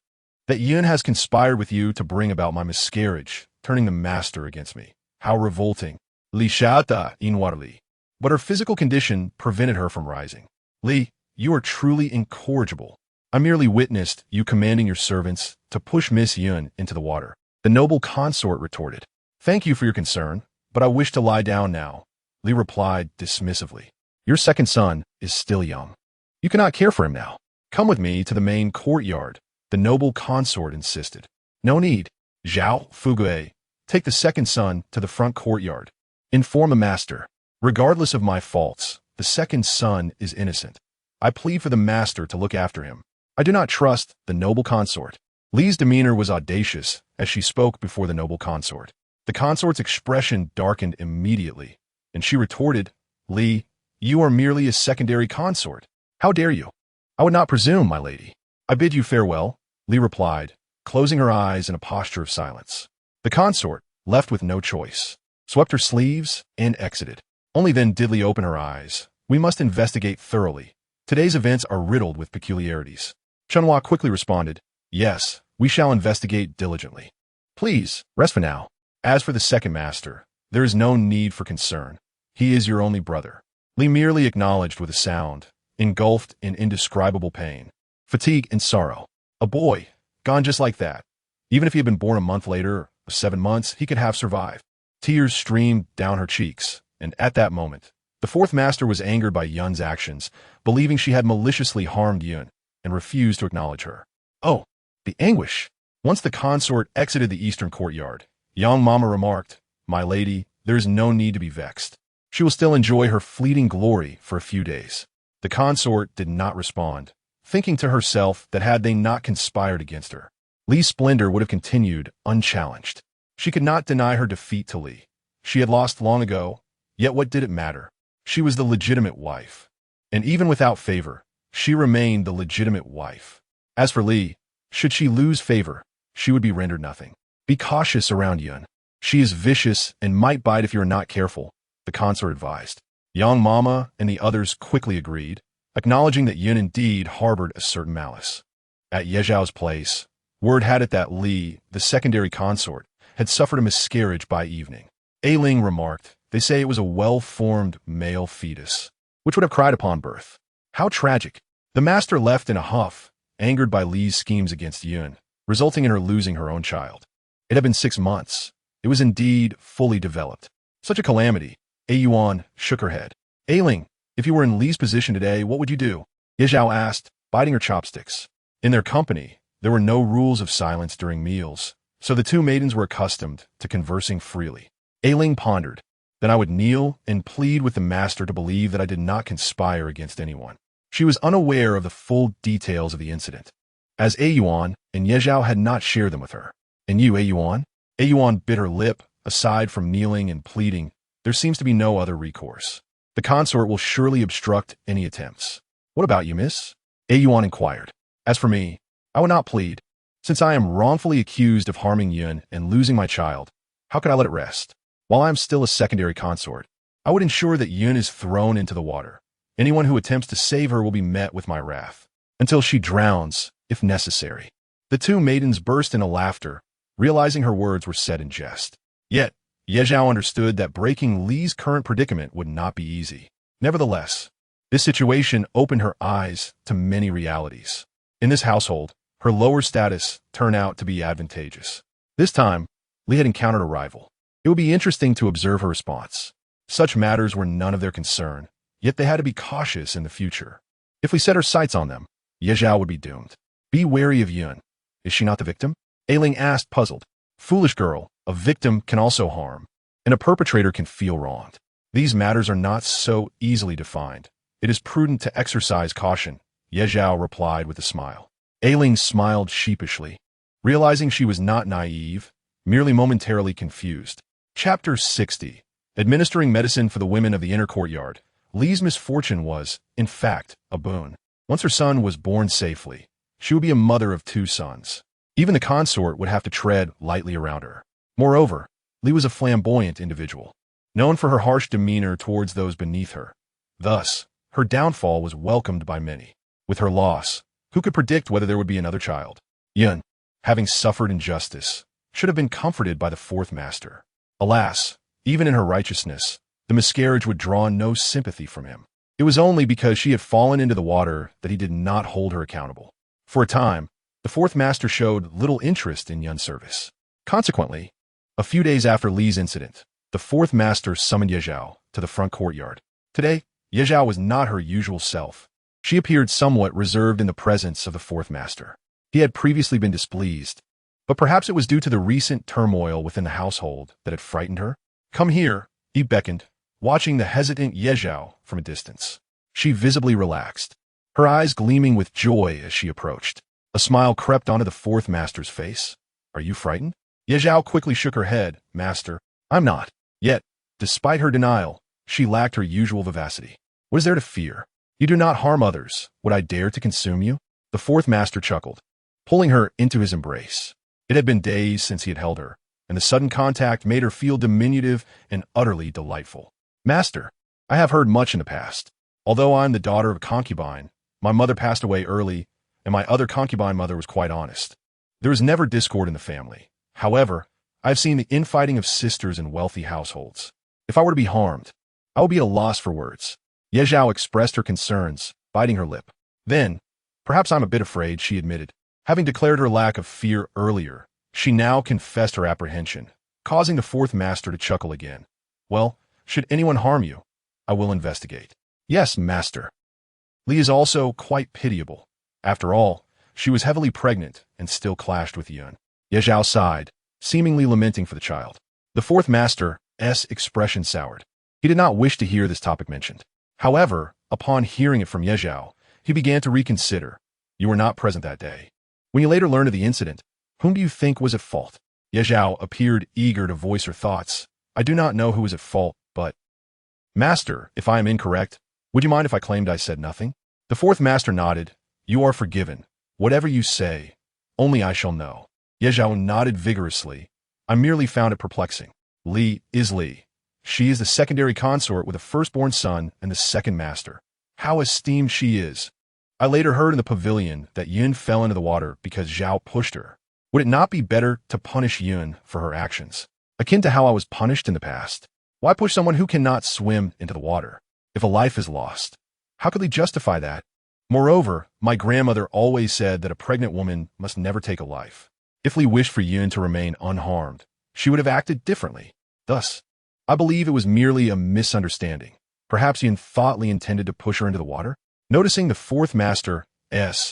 That Yun has conspired with you to bring about my miscarriage, turning the master against me. How revolting. Li Shata Inwarli. But her physical condition prevented her from rising. Li, you are truly incorrigible. I merely witnessed you commanding your servants to push Miss Yun into the water. The noble consort retorted. Thank you for your concern, but I wish to lie down now. Li replied dismissively. Your second son is still young. You cannot care for him now. Come with me to the main courtyard, the noble consort insisted. No need. Zhao Fugue, take the second son to the front courtyard. Inform the master. Regardless of my faults, the second son is innocent. I plead for the master to look after him. I do not trust the noble consort. Li's demeanor was audacious as she spoke before the noble consort. The consort's expression darkened immediately, and she retorted, Li, you are merely a secondary consort. How dare you? I would not presume, my lady. I bid you farewell, Li replied, closing her eyes in a posture of silence. The consort, left with no choice, swept her sleeves and exited. Only then did Li open her eyes. We must investigate thoroughly. Today's events are riddled with peculiarities. Chunhua quickly responded, yes, we shall investigate diligently. Please, rest for now. As for the second master, there is no need for concern. He is your only brother. Li merely acknowledged with a sound, engulfed in indescribable pain, fatigue, and sorrow. A boy, gone just like that. Even if he had been born a month later, or 7 months, he could have survived. Tears streamed down her cheeks, and at that moment, the fourth master was angered by Yun's actions, believing she had maliciously harmed Yun, and refused to acknowledge her. Oh, the anguish! Once the consort exited the eastern courtyard, young Mama remarked, my lady, there is no need to be vexed. She will still enjoy her fleeting glory for a few days. The consort did not respond, thinking to herself that had they not conspired against her, Li's splendor would have continued unchallenged. She could not deny her defeat to Li. She had lost long ago, yet what did it matter? She was the legitimate wife. And even without favor, she remained the legitimate wife. As for Li, should she lose favor, she would be rendered nothing. Be cautious around Yun. She is vicious and might bite if you are not careful, the consort advised. Young Mama and the others quickly agreed, acknowledging that Yun indeed harbored a certain malice. At Ye Zhao's place, word had it that Li, the secondary consort, had suffered a miscarriage by evening. A Ling remarked, they say it was a well-formed male fetus, which would have cried upon birth. How tragic. The master left in a huff, angered by Li's schemes against Yun, resulting in her losing her own child. It had been 6 months. It was indeed fully developed. Such a calamity. A Yuan shook her head. A Ling, if you were in Li's position today, what would you do? Ye Zhao asked, biting her chopsticks. In their company, there were no rules of silence during meals, so the two maidens were accustomed to conversing freely. A Ling pondered. Then I would kneel and plead with the master to believe that I did not conspire against anyone. She was unaware of the full details of the incident, as A Yuan and Ye Zhao had not shared them with her. And you, A Yuan? A Yuan bit her lip. Aside from kneeling and pleading, there seems to be no other recourse. The consort will surely obstruct any attempts. What about you, miss? A Yuan inquired. As for me, I would not plead. Since I am wrongfully accused of harming Yun and losing my child, how could I let it rest? While I am still a secondary consort, I would ensure that Yun is thrown into the water. Anyone who attempts to save her will be met with my wrath, until she drowns, if necessary. The two maidens burst into laughter, realizing her words were said in jest. Yet, Ye Zhao understood that breaking Li's current predicament would not be easy. Nevertheless, this situation opened her eyes to many realities. In this household, her lower status turned out to be advantageous. This time, Li had encountered a rival. It would be interesting to observe her response. Such matters were none of their concern, yet they had to be cautious in the future. If we set our sights on them, Ye Zhao would be doomed. Be wary of Yun. Is she not the victim? A Ling asked, puzzled. Foolish girl, a victim can also harm, and a perpetrator can feel wronged. These matters are not so easily defined. It is prudent to exercise caution, Ye Zhao replied with a smile. A Ling smiled sheepishly, realizing she was not naive, merely momentarily confused. Chapter 60. Administering medicine for the women of the inner courtyard. Li's misfortune was, in fact, a boon. Once her son was born safely, she would be a mother of 2 sons. Even the consort would have to tread lightly around her. Moreover, Li was a flamboyant individual, known for her harsh demeanor towards those beneath her. Thus, her downfall was welcomed by many. With her loss, who could predict whether there would be another child? Yun, having suffered injustice, should have been comforted by the fourth master. Alas, even in her righteousness, the miscarriage would draw no sympathy from him. It was only because she had fallen into the water that he did not hold her accountable. For a time, the fourth master showed little interest in Yun's service. Consequently, a few days after Li's incident, the fourth master summoned Ye Zhao to the front courtyard. Today, Ye Zhao was not her usual self. She appeared somewhat reserved in the presence of the fourth master. He had previously been displeased, but perhaps it was due to the recent turmoil within the household that had frightened her. Come here, he beckoned, watching the hesitant Ye Zhao from a distance. She visibly relaxed, her eyes gleaming with joy as she approached. A smile crept onto the fourth master's face. Are you frightened? Ye Zhao quickly shook her head. Master, I'm not. Yet, despite her denial, she lacked her usual vivacity. What is there to fear? You do not harm others. Would I dare to consume you? The fourth master chuckled, pulling her into his embrace. It had been days since he had held her, and the sudden contact made her feel diminutive and utterly delightful. Master, I have heard much in the past. Although I am the daughter of a concubine, My mother passed away early, and my other concubine mother was quite honest. There was never discord in the family. However, I have seen the infighting of sisters in wealthy households. If I were to be harmed, I would be at a loss for words. Ye Zhao expressed her concerns, biting her lip. Then, perhaps I'm a bit afraid, she admitted. Having declared her lack of fear earlier, she now confessed her apprehension, causing the fourth master to chuckle again. Well, should anyone harm you, I will investigate. Yes, master. Li is also quite pitiable. After all, she was heavily pregnant and still clashed with Yun. Ye Zhao sighed, seemingly lamenting for the child. The fourth master's expression soured. He did not wish to hear this topic mentioned. However, upon hearing it from Ye Zhao, he began to reconsider. You were not present that day. When you later learned of the incident, whom do you think was at fault? Ye Zhao appeared eager to voice her thoughts. I do not know who was at fault, but... Master, if I am incorrect, would you mind if I claimed I said nothing? The fourth master nodded. You are forgiven. Whatever you say, only I shall know. Ye Zhao nodded vigorously. I merely found it perplexing. Li is Li. She is the secondary consort with a firstborn son and the second master. How esteemed she is. I later heard in the pavilion that Yun fell into the water because Zhao pushed her. Would it not be better to punish Yun for her actions, akin to how I was punished in the past? Why push someone who cannot swim into the water? If a life is lost, how could Li justify that? Moreover, my grandmother always said that a pregnant woman must never take a life. If Li wished for Yun to remain unharmed, she would have acted differently. Thus, I believe it was merely a misunderstanding. Perhaps Yun thought Li intended to push her into the water? Noticing the fourth master's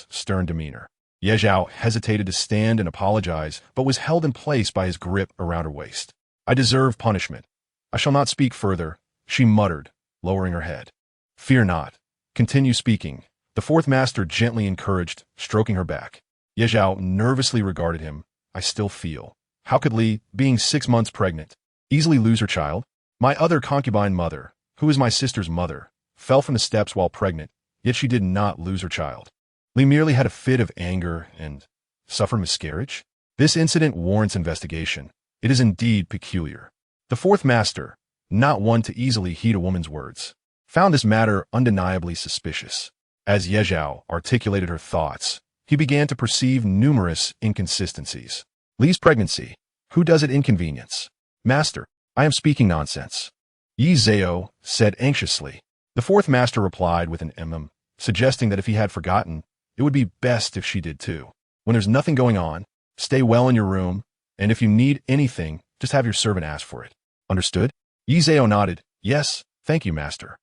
stern demeanor, Ye Zhao hesitated to stand and apologize, but was held in place by his grip around her waist. I deserve punishment. I shall not speak further, she muttered, lowering her head. Fear not. Continue speaking, the fourth master gently encouraged, stroking her back. Ye Zhao nervously regarded him. I still feel. How could Li, being 6 months pregnant, easily lose her child? My other concubine mother, who is my sister's mother, fell from the steps while pregnant, yet she did not lose her child. Li merely had a fit of anger and suffered miscarriage. This incident warrants investigation. It is indeed peculiar. The fourth master, not one to easily heed a woman's words, found this matter undeniably suspicious. As Ye Zhao articulated her thoughts, he began to perceive numerous inconsistencies. Li's pregnancy. Who does it inconvenience? Master, I am speaking nonsense. Ye Zhao said anxiously. The fourth master replied with an suggesting that if he had forgotten, it would be best if she did too. When there's nothing going on, stay well in your room, and if you need anything, just have your servant ask for it. Understood? Ye Zhao nodded. Yes, thank you, master.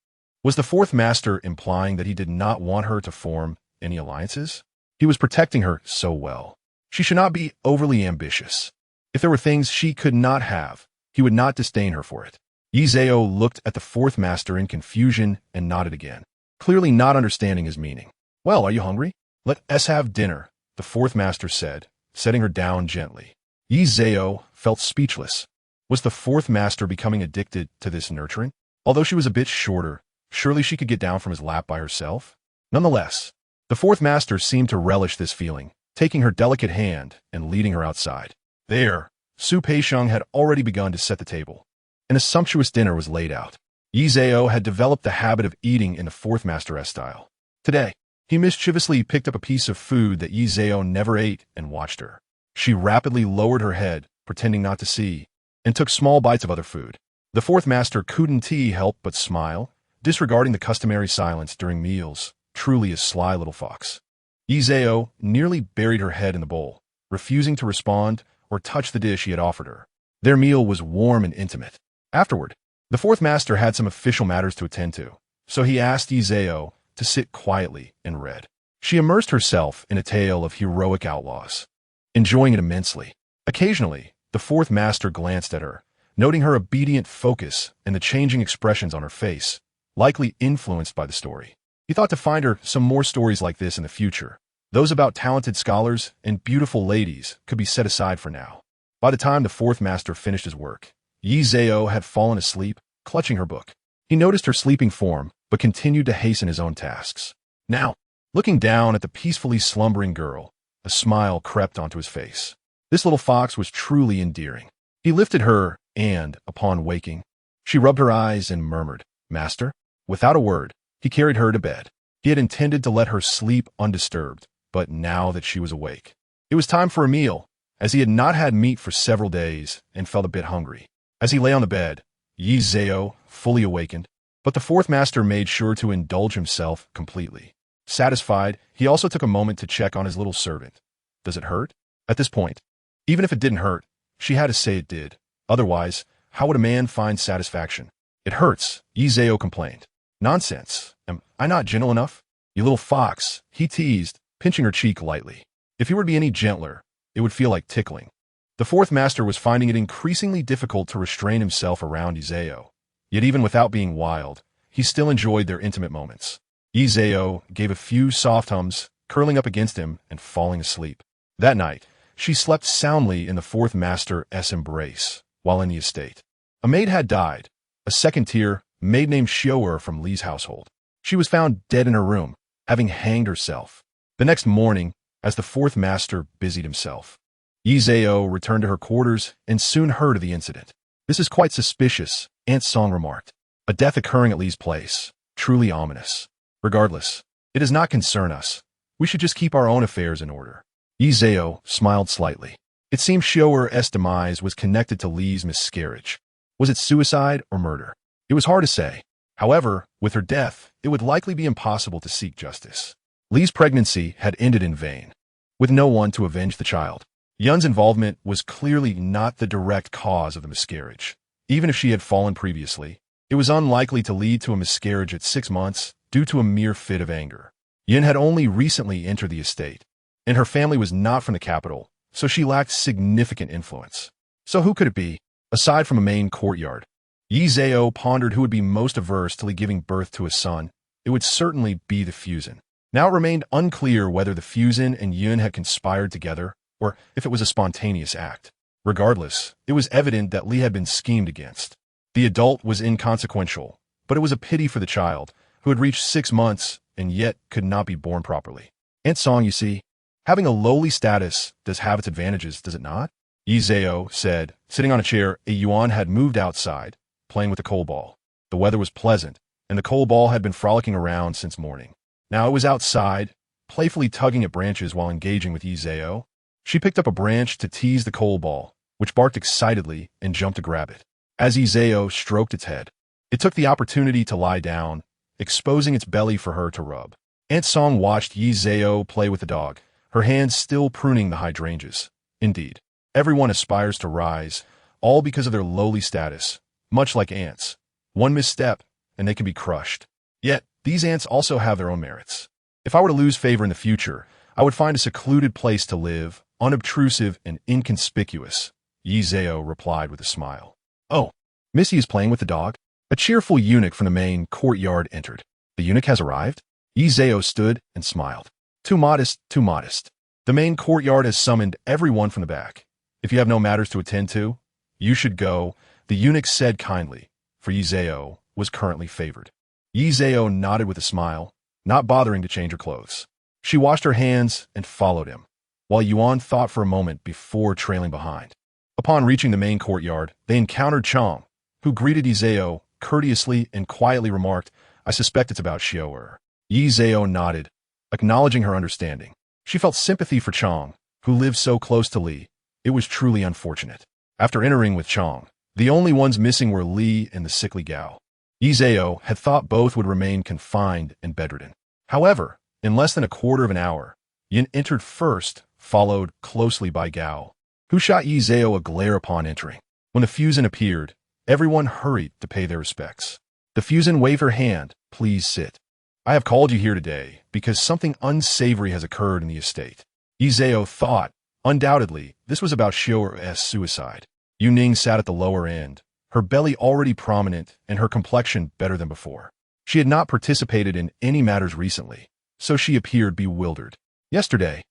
Was the fourth master implying that he did not want her to form any alliances? He was protecting her so well. She should not be overly ambitious. If there were things she could not have, he would not disdain her for it. Ye Zhao looked at the fourth master in confusion and nodded again, clearly not understanding his meaning. Well, are you hungry? Let us have dinner, the fourth master said, setting her down gently. Ye Zhao felt speechless. Was the fourth master becoming addicted to this nurturing? Although she was a bit shorter, surely she could get down from his lap by herself? Nonetheless, the fourth master seemed to relish this feeling, taking her delicate hand and leading her outside. There, Su Peixiong had already begun to set the table, and a sumptuous dinner was laid out. Ye Zhao had developed the habit of eating in the fourth master's style. Today, he mischievously picked up a piece of food that Ye Zhao never ate and watched her. She rapidly lowered her head, pretending not to see, and took small bites of other food. The fourth master couldn't help but smile, disregarding the customary silence during meals, truly a sly little fox. Ye Zhao nearly buried her head in the bowl, refusing to respond or touch the dish he had offered her. Their meal was warm and intimate. Afterward, the fourth master had some official matters to attend to, so he asked Ye Zhao to sit quietly and read. She immersed herself in a tale of heroic outlaws, enjoying it immensely. Occasionally, the fourth master glanced at her, noting her obedient focus and the changing expressions on her face, likely influenced by the story. He thought to find her some more stories like this in the future. Those about talented scholars and beautiful ladies could be set aside for now. By the time the fourth master finished his work, Ye Zhao had fallen asleep, clutching her book. He noticed her sleeping form, but continued to hasten his own tasks. Now, looking down at the peacefully slumbering girl, a smile crept onto his face. This little fox was truly endearing. He lifted her, and, upon waking, she rubbed her eyes and murmured, Master? Without a word, he carried her to bed. He had intended to let her sleep undisturbed, but now that she was awake, it was time for a meal, as he had not had meat for several days and felt a bit hungry. As he lay on the bed, Yi Zhao fully awakened, but the fourth master made sure to indulge himself completely. Satisfied, he also took a moment to check on his little servant. Does it hurt? At this point, even if it didn't hurt, she had to say it did. Otherwise, how would a man find satisfaction? It hurts, Yi Zhao complained. Nonsense. Am I not gentle enough? You little fox, he teased, pinching her cheek lightly. If he were to be any gentler, it would feel like tickling. The fourth master was finding it increasingly difficult to restrain himself around Yi Zhao. Yet even without being wild, he still enjoyed their intimate moments. Yi Zhao gave a few soft hums, curling up against him and falling asleep. That night, she slept soundly in the fourth master's embrace, while in the estate. A maid had died, a second-tier maid named Xiao'er from Li's household. She was found dead in her room, having hanged herself. The next morning, as the fourth master busied himself, Yi Zhao returned to her quarters and soon heard of the incident. This is quite suspicious, Aunt Song remarked. A death occurring at Li's place. Truly ominous. Regardless, it does not concern us. We should just keep our own affairs in order. Yi Zhao smiled slightly. It seemed Xiao'er's demise was connected to Li's miscarriage. Was it suicide or murder? It was hard to say. However, with her death, it would likely be impossible to seek justice. Li's pregnancy had ended in vain, with no one to avenge the child. Yun's involvement was clearly not the direct cause of the miscarriage. Even if she had fallen previously, it was unlikely to lead to a miscarriage at 6 months due to a mere fit of anger. Yun had only recently entered the estate, and her family was not from the capital, so she lacked significant influence. So who could it be, aside from a main courtyard? Yi Zhao pondered who would be most averse to Li giving birth to a son. It would certainly be the Fusen. Now it remained unclear whether the Fusen and Yun had conspired together, or if it was a spontaneous act. Regardless, it was evident that Li had been schemed against. The adult was inconsequential, but it was a pity for the child, who had reached 6 months and yet could not be born properly. Aunt Song, you see, having a lowly status does have its advantages, does it not? Yi Zhao said, sitting on a chair. A Yuan had moved outside, playing with the coal ball. The weather was pleasant, and the coal ball had been frolicking around since morning. Now it was outside, playfully tugging at branches while engaging with Yi Zhao. She picked up a branch to tease the coal ball, which barked excitedly and jumped to grab it. As Yi Zhao stroked its head, it took the opportunity to lie down, exposing its belly for her to rub. Aunt Song watched Yi Zhao play with the dog, her hands still pruning the hydrangeas. Indeed, everyone aspires to rise, all because of their lowly status, much like ants. One misstep, and they can be crushed. Yet, these ants also have their own merits. If I were to lose favor in the future, I would find a secluded place to live, unobtrusive and inconspicuous, Yi Zhao replied with a smile. Oh, Missy is playing with the dog? A cheerful eunuch from the main courtyard entered. The eunuch has arrived? Yi Zhao stood and smiled. Too modest, too modest. The main courtyard has summoned everyone from the back. If you have no matters to attend to, you should go, the eunuch said kindly, for Yi Zhao was currently favored. Yi Zhao nodded with a smile, not bothering to change her clothes. She washed her hands and followed him, while Yuan thought for a moment before trailing behind. Upon reaching the main courtyard, they encountered Chang, who greeted Yi Zhao courteously and quietly remarked, I suspect it's about Xiao'er. Yi Zhao nodded, acknowledging her understanding. She felt sympathy for Chang, who lived so close to Li. It was truly unfortunate. After entering with Chang, the only ones missing were Li and the sickly Gao. Yi Zhao had thought both would remain confined and bedridden. However, in less than a quarter of an hour, Yin entered first, followed closely by Gao, who shot Yi Zhao a glare upon entering. When the Fusen appeared, everyone hurried to pay their respects. The Fusen waved her hand, please sit. I have called you here today because something unsavory has occurred in the estate. Yi Zhao thought, undoubtedly, this was about Xiao'er's suicide. Yu Ning sat at the lower end, her belly already prominent and her complexion better than before. She had not participated in any matters recently, so she appeared bewildered. Yesterday,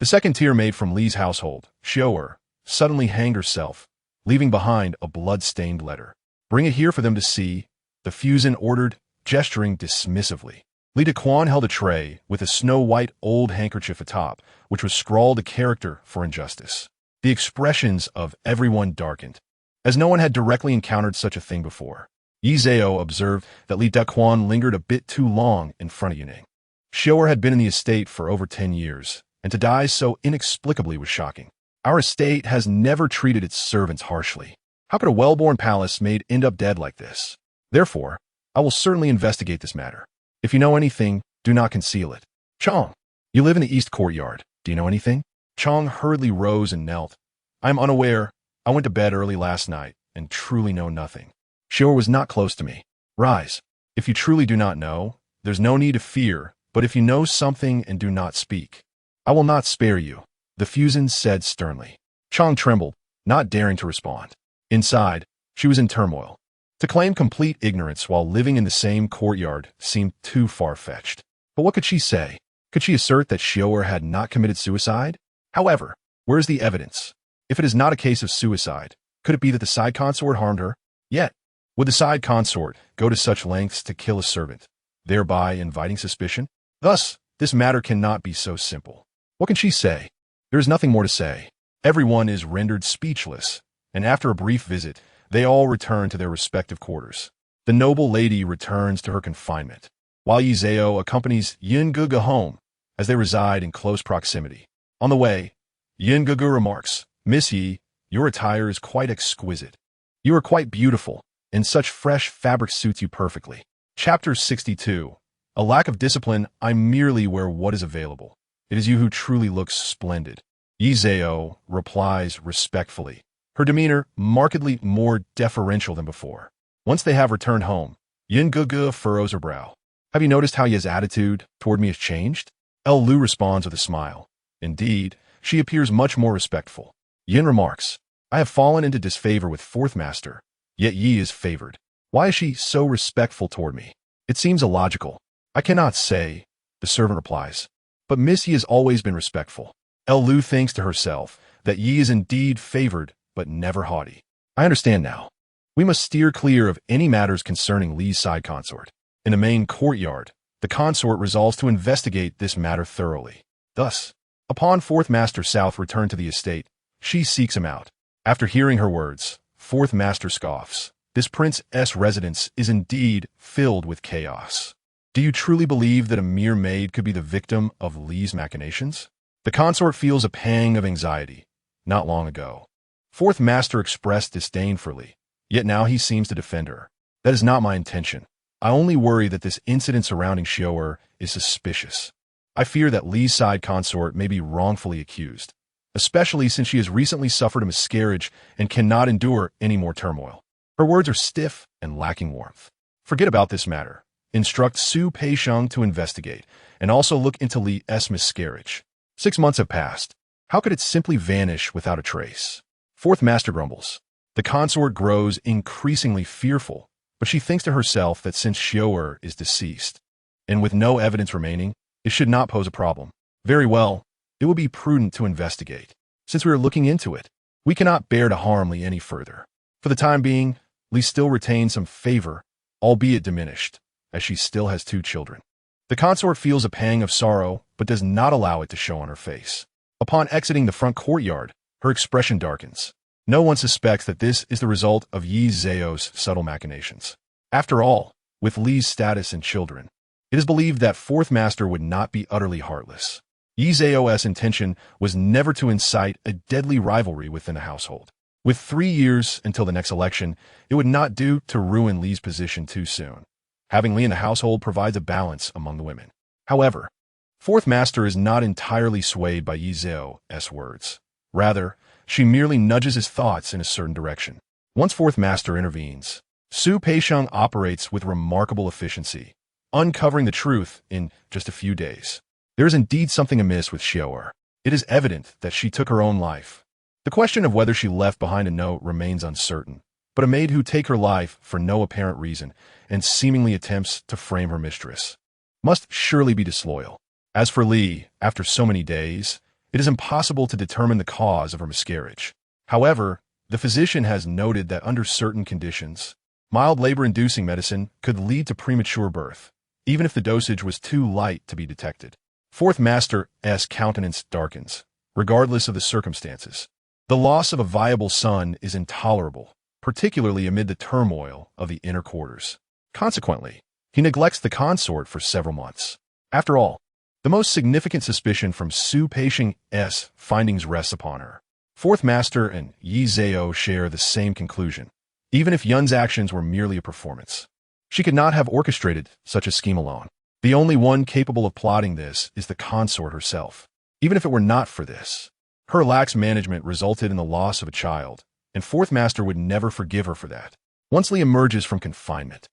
the second-tier maid from Li's household, Xiao'er, suddenly hanged herself, leaving behind a blood-stained letter. Bring it here for them to see, the Fusen ordered, gesturing dismissively. Li Dequan held a tray with a snow-white old handkerchief atop, which was scrawled a character for injustice. The expressions of everyone darkened, as no one had directly encountered such a thing before. Yi Zhao observed that Li Dequan lingered a bit too long in front of Yu Ning. Xiao'er had been in the estate for over 10 years, and to die so inexplicably was shocking. Our estate has never treated its servants harshly. How could a well-born palace maid end up dead like this? Therefore, I will certainly investigate this matter. If you know anything, do not conceal it. Chong, you live in the east courtyard. Do you know anything? Chong hurriedly rose and knelt. I am unaware. I went to bed early last night and truly know nothing. Xiao'er was not close to me. Rise. If you truly do not know, there's no need to fear, but if you know something and do not speak, I will not spare you, the Fusen said sternly. Chong trembled, not daring to respond. Inside, she was in turmoil. To claim complete ignorance while living in the same courtyard seemed too far-fetched. But what could she say? Could she assert that Xiao'er had not committed suicide? However, where is the evidence? If it is not a case of suicide, could it be that the side consort harmed her? Yet, would the side consort go to such lengths to kill a servant, thereby inviting suspicion? Thus, this matter cannot be so simple. What can she say? There is nothing more to say. Everyone is rendered speechless, and after a brief visit, they all return to their respective quarters. The noble lady returns to her confinement, while Yi Zhao accompanies Yin Guge home, as they reside in close proximity. On the way, Yin Guge remarks, Miss Yi, your attire is quite exquisite. You are quite beautiful, and such fresh fabric suits you perfectly. Chapter 62. A lack of discipline. I merely wear what is available. It is you who truly looks splendid. Yi Zhao replies respectfully, her demeanor markedly more deferential than before. Once they have returned home, Yin Guge furrows her brow. Have you noticed how Yi's attitude toward me has changed? El Lu responds with a smile. Indeed, she appears much more respectful. Yin remarks, I have fallen into disfavor with fourth master, yet Yi is favored. Why is she so respectful toward me? It seems illogical. I cannot say, the servant replies. But Miss Yi has always been respectful. El Lu thinks to herself that Yi is indeed favored, but never haughty. I understand now. We must steer clear of any matters concerning Li's side consort. In the main courtyard, the consort resolves to investigate this matter thoroughly. Thus, upon fourth master South return to the estate, she seeks him out. After hearing her words, fourth master scoffs. This prince's residence is indeed filled with chaos. Do you truly believe that a mere maid could be the victim of Li's machinations? The consort feels a pang of anxiety. Not long ago, fourth master expressed disdain for Li, yet now he seems to defend her. That is not my intention. I only worry that this incident surrounding Xiao'er is suspicious. I fear that Li's side consort may be wrongfully accused, especially since she has recently suffered a miscarriage and cannot endure any more turmoil. Her words are stiff and lacking warmth. Forget about this matter. Instruct Su Peixiang to investigate, and also look into Li's miscarriage. 6 months have passed. How could it simply vanish without a trace? Fourth master grumbles. The consort grows increasingly fearful, but she thinks to herself that since Xiao'er is deceased, and with no evidence remaining, it should not pose a problem. Very well, it will be prudent to investigate. Since we are looking into it, we cannot bear to harm Li any further. For the time being, Li still retains some favor, albeit diminished, as she still has 2 children. The consort feels a pang of sorrow, but does not allow it to show on her face. Upon exiting the front courtyard, her expression darkens. No one suspects that this is the result of Yi Zhao's subtle machinations. After all, with Li's status and children, it is believed that fourth master would not be utterly heartless. Yi Zhao's intention was never to incite a deadly rivalry within the household. With 3 years until the next election, it would not do to ruin Li's position too soon. Having Li in the household provides a balance among the women. However, fourth master is not entirely swayed by Yi Zhao's words. Rather, she merely nudges his thoughts in a certain direction. Once fourth master intervenes, Su Peixiang operates with remarkable efficiency, uncovering the truth in just a few days. There is indeed something amiss with Xiao'er. It is evident that she took her own life. The question of whether she left behind a note remains uncertain, but a maid who take her life for no apparent reason and seemingly attempts to frame her mistress must surely be disloyal. As for Li, after so many days, it is impossible to determine the cause of her miscarriage. However, the physician has noted that under certain conditions, mild labor-inducing medicine could lead to premature birth, even if the dosage was too light to be detected. Fourth master's countenance darkens, regardless of the circumstances. The loss of a viable son is intolerable, particularly amid the turmoil of the inner quarters. Consequently, he neglects the consort for several months. After all, The most significant suspicion from Su Peishing's findings rests upon her. Fourth Master and Yi Zhao share the same conclusion, even if Yun's actions were merely a performance. She could not have orchestrated such a scheme alone. The only one capable of plotting this is the consort herself. Even if it were not for this, her lax management resulted in the loss of a child, and Fourth Master would never forgive her for that. Once Li emerges from confinement,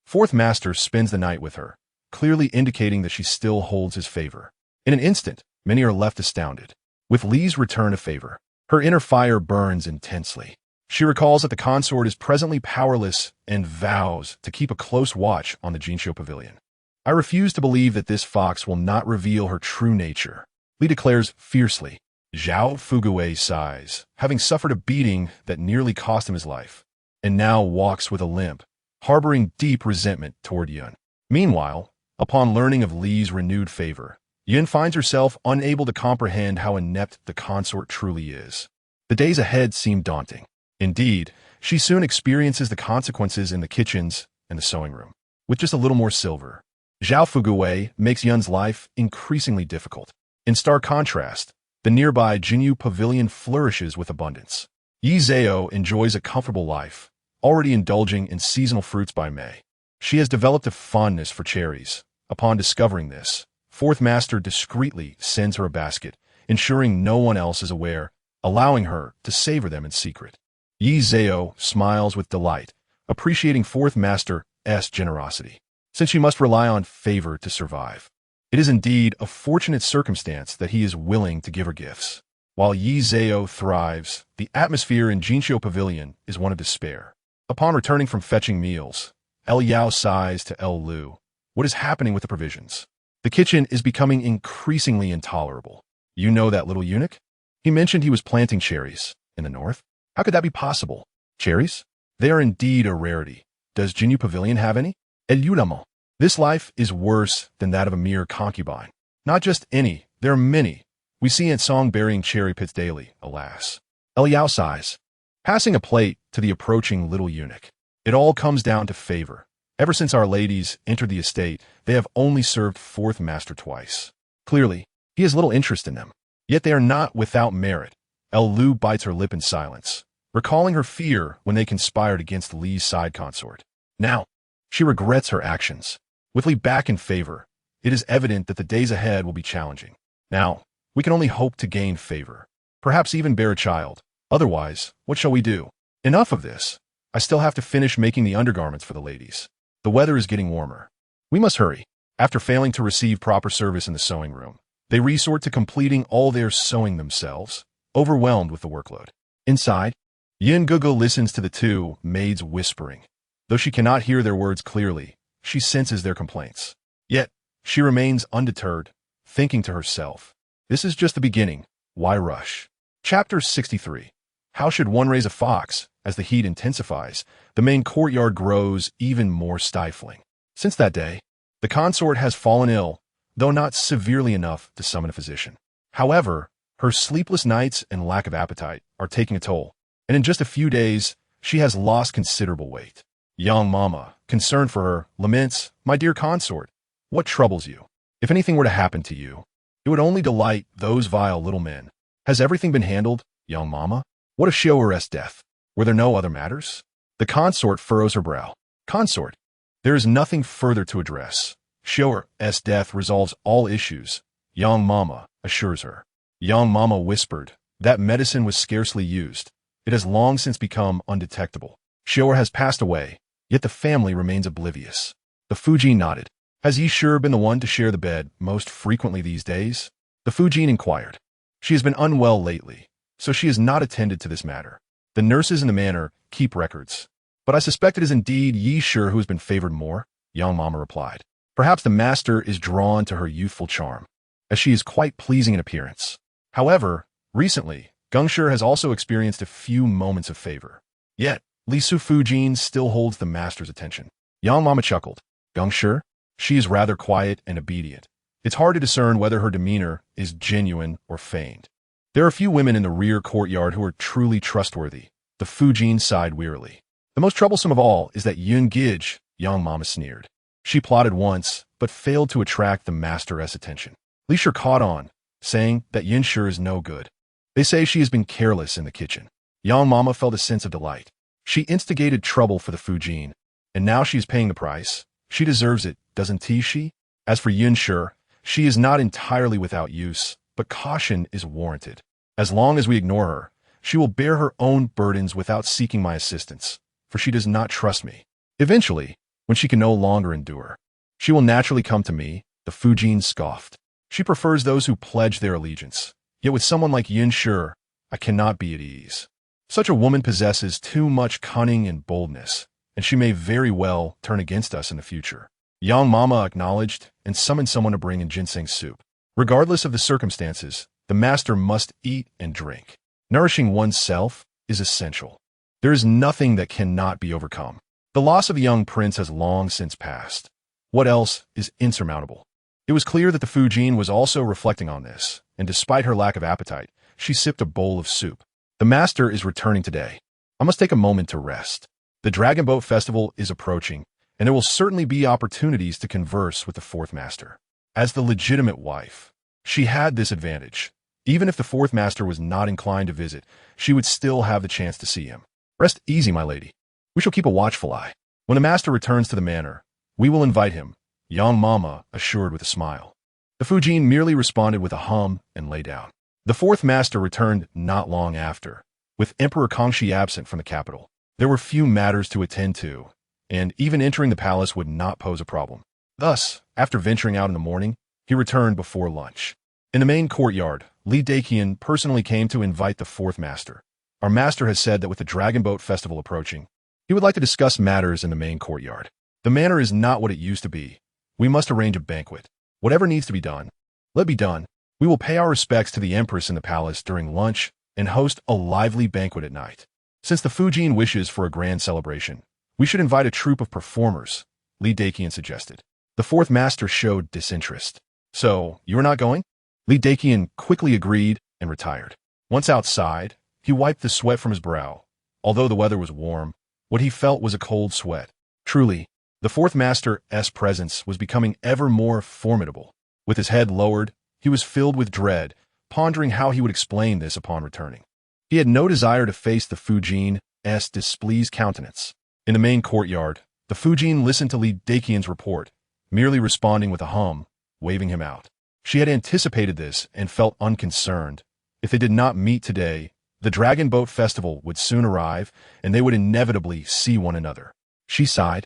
Fourth Master spends the night with her, clearly indicating that she still holds his favor. In an instant, many are left astounded. With Li's return of favor, her inner fire burns intensely. She recalls that the consort is presently powerless and vows to keep a close watch on the Jinqiu Pavilion. I refuse to believe that this fox will not reveal her true nature, Li declares fiercely. Zhao Fugui sighs, having suffered a beating that nearly cost him his life, and now walks with a limp, harboring deep resentment toward Yun. Meanwhile, upon learning of Li's renewed favor, Yun finds herself unable to comprehend how inept the consort truly is. The days ahead seem daunting. Indeed, she soon experiences the consequences in the kitchens and the sewing room. With just a little more silver, Zhao Fugui makes Yun's life increasingly difficult. In stark contrast, the nearby Jinyu Pavilion flourishes with abundance. Yi Zhao enjoys a comfortable life, already indulging in seasonal fruits by May. She has developed a fondness for cherries. Upon discovering this, Fourth Master discreetly sends her a basket, ensuring no one else is aware, allowing her to savor them in secret. Yi Zhao smiles with delight, appreciating Fourth Master's generosity, since she must rely on favor to survive. It is indeed a fortunate circumstance that he is willing to give her gifts. While Yi Zhao thrives, the atmosphere in Jinqiu Pavilion is one of despair. Upon returning from fetching meals, El Yao sighs to El Lu. What is happening with the provisions? The kitchen is becoming increasingly intolerable. You know that little eunuch? He mentioned he was planting cherries in the north. How could that be possible? Cherries? They are indeed a rarity. Does Jinyu Pavilion have any? El Ulanara. This life is worse than that of a mere concubine. Not just any, there are many. We see Aunt Song burying cherry pits daily, alas. El Yao sighs, passing a plate to the approaching little eunuch. It all comes down to favor. Ever since our ladies entered the estate, they have only served Fourth Master twice. Clearly, he has little interest in them. Yet they are not without merit. El Lu bites her lip in silence, recalling her fear when they conspired against Li's side consort. Now, she regrets her actions. With Li back in favor, it is evident that the days ahead will be challenging. Now, we can only hope to gain favor, perhaps even bear a child. Otherwise, what shall we do? Enough of this. I still have to finish making the undergarments for the ladies. The weather is getting warmer. We must hurry. After failing to receive proper service in the sewing room, they resort to completing all their sewing themselves, overwhelmed with the workload. Inside, Yin Gugu listens to the two maids whispering. Though she cannot hear their words clearly, she senses their complaints. Yet, she remains undeterred, thinking to herself, this is just the beginning. Why rush? Chapter 63. How should one raise a fox? As the heat intensifies, the main courtyard grows even more stifling. Since that day, the consort has fallen ill, though not severely enough to summon a physician. However, her sleepless nights and lack of appetite are taking a toll, and in just a few days, she has lost considerable weight. Young Mama, concerned for her, laments, "My dear consort, what troubles you? If anything were to happen to you, it would only delight those vile little men. Has everything been handled, young Mama? What of Shoer's death? Were there no other matters?" The consort furrows her brow. Consort, there is nothing further to address. Shoer's death resolves all issues, young Mama assures her. Young Mama whispered, that medicine was scarcely used. It has long since become undetectable. Shoer has passed away, yet the family remains oblivious. The Fujin nodded. Has Yi Shi been the one to share the bed most frequently these days? The Fujin inquired. She has been unwell lately, so she has not attended to this matter. The nurses in the manor keep records. But I suspect it is indeed Yi Shi who has been favored more, young Mama replied. Perhaps the master is drawn to her youthful charm, as she is quite pleasing in appearance. However, recently, Gengshi has also experienced a few moments of favor. Yet, Li Su Fujin still holds the master's attention. Young Mama chuckled. Gengshi? She is rather quiet and obedient. It's hard to discern whether her demeanor is genuine or feigned. There are few women in the rear courtyard who are truly trustworthy. The Fujin sighed wearily. The most troublesome of all is that Yun Gij, young Mama sneered. She plotted once, but failed to attract the master's attention. Li Shi caught on, saying that Yin Shi is no good. They say she has been careless in the kitchen. Young Mama felt a sense of delight. She instigated trouble for the Fujin, and now she is paying the price. She deserves it, doesn't she? As for Yin Shi, she is not entirely without use, but caution is warranted. As long as we ignore her, she will bear her own burdens without seeking my assistance, for she does not trust me. Eventually, when she can no longer endure, she will naturally come to me, the Fujin scoffed. She prefers those who pledge their allegiance. Yet with someone like Yin Shi, I cannot be at ease. Such a woman possesses too much cunning and boldness, and she may very well turn against us in the future. Young Mama acknowledged and summoned someone to bring in ginseng soup. Regardless of the circumstances, the master must eat and drink. Nourishing oneself is essential. There is nothing that cannot be overcome. The loss of a young prince has long since passed. What else is insurmountable? It was clear that the Fujin was also reflecting on this, and despite her lack of appetite, she sipped a bowl of soup. The master is returning today. I must take a moment to rest. The Dragon Boat Festival is approaching, and there will certainly be opportunities to converse with the fourth master. As the legitimate wife, she had this advantage. Even if the fourth master was not inclined to visit, she would still have the chance to see him. Rest easy, my lady. We shall keep a watchful eye. When the master returns to the manor, we will invite him, Young Mama assured with a smile. The Fujin merely responded with a hum and lay down. The fourth master returned not long after, with Emperor Kangxi absent from the capital. There were few matters to attend to, and even entering the palace would not pose a problem. Thus, after venturing out in the morning, he returned before lunch. In the main courtyard, Li Daqian personally came to invite the fourth master. Our master has said that with the Dragon Boat Festival approaching, he would like to discuss matters in the main courtyard. The manor is not what it used to be. We must arrange a banquet. Whatever needs to be done, let be done. We will pay our respects to the empress in the palace during lunch and host a lively banquet at night. Since the Fujin wishes for a grand celebration, we should invite a troupe of performers, Li Daqian suggested. The fourth master showed disinterest. So, you are not going? Li Daqian quickly agreed and retired. Once outside, he wiped the sweat from his brow. Although the weather was warm, what he felt was a cold sweat. Truly, the fourth master's presence was becoming ever more formidable. With his head lowered, he was filled with dread, pondering how he would explain this upon returning. He had no desire to face the Fujin's displeased countenance. In the main courtyard, the Fujin listened to Li Daqian's report, merely responding with a hum, waving him out. She had anticipated this and felt unconcerned. If they did not meet today, the Dragon Boat Festival would soon arrive, and they would inevitably see one another. She sighed.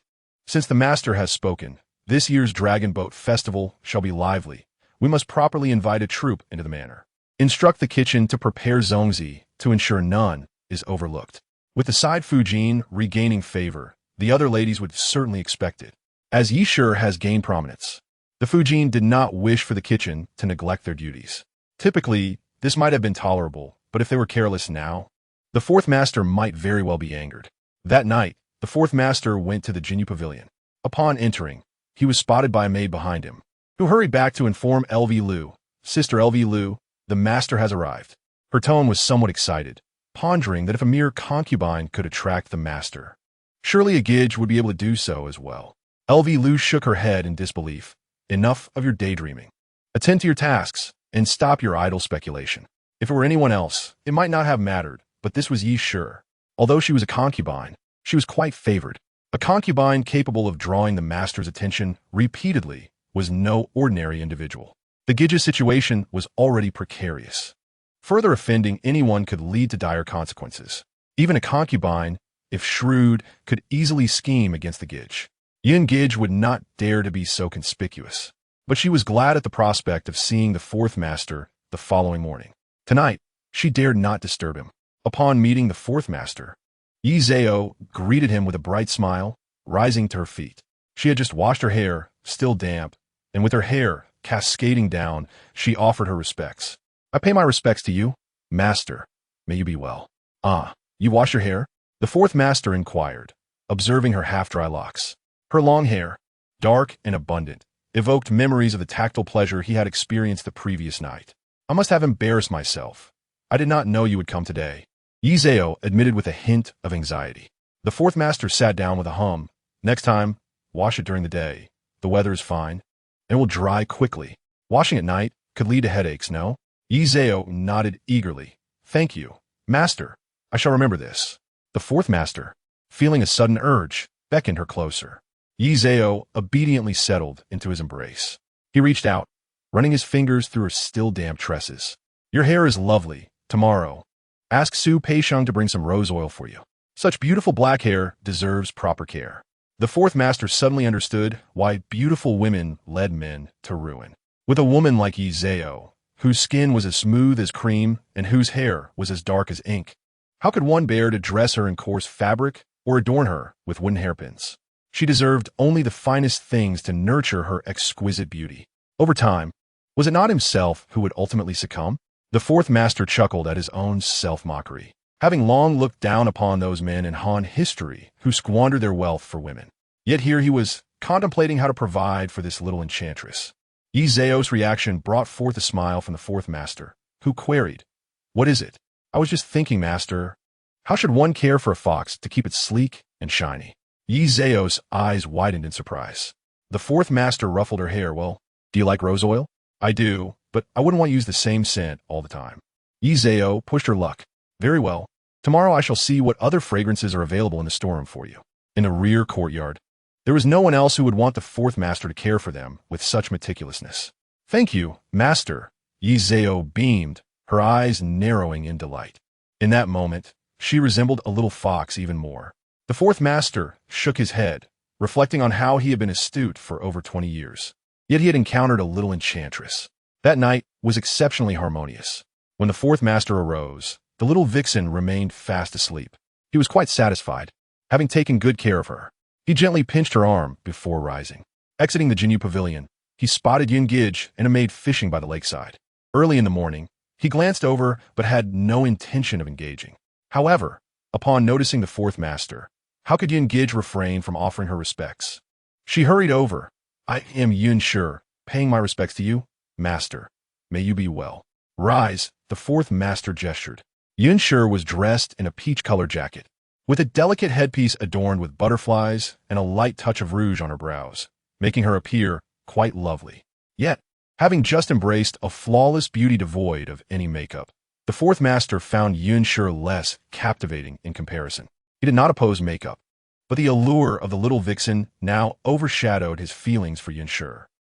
Since the master has spoken, this year's Dragon Boat Festival shall be lively. We must properly invite a troupe into the manor. Instruct the kitchen to prepare zongzi to ensure none is overlooked. With the side Fujin regaining favor, the other ladies would certainly expect it. As Yi Shi has gained prominence, the Fujin did not wish for the kitchen to neglect their duties. Typically, this might have been tolerable, but if they were careless now, the fourth master might very well be angered. That night, the fourth master went to the Jinyu Pavilion. Upon entering, he was spotted by a maid behind him, who hurried back to inform LV Lu, Sister LV Lu, the master has arrived. Her tone was somewhat excited, pondering that if a mere concubine could attract the master, surely a Gidge would be able to do so as well. LV Lu shook her head in disbelief. Enough of your daydreaming. Attend to your tasks, and stop your idle speculation. If it were anyone else, it might not have mattered, but this was Yi Shi. Although she was a concubine, she was quite favored. A concubine capable of drawing the master's attention repeatedly was no ordinary individual. The Gidge's situation was already precarious. Further offending anyone could lead to dire consequences. Even a concubine, if shrewd, could easily scheme against the Gidge. Yin Gidge would not dare to be so conspicuous, but she was glad at the prospect of seeing the fourth master the following morning. Tonight, she dared not disturb him. Upon meeting the fourth master, Yi Zhao greeted him with a bright smile, rising to her feet. She had just washed her hair, still damp, and with her hair cascading down, she offered her respects. I pay my respects to you, master. May you be well. Ah, you wash your hair? The fourth master inquired, observing her half-dry locks. Her long hair, dark and abundant, evoked memories of the tactile pleasure he had experienced the previous night. I must have embarrassed myself. I did not know you would come today. Yi Zhao admitted with a hint of anxiety. The fourth master sat down with a hum. Next time, wash it during the day. The weather is fine, and it will dry quickly. Washing at night could lead to headaches, no? Yi Zhao nodded eagerly. Thank you, master. I shall remember this. The fourth master, feeling a sudden urge, beckoned her closer. Yi Zhao obediently settled into his embrace. He reached out, running his fingers through her still damp tresses. Your hair is lovely. Tomorrow, ask Su Peixiang to bring some rose oil for you. Such beautiful black hair deserves proper care. The fourth master suddenly understood why beautiful women led men to ruin. With a woman like Yi Zhao, whose skin was as smooth as cream and whose hair was as dark as ink, how could one bear to dress her in coarse fabric or adorn her with wooden hairpins? She deserved only the finest things to nurture her exquisite beauty. Over time, was it not himself who would ultimately succumb? The fourth master chuckled at his own self-mockery, having long looked down upon those men in Han history who squandered their wealth for women. Yet here he was, contemplating how to provide for this little enchantress. Yi Zhao's reaction brought forth a smile from the fourth master, who queried, What is it? I was just thinking, master. How should one care for a fox to keep it sleek and shiny? Yi Zhao's eyes widened in surprise. The fourth master ruffled her hair. Well, do you like rose oil? I do, but I wouldn't want to use the same scent all the time. Yi Zhao pushed her luck. Very well. Tomorrow I shall see what other fragrances are available in the storeroom for you. In the rear courtyard, there was no one else who would want the fourth master to care for them with such meticulousness. Thank you, master. Yi Zhao beamed, her eyes narrowing in delight. In that moment, she resembled a little fox even more. The fourth master shook his head, reflecting on how he had been astute for over 20 years. Yet he had encountered a little enchantress. That night was exceptionally harmonious. When the fourth master arose, the little vixen remained fast asleep. He was quite satisfied, having taken good care of her. He gently pinched her arm before rising. Exiting the Jinyu pavilion, he spotted Yun Gij and a maid fishing by the lakeside. Early in the morning, he glanced over but had no intention of engaging. However, upon noticing the fourth master, how could Yun Gij refrain from offering her respects? She hurried over. I am Yun Shi, paying my respects to you, master. May you be well. Rise, the fourth master gestured. Yun Shi was dressed in a peach-colored jacket, with a delicate headpiece adorned with butterflies and a light touch of rouge on her brows, making her appear quite lovely. Yet, having just embraced a flawless beauty devoid of any makeup, the fourth master found Yun Shi less captivating in comparison. He did not oppose makeup, but the allure of the little vixen now overshadowed his feelings for Yun Shi.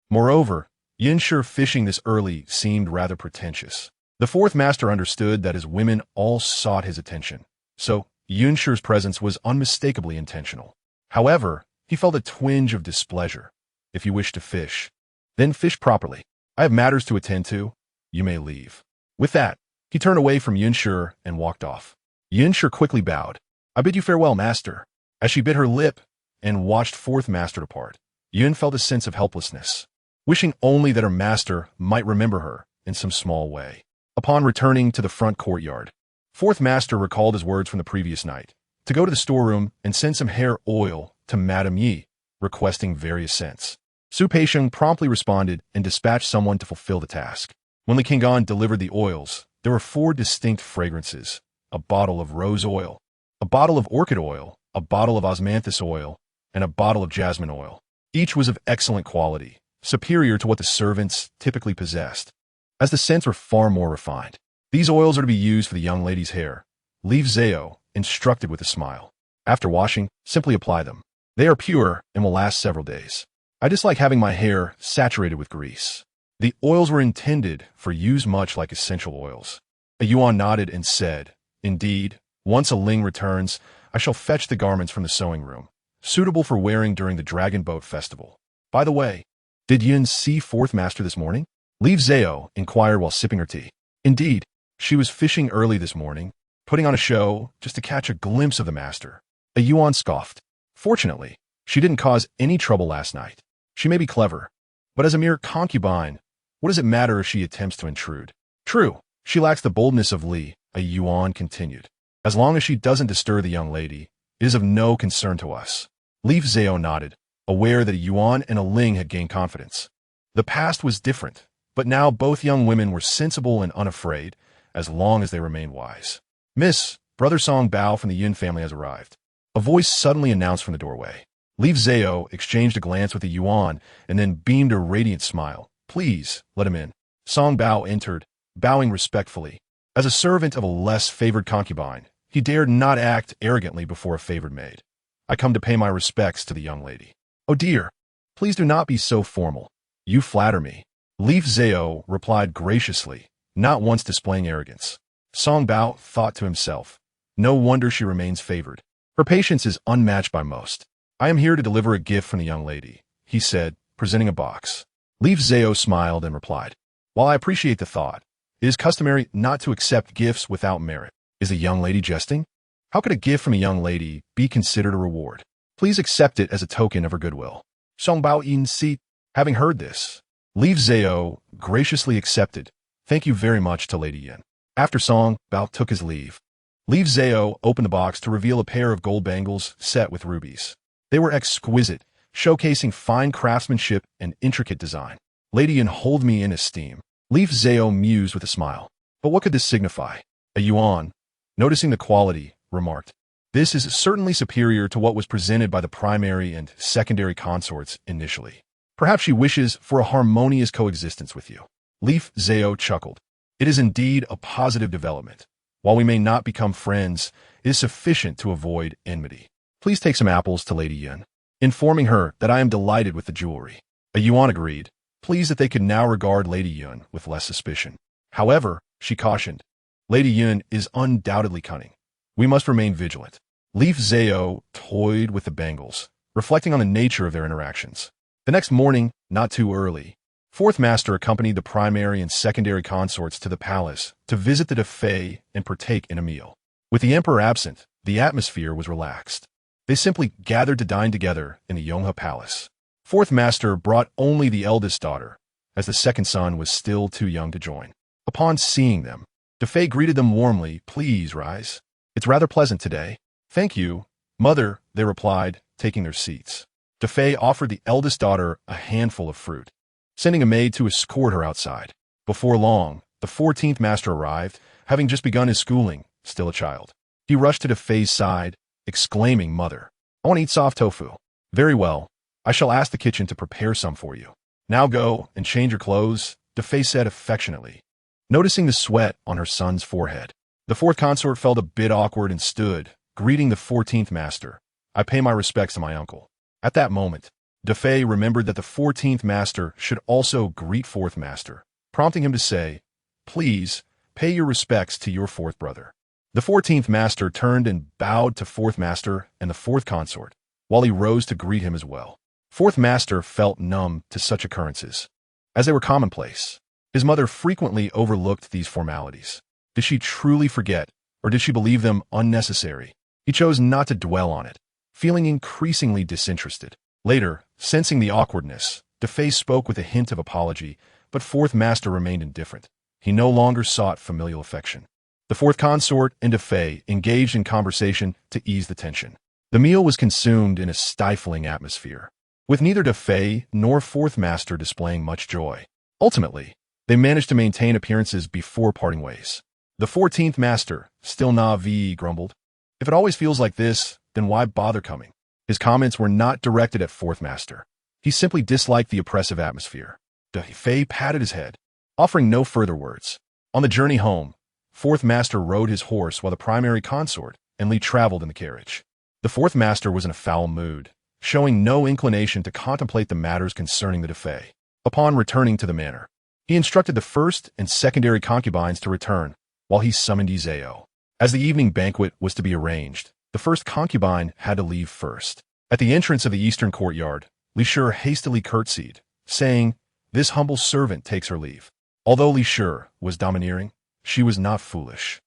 Moreover, Yun Shi fishing this early seemed rather pretentious. The fourth master understood that his women all sought his attention, so Yun Shi's presence was unmistakably intentional. However, he felt a twinge of displeasure. If you wish to fish, then fish properly. I have matters to attend to. You may leave. With that, he turned away from Yun Shi and walked off. Yun Shi quickly bowed. I bid you farewell, master. As she bit her lip and watched fourth master depart, Yun felt a sense of helplessness, wishing only that her master might remember her in some small way. Upon returning to the front courtyard, fourth master recalled his words from the previous night, to go to the storeroom and send some hair oil to Madame Yi, requesting various scents. Su Peixiang promptly responded and dispatched someone to fulfill the task. When Li Qinggan delivered the oils, there were 4 distinct fragrances: a bottle of rose oil, a bottle of orchid oil, a bottle of osmanthus oil, and a bottle of jasmine oil. Each was of excellent quality, superior to what the servants typically possessed, as the scents were far more refined. These oils are to be used for the young lady's hair. Li Zhao instructed with a smile. After washing, simply apply them. They are pure and will last several days. I dislike having my hair saturated with grease. The oils were intended for use much like essential oils. A Yuan nodded and said, Indeed, once a Ling returns, I shall fetch the garments from the sewing room, suitable for wearing during the Dragon Boat Festival. By the way, did Yun see fourth master this morning? Li Zhao inquired while sipping her tea. Indeed, she was fishing early this morning, putting on a show just to catch a glimpse of the master. A Yuan scoffed. Fortunately, she didn't cause any trouble last night. She may be clever, but as a mere concubine, what does it matter if she attempts to intrude? True, she lacks the boldness of Li, a Yuan continued. As long as she doesn't disturb the young lady, it is of no concern to us. Li Zhao nodded, aware that a Yuan and a Ling had gained confidence. The past was different, but now both young women were sensible and unafraid, as long as they remained wise. Miss, Brother Song Bao from the Yun family has arrived. A voice suddenly announced from the doorway. Li Zhao exchanged a glance with the Yuan and then beamed a radiant smile. Please, let him in. Song Bao entered, bowing respectfully. As a servant of a less favored concubine, he dared not act arrogantly before a favored maid. I come to pay my respects to the young lady. Oh dear, please do not be so formal. You flatter me. Li Zhao replied graciously, not once displaying arrogance. Song Bao thought to himself, no wonder she remains favored. Her patience is unmatched by most. I am here to deliver a gift from the young lady, he said, presenting a box. Li Zhao smiled and replied, while I appreciate the thought, it is customary not to accept gifts without merit. Is the young lady jesting? How could a gift from a young lady be considered a reward? Please accept it as a token of her goodwill. Song Bao Yin Si, having heard this, Li Zhao graciously accepted. Thank you very much to Lady Yin. After Song Bao took his leave, Li Zhao opened the box to reveal a pair of gold bangles set with rubies. They were exquisite, showcasing fine craftsmanship and intricate design. Lady Yin hold me in esteem. Li Zhao mused with a smile. But what could this signify? A yuan, noticing the quality, remarked, this is certainly superior to what was presented by the primary and secondary consorts initially. Perhaps she wishes for a harmonious coexistence with you. Li Zhao chuckled. It is indeed a positive development. While we may not become friends, it is sufficient to avoid enmity. Please take some apples to Lady Yin, informing her that I am delighted with the jewelry. A yuan agreed, pleased that they could now regard Lady Yin with less suspicion. However, she cautioned, Lady Yin is undoubtedly cunning. We must remain vigilant. Li Zhao toyed with the bangles, reflecting on the nature of their interactions. The next morning, not too early, Fourth Master accompanied the primary and secondary consorts to the palace to visit the Defei and partake in a meal. With the emperor absent, the atmosphere was relaxed. They simply gathered to dine together in the Yonghe Palace. Fourth Master brought only the eldest daughter, as the second son was still too young to join. Upon seeing them, Defei greeted them warmly. Please rise. It's rather pleasant today. Thank you, mother, they replied, taking their seats. Defei offered the eldest daughter a handful of fruit, sending a maid to escort her outside. Before long, the 14th master arrived, having just begun his schooling, still a child. He rushed to Defei's side, exclaiming, Mother, I want to eat soft tofu. Very well. I shall ask the kitchen to prepare some for you. Now go and change your clothes, Defei said affectionately, noticing the sweat on her son's forehead. The fourth consort felt a bit awkward and stood, greeting the 14th master. I pay my respects to my uncle. At that moment, Defei remembered that the 14th master should also greet fourth master, prompting him to say, Please, pay your respects to your fourth brother. The 14th master turned and bowed to fourth master and the fourth consort, while he rose to greet him as well. Fourth master felt numb to such occurrences, as they were commonplace. His mother frequently overlooked these formalities. Did she truly forget, or did she believe them unnecessary? He chose not to dwell on it, feeling increasingly disinterested. Later, sensing the awkwardness, Defei spoke with a hint of apology, but fourth master remained indifferent. He no longer sought familial affection. The fourth consort and Defei engaged in conversation to ease the tension. The meal was consumed in a stifling atmosphere, with neither Defei nor fourth master displaying much joy. Ultimately, they managed to maintain appearances before parting ways. The 14th master, still navi, grumbled, If it always feels like this, then why bother coming? His comments were not directed at fourth master. He simply disliked the oppressive atmosphere. Defei patted his head, offering no further words. On the journey home, fourth master rode his horse while the primary consort and Li traveled in the carriage. The fourth master was in a foul mood, showing no inclination to contemplate the matters concerning the Defei. Upon returning to the manor, he instructed the first and secondary concubines to return, while he summoned Zhao. As the evening banquet was to be arranged, the first concubine had to leave first. At the entrance of the eastern courtyard, Li Shi hastily curtsied, saying, This humble servant takes her leave. Although Li Shi was domineering, she was not foolish.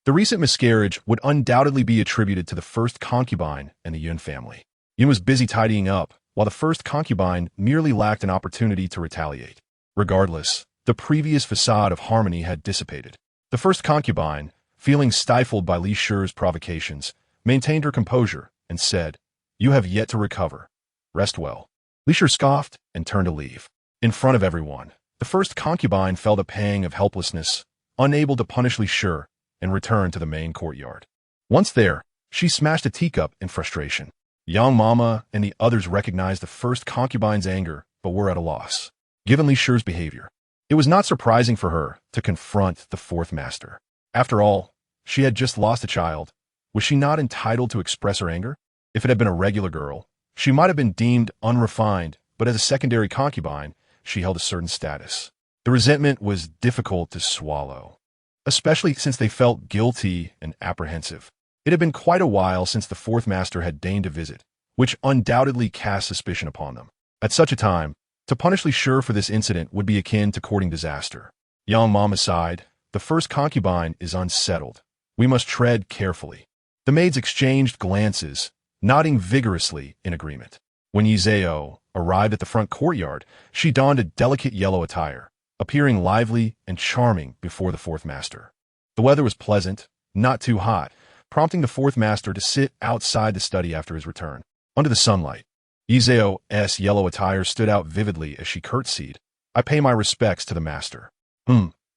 The recent miscarriage would undoubtedly be attributed to the first concubine and the Yun family. Yun was busy tidying up, while the first concubine merely lacked an opportunity to retaliate. Regardless, the previous facade of harmony had dissipated. The first concubine, feeling stifled by Li Shi's provocations, maintained her composure and said, You have yet to recover. Rest well. Li Shi scoffed and turned to leave. In front of everyone, the first concubine felt a pang of helplessness, unable to punish Li Shi, and returned to the main courtyard. Once there, she smashed a teacup in frustration. Yang Mama and the others recognized the first concubine's anger, but were at a loss. Given Li Shi's behavior, It was not surprising for her to confront the fourth master. After all, she had just lost a child. Was she not entitled to express her anger? If it had been a regular girl, she might have been deemed unrefined, but as a secondary concubine, she held a certain status. The resentment was difficult to swallow, especially since they felt guilty and apprehensive. It had been quite a while since the fourth master had deigned a visit, which undoubtedly cast suspicion upon them. At such a time, to punish Li Side for this incident would be akin to courting disaster. Young Mama sighed, "The first concubine is unsettled. We must tread carefully." The maids exchanged glances, nodding vigorously in agreement. When Yi Zhao arrived at the front courtyard, she donned a delicate yellow attire, appearing lively and charming before the fourth master. The weather was pleasant, not too hot, prompting the fourth master to sit outside the study after his return. Under the sunlight, Yi Zhao's yellow attire stood out vividly as she curtsied. "I pay my respects to the master."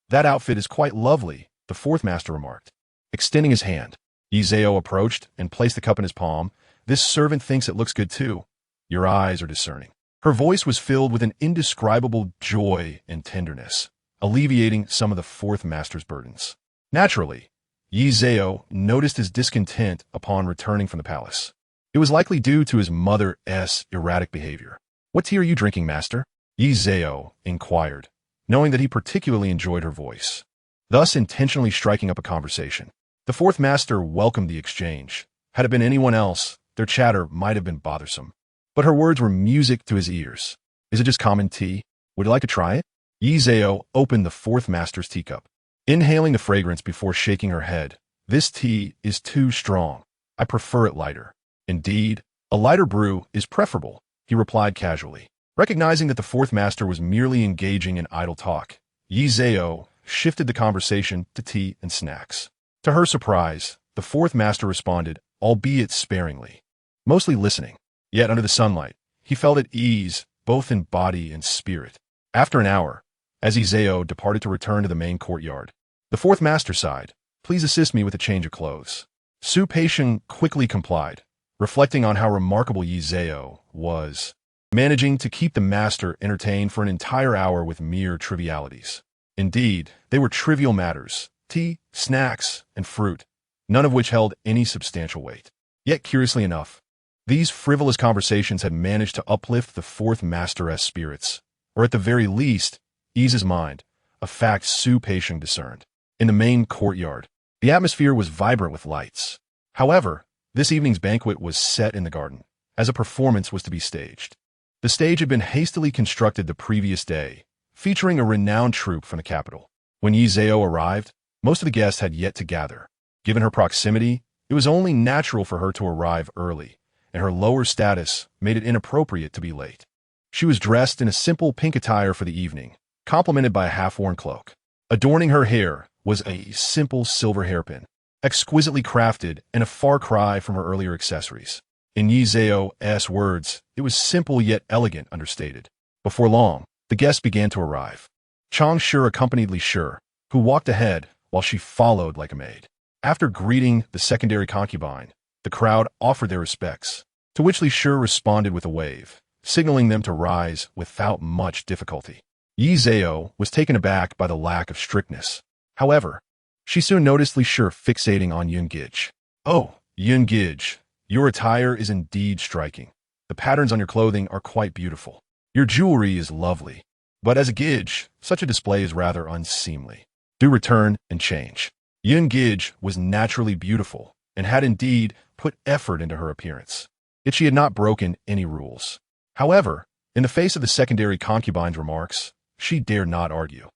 That outfit is quite lovely," the fourth master remarked. Extending his hand, Yi Zhao approached and placed the cup in his palm. "This servant thinks it looks good too. Your eyes are discerning." Her voice was filled with an indescribable joy and tenderness, alleviating some of the fourth master's burdens. Naturally, Yi Zhao noticed his discontent upon returning from the palace. It was likely due to his mother's erratic behavior. "What tea are you drinking, master?" Yi Zhao inquired, knowing that he particularly enjoyed her voice, thus intentionally striking up a conversation. The fourth master welcomed the exchange. Had it been anyone else, their chatter might have been bothersome. But her words were music to his ears. "Is it just common tea? Would you like to try it?" Yi Zhao opened the fourth master's teacup, inhaling the fragrance before shaking her head. "This tea is too strong. I prefer it lighter." "Indeed, a lighter brew is preferable," he replied casually. Recognizing that the fourth master was merely engaging in idle talk, Yi Zhao shifted the conversation to tea and snacks. To her surprise, the fourth master responded, albeit sparingly, mostly listening. Yet under the sunlight, he felt at ease, both in body and spirit. After an hour, as Yi Zhao departed to return to the main courtyard, the fourth master sighed, "Please assist me with a change of clothes." Su Peixiong quickly complied, reflecting on how remarkable Yi Zhao was, managing to keep the master entertained for an entire hour with mere trivialities. Indeed, they were trivial matters, tea, snacks, and fruit, none of which held any substantial weight. Yet, curiously enough, these frivolous conversations had managed to uplift the fourth master's spirits, or at the very least, ease his mind, a fact Su Peixiong discerned. In the main courtyard, the atmosphere was vibrant with lights. However, this evening's banquet was set in the garden, as a performance was to be staged. The stage had been hastily constructed the previous day, featuring a renowned troupe from the capital. When Yi Zhao arrived, most of the guests had yet to gather. Given her proximity, it was only natural for her to arrive early, and her lower status made it inappropriate to be late. She was dressed in a simple pink attire for the evening, complemented by a half-worn cloak. Adorning her hair was a simple silver hairpin, exquisitely crafted and a far cry from her earlier accessories. In Yi Zhao's words, it was simple yet elegant, understated. Before long, the guests began to arrive. Chang Shi accompanied Li Side, who walked ahead while she followed like a maid. After greeting the secondary concubine, the crowd offered their respects, to which Li Side responded with a wave, signaling them to rise without much difficulty. Yi Zhao was taken aback by the lack of strictness. However, she soon noticed Li Side fixating on Yun Gij. "Oh, Yun Gij, your attire is indeed striking. The patterns on your clothing are quite beautiful. Your jewelry is lovely. But as a Gij, such a display is rather unseemly. Do return and change." Yun Gij was naturally beautiful and had indeed put effort into her appearance. Yet she had not broken any rules. However, in the face of the secondary concubine's remarks, she dared not argue,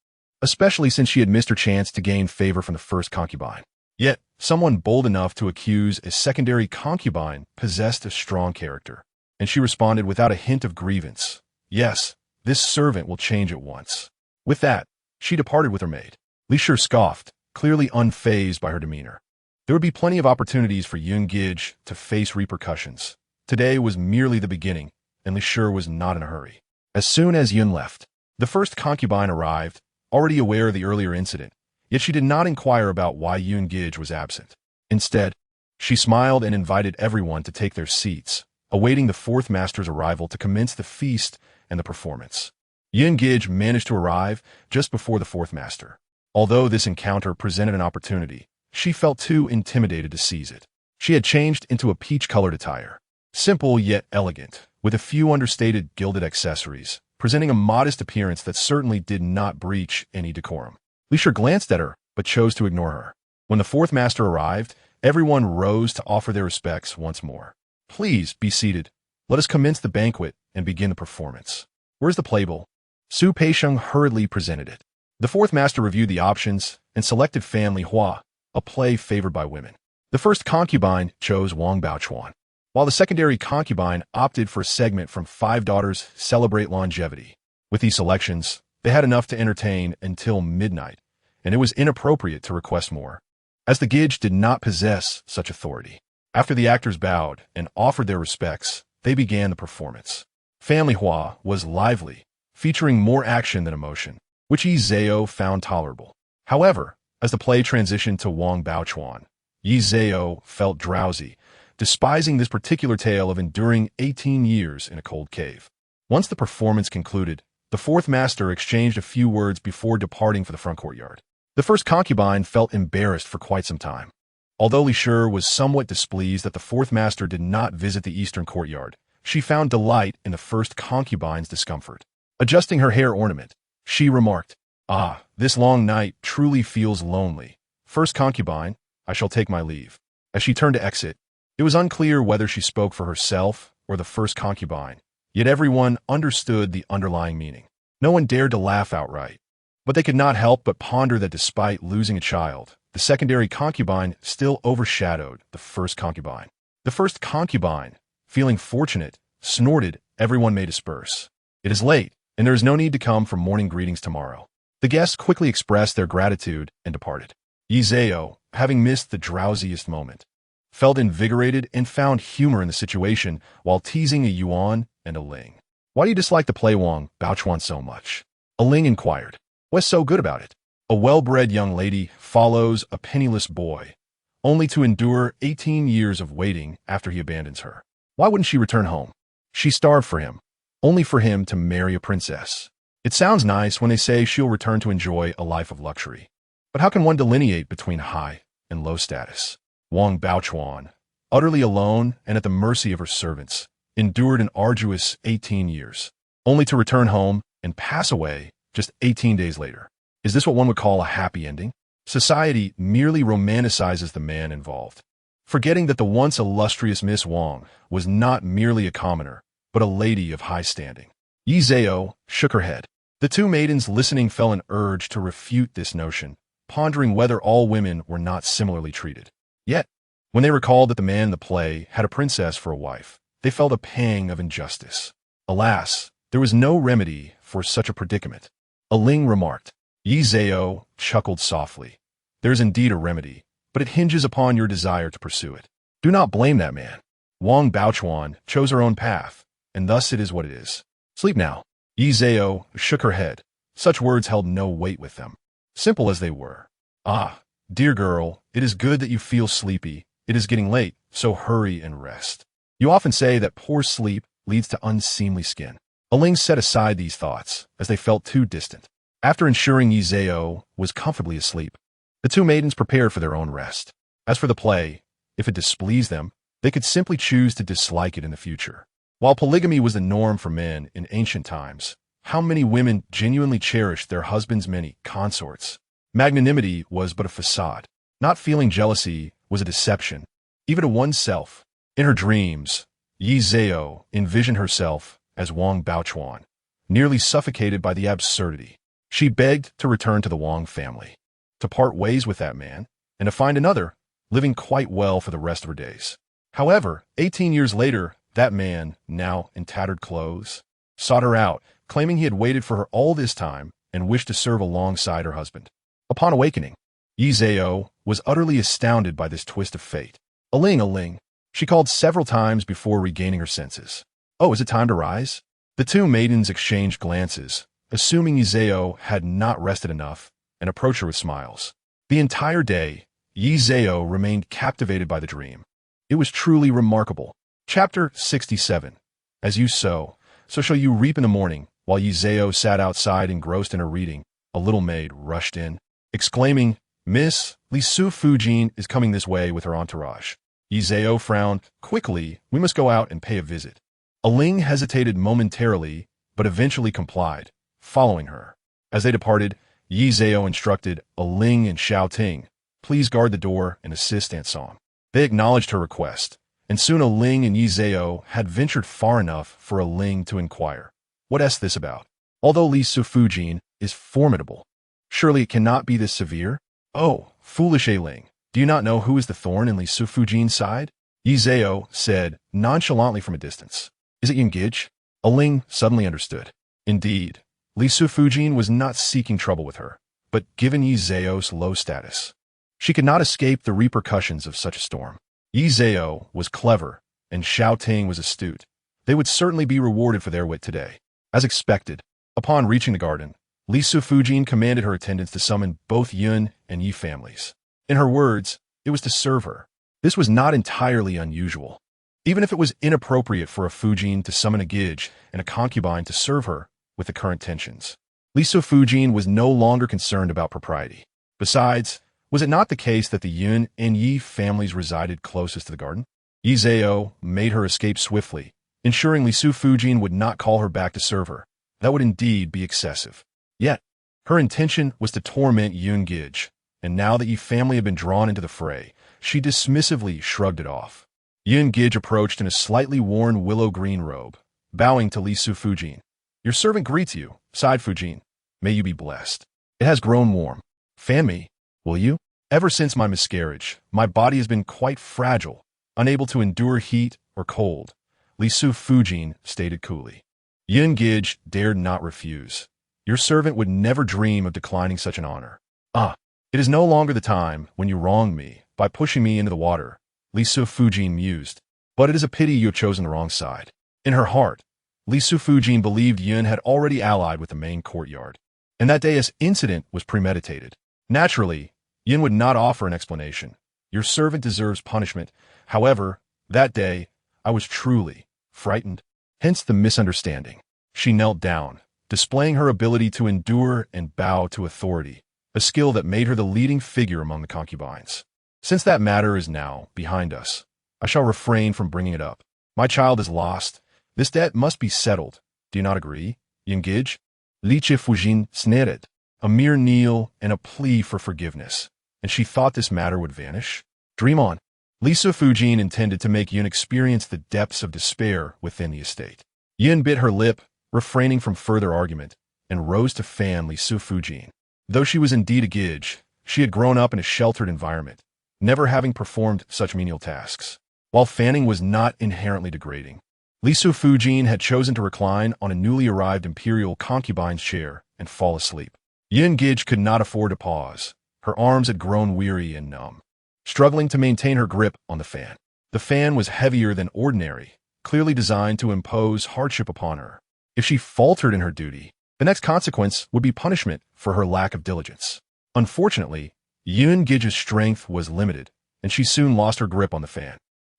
especially since she had missed her chance to gain favor from the first concubine. Yet, someone bold enough to accuse a secondary concubine possessed a strong character, and she responded without a hint of grievance, "Yes, this servant will change at once." With that, she departed with her maid. Li Side scoffed, clearly unfazed by her demeanor. There would be plenty of opportunities for Yun Gij to face repercussions. Today was merely the beginning, and Li Side was not in a hurry. As soon as Yun left, the first concubine arrived, already aware of the earlier incident, yet she did not inquire about why Yun Gij was absent. Instead, she smiled and invited everyone to take their seats, awaiting the fourth master's arrival to commence the feast and the performance. Yin Gij managed to arrive just before the fourth master. Although this encounter presented an opportunity, she felt too intimidated to seize it. She had changed into a peach-colored attire, simple yet elegant, with a few understated gilded accessories, presenting a modest appearance that certainly did not breach any decorum. Li Side glanced at her, but chose to ignore her. When the fourth master arrived, everyone rose to offer their respects once more. "Please be seated. Let us commence the banquet and begin the performance. Where's the playbill?" Su Peisheng hurriedly presented it. The fourth master reviewed the options and selected Family Hua, a play favored by women. The first concubine chose Wang Baochuan, while the secondary concubine opted for a segment from Five Daughters Celebrate Longevity. With these selections, they had enough to entertain until midnight, and it was inappropriate to request more, as the Gij did not possess such authority. After the actors bowed and offered their respects, they began the performance. Family Hua was lively, featuring more action than emotion, which Yi Zhao found tolerable. However, as the play transitioned to Wang Baochuan, Yi Zhao felt drowsy, despising this particular tale of enduring 18 years in a cold cave. Once the performance concluded, the fourth master exchanged a few words before departing for the front courtyard. The first concubine felt embarrassed for quite some time. Although Li Side was somewhat displeased that the fourth master did not visit the eastern courtyard, she found delight in the first concubine's discomfort. Adjusting her hair ornament, she remarked, "Ah, this long night truly feels lonely. First concubine, I shall take my leave." As she turned to exit, it was unclear whether she spoke for herself or the first concubine, yet everyone understood the underlying meaning. No one dared to laugh outright, but they could not help but ponder that despite losing a child, the secondary concubine still overshadowed the first concubine. The first concubine, feeling fortunate, snorted, "Everyone may disperse. It is late, and there is no need to come for morning greetings tomorrow." The guests quickly expressed their gratitude and departed. Yi Zhao, having missed the drowsiest moment, felt invigorated and found humor in the situation while teasing a Yuan and a Ling. "Why do you dislike the play Wang Baochuan so much?" A Ling inquired. "What's so good about it? A well-bred young lady follows a penniless boy, only to endure 18 years of waiting after he abandons her. Why wouldn't she return home? She starved for him, only for him to marry a princess. It sounds nice when they say she'll return to enjoy a life of luxury. But how can one delineate between high and low status?" Wang Baochuan, utterly alone and at the mercy of her servants, endured an arduous 18 years, only to return home and pass away just 18 days later. Is this what one would call a happy ending? Society merely romanticizes the man involved, forgetting that the once illustrious Miss Wang was not merely a commoner, but a lady of high standing. Yi Zhao shook her head. The two maidens listening felt an urge to refute this notion, pondering whether all women were not similarly treated. Yet, when they recalled that the man in the play had a princess for a wife, they felt a pang of injustice. Alas, there was no remedy for such a predicament. A Ling remarked. Yi Zhao chuckled softly. "There is indeed a remedy, but it hinges upon your desire to pursue it. Do not blame that man. Wang Baochuan chose her own path, and thus it is what it is. Sleep now." Yi Zhao shook her head. Such words held no weight with them, simple as they were. "Ah, dear girl, it is good that you feel sleepy. It is getting late, so hurry and rest. You often say that poor sleep leads to unseemly skin." A Ling set aside these thoughts, as they felt too distant. After ensuring Yi Zhao was comfortably asleep, the two maidens prepared for their own rest. As for the play, if it displeased them, they could simply choose to dislike it in the future. While polygamy was the norm for men in ancient times, how many women genuinely cherished their husbands' many consorts? Magnanimity was but a facade. Not feeling jealousy was a deception, even to oneself. In her dreams, Yi Zhao envisioned herself as Wang Baochuan, nearly suffocated by the absurdity. She begged to return to the Wang family, to part ways with that man, and to find another, living quite well for the rest of her days. However, 18 years later, that man, now in tattered clothes, sought her out, claiming he had waited for her all this time and wished to serve alongside her husband. Upon awakening, Yi Zhao was utterly astounded by this twist of fate. A Ling, she called several times before regaining her senses. "Oh, is it time to rise?" The two maidens exchanged glances, assuming Yi Zhao had not rested enough, and approached her with smiles. The entire day, Yi Zhao remained captivated by the dream. It was truly remarkable. Chapter 67. As you sow, so shall you reap in the morning, While Yi Zhao sat outside engrossed in her reading, a little maid rushed in, exclaiming, "Miss, Li Side is coming this way with her entourage." Yi Zhao frowned. "Quickly, we must go out and pay a visit." Ling hesitated momentarily, but eventually complied, following her. As they departed, Yi Zhao instructed Ling and Xiao Ting, "Please guard the door and assist Aunt Song." They acknowledged her request, and soon Ling and Yi Zhao had ventured far enough for Ling to inquire, "What's this about? Although Li Side is formidable, surely it cannot be this severe?" "Oh, foolish Ling, do you not know who is the thorn in Li Sudi's side?" Yi Zhao said nonchalantly from a distance. "Is it Yunggij?" Ling suddenly understood. Indeed, Li Side was not seeking trouble with her, but given Yi Zhao's low status, she could not escape the repercussions of such a storm. Yi Zhao was clever, and Xiao Ting was astute. They would certainly be rewarded for their wit today. As expected, upon reaching the garden, Li Side commanded her attendants to summon both Yun and Yi families. In her words, it was to serve her. This was not entirely unusual. Even if it was inappropriate for a Fujin to summon a Gij and a concubine to serve her with the current tensions, Li Side was no longer concerned about propriety. Besides, was it not the case that the Yun and Yi families resided closest to the garden? Yi Zhao made her escape swiftly, ensuring Li Side would not call her back to serve her. That would indeed be excessive. Yet, her intention was to torment Yunggij, and now that Yi family had been drawn into the fray, she dismissively shrugged it off. Yunggij approached in a slightly worn willow green robe, bowing to Li Side. "Your servant greets you, Side Fujin. May you be blessed. It has grown warm. Fan me, will you? Ever since my miscarriage, my body has been quite fragile, unable to endure heat or cold," Li Side stated coolly. Yunggij dared not refuse. "Your servant would never dream of declining such an honor." "Ah, it is no longer the time when you wronged me by pushing me into the water," Li Side mused. "But it is a pity you have chosen the wrong side." In her heart, Li Side believed Yun had already allied with the main courtyard, and that day's incident was premeditated. Naturally, Yun would not offer an explanation. "Your servant deserves punishment. However, that day, I was truly frightened. Hence the misunderstanding." She knelt down, displaying her ability to endure and bow to authority, a skill that made her the leading figure among the concubines. "Since that matter is now behind us, I shall refrain from bringing it up. My child is lost. This debt must be settled. Do you not agree, Yunggij?" Li Fujin sneered, a mere kneel and a plea for forgiveness, and she thought this matter would vanish. Dream on. Li Side intended to make Yun experience the depths of despair within the estate. Yun bit her lip, refraining from further argument, and rose to fan Li Side. Though she was indeed a Gij, she had grown up in a sheltered environment, never having performed such menial tasks. While fanning was not inherently degrading, Li Side had chosen to recline on a newly arrived imperial concubine's chair and fall asleep. Yunggij could not afford to pause. Her arms had grown weary and numb, struggling to maintain her grip on the fan. The fan was heavier than ordinary, clearly designed to impose hardship upon her. If she faltered in her duty, the next consequence would be punishment for her lack of diligence. Unfortunately, Yunggij's strength was limited, and she soon lost her grip on the fan.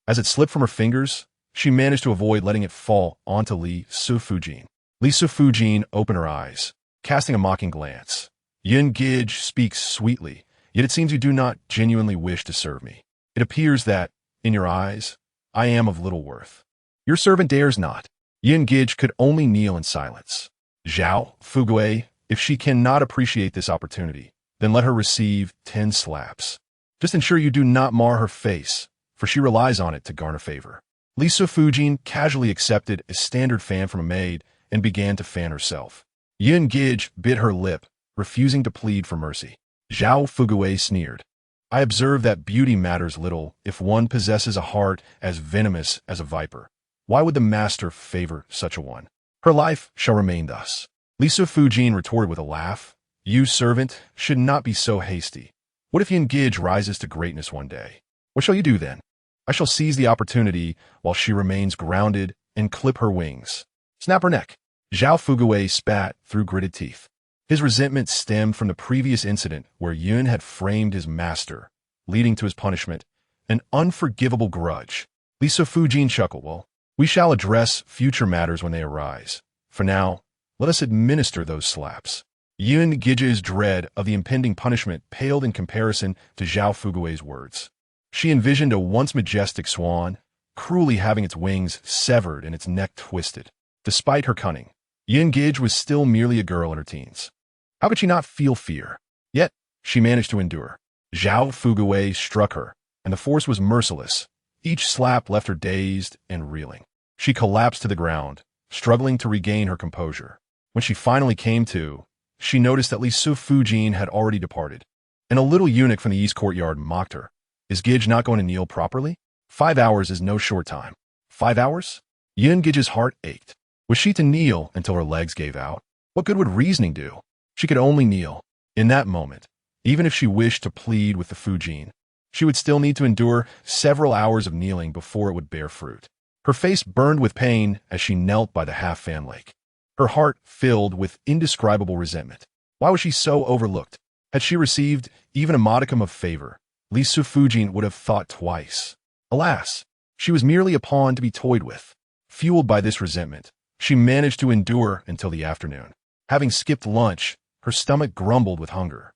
As it slipped from her fingers, she managed to avoid letting it fall onto Li Side. Li Side opened her eyes, casting a mocking glance. "Yunggij speaks sweetly, yet it seems you do not genuinely wish to serve me. It appears that, in your eyes, I am of little worth." "Your servant dares not." Yunggij could only kneel in silence. "Zhao Fugui, if she cannot appreciate this opportunity, then let her receive 10 slaps. Just ensure you do not mar her face, for she relies on it to garner favor." Li Side casually accepted a standard fan from a maid and began to fan herself. Yunggij bit her lip, refusing to plead for mercy. Zhao Fugui sneered. "I observe that beauty matters little if one possesses a heart as venomous as a viper. Why would the master favor such a one? Her life shall remain thus." Li Side retorted with a laugh. "You, servant, should not be so hasty. What if Yunggij rises to greatness one day? What shall you do then?" "I shall seize the opportunity while she remains grounded and clip her wings. Snap her neck." Zhao Fugui spat through gritted teeth. His resentment stemmed from the previous incident where Yun had framed his master, leading to his punishment, an unforgivable grudge. Li Side chuckled. "Well, we shall address future matters when they arise. For now, Let us administer those slaps. Yun Giji's dread of the impending punishment paled in comparison to Zhao Fugui's words. She envisioned a once majestic swan, cruelly having its wings severed and its neck twisted. Despite her cunning, Yun Gij was still merely a girl in her teens. How could she not feel fear? Yet, she managed to endure. Zhao Fugui struck her, and the force was merciless. Each slap left her dazed and reeling. She collapsed to the ground, struggling to regain her composure. When she finally came to, she noticed that Li Side Concubine had already departed, and a little eunuch from the east courtyard mocked her. Is Gij not going to kneel properly? 5 hours is no short time. 5 hours? Yun Giji's heart ached. Was she to kneel until her legs gave out? What good would reasoning do? She could only kneel. In that moment, even if she wished to plead with the Fujin, she would still need to endure several hours of kneeling before it would bear fruit. Her face burned with pain as she knelt by the half-fan lake. Her heart filled with indescribable resentment. Why was she so overlooked? Had she received even a modicum of favor, Li Side Concubine would have thought twice. Alas, she was merely a pawn to be toyed with. Fueled by this resentment, she managed to endure until the afternoon. Having skipped lunch, her stomach grumbled with hunger.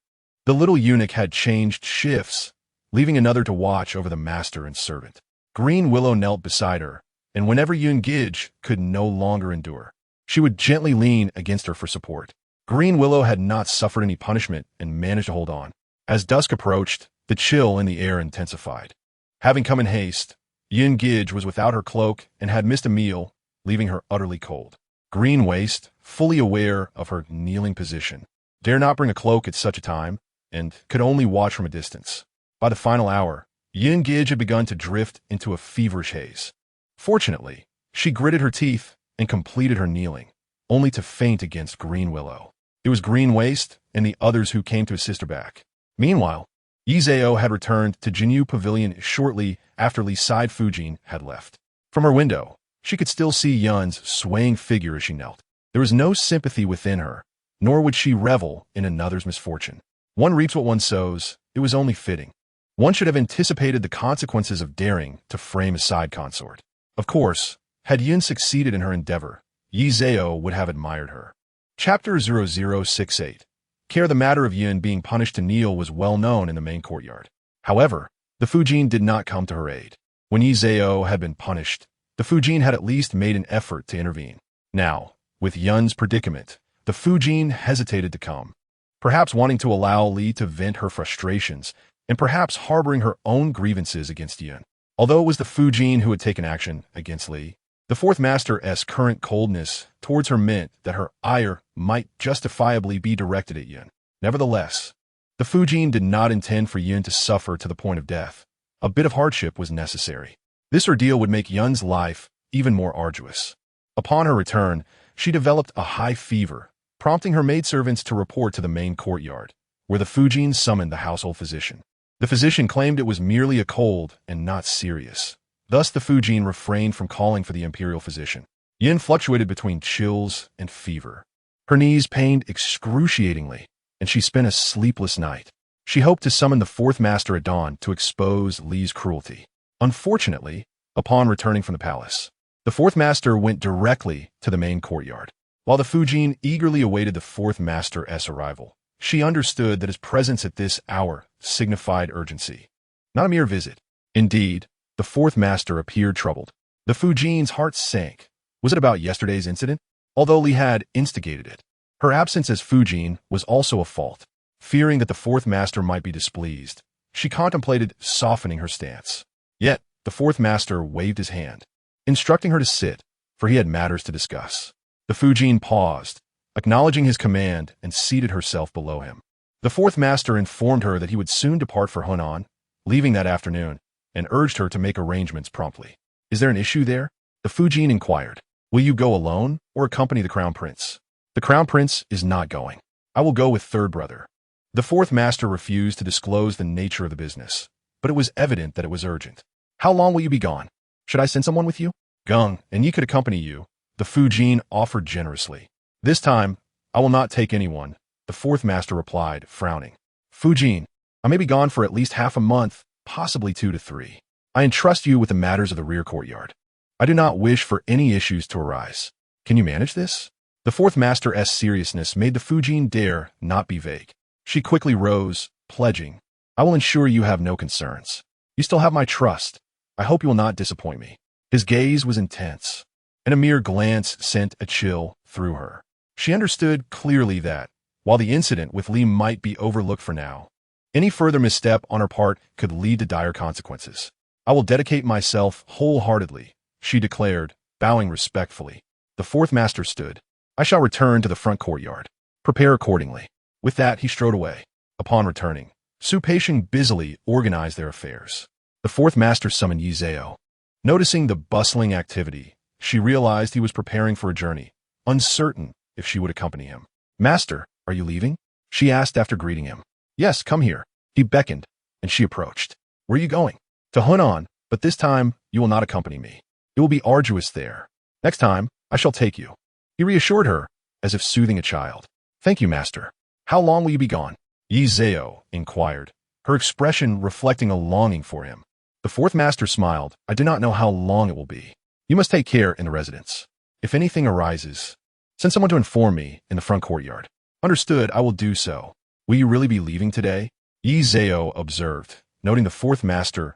The little eunuch had changed shifts, leaving another to watch over the master and servant. Green Willow knelt beside her, and whenever Yun Gij could no longer endure, she would gently lean against her for support. Green Willow had not suffered any punishment and managed to hold on. As dusk approached, the chill in the air intensified. Having come in haste, Yun Gij was without her cloak and had missed a meal, leaving her utterly cold. Green Waist, fully aware of her kneeling position, dare not bring a cloak at such a time, and could only watch from a distance. By the final hour, Yun Gij had begun to drift into a feverish haze. Fortunately, she gritted her teeth and completed her kneeling, only to faint against Green Willow. It was Green Waist and the others who came to assist her back. Meanwhile, Yi Zhao had returned to Jinyu Pavilion shortly after Li Side Concubine had left. From her window, she could still see Yun's swaying figure as she knelt. There was no sympathy within her, nor would she revel in another's misfortune. One reaps what one sows. It was only fitting. One should have anticipated the consequences of daring to frame a side consort. Of course, had Yun succeeded in her endeavor, Yi Zhao would have admired her. Chapter 0068. The matter of Yun being punished to kneel was well known in the main courtyard. However, the Fujin did not come to her aid. When Yi Zhao had been punished, the Fujin had at least made an effort to intervene. Now, with Yun's predicament, the Fujin hesitated to come, perhaps wanting to allow Li to vent her frustrations, and perhaps harboring her own grievances against Yun. Although it was the Fujin who had taken action against Li, the fourth master's current coldness towards her meant that her ire might justifiably be directed at Yun. Nevertheless, the Fujin did not intend for Yun to suffer to the point of death. A bit of hardship was necessary. This ordeal would make Yun's life even more arduous. Upon her return, she developed a high fever, prompting her maidservants to report to the main courtyard, where the Fujin summoned the household physician. The physician claimed it was merely a cold and not serious. Thus the Fujin refrained from calling for the imperial physician. Yun fluctuated between chills and fever. Her knees pained excruciatingly, and she spent a sleepless night. She hoped to summon the fourth master at dawn to expose Li's cruelty. Unfortunately, upon returning from the palace, the fourth master went directly to the main courtyard. While the Fujin eagerly awaited the fourth master's arrival, she understood that his presence at this hour signified urgency, not a mere visit. Indeed, the fourth master appeared troubled. The Fujin's heart sank. Was it about yesterday's incident? Although Li had instigated it, her absence as Fujin was also a fault. Fearing that the fourth master might be displeased, she contemplated softening her stance. Yet, the fourth master waved his hand, instructing her to sit, for he had matters to discuss. The Fujin paused, acknowledging his command, and seated herself below him. The fourth master informed her that he would soon depart for Hunan, leaving that afternoon, and urged her to make arrangements promptly. Is there an issue there? The Fujin inquired. Will you go alone or accompany the crown prince? The crown prince is not going. I will go with third brother. The fourth master refused to disclose the nature of the business, but it was evident that it was urgent. How long will you be gone? Should I send someone with you? Gung and Yi could accompany you, the Fujin offered generously. This time, I will not take anyone, the fourth master replied, frowning. Fujin, I may be gone for at least half a month, possibly 2 to 3. I entrust you with the matters of the rear courtyard. I do not wish for any issues to arise. Can you manage this? The fourth master's seriousness made the Fujin dare not be vague. She quickly rose, pledging, "I will ensure you have no concerns. You still have my trust. I hope you will not disappoint me." His gaze was intense, and a mere glance sent a chill through her. She understood clearly that, while the incident with Li might be overlooked for now, any further misstep on her part could lead to dire consequences. "I will dedicate myself wholeheartedly," she declared, bowing respectfully. The fourth master stood. "I shall return to the front courtyard. Prepare accordingly." With that, he strode away. Upon returning, Su Peixing busily organized their affairs. The fourth master summoned Yi Zhao. Noticing the bustling activity, she realized he was preparing for a journey, uncertain if she would accompany him. "Master, are you leaving?" she asked after greeting him. "Yes, come here." He beckoned, and she approached. "Where are you going?" "To Hunan, but this time you will not accompany me. It will be arduous there. Next time, I shall take you." He reassured her, as if soothing a child. "Thank you, master. How long will you be gone?" Yi Zhao inquired, her expression reflecting a longing for him. The fourth master smiled. "I do not know how long it will be. You must take care in the residence. If anything arises, send someone to inform me in the front courtyard." "Understood, I will do so. Will you really be leaving today?" Yi Zhao observed, noting the fourth master's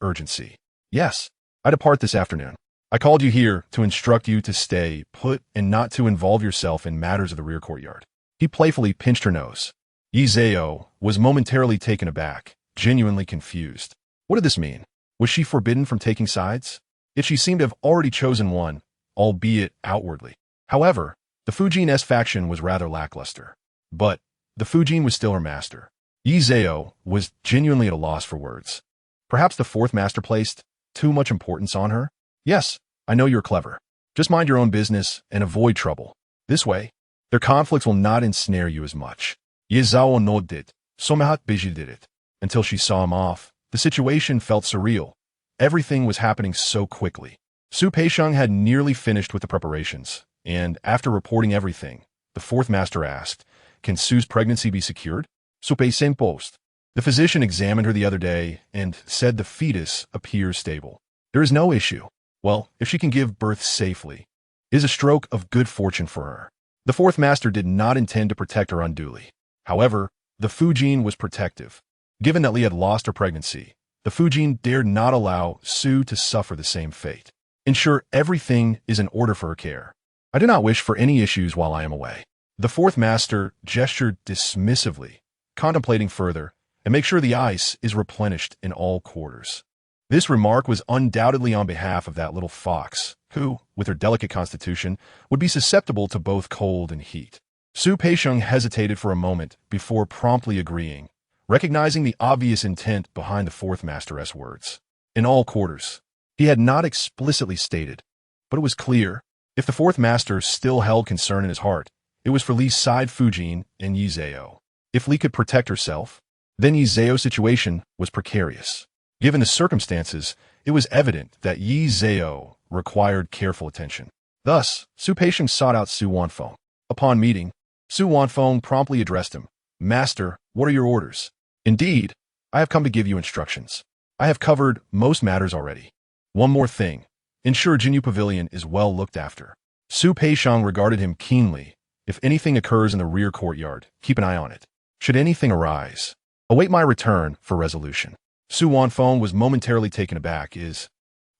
urgency. "Yes, I depart this afternoon. I called you here to instruct you to stay put and not to involve yourself in matters of the rear courtyard." He playfully pinched her nose. Yi Zhao was momentarily taken aback, genuinely confused. What did this mean? Was she forbidden from taking sides? Yet she seemed to have already chosen one, albeit outwardly. However, the Fujin's faction was rather lackluster. But the Fujin was still her master. Yi Zhao was genuinely at a loss for words. Perhaps the fourth master placed too much importance on her? "Yes, I know you're clever. Just mind your own business and avoid trouble. This way, their conflicts will not ensnare you as much." Yi Zhao nodded, somehow bewildered. Until she saw him off, the situation felt surreal. Everything was happening so quickly. Su Peixing had nearly finished with the preparations, and after reporting everything, the fourth master asked, "Can Su's pregnancy be secured?" Su Peixing posed. "The physician examined her the other day and said the fetus appears stable. There is no issue. Well, if she can give birth safely, it is a stroke of good fortune for her." The fourth master did not intend to protect her unduly. However, the Fujin was protective. Given that Li had lost her pregnancy, the Fujin dared not allow Su to suffer the same fate. "Ensure everything is in order for her care. I do not wish for any issues while I am away." The fourth master gestured dismissively, contemplating further, and make sure the ice is replenished in all quarters. This remark was undoubtedly on behalf of that little fox, who, with her delicate constitution, would be susceptible to both cold and heat. Su Peixing hesitated for a moment before promptly agreeing, recognizing the obvious intent behind the fourth master's words. "In all quarters." He had not explicitly stated, but it was clear, if the fourth master still held concern in his heart, it was for Li Side Fujin and Yi Zhao. If Li could protect herself, then Yi Zhao's situation was precarious. Given the circumstances, it was evident that Yi Zhao required careful attention. Thus, Su Peixing sought out Su Wanfeng. Upon meeting, Su Wanfeng promptly addressed him. "Master, what are your orders?" "Indeed, I have come to give you instructions. I have covered most matters already. One more thing. Ensure Jinyu Pavilion is well looked after." Su Peixing regarded him keenly. "If anything occurs in the rear courtyard, keep an eye on it. Should anything arise, await my return for resolution." Su Wanfeng was momentarily taken aback. Is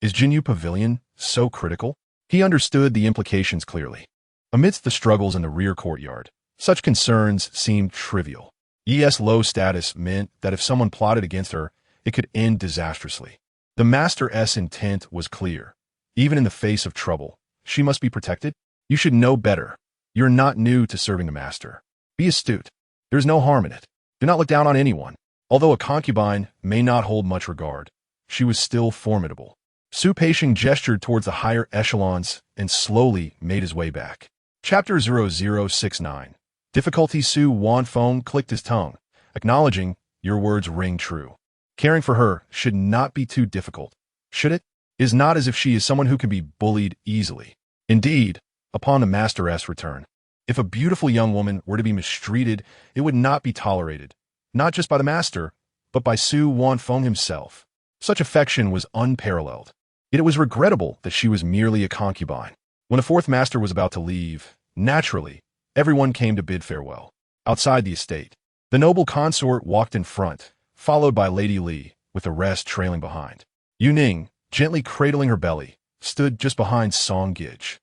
Jinyu Pavilion so critical? He understood the implications clearly. Amidst the struggles in the rear courtyard, such concerns seemed trivial. Yi's low status meant that if someone plotted against her, it could end disastrously. The master's intent was clear. Even in the face of trouble, she must be protected. "You should know better. You're not new to serving the master. Be astute. There's no harm in it. Do not look down on anyone." Although a concubine may not hold much regard, she was still formidable. Su Peixing gestured towards the higher echelons and slowly made his way back. Chapter 0069. Difficulty. Su Wanfeng clicked his tongue, acknowledging, "Your words ring true. Caring for her should not be too difficult, should it? It is not as if she is someone who can be bullied easily." Indeed, upon the master's return, if a beautiful young woman were to be mistreated, it would not be tolerated, not just by the master, but by Su Wanfeng himself. Such affection was unparalleled. Yet it was regrettable that she was merely a concubine. When the fourth master was about to leave, Naturally, everyone came to bid farewell. Outside the estate, the noble consort walked in front, followed by Lady Li, with the rest trailing behind. Yuning, gently cradling her belly, stood just behind Song Gij.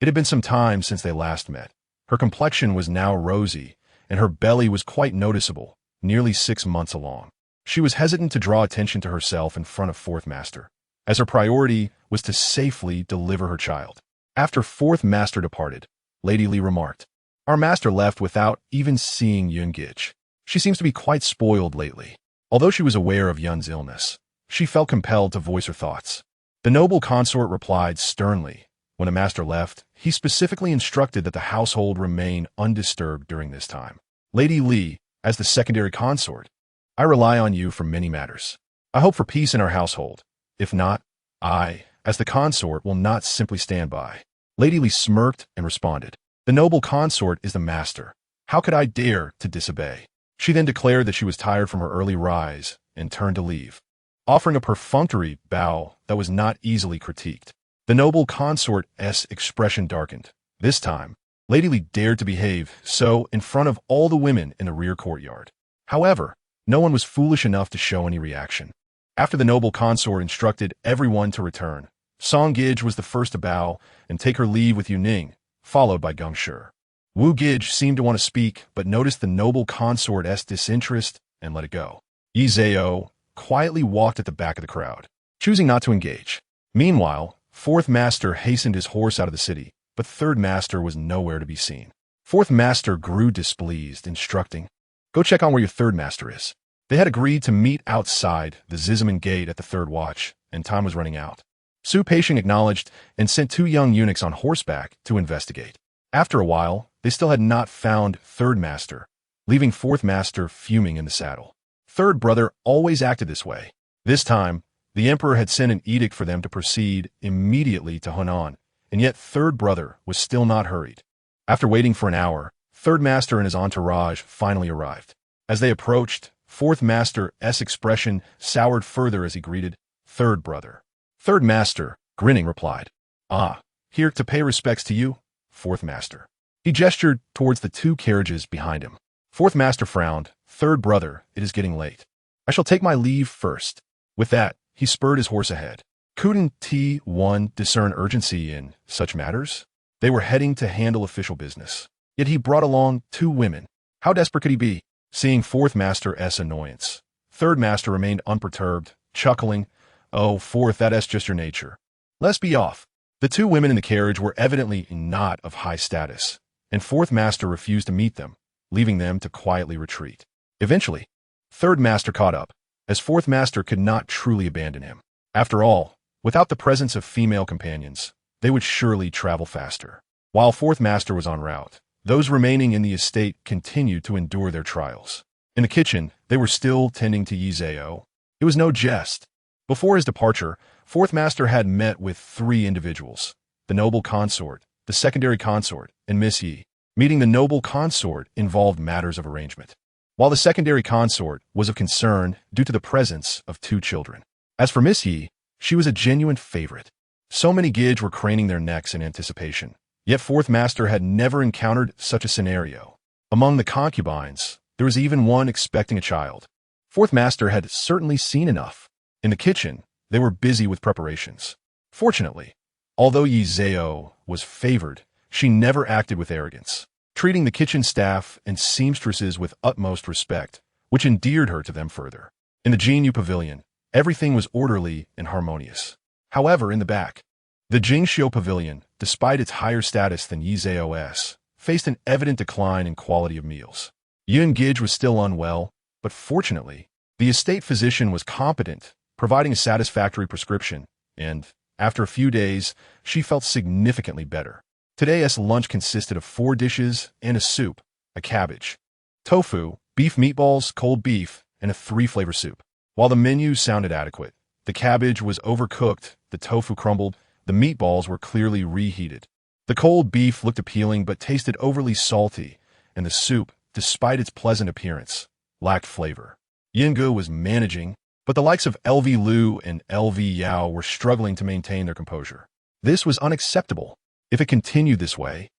It had been some time since they last met. Her complexion was now rosy, and her belly was quite noticeable, nearly 6 months along. She was hesitant to draw attention to herself in front of Fourth Master, as her priority was to safely deliver her child. After Fourth Master departed, Lady Li remarked, "Our master left without even seeing Yun Gij. She seems to be quite spoiled lately." Although she was aware of Yun's illness, she felt compelled to voice her thoughts. The noble consort replied sternly. When the master left, he specifically instructed that the household remain undisturbed during this time. "Lady Li, as the secondary consort, I rely on you for many matters. I hope for peace in our household. If not, I, as the consort, will not simply stand by." Lady Li smirked and responded, "The noble consort is the master. How could I dare to disobey?" She then declared that she was tired from her early rise and turned to leave, offering a perfunctory bow that was not easily critiqued. The noble consort's expression darkened. This time, Lady Li dared to behave so in front of all the women in the rear courtyard. However, no one was foolish enough to show any reaction. After the noble consort instructed everyone to return, Song Gij was the first to bow and take her leave with Yuning, followed by Geng Shi. Wu Gij seemed to want to speak, but noticed the noble consort's disinterest and let it go. Yi Zhao quietly walked at the back of the crowd, choosing not to engage. Meanwhile, Fourth Master hastened his horse out of the city, but Third Master was nowhere to be seen. Fourth Master grew displeased, instructing, "Go check on where your Third Master is." They had agreed to meet outside the Zizman gate at the third watch, and time was running out. Su Peixing acknowledged and sent 2 young eunuchs on horseback to investigate. After a while, they still had not found Third Master, leaving Fourth Master fuming in the saddle. Third Brother always acted this way. This time, the Emperor had sent an edict for them to proceed immediately to Hunan, and yet Third Brother was still not hurried. After waiting for an hour, Third Master and his entourage finally arrived. As they approached, Fourth Master's expression soured further as he greeted Third Brother. Third Master, grinning, replied, "Ah, here to pay respects to you, Fourth Master." He gestured towards the 2 carriages behind him. Fourth Master frowned. "Third Brother, it is getting late. I shall take my leave first." With that, he spurred his horse ahead. Couldn't T1 discern urgency in such matters? They were heading to handle official business. Yet he brought along 2 women. How desperate could he be? Seeing Fourth Master's annoyance, Third Master remained unperturbed, chuckling, "Oh, Fourth, that's just your nature. Let's be off." The 2 women in the carriage were evidently not of high status, and Fourth Master refused to meet them, leaving them to quietly retreat. Eventually, Third Master caught up, as Fourth Master could not truly abandon him. After all, without the presence of female companions, they would surely travel faster. While Fourth Master was en route, those remaining in the estate continued to endure their trials. In the kitchen, they were still tending to Yi Zhao. It was no jest. Before his departure, Fourth Master had met with 3 individuals, the noble consort, the secondary consort, and Miss Yi. Meeting the noble consort involved matters of arrangement, while the secondary consort was of concern due to the presence of 2 children. As for Miss Yi, she was a genuine favorite. So many Gij were craning their necks in anticipation, yet Fourth Master had never encountered such a scenario. Among the concubines, there was even one expecting a child. Fourth Master had certainly seen enough. In the kitchen, they were busy with preparations. Fortunately, although Yi Zhao was favored, she never acted with arrogance, treating the kitchen staff and seamstresses with utmost respect, which endeared her to them further. In the Jingyu Pavilion, everything was orderly and harmonious. However, in the back, the Jingxiu Pavilion, despite its higher status than Yi Zhao's, faced an evident decline in quality of meals. Yun Gij was still unwell, but fortunately, the estate physician was competent, providing a satisfactory prescription, and, after a few days, she felt significantly better. Today's lunch consisted of 4 dishes and a soup, a cabbage, tofu, beef meatballs, cold beef, and a 3-flavor soup. While the menu sounded adequate, the cabbage was overcooked, the tofu crumbled, the meatballs were clearly reheated. The cold beef looked appealing but tasted overly salty, and the soup, despite its pleasant appearance, lacked flavor. Yinggu was managing, but the likes of LV Lu and LV Yao were struggling to maintain their composure. This was unacceptable. If it continued this way,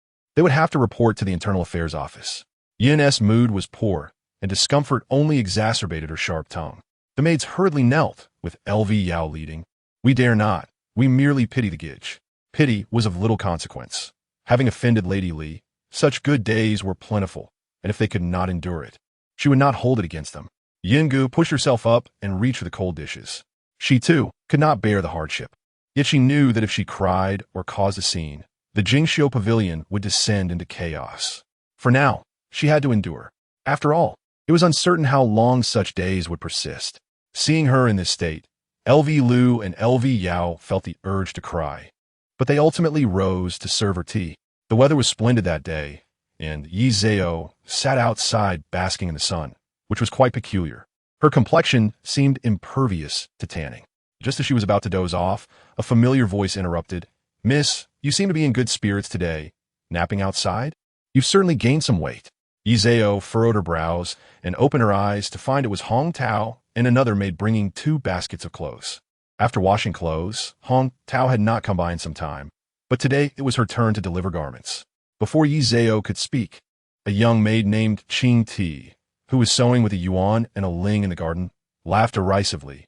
They would have to report to the Internal Affairs Office. Yin's mood was poor, and discomfort only exacerbated her sharp tongue. The maids hurriedly knelt, with L.V. Yao leading. We dare not. We merely pity the Gidge. Pity was of little consequence. Having offended Lady Li, such good days were plentiful, and if they could not endure it, she would not hold it against them. Yingu pushed herself up and reached for the cold dishes. She, too, could not bear the hardship. Yet she knew that if she cried or caused a scene, the Jingxiu pavilion would descend into chaos. For now, she had to endure. After all, it was uncertain how long such days would persist. Seeing her in this state, L.V. Lu and L.V. Yao felt the urge to cry. But they ultimately rose to serve her tea. The weather was splendid that day, and Yi Zhao sat outside basking in the sun, which was quite peculiar. Her complexion seemed impervious to tanning. Just as she was about to doze off, a familiar voice interrupted. "Miss, you seem to be in good spirits today. Napping outside? You've certainly gained some weight." Yi Zhao furrowed her brows and opened her eyes to find it was Hong Tao and another maid bringing 2 baskets of clothes. After washing clothes, Hong Tao had not come by in some time, but today it was her turn to deliver garments. Before Yi Zhao could speak, a young maid named Qing Ti, who was sewing with a yuan and a ling in the garden, laughed derisively.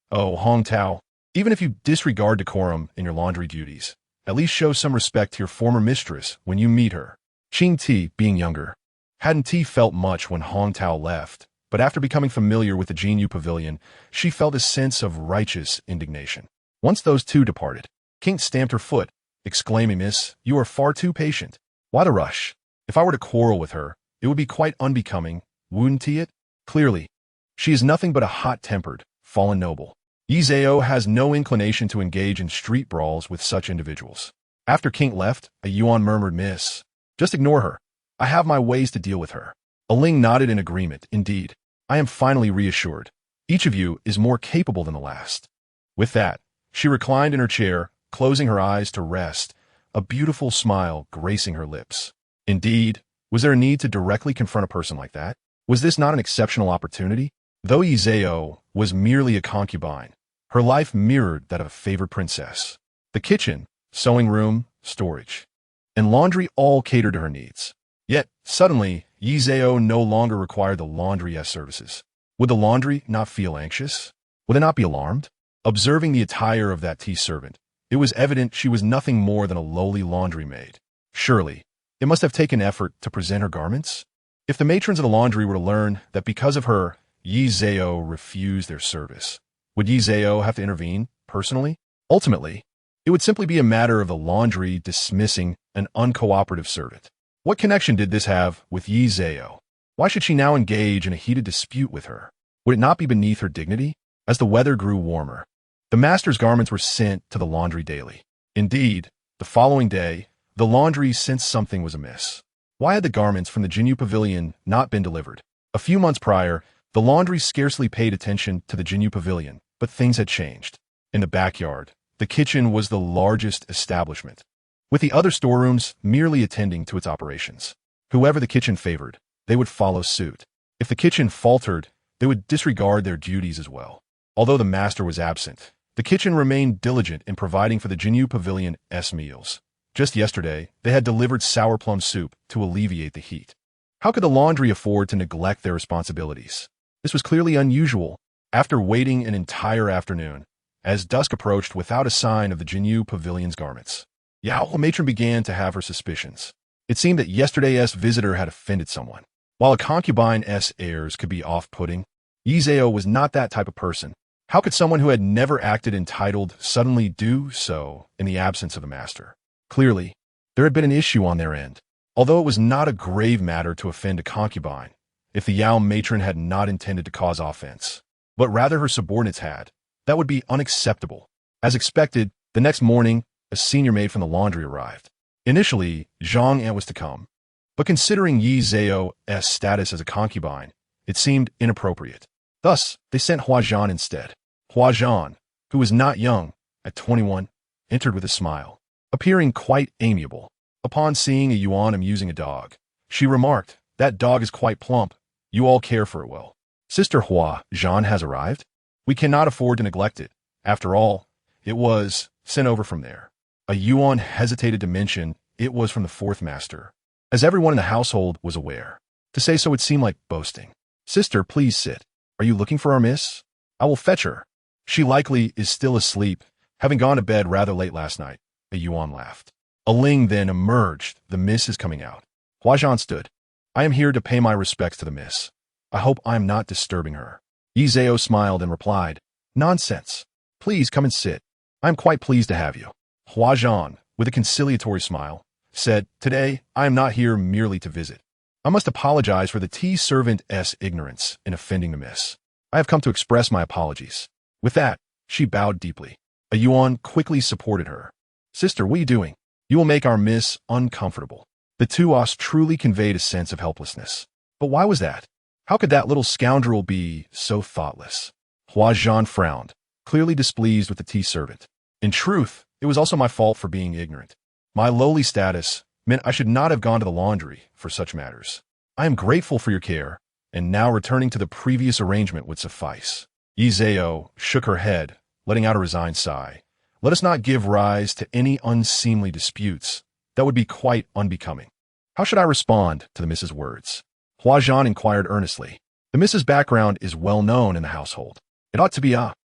"Oh, Hong Tao, even if you disregard decorum in your laundry duties, at least show some respect to your former mistress when you meet her." Qing Ti, being younger, hadn't felt much when Hong Tao left, but after becoming familiar with the Jingyu Pavilion, she felt a sense of righteous indignation. Once those 2 departed, Qing stamped her foot, exclaiming, "Miss, you are far too patient. Why the rush? If I were to quarrel with her, it would be quite unbecoming, wouldn't it? Clearly, she is nothing but a hot-tempered, fallen noble." Yi Zhao has no inclination to engage in street brawls with such individuals. After Qing left, a yuan murmured, "Miss, just ignore her. I have my ways to deal with her." A ling nodded in agreement. "Indeed, I am finally reassured. Each of you is more capable than the last." With that, she reclined in her chair, closing her eyes to rest, a beautiful smile gracing her lips. Indeed, was there a need to directly confront a person like that? Was this not an exceptional opportunity? Though Yi Zhao was merely a concubine, her life mirrored that of a favored princess. The kitchen, sewing room, storage, and laundry all catered to her needs. Yet, suddenly, Yi Zhao no longer required the laundry services. Would the laundry not feel anxious? Would it not be alarmed? Observing the attire of that tea servant, it was evident she was nothing more than a lowly laundry maid. Surely, it must have taken effort to present her garments? If the matrons of the laundry were to learn that because of her, Yi Zhao refused their service, would Yi Zhao have to intervene, personally? Ultimately, it would simply be a matter of the laundry dismissing an uncooperative servant. What connection did this have with Yi Zhao? Why should she now engage in a heated dispute with her? Would it not be beneath her dignity? As the weather grew warmer, the master's garments were sent to the laundry daily. Indeed, the following day, the laundry sensed something was amiss. Why had the garments from the Jingyu Pavilion not been delivered? A few months prior, the laundry scarcely paid attention to the Jingyu Pavilion, but things had changed. In the backyard, the kitchen was the largest establishment, with the other storerooms merely attending to its operations. Whoever the kitchen favored, they would follow suit. If the kitchen faltered, they would disregard their duties as well. Although the master was absent, the kitchen remained diligent in providing for the Jingyu Pavilion's meals. Just yesterday, they had delivered sour plum soup to alleviate the heat. How could the laundry afford to neglect their responsibilities? This was clearly unusual. After waiting an entire afternoon, as dusk approached without a sign of the Jingyu Pavilion's garments, Yao, the matron, began to have her suspicions. It seemed that yesterday's visitor had offended someone. While a concubine's airs could be off-putting, Yi Zhao was not that type of person. How could someone who had never acted entitled suddenly do so in the absence of a master? Clearly, there had been an issue on their end. Although it was not a grave matter to offend a concubine, if the Yao matron had not intended to cause offense, but rather her subordinates had, that would be unacceptable. As expected, the next morning, a senior maid from the laundry arrived. Initially, Zhang An was to come, but considering Yi Zhao's status as a concubine, it seemed inappropriate. Thus, they sent Hua Zhan instead. Hua Zhan, who was not young, at 21, entered with a smile, appearing quite amiable. Upon seeing a yuan amusing a dog, she remarked, "That dog is quite plump. You all care for it well. Sister Hua Zhan has arrived. We cannot afford to neglect it. After all, it was sent over from there." A yuan hesitated to mention it was from the fourth master, as everyone in the household was aware. To say so would seem like boasting. "Sister, please sit. Are you looking for our miss? I will fetch her. She likely is still asleep, having gone to bed rather late last night." A Yuan laughed. A Ling then emerged. "The miss is coming out." Huajian stood. "I am here to pay my respects to the miss. I hope I am not disturbing her." Yi Zhao smiled and replied, "Nonsense. Please come and sit. I am quite pleased to have you." Huajian, with a conciliatory smile, said, "Today, I am not here merely to visit. I must apologize for the tea servant's ignorance in offending the miss. I have come to express my apologies." With that, she bowed deeply. A Yuan quickly supported her. "Sister, what are you doing? You will make our miss uncomfortable." The Tuos truly conveyed a sense of helplessness. But why was that? How could that little scoundrel be so thoughtless? Huajian frowned, clearly displeased with the tea servant. "In truth, it was also my fault for being ignorant. My lowly status meant I should not have gone to the laundry for such matters. I am grateful for your care, and now returning to the previous arrangement would suffice." Yi Zhao shook her head, letting out a resigned sigh. "Let us not give rise to any unseemly disputes. That would be quite unbecoming." "How should I respond to the Mrs.'s words?" Huajian inquired earnestly. "The Mrs.'s background is well known in the household. It ought to be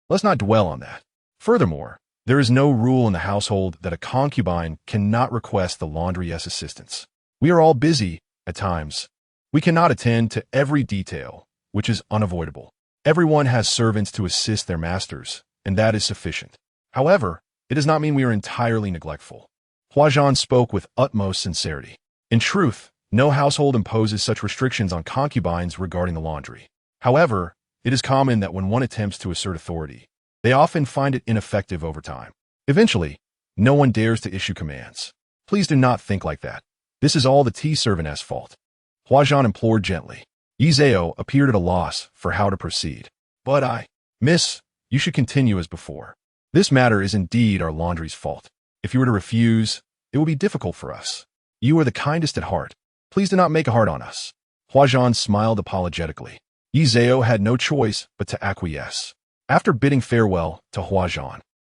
let's not dwell on that. Furthermore, there is no rule in the household that a concubine cannot request the laundry's assistance. We are all busy, at times. We cannot attend to every detail, which is unavoidable. Everyone has servants to assist their masters, and that is sufficient. However, it does not mean we are entirely neglectful." Huajian spoke with utmost sincerity. In truth, no household imposes such restrictions on concubines regarding the laundry. However, it is common that when one attempts to assert authority, they often find it ineffective over time. Eventually, no one dares to issue commands. "Please do not think like that. This is all the tea servant's fault," Huajian implored gently. Yi Zhao appeared at a loss for how to proceed. "But Miss, you should continue as before. This matter is indeed our laundry's fault. If you were to refuse, it would be difficult for us. You are the kindest at heart. Please do not make it hard on us." Huajian smiled apologetically. Yi Zhao had no choice but to acquiesce. After bidding farewell to Huajian,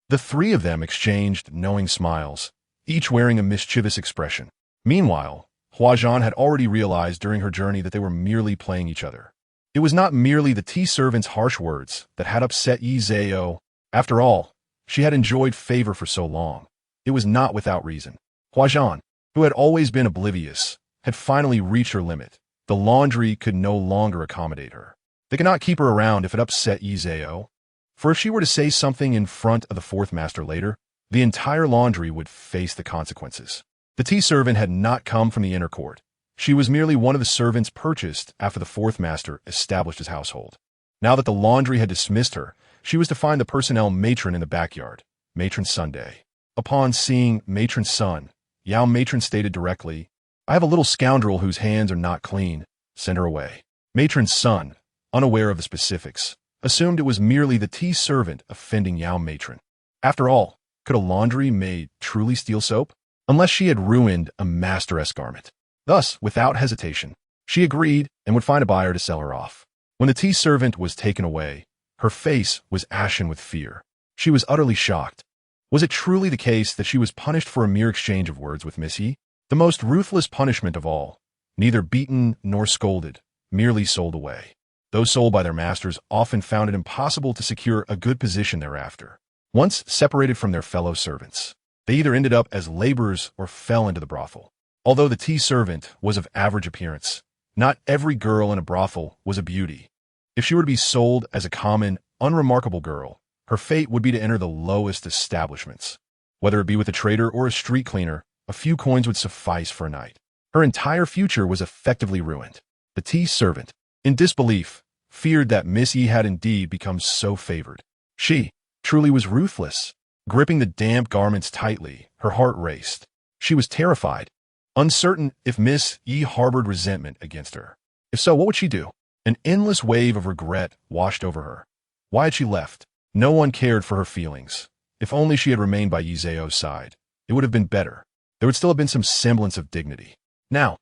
the three of them exchanged knowing smiles, each wearing a mischievous expression. Meanwhile, Huajian had already realized during her journey that they were merely playing each other. It was not merely the tea servant's harsh words that had upset Yi Zhao. After all, she had enjoyed favor for so long. It was not without reason. Huajian, who had always been oblivious, had finally reached her limit. The laundry could no longer accommodate her. They could not keep her around if it upset Yi Zhao. For if she were to say something in front of the fourth master later, the entire laundry would face the consequences. The tea servant had not come from the inner court. She was merely one of the servants purchased after the fourth master established his household. Now that the laundry had dismissed her, she was to find the personnel matron in the backyard, Matron Sunday. Upon seeing Matron's son, Yao Matron stated directly, "I have a little scoundrel whose hands are not clean. Send her away." Matron's son, unaware of the specifics, assumed it was merely the tea servant offending Yao Matron. After all, could a laundry maid truly steal soap? Unless she had ruined a master's garment. Thus, without hesitation, she agreed and would find a buyer to sell her off. When the tea servant was taken away, her face was ashen with fear. She was utterly shocked. Was it truly the case that she was punished for a mere exchange of words with Miss Yi? The most ruthless punishment of all, neither beaten nor scolded, merely sold away. Those sold by their masters often found it impossible to secure a good position thereafter. Once separated from their fellow servants, they either ended up as laborers or fell into the brothel. Although the tea servant was of average appearance, not every girl in a brothel was a beauty. If she were to be sold as a common, unremarkable girl, her fate would be to enter the lowest establishments. Whether it be with a trader or a street cleaner, a few coins would suffice for a night. Her entire future was effectively ruined. The tea servant, in disbelief, feared that Miss Yi had indeed become so favored. She truly was ruthless. Gripping the damp garments tightly, her heart raced. She was terrified, uncertain if Miss Yi harbored resentment against her. If so, what would she do? An endless wave of regret washed over her. Why had she left? No one cared for her feelings. If only she had remained by Yi Zhao's side, it would have been better. There would still have been some semblance of dignity. Now,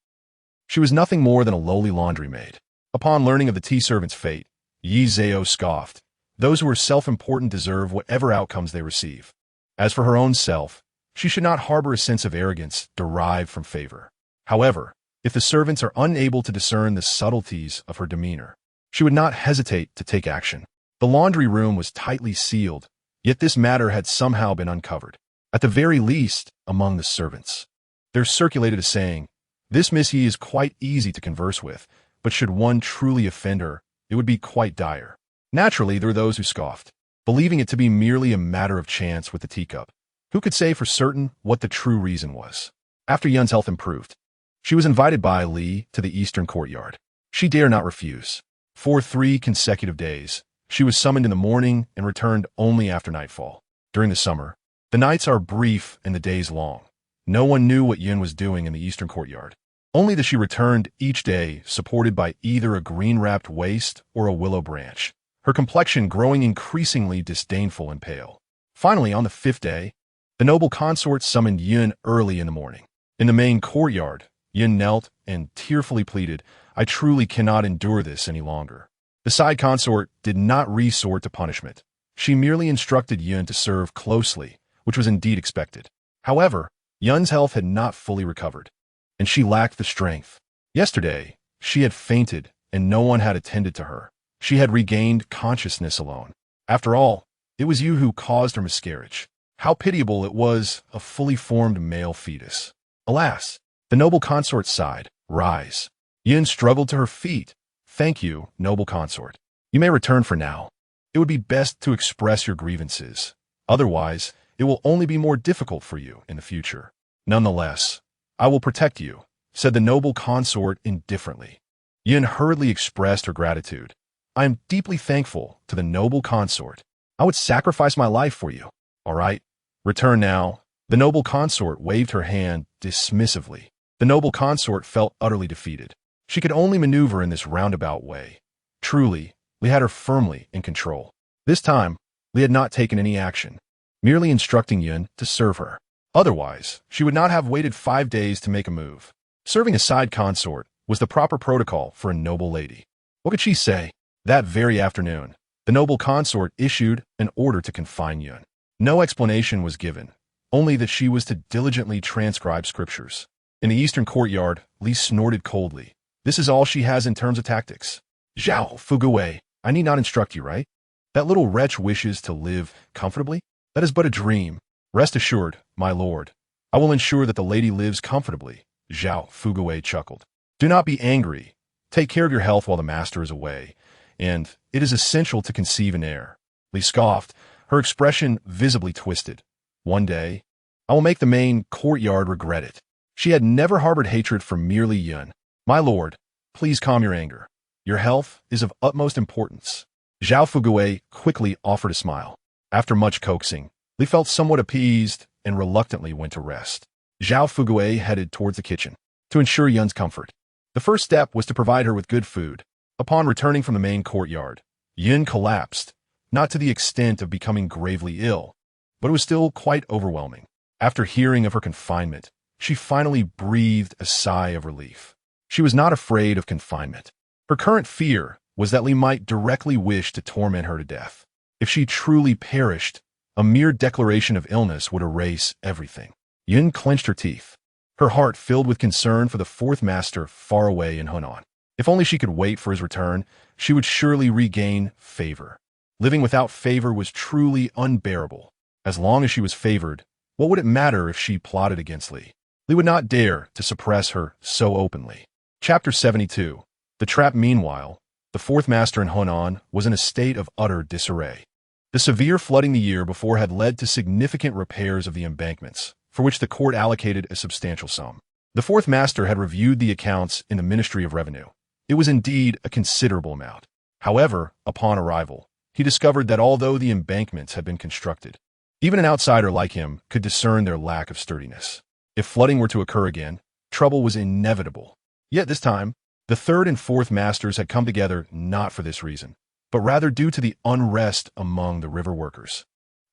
she was nothing more than a lowly laundry maid. Upon learning of the tea servant's fate, Yi Zhao scoffed. Those who are self-important deserve whatever outcomes they receive. As for her own self, she should not harbor a sense of arrogance derived from favor. However, If the servants are unable to discern the subtleties of her demeanor, she would not hesitate to take action. The laundry room was tightly sealed, yet this matter had somehow been uncovered. At the very least, among the servants, there circulated a saying, "This Missy is quite easy to converse with, but should one truly offend her, it would be quite dire." Naturally, there were those who scoffed, believing it to be merely a matter of chance with the teacup. Who could say for certain what the true reason was? After Yun's health improved, she was invited by Li to the eastern courtyard. She dare not refuse. For 3 consecutive days, she was summoned in the morning and returned only after nightfall. During the summer, the nights are brief and the days long. No one knew what Yun was doing in the eastern courtyard. Only that she returned each day supported by either a green-wrapped waist or a willow branch, her complexion growing increasingly disdainful and pale. Finally, on the 5th day, the noble consort summoned Yun early in the morning. In the main courtyard, Yun knelt and tearfully pleaded, "I truly cannot endure this any longer." The side consort did not resort to punishment. She merely instructed Yun to serve closely, which was indeed expected. However, Yun's health had not fully recovered, and she lacked the strength. Yesterday, she had fainted, and no one had attended to her. She had regained consciousness alone. After all, it was you who caused her miscarriage. How pitiable it was, a fully formed male fetus. Alas, the noble consort sighed. "Rise." Yun struggled to her feet. "Thank you, noble consort. You may return for now. It would be best to express your grievances. Otherwise, it will only be more difficult for you in the future. Nonetheless, I will protect you," said the noble consort indifferently. Yun hurriedly expressed her gratitude. "I am deeply thankful to the noble consort. I would sacrifice my life for you. All right, return now." The noble consort waved her hand dismissively. The noble consort felt utterly defeated. She could only maneuver in this roundabout way. Truly, Li had her firmly in control. This time, Li had not taken any action, merely instructing Yun to serve her. Otherwise, she would not have waited 5 days to make a move. Serving a side consort was the proper protocol for a noble lady. What could she say? That very afternoon, the noble consort issued an order to confine Yun. No explanation was given, only that she was to diligently transcribe scriptures. In the eastern courtyard, Li snorted coldly. "This is all she has in terms of tactics. Zhao Fugui, I need not instruct you, right? That little wretch wishes to live comfortably? That is but a dream. Rest assured, my lord, I will ensure that the lady lives comfortably." Zhao Fugui chuckled. "Do not be angry. Take care of your health while the master is away, and it is essential to conceive an heir." Li scoffed, her expression visibly twisted. "One day, I will make the main courtyard regret it." She had never harbored hatred for merely Yun. "My lord, please calm your anger. Your health is of utmost importance." Zhao Fugui quickly offered a smile. After much coaxing, Li felt somewhat appeased and reluctantly went to rest. Zhao Fugui headed towards the kitchen to ensure Yun's comfort. The first step was to provide her with good food. Upon returning from the main courtyard, Yun collapsed, not to the extent of becoming gravely ill, but it was still quite overwhelming. After hearing of her confinement, she finally breathed a sigh of relief. She was not afraid of confinement. Her current fear was that Li might directly wish to torment her to death. If she truly perished, a mere declaration of illness would erase everything. Yun clenched her teeth, her heart filled with concern for the 4th master far away in Hunan. If only she could wait for his return, she would surely regain favor. Living without favor was truly unbearable. As long as she was favored, what would it matter if she plotted against Li? Li would not dare to suppress her so openly. Chapter 72. The Trap. Meanwhile, the 4th master in Hunan was in a state of utter disarray. The severe flooding the year before had led to significant repairs of the embankments, for which the court allocated a substantial sum. The 4th master had reviewed the accounts in the Ministry of Revenue. It was indeed a considerable amount. However, upon arrival, he discovered that although the embankments had been constructed, even an outsider like him could discern their lack of sturdiness. If flooding were to occur again, trouble was inevitable. Yet this time, the 3rd and 4th masters had come together not for this reason, but rather due to the unrest among the river workers.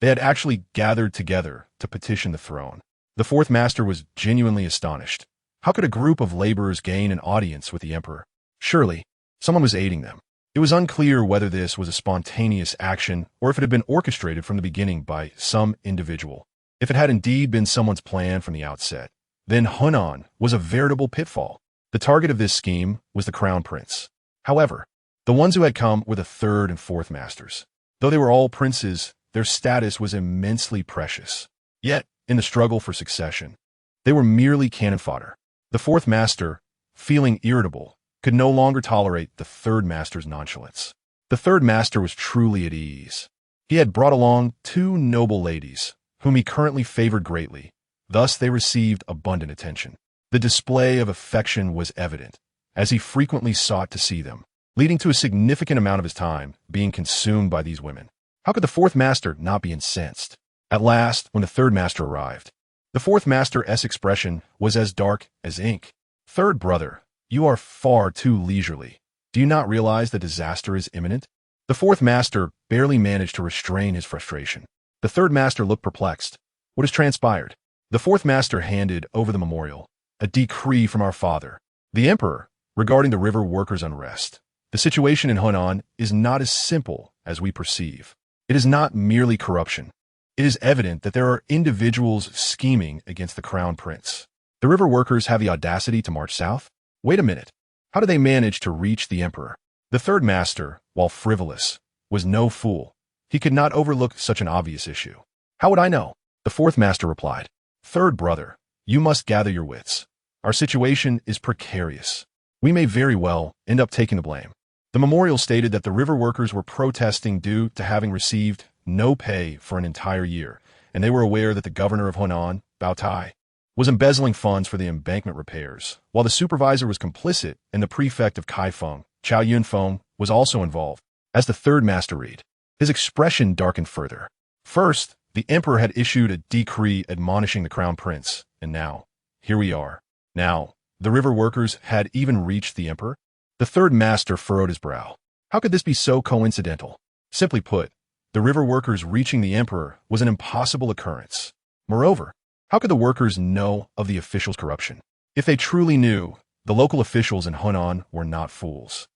They had actually gathered together to petition the throne. The 4th master was genuinely astonished. How could a group of laborers gain an audience with the emperor? Surely, someone was aiding them. It was unclear whether this was a spontaneous action or if it had been orchestrated from the beginning by some individual. If it had indeed been someone's plan from the outset, then Hunan was a veritable pitfall. The target of this scheme was the crown prince. However, the ones who had come were the third and fourth masters. Though they were all princes, their status was immensely precious. Yet, in the struggle for succession, they were merely cannon fodder. The fourth master, feeling irritable, could no longer tolerate the third master's nonchalance. The third master was truly at ease. He had brought along two noble ladies, whom he currently favored greatly. Thus they received abundant attention. The display of affection was evident, as he frequently sought to see them, leading to a significant amount of his time being consumed by these women. How could the fourth master not be incensed? At last, when the third master arrived, the fourth master's expression was as dark as ink. "Third brother, you are far too leisurely. Do you not realize that disaster is imminent?" The fourth master barely managed to restrain his frustration. The third master looked perplexed. "What has transpired?" The fourth master handed over the memorial, a decree from our father, the emperor, regarding the river workers' unrest. The situation in Hunan is not as simple as we perceive. It is not merely corruption. It is evident that there are individuals scheming against the crown prince. The river workers have the audacity to march south? Wait a minute. How did they manage to reach the emperor? The third master, while frivolous, was no fool. He could not overlook such an obvious issue. "How would I know?" The fourth master replied. "Third brother, you must gather your wits. Our situation is precarious. We may very well end up taking the blame." The memorial stated that the river workers were protesting due to having received no pay for an entire year, and they were aware that the governor of Hunan, Bao Tai, was embezzling funds for the embankment repairs, while the supervisor was complicit and the prefect of Kaifeng, Chao Yunfeng, was also involved. As the third master read, his expression darkened further. First, the emperor had issued a decree admonishing the crown prince, and now, here we are. Now, the river workers had even reached the emperor? The third master furrowed his brow. How could this be so coincidental? Simply put, the river workers reaching the emperor was an impossible occurrence. Moreover, how could the workers know of the officials' corruption? If they truly knew, the local officials in Hunan were not fools,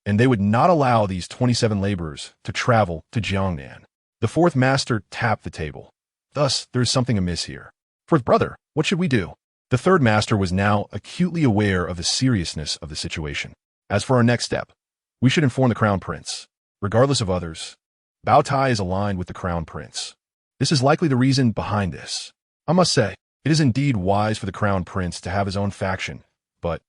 and they would not allow these 27 laborers to travel to Jiangnan. The fourth master tapped the table. Thus, there is something amiss here. "Fourth brother, what should we do?" The third master was now acutely aware of the seriousness of the situation. "As for our next step, we should inform the crown prince. Regardless of others, Bao Tai is aligned with the crown prince. This is likely the reason behind this. I must say, it is indeed wise for the crown prince to have his own faction, but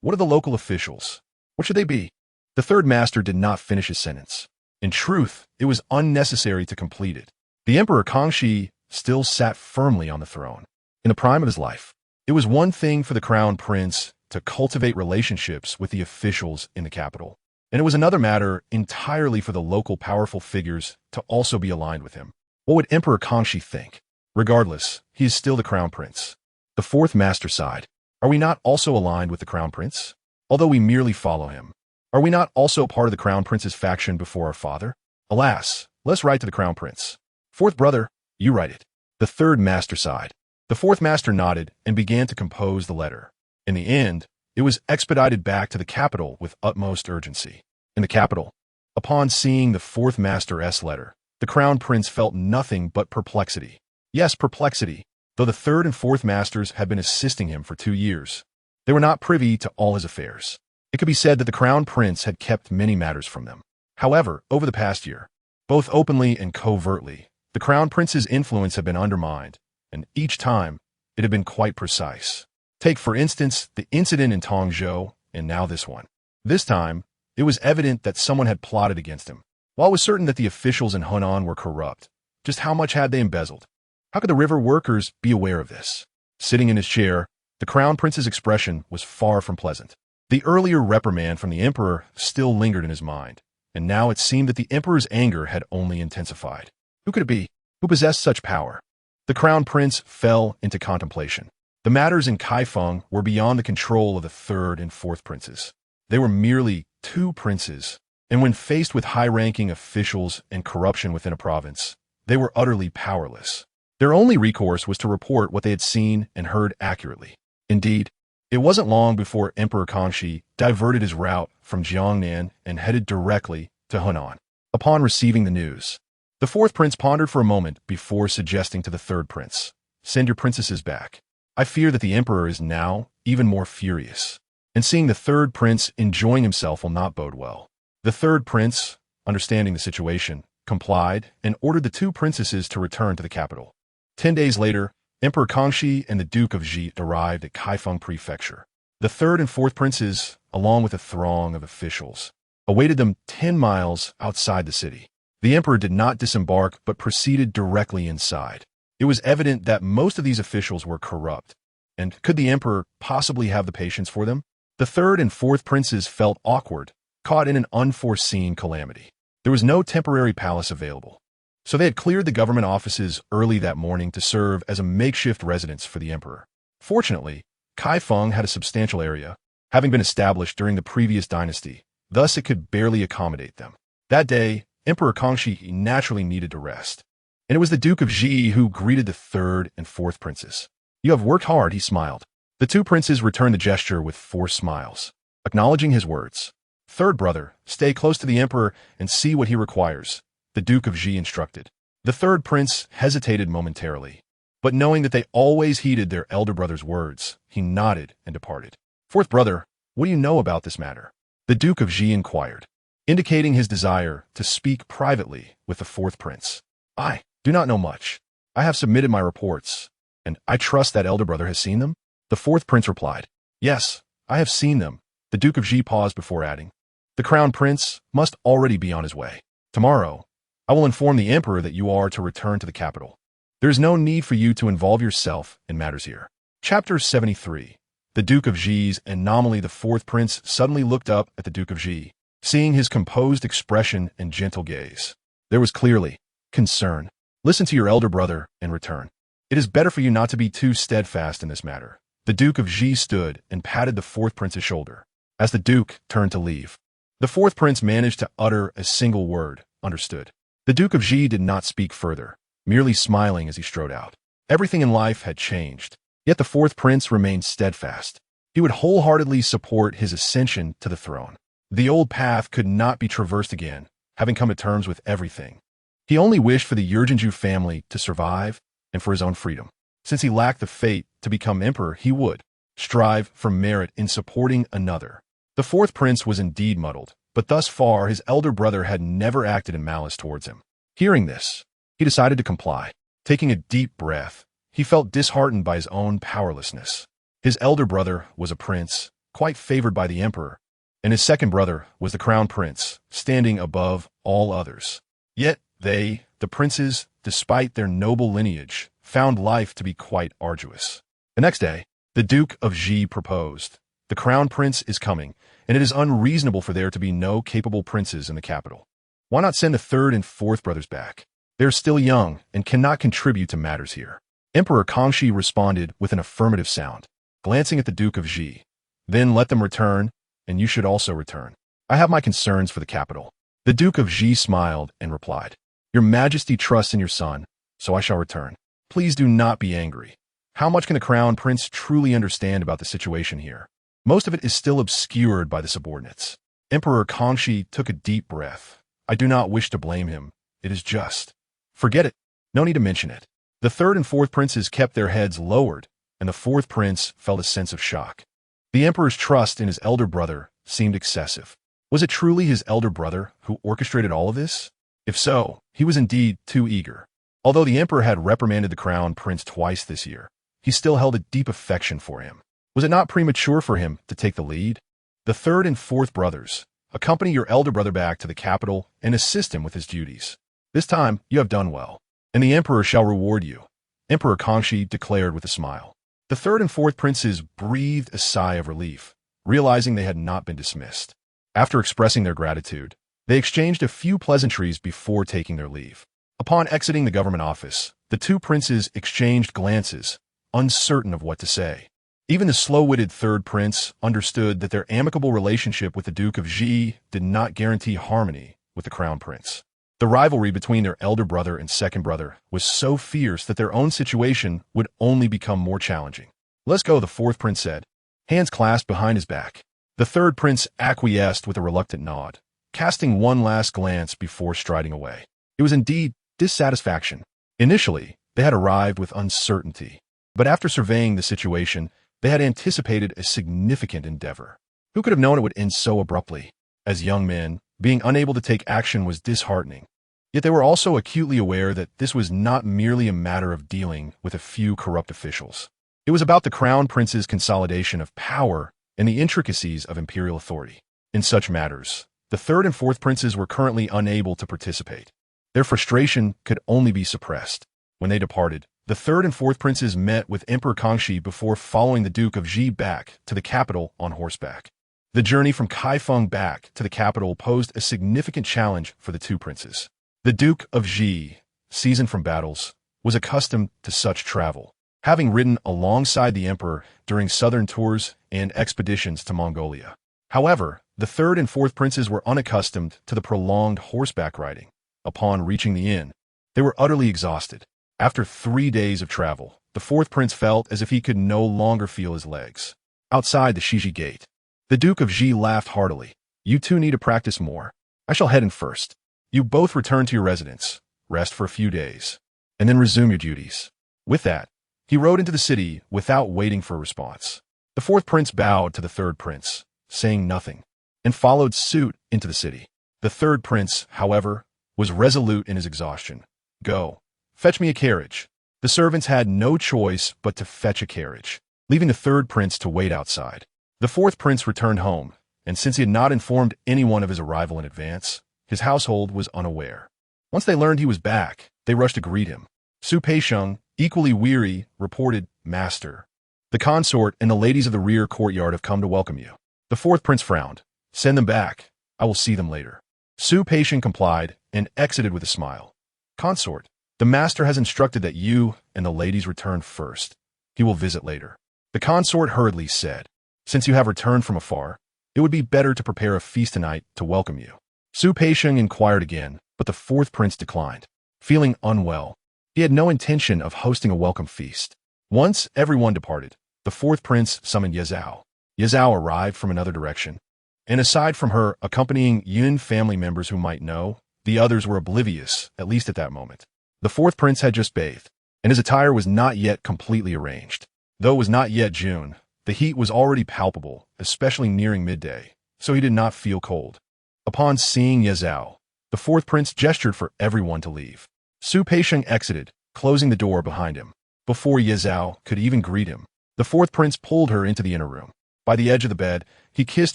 what are the local officials? What should they be?" The third master did not finish his sentence. In truth, it was unnecessary to complete it. The emperor Kangxi still sat firmly on the throne. In the prime of his life, it was one thing for the crown prince to cultivate relationships with the officials in the capital, and it was another matter entirely for the local powerful figures to also be aligned with him. What would Emperor Kangxi think? Regardless, he is still the crown prince. The fourth master sighed. Are we not also aligned with the crown prince? Although we merely follow him, are we not also part of the crown prince's faction before our father? Alas, let's write to the crown prince. "Fourth brother, you write it." The third master sighed. The fourth master nodded and began to compose the letter. In the end, it was expedited back to the capital with utmost urgency. In the capital, upon seeing the fourth master's letter, the crown prince felt nothing but perplexity. Yes, perplexity, though the third and fourth masters had been assisting him for 2 years. They were not privy to all his affairs. It could be said that the crown prince had kept many matters from them. However, over the past year, both openly and covertly, the crown prince's influence had been undermined, and each time, it had been quite precise. Take, for instance, the incident in Tongzhou, and now this one. This time, it was evident that someone had plotted against him. While it was certain that the officials in Hunan were corrupt, just how much had they embezzled? How could the river workers be aware of this? Sitting in his chair, the crown prince's expression was far from pleasant. The earlier reprimand from the emperor still lingered in his mind, and now it seemed that the emperor's anger had only intensified. Who could it be? Who possessed such power? The crown prince fell into contemplation. The matters in Kaifeng were beyond the control of the third and fourth princes. They were merely 2 princes, and when faced with high-ranking officials and corruption within a province, they were utterly powerless. Their only recourse was to report what they had seen and heard accurately. Indeed, it wasn't long before Emperor Kangxi diverted his route from Jiangnan and headed directly to Hunan. Upon receiving the news, the fourth prince pondered for a moment before suggesting to the third prince, "Send your princesses back. I fear that the emperor is now even more furious." and seeing the third prince enjoying himself will not bode well. The third prince, understanding the situation, complied and ordered the two princesses to return to the capital. 10 days later, Emperor Kangxi and the Duke of Ji arrived at Kaifeng Prefecture. The third and fourth princes, along with a throng of officials, awaited them 10 miles outside the city. The emperor did not disembark but proceeded directly inside. It was evident that most of these officials were corrupt, and could the emperor possibly have the patience for them? The third and fourth princes felt awkward, caught in an unforeseen calamity. There was no temporary palace available, so they had cleared the government offices early that morning to serve as a makeshift residence for the emperor. Fortunately, Kaifeng had a substantial area, having been established during the previous dynasty, thus it could barely accommodate them. That day, Emperor Kangxi naturally needed to rest, and it was the Duke of Ji who greeted the third and fourth princes. "You have worked hard," he smiled. The two princes returned the gesture with forced smiles, acknowledging his words. "Third brother, stay close to the emperor and see what he requires," the Duke of Ji instructed. The third prince hesitated momentarily, but knowing that they always heeded their elder brother's words, he nodded and departed. "Fourth brother, what do you know about this matter?" the Duke of Ji inquired, indicating his desire to speak privately with the fourth prince. "I do not know much. I have submitted my reports, and I trust that elder brother has seen them?" The fourth prince replied. "Yes, I have seen them." The Duke of Ji paused before adding, "The crown prince must already be on his way. Tomorrow, I will inform the emperor that you are to return to the capital. There is no need for you to involve yourself in matters here." Chapter 73. The Duke of Ji's anomaly. The fourth prince suddenly looked up at the Duke of Ji, seeing his composed expression and gentle gaze. There was clearly concern. "Listen to your elder brother and return. It is better for you not to be too steadfast in this matter." The Duke of Ji stood and patted the fourth prince's shoulder. As the Duke turned to leave, the fourth prince managed to utter a single word, "Understood." The Duke of Ji did not speak further, merely smiling as he strode out. Everything in life had changed, yet the fourth prince remained steadfast. He would wholeheartedly support his ascension to the throne. The old path could not be traversed again, having come to terms with everything. He only wished for the Yurgenju family to survive and for his own freedom. Since he lacked the fate to become emperor, he would strive for merit in supporting another. The fourth prince was indeed muddled, but thus far his elder brother had never acted in malice towards him. Hearing this, he decided to comply. Taking a deep breath, he felt disheartened by his own powerlessness. His elder brother was a prince, quite favored by the emperor, and his second brother was the crown prince, standing above all others. Yet they, the princes, despite their noble lineage, found life to be quite arduous. The next day, the Duke of Ji proposed, "The crown prince is coming, and it is unreasonable for there to be no capable princes in the capital. Why not send the third and fourth brothers back? They are still young and cannot contribute to matters here." Emperor Kangxi responded with an affirmative sound, glancing at the Duke of Ji. "Then let them return, and you should also return. I have my concerns for the capital." The Duke of Ji smiled and replied, "Your Majesty trusts in your son, so I shall return. Please do not be angry. How much can the crown prince truly understand about the situation here? Most of it is still obscured by the subordinates." Emperor Kangxi took a deep breath. "I do not wish to blame him. It is just. Forget it. No need to mention it." The third and fourth princes kept their heads lowered, and the fourth prince felt a sense of shock. The emperor's trust in his elder brother seemed excessive. Was it truly his elder brother who orchestrated all of this? If so, he was indeed too eager. Although the emperor had reprimanded the crown prince twice this year, he still held a deep affection for him. Was it not premature for him to take the lead? The third and fourth brothers, accompany your elder brother back to the capital and assist him with his duties. This time you have done well, and the emperor shall reward you," Emperor Kangxi declared with a smile. The third and fourth princes breathed a sigh of relief, realizing they had not been dismissed. After expressing their gratitude, they exchanged a few pleasantries before taking their leave. Upon exiting the government office, the two princes exchanged glances, uncertain of what to say. Even the slow-witted third prince understood that their amicable relationship with the Duke of Ji did not guarantee harmony with the crown prince. The rivalry between their elder brother and second brother was so fierce that their own situation would only become more challenging. "Let's go," the fourth prince said, hands clasped behind his back. The third prince acquiesced with a reluctant nod, casting one last glance before striding away. It was indeed dissatisfaction. Initially, they had arrived with uncertainty, but after surveying the situation, they had anticipated a significant endeavor. Who could have known it would end so abruptly? As young men, being unable to take action was disheartening. Yet they were also acutely aware that this was not merely a matter of dealing with a few corrupt officials. It was about the crown prince's consolidation of power and the intricacies of imperial authority. In such matters, the third and fourth princes were currently unable to participate. Their frustration could only be suppressed. When they departed, the third and fourth princes met with Emperor Kangxi before following the Duke of Ji back to the capital on horseback. The journey from Kaifeng back to the capital posed a significant challenge for the two princes. The Duke of Ji, seasoned from battles, was accustomed to such travel, having ridden alongside the emperor during southern tours and expeditions to Mongolia. However, the third and fourth princes were unaccustomed to the prolonged horseback riding. Upon reaching the inn, they were utterly exhausted. After 3 days of travel, the fourth prince felt as if he could no longer feel his legs. Outside the Shiji gate, the Duke of Ji laughed heartily. "You two need to practice more. I shall head in first. You both return to your residence, rest for a few days, and then resume your duties." With that, he rode into the city without waiting for a response. The fourth prince bowed to the third prince, saying nothing, and followed suit into the city. The third prince, however, was resolute in his exhaustion. "Go, fetch me a carriage." The servants had no choice but to fetch a carriage, leaving the third prince to wait outside. The fourth prince returned home, and since he had not informed anyone of his arrival in advance, his household was unaware. Once they learned he was back, they rushed to greet him. Su Peisheng, equally weary, reported, "Master, the consort and the ladies of the rear courtyard have come to welcome you." The fourth prince frowned. "Send them back. I will see them later." Su Peisheng complied and exited with a smile. "Consort, the master has instructed that you and the ladies return first. He will visit later." The consort hurriedly said, "Since you have returned from afar, it would be better to prepare a feast tonight to welcome you." Su Peisheng inquired again, but the fourth prince declined. Feeling unwell, he had no intention of hosting a welcome feast. Once everyone departed, the fourth prince summoned Ye Zhao. Ye Zhao arrived from another direction, and aside from her accompanying Yun family members who might know, the others were oblivious, at least at that moment. The fourth prince had just bathed, and his attire was not yet completely arranged. Though it was not yet June, the heat was already palpable, especially nearing midday, so he did not feel cold. Upon seeing Ye Zhao, the fourth prince gestured for everyone to leave. Su Peisheng exited, closing the door behind him. Before Ye Zhao could even greet him, the fourth prince pulled her into the inner room. By the edge of the bed, he kissed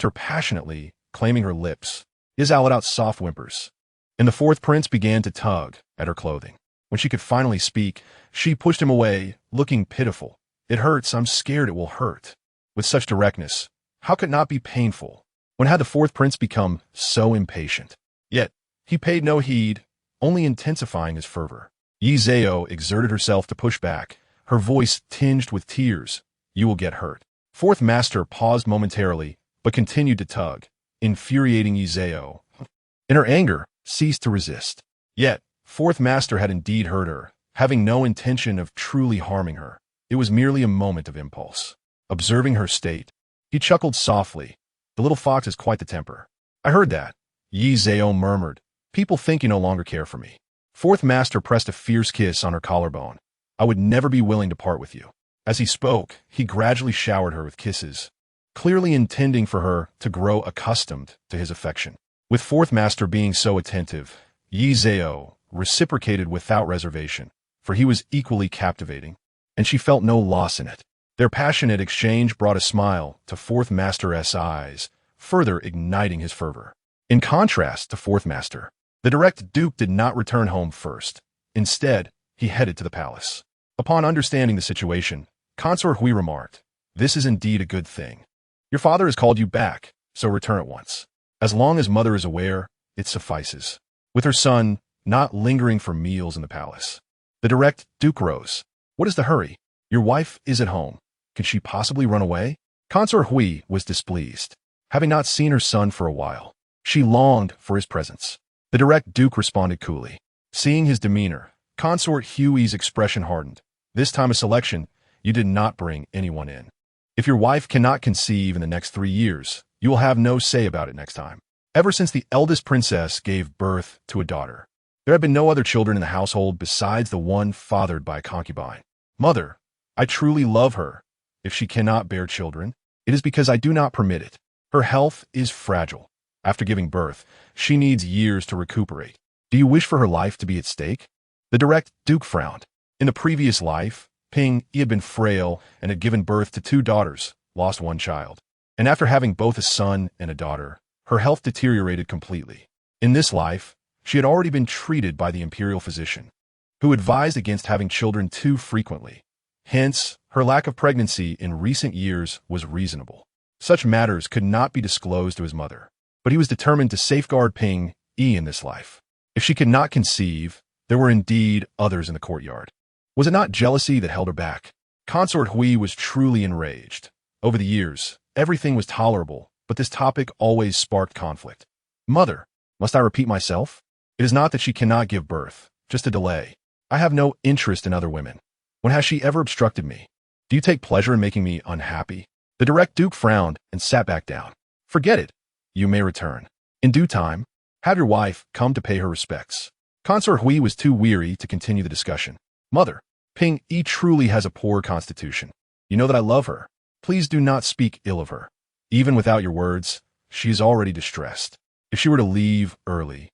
her passionately, claiming her lips. Ye Zhao let out soft whimpers, and the fourth prince began to tug at her clothing. When she could finally speak, she pushed him away, looking pitiful. "It hurts, I'm scared it will hurt." With such directness, how could it not be painful? When had the fourth prince become so impatient? Yet, he paid no heed, only intensifying his fervor. Yi Zhao exerted herself to push back, her voice tinged with tears. "You will get hurt." Fourth master paused momentarily, but continued to tug, infuriating Yi Zhao. In her anger, ceased to resist. Yet, fourth master had indeed hurt her, having no intention of truly harming her. It was merely a moment of impulse. Observing her state, he chuckled softly. "The little fox has quite the temper." "I heard that," Yi Zhao murmured. "People think you no longer care for me." Fourth master pressed a fierce kiss on her collarbone. "I would never be willing to part with you." As he spoke, he gradually showered her with kisses, clearly intending for her to grow accustomed to his affection. With fourth master being so attentive, Yi Zhao reciprocated without reservation, for he was equally captivating, and she felt no loss in it. Their passionate exchange brought a smile to fourth master's eyes, further igniting his fervor. In contrast to fourth master, the direct duke did not return home first. Instead, he headed to the palace. Upon understanding the situation, Consort Hui remarked, "This is indeed a good thing. Your father has called you back, so return at once. As long as mother is aware, it suffices." With her son not lingering for meals in the palace, the direct duke rose. "What is the hurry? Your wife is at home. Could she possibly run away?" Consort Hui was displeased, having not seen her son for a while. She longed for his presence. The direct duke responded coolly. Seeing his demeanor, Consort Hui's expression hardened. "This time of selection, you did not bring anyone in. If your wife cannot conceive in the next 3 years, you will have no say about it next time." Ever since the eldest princess gave birth to a daughter, there had been no other children in the household besides the one fathered by a concubine. "Mother, I truly love her. If she cannot bear children, it is because I do not permit it." Her health is fragile. After giving birth, she needs years to recuperate. Do you wish for her life to be at stake? The direct Duke frowned. In the previous life, Ping Yi had been frail and had given birth to 2 daughters, lost 1 child. And after having both a son and a daughter, her health deteriorated completely. In this life, she had already been treated by the imperial physician, who advised against having children too frequently. Hence, her lack of pregnancy in recent years was reasonable. Such matters could not be disclosed to his mother, but he was determined to safeguard Ping Yi in this life. If she could not conceive, there were indeed others in the courtyard. Was it not jealousy that held her back? Consort Hui was truly enraged. Over the years, everything was tolerable, but this topic always sparked conflict. Mother, must I repeat myself? It is not that she cannot give birth, just a delay. I have no interest in other women. When has she ever obstructed me? Do you take pleasure in making me unhappy? The direct Duke frowned and sat back down. Forget it. You may return. In due time, have your wife come to pay her respects. Consort Hui was too weary to continue the discussion. Mother, Ping Yi truly has a poor constitution. You know that I love her. Please do not speak ill of her. Even without your words, she is already distressed. If she were to leave early,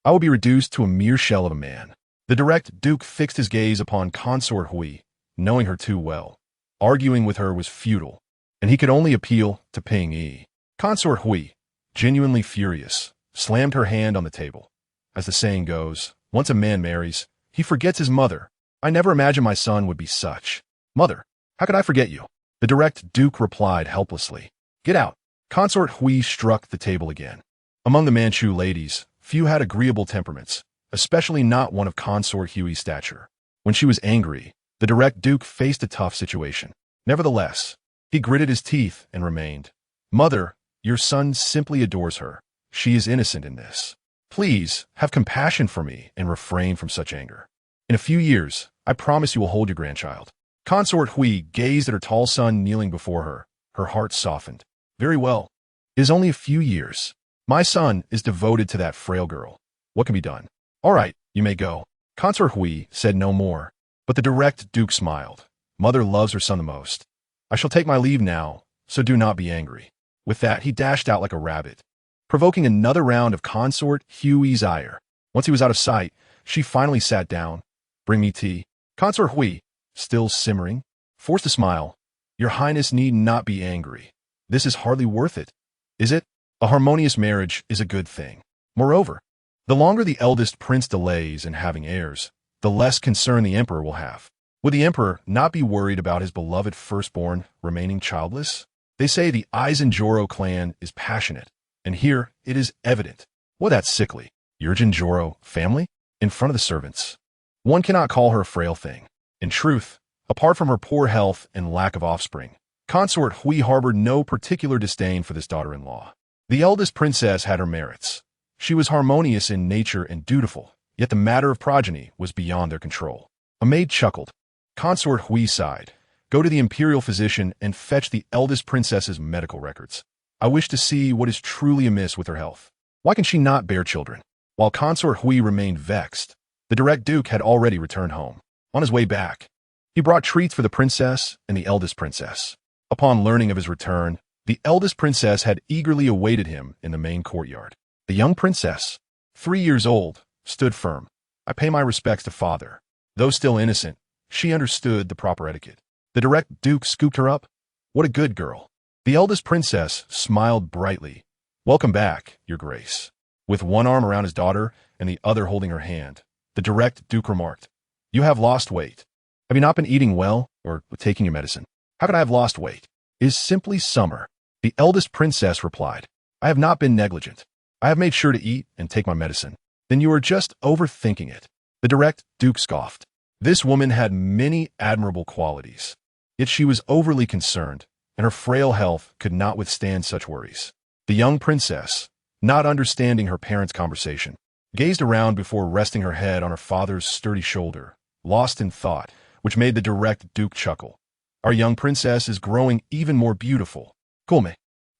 I will be reduced to a mere shell of a man. The direct Duke fixed his gaze upon Consort Hui, knowing her too well. Arguing with her was futile, and he could only appeal to Ping Yi. Consort Hui, genuinely furious, slammed her hand on the table. As the saying goes, once a man marries, he forgets his mother. I never imagined my son would be such. Mother, how could I forget you? The direct Duke replied helplessly. Get out. Consort Hui struck the table again. Among the Manchu ladies, few had agreeable temperaments, especially not one of Consort Hui's stature. When she was angry, the direct Duke faced a tough situation. Nevertheless, he gritted his teeth and remained. Mother, your son simply adores her. She is innocent in this. Please, have compassion for me and refrain from such anger. In a few years, I promise you will hold your grandchild. Consort Hui gazed at her tall son kneeling before her. Her heart softened. Very well. It is only a few years. My son is devoted to that frail girl. What can be done? All right, you may go. Consort Hui said no more, but the direct Duke smiled. Mother loves her son the most. I shall take my leave now, so do not be angry. With that, he dashed out like a rabbit, provoking another round of Consort Hui's ire. Once he was out of sight, she finally sat down. Bring me tea. Consort Hui, still simmering, forced a smile. Your Highness need not be angry. This is hardly worth it, is it? A harmonious marriage is a good thing. Moreover, the longer the eldest prince delays in having heirs, the less concern the emperor will have. Would the emperor not be worried about his beloved firstborn remaining childless? They say the Aizenjoro clan is passionate, and here it is evident. Well, that's sickly. Yurjinjoro family? In front of the servants. One cannot call her a frail thing. In truth, apart from her poor health and lack of offspring, Consort Hui harbored no particular disdain for this daughter-in-law. The eldest princess had her merits. She was harmonious in nature and dutiful, yet the matter of progeny was beyond their control. A maid chuckled. Consort Hui sighed. Go to the imperial physician and fetch the eldest princess's medical records. I wish to see what is truly amiss with her health. Why can she not bear children? While Consort Hui remained vexed, the direct Duke had already returned home. On his way back, he brought treats for the princess and the eldest princess. Upon learning of his return, the eldest princess had eagerly awaited him in the main courtyard. The young princess, 3 years old, stood firm. I pay my respects to father. Though still innocent, she understood the proper etiquette. The direct Duke scooped her up. What a good girl. The eldest princess smiled brightly. Welcome back, your grace. With one arm around his daughter and the other holding her hand, the direct Duke remarked, You have lost weight. Have you not been eating well or taking your medicine? How could I have lost weight? It is simply summer. The eldest princess replied, I have not been negligent. I have made sure to eat and take my medicine. Then you are just overthinking it. The direct Duke scoffed. This woman had many admirable qualities, yet she was overly concerned, and her frail health could not withstand such worries. The young princess, not understanding her parents' conversation, gazed around before resting her head on her father's sturdy shoulder, lost in thought, which made the direct Duke chuckle. Our young princess is growing even more beautiful. Kulme,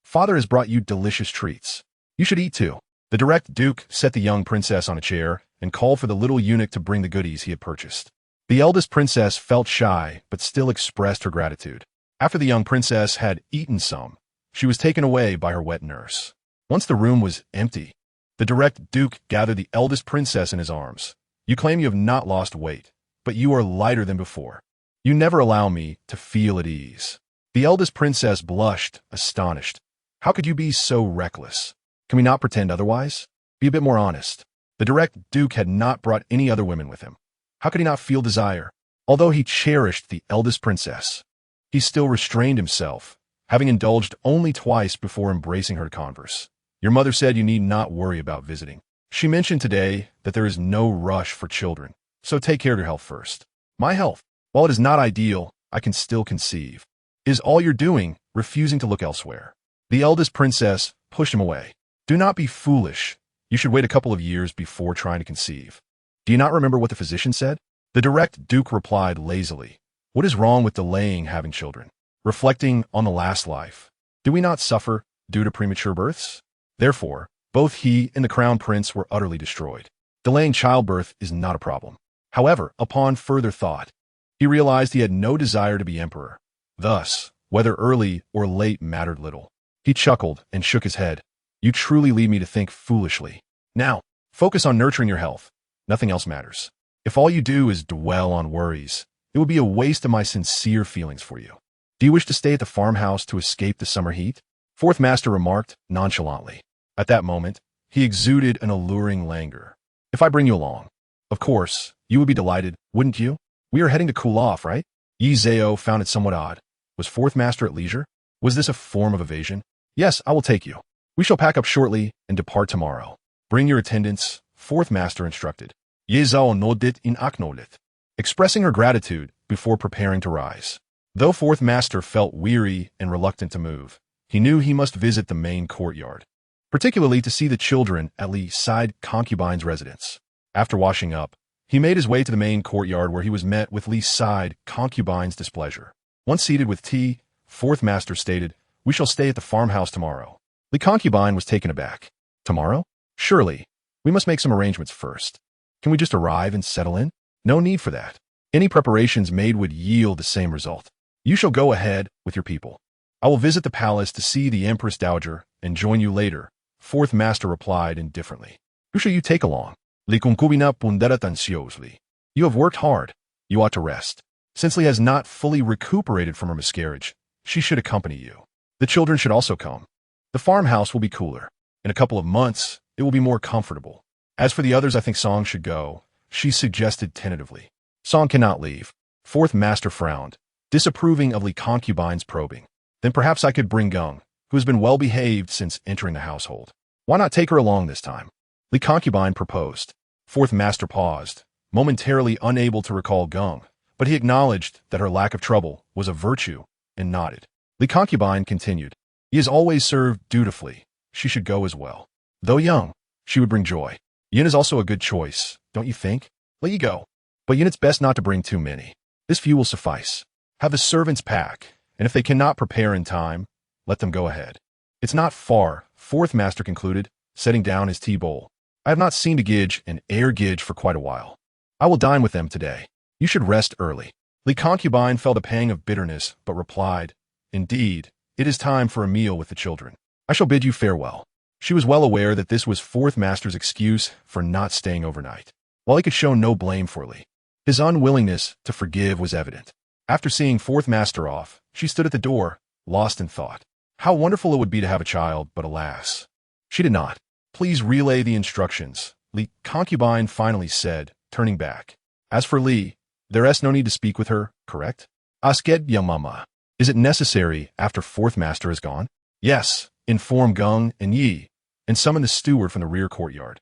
father has brought you delicious treats. You should eat too. The direct Duke set the young princess on a chair and called for the little eunuch to bring the goodies he had purchased. The eldest princess felt shy, but still expressed her gratitude. After the young princess had eaten some, She was taken away by her wet nurse. Once the room was empty, the direct duke gathered the eldest princess in his arms. You claim you have not lost weight, but you are lighter than before. You never allow me to feel at ease. The eldest princess blushed, astonished. How could you be so reckless? Can we not pretend otherwise? Be a bit more honest. The direct duke had not brought any other women with him. How could he not feel desire? Although he cherished the eldest princess, he still restrained himself, having indulged only twice before embracing her to converse. Your mother said you need not worry about visiting. She mentioned today that there is no rush for children, so take care of your health first. My health, while it is not ideal, I can still conceive. Is all you're doing refusing to look elsewhere? The eldest princess pushed him away. Do not be foolish. You should wait a couple of years before trying to conceive. Do you not remember what the physician said? The direct duke replied lazily. What is wrong with delaying having children? Reflecting on the last life, do we not suffer due to premature births? Therefore, both he and the crown prince were utterly destroyed. Delaying childbirth is not a problem. However, upon further thought, he realized he had no desire to be emperor. Thus, whether early or late mattered little. He chuckled and shook his head. You truly lead me to think foolishly. Now, focus on nurturing your health. Nothing else matters. If all you do is dwell on worries, it would be a waste of my sincere feelings for you. Do you wish to stay at the farmhouse to escape the summer heat? Fourth master remarked nonchalantly. At that moment, he exuded an alluring languor. If I bring you along, of course, you would be delighted, wouldn't you? We are heading to cool off, right? Yi Zhao found it somewhat odd. Was fourth master at leisure? Was this a form of evasion? Yes, I will take you. We shall pack up shortly and depart tomorrow. Bring your attendants, fourth master instructed. Ye Zhao nodit in acknowledged, expressing her gratitude before preparing to rise. Though fourth master felt weary and reluctant to move, he knew he must visit the main courtyard, particularly to see the children at Li Side Concubine's residence. After washing up, he made his way to the main courtyard where he was met with Li Side Concubine's displeasure. Once seated with tea, fourth master stated, we shall stay at the farmhouse tomorrow. Li Concubine was taken aback. Tomorrow? Surely. We must make some arrangements first. Can we just arrive and settle in? No need for that. Any preparations made would yield the same result. You shall go ahead with your people. I will visit the palace to see the Empress Dowager and join you later, fourth master replied indifferently. Who shall you take along? Li Concubina ponderat ansiosely. You have worked hard. You ought to rest. Since Li has not fully recuperated from her miscarriage, she should accompany you. The children should also come. The farmhouse will be cooler. In a couple of months, it will be more comfortable. As for the others, I think Song should go, she suggested tentatively. Song cannot leave. Fourth master frowned, disapproving of Li Concubine's probing. Then perhaps I could bring Gung, who has been well behaved since entering the household. Why not take her along this time? Li Concubine proposed. Fourth master paused, momentarily unable to recall Gung, but he acknowledged that her lack of trouble was a virtue, and nodded. Li Concubine continued. He has always served dutifully. She should go as well. Though young, she would bring joy. Yin is also a good choice, don't you think? Let you go. But Yin, it's best not to bring too many. This few will suffice. Have the servants pack, and if they cannot prepare in time, let them go ahead. It's not far, fourth master concluded, setting down his tea bowl. I have not seen the Gidge and Air Gidge for quite a while. I will dine with them today. You should rest early. Li Concubine felt a pang of bitterness, but replied, Indeed, it is time for a meal with the children. I shall bid you farewell. She was well aware that this was fourth master's excuse for not staying overnight. While he could show no blame for Li, his unwillingness to forgive was evident. After seeing fourth master off, she stood at the door, lost in thought. How wonderful it would be to have a child, but alas. She did not. Please relay the instructions, Li Concubine finally said, turning back. As for Li, there is no need to speak with her, correct? Asked young mama. Is it necessary after fourth master is gone? Yes, inform Gung and Yi, and summon the steward from the rear courtyard.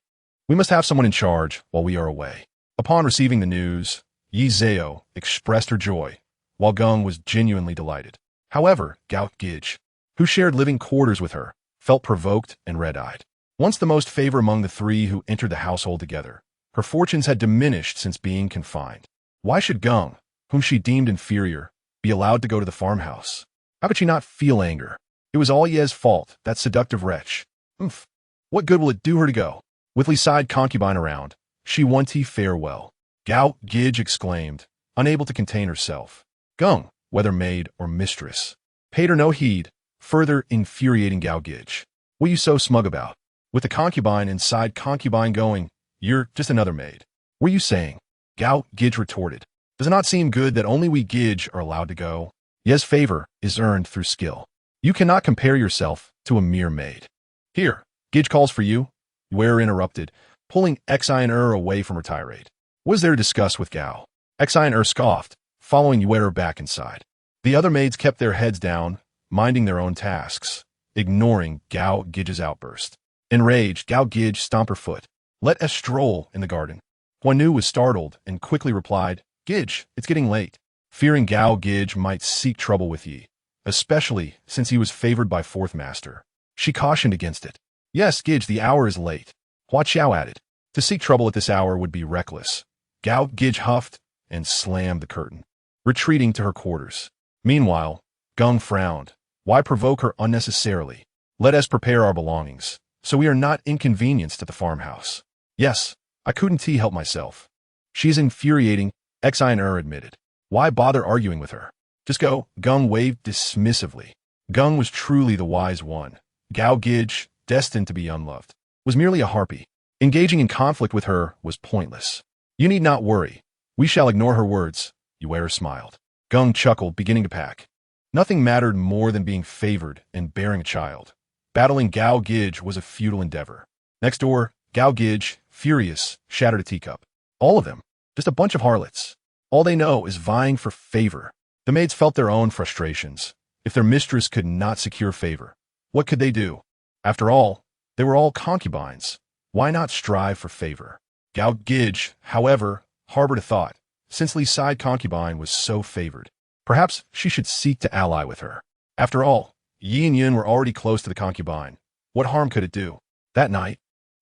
We must have someone in charge while we are away. Upon receiving the news, Yi Zhao expressed her joy, while Gung was genuinely delighted. However, Gout Gidge, who shared living quarters with her, felt provoked and red-eyed. Once the most favored among the three who entered the household together, her fortunes had diminished since being confined. Why should Gung, whom she deemed inferior, be allowed to go to the farmhouse? How could she not feel anger? It was all Ye's fault, that seductive wretch. Oomph. What good will it do her to go? With Li Side Concubine around, she wanted farewell. Gout Gidge exclaimed, unable to contain herself. Gung, whether maid or mistress, paid her no heed, further infuriating Gao Gij. What are you so smug about? With the concubine and side concubine going, you're just another maid. What are you saying? Gao Gij retorted. Does it not seem good that only we Gij are allowed to go? Yes, favor is earned through skill. You cannot compare yourself to a mere maid. Here, Gij calls for you. Yuer interrupted, pulling Xian away from her tirade. What is there to discuss with Gao? Xian scoffed, following Yuer back inside. The other maids kept their heads down, minding their own tasks, ignoring Gao Gij's outburst. Enraged, Gao Gij stomped her foot. Let us stroll in the garden. Huan Nu was startled and quickly replied, Gij, it's getting late. Fearing Gao Gij might seek trouble with Yi, especially since he was favored by fourth master. She cautioned against it. Yes, Gij, the hour is late. Hua Qiao added. To seek trouble at this hour would be reckless. Gao Gij huffed and slammed the curtain, retreating to her quarters. Meanwhile, Gung frowned. Why provoke her unnecessarily? Let us prepare our belongings, so we are not inconvenienced at the farmhouse. Yes, I couldn't help myself. She's infuriating, Xian admitted. Why bother arguing with her? Just go, Gung waved dismissively. Gung was truly the wise one. Gao Gij, destined to be unloved, was merely a harpy. Engaging in conflict with her was pointless. You need not worry. We shall ignore her words. Yuer smiled. Gung chuckled, beginning to pack. Nothing mattered more than being favored and bearing a child. Battling Gao Gij was a futile endeavor. Next door, Gao Gij, furious, shattered a teacup. All of them. Just a bunch of harlots. All they know is vying for favor. The maids felt their own frustrations. If their mistress could not secure favor, what could they do? After all, they were all concubines. Why not strive for favor? Gao Gij, however, harbored a thought. Since Li Side Concubine was so favored, perhaps she should seek to ally with her. After all, Yi and Yun were already close to the concubine. What harm could it do? That night,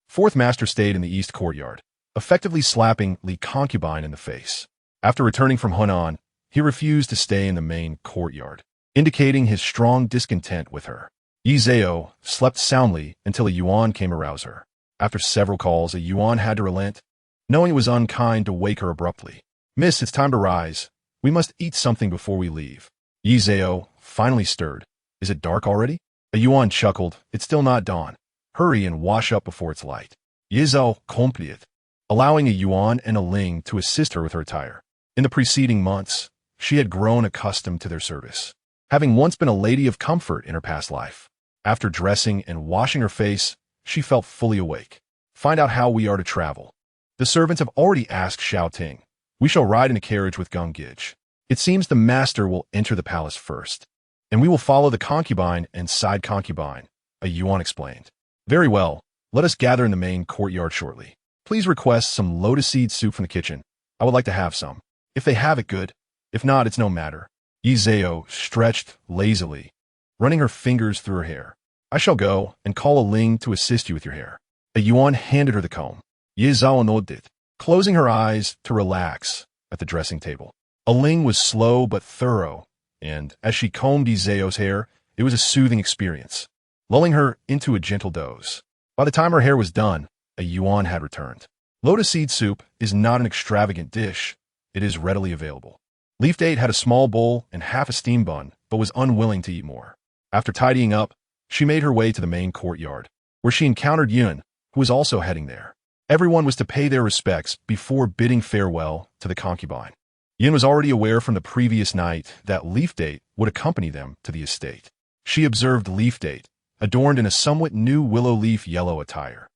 fourth master stayed in the east courtyard, effectively slapping Li Concubine in the face. After returning from Hunan, he refused to stay in the main courtyard, indicating his strong discontent with her. Yi Zhao slept soundly until a Yuan came to rouse her. After several calls, a Yuan had to relent, knowing it was unkind to wake her abruptly. Miss, it's time to rise. We must eat something before we leave. Yi Zhao finally stirred. Is it dark already? A Yuan chuckled. It's still not dawn. Hurry and wash up before it's light. Yi Zhao complied, allowing a Yuan and a Ling to assist her with her attire. In the preceding months, she had grown accustomed to their service, having once been a lady of comfort in her past life. After dressing and washing her face, she felt fully awake. Find out how we are to travel. The servants have already asked Xiao Ting. We shall ride in a carriage with Gung Gij. It seems the master will enter the palace first, and we will follow the concubine and side concubine, a Yuan explained. Very well, let us gather in the main courtyard shortly. Please request some lotus seed soup from the kitchen. I would like to have some. If they have it, good. If not, it's no matter. Yi Zhao stretched lazily, running her fingers through her hair. I shall go and call a Ling to assist you with your hair. A Yuan handed her the comb. Yi Zhao nodded, closing her eyes to relax at the dressing table. A Ling was slow but thorough, and as she combed Yi Zhao's hair, it was a soothing experience, lulling her into a gentle doze. By the time her hair was done, a Yuan had returned. Lotus seed soup is not an extravagant dish. It is readily available. Leaf Date had a small bowl and half a steam bun, but was unwilling to eat more. After tidying up, she made her way to the main courtyard, where she encountered Yun, who was also heading there. Everyone was to pay their respects before bidding farewell to the concubine. Yin was already aware from the previous night that Leaf Date would accompany them to the estate. She observed Leaf Date, adorned in a somewhat new willow leaf yellow attire,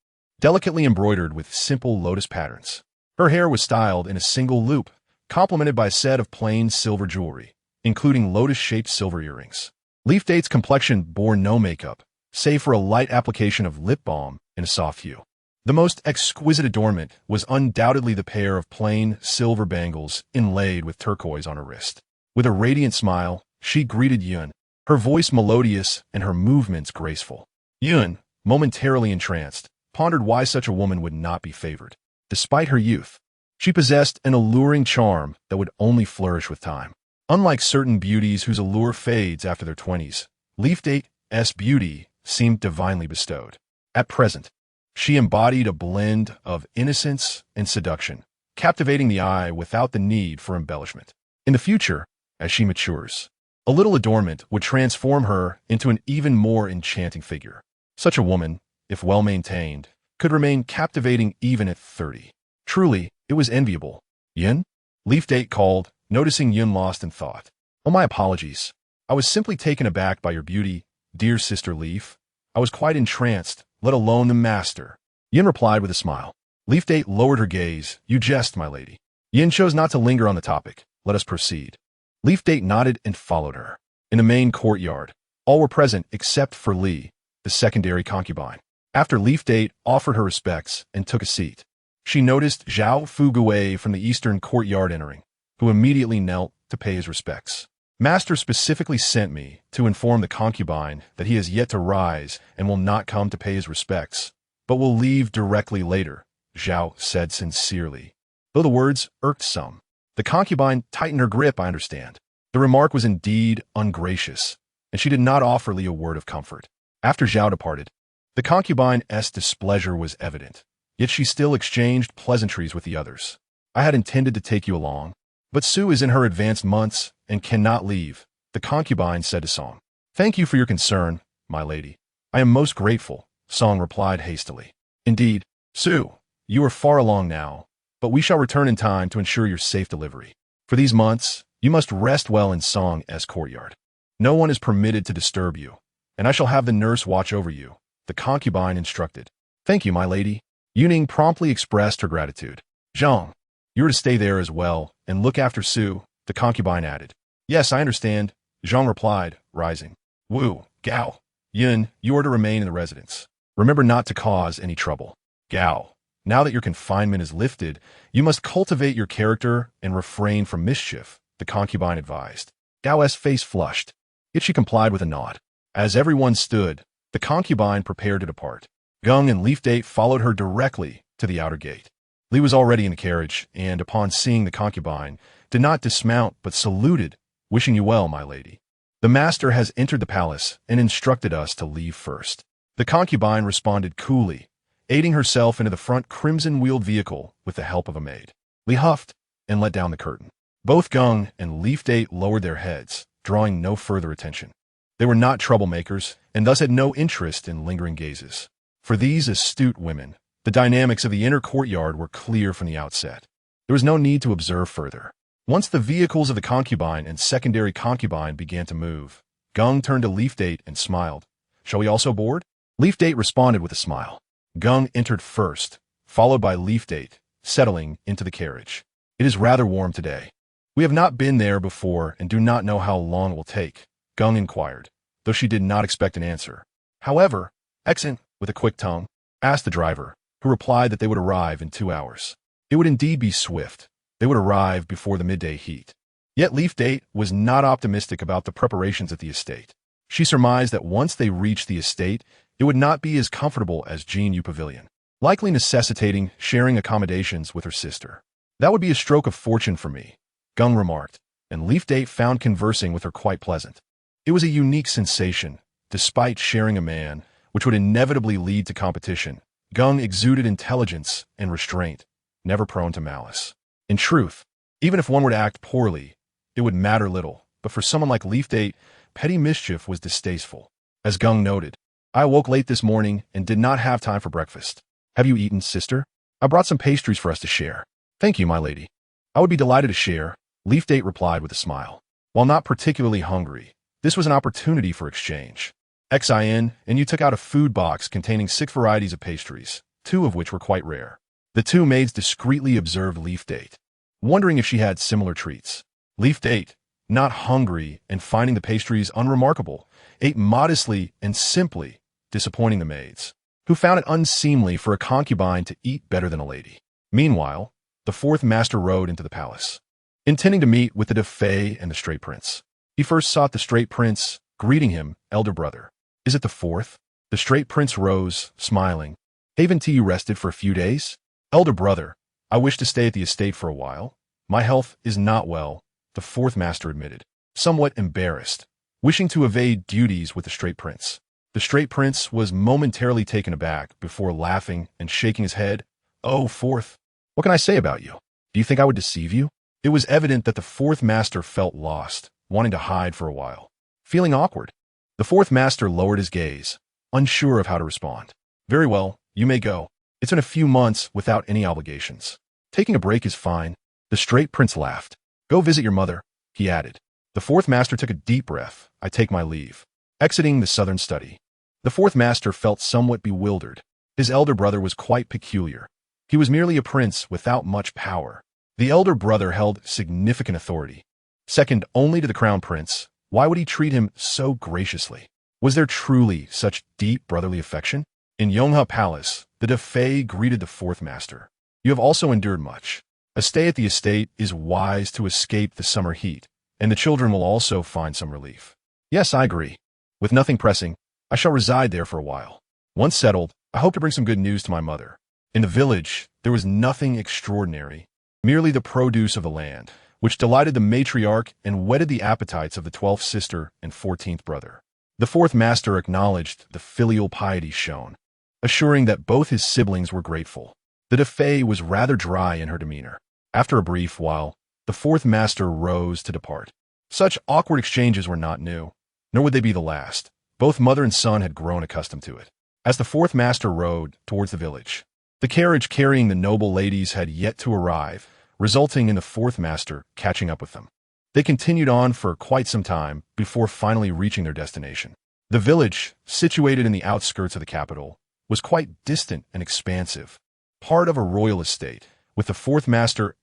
delicately embroidered with simple lotus patterns. Her hair was styled in a single loop, complemented by a set of plain silver jewelry, including lotus-shaped silver earrings. Leaf Date's complexion bore no makeup, save for a light application of lip balm in a soft hue. The most exquisite adornment was undoubtedly the pair of plain silver bangles inlaid with turquoise on her wrist. With a radiant smile, she greeted Yun, her voice melodious and her movements graceful. Yun, momentarily entranced, pondered why such a woman would not be favored. Despite her youth, she possessed an alluring charm that would only flourish with time. Unlike certain beauties whose allure fades after their 20s, Leaf Date's beauty seemed divinely bestowed. At present, she embodied a blend of innocence and seduction, captivating the eye without the need for embellishment. In the future, as she matures, A little adornment would transform her into an even more enchanting figure. Such a woman, if well maintained, could remain captivating even at 30. Truly, it was enviable. Yin? Leaf Date called, noticing Yin lost in thought. Oh, my apologies. I was simply taken aback by your beauty, dear sister Leaf. I was quite entranced, let alone the master. Yin replied with a smile. Leaf Date lowered her gaze. You jest, my lady. Yin chose not to linger on the topic. Let us proceed. Leaf Date nodded and followed her. In the main courtyard, all were present except for Li, the secondary concubine. After Leaf Date offered her respects and took a seat, she noticed Zhao Fugui from the eastern courtyard entering, who immediately knelt to pay his respects. Master specifically sent me to inform the concubine that he has yet to rise and will not come to pay his respects, but will leave directly later, Zhao said sincerely. Though the words irked some, the concubine tightened her grip, I understand. The remark was indeed ungracious, and she did not offer Li a word of comfort. After Zhao departed, the concubine's displeasure was evident, yet she still exchanged pleasantries with the others. I had intended to take you along, but Su is in her advanced months and cannot leave, the concubine said to Song. Thank you for your concern, my lady. I am most grateful, Song replied hastily. Indeed, Su, you are far along now, but we shall return in time to ensure your safe delivery. For these months, you must rest well in Song's courtyard. No one is permitted to disturb you, and I shall have the nurse watch over you, the concubine instructed. Thank you, my lady. Yuning promptly expressed her gratitude. Zhang, you are to stay there as well and look after Su, the concubine added. Yes, I understand, Zhang replied, rising. Wu, Gao, Yun, you are to remain in the residence. Remember not to cause any trouble. Gao, now that your confinement is lifted, you must cultivate your character and refrain from mischief, the concubine advised. Gao's face flushed, yet she complied with a nod. As everyone stood, the concubine prepared to depart. Gung and Leaf Date followed her directly to the outer gate. Li was already in the carriage, and upon seeing the concubine, did not dismount but saluted, wishing you well, my lady. The master has entered the palace and instructed us to leave first. The concubine responded coolly, aiding herself into the front crimson-wheeled vehicle with the help of a maid. Li huffed and let down the curtain. Both Gung and Leaf Date lowered their heads, drawing no further attention. They were not troublemakers, and thus had no interest in lingering gazes. For these astute women, the dynamics of the inner courtyard were clear from the outset. There was no need to observe further. Once the vehicles of the concubine and secondary concubine began to move, Gung turned to Leaf Date and smiled. Shall we also board? Leaf Date responded with a smile. Gung entered first, followed by Leaf Date, settling into the carriage. It is rather warm today. We have not been there before and do not know how long it will take, Gung inquired, though she did not expect an answer. However, Exant, with a quick tongue, asked the driver, who replied that they would arrive in 2 hours. It would indeed be swift. They would arrive before the midday heat. Yet Leaf Date was not optimistic about the preparations at the estate. She surmised that once they reached the estate, it would not be as comfortable as Jinyu Pavilion, likely necessitating sharing accommodations with her sister. That would be a stroke of fortune for me, Gung remarked, and Leaf Date found conversing with her quite pleasant. It was a unique sensation, despite sharing a man, which would inevitably lead to competition. Gung exuded intelligence and restraint, never prone to malice. In truth, even if one were to act poorly, it would matter little, but for someone like Leaf Date, petty mischief was distasteful. As Gung noted, I awoke late this morning and did not have time for breakfast. Have you eaten, sister? I brought some pastries for us to share. Thank you, my lady. I would be delighted to share, Leaf Date replied with a smile. While not particularly hungry, this was an opportunity for exchange. Xin, and you took out a food box containing 6 varieties of pastries, 2 of which were quite rare. The 2 maids discreetly observed Leaf Date, wondering if she had similar treats. Leaf Date, not hungry and finding the pastries unremarkable, ate modestly and simply, disappointing the maids, who found it unseemly for a concubine to eat better than a lady. Meanwhile, the 4th master rode into the palace, intending to meet with the Defei and the Straight Prince. He first sought the Straight Prince, greeting him, elder brother. Is it the 4th? The Straight Prince rose, smiling. Haven't you rested for a few days? Elder brother, I wish to stay at the estate for a while. My health is not well, the 4th master admitted, somewhat embarrassed, wishing to evade duties with the Straight Prince. The Straight Prince was momentarily taken aback before laughing and shaking his head. Oh, 4th, what can I say about you? Do you think I would deceive you? It was evident that the 4th master felt lost, wanting to hide for a while. Feeling awkward, the fourth master lowered his gaze, unsure of how to respond. Very well, you may go. It's been a few months without any obligations. Taking a break is fine. The straight prince laughed. Go visit your mother, he added. The fourth master took a deep breath. I take my leave. Exiting the southern study. The fourth master felt somewhat bewildered. His elder brother was quite peculiar. He was merely a prince without much power. The elder brother held significant authority. Second only to the crown prince, why would he treat him so graciously? Was there truly such deep brotherly affection? In Yonghe Palace, the Defei greeted the fourth master. You have also endured much. A stay at the estate is wise to escape the summer heat, and the children will also find some relief. Yes, I agree. With nothing pressing, I shall reside there for a while. Once settled, I hope to bring some good news to my mother. In the village, there was nothing extraordinary, merely the produce of the land, which delighted the matriarch and whetted the appetites of the 12th sister and 14th brother. The fourth master acknowledged the filial piety shown, assuring that both his siblings were grateful. The Defei was rather dry in her demeanor. After a brief while, the fourth master rose to depart. Such awkward exchanges were not new, nor would they be the last. Both mother and son had grown accustomed to it. As the fourth master rode towards the village, the carriage carrying the noble ladies had yet to arrive, resulting in the fourth master catching up with them. They continued on for quite some time before finally reaching their destination. The village, situated in the outskirts of the capital, was quite distant and expansive, part of a royal estate, with the fourth master's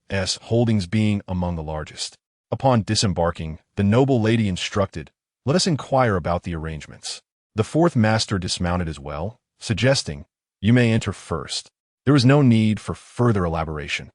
holdings being among the largest. Upon disembarking, the noble lady instructed, "Let us inquire about the arrangements." The fourth master dismounted as well, suggesting, "You may enter first." There was no need for further elaboration.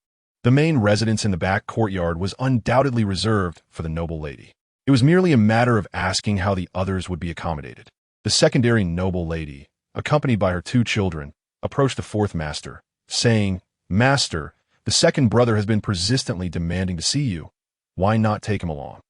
The main residence in the back courtyard was undoubtedly reserved for the noble lady. It was merely a matter of asking how the others would be accommodated. The secondary noble lady, accompanied by her 2 children, approached the fourth master, saying, "Master, the second brother has been persistently demanding to see you. Why not take him along?"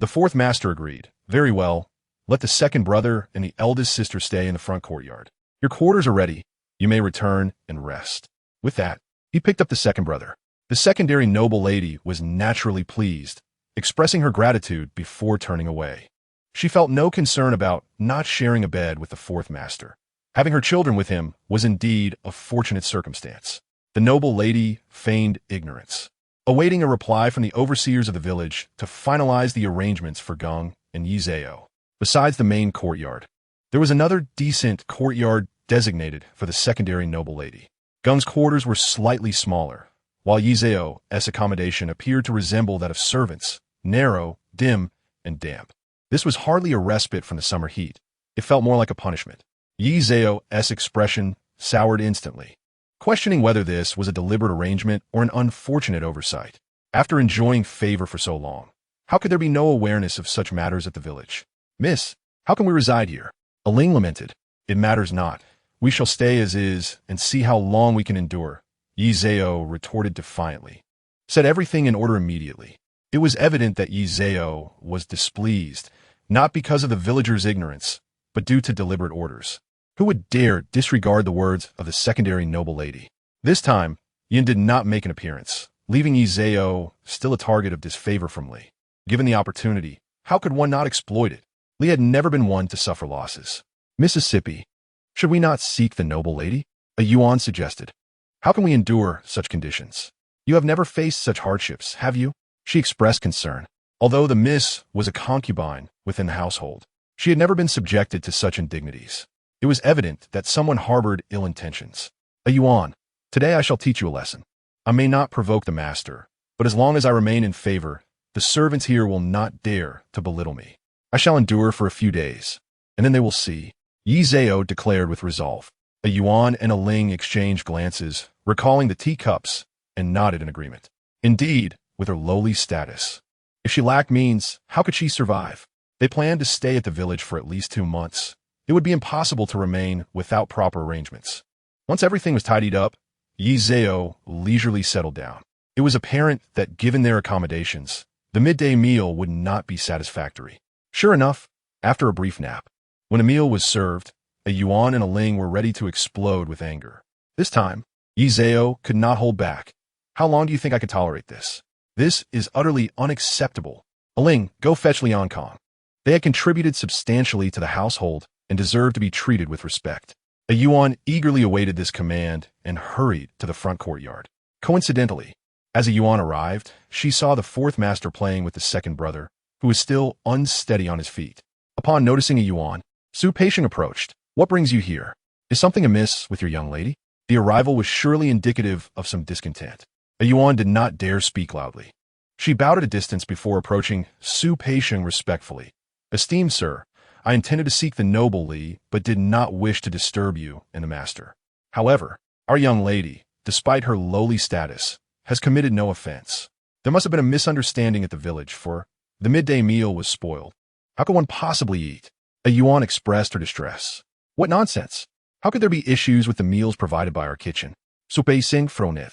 The fourth master agreed. "Very well. Let the second brother and the eldest sister stay in the front courtyard. Your quarters are ready. You may return and rest." With that, he picked up the second brother. The secondary noble lady was naturally pleased, expressing her gratitude before turning away. She felt no concern about not sharing a bed with the fourth master. Having her children with him was indeed a fortunate circumstance. The noble lady feigned ignorance, awaiting a reply from the overseers of the village to finalize the arrangements for Geng and Yizeo. Besides the main courtyard, there was another decent courtyard designated for the secondary noble lady. Geng's quarters were slightly smaller, while Yizeo's accommodation appeared to resemble that of servants, narrow, dim, and damp. This was hardly a respite from the summer heat. It felt more like a punishment. Yizeo's expression soured instantly, questioning whether this was a deliberate arrangement or an unfortunate oversight. After enjoying favor for so long, how could there be no awareness of such matters at the village? "Miss, how can we reside here?" Aling lamented. "It matters not. We shall stay as is and see how long we can endure." Yizeo retorted defiantly. "Set everything in order immediately." It was evident that Yizeo was displeased, not because of the villagers' ignorance, but due to deliberate orders. Who would dare disregard the words of the secondary noble lady? This time, Yin did not make an appearance, leaving Yizeo still a target of disfavor from Li. Given the opportunity, how could one not exploit it? Li had never been one to suffer losses. "Mississippi, should we not seek the noble lady?" A Yuan suggested. "How can we endure such conditions? You have never faced such hardships, have you?" She expressed concern. Although the miss was a concubine within the household, she had never been subjected to such indignities. It was evident that someone harbored ill intentions. "A Yuan, today I shall teach you a lesson. I may not provoke the master, but as long as I remain in favor, the servants here will not dare to belittle me. I shall endure for a few days, and then they will see." Yizeo declared with resolve. A Yuan and a Ling exchanged glances, recalling the teacups, and nodded in agreement. Indeed, with her lowly status, if she lacked means, how could she survive? They planned to stay at the village for at least 2 months. It would be impossible to remain without proper arrangements. Once everything was tidied up, Yizeo leisurely settled down. It was apparent that given their accommodations, the midday meal would not be satisfactory. Sure enough, after a brief nap, when a meal was served, a Yuan and a Ling were ready to explode with anger. This time, Yizeo could not hold back. "How long do you think I can tolerate this? This is utterly unacceptable." Aling, go fetch Liang Kong. They had contributed substantially to the household and deserved to be treated with respect. A Yuan eagerly awaited this command and hurried to the front courtyard. Coincidentally, as a Yuan arrived, she saw the fourth master playing with the second brother, who was still unsteady on his feet. Upon noticing a Yuan, Su Peixiong approached. What brings you here? Is something amiss with your young lady? The arrival was surely indicative of some discontent. A Yuan did not dare speak loudly. She bowed at a distance before approaching Su Peixiong respectfully. Esteemed sir, I intended to seek the noble Li, but did not wish to disturb you and the master. However, our young lady, despite her lowly status, has committed no offense. There must have been a misunderstanding at the village, for the midday meal was spoiled. How could one possibly eat? A Yuan expressed her distress. What nonsense! How could there be issues with the meals provided by our kitchen? Su Peixiong frowned.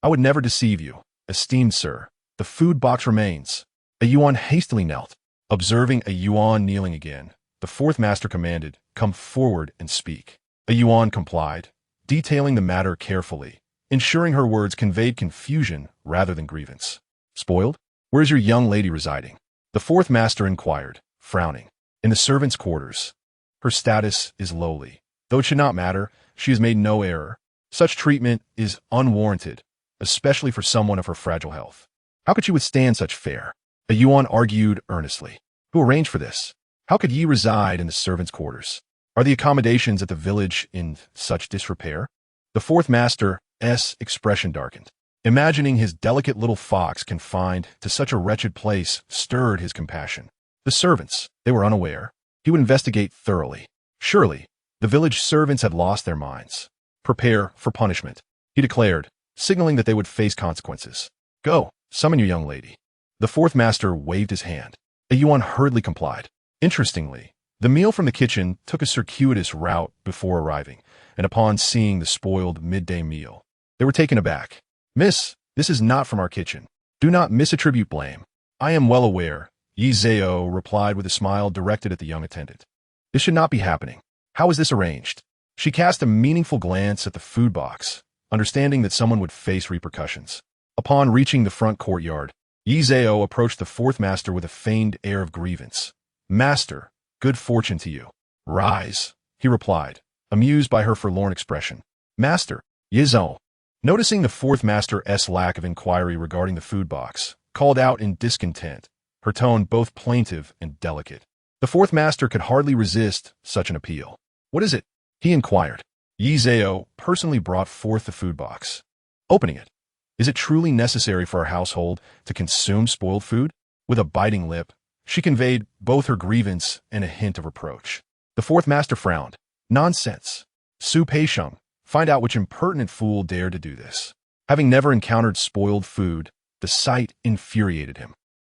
I would never deceive you, esteemed sir. The food box remains. A Yuan hastily knelt. Observing a Yuan kneeling again, the fourth master commanded, come forward and speak. A Yuan complied, detailing the matter carefully, ensuring her words conveyed confusion rather than grievance. Spoiled? Where is your young lady residing? The fourth master inquired, frowning. In the servants' quarters. Her status is lowly. Though it should not matter, she has made no error. Such treatment is unwarranted, especially for someone of her fragile health. How could she withstand such fare? A Yuan argued earnestly. Who arranged for this? How could ye reside in the servants' quarters? Are the accommodations at the village in such disrepair? The fourth master's expression darkened. Imagining his delicate little fox confined to such a wretched place stirred his compassion. The servants, they were unaware. He would investigate thoroughly. Surely, the village servants had lost their minds. Prepare for punishment, he declared, signaling that they would face consequences. Go, summon your young lady. The fourth master waved his hand. A Yuan hurriedly complied. Interestingly, the meal from the kitchen took a circuitous route before arriving, and upon seeing the spoiled midday meal, they were taken aback. Miss, this is not from our kitchen. Do not misattribute blame. I am well aware, Yi Zhao replied with a smile directed at the young attendant. This should not be happening. How is this arranged? She cast a meaningful glance at the food box, understanding that someone would face repercussions. Upon reaching the front courtyard, Yi Zhao approached the fourth master with a feigned air of grievance. Master, good fortune to you. Rise, he replied, amused by her forlorn expression. Master, Yi Zhao, noticing the fourth master's lack of inquiry regarding the food box, called out in discontent, her tone both plaintive and delicate. The fourth master could hardly resist such an appeal. What is it? He inquired. Yi Zhao personally brought forth the food box. Opening it. Is it truly necessary for our household to consume spoiled food? With a biting lip, she conveyed both her grievance and a hint of reproach. The fourth master frowned. Nonsense. Su Peixiong, find out which impertinent fool dared to do this. Having never encountered spoiled food, the sight infuriated him.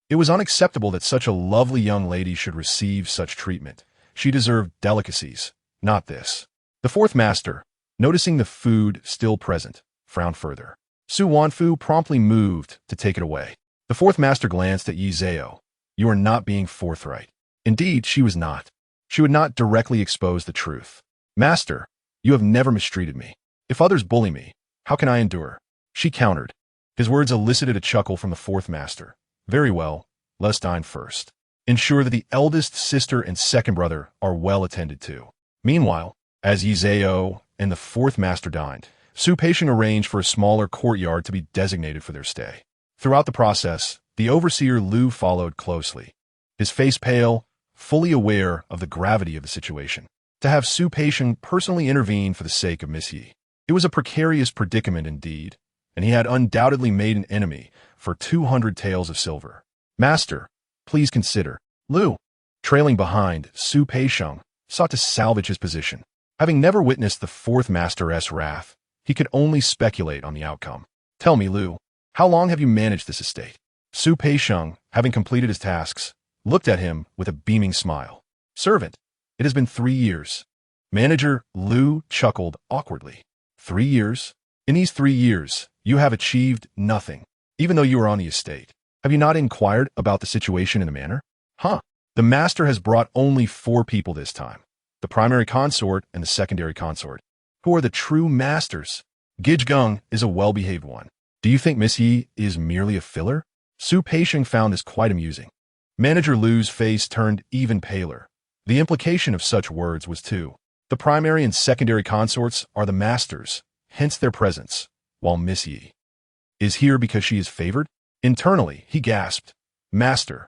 It was unacceptable that such a lovely young lady should receive such treatment. She deserved delicacies, not this. The fourth master, noticing the food still present, frowned further. Su Wanfu promptly moved to take it away. The fourth master glanced at Yi Zhao. You are not being forthright. Indeed, she was not. She would not directly expose the truth. Master, you have never mistreated me. If others bully me, how can I endure? She countered. His words elicited a chuckle from the fourth master. Very well, let us dine first. Ensure that the eldest sister and second brother are well attended to. Meanwhile, as Yi Zhao and the fourth master dined, Su Peixiong arranged for a smaller courtyard to be designated for their stay. Throughout the process, the overseer Lu followed closely, his face pale, fully aware of the gravity of the situation. To have Su Peixiong personally intervene for the sake of Miss Yi, it was a precarious predicament indeed, and he had undoubtedly made an enemy for 200 taels of silver. Master, please consider. Lu, trailing behind, Su Peixiong sought to salvage his position. Having never witnessed the fourth master's wrath, he could only speculate on the outcome. Tell me, Lu, how long have you managed this estate? Su Peixiong, having completed his tasks, looked at him with a beaming smile. Servant, it has been 3 years. Manager Lu chuckled awkwardly. 3 years? In these 3 years, you have achieved nothing, even though you are on the estate. Have you not inquired about the situation in the manor? Huh. The master has brought only 4 people this time. The primary consort and the secondary consort. Who are the true masters? Gijgung is a well-behaved one. Do you think Miss Yi is merely a filler? Su Peixiong found this quite amusing. Manager Lu's face turned even paler. The implication of such words was too. The primary and secondary consorts are the masters, hence their presence, while Miss Yi is here because she is favored? Internally, he gasped, Master,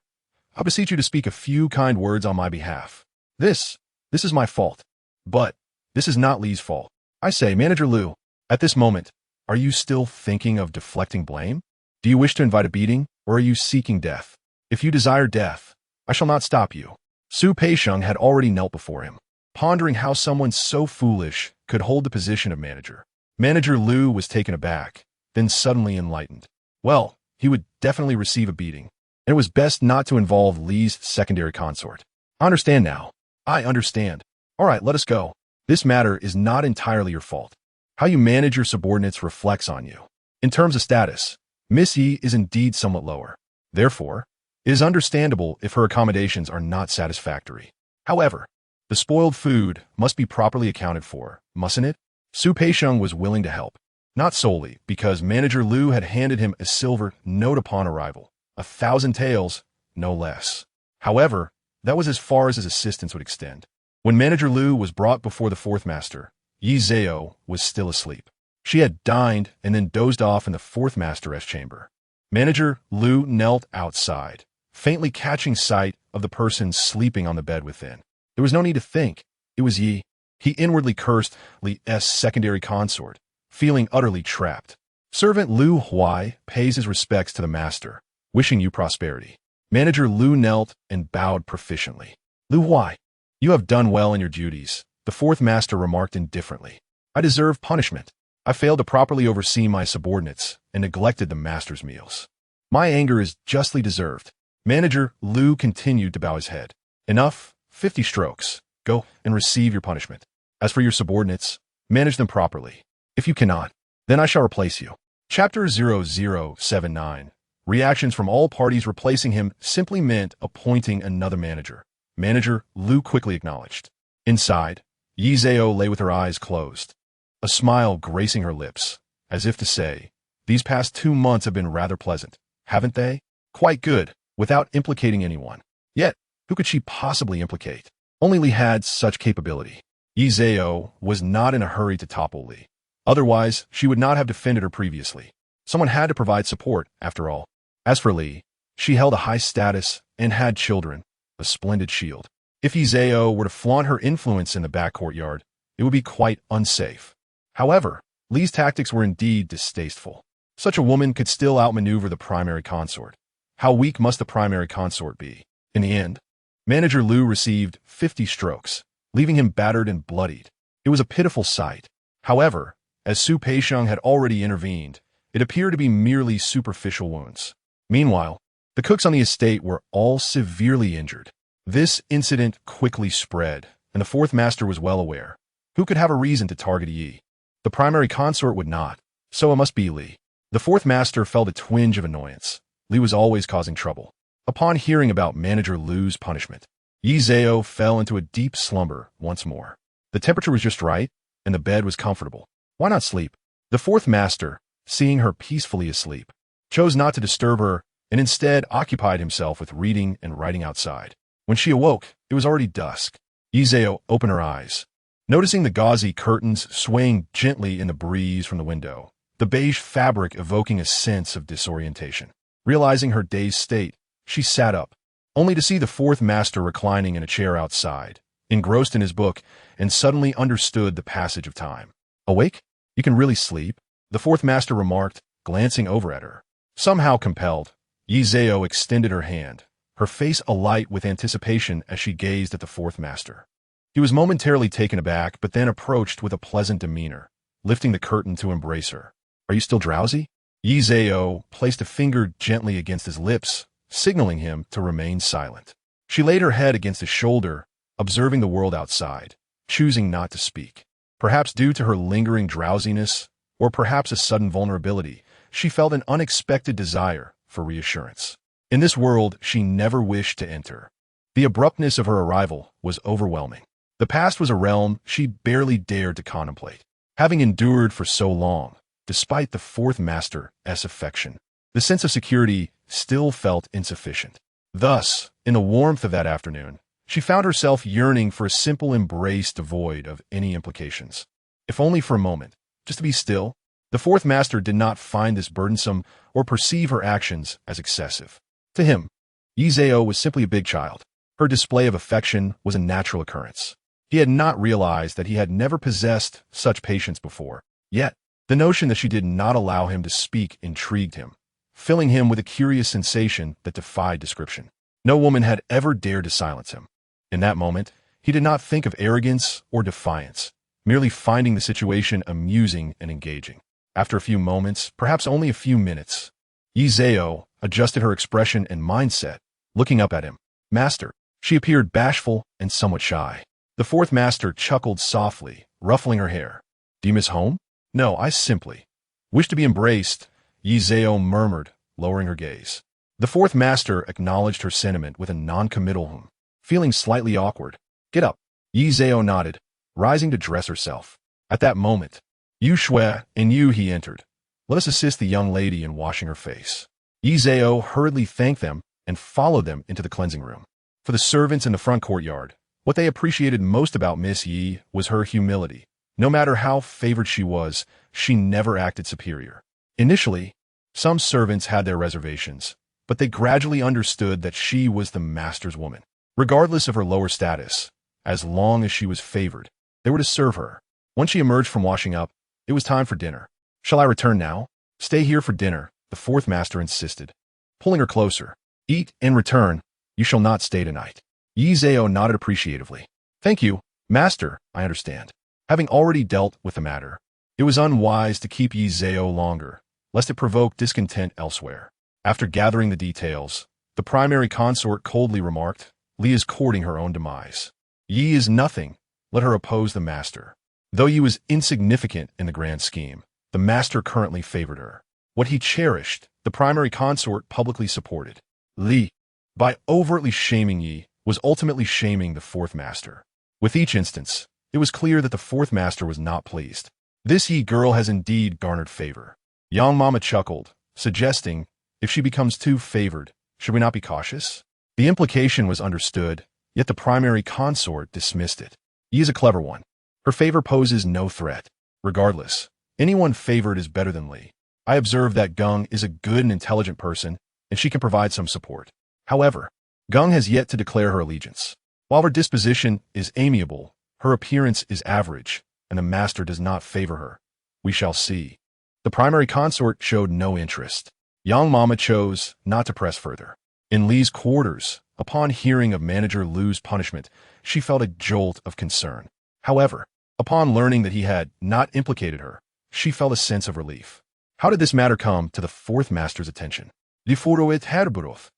I beseech you to speak a few kind words on my behalf. This is my fault. But this is not Li's fault. I say, Manager Lu, at this moment, are you still thinking of deflecting blame? Do you wish to invite a beating, or are you seeking death? If you desire death, I shall not stop you. Su Peixiong had already knelt before him, pondering how someone so foolish could hold the position of manager. Manager Lu was taken aback, then suddenly enlightened. Well, he would definitely receive a beating, and it was best not to involve Li's secondary consort. I understand now. I understand. All right, let us go. This matter is not entirely your fault. How you manage your subordinates reflects on you. In terms of status, Miss Yi is indeed somewhat lower. Therefore, it is understandable if her accommodations are not satisfactory. However, the spoiled food must be properly accounted for, mustn't it? Su Peixiong was willing to help, not solely because Manager Lu had handed him a silver note upon arrival, 1,000 taels, no less. However, that was as far as his assistance would extend. When Manager Lu was brought before the fourth master, Yi Zhao was still asleep. She had dined and then dozed off in the fourth master's chamber. Manager Lu knelt outside, faintly catching sight of the person sleeping on the bed within. There was no need to think. It was Yi. He inwardly cursed Li's secondary consort, feeling utterly trapped. Servant Lu Huai pays his respects to the master, wishing you prosperity. Manager Lu knelt and bowed proficiently. Lu Huai, you have done well in your duties, the fourth master remarked indifferently. I deserve punishment. I failed to properly oversee my subordinates and neglected the master's meals. My anger is justly deserved. Manager Lu continued to bow his head. Enough, 50 strokes. Go and receive your punishment. As for your subordinates, manage them properly. If you cannot, then I shall replace you. Chapter 0079. Reactions from all parties replacing him simply meant appointing another manager. Manager Lu quickly acknowledged. Inside, Yi Zhao lay with her eyes closed, a smile gracing her lips, as if to say, these past 2 months have been rather pleasant, haven't they? Quite good, without implicating anyone. Yet, who could she possibly implicate? Only Li had such capability. Yi Zhao was not in a hurry to topple Li. Otherwise, she would not have defended her previously. Someone had to provide support, after all. As for Li, she held a high status and had children, a splendid shield. If Yi Zhao were to flaunt her influence in the back courtyard, it would be quite unsafe. However, Li's tactics were indeed distasteful. Such a woman could still outmaneuver the primary consort. How weak must the primary consort be? In the end, Manager Lu received 50 strokes, leaving him battered and bloodied. It was a pitiful sight. However, as Su Peixiong had already intervened, it appeared to be merely superficial wounds. Meanwhile, the cooks on the estate were all severely injured. This incident quickly spread, and the fourth master was well aware. Who could have a reason to target Yi? The primary consort would not, so it must be Li. The fourth master felt a twinge of annoyance. Li was always causing trouble. Upon hearing about Manager Lu's punishment, Yi Zhao fell into a deep slumber once more. The temperature was just right, and the bed was comfortable. Why not sleep? The fourth master, seeing her peacefully asleep, chose not to disturb her and instead occupied himself with reading and writing outside. When she awoke, it was already dusk. Yi Zhao opened her eyes, noticing the gauzy curtains swaying gently in the breeze from the window, the beige fabric evoking a sense of disorientation. Realizing her dazed state, she sat up, only to see the fourth master reclining in a chair outside, engrossed in his book, and suddenly understood the passage of time. Awake? You can really sleep? The fourth master remarked, glancing over at her. Somehow compelled, Yi Zhao extended her hand, her face alight with anticipation as she gazed at the fourth master. He was momentarily taken aback, but then approached with a pleasant demeanor, lifting the curtain to embrace her. Are you still drowsy? Yi Zhao placed a finger gently against his lips, signaling him to remain silent. She laid her head against his shoulder, observing the world outside, choosing not to speak. Perhaps due to her lingering drowsiness, or perhaps a sudden vulnerability, she felt an unexpected desire for reassurance. In this world she never wished to enter. The abruptness of her arrival was overwhelming. The past was a realm she barely dared to contemplate. Having endured for so long, despite the fourth master's affection, the sense of security still felt insufficient. Thus, in the warmth of that afternoon, she found herself yearning for a simple embrace devoid of any implications. If only for a moment, just to be still. The fourth master did not find this burdensome or perceive her actions as excessive. To him, Yi Zhao was simply a big child. Her display of affection was a natural occurrence. He had not realized that he had never possessed such patience before. Yet, the notion that she did not allow him to speak intrigued him, filling him with a curious sensation that defied description. No woman had ever dared to silence him. In that moment, he did not think of arrogance or defiance, merely finding the situation amusing and engaging. After a few moments, perhaps only a few minutes, Yi Zhao adjusted her expression and mindset, looking up at him. Master. She appeared bashful and somewhat shy. The fourth master chuckled softly, ruffling her hair. Do you miss home? No, I simply wish to be embraced, Yi Zhao murmured, lowering her gaze. The fourth master acknowledged her sentiment with a non-committal hum, feeling slightly awkward. Get up. Yi Zhao nodded, rising to dress herself. At that moment, Yu Shui and Yu He entered. Let us assist the young lady in washing her face. Yi Zhao hurriedly thanked them and followed them into the cleansing room. For the servants in the front courtyard, what they appreciated most about Miss Yi was her humility. No matter how favored she was, she never acted superior. Initially, some servants had their reservations, but they gradually understood that she was the master's woman. Regardless of her lower status, as long as she was favored, they were to serve her. Once she emerged from washing up, it was time for dinner. Shall I return now? Stay here for dinner, the fourth master insisted, pulling her closer. Eat and return. You shall not stay tonight. Yi Zhao nodded appreciatively. Thank you, master, I understand. Having already dealt with the matter, it was unwise to keep Yi Zhao longer, lest it provoke discontent elsewhere. After gathering the details, the primary consort coldly remarked, Li is courting her own demise. Yi is nothing. Let her oppose the master. Though Yi was insignificant in the grand scheme, the master currently favored her. What he cherished, the primary consort publicly supported. Li, by overtly shaming Yi, was ultimately shaming the fourth master. With each instance, it was clear that the fourth master was not pleased. This Yi girl has indeed garnered favor. Yang Mama chuckled, suggesting, if she becomes too favored, should we not be cautious? The implication was understood, yet the primary consort dismissed it. Yi is a clever one. Her favor poses no threat. Regardless, anyone favored is better than Li. I observe that Gung is a good and intelligent person, and she can provide some support. However, Gung has yet to declare her allegiance. While her disposition is amiable, her appearance is average, and the master does not favor her. We shall see. The primary consort showed no interest. Yang Mama chose not to press further. In Li's quarters, upon hearing of Manager Lu's punishment, she felt a jolt of concern. However, upon learning that he had not implicated her, she felt a sense of relief. How did this matter come to the fourth master's attention? Difuroit herburoth.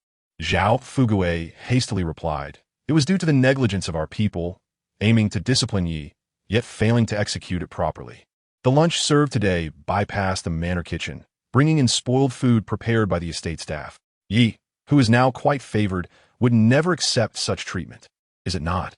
Zhao Fugue hastily replied, it was due to the negligence of our people, aiming to discipline Yi, yet failing to execute it properly. The lunch served today bypassed the manor kitchen, bringing in spoiled food prepared by the estate staff. Yi, who is now quite favored, would never accept such treatment. Is it not?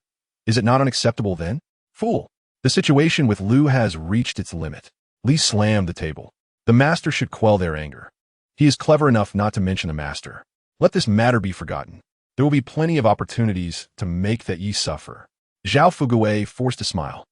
Is it not unacceptable then? Fool! The situation with Lu has reached its limit. Li slammed the table. The master should quell their anger. He is clever enough not to mention the master. Let this matter be forgotten. There will be plenty of opportunities to make that Yi suffer. Zhao Fugue forced a smile.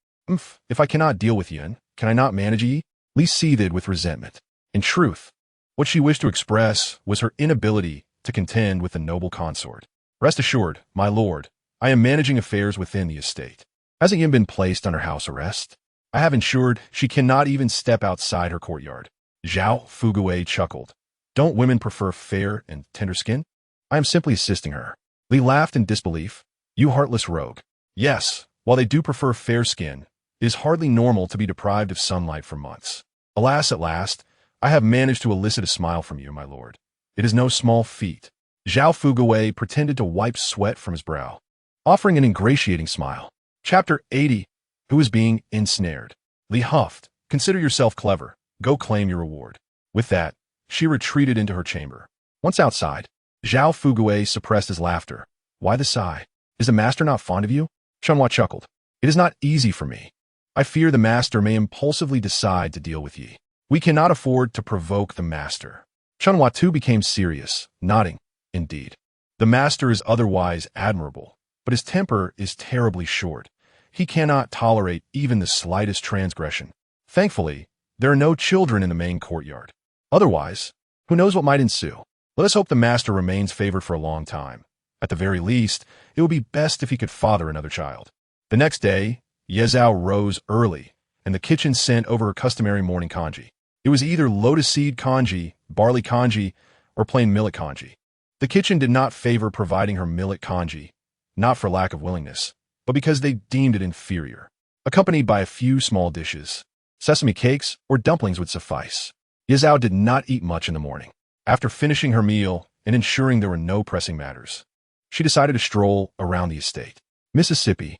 If I cannot deal with Yin, can I not manage Yi? Li seethed with resentment. In truth, what she wished to express was her inability to contend with the noble consort. Rest assured, my lord, I am managing affairs within the estate. Hasn't Yin been placed under house arrest? I have ensured she cannot even step outside her courtyard. Zhao Fugue chuckled. Don't women prefer fair and tender skin? I am simply assisting her. Li laughed in disbelief. You heartless rogue. Yes, while they do prefer fair skin, it is hardly normal to be deprived of sunlight for months. Alas, at last, I have managed to elicit a smile from you, my lord. It is no small feat. Zhao Fugue pretended to wipe sweat from his brow, offering an ingratiating smile. Chapter 80. Who is being ensnared? Li huffed. Consider yourself clever. Go claim your reward. With that, she retreated into her chamber. Once outside, Zhao Fugue suppressed his laughter. Why the sigh? Is the master not fond of you? Chunhua chuckled. It is not easy for me. I fear the master may impulsively decide to deal with Yi. We cannot afford to provoke the master. Chunhua too became serious, nodding. Indeed. The master is otherwise admirable, but his temper is terribly short. He cannot tolerate even the slightest transgression. Thankfully, there are no children in the main courtyard. Otherwise, who knows what might ensue? Let us hope the master remains favored for a long time. At the very least, it would be best if he could father another child. The next day, Ye Zhao rose early, and the kitchen sent over her customary morning congee. It was either lotus seed congee, barley congee, or plain millet congee. The kitchen did not favor providing her millet congee, not for lack of willingness, but because they deemed it inferior. Accompanied by a few small dishes, sesame cakes or dumplings would suffice. Ye Zhao did not eat much in the morning. After finishing her meal and ensuring there were no pressing matters, she decided to stroll around the estate. Mississippi,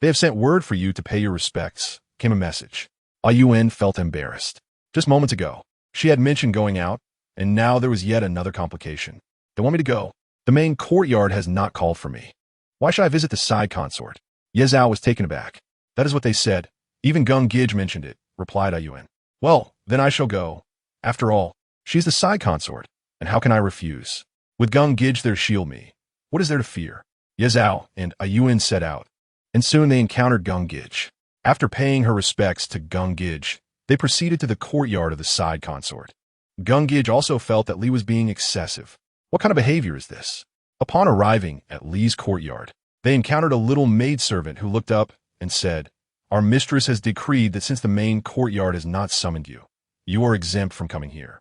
they have sent word for you to pay your respects, came a message. Yuan felt embarrassed. Just moments ago, she had mentioned going out, and now there was yet another complication. They want me to go. The main courtyard has not called for me. Why should I visit the side consort? Ye Zhao was taken aback. That is what they said. Even Gung Gij mentioned it, replied Yuan. Well, then I shall go. After all, she's the side consort, and how can I refuse? With Gung Gij there shield me. What is there to fear? Ye Zhao and Yuan set out, and soon they encountered Gung Gij. After paying her respects to Gung Gij, they proceeded to the courtyard of the side consort. Gung Gij also felt that Li was being excessive. What kind of behavior is this? Upon arriving at Li's courtyard, they encountered a little maidservant who looked up and said, Our mistress has decreed that since the main courtyard has not summoned you, you are exempt from coming here.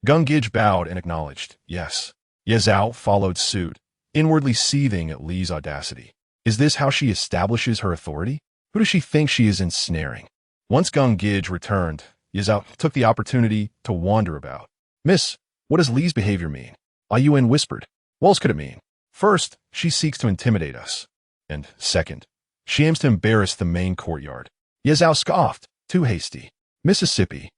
Gung Gij bowed and acknowledged, yes. Ye Zhao followed suit, inwardly seething at Li's audacity. Is this how she establishes her authority? Who does she think she is ensnaring? Once Gung Gij returned, Ye Zhao took the opportunity to wander about. Miss, what does Li's behavior mean? Yuan whispered. What else could it mean? First, she seeks to intimidate us. And second, she aims to embarrass the main courtyard. Ye Zhao scoffed, too hasty. Mississippi.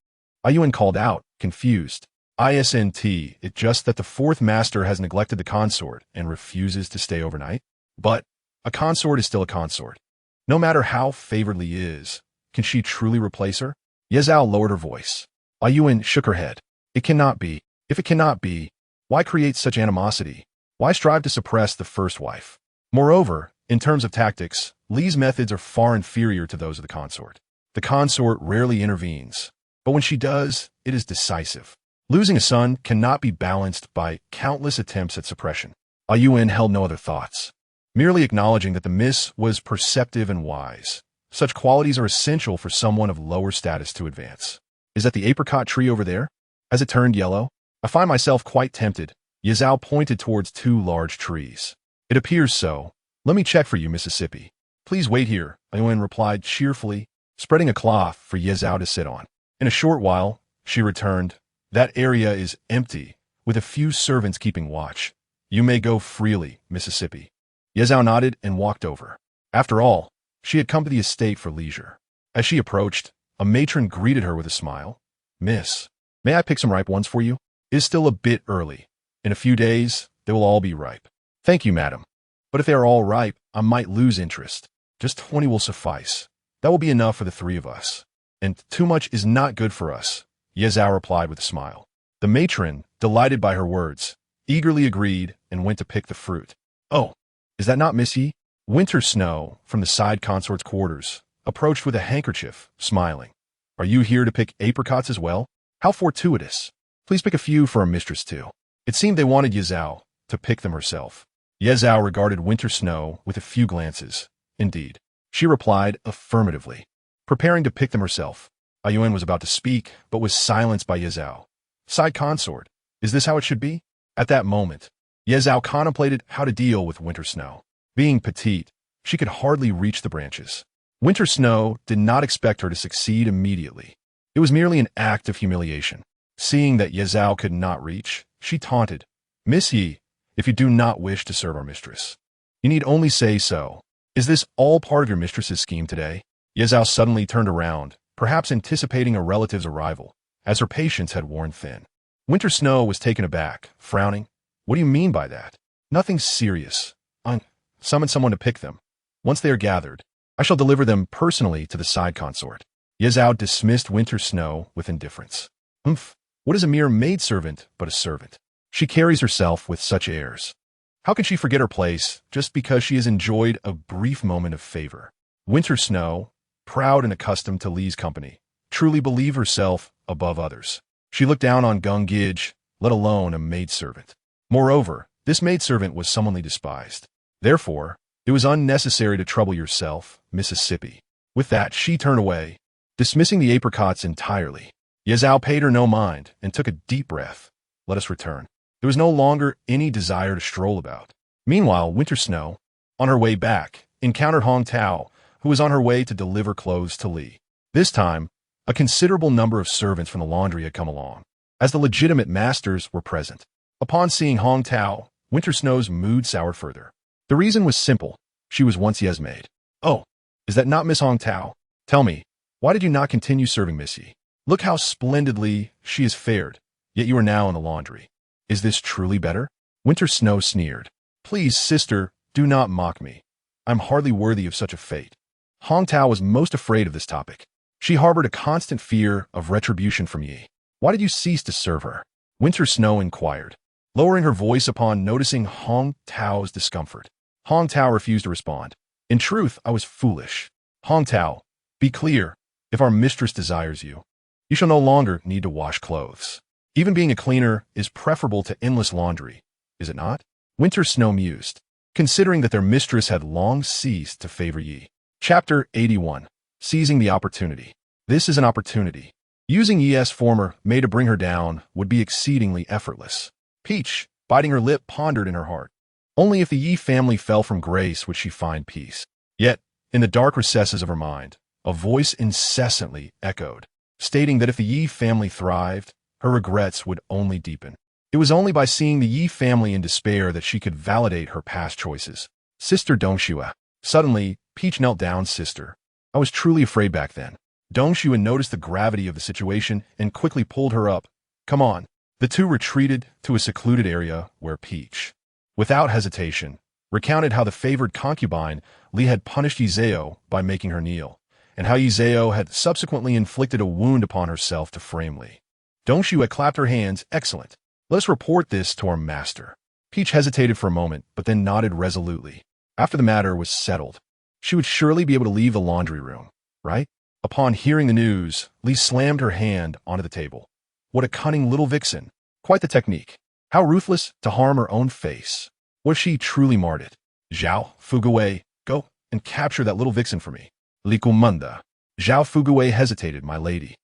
Yuan called out, confused. Isn't it just that the fourth master has neglected the consort and refuses to stay overnight? But a consort is still a consort. No matter how favored Li is, can she truly replace her? Ye Zhao lowered her voice. Yuan shook her head. It cannot be. If it cannot be, why create such animosity? Why strive to suppress the first wife? Moreover, in terms of tactics, Li's methods are far inferior to those of the consort. The consort rarely intervenes, but when she does, it is decisive. Losing a son cannot be balanced by countless attempts at suppression. Yuan held no other thoughts, merely acknowledging that the miss was perceptive and wise. Such qualities are essential for someone of lower status to advance. Is that the apricot tree over there? Has it turned yellow? I find myself quite tempted. Ye Zhao pointed towards two large trees. It appears so. Let me check for you, Mississippi. Please wait here, Yuan replied cheerfully, spreading a cloth for Ye Zhao to sit on. In a short while, she returned. That area is empty, with a few servants keeping watch. You may go freely, Mississippi. Ye Zhao nodded and walked over. After all, she had come to the estate for leisure. As she approached, a matron greeted her with a smile. Miss, may I pick some ripe ones for you? It is still a bit early. In a few days, they will all be ripe. Thank you, madam. But if they are all ripe, I might lose interest. Just 20 will suffice. That will be enough for the three of us. And too much is not good for us, Ye Zhao replied with a smile. The matron, delighted by her words, eagerly agreed and went to pick the fruit. Oh, is that not Miss Yi? Winter Snow, from the side consort's quarters, approached with a handkerchief, smiling. Are you here to pick apricots as well? How fortuitous. Please pick a few for our mistress too. It seemed they wanted Ye Zhao to pick them herself. Ye Zhao regarded Winter Snow with a few glances. Indeed. She replied affirmatively, preparing to pick them herself. Yuan was about to speak, but was silenced by Ye Zhao. Side consort, is this how it should be? At that moment, Ye Zhao contemplated how to deal with Winter Snow. Being petite, she could hardly reach the branches. Winter Snow did not expect her to succeed immediately. It was merely an act of humiliation. Seeing that Ye Zhao could not reach, she taunted, Miss Yi, if you do not wish to serve our mistress, you need only say so. Is this all part of your mistress's scheme today? Ye Zhao suddenly turned around, perhaps anticipating a relative's arrival, as her patience had worn thin. Winter Snow was taken aback, frowning. What do you mean by that? Nothing serious. Summon someone to pick them. Once they are gathered, I shall deliver them personally to the side consort. Ye Zhao dismissed Winter Snow with indifference. What is a mere maidservant but a servant? She carries herself with such airs. How can she forget her place just because she has enjoyed a brief moment of favor? Winter Snow, proud and accustomed to Li's company, truly believed herself above others. She looked down on Gung Gij, let alone a maidservant. Moreover, this maidservant was someone Li despised. Therefore, it was unnecessary to trouble yourself, Mississippi. With that, she turned away, dismissing the apricots entirely. Ye Zhao paid her no mind and took a deep breath. Let us return. There was no longer any desire to stroll about. Meanwhile, Winter Snow, on her way back, encountered Hong Tao, who was on her way to deliver clothes to Li. This time, a considerable number of servants from the laundry had come along, as the legitimate masters were present. Upon seeing Hong Tao, Winter Snow's mood soured further. The reason was simple. She was once Ye's maid. Oh, is that not Miss Hong Tao? Tell me, why did you not continue serving Miss Yi? Look how splendidly she has fared, yet you are now in the laundry. Is this truly better? Winter Snow sneered. Please, sister, do not mock me. I'm hardly worthy of such a fate. Hong Tao was most afraid of this topic. She harbored a constant fear of retribution from Yi. Why did you cease to serve her? Winter Snow inquired, lowering her voice upon noticing Hong Tao's discomfort. Hong Tao refused to respond. In truth, I was foolish. Hong Tao, be clear. If our mistress desires you, you shall no longer need to wash clothes. Even being a cleaner is preferable to endless laundry, is it not? Winter Snow mused, considering that their mistress had long ceased to favor Yi. Chapter 81. Seizing the Opportunity. This is an opportunity. Using Yi's former maid to bring her down would be exceedingly effortless. Peach, biting her lip, pondered in her heart. Only if the Yi family fell from grace would she find peace. Yet, in the dark recesses of her mind, a voice incessantly echoed, stating that if the Yi family thrived, her regrets would only deepen. It was only by seeing the Yi family in despair that she could validate her past choices. Sister Dongxue. Suddenly, Peach knelt down. Sister, I was truly afraid back then. Dongxue noticed the gravity of the situation and quickly pulled her up. Come on. The two retreated to a secluded area where Peach, without hesitation, recounted how the favored concubine Li had punished Yi Zhao by making her kneel, and how Yi Zhao had subsequently inflicted a wound upon herself to frame Li. Dongxue had clapped her hands. Excellent. Let us report this to our master. Peach hesitated for a moment, but then nodded resolutely. After the matter was settled, she would surely be able to leave the laundry room, right? Upon hearing the news, Li slammed her hand onto the table. What a cunning little vixen. Quite the technique. How ruthless to harm her own face. What if she truly marred it? Zhao Fugui, go and capture that little vixen for me. Li Kumanda. Zhao Fugui hesitated, my lady.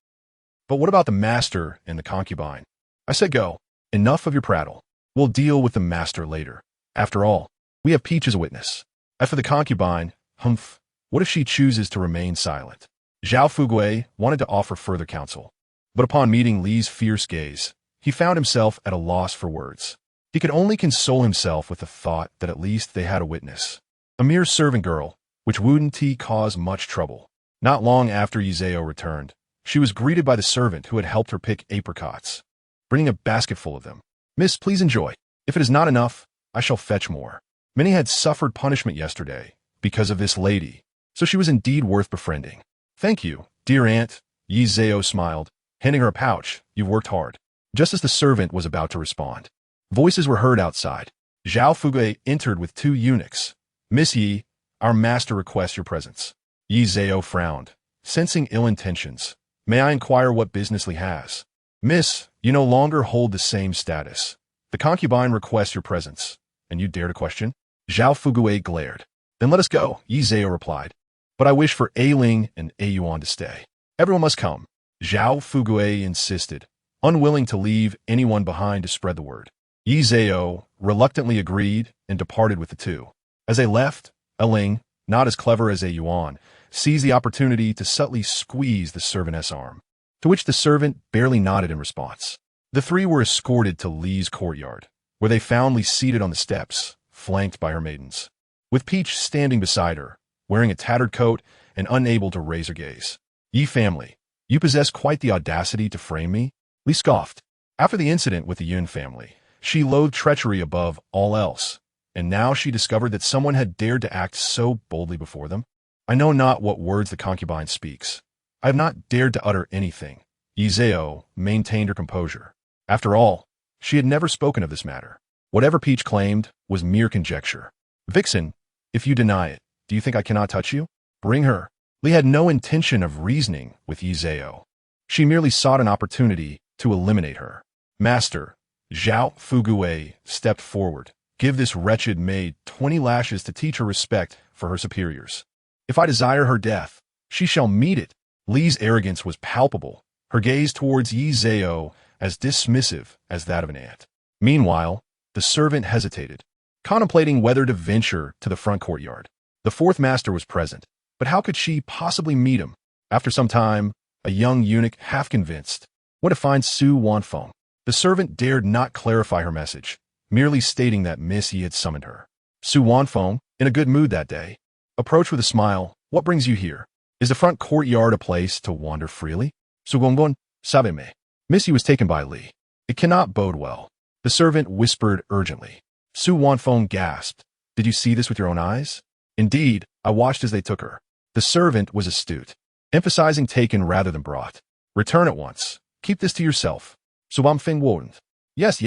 But what about the master and the concubine? I said go. Enough of your prattle. We'll deal with the master later. After all, we have Peach as a witness. As for the concubine, humph, what if she chooses to remain silent? Zhao Fugui wanted to offer further counsel, but upon meeting Li's fierce gaze, he found himself at a loss for words. He could only console himself with the thought that at least they had a witness. A mere servant girl, which wouldn't cause much trouble. Not long after Yi Zhao returned, she was greeted by the servant who had helped her pick apricots, bringing a basket full of them. Miss, please enjoy. If it is not enough, I shall fetch more. Many had suffered punishment yesterday because of this lady, so she was indeed worth befriending. Thank you, dear aunt. Yi Zhao smiled, handing her a pouch. You've worked hard. Just as the servant was about to respond, voices were heard outside. Zhao Fugui entered with two eunuchs. Miss Yi, our master requests your presence. Yi Zhao frowned, sensing ill intentions. May I inquire what business Li has? Miss, you no longer hold the same status. The concubine requests your presence, and you dare to question? Zhao Fugui glared. Then let us go, Yi Zhao replied. But I wish for A Ling and A Yuan to stay. Everyone must come. Zhao Fugui insisted, unwilling to leave anyone behind to spread the word. Yi Zhao reluctantly agreed and departed with the two. As they left, A Ling, not as clever as A Yuan, seized the opportunity to subtly squeeze the servantess' arm, to which the servant barely nodded in response. The three were escorted to Li's courtyard, where they found Li seated on the steps, flanked by her maidens, with Peach standing beside her, wearing a tattered coat and unable to raise her gaze. Yi family, you possess quite the audacity to frame me? Li scoffed. After the incident with the Yun family, she loathed treachery above all else, and now she discovered that someone had dared to act so boldly before them. I know not what words the concubine speaks. I have not dared to utter anything. Yi Zhao maintained her composure. After all, she had never spoken of this matter. Whatever Peach claimed was mere conjecture. Vixen, if you deny it, do you think I cannot touch you? Bring her. Li had no intention of reasoning with Yizeo. She merely sought an opportunity to eliminate her. Master, Zhao Fuguei stepped forward. Give this wretched maid 20 lashes to teach her respect for her superiors. If I desire her death, she shall meet it. Li's arrogance was palpable, her gaze towards Yizeo as dismissive as that of an ant. Meanwhile, the servant hesitated, contemplating whether to venture to the front courtyard. The fourth master was present, but how could she possibly meet him? After some time, a young eunuch, half convinced, went to find Su Wanfeng. The servant dared not clarify her message, merely stating that Miss Yi had summoned her. Su Wanfeng, in a good mood that day, approached with a smile. What brings you here? Is the front courtyard a place to wander freely? Su Gongon, sabe me. Miss Yi was taken by Li. It cannot bode well. The servant whispered urgently. Su Wanfeng gasped. Did you see this with your own eyes? Indeed, I watched as they took her. The servant was astute, emphasizing taken rather than brought. Return at once. Keep this to yourself. Su Wanfeng warned. Yes.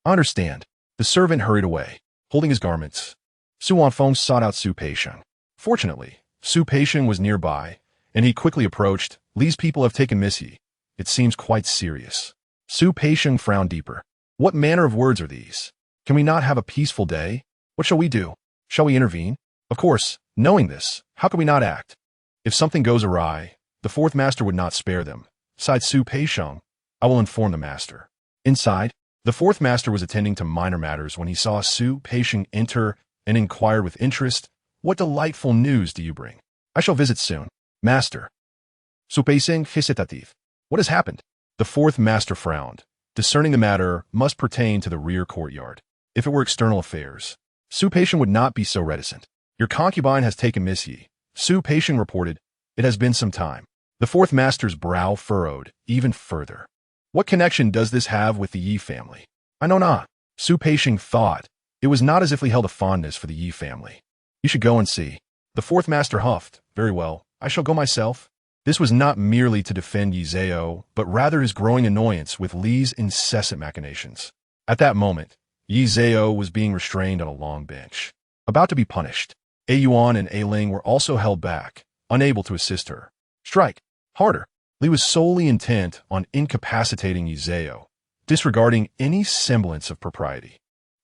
I understand. The servant hurried away, holding his garments. Su Wanfeng sought out Su Peisheng. Fortunately, Su Peisheng was nearby, and he quickly approached. Li's people have taken Miss Yi. It seems quite serious. Su Peisheng frowned deeper. What manner of words are these? Can we not have a peaceful day? What shall we do? Shall we intervene? Of course, knowing this, how could we not act? If something goes awry, the fourth master would not spare them. Sighed Su Peisheng. I will inform the master. Inside, the fourth master was attending to minor matters when he saw Su Peisheng enter and inquired with interest, What delightful news do you bring? I shall visit soon. Master. Su Peisheng hesitative. What has happened? The fourth master frowned, discerning the matter must pertain to the rear courtyard. If it were external affairs, Su Peisheng would not be so reticent. Your concubine has taken Miss Yi. Su Peisheng reported. It has been some time. The fourth master's brow furrowed even further. What connection does this have with the Yi family? I know not. Su Peisheng thought. It was not as if he held a fondness for the Yi family. You should go and see. The fourth master huffed. Very well, I shall go myself. This was not merely to defend Yizeo, but rather his growing annoyance with Li's incessant machinations. At that moment, Yizeo was being restrained on a long bench, about to be punished. A Yuan and A Ling were also held back, unable to assist her. Strike. Harder. Li was solely intent on incapacitating Yizeo, disregarding any semblance of propriety.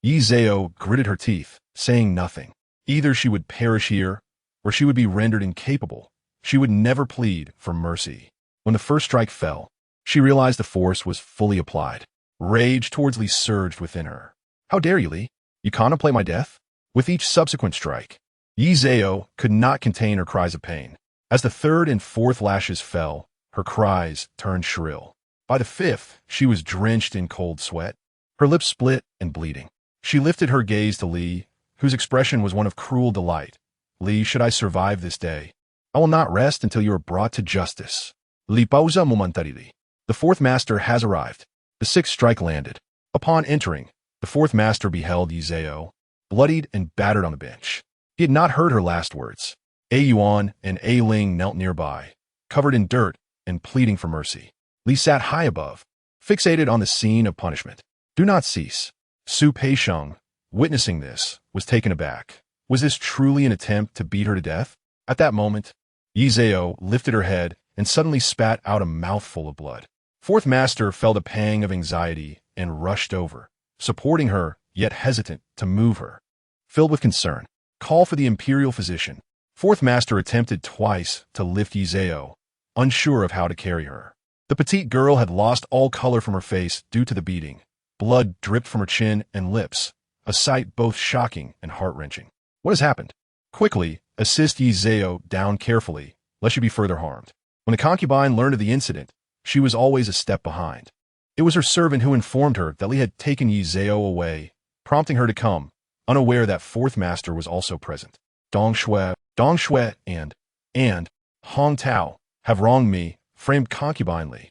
Yizeo gritted her teeth, saying nothing. Either she would perish here, or she would be rendered incapable. She would never plead for mercy. When the first strike fell, she realized the force was fully applied. Rage towards Li surged within her. How dare you, Li? You contemplate my death? With each subsequent strike, Yizeo could not contain her cries of pain. As the third and fourth lashes fell, her cries turned shrill. By the fifth, she was drenched in cold sweat, her lips split and bleeding. She lifted her gaze to Li, whose expression was one of cruel delight. Li, should I survive this day, I will not rest until you are brought to justice. Li pausa momentarily. The fourth master has arrived. The sixth strike landed. Upon entering, the fourth master beheld Yizeo, bloodied and battered on the bench. He had not heard her last words. A Yuan and A Ling knelt nearby, covered in dirt and pleading for mercy. Li sat high above, fixated on the scene of punishment. Do not cease. Su Peisheng, witnessing this, was taken aback. Was this truly an attempt to beat her to death? At that moment, Yizeo lifted her head and suddenly spat out a mouthful of blood. Fourth master felt a pang of anxiety and rushed over, supporting her, yet hesitant to move her. Filled with concern, call for the imperial physician. Fourth master attempted twice to lift Yizeo, unsure of how to carry her. The petite girl had lost all color from her face due to the beating. Blood dripped from her chin and lips, a sight both shocking and heart-wrenching. What has happened? Quickly, assist Yizeo down carefully, lest she be further harmed. When the concubine learned of the incident, she was always a step behind. It was her servant who informed her that Li had taken Yizeo away, prompting her to come, unaware that fourth master was also present. Dong Shui and Hong Tao have wronged me, framed concubine Li.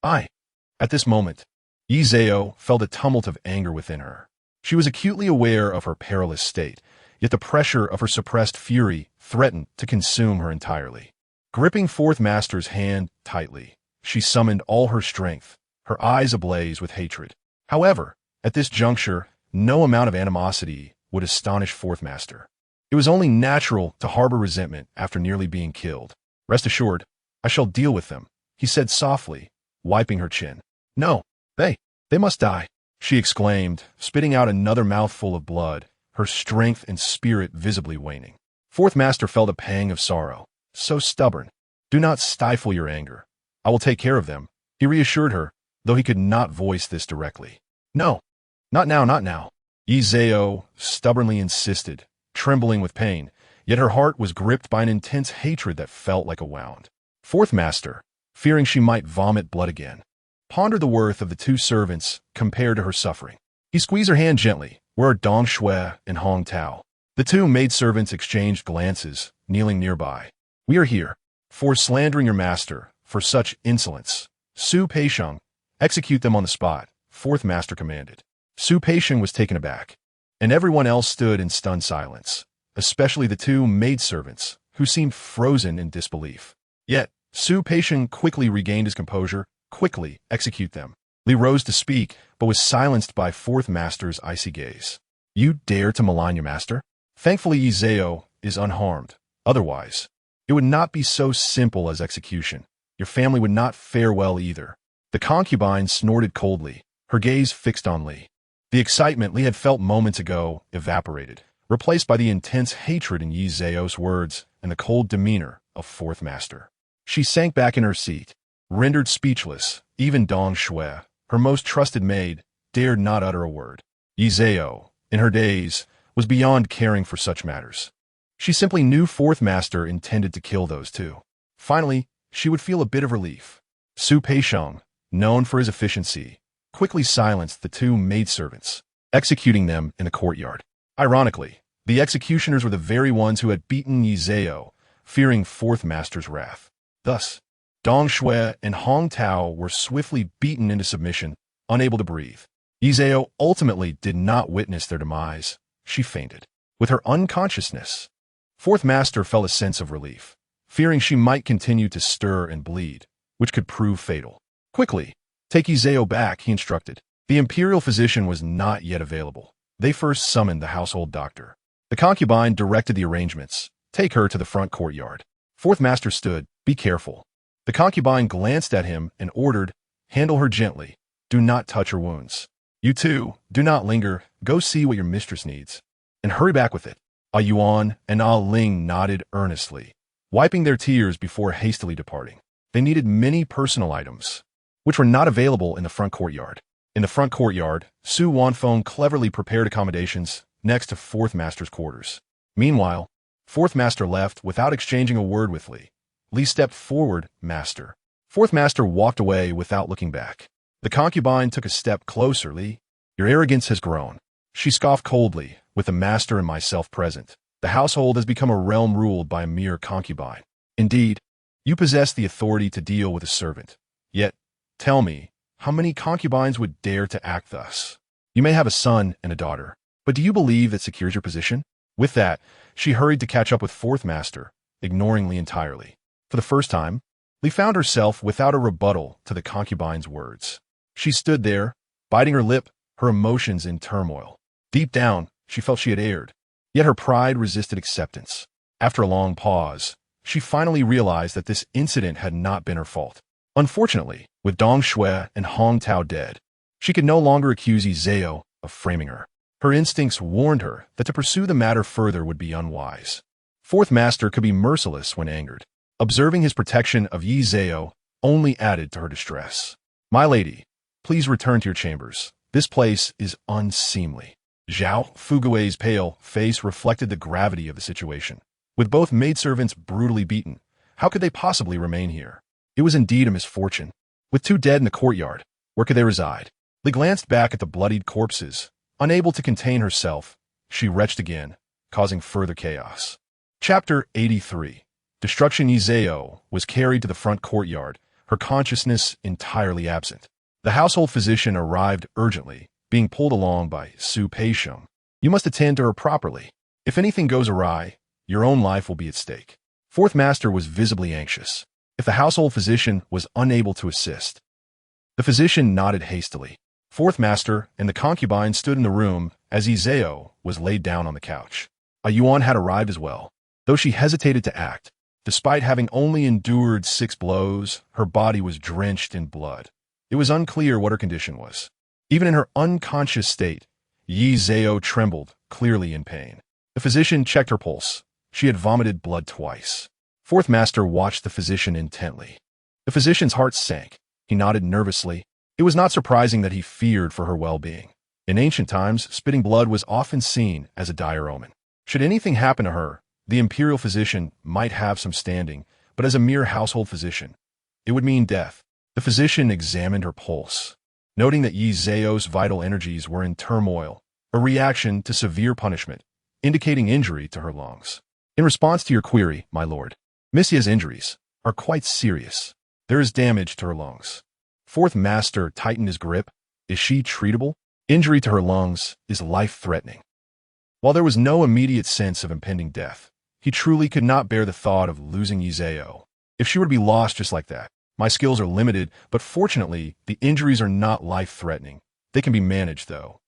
At this moment, Yizeo felt a tumult of anger within her. She was acutely aware of her perilous state, yet the pressure of her suppressed fury threatened to consume her entirely. Gripping fourth master's hand tightly, she summoned all her strength, her eyes ablaze with hatred. However, at this juncture, no amount of animosity would astonish Fourth Master. It was only natural to harbor resentment after nearly being killed. Rest assured, I shall deal with them, he said softly, wiping her chin. No, they must die, she exclaimed, spitting out another mouthful of blood, her strength and spirit visibly waning. Fourth Master felt a pang of sorrow. So stubborn. Do not stifle your anger. I will take care of them, he reassured her, though he could not voice this directly. No, not now, not now. Yi Zhao stubbornly insisted, trembling with pain, yet her heart was gripped by an intense hatred that felt like a wound. Fourth Master, fearing she might vomit blood again, pondered the worth of the two servants compared to her suffering. He squeezed her hand gently. Where are Dong Shui and Hong Tao? The two maidservants exchanged glances, kneeling nearby. We are here, for slandering your master, for such insolence. Su Peisheng, execute them on the spot, Fourth Master commanded. Su Peisheng was taken aback, and everyone else stood in stunned silence, especially the two maidservants, who seemed frozen in disbelief. Yet, Su Peisheng quickly regained his composure. Quickly, execute them. Li rose to speak, but was silenced by Fourth Master's icy gaze. You dare to malign your master? Thankfully Yi Zhao is unharmed. Otherwise, it would not be so simple as execution. Your family would not fare well either. The concubine snorted coldly, her gaze fixed on Li. The excitement Li had felt moments ago evaporated, replaced by the intense hatred in Yi Zhao's words and the cold demeanor of Fourth Master. She sank back in her seat, rendered speechless. Even Dong Shui, her most trusted maid, dared not utter a word. Yi Zhao, in her days, was beyond caring for such matters. She simply knew Fourth Master intended to kill those two. Finally, she would feel a bit of relief. Su Peisheng, known for his efficiency, quickly silenced the two maidservants, executing them in the courtyard. Ironically, the executioners were the very ones who had beaten Yi Zhao, fearing Fourth Master's wrath. Thus, Dong Shui and Hong Tao were swiftly beaten into submission, unable to breathe. Yi Zhao ultimately did not witness their demise. She fainted. With her unconsciousness, Fourth Master felt a sense of relief, fearing she might continue to stir and bleed, which could prove fatal. Quickly, take Yi Zhao back, he instructed. The imperial physician was not yet available. They first summoned the household doctor. The concubine directed the arrangements. Take her to the front courtyard. Fourth Master stood. Be careful. The concubine glanced at him and ordered, handle her gently. Do not touch her wounds. You two, do not linger. Go see what your mistress needs. And hurry back with it. Ah Yuan and Ah Ling nodded earnestly, wiping their tears before hastily departing. They needed many personal items, which were not available in the front courtyard. In the front courtyard, Su Wanfeng cleverly prepared accommodations next to Fourth Master's quarters. Meanwhile, Fourth Master left without exchanging a word with Li. Li stepped forward, Master. Fourth Master walked away without looking back. The concubine took a step closer. Li, your arrogance has grown. She scoffed coldly, with the Master and myself present. The household has become a realm ruled by a mere concubine. Indeed, you possess the authority to deal with a servant. Yet, tell me, how many concubines would dare to act thus? You may have a son and a daughter, but do you believe that secures your position? With that, she hurried to catch up with Fourth Master, ignoring Li entirely. For the first time, Li found herself without a rebuttal to the concubine's words. She stood there, biting her lip, her emotions in turmoil. Deep down, she felt she had erred, yet her pride resisted acceptance. After a long pause, she finally realized that this incident had not been her fault. Unfortunately, with Dong Shui and Hong Tao dead, she could no longer accuse Yi Zhao of framing her. Her instincts warned her that to pursue the matter further would be unwise. Fourth Master could be merciless when angered. Observing his protection of Yi Zhao only added to her distress. My lady, please return to your chambers. This place is unseemly. Zhao Fugui's pale face reflected the gravity of the situation. With both maidservants brutally beaten, how could they possibly remain here? It was indeed a misfortune. With two dead in the courtyard, where could they reside? Li glanced back at the bloodied corpses. Unable to contain herself, she retched again, causing further chaos. Chapter 83. Destruction. Yi Zhao was carried to the front courtyard, her consciousness entirely absent. The household physician arrived urgently, being pulled along by Su Peisheng. You must attend to her properly. If anything goes awry, your own life will be at stake. Fourth Master was visibly anxious. If the household physician was unable to assist, the physician nodded hastily. Fourth Master and the concubine stood in the room as Yi Zhao was laid down on the couch. A Yuan had arrived as well. Though she hesitated to act, despite having only endured 6 blows, her body was drenched in blood. It was unclear what her condition was. Even in her unconscious state, Yi Zhao trembled, clearly in pain. The physician checked her pulse. She had vomited blood twice. Fourth Master watched the physician intently. The physician's heart sank. He nodded nervously. It was not surprising that he feared for her well-being. In ancient times, spitting blood was often seen as a dire omen. Should anything happen to her, the imperial physician might have some standing, but as a mere household physician, it would mean death. The physician examined her pulse, noting that Yi Zhao's vital energies were in turmoil, a reaction to severe punishment, indicating injury to her lungs. In response to your query, my lord, Miss Yi's injuries are quite serious. There is damage to her lungs. Fourth Master tightened his grip. Is she treatable? Injury to her lungs is life-threatening. While there was no immediate sense of impending death, he truly could not bear the thought of losing Yi Zhao. If she were to be lost just like that, my skills are limited, but fortunately, the injuries are not life-threatening. They can be managed, though.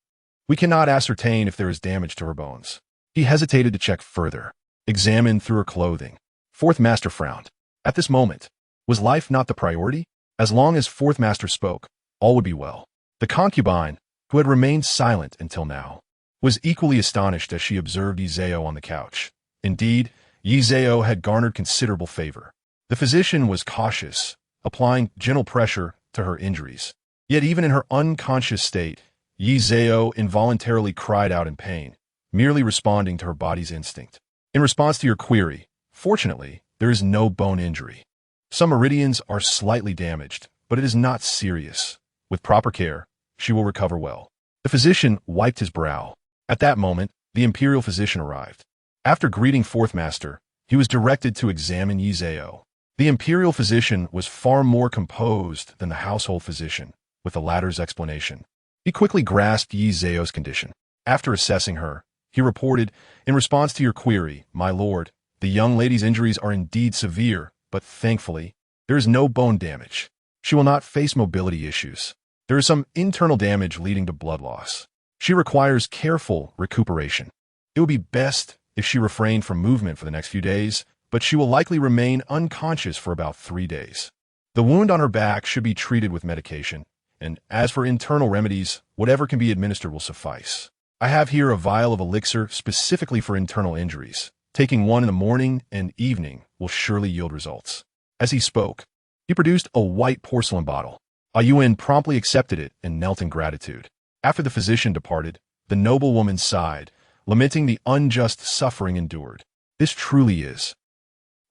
We cannot ascertain if there is damage to her bones. He hesitated to check further, examined through her clothing. Fourth Master frowned. At this moment, was life not the priority? As long as Fourth Master spoke, all would be well. The concubine, who had remained silent until now, was equally astonished as she observed Yi Zhao on the couch. Indeed, Yi Zhao had garnered considerable favor. The physician was cautious, applying gentle pressure to her injuries. Yet even in her unconscious state, Yi Zhao involuntarily cried out in pain, merely responding to her body's instinct. In response to your query, fortunately, there is no bone injury. Some meridians are slightly damaged, but it is not serious. With proper care, she will recover well. The physician wiped his brow. At that moment, the imperial physician arrived. After greeting Fourth Master, he was directed to examine Yi Zhao. The imperial physician was far more composed than the household physician, with the latter's explanation. He quickly grasped Yi Zhao's condition. After assessing her, he reported, in response to your query, my lord, the young lady's injuries are indeed severe, but thankfully, there is no bone damage. She will not face mobility issues. There is some internal damage leading to blood loss. She requires careful recuperation. It would be best if she refrained from movement for the next few days, but she will likely remain unconscious for about 3 days. The wound on her back should be treated with medication, and as for internal remedies, whatever can be administered will suffice. I have here a vial of elixir specifically for internal injuries. Taking one in the morning and evening will surely yield results. As he spoke, he produced a white porcelain bottle. A Yuan promptly accepted it and knelt in gratitude. After the physician departed, the noblewoman sighed, lamenting the unjust suffering endured. This truly is.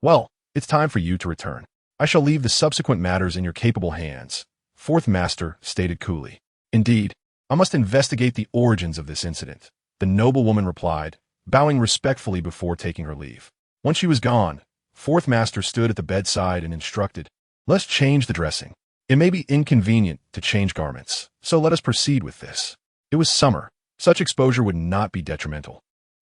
Well, it's time for you to return. I shall leave the subsequent matters in your capable hands, Fourth Master stated coolly. Indeed, I must investigate the origins of this incident, the noblewoman replied, bowing respectfully before taking her leave. Once she was gone, Fourth Master stood at the bedside and instructed, let's change the dressing. It may be inconvenient to change garments, so let us proceed with this. It was summer. Such exposure would not be detrimental.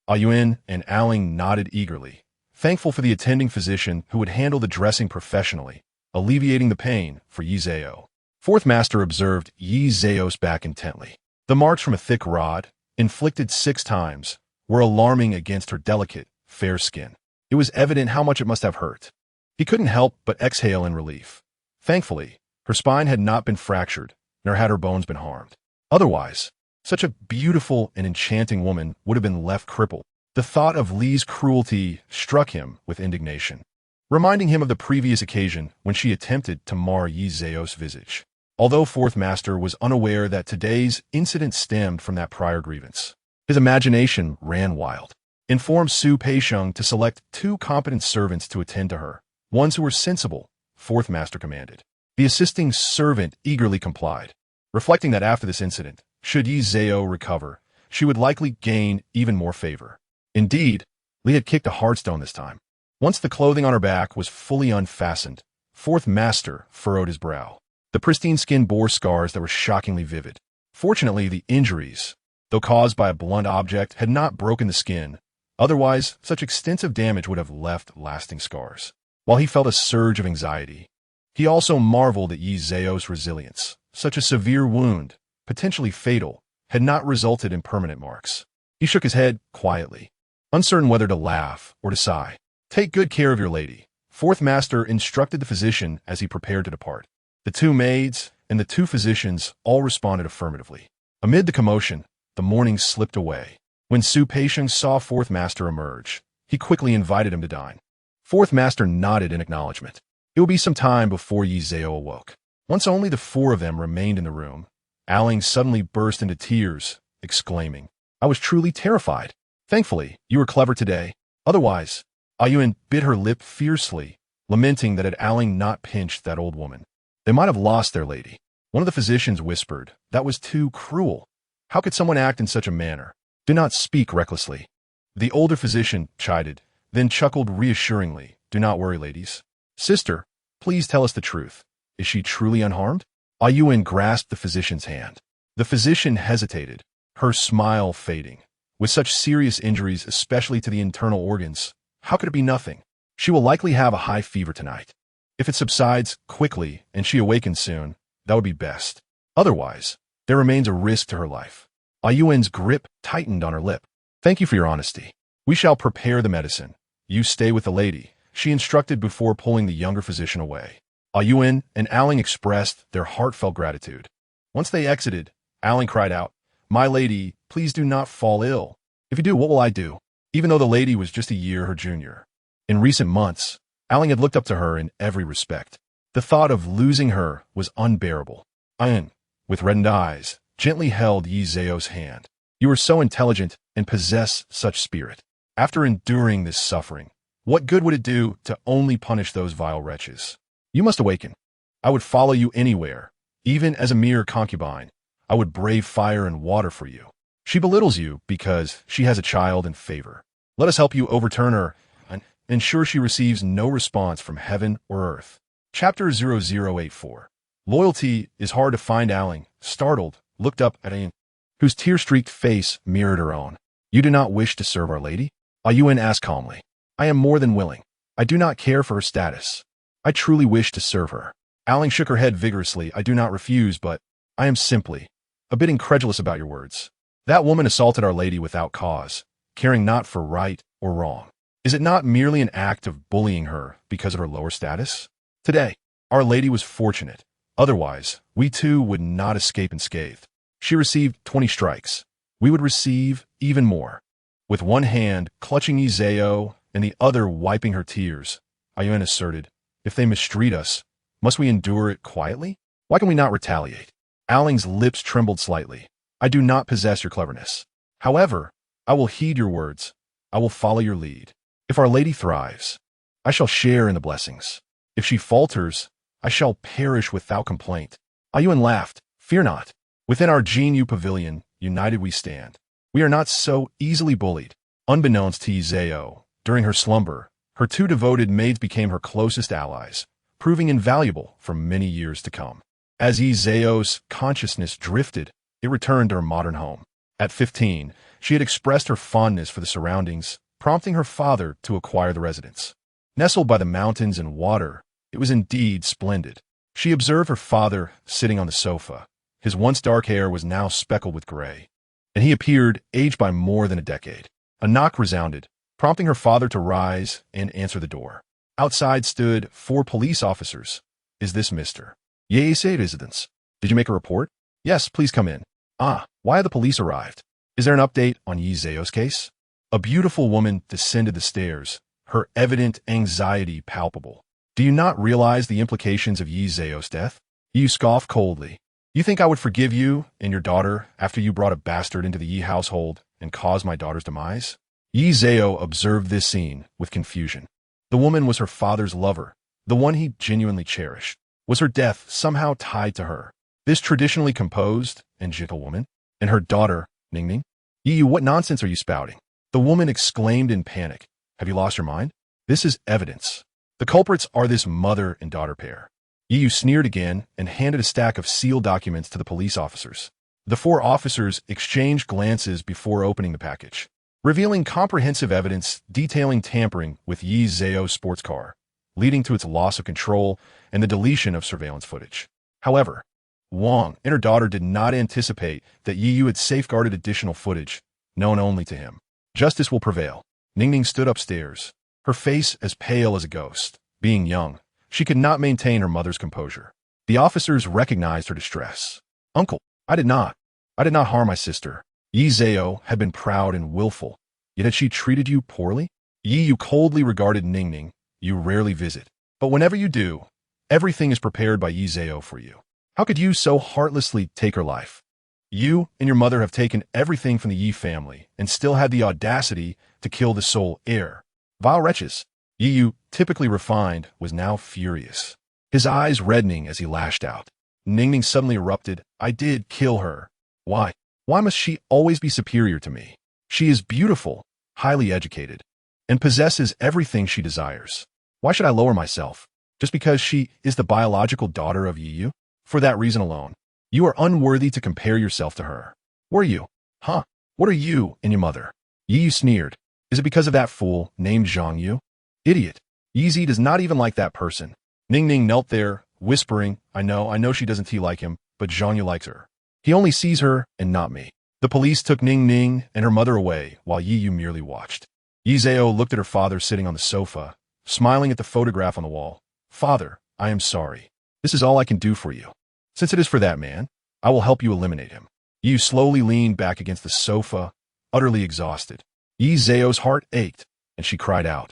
Yuan and Aling nodded eagerly, thankful for the attending physician who would handle the dressing professionally, alleviating the pain for Yi Zhao. Fourth Master observed Yi Zhao's back intently. The marks from a thick rod, inflicted 6 times, were alarming against her delicate, fair skin. It was evident how much it must have hurt. He couldn't help but exhale in relief. Thankfully, her spine had not been fractured, nor had her bones been harmed. Otherwise, such a beautiful and enchanting woman would have been left crippled. The thought of Li's cruelty struck him with indignation, reminding him of the previous occasion when she attempted to mar Yi Zhao's visage. Although Fourth Master was unaware that today's incident stemmed from that prior grievance, his imagination ran wild. Informed Su Peixiong to select 2 competent servants to attend to her, ones who were sensible, Fourth Master commanded. The assisting servant eagerly complied, reflecting that after this incident, should Yi Zhao recover, she would likely gain even more favor. Indeed, Li had kicked a hard stone this time. Once the clothing on her back was fully unfastened, Fourth Master furrowed his brow. The pristine skin bore scars that were shockingly vivid. Fortunately, the injuries, though caused by a blunt object, had not broken the skin. Otherwise, such extensive damage would have left lasting scars. While he felt a surge of anxiety, he also marveled at Yi Zhao's resilience. Such a severe wound potentially fatal, had not resulted in permanent marks. He shook his head quietly, uncertain whether to laugh or to sigh. "Take good care of your lady," Fourth Master instructed the physician as he prepared to depart. The two maids and the two physicians all responded affirmatively. Amid the commotion, the morning slipped away. When Su Peisheng saw Fourth Master emerge, he quickly invited him to dine. Fourth Master nodded in acknowledgement. It would be some time before Yi Zhao awoke. Once only the four of them remained in the room, Aling suddenly burst into tears, exclaiming, "I was truly terrified. Thankfully, you were clever today. Otherwise," Ayuan bit her lip fiercely, lamenting that had Aling not pinched that old woman, they might have lost their lady. One of the physicians whispered, "That was too cruel. How could someone act in such a manner? Do not speak recklessly." The older physician chided, then chuckled reassuringly, "Do not worry, ladies. Sister, please tell us the truth. Is she truly unharmed?" Ayuan grasped the physician's hand. The physician hesitated, her smile fading. With such serious injuries, especially to the internal organs, how could it be nothing? She will likely have a high fever tonight. If it subsides quickly and she awakens soon, that would be best. Otherwise, there remains a risk to her life. Ayuan's grip tightened on her lip. "Thank you for your honesty. We shall prepare the medicine. You stay with the lady," she instructed before pulling the younger physician away. Ayuan and Aling expressed their heartfelt gratitude. Once they exited, Aling cried out, "My lady, please do not fall ill. If you do, what will I do?" Even though the lady was just a year her junior. In recent months, Aling had looked up to her in every respect. The thought of losing her was unbearable. Ayuan, with reddened eyes, gently held Yi Zhao's hand. "You are so intelligent and possess such spirit. After enduring this suffering, what good would it do to only punish those vile wretches? You must awaken. I would follow you anywhere. Even as a mere concubine, I would brave fire and water for you. She belittles you because she has a child in favor. Let us help you overturn her and ensure she receives no response from heaven or earth." Chapter 0084. Loyalty is hard to find. Aling, startled, looked up at Ayuan, whose tear-streaked face mirrored her own. "You do not wish to serve Our Lady?" Ayuan asked calmly. "I am more than willing. I do not care for her status. I truly wish to serve her." Aling shook her head vigorously. "I do not refuse, but I am simply a bit incredulous about your words. That woman assaulted Our Lady without cause, caring not for right or wrong. Is it not merely an act of bullying her because of her lower status? Today, Our Lady was fortunate. Otherwise, we too would not escape unscathed. She received 20 strikes. We would receive even more." With one hand clutching Yi Zhao and the other wiping her tears, Ayuan asserted, "If they mistreat us, must we endure it quietly? Why can we not retaliate?" Aling's lips trembled slightly. "I do not possess your cleverness. However, I will heed your words. I will follow your lead. If Our Lady thrives, I shall share in the blessings. If she falters, I shall perish without complaint." Ayuan laughed. "Fear not. Within our Jinyu pavilion, united we stand. We are not so easily bullied." Unbeknownst to Yi Zhao, during her slumber, her two devoted maids became her closest allies, proving invaluable for many years to come. As Yi Zhao's consciousness drifted, it returned to her modern home. At 15, she had expressed her fondness for the surroundings, prompting her father to acquire the residence. Nestled by the mountains and water, it was indeed splendid. She observed her father sitting on the sofa. His once dark hair was now speckled with gray, and he appeared aged by more than a decade. A knock resounded, prompting her father to rise and answer the door. Outside stood 4 police officers. "Is this Mr. Ye's residence? Did you make a report?" "Yes, please come in." "Ah, why have the police arrived? Is there an update on Yi Zhao's case?" A beautiful woman descended the stairs, her evident anxiety palpable. "Do you not realize the implications of Yi Zhao's death?" Yi scoffed coldly. "You think I would forgive you and your daughter after you brought a bastard into the Yi household and caused my daughter's demise?" Yi Zhao observed this scene with confusion. The woman was her father's lover, the one he genuinely cherished. Was her death somehow tied to her, this traditionally composed and gentle woman? And her daughter, Ningning? "Yi, what nonsense are you spouting?" The woman exclaimed in panic. "Have you lost your mind? This is evidence. The culprits are this mother and daughter pair." Yi sneered again and handed a stack of sealed documents to the police officers. The 4 officers exchanged glances before opening the package, revealing comprehensive evidence detailing tampering with Yi Zhao's sports car, leading to its loss of control and the deletion of surveillance footage. However, Wang and her daughter did not anticipate that Yi Yu had safeguarded additional footage, known only to him. Justice will prevail. Ningning stood upstairs, her face as pale as a ghost. Being young, she could not maintain her mother's composure. The officers recognized her distress. Uncle, I did not harm my sister. Yi Zhao had been proud and willful, yet had she treated you poorly? Yi Yu coldly regarded Ningning. You rarely visit, but whenever you do, everything is prepared by Yi Zhao for you. How could you so heartlessly take her life? You and your mother have taken everything from the Yi family and still had the audacity to kill the sole heir. Vile wretches. Yi Yu, typically refined, was now furious, his eyes reddening as he lashed out. Ningning suddenly erupted. I did kill her. Why? Why must she always be superior to me? She is beautiful, highly educated, and possesses everything she desires. Why should I lower myself? Just because she is the biological daughter of Yi Yu? For that reason alone, you are unworthy to compare yourself to her. Were you? Huh? What are you and your mother? Yi Yu sneered. Is it because of that fool named Zhang Yu? Idiot. Yi Zi does not even like that person. Ningning knelt there, whispering, I know she doesn't like him, but Zhang Yu likes her. He only sees her and not me. The police took Ningning and her mother away while Yi Yu merely watched. Yi Zhao looked at her father sitting on the sofa, smiling at the photograph on the wall. Father, I am sorry. This is all I can do for you. Since it is for that man, I will help you eliminate him. Yi Yu slowly leaned back against the sofa, utterly exhausted. Yi Zhao's heart ached, and she cried out.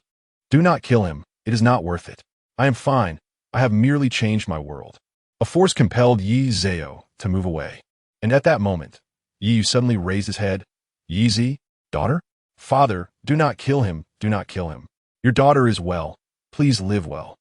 Do not kill him. It is not worth it. I am fine. I have merely changed my world. A force compelled Yi Zhao to move away. And at that moment, Yi Yu suddenly raised his head. Yi Zi, daughter? Father, do not kill him. Do not kill him. Your daughter is well. Please live well.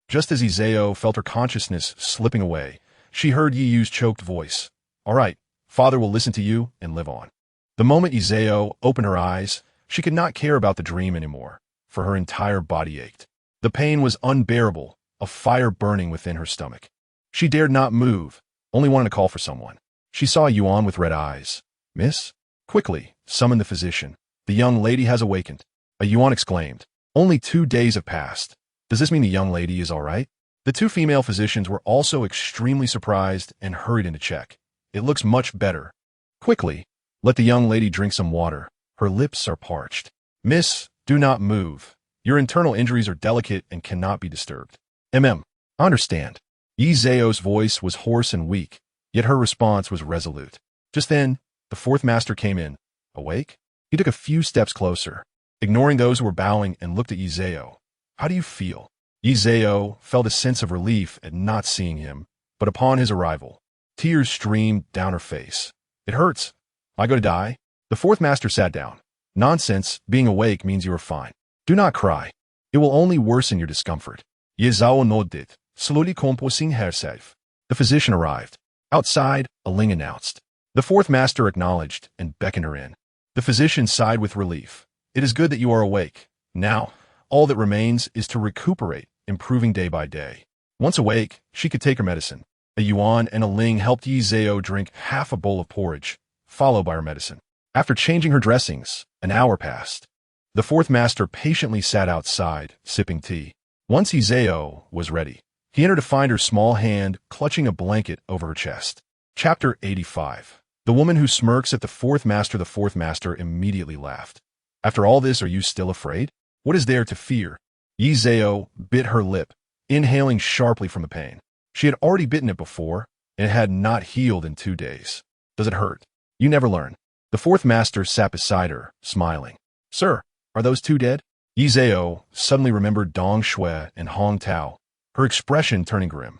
Just as Yi Zhao felt her consciousness slipping away, she heard Yi Yu's choked voice. All right, father will listen to you and live on. The moment Yi Zhao opened her eyes, she could not care about the dream anymore, for her entire body ached. The pain was unbearable, a fire burning within her stomach. She dared not move, only wanted to call for someone. She saw Yuan with red eyes. Miss? Quickly, summon the physician. The young lady has awakened. A Yuan exclaimed. Only 2 days have passed. Does this mean the young lady is all right? The two female physicians were also extremely surprised and hurried in to check. It looks much better. Quickly, let the young lady drink some water. Her lips are parched. Miss, do not move. Your internal injuries are delicate and cannot be disturbed. I understand. Yi Zhao's voice was hoarse and weak, yet her response was resolute. Just then, the fourth master came in. Awake? He took a few steps closer, ignoring those who were bowing, and looked at Yi Zhao. How do you feel? Yi Zhao felt a sense of relief at not seeing him, but upon his arrival, tears streamed down her face. It hurts. I go to die? The fourth master sat down. Nonsense, being awake means you are fine. Do not cry. It will only worsen your discomfort. Yi Zhao nodded, slowly composing herself. The physician arrived. Outside, a Ling announced. The fourth master acknowledged and beckoned her in. The physician sighed with relief. It is good that you are awake. Now, all that remains is to recuperate, improving day by day. Once awake, she could take her medicine. A Yuan and a Ling helped Yi Zhao drink half a bowl of porridge, followed by her medicine. After changing her dressings, an hour passed. The fourth master patiently sat outside, sipping tea. Once Yi Zhao was ready, he entered to find her small hand clutching a blanket over her chest. Chapter 85. The woman who smirks at the fourth master. The fourth master immediately laughed. After all this, are you still afraid? What is there to fear? Yi Zhao bit her lip, inhaling sharply from the pain. She had already bitten it before, and it had not healed in 2 days. Does it hurt? You never learn. The fourth master sat beside her, smiling. Sir, are those two dead? Yi Zhao suddenly remembered Dong Shui and Hong Tao, her expression turning grim.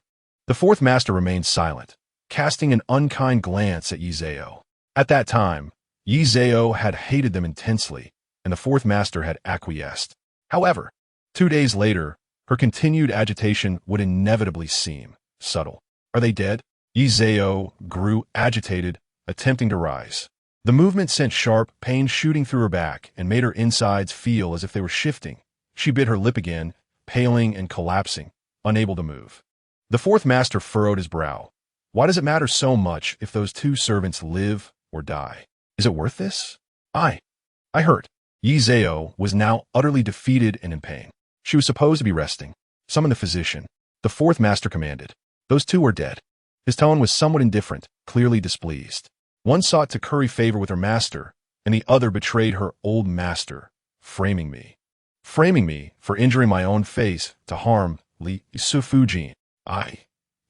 The fourth master remained silent, casting an unkind glance at Yi Zhao. At that time, Yi Zhao had hated them intensely, and the fourth master had acquiesced. However, 2 days later, her continued agitation would inevitably seem subtle. Are they dead? Yi Zhao grew agitated, attempting to rise. The movement sent sharp pain shooting through her back and made her insides feel as if they were shifting. She bit her lip again, paling and collapsing, unable to move. The fourth master furrowed his brow. Why does it matter so much if those two servants live or die? Is it worth this? I hurt. Yi Zhao was now utterly defeated and in pain. She was supposed to be resting. Summon the physician. The fourth master commanded. Those two are dead. His tone was somewhat indifferent, clearly displeased. One sought to curry favor with her master, and the other betrayed her old master, framing me. Framing me for injuring my own face to harm Li Side Concubine.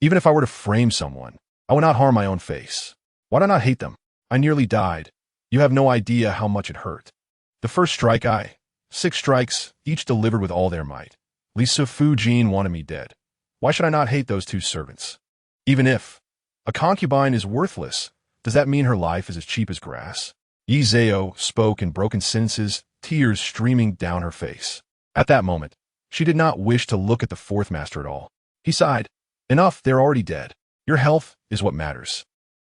Even if I were to frame someone, I would not harm my own face. Why do I not hate them? I nearly died. You have no idea how much it hurt. The first strike 6 strikes, each delivered with all their might. Li Side Concubine wanted me dead. Why should I not hate those 2 servants? Even if a concubine is worthless, does that mean her life is as cheap as grass? Yi Zhao spoke in broken sentences, tears streaming down her face. At that moment, she did not wish to look at the 4th master at all. He sighed. Enough, they're already dead. Your health is what matters.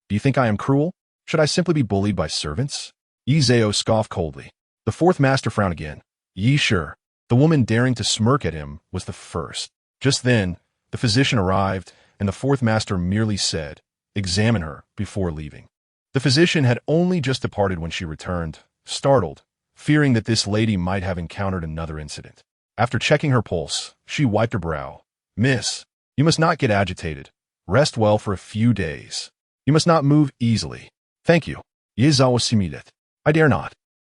Do you think I am cruel? Should I simply be bullied by servants? Yi Zhao scoffed coldly. The 4th master frowned again. Yi sure. The woman daring to smirk at him was the first. Just then, the physician arrived, and the 4th master merely said, "Examine her," before leaving. The physician had only just departed when she returned, startled, fearing that this lady might have encountered another incident. After checking her pulse, she wiped her brow. "Miss, you must not get agitated. Rest well for a few days. You must not move easily." "Thank you. Yi Zhao Simidet. I dare not."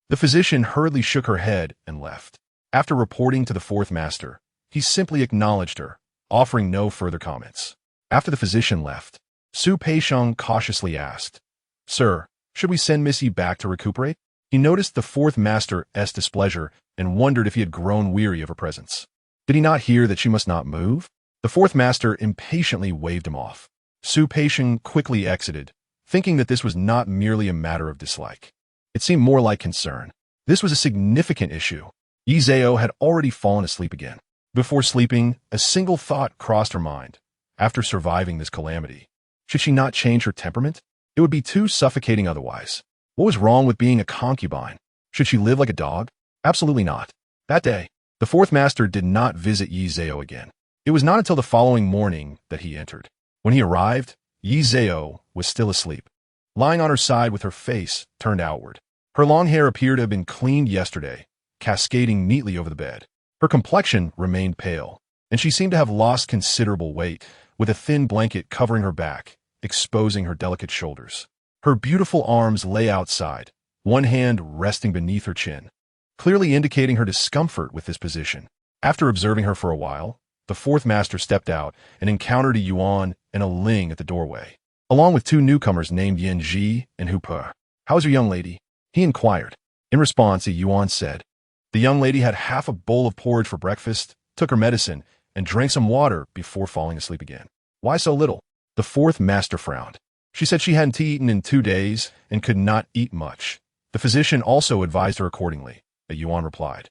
The physician hurriedly shook her head and left. After reporting to the 4th master, he simply acknowledged her, offering no further comments. After the physician left, Su Peixiong cautiously asked, "Sir, should we send Missy back to recuperate?" He noticed the 4th master's displeasure and wondered if he had grown weary of her presence. Did he not hear that she must not move? The 4th master impatiently waved him off. Su Peixiong quickly exited, thinking that this was not merely a matter of dislike. It seemed more like concern. This was a significant issue. Yi Zhao had already fallen asleep again. Before sleeping, a single thought crossed her mind. After surviving this calamity, should she not change her temperament? It would be too suffocating otherwise. What was wrong with being a concubine? Should she live like a dog? Absolutely not. That day, the 4th master did not visit Yi Zhao again. It was not until the following morning that he entered. When he arrived, Yi Zhao was still asleep, lying on her side with her face turned outward. Her long hair appeared to have been cleaned yesterday, cascading neatly over the bed. Her complexion remained pale, and she seemed to have lost considerable weight, with a thin blanket covering her back, exposing her delicate shoulders. Her beautiful arms lay outside, one hand resting beneath her chin, clearly indicating her discomfort with this position. After observing her for a while, the 4th master stepped out and encountered a Yuan and a Ling at the doorway, along with 2 newcomers named Yin Ji and Hu Pe. "How's your young lady?" he inquired. In response, a Yuan said, "The young lady had half a bowl of porridge for breakfast, took her medicine, and drank some water before falling asleep again." "Why so little?" The 4th master frowned. "She said she hadn't eaten in 2 days and could not eat much." The physician also advised her accordingly. A Yuan replied,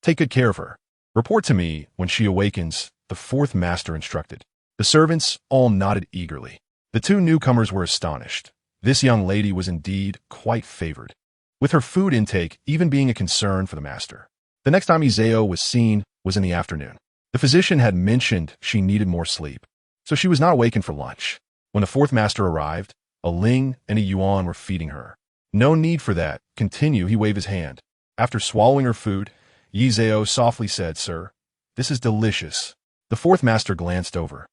"Take good care of her. Report to me when she awakens," the 4th master instructed. The servants all nodded eagerly. The 2 newcomers were astonished. This young lady was indeed quite favored, with her food intake even being a concern for the master. The next time Yi Zhao was seen was in the afternoon. The physician had mentioned she needed more sleep, so she was not awakened for lunch. When the 4th master arrived, a Ling and a Yuan were feeding her. "No need for that. Continue," he waved his hand. After swallowing her food, Yi Zhao softly said, "Sir, this is delicious." The 4th master glanced over.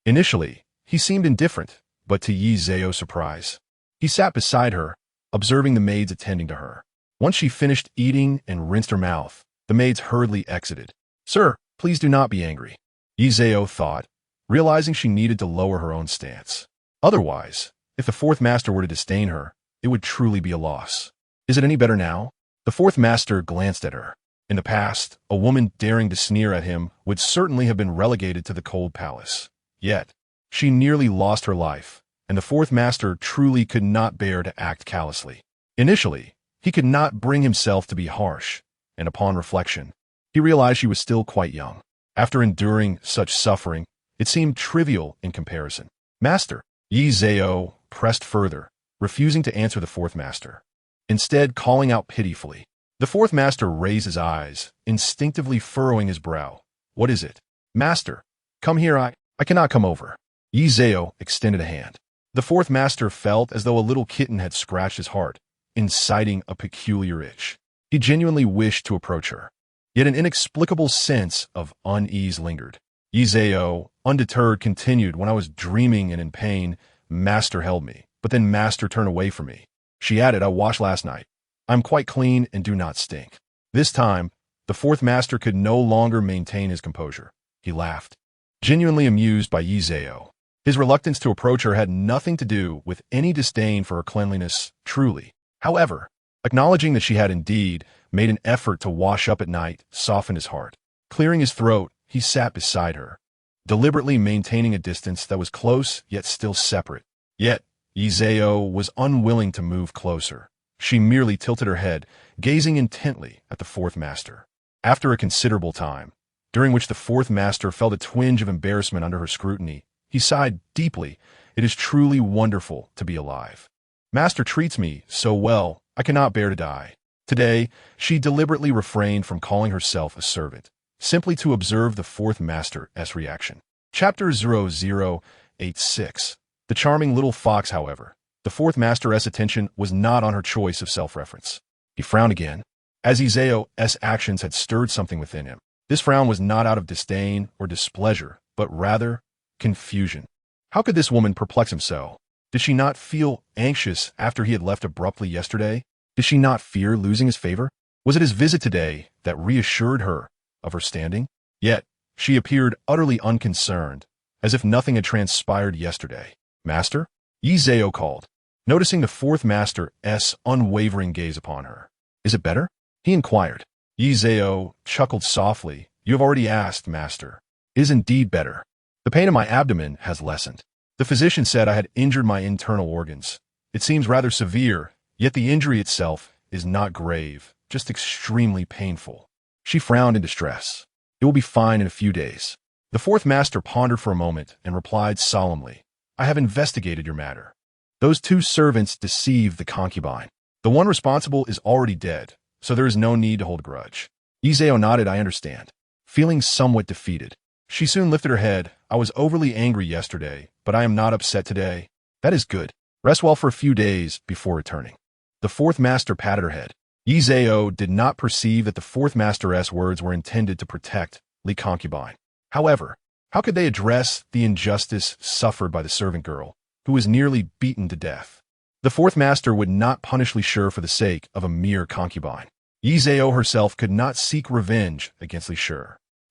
Initially, he seemed indifferent, but to Yi Zhao's surprise, he sat beside her, observing the maids attending to her. Once she finished eating and rinsed her mouth, the maids hurriedly exited. "Sir, please do not be angry," Yi Zhao thought, realizing she needed to lower her own stance. Otherwise, if the 4th master were to disdain her, it would truly be a loss. "Is it any better now?" The 4th master glanced at her. In the past, a woman daring to sneer at him would certainly have been relegated to the cold palace. Yet, she nearly lost her life, and the 4th master truly could not bear to act callously. Initially, he could not bring himself to be harsh, and upon reflection, he realized she was still quite young. After enduring such suffering, it seemed trivial in comparison. "Master," Yi Zhao pressed further, refusing to answer the 4th master, instead calling out pitifully. The 4th master raised his eyes, instinctively furrowing his brow. "What is it?" "Master, come here. I cannot come over." Yi Zhao extended a hand. The 4th master felt as though a little kitten had scratched his heart, inciting a peculiar itch. He genuinely wished to approach her, yet an inexplicable sense of unease lingered. Yi Zhao, undeterred, continued, when I was dreaming and in pain, Master held me, but then Master turned away from me. She added, I washed last night. I am quite clean and do not stink. This time, the fourth master could no longer maintain his composure. He laughed, genuinely amused by Yi Zhao. His reluctance to approach her had nothing to do with any disdain for her cleanliness, truly. However, acknowledging that she had indeed made an effort to wash up at night softened his heart. Clearing his throat, he sat beside her, deliberately maintaining a distance that was close yet still separate. Yet, Yi Zhao was unwilling to move closer. She merely tilted her head, gazing intently at the fourth master. After a considerable time, during which the fourth master felt a twinge of embarrassment under her scrutiny, he sighed deeply. It is truly wonderful to be alive. Master treats me so well, I cannot bear to die. Today, she deliberately refrained from calling herself a servant, simply to observe the fourth master's reaction. Chapter 0086. The charming little fox, however. The fourth master's attention was not on her choice of self-reference. He frowned again, as Yi Zhao's actions had stirred something within him. This frown was not out of disdain or displeasure, but rather confusion. How could this woman perplex him so? Did she not feel anxious after he had left abruptly yesterday? Did she not fear losing his favor? Was it his visit today that reassured her of her standing? Yet, she appeared utterly unconcerned, as if nothing had transpired yesterday. Master? Yi Zhao called, noticing the fourth master's unwavering gaze upon her. Is it better? He inquired. Yi Zhao chuckled softly. You have already asked, Master. It is indeed better. The pain in my abdomen has lessened. The physician said I had injured my internal organs. It seems rather severe, yet the injury itself is not grave, just extremely painful. She frowned in distress. It will be fine in a few days. The fourth master pondered for a moment and replied solemnly, I have investigated your matter. Those two servants deceived the concubine. The one responsible is already dead, so there is no need to hold a grudge. Yi Zhao nodded, I understand. Feeling somewhat defeated, she soon lifted her head. I was overly angry yesterday, but I am not upset today. That is good. Rest well for a few days before returning. The fourth master patted her head. Yi Zhao did not perceive that the fourth master's words were intended to protect Li Concubine. However, how could they address the injustice suffered by the servant girl, who was nearly beaten to death? The fourth master would not punish Li Shi for the sake of a mere concubine. Yi Zhao herself could not seek revenge against Li Shi.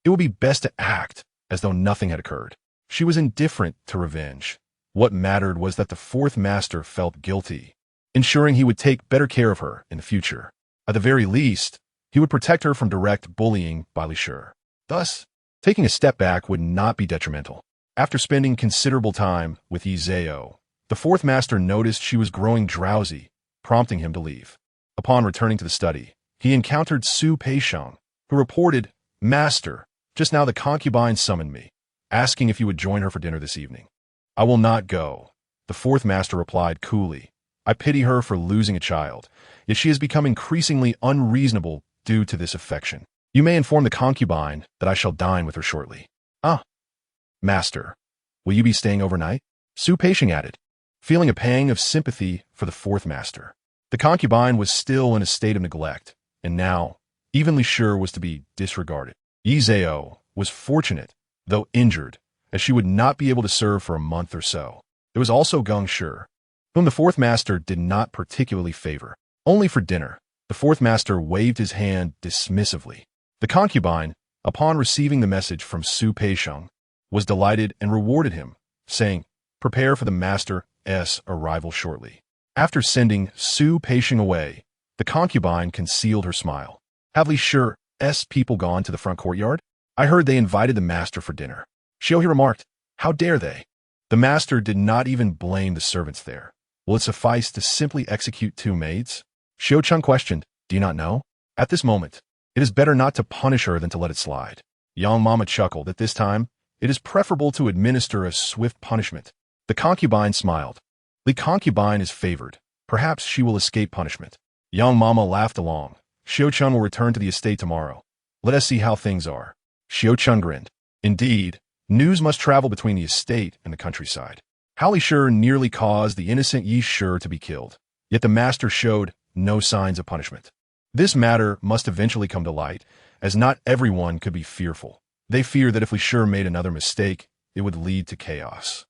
It would be best to act as though nothing had occurred. She was indifferent to revenge. What mattered was that the fourth master felt guilty, ensuring he would take better care of her in the future. At the very least, he would protect her from direct bullying by Li Shi. Thus, taking a step back would not be detrimental. After spending considerable time with Yi Zhao, the fourth master noticed she was growing drowsy, prompting him to leave. Upon returning to the study, he encountered Su Peixiang, who reported, Master, just now the concubine summoned me, asking if you would join her for dinner this evening. I will not go, the fourth master replied coolly. I pity her for losing a child, yet she has become increasingly unreasonable due to this affection. You may inform the concubine that I shall dine with her shortly. Ah, Master, will you be staying overnight? Su Peixiang added, feeling a pang of sympathy for the fourth master. The concubine was still in a state of neglect, and now, even Li Shi was to be disregarded. Yi Zhao was fortunate, though injured, as she would not be able to serve for a month or so. There was also Geng Shi, whom the fourth master did not particularly favor. Only for dinner, the fourth master waved his hand dismissively. The concubine, upon receiving the message from Su Peixiang, was delighted and rewarded him, saying, prepare for the master's arrival shortly. After sending Su Peixiang away, the concubine concealed her smile. Have Li Shi's people gone to the front courtyard? I heard they invited the master for dinner. Xiao, he remarked, how dare they? The master did not even blame the servants there. Will it suffice to simply execute two maids? Xiao Cheng questioned, do you not know? At this moment, it is better not to punish her than to let it slide. Young Mama chuckled. At this time, it is preferable to administer a swift punishment. The concubine smiled. The concubine is favored. Perhaps she will escape punishment. Young Mama laughed along. Xiao Chun will return to the estate tomorrow. Let us see how things are. Xiao Chun grinned. Indeed, news must travel between the estate and the countryside. How Li Shi nearly caused the innocent Yi Shi to be killed, yet the master showed no signs of punishment. This matter must eventually come to light, as not everyone could be fearful. They feared that if Li Side made another mistake, it would lead to chaos.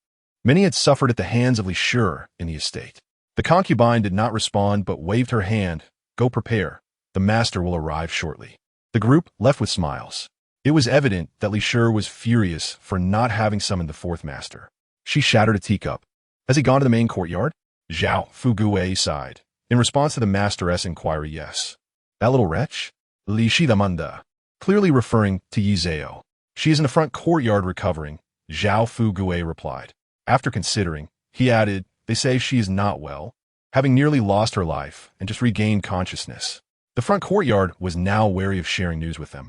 Many had suffered at the hands of Li Side in the estate. The concubine did not respond but waved her hand. Go prepare. The master will arrive shortly. The group left with smiles. It was evident that Li Side was furious for not having summoned the fourth master. She shattered a teacup. Has he gone to the main courtyard? Zhao Fugue sighed. In response to the master's inquiry, yes. That little wretch? Li Shidamanda. Clearly referring to Yi Zhao. She is in the front courtyard recovering, Zhao Fugue replied. After considering, he added, they say she is not well, having nearly lost her life and just regained consciousness. The front courtyard was now wary of sharing news with them.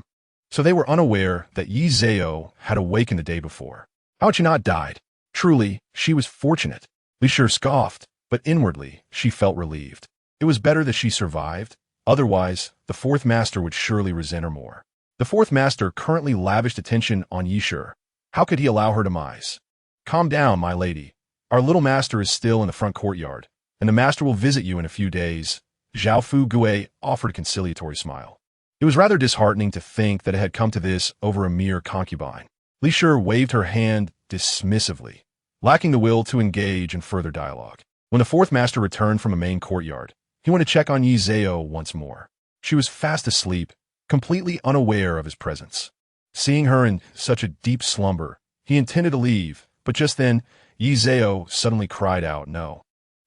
So they were unaware that Yi Zhao had awakened the day before. How had she not died? Truly, she was fortunate. Li Side scoffed, but inwardly, she felt relieved. It was better that she survived. Otherwise, the fourth master would surely resent her more. The fourth master currently lavished attention on Yi Side. How could he allow her demise? Calm down, my lady. Our little master is still in the front courtyard, and the master will visit you in a few days. Zhao Fugue offered a conciliatory smile. It was rather disheartening to think that it had come to this over a mere concubine. Li Side waved her hand dismissively, lacking the will to engage in further dialogue. When the fourth master returned from a main courtyard, he went to check on Yi Zhao once more. She was fast asleep, completely unaware of his presence. Seeing her in such a deep slumber, he intended to leave, but just then, Yi Zhao suddenly cried out, no.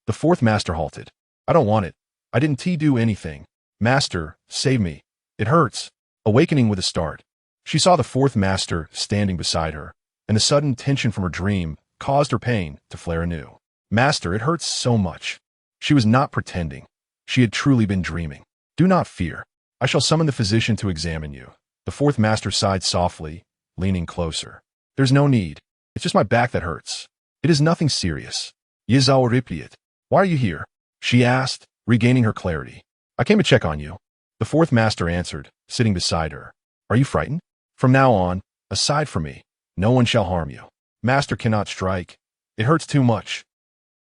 The fourth master halted. I don't want it. I didn't do anything. Master, save me. It hurts. Awakening with a start, she saw the fourth master standing beside her, and the sudden tension from her dream caused her pain to flare anew. Master, it hurts so much. She was not pretending. She had truly been dreaming. Do not fear. I shall summon the physician to examine you. The fourth master sighed softly, leaning closer. There's no need. It's just my back that hurts. It is nothing serious. Yi Zhao replied. Why are you here? She asked, regaining her clarity. I came to check on you. The fourth master answered, sitting beside her. Are you frightened? From now on, aside from me, no one shall harm you. Master cannot strike. It hurts too much.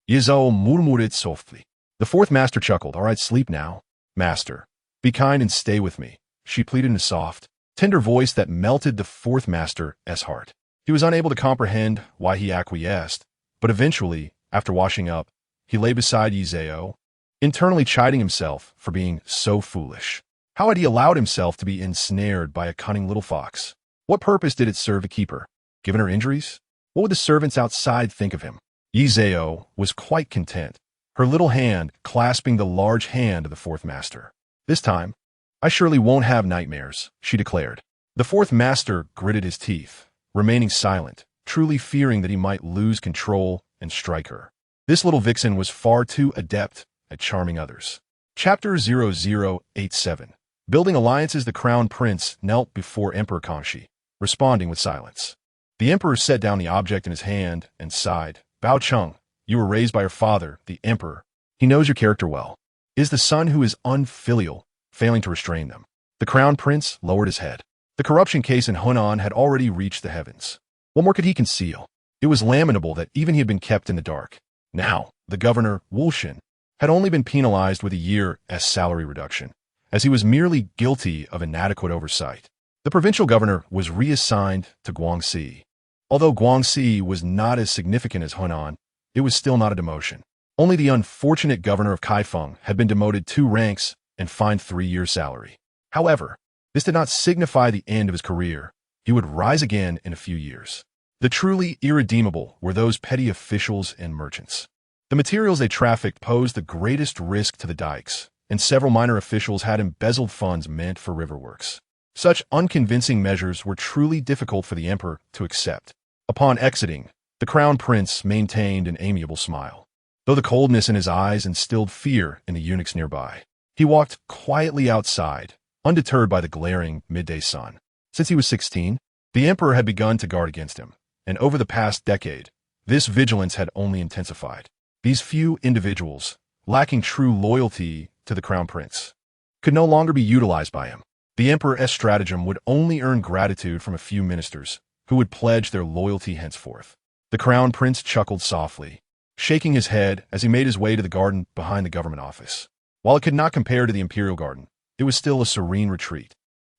Yi Zhao murmured softly. The fourth master chuckled. All right, sleep now. Master, be kind and stay with me. She pleaded in a soft, tender voice that melted the fourth master's heart. He was unable to comprehend why he acquiesced, but eventually, after washing up, he lay beside Yi Zhao, internally chiding himself for being so foolish. How had he allowed himself to be ensnared by a cunning little fox? What purpose did it serve to keep her? Given her injuries? What would the servants outside think of him? Yi Zhao was quite content, her little hand clasping the large hand of the fourth master. This time, I surely won't have nightmares, she declared. The fourth master gritted his teeth, remaining silent, truly fearing that he might lose control and strike her. This little vixen was far too adept at charming others. Chapter 0087. Building alliances. The crown prince knelt before Emperor Kangxi, responding with silence. The emperor set down the object in his hand and sighed. Bao Cheng, you were raised by your father, the emperor. He knows your character well. Is the son who is unfilial, failing to restrain them? The crown prince lowered his head. The corruption case in Hunan had already reached the heavens. What more could he conceal? It was lamentable that even he had been kept in the dark. Now, the governor, Wulshan, had only been penalized with a year as salary reduction, as he was merely guilty of inadequate oversight. The provincial governor was reassigned to Guangxi. Although Guangxi was not as significant as Hunan, it was still not a demotion. Only the unfortunate governor of Kaifeng had been demoted 2 ranks and fined 3 years' salary. However, this did not signify the end of his career. He would rise again in a few years. The truly irredeemable were those petty officials and merchants. The materials they trafficked posed the greatest risk to the dikes, and several minor officials had embezzled funds meant for riverworks. Such unconvincing measures were truly difficult for the emperor to accept. Upon exiting, the crown prince maintained an amiable smile, though the coldness in his eyes instilled fear in the eunuchs nearby. He walked quietly outside, undeterred by the glaring midday sun. Since he was 16, the emperor had begun to guard against him, and over the past decade, this vigilance had only intensified. These few individuals, lacking true loyalty to the crown prince, could no longer be utilized by him. The emperor's stratagem would only earn gratitude from a few ministers, who would pledge their loyalty henceforth. The crown prince chuckled softly, shaking his head as he made his way to the garden behind the government office. While it could not compare to the imperial garden, it was still a serene retreat.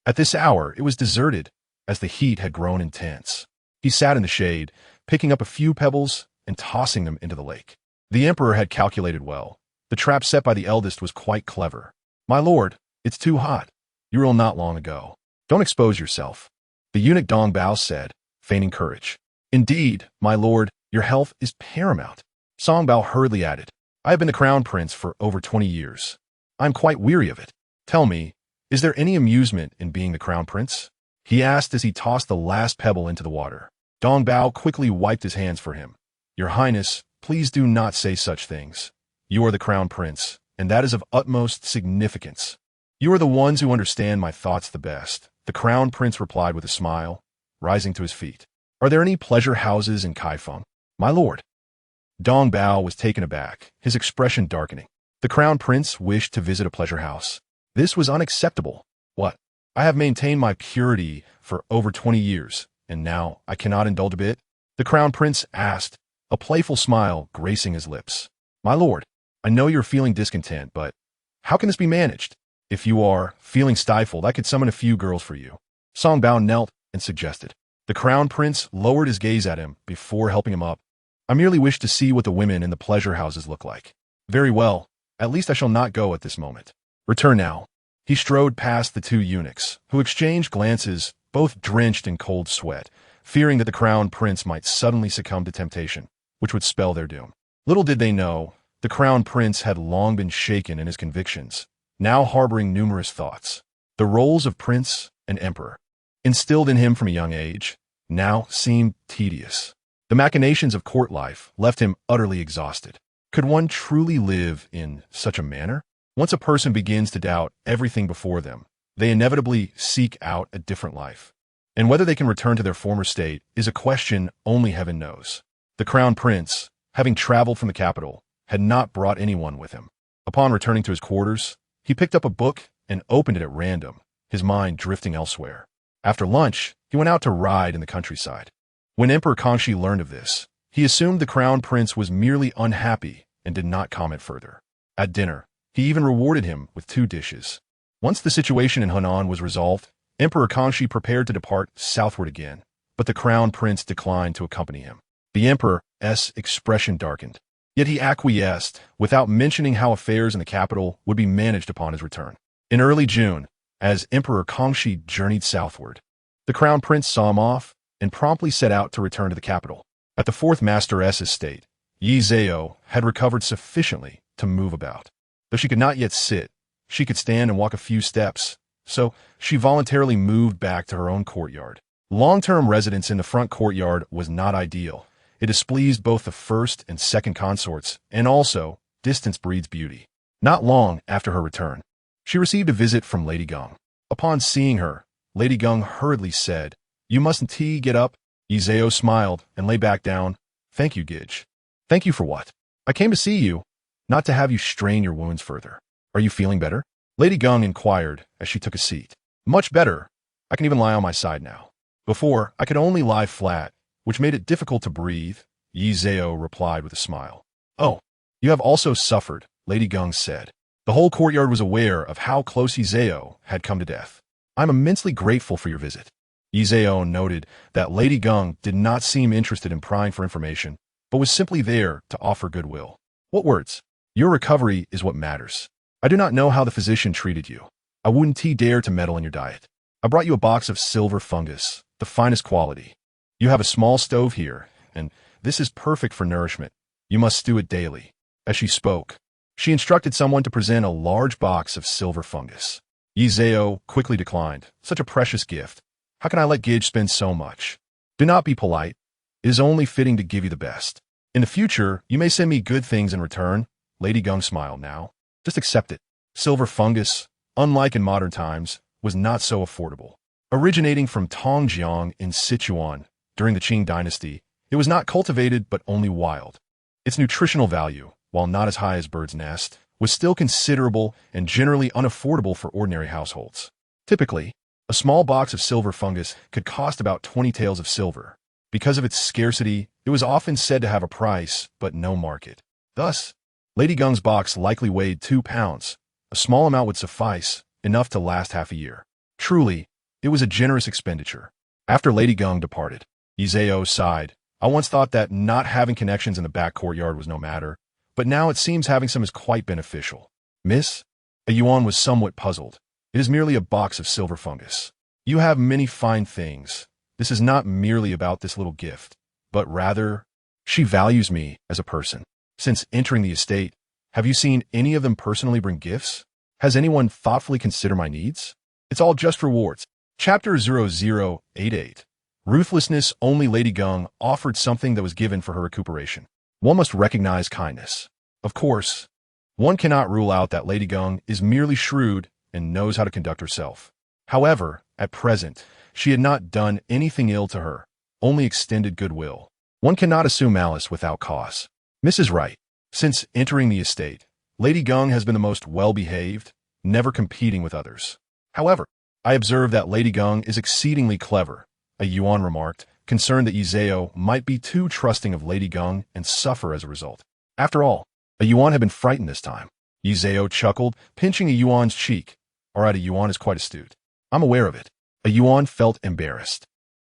At this hour, it was deserted, as the heat had grown intense. He sat in the shade, picking up a few pebbles and tossing them into the lake. The emperor had calculated well. The trap set by the eldest was quite clever. "My lord, it's too hot. You were ill not long ago. Don't expose yourself," the eunuch Dong Bao said, feigning courage. "Indeed, my lord, your health is paramount." Song Bao hurriedly added, "I have been the crown prince for over 20 years. I am quite weary of it. Tell me, is there any amusement in being the crown prince?" he asked as he tossed the last pebble into the water. Dong Bao quickly wiped his hands for him. "Your Highness, please do not say such things. You are the crown prince, and that is of utmost significance. You are the ones who understand my thoughts the best," the crown prince replied with a smile, rising to his feet. "Are there any pleasure houses in Kaifeng, my lord?" Dong Bao was taken aback, his expression darkening. The crown prince wished to visit a pleasure house. This was unacceptable. "What? I have maintained my purity for over 20 years, and now I cannot indulge a bit?" the crown prince asked, a playful smile gracing his lips. "My lord, I know you're feeling discontent, but how can this be managed? If you are feeling stifled, I could summon a few girls for you." Song Bao knelt and suggested. The crown prince lowered his gaze at him before helping him up. "I merely wish to see what the women in the pleasure houses look like." "Very well. At least I shall not go at this moment. Return now." He strode past the two eunuchs, who exchanged glances, both drenched in cold sweat, fearing that the crown prince might suddenly succumb to temptation, which would spell their doom. Little did they know, the crown prince had long been shaken in his convictions, now harboring numerous thoughts. The roles of prince and emperor, instilled in him from a young age, now seemed tedious. The machinations of court life left him utterly exhausted. Could one truly live in such a manner? Once a person begins to doubt everything before them, they inevitably seek out a different life. And whether they can return to their former state is a question only heaven knows. The crown prince, having traveled from the capital, had not brought anyone with him. Upon returning to his quarters, he picked up a book and opened it at random, his mind drifting elsewhere. After lunch, he went out to ride in the countryside. When Emperor Kangxi learned of this, he assumed the crown prince was merely unhappy and did not comment further. At dinner, he even rewarded him with 2 dishes. Once the situation in Hunan was resolved, Emperor Kangxi prepared to depart southward again, but the crown prince declined to accompany him. The emperor's expression darkened, yet he acquiesced without mentioning how affairs in the capital would be managed upon his return. In early June, as Emperor Kangxi journeyed southward, the crown prince saw him off and promptly set out to return to the capital. At the fourth master's estate, Yi Zhao had recovered sufficiently to move about. Though she could not yet sit, she could stand and walk a few steps, so she voluntarily moved back to her own courtyard. Long-term residence in the front courtyard was not ideal. It displeased both the first and second consorts, and also, distance breeds beauty. Not long after her return, she received a visit from Lady Geng. Upon seeing her, Lady Geng hurriedly said, "You mustn't get up." Yi Zhao smiled and lay back down. "Thank you, Gidge." "Thank you for what?" "I came to see you, not to have you strain your wounds further." "Are you feeling better?" Lady Geng inquired as she took a seat. "Much better. I can even lie on my side now. Before, I could only lie flat, which made it difficult to breathe," Yi Zhao replied with a smile. "Oh, you have also suffered," Lady Geng said. The whole courtyard was aware of how close Yi Zhao had come to death. "I'm immensely grateful for your visit." Yi Zhao noted that Lady Geng did not seem interested in prying for information, but was simply there to offer goodwill. "What words? Your recovery is what matters. I do not know how the physician treated you. I wouldn't dare to meddle in your diet. I brought you a box of silver fungus, the finest quality. You have a small stove here, and this is perfect for nourishment. You must stew it daily." As she spoke, she instructed someone to present a large box of silver fungus. Yi Zhao quickly declined. "Such a precious gift. How can I let Gidge spend so much? Do not be polite. It is only fitting to give you the best. In the future, you may send me good things in return." Lady Geng smiled now. "Just accept it." Silver fungus, unlike in modern times, was not so affordable. Originating from Tongjiang in Sichuan during the Qing Dynasty, it was not cultivated but only wild. Its nutritional value, while not as high as bird's nest, was still considerable and generally unaffordable for ordinary households. Typically, a small box of silver fungus could cost about 20 taels of silver. Because of its scarcity, it was often said to have a price but no market. Thus, Lady Geng's box likely weighed 2 pounds. A small amount would suffice, enough to last half a year. Truly, it was a generous expenditure. After Lady Gung departed, Izeo sighed. I once thought that not having connections in the back courtyard was no matter, but now it seems having some is quite beneficial. Miss? A Yuan was somewhat puzzled. It is merely a box of silver fungus. You have many fine things. This is not merely about this little gift, but rather, she values me as a person. Since entering the estate, have you seen any of them personally bring gifts? Has anyone thoughtfully considered my needs? It's all just rewards. Chapter 0088. Ruthlessness. Only Lady Gung offered something that was given for her recuperation. One must recognize kindness. Of course, one cannot rule out that Lady Gung is merely shrewd and knows how to conduct herself. However, at present, she had not done anything ill to her, only extended goodwill. One cannot assume malice without cause. Mrs. Wright. Since entering the estate, Lady Gung has been the most well-behaved, never competing with others. However, I observe that Lady Gung is exceedingly clever, a Yuan remarked, concerned that Izeo might be too trusting of Lady Gung and suffer as a result. After all, a Yuan had been frightened this time. Izeo chuckled, pinching a Yuan's cheek. All right, a Yuan is quite astute. I'm aware of it. A Yuan felt embarrassed.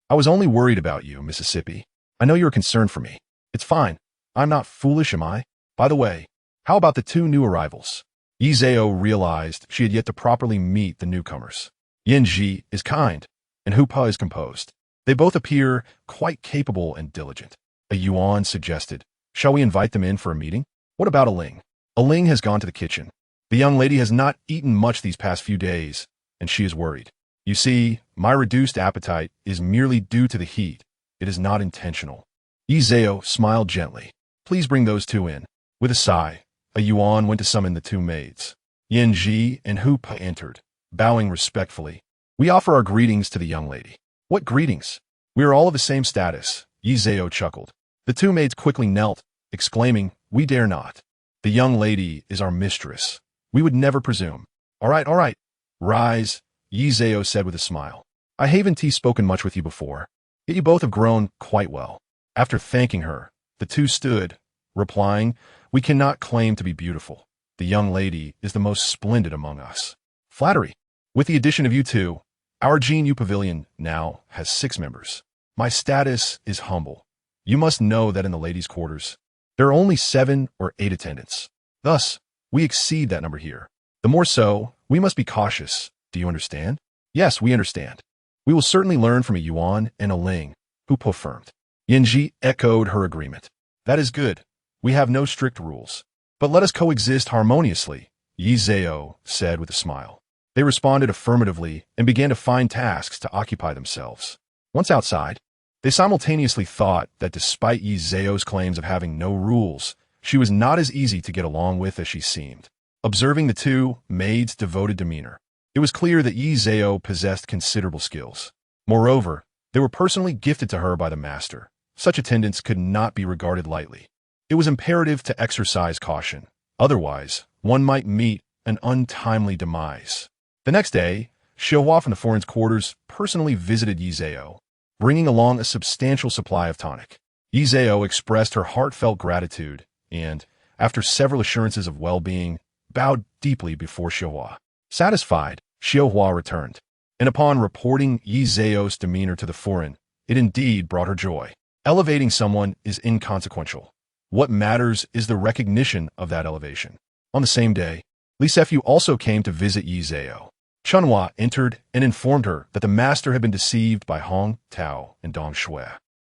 I was only worried about you, Mississippi. I know you're concerned for me. It's fine. I'm not foolish, am I? By the way, how about the two new arrivals? Izeo realized she had yet to properly meet the newcomers. Yanji is kind, and Hupa is composed. They both appear quite capable and diligent. A Yuan suggested, shall we invite them in for a meeting? What about Aling? Aling has gone to the kitchen. The young lady has not eaten much these past few days, and she is worried. You see, my reduced appetite is merely due to the heat. It is not intentional. Izeo smiled gently. Please bring those two in. With a sigh, a Yuan went to summon the two maids. Yanji and Hupa entered, bowing respectfully. We offer our greetings to the young lady. What greetings? We are all of the same status, Izeo chuckled. The two maids quickly knelt, exclaiming, we dare not. The young lady is our mistress. We would never presume. All right. Rise, Izeo said with a smile. I haven't spoken much with you before, yet you both have grown quite well. After thanking her, the two stood, replying, we cannot claim to be beautiful. The young lady is the most splendid among us. Flattery. With the addition of you two, our Gene U Pavilion now has 6 members. My status is humble. You must know that in the ladies' quarters, there are only 7 or 8 attendants. Thus, we exceed that number here. The more so, we must be cautious. Do you understand? Yes, we understand. We will certainly learn from a Yuan and a Ling, who affirmed. Yanji echoed her agreement. That is good. We have no strict rules. But let us coexist harmoniously, Izeo said with a smile. They responded affirmatively and began to find tasks to occupy themselves. Once outside, they simultaneously thought that despite Izeo's claims of having no rules, she was not as easy to get along with as she seemed. Observing the two maids' devoted demeanor, it was clear that Izeo possessed considerable skills. Moreover, they were personally gifted to her by the master. Such attendants could not be regarded lightly. It was imperative to exercise caution. Otherwise, one might meet an untimely demise. The next day, Xiaohua from the foreign's quarters personally visited Izeo, bringing along a substantial supply of tonic. Izeo expressed her heartfelt gratitude and, after several assurances of well-being, bowed deeply before Xiaohua. Satisfied, Xiaohua returned, and upon reporting Izeo's demeanor to the foreign, it indeed brought her joy. Elevating someone is inconsequential. What matters is the recognition of that elevation. On the same day, Li Seifu also came to visit Izeo. Chunhua entered and informed her that the master had been deceived by Hong Tao and Dong Shui,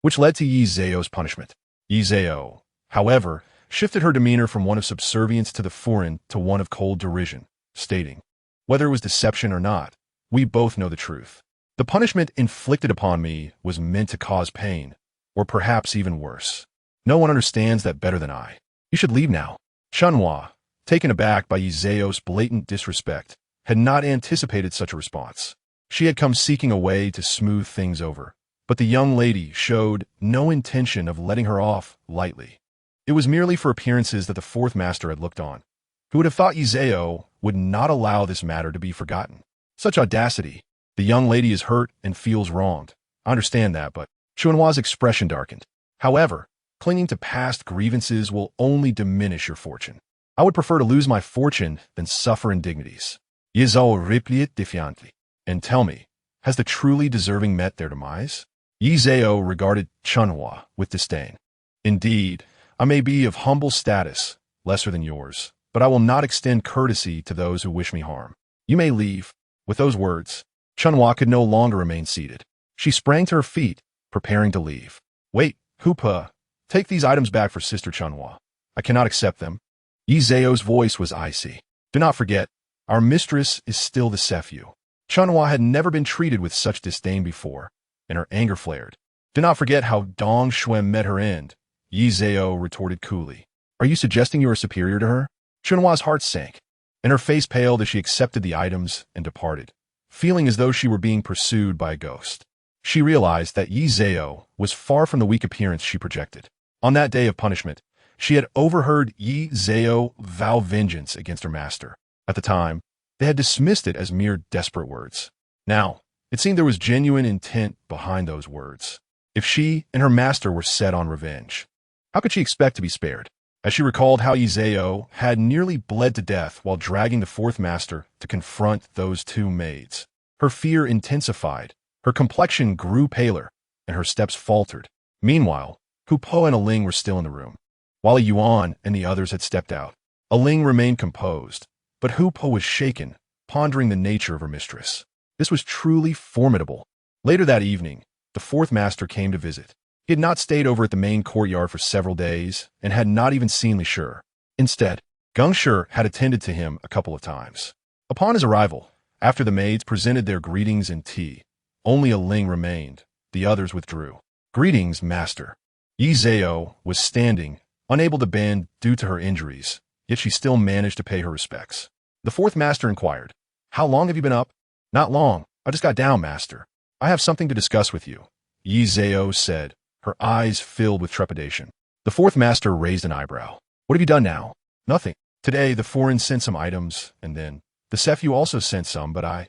which led to Izeo's punishment. Izeo, however, shifted her demeanor from one of subservience to the foreign to one of cold derision, stating, whether it was deception or not, we both know the truth. The punishment inflicted upon me was meant to cause pain, or perhaps even worse. No one understands that better than I. You should leave now. Chunhua, taken aback by Izeo's blatant disrespect, had not anticipated such a response. She had come seeking a way to smooth things over, but the young lady showed no intention of letting her off lightly. It was merely for appearances that the fourth master had looked on. Who would have thought Izeo would not allow this matter to be forgotten? Such audacity. The young lady is hurt and feels wronged. I understand that, but Chunhua's expression darkened. However, clinging to past grievances will only diminish your fortune. I would prefer to lose my fortune than suffer indignities. Izeo replied defiantly. And tell me, Has the truly deserving met their demise? Yi Zhao regarded Chunhua with disdain. Indeed, I may be of humble status, lesser than yours, but I will not extend courtesy to those who wish me harm. You may leave. With those words, Chunhua could no longer remain seated. She sprang to her feet, preparing to leave. Wait, Hupa, take these items back for Sister Chunhua. I cannot accept them. Yi Zhao's voice was icy. Do not forget, our mistress is still the Sephu. Chunhua had never been treated with such disdain before, and her anger flared. Do not forget how Dong Xuan met her end, Yi Zhao retorted coolly. Are you suggesting you are superior to her? Chunhua's heart sank, and her face paled as she accepted the items and departed, feeling as though she were being pursued by a ghost. She realized that Yi Zhao was far from the weak appearance she projected. On that day of punishment, she had overheard Yi Zhao vow vengeance against her master. At the time, they had dismissed it as mere desperate words. Now, it seemed there was genuine intent behind those words. If she and her master were set on revenge, how could she expect to be spared? As she recalled how Yi Zhao had nearly bled to death while dragging the fourth master to confront those two maids, her fear intensified, her complexion grew paler, and her steps faltered. Meanwhile, Hu Po and Aling were still in the room, while Yuan and the others had stepped out. Aling remained composed, but Hu Po was shaken, pondering the nature of her mistress. This was truly formidable. Later that evening, the fourth master came to visit. He had not stayed over at the main courtyard for several days and had not even seen Li Shi. Instead, Geng Shi had attended to him a couple of times. Upon his arrival, after the maids presented their greetings and tea, only Aling remained. The others withdrew. Greetings, master. Yi Zhao was standing, unable to bend due to her injuries, yet she still managed to pay her respects. The fourth master inquired, How long have you been up? Not long. I just got down, master. I have something to discuss with you, Yi Zhao said, her eyes filled with trepidation. The fourth master raised an eyebrow. What have you done now? Nothing. Today, the foreign sent some items, and then the Sephu also sent some, but I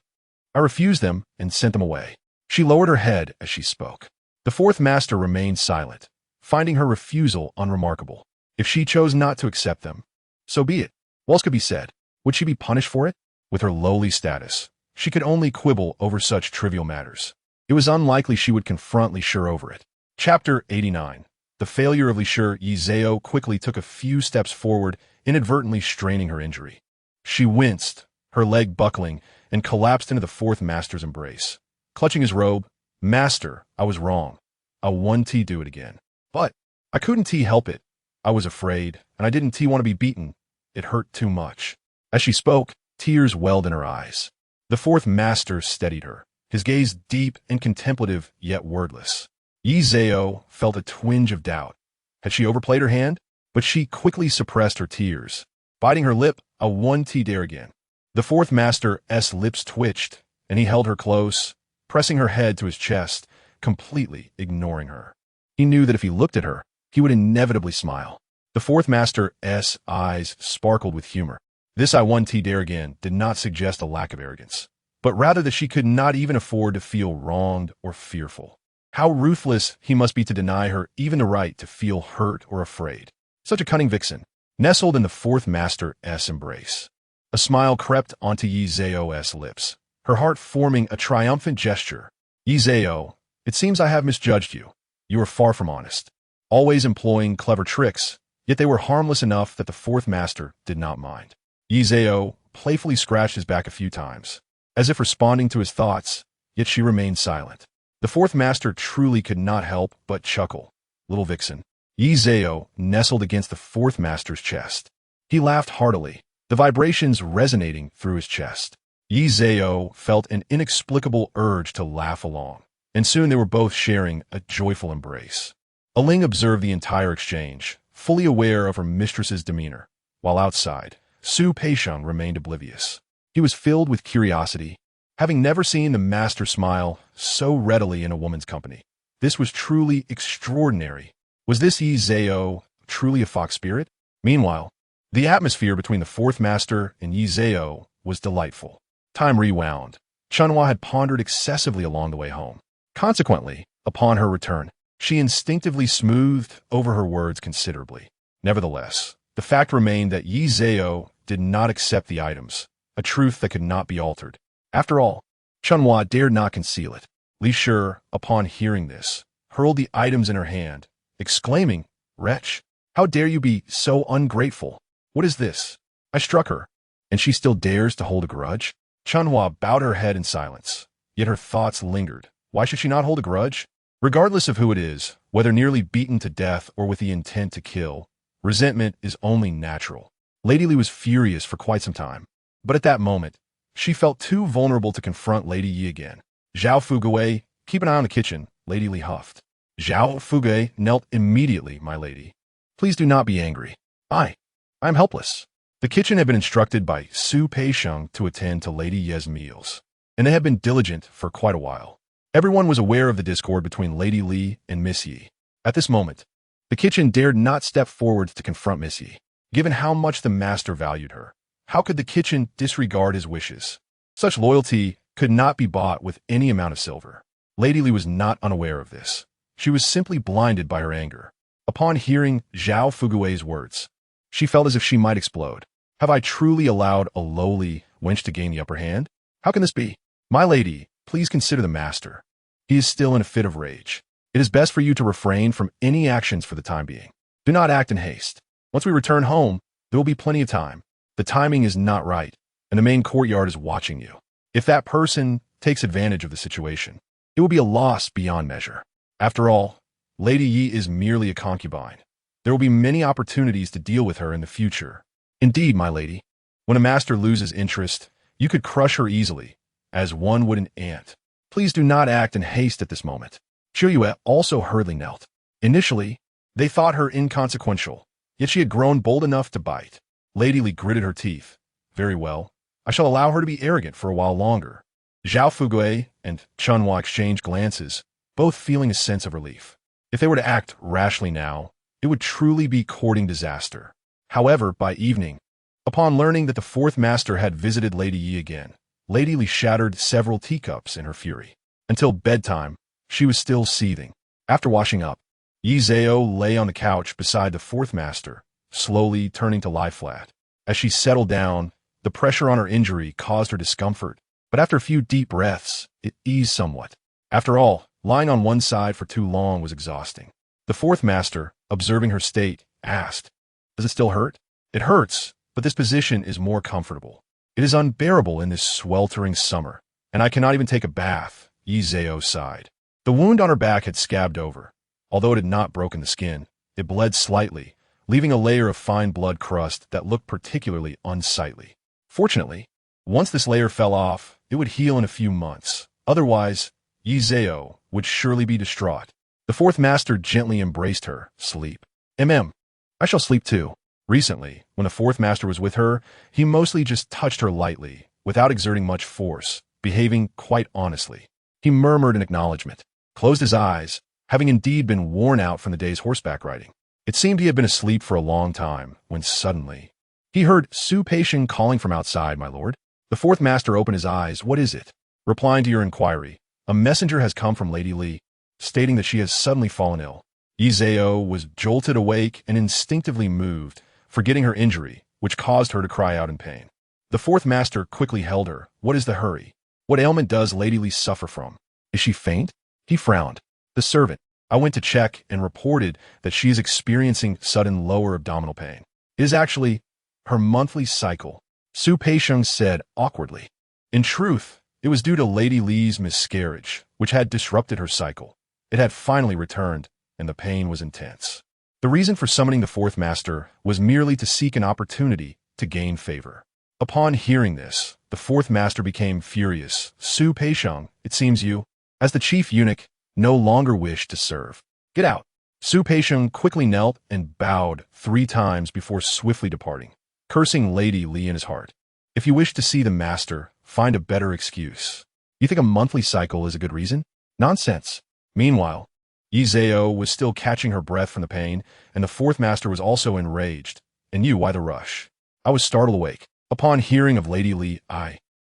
refused them and sent them away. She lowered her head as she spoke. The fourth master remained silent, finding her refusal unremarkable. If she chose not to accept them, so be it. What else could be said? Would she be punished for it? With her lowly status, she could only quibble over such trivial matters. It was unlikely she would confront Li Shi over it. Chapter 89. The failure of Li Shi. Yi Zhao quickly took a few steps forward, inadvertently straining her injury. She winced, her leg buckling, and collapsed into the fourth master's embrace. Clutching his robe, Master, I was wrong. I won T do it again. But I couldn't T help it. I was afraid, and I didn't T want to be beaten. It hurt too much. As she spoke, tears welled in her eyes. The fourth master steadied her, his gaze deep and contemplative, yet wordless. Yi Zhao felt a twinge of doubt. Had she overplayed her hand? But she quickly suppressed her tears. Biting her lip, I won T dare again. The fourth master's lips twitched, and he held her close, pressing her head to his chest, completely ignoring her. He knew that if he looked at her, he would inevitably smile. The fourth master's eyes sparkled with humor. This I won T dare again did not suggest a lack of arrogance, but rather that she could not even afford to feel wronged or fearful. How ruthless he must be to deny her even the right to feel hurt or afraid. Such a cunning vixen, nestled in the fourth master's embrace. A smile crept onto Yi Zhao's lips, her heart forming a triumphant gesture. Yi Zhao, it seems I have misjudged you. You are far from honest, always employing clever tricks, yet they were harmless enough that the fourth master did not mind. Yi Zhao playfully scratched his back a few times, as if responding to his thoughts, yet she remained silent. The fourth master truly could not help but chuckle. Little vixen. Yi Zhao nestled against the fourth master's chest. He laughed heartily, the vibrations resonating through his chest. Yi Zhao felt an inexplicable urge to laugh along, and soon they were both sharing a joyful embrace. Aling observed the entire exchange, fully aware of her mistress's demeanor, while outside, Su Peixiang remained oblivious. He was filled with curiosity, having never seen the master smile so readily in a woman's company. This was truly extraordinary. Was this Yi Zhao truly a fox spirit? Meanwhile, the atmosphere between the fourth master and Yi Zhao was delightful. Time rewound. Chunhua had pondered excessively along the way home. Consequently, upon her return, she instinctively smoothed over her words considerably. Nevertheless, the fact remained that Yi Zhao did not accept the items, a truth that could not be altered. After all, Chunhua dared not conceal it. Li Shi, upon hearing this, hurled the items in her hand, exclaiming, "Wretch, how dare you be so ungrateful? What is this? I struck her, and she still dares to hold a grudge?" Chunhua bowed her head in silence, yet her thoughts lingered. Why should she not hold a grudge? Regardless of who it is, whether nearly beaten to death or with the intent to kill, resentment is only natural. Lady Li was furious for quite some time, but at that moment, she felt too vulnerable to confront Lady Yi again. "Zhao Fugui, keep an eye on the kitchen," Lady Li huffed. Zhao Fugui knelt immediately, "My lady. Please do not be angry. I am helpless." The kitchen had been instructed by Su Peixiang to attend to Lady Ye's meals, and they had been diligent for quite a while. Everyone was aware of the discord between Lady Li and Miss Yi. At this moment, the kitchen dared not step forward to confront Miss Yi. Given how much the master valued her, how could the kitchen disregard his wishes? Such loyalty could not be bought with any amount of silver. Lady Li was not unaware of this. She was simply blinded by her anger. Upon hearing Zhao Fugui's words, she felt as if she might explode. Have I truly allowed a lowly wench to gain the upper hand? How can this be? My lady, please consider the master. He is still in a fit of rage. It is best for you to refrain from any actions for the time being. Do not act in haste. Once we return home, there will be plenty of time. The timing is not right, and the main courtyard is watching you. If that person takes advantage of the situation, it will be a loss beyond measure. After all, Lady Yi is merely a concubine. There will be many opportunities to deal with her in the future. Indeed, my lady, when a master loses interest, you could crush her easily, as one would an ant. Please do not act in haste at this moment. Qiuyue also hurriedly knelt. Initially, they thought her inconsequential, yet she had grown bold enough to bite. Lady Li gritted her teeth. Very well, I shall allow her to be arrogant for a while longer. Zhao Fugui and Chunhua exchanged glances, both feeling a sense of relief. If they were to act rashly now, it would truly be courting disaster. However, by evening, upon learning that the fourth master had visited Lady Yi again, Lady Li shattered several teacups in her fury. Until bedtime, she was still seething. After washing up, Yi Zhao lay on the couch beside the fourth master, slowly turning to lie flat. As she settled down, the pressure on her injury caused her discomfort, but after a few deep breaths, it eased somewhat. After all, lying on one side for too long was exhausting. The fourth master, observing her state, asked, "Does it still hurt?" "It hurts, but this position is more comfortable. It is unbearable in this sweltering summer, and I cannot even take a bath," Yi Zhao sighed. The wound on her back had scabbed over. Although it had not broken the skin, it bled slightly, leaving a layer of fine blood crust that looked particularly unsightly. Fortunately, once this layer fell off, it would heal in a few months. Otherwise, Yi Zhao would surely be distraught. The fourth master gently embraced her. "Sleep. I shall sleep too." Recently, when the fourth master was with her, he mostly just touched her lightly, without exerting much force, behaving quite honestly. He murmured in acknowledgement, closed his eyes, having indeed been worn out from the day's horseback riding. It seemed he had been asleep for a long time, when suddenly he heard Su Peixiang calling from outside. "My lord." The fourth master opened his eyes. "What is it?" "Replying to your inquiry, a messenger has come from Lady Li, stating that she has suddenly fallen ill." Yi Zhao was jolted awake and instinctively moved, forgetting her injury, which caused her to cry out in pain. The fourth master quickly held her. "What is the hurry? What ailment does Lady Li suffer from? Is she faint?" He frowned. "The servant. I went to check and reported that she is experiencing sudden lower abdominal pain. It is actually her monthly cycle," Su Peixiang said awkwardly. In truth, it was due to Lady Li's miscarriage, which had disrupted her cycle. It had finally returned, and the pain was intense. The reason for summoning the fourth master was merely to seek an opportunity to gain favor. Upon hearing this, the fourth master became furious. "Su Peixiang, it seems you, as the chief eunuch, no longer wish to serve. Get out." Su Peixiang quickly knelt and bowed 3 times before swiftly departing, cursing Lady Li in his heart. "If you wish to see the master, find a better excuse. You think a monthly cycle is a good reason? Nonsense." Meanwhile, Yi Zhao was still catching her breath from the pain, and the fourth master was also enraged. "And you, why the rush?" "I was startled awake. Upon hearing of Lady Li,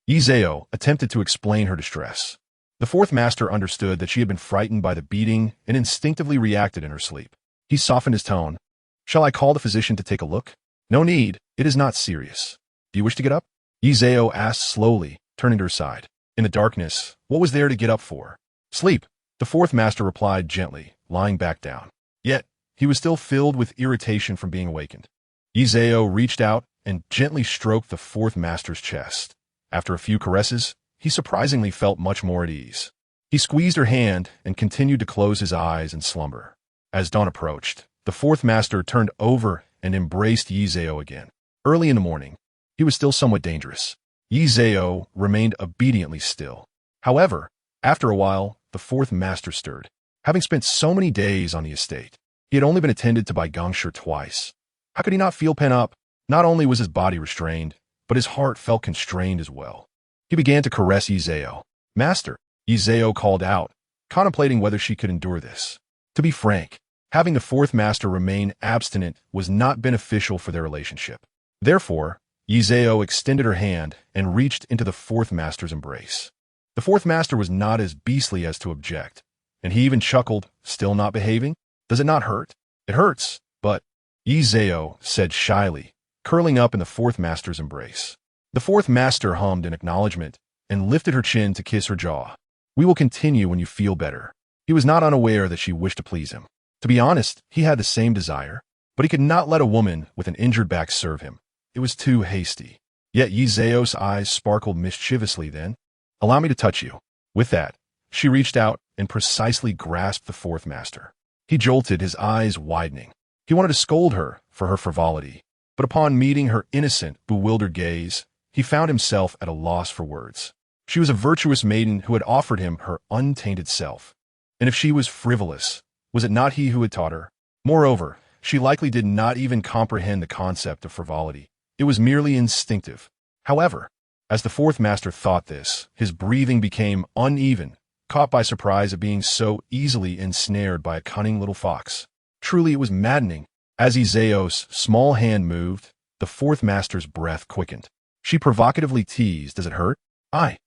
Yi Zhao attempted to explain her distress. The fourth master understood that she had been frightened by the beating and instinctively reacted in her sleep. He softened his tone. "Shall I call the physician to take a look?" "No need. It is not serious." "Do you wish to get up?" Yi Zhao asked slowly, turning to her side. In the darkness, what was there to get up for? Sleep, the fourth master replied gently, lying back down. Yet, he was still filled with irritation from being awakened. Izao reached out and gently stroked the fourth master's chest. After a few caresses, he surprisingly felt much more at ease. He squeezed her hand and continued to close his eyes and slumber. As dawn approached, the fourth master turned over and embraced Yizao again. Early in the morning, he was still somewhat dangerous. Yizao remained obediently still. However, after a while, the fourth master stirred. Having spent so many days on the estate, he had only been attended to by Gongshi twice. How could he not feel pent up? Not only was his body restrained, but his heart felt constrained as well. He began to caress Yizao. Master, Yizao called out, contemplating whether she could endure this. To be frank, having the fourth master remain abstinent was not beneficial for their relationship. Therefore, Yizao extended her hand and reached into the fourth master's embrace. The fourth master was not as beastly as to object, and he even chuckled, still not behaving? Does it not hurt? It hurts, but, Yizao said shyly, curling up in the fourth master's embrace. The fourth master hummed in acknowledgement and lifted her chin to kiss her jaw. We will continue when you feel better. He was not unaware that she wished to please him. To be honest, he had the same desire, but he could not let a woman with an injured back serve him. It was too hasty. Yet Yizao's eyes sparkled mischievously then. Allow me to touch you. With that, she reached out and precisely grasped the fourth master. He jolted, his eyes widening. He wanted to scold her for her frivolity, but upon meeting her innocent, bewildered gaze, he found himself at a loss for words. She was a virtuous maiden who had offered him her untainted self. And if she was frivolous, was it not he who had taught her? Moreover, she likely did not even comprehend the concept of frivolity. It was merely instinctive. However, as the fourth master thought this, his breathing became uneven, caught by surprise at being so easily ensnared by a cunning little fox. Truly it was maddening. As Izao's small hand moved, the fourth master's breath quickened. She provocatively teased, "Does it hurt?" I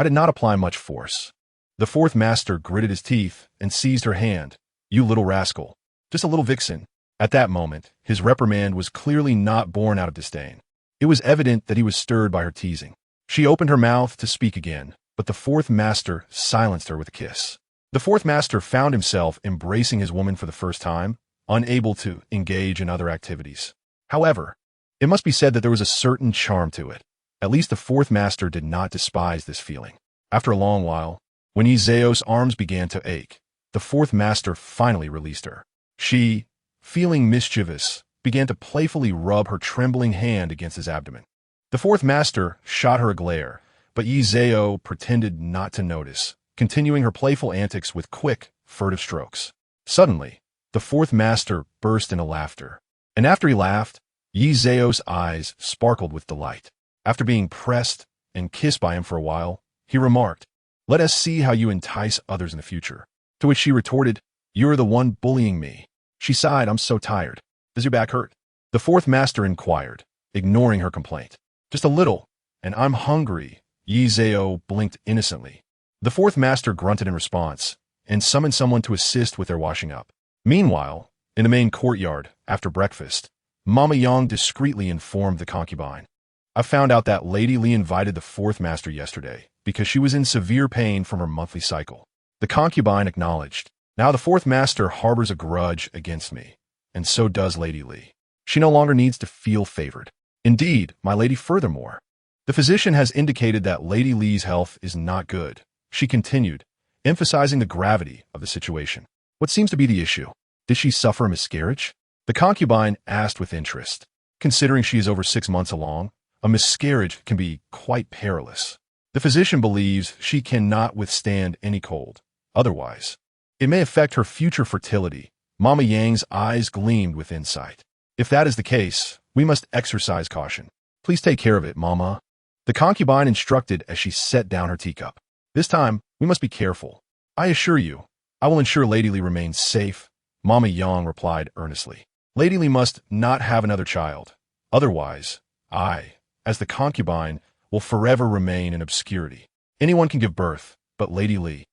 did not apply much force. The fourth master gritted his teeth and seized her hand. "You little rascal. Just a little vixen." At that moment, his reprimand was clearly not born out of disdain. It was evident that he was stirred by her teasing. She opened her mouth to speak again, but the fourth master silenced her with a kiss. The fourth master found himself embracing his woman for the first time, unable to engage in other activities. However, it must be said that there was a certain charm to it. At least the fourth master did not despise this feeling. After a long while, when Izao's arms began to ache, the fourth master finally released her. She, feeling mischievous, began to playfully rub her trembling hand against his abdomen. The fourth master shot her a glare, but Izao pretended not to notice, continuing her playful antics with quick, furtive strokes. Suddenly, the fourth master burst into laughter, and after he laughed, Yizao's eyes sparkled with delight. After being pressed and kissed by him for a while, he remarked, "Let us see how you entice others in the future." To which she retorted, "You are the one bullying me." She sighed, "I'm so tired. Does your back hurt?" The fourth master inquired, ignoring her complaint. "Just a little, and I'm hungry." Yizao blinked innocently. The fourth master grunted in response, and summoned someone to assist with their washing up. Meanwhile, in the main courtyard, after breakfast, Mama Yang discreetly informed the concubine. "I found out that Lady Li invited the fourth master yesterday, because she was in severe pain from her monthly cycle." The concubine acknowledged, "Now the fourth master harbors a grudge against me, and so does Lady Li. She no longer needs to feel favored. Indeed, my lady, furthermore, the physician has indicated that Lady Li's health is not good," she continued, emphasizing the gravity of the situation. "What seems to be the issue? Did she suffer a miscarriage?" The concubine asked with interest. Considering she is over 6 months along, a miscarriage can be quite perilous. The physician believes she cannot withstand any cold. Otherwise, it may affect her future fertility. Mama Yang's eyes gleamed with insight. "If that is the case, we must exercise caution. Please take care of it, Mama." The concubine instructed as she set down her teacup. "This time, we must be careful. I assure you, I will ensure Lady Li remains safe," Mama Yang replied earnestly. "Lady Li must not have another child. Otherwise, I, as the concubine, will forever remain in obscurity. Anyone can give birth, but Lady Li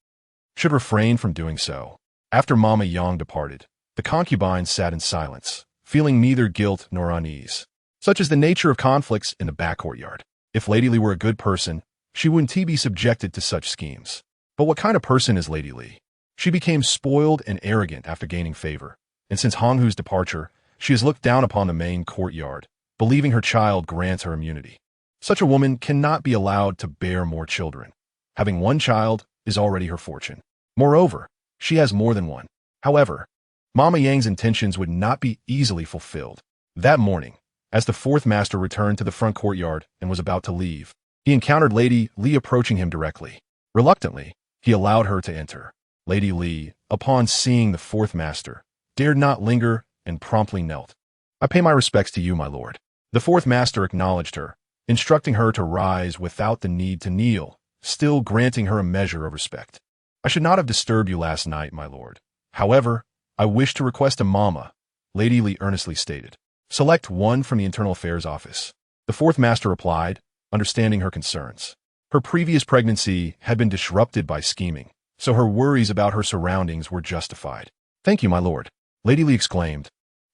should refrain from doing so." After Mama Yang departed, the concubine sat in silence, feeling neither guilt nor unease. Such is the nature of conflicts in the back courtyard. If Lady Li were a good person, she wouldn't be subjected to such schemes. But what kind of person is Lady Li? She became spoiled and arrogant after gaining favor, and since Hong Hu's departure, she has looked down upon the main courtyard, believing her child grants her immunity. Such a woman cannot be allowed to bear more children. Having one child is already her fortune. Moreover, she has more than one. However, Mama Yang's intentions would not be easily fulfilled. That morning, as the fourth master returned to the front courtyard and was about to leave, he encountered Lady Li approaching him directly. Reluctantly, he allowed her to enter. Lady Li, upon seeing the fourth master, dared not linger and promptly knelt. "I pay my respects to you, my lord." The fourth master acknowledged her, instructing her to rise without the need to kneel, still granting her a measure of respect. "I should not have disturbed you last night, my lord. However, I wish to request a mama," Lady Li earnestly stated. "Select one from the Internal Affairs Office." The fourth master replied, understanding her concerns. Her previous pregnancy had been disrupted by scheming, so her worries about her surroundings were justified. "Thank you, my lord," Lady Li exclaimed,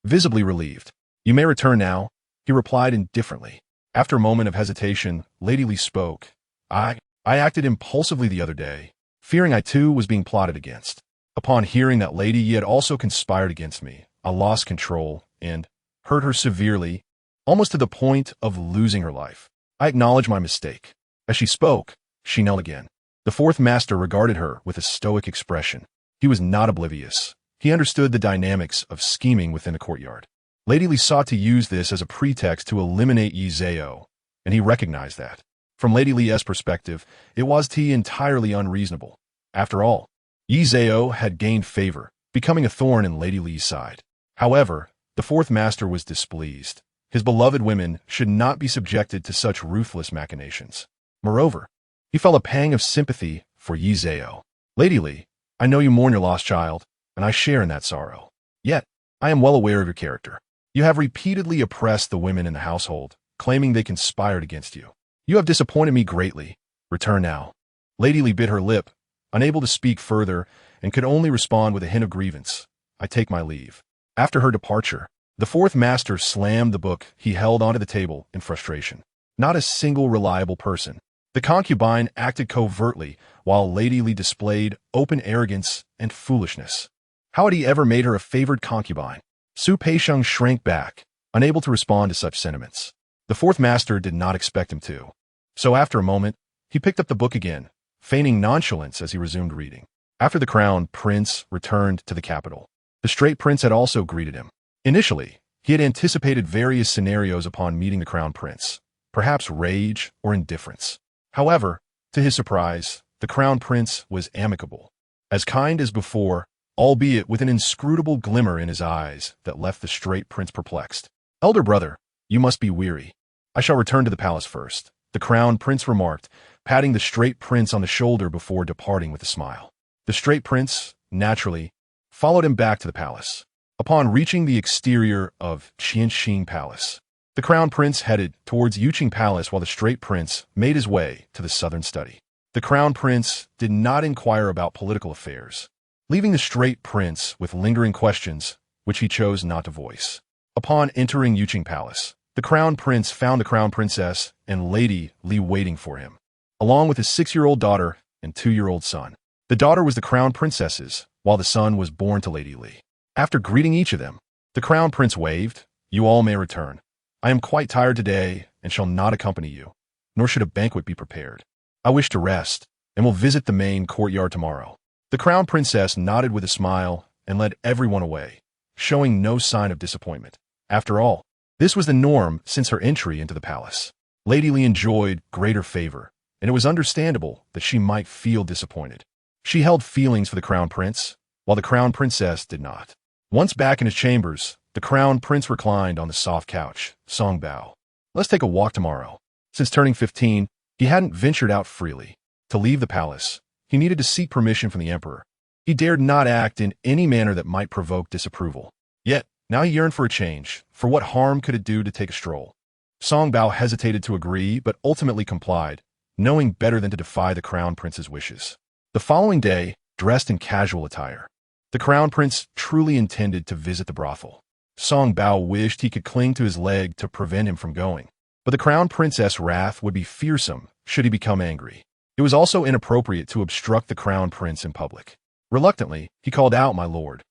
visibly relieved. "You may return now," he replied indifferently. After a moment of hesitation, Lady Li spoke. I acted impulsively the other day, fearing I too was being plotted against. Upon hearing that Lady Yi had also conspired against me, I lost control and hurt her severely, almost to the point of losing her life. I acknowledge my mistake." As she spoke, she knelt again. The fourth master regarded her with a stoic expression. He was not oblivious. He understood the dynamics of scheming within the courtyard. Lady Li sought to use this as a pretext to eliminate Yi Zhao, and he recognized that. From Lady Li's perspective, it was entirely unreasonable. After all, Yi Zhao had gained favor, becoming a thorn in Lady Li's side. However, the fourth master was displeased. His beloved women should not be subjected to such ruthless machinations. Moreover, he felt a pang of sympathy for Yi Zhao. "Lady Li, I know you mourn your lost child, and I share in that sorrow. Yet, I am well aware of your character. You have repeatedly oppressed the women in the household, claiming they conspired against you. You have disappointed me greatly. Return now." Lady Li bit her lip, unable to speak further, and could only respond with a hint of grievance. "I take my leave." After her departure, the fourth master slammed the book he held onto the table in frustration. Not a single reliable person. The concubine acted covertly, while Lady Li displayed open arrogance and foolishness. How had he ever made her a favored concubine? Su Peixiang shrank back, unable to respond to such sentiments. The fourth master did not expect him to. So after a moment, he picked up the book again, feigning nonchalance as he resumed reading. After the crown prince returned to the capital, the straight prince had also greeted him. Initially, he had anticipated various scenarios upon meeting the crown prince, perhaps rage or indifference. However, to his surprise, the crown prince was amicable, as kind as before, albeit with an inscrutable glimmer in his eyes that left the straight prince perplexed. "Elder brother, you must be weary. I shall return to the palace first," the crown prince remarked, patting the straight prince on the shoulder before departing with a smile. The straight prince, naturally, followed him back to the palace. Upon reaching the exterior of Qianxing Palace, the crown prince headed towards Yuqing Palace while the straight prince made his way to the southern study. The crown prince did not inquire about political affairs, leaving the straight prince with lingering questions, which he chose not to voice. Upon entering Yuqing Palace, the crown prince found the crown princess and Lady Li waiting for him, along with his 6-year-old daughter and 2-year-old son. The daughter was the crown princess's, while the son was born to Lady Li. After greeting each of them, the crown prince waved, "You all may return. I am quite tired today and shall not accompany you, nor should a banquet be prepared. I wish to rest and will visit the main courtyard tomorrow." The crown princess nodded with a smile and led everyone away, showing no sign of disappointment. After all, this was the norm since her entry into the palace. Lady Li enjoyed greater favor, and it was understandable that she might feel disappointed. She held feelings for the crown prince, while the crown princess did not. Once back in his chambers, the crown prince reclined on the soft couch, Song Bao. "Let's take a walk tomorrow." Since turning 15, he hadn't ventured out freely. To leave the palace, he needed to seek permission from the emperor. He dared not act in any manner that might provoke disapproval. Yet, now he yearned for a change, for what harm could it do to take a stroll? Song Bao hesitated to agree, but ultimately complied, knowing better than to defy the crown prince's wishes. The following day, dressed in casual attire, the crown prince truly intended to visit the brothel. Song Bao wished he could cling to his leg to prevent him from going. But the crown princess' wrath would be fearsome should he become angry. It was also inappropriate to obstruct the crown prince in public. Reluctantly, he called out, "My lord."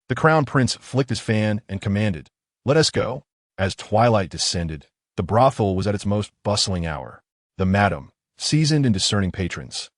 The crown prince flicked his fan and commanded, "Let us go." As twilight descended, the brothel was at its most bustling hour. The madam, seasoned and discerning patrons,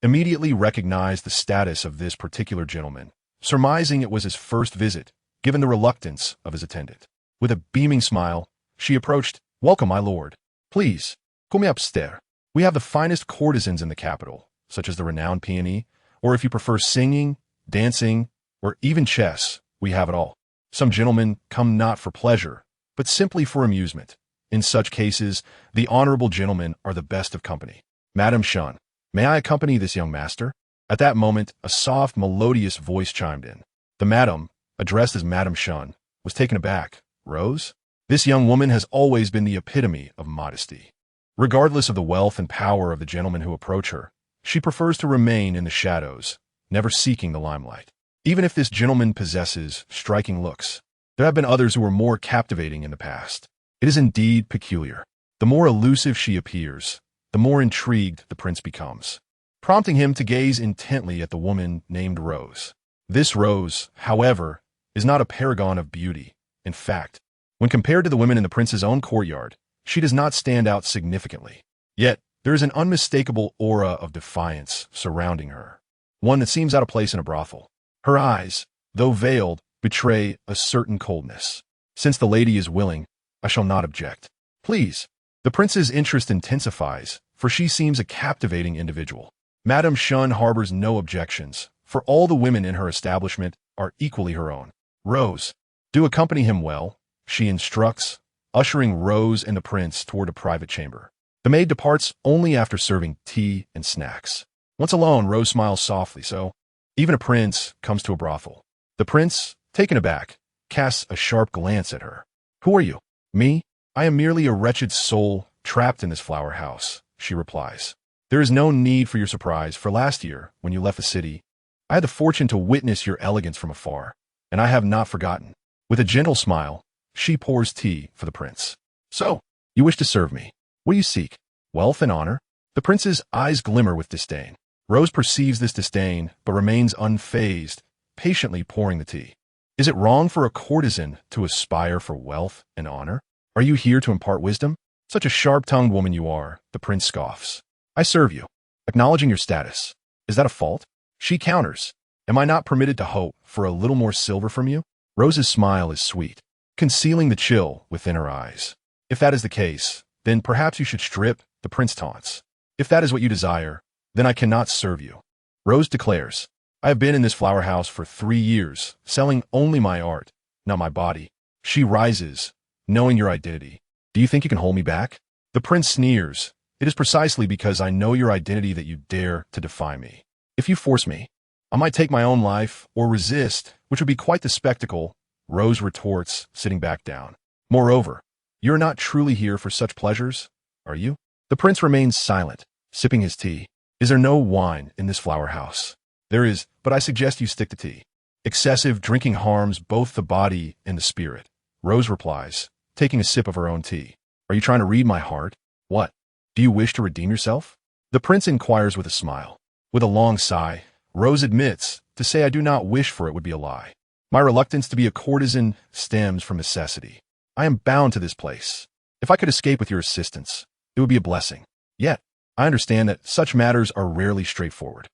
immediately recognized the status of this particular gentleman, surmising it was his first visit, given the reluctance of his attendant. With a beaming smile, she approached. "Welcome, my lord. Please, come upstairs. We have the finest courtesans in the capital, such as the renowned peony, or if you prefer singing, dancing, or even chess, we have it all. Some gentlemen come not for pleasure, but simply for amusement. In such cases, the honorable gentlemen are the best of company. Madame Shun, may I accompany this young master?" At that moment, a soft, melodious voice chimed in. The madam, addressed as Madame Shun, was taken aback. "Rose? This young woman has always been the epitome of modesty. Regardless of the wealth and power of the gentlemen who approach her, she prefers to remain in the shadows, never seeking the limelight. Even if this gentleman possesses striking looks, there have been others who were more captivating in the past. It is indeed peculiar. The more elusive she appears, the more intrigued the prince becomes, prompting him to gaze intently at the woman named Rose. This Rose, however, is not a paragon of beauty. In fact, when compared to the women in the prince's own courtyard, she does not stand out significantly. Yet, there is an unmistakable aura of defiance surrounding her, one that seems out of place in a brothel. Her eyes, though veiled, betray a certain coldness. Since the lady is willing, I shall not object. Please. The prince's interest intensifies, for she seems a captivating individual. Madame Shun harbors no objections, for all the women in her establishment are equally her own. "Rose, do accompany him well," she instructs, ushering Rose and the prince toward a private chamber. The maid departs only after serving tea and snacks. Once alone, Rose smiles softly, so even a prince comes to a brothel. The prince, taken aback, casts a sharp glance at her. "Who are you?" "Me? I am merely a wretched soul trapped in this flower house," she replies. "There is no need for your surprise, for last year, when you left the city, I had the fortune to witness your elegance from afar, and I have not forgotten." With a gentle smile, she pours tea for the prince. "So, you wish to serve me. What do you seek? Wealth and honor?" The prince's eyes glimmer with disdain. Rose perceives this disdain, but remains unfazed, patiently pouring the tea. "Is it wrong for a courtesan to aspire for wealth and honor? Are you here to impart wisdom? Such a sharp-tongued woman you are," the prince scoffs. "I serve you, acknowledging your status. Is that a fault?" She counters. "Am I not permitted to hope for a little more silver from you?" Rose's smile is sweet, concealing the chill within her eyes. "If that is the case, then perhaps you should strip," the prince taunts. "If that is what you desire, then I cannot serve you." Rose declares, "I have been in this flower house for 3 years, selling only my art, not my body." She rises, knowing your identity. "Do you think you can hold me back?" The prince sneers. "It is precisely because I know your identity that you dare to defy me. If you force me, I might take my own life or resist, which would be quite the spectacle," Rose retorts, sitting back down. "Moreover, you're not truly here for such pleasures, are you?" The prince remains silent, sipping his tea. "Is there no wine in this flower house?" "There is, but I suggest you stick to tea. Excessive drinking harms both the body and the spirit," Rose replies, taking a sip of her own tea. "Are you trying to read my heart? What? Do you wish to redeem yourself?" The prince inquires with a smile. With a long sigh, Rose admits, "To say I do not wish for it would be a lie. My reluctance to be a courtesan stems from necessity. I am bound to this place. If I could escape with your assistance, it would be a blessing. Yet, I understand that such matters are rarely straightforward."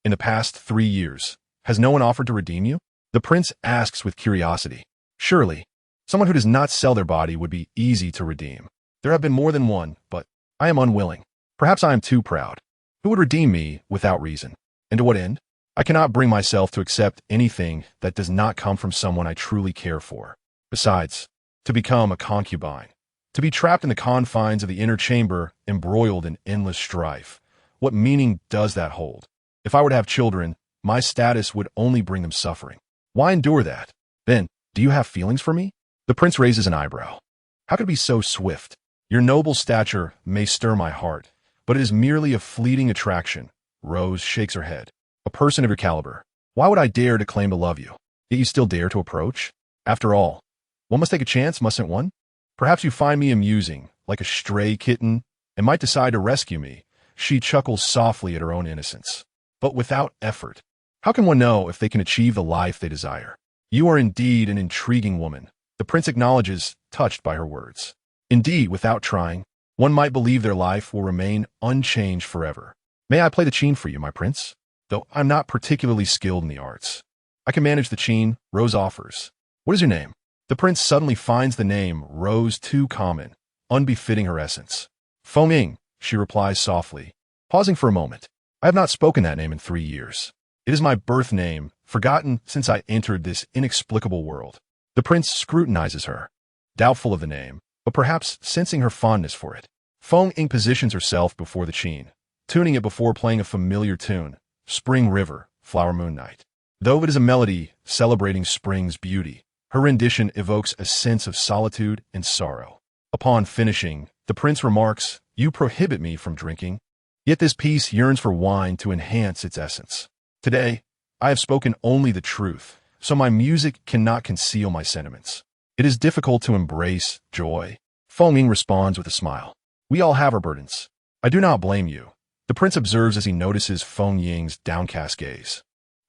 In the past 3 years, has no one offered to redeem you?" The prince asks with curiosity. "Surely, someone who does not sell their body would be easy to redeem. There have been more than one, but I am unwilling. Perhaps I am too proud. Who would redeem me without reason? And to what end? I cannot bring myself to accept anything that does not come from someone I truly care for. Besides, to become a concubine, to be trapped in the confines of the inner chamber, embroiled in endless strife, what meaning does that hold? If I were to have children, my status would only bring them suffering. Why endure that? Then, do you have feelings for me?" The prince raises an eyebrow. "How could it be so swift? Your noble stature may stir my heart, but it is merely a fleeting attraction." Rose shakes her head. "A person of your caliber, why would I dare to claim to love you? Yet you still dare to approach? After all, one must take a chance, mustn't one? Perhaps you find me amusing, like a stray kitten, and might decide to rescue me. She chuckles softly at her own innocence. But without effort, how can one know if they can achieve the life they desire? You are indeed an intriguing woman, the prince acknowledges, touched by her words. Indeed, without trying, one might believe their life will remain unchanged forever. May I play the qin for you, my prince? Though I'm not particularly skilled in the arts. I can manage the qin, Rose offers. What is your name? The prince suddenly finds the name Rose too common, unbefitting her essence. Feng Ying, she replies softly, pausing for a moment. I have not spoken that name in 3 years. It is my birth name, forgotten since I entered this inexplicable world. The prince scrutinizes her, doubtful of the name, but perhaps sensing her fondness for it. Feng Ying positions herself before the qin, tuning it before playing a familiar tune, Spring River, Flower Moon Night. Though it is a melody celebrating spring's beauty, her rendition evokes a sense of solitude and sorrow. Upon finishing, the prince remarks, "You prohibit me from drinking, yet this piece yearns for wine to enhance its essence. Today, I have spoken only the truth, so my music cannot conceal my sentiments. It is difficult to embrace joy." Feng Ying responds with a smile. "We all have our burdens. I do not blame you," the prince observes as he notices Feng Ying's downcast gaze,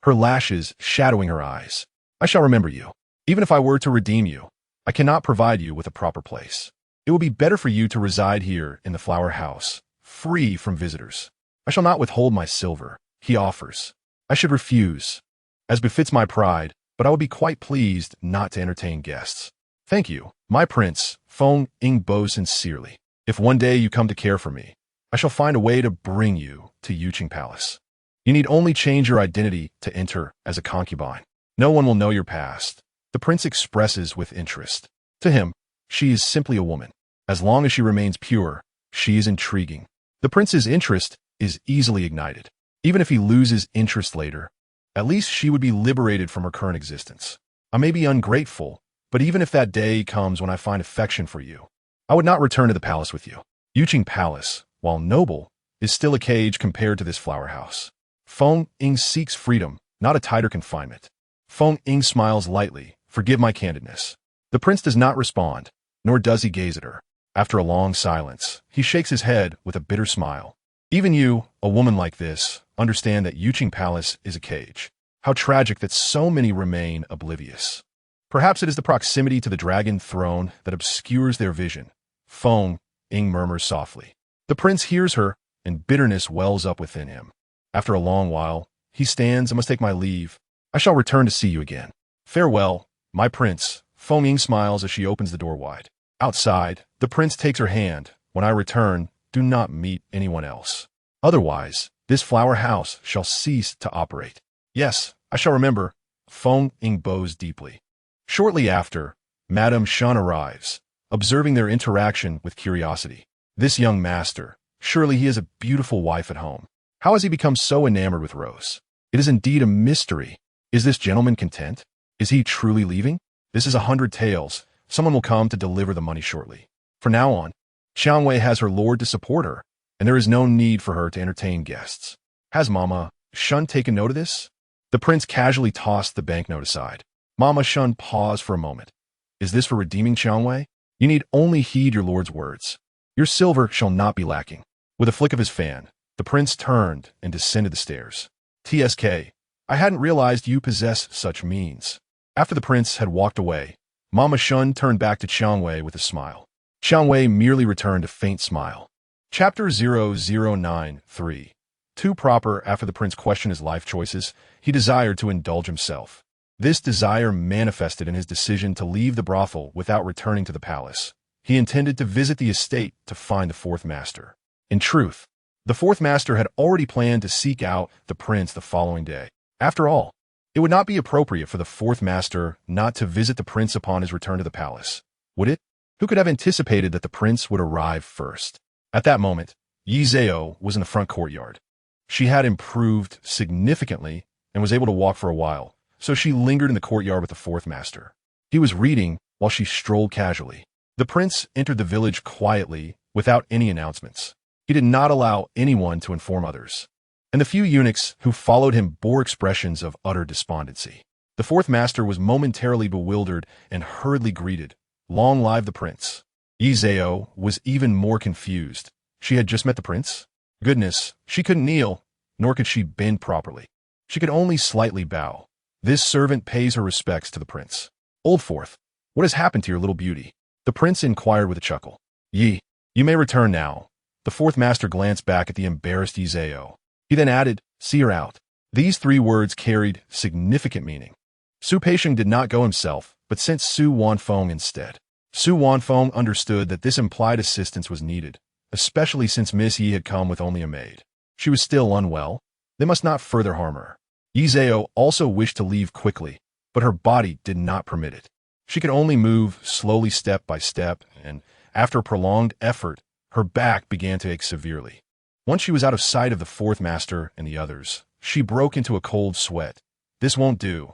her lashes shadowing her eyes. "I shall remember you. Even if I were to redeem you, I cannot provide you with a proper place. It will be better for you to reside here in the flower house, free from visitors. I shall not withhold my silver," he offers. "I should refuse, as befits my pride, but I would be quite pleased not to entertain guests." "Thank you, my prince," Feng Ying bows sincerely. "If one day you come to care for me, I shall find a way to bring you to Qing Palace. You need only change your identity to enter as a concubine. No one will know your past," the prince expresses with interest. To him, she is simply a woman. As long as she remains pure, she is intriguing. The prince's interest is easily ignited. Even if he loses interest later, at least she would be liberated from her current existence. "I may be ungrateful, but even if that day comes when I find affection for you, I would not return to the palace with you. Qing Palace, while noble, is still a cage compared to this flower house." Feng Ying seeks freedom, not a tighter confinement. Feng Ying smiles lightly, "Forgive my candidness." The prince does not respond, nor does he gaze at her. After a long silence, he shakes his head with a bitter smile. "Even you, a woman like this, understand that Qing Palace is a cage. How tragic that so many remain oblivious. Perhaps it is the proximity to the dragon throne that obscures their vision," Feng Ying murmurs softly. The prince hears her, and bitterness wells up within him. After a long while, he stands. "I must take my leave. I shall return to see you again." "Farewell, my prince," Feng Ying smiles as she opens the door wide. Outside, the prince takes her hand. "When I return, do not meet anyone else. Otherwise, this flower house shall cease to operate." "Yes, I shall remember," Feng Ying bows deeply. Shortly after, Madame Shun arrives, observing their interaction with curiosity. "This young master, surely he has a beautiful wife at home. How has he become so enamored with Rose? It is indeed a mystery. Is this gentleman content? Is he truly leaving? This is 100 tales. Someone will come to deliver the money shortly. From now on, Xiang Wei has her lord to support her, and there is no need for her to entertain guests. Has Mama Shun taken note of this?" The prince casually tossed the banknote aside. Mama Shun paused for a moment. "Is this for redeeming Xiang Wei? You need only heed your lord's words. Your silver shall not be lacking." With a flick of his fan, the prince turned and descended the stairs. "TSK, I hadn't realized you possess such means." After the prince had walked away, Mama Shun turned back to Xiang Wei with a smile. Xiang Wei merely returned a faint smile. Chapter 0093. Too proper. After the prince questioned his life choices, he desired to indulge himself. This desire manifested in his decision to leave the brothel without returning to the palace. He intended to visit the estate to find the fourth master. In truth, the fourth master had already planned to seek out the prince the following day. After all, it would not be appropriate for the fourth master not to visit the prince upon his return to the palace, would it? Who could have anticipated that the prince would arrive first? At that moment, Yi Zhao was in the front courtyard. She had improved significantly and was able to walk for a while, so she lingered in the courtyard with the fourth master. He was reading while she strolled casually. The prince entered the village quietly, without any announcements. He did not allow anyone to inform others, and the few eunuchs who followed him bore expressions of utter despondency. The fourth master was momentarily bewildered and hurriedly greeted, "Long live the prince." Yi Zhao was even more confused. She had just met the prince? Goodness, she couldn't kneel, nor could she bend properly. She could only slightly bow. This servant pays her respects to the prince. Old Fourth, what has happened to your little beauty? The prince inquired with a chuckle. Yi, you may return now. The fourth master glanced back at the embarrassed Yi Zhao. He then added, see her out. These 3 words carried significant meaning. Su Peixiong did not go himself, but sent Su Wanfeng instead. Su Wanfeng understood that this implied assistance was needed, especially since Miss Yi had come with only a maid. She was still unwell. They must not further harm her. Yi Zhao also wished to leave quickly, but her body did not permit it. She could only move slowly step by step, and after a prolonged effort, her back began to ache severely. Once she was out of sight of the fourth master and the others, she broke into a cold sweat. This won't do.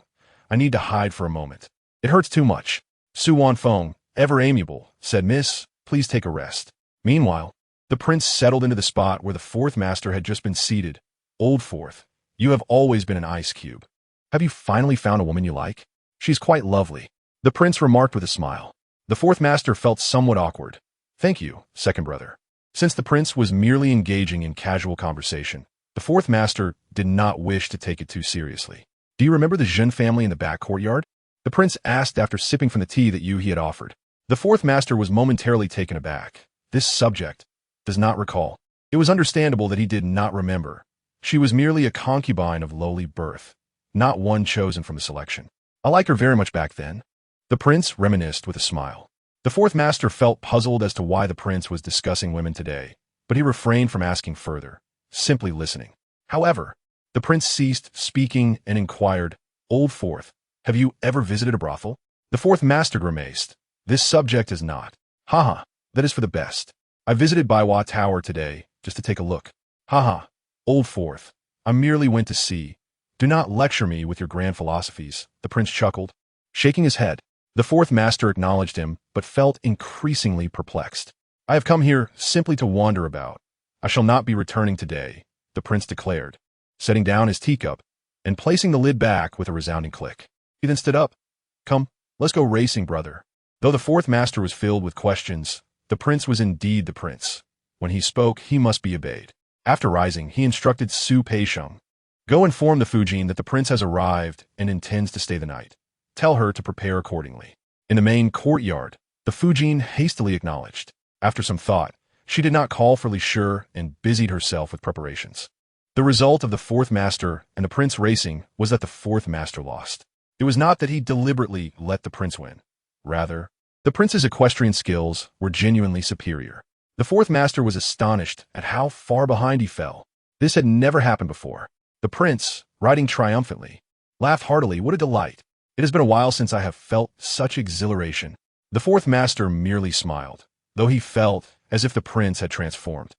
I need to hide for a moment. It hurts too much. Su Wanfeng, ever amiable, said, Miss, please take a rest. Meanwhile, the prince settled into the spot where the fourth master had just been seated. Old Fourth, you have always been an ice cube. Have you finally found a woman you like? She's quite lovely. The prince remarked with a smile. The fourth master felt somewhat awkward. Thank you, second brother. Since the prince was merely engaging in casual conversation, the fourth master did not wish to take it too seriously. Do you remember the Zhen family in the back courtyard? The prince asked after sipping from the tea that he had offered. The fourth master was momentarily taken aback. This subject does not recall. It was understandable that he did not remember. She was merely a concubine of lowly birth, not one chosen from the selection. I liked her very much back then. The prince reminisced with a smile. The fourth master felt puzzled as to why the prince was discussing women today, but he refrained from asking further, simply listening. However, the prince ceased speaking and inquired, Old Fourth, have you ever visited a brothel? The fourth master grimaced. This subject is not. Haha, that is for the best. I visited Baiwa Tower today, just to take a look. Haha, Old Fourth, I merely went to see. Do not lecture me with your grand philosophies, the prince chuckled. Shaking his head, the fourth master acknowledged him, but felt increasingly perplexed. I have come here simply to wander about. I shall not be returning today, the prince declared, setting down his teacup and placing the lid back with a resounding click. He then stood up. Come, let's go racing, brother. Though the fourth master was filled with questions, the prince was indeed the prince. When he spoke, he must be obeyed. After rising, he instructed Su Peixiong. Go inform the Fujin that the prince has arrived and intends to stay the night. Tell her to prepare accordingly. In the main courtyard, the Fujin hastily acknowledged. After some thought, she did not call for Li Side and busied herself with preparations. The result of the fourth master and the prince racing was that the fourth master lost. It was not that he deliberately let the prince win. Rather, the prince's equestrian skills were genuinely superior. The fourth master was astonished at how far behind he fell. This had never happened before. The prince, riding triumphantly, laughed heartily. What a delight! It has been a while since I have felt such exhilaration. The fourth master merely smiled, though he felt as if the prince had transformed,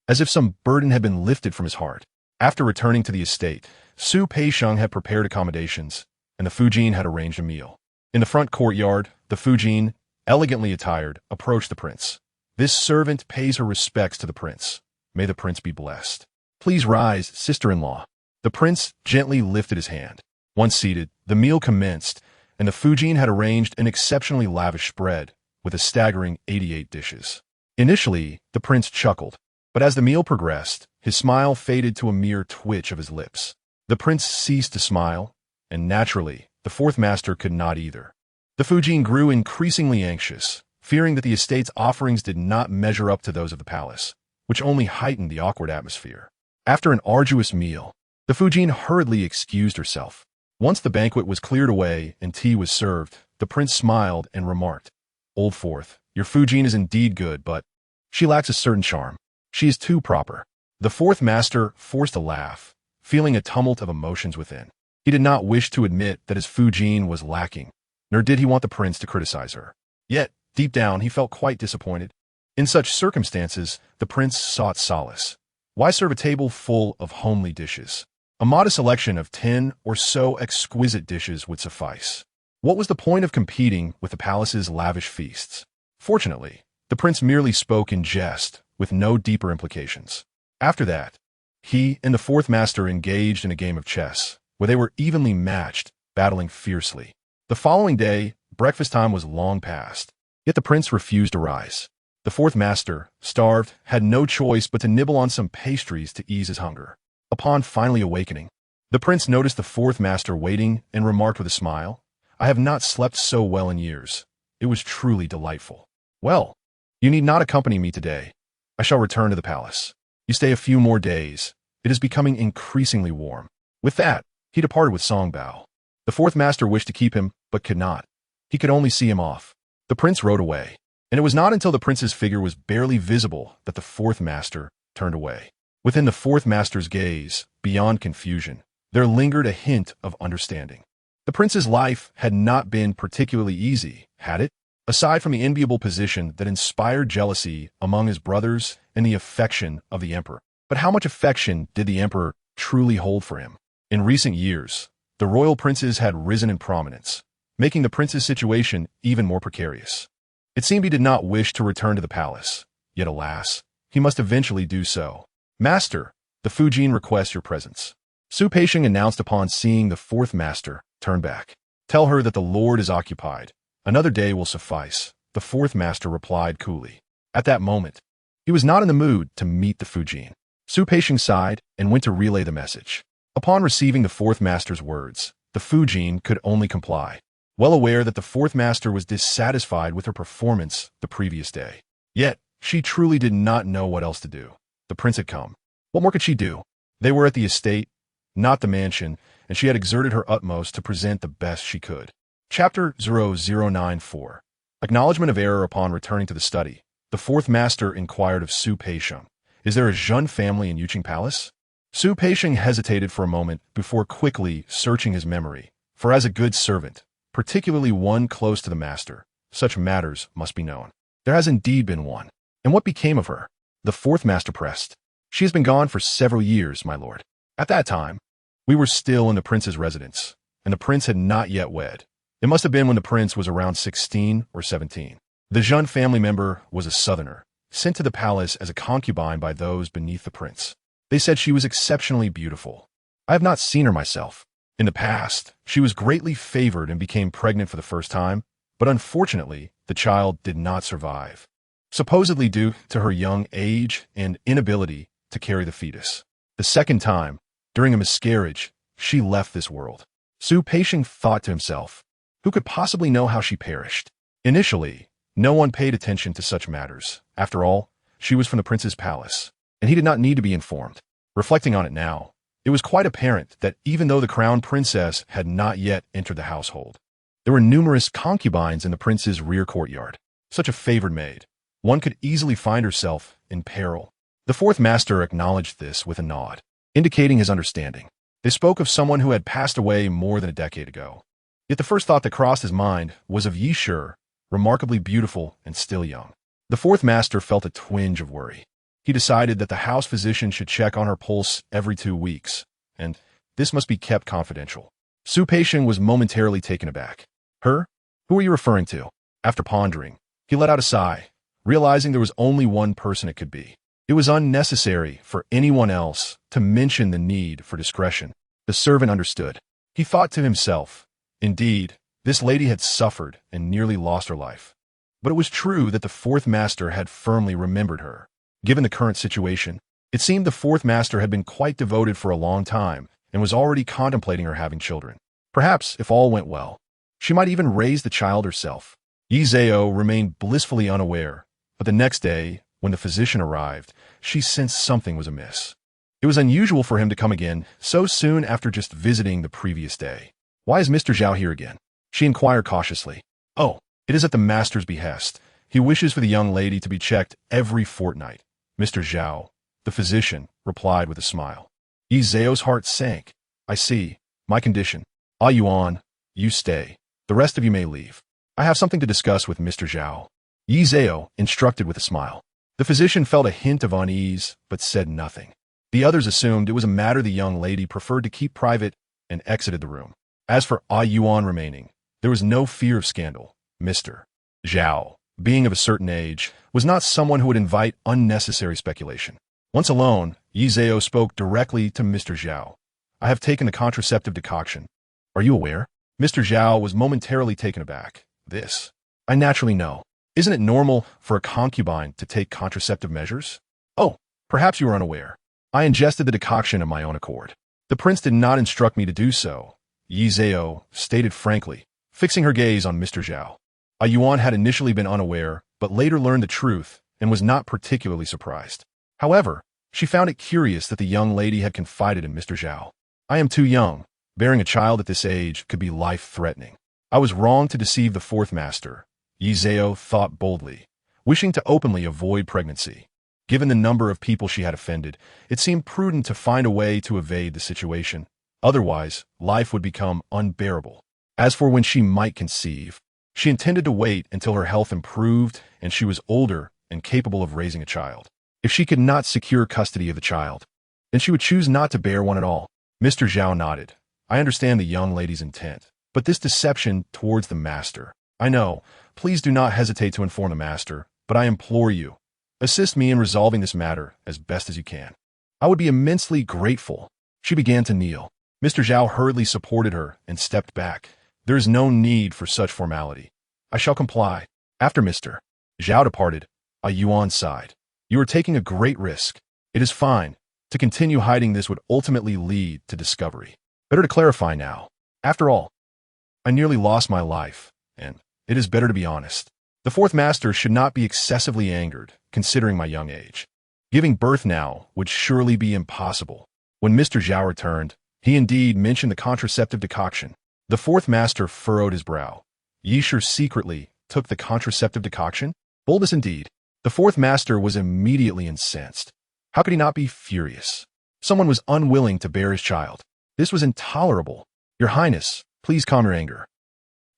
as if some burden had been lifted from his heart. After returning to the estate, Su Peixiong had prepared accommodations, and the Fujin had arranged a meal. In the front courtyard, the Fujin, elegantly attired, approached the prince. This servant pays her respects to the prince. May the prince be blessed. Please rise, sister-in-law. The prince gently lifted his hand. Once seated, the meal commenced, and the Fujin had arranged an exceptionally lavish spread, with a staggering 88 dishes. Initially, the prince chuckled, but as the meal progressed, his smile faded to a mere twitch of his lips. The prince ceased to smile, and naturally, the fourth master could not either. The Fujin grew increasingly anxious, fearing that the estate's offerings did not measure up to those of the palace, which only heightened the awkward atmosphere. After an arduous meal, the Fujin hurriedly excused herself. Once the banquet was cleared away and tea was served, the prince smiled and remarked, Old Fourth, your Fujin is indeed good, but she lacks a certain charm. She is too proper. The fourth master forced a laugh, feeling a tumult of emotions within. He did not wish to admit that his Fujin was lacking, nor did he want the prince to criticize her. Yet, deep down, he felt quite disappointed. In such circumstances, the prince sought solace. Why serve a table full of homely dishes? A modest selection of 10 or so exquisite dishes would suffice. What was the point of competing with the palace's lavish feasts? Fortunately, the prince merely spoke in jest, with no deeper implications. After that, he and the fourth master engaged in a game of chess, where they were evenly matched, battling fiercely. The following day, breakfast time was long past, yet the prince refused to rise. The fourth master, starved, had no choice but to nibble on some pastries to ease his hunger. Upon finally awakening, the prince noticed the fourth master waiting and remarked with a smile, "I have not slept so well in years. It was truly delightful. Well, you need not accompany me today. I shall return to the palace. You stay a few more days. It is becoming increasingly warm." With that, he departed with song bow. The fourth master wished to keep him, but could not. He could only see him off. The prince rode away, and it was not until the prince's figure was barely visible that the fourth master turned away. Within the fourth master's gaze, beyond confusion, there lingered a hint of understanding. The prince's life had not been particularly easy, had it? Aside from the enviable position that inspired jealousy among his brothers and the affection of the emperor. But how much affection did the emperor truly hold for him? In recent years, the royal princes had risen in prominence, making the prince's situation even more precarious. It seemed he did not wish to return to the palace, yet alas, he must eventually do so. "Master, the Fujin requests your presence," Su Peixing announced upon seeing the fourth master turn back. "Tell her that the lord is occupied. Another day will suffice," the fourth master replied coolly. At that moment, he was not in the mood to meet the Fujin. Su Peixing sighed and went to relay the message. Upon receiving the fourth master's words, the Fujin could only comply, well aware that the fourth master was dissatisfied with her performance the previous day. Yet, she truly did not know what else to do. The prince had come. What more could she do? They were at the estate, not the mansion, and she had exerted her utmost to present the best she could. Chapter 0094. Acknowledgement of error. Upon returning to the study, the fourth master inquired of Su Peixing, "Is there a Zhen family in Yuqing Palace?" Su Peixing hesitated for a moment before quickly searching his memory, for as a good servant, particularly one close to the master, such matters must be known. There has indeed been one. And what became of her? The fourth master pressed. "She has been gone for several years, my lord. At that time, we were still in the prince's residence, and the prince had not yet wed. It must have been when the prince was around 16 or 17. The Zhen family member was a southerner, sent to the palace as a concubine by those beneath the prince. They said she was exceptionally beautiful. I have not seen her myself. In the past, she was greatly favored and became pregnant for the first time, but unfortunately, the child did not survive, supposedly due to her young age and inability to carry the fetus. The second time, during a miscarriage, she left this world." Su Peixing thought to himself, who could possibly know how she perished? Initially, no one paid attention to such matters. After all, she was from the prince's palace, and he did not need to be informed. Reflecting on it now, it was quite apparent that even though the crown princess had not yet entered the household, there were numerous concubines in the prince's rear courtyard. Such a favored maid, one could easily find herself in peril. The fourth master acknowledged this with a nod, indicating his understanding. They spoke of someone who had passed away more than a decade ago. Yet the first thought that crossed his mind was of Yi Shi, remarkably beautiful and still young. The fourth master felt a twinge of worry. He decided that the house physician should check on her pulse every 2 weeks, and this must be kept confidential. Su Peixing was momentarily taken aback. "Her? Who are you referring to?" After pondering, he let out a sigh, realizing there was only one person it could be. It was unnecessary for anyone else to mention the need for discretion. The servant understood. He thought to himself, indeed, this lady had suffered and nearly lost her life. But it was true that the fourth master had firmly remembered her. Given the current situation, it seemed the fourth master had been quite devoted for a long time and was already contemplating her having children. Perhaps, if all went well, she might even raise the child herself. Yi Zhao remained blissfully unaware, but the next day, when the physician arrived, she sensed something was amiss. It was unusual for him to come again so soon after just visiting the previous day. "Why is Mr. Zhao here again?" she inquired cautiously. "Oh, it is at the master's behest. He wishes for the young lady to be checked every fortnight." Mr. Zhao, the physician, replied with a smile. Yi Zhao's heart sank. "I see. My condition. Ah Yuan, you stay. The rest of you may leave. I have something to discuss with Mr. Zhao." Yi Zhao instructed with a smile. The physician felt a hint of unease, but said nothing. The others assumed it was a matter the young lady preferred to keep private and exited the room. As for Ah Yuan remaining, there was no fear of scandal. Mr. Zhao, being of a certain age, was not someone who would invite unnecessary speculation. Once alone, Yi Zhao spoke directly to Mr. Zhao. "I have taken the contraceptive decoction. Are you aware?" Mr. Zhao was momentarily taken aback. "This? I naturally know. Isn't it normal for a concubine to take contraceptive measures? Oh, perhaps you are unaware. I ingested the decoction of my own accord. The prince did not instruct me to do so, Yi Zhao stated frankly, fixing her gaze on Mr. Zhao. Yuan had initially been unaware, but later learned the truth and was not particularly surprised. However, she found it curious that the young lady had confided in Mr. Zhao. I am too young. Bearing a child at this age could be life-threatening. I was wrong to deceive the fourth master, Yi Zhao thought boldly, wishing to openly avoid pregnancy. Given the number of people she had offended, it seemed prudent to find a way to evade the situation. Otherwise, life would become unbearable. As for when she might conceive, she intended to wait until her health improved and she was older and capable of raising a child. If she could not secure custody of the child, then she would choose not to bear one at all. Mr. Zhao nodded. I understand the young lady's intent, but this deception towards the master. I know. Please do not hesitate to inform the master, but I implore you, assist me in resolving this matter as best as you can. I would be immensely grateful. She began to kneel. Mr. Zhao hurriedly supported her and stepped back. There is no need for such formality. I shall comply. After Mr. Zhao departed, Yuan sighed. You are taking a great risk. It is fine. To continue hiding this would ultimately lead to discovery. Better to clarify now. After all, I nearly lost my life, and it is better to be honest. The fourth master should not be excessively angered, considering my young age. Giving birth now would surely be impossible. When Mr. Zhao returned, he indeed mentioned the contraceptive decoction. The fourth master furrowed his brow. Yisher secretly took the contraceptive decoction? Boldness indeed. The fourth master was immediately incensed. How could he not be furious? Someone was unwilling to bear his child. This was intolerable. Your Highness, please calm your anger.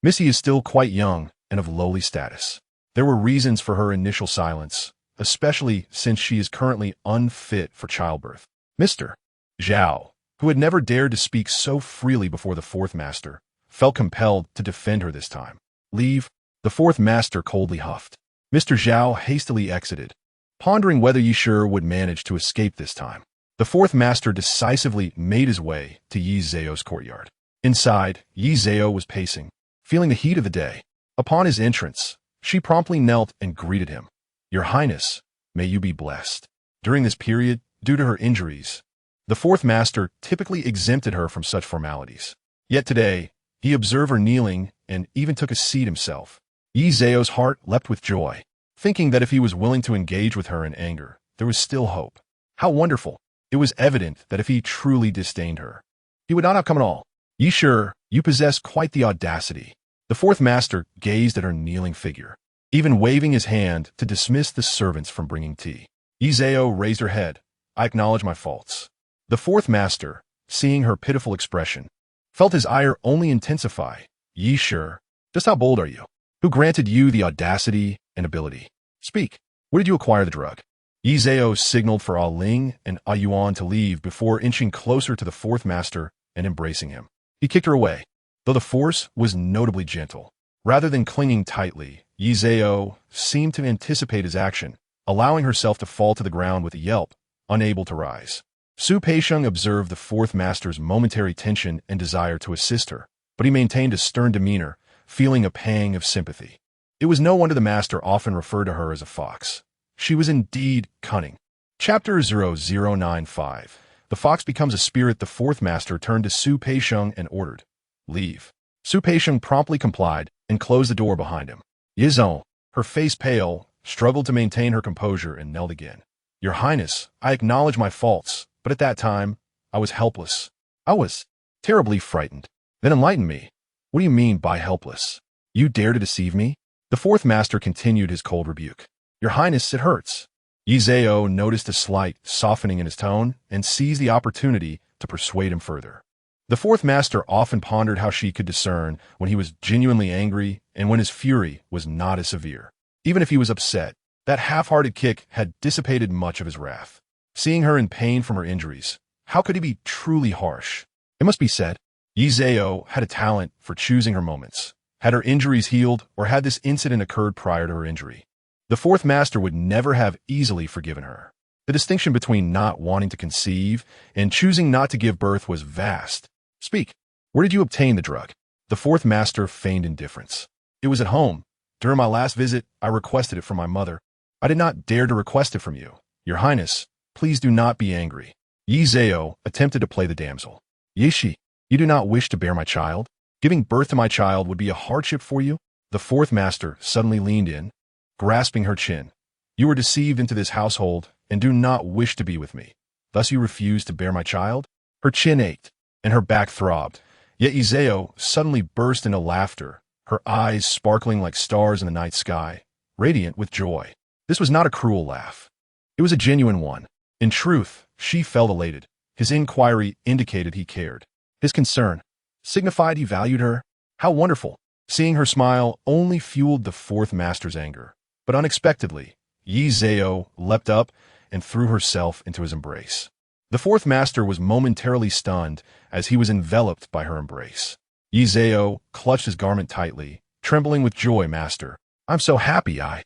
Missy is still quite young and of lowly status. There were reasons for her initial silence, especially since she is currently unfit for childbirth. Mr. Zhao, who had never dared to speak so freely before the fourth master, felt compelled to defend her this time. Leave, the fourth master coldly huffed. Mr. Zhao hastily exited, pondering whether Yisher would manage to escape this time. The fourth master decisively made his way to Yi Zhao's courtyard. Inside, Yi Zhao was pacing, feeling the heat of the day. Upon his entrance, she promptly knelt and greeted him. Your Highness, may you be blessed. During this period, due to her injuries, the fourth master typically exempted her from such formalities. Yet today, he observed her kneeling and even took a seat himself. Yi Zhao's heart leapt with joy, thinking that if he was willing to engage with her in anger, there was still hope. How wonderful! It was evident that if he truly disdained her, he would not have come at all. Yisher, you possess quite the audacity. The fourth master gazed at her kneeling figure, even waving his hand to dismiss the servants from bringing tea. Yi Zhao raised her head. I acknowledge my faults. The fourth master, seeing her pitiful expression, felt his ire only intensify. Yisher, just how bold are you? Who granted you the audacity and ability? Speak. Where did you acquire the drug? Yi Zhao signaled for Ling and Yuan to leave before inching closer to the fourth master and embracing him. He kicked her away, though the force was notably gentle. Rather than clinging tightly, Yi Zhao seemed to anticipate his action, allowing herself to fall to the ground with a yelp, unable to rise. Su Peisheng observed the fourth master's momentary tension and desire to assist her, but he maintained a stern demeanor, feeling a pang of sympathy. It was no wonder the master often referred to her as a fox. She was indeed cunning. Chapter 0095. The fox becomes a spirit. The fourth master turned to Su Peisheng and ordered, leave. Su Peisheng promptly complied and closed the door behind him. Yizhou, her face pale, struggled to maintain her composure and knelt again. Your Highness, I acknowledge my faults, but at that time, I was helpless. I was terribly frightened. Then enlighten me. What do you mean by helpless? You dare to deceive me? The fourth master continued his cold rebuke. Your Highness, it hurts. Yi Zhao noticed a slight softening in his tone and seized the opportunity to persuade him further. The fourth master often pondered how she could discern when he was genuinely angry and when his fury was not as severe. Even if he was upset, that half-hearted kick had dissipated much of his wrath. Seeing her in pain from her injuries, how could he be truly harsh? It must be said, Yi Zhao had a talent for choosing her moments. Had her injuries healed, or had this incident occurred prior to her injury, the fourth master would never have easily forgiven her. The distinction between not wanting to conceive and choosing not to give birth was vast. Speak. Where did you obtain the drug? The fourth master feigned indifference. It was at home. During my last visit, I requested it from my mother. I did not dare to request it from you. Your Highness, please do not be angry. Yi Zhao attempted to play the damsel. Yishi, you do not wish to bear my child? Giving birth to my child would be a hardship for you? The fourth master suddenly leaned in, grasping her chin. You were deceived into this household and do not wish to be with me. Thus you refuse to bear my child? Her chin ached, and her back throbbed. Yet Yi Zhao suddenly burst into laughter, her eyes sparkling like stars in the night sky, radiant with joy. This was not a cruel laugh. It was a genuine one. In truth, she felt elated. His inquiry indicated he cared. His concern signified he valued her. How wonderful! Seeing her smile only fueled the fourth master's anger. But unexpectedly, Yi Zhao leapt up and threw herself into his embrace. The fourth master was momentarily stunned as he was enveloped by her embrace. Yi Zhao clutched his garment tightly, trembling with joy. Master, I'm so happy. I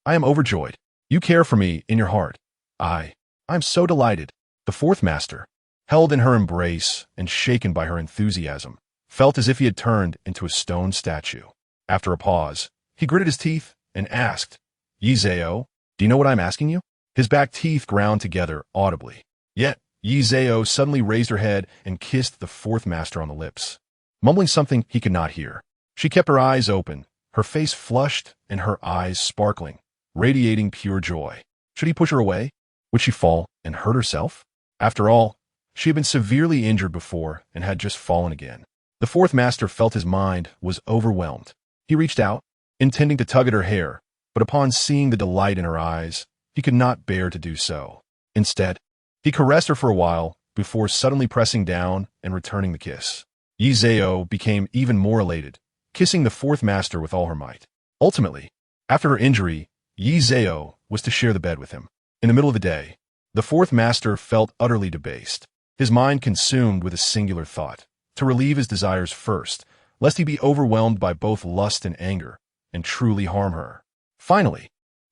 am overjoyed. You care for me in your heart. I'm so delighted. The fourth master, held in her embrace and shaken by her enthusiasm, felt as if he had turned into a stone statue. After a pause, he gritted his teeth and asked, Yi Zhao, do you know what I'm asking you? His back teeth ground together audibly. Yet, Yi Zhao suddenly raised her head and kissed the fourth master on the lips, mumbling something he could not hear. She kept her eyes open, her face flushed and her eyes sparkling, radiating pure joy. Should he push her away? Would she fall and hurt herself? After all, she had been severely injured before and had just fallen again. The fourth master felt his mind was overwhelmed. He reached out, intending to tug at her hair, but upon seeing the delight in her eyes, he could not bear to do so. Instead, he caressed her for a while before suddenly pressing down and returning the kiss. Yi Zhao became even more elated, kissing the fourth master with all her might. Ultimately, after her injury, Yi Zhao was to share the bed with him. In the middle of the day, the fourth master felt utterly debased, his mind consumed with a singular thought, to relieve his desires first, lest he be overwhelmed by both lust and anger, and truly harm her. Finally,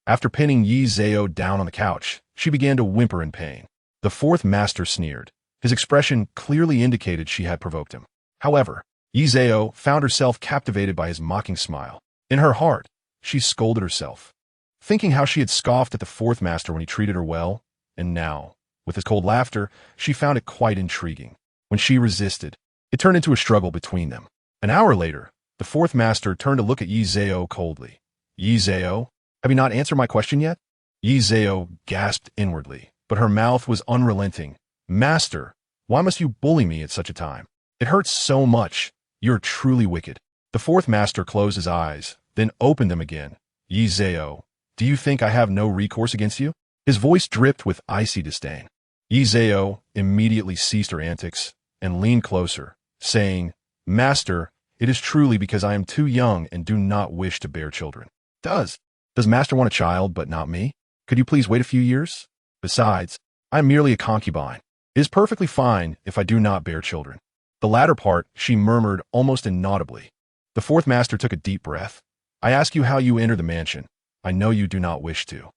after pinning Yi Zhao down on the couch, she began to whimper in pain. The fourth master sneered. His expression clearly indicated she had provoked him. However, Yi Zhao found herself captivated by his mocking smile. In her heart, she scolded herself, thinking how she had scoffed at the fourth master when he treated her well, and now, with his cold laughter, she found it quite intriguing. When she resisted, it turned into a struggle between them. An hour later, the fourth master turned to look at Yi Zhao coldly. Yi Zhao, have you not answered my question yet? Yi Zhao gasped inwardly, but her mouth was unrelenting. Master, why must you bully me at such a time? It hurts so much. You're truly wicked. The fourth master closed his eyes, then opened them again. Yi Zhao, do you think I have no recourse against you? His voice dripped with icy disdain. Yi Zhao immediately ceased her antics and leaned closer, saying, Master, it is truly because I am too young and do not wish to bear children. Does Master want a child but not me? Could you please wait a few years? Besides, I am merely a concubine. It is perfectly fine if I do not bear children. The latter part she murmured almost inaudibly. The fourth master took a deep breath. I ask you how you enter the mansion. I know you do not wish to.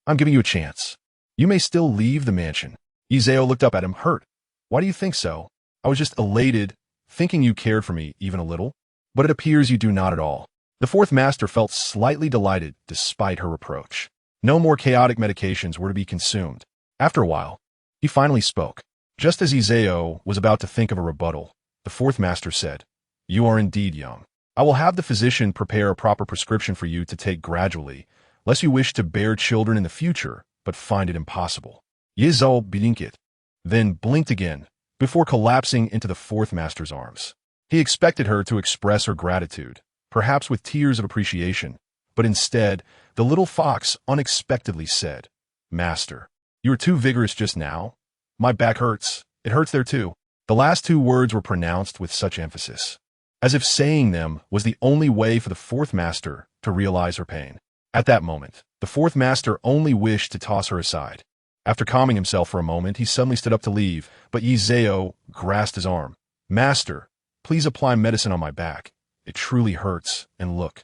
I'm giving you a chance. You may still leave the mansion. Yi Zhao looked up at him, hurt. Why do you think so? I was just elated, thinking you cared for me even a little. But it appears you do not at all. The fourth master felt slightly delighted despite her reproach. No more chaotic medications were to be consumed. After a while, he finally spoke. Just as Yi Zhao was about to think of a rebuttal, the fourth master said, You are indeed young. I will have the physician prepare a proper prescription for you to take gradually, lest you wish to bear children in the future, but find it impossible. Yi Zhao blinked, then blinked again, before collapsing into the fourth master's arms. He expected her to express her gratitude, perhaps with tears of appreciation, but instead, the little fox unexpectedly said, Master, you were too vigorous just now. My back hurts. It hurts there too. The last two words were pronounced with such emphasis, as if saying them was the only way for the fourth master to realize her pain. At that moment, the fourth master only wished to toss her aside. After calming himself for a moment, he suddenly stood up to leave, but Yi Zhao grasped his arm. Master, please apply medicine on my back. It truly hurts, and look.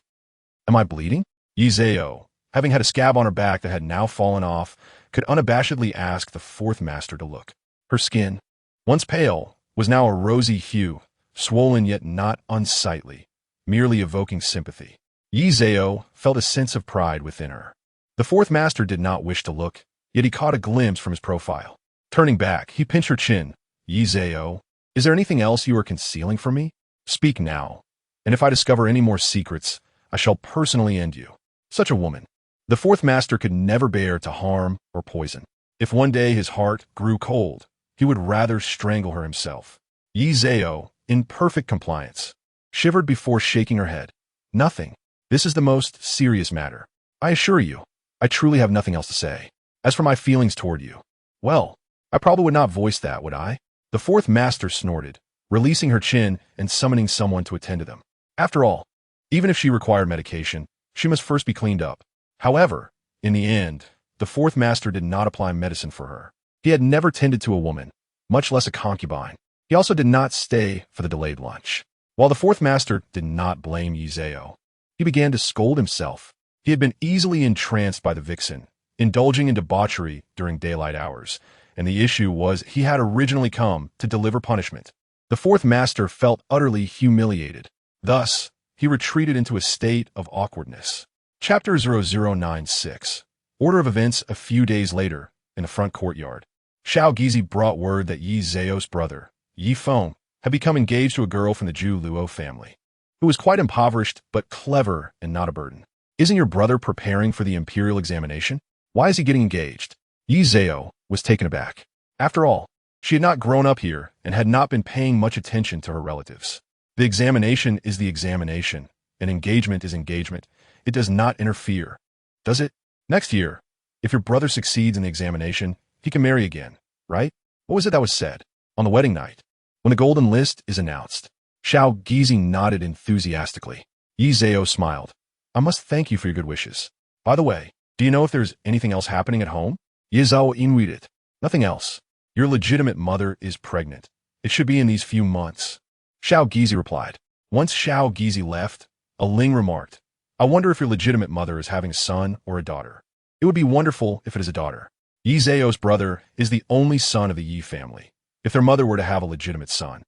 Am I bleeding? Yi Zhao, having had a scab on her back that had now fallen off, could unabashedly ask the fourth master to look. Her skin, once pale, was now a rosy hue, swollen yet not unsightly, merely evoking sympathy. Yi Zhao felt a sense of pride within her. The fourth master did not wish to look, yet he caught a glimpse from his profile. Turning back, he pinched her chin. Yi Zhao, is there anything else you are concealing from me? Speak now, and if I discover any more secrets, I shall personally end you. Such a woman. The fourth master could never bear to harm or poison. If one day his heart grew cold, he would rather strangle her himself. Yi Zhao, in perfect compliance, shivered before shaking her head. Nothing. This is the most serious matter. I assure you, I truly have nothing else to say. As for my feelings toward you, well, I probably would not voice that, would I? The fourth master snorted, releasing her chin and summoning someone to attend to them. After all, even if she required medication, she must first be cleaned up. However, in the end, the fourth master did not apply medicine for her. He had never tended to a woman, much less a concubine. He also did not stay for the delayed lunch. While the fourth master did not blame Yi Zhao, he began to scold himself. He had been easily entranced by the vixen, indulging in debauchery during daylight hours, and the issue was he had originally come to deliver punishment. The fourth master felt utterly humiliated. Thus, he retreated into a state of awkwardness. Chapter 0096. Order of events a few days later, in the front courtyard. Xiao Gizi brought word that Yi Zhao's brother, Yi Feng, had become engaged to a girl from the Zhu Luo family, who was quite impoverished but clever and not a burden. Isn't your brother preparing for the imperial examination? Why is he getting engaged? Yi Zhao was taken aback. After all, she had not grown up here and had not been paying much attention to her relatives. The examination is the examination, and engagement is engagement. It does not interfere, does it? Next year, if your brother succeeds in the examination, he can marry again, right? What was it that was said? On the wedding night, when the golden list is announced. Xiao Gizi nodded enthusiastically. Yi Zhao smiled. I must thank you for your good wishes. By the way, do you know if there's anything else happening at home? Yi Zhao inread it. Nothing else. Your legitimate mother is pregnant. It should be in these few months. Xiao Gizi replied. Once Xiao Gizi left, a Ling remarked, I wonder if your legitimate mother is having a son or a daughter. It would be wonderful if it is a daughter. Yi Zhao's brother is the only son of the Yi family. If their mother were to have a legitimate son,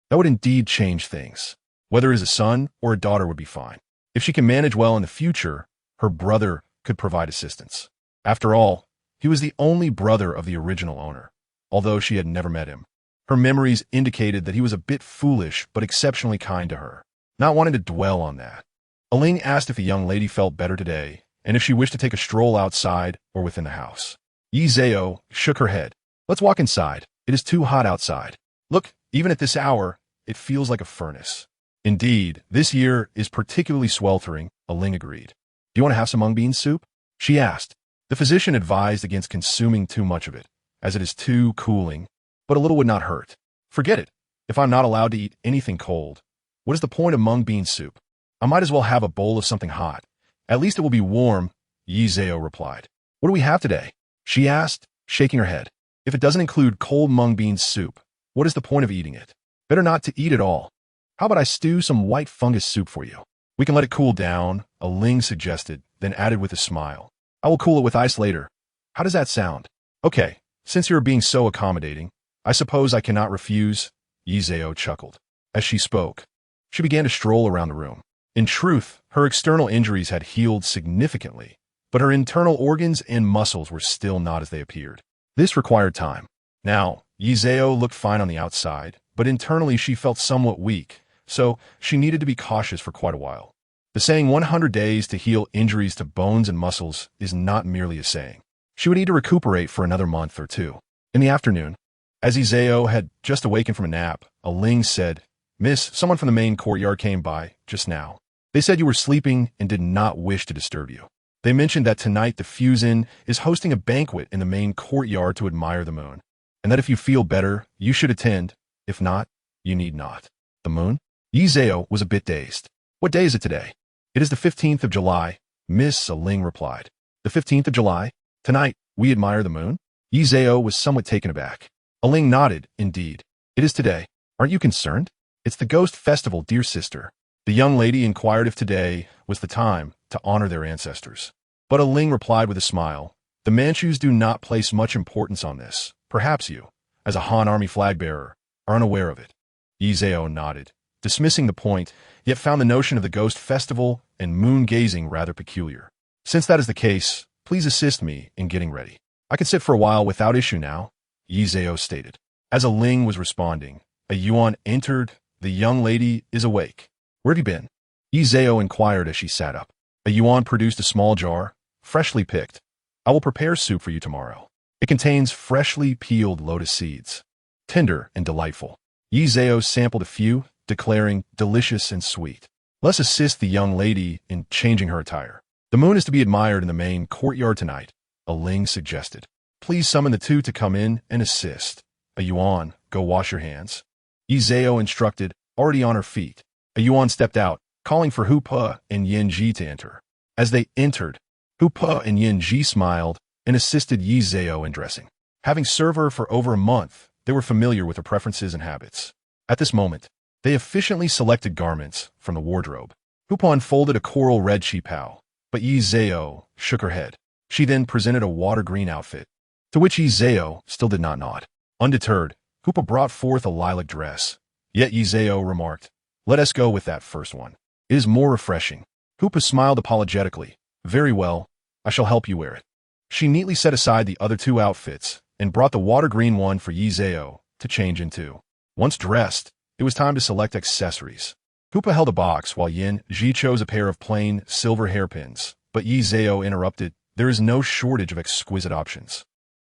that would indeed change things. Whether it is a son or a daughter would be fine. If she can manage well in the future, her brother could provide assistance. After all, he was the only brother of the original owner, although she had never met him. Her memories indicated that he was a bit foolish but exceptionally kind to her. Not wanting to dwell on that, Aling asked if the young lady felt better today and if she wished to take a stroll outside or within the house. Yi Zhao shook her head. Let's walk inside. It is too hot outside. Look, even at this hour, it feels like a furnace. Indeed, this year is particularly sweltering, Aling agreed. Do you want to have some mung bean soup? She asked. The physician advised against consuming too much of it, as it is too cooling, but a little would not hurt. Forget it. If I'm not allowed to eat anything cold, what is the point of mung bean soup? I might as well have a bowl of something hot. At least it will be warm, Yi Zhao replied. What do we have today? She asked, shaking her head. If it doesn't include cold mung bean soup, what is the point of eating it? Better not to eat at all. How about I stew some white fungus soup for you? We can let it cool down, Aling suggested, then added with a smile. I will cool it with ice later. How does that sound? Okay, since you're being so accommodating, I suppose I cannot refuse, Yi Zhao chuckled. As she spoke, she began to stroll around the room. In truth, her external injuries had healed significantly, but her internal organs and muscles were still not as they appeared. This required time. Now, Yi Zhao looked fine on the outside, but internally she felt somewhat weak, so she needed to be cautious for quite a while. The saying 100 days to heal injuries to bones and muscles is not merely a saying. She would need to recuperate for another month or two. In the afternoon, as Yi Zhao had just awakened from a nap, Aling said, Miss, someone from the main courtyard came by just now. They said you were sleeping and did not wish to disturb you. They mentioned that tonight the Fusion is hosting a banquet in the main courtyard to admire the moon, and that if you feel better, you should attend. If not, you need not. The moon? Yi Zhao was a bit dazed. What day is it today? It is the 15th of July, Miss Aling replied. The 15th of July? Tonight, we admire the moon? Yi Zhao was somewhat taken aback. Aling nodded, indeed. It is today. Aren't you concerned? It's the ghost festival, dear sister. The young lady inquired if today was the time to honor their ancestors. But Aling replied with a smile, the Manchus do not place much importance on this. Perhaps you, as a Han army flag bearer, are unaware of it. Yi Zhao nodded. dismissing the point, yet found the notion of the ghost festival and moon-gazing rather peculiar. Since that is the case, please assist me in getting ready. I can sit for a while without issue now, Yi Zhao stated. As a Ling was responding, a Yuan entered. The young lady is awake. Where have you been? Yi Zhao inquired as she sat up. A Yuan produced a small jar, freshly picked. I will prepare soup for you tomorrow. It contains freshly peeled lotus seeds. Tender and delightful. Yi Zhao sampled a few, declaring delicious and sweet. Let's assist the young lady in changing her attire. The moon is to be admired in the main courtyard tonight, a Ling suggested. Please summon the two to come in and assist. A Yuan, go wash your hands. Yi Zhao instructed, already on her feet. A Yuan stepped out, calling for Hu Pe and Yin Ji to enter. As they entered, Hu Pe and Yin Ji smiled and assisted Yi Zhao in dressing. Having served her for over a month, they were familiar with her preferences and habits. At this moment, they efficiently selected garments from the wardrobe. Hu Pe unfolded a coral red qipao, but Yi Zhao shook her head. She then presented a water green outfit, to which Yi Zhao still did not nod. Undeterred, Hu Pe brought forth a lilac dress. Yet Yi Zhao remarked, let us go with that first one. It is more refreshing. Hu Pe smiled apologetically. Very well, I shall help you wear it. She neatly set aside the other two outfits and brought the water green one for Yi Zhao to change into. Once dressed, it was time to select accessories. Hu Pe held a box while Yin Ji chose a pair of plain silver hairpins, but Yi Zhao interrupted, there is no shortage of exquisite options.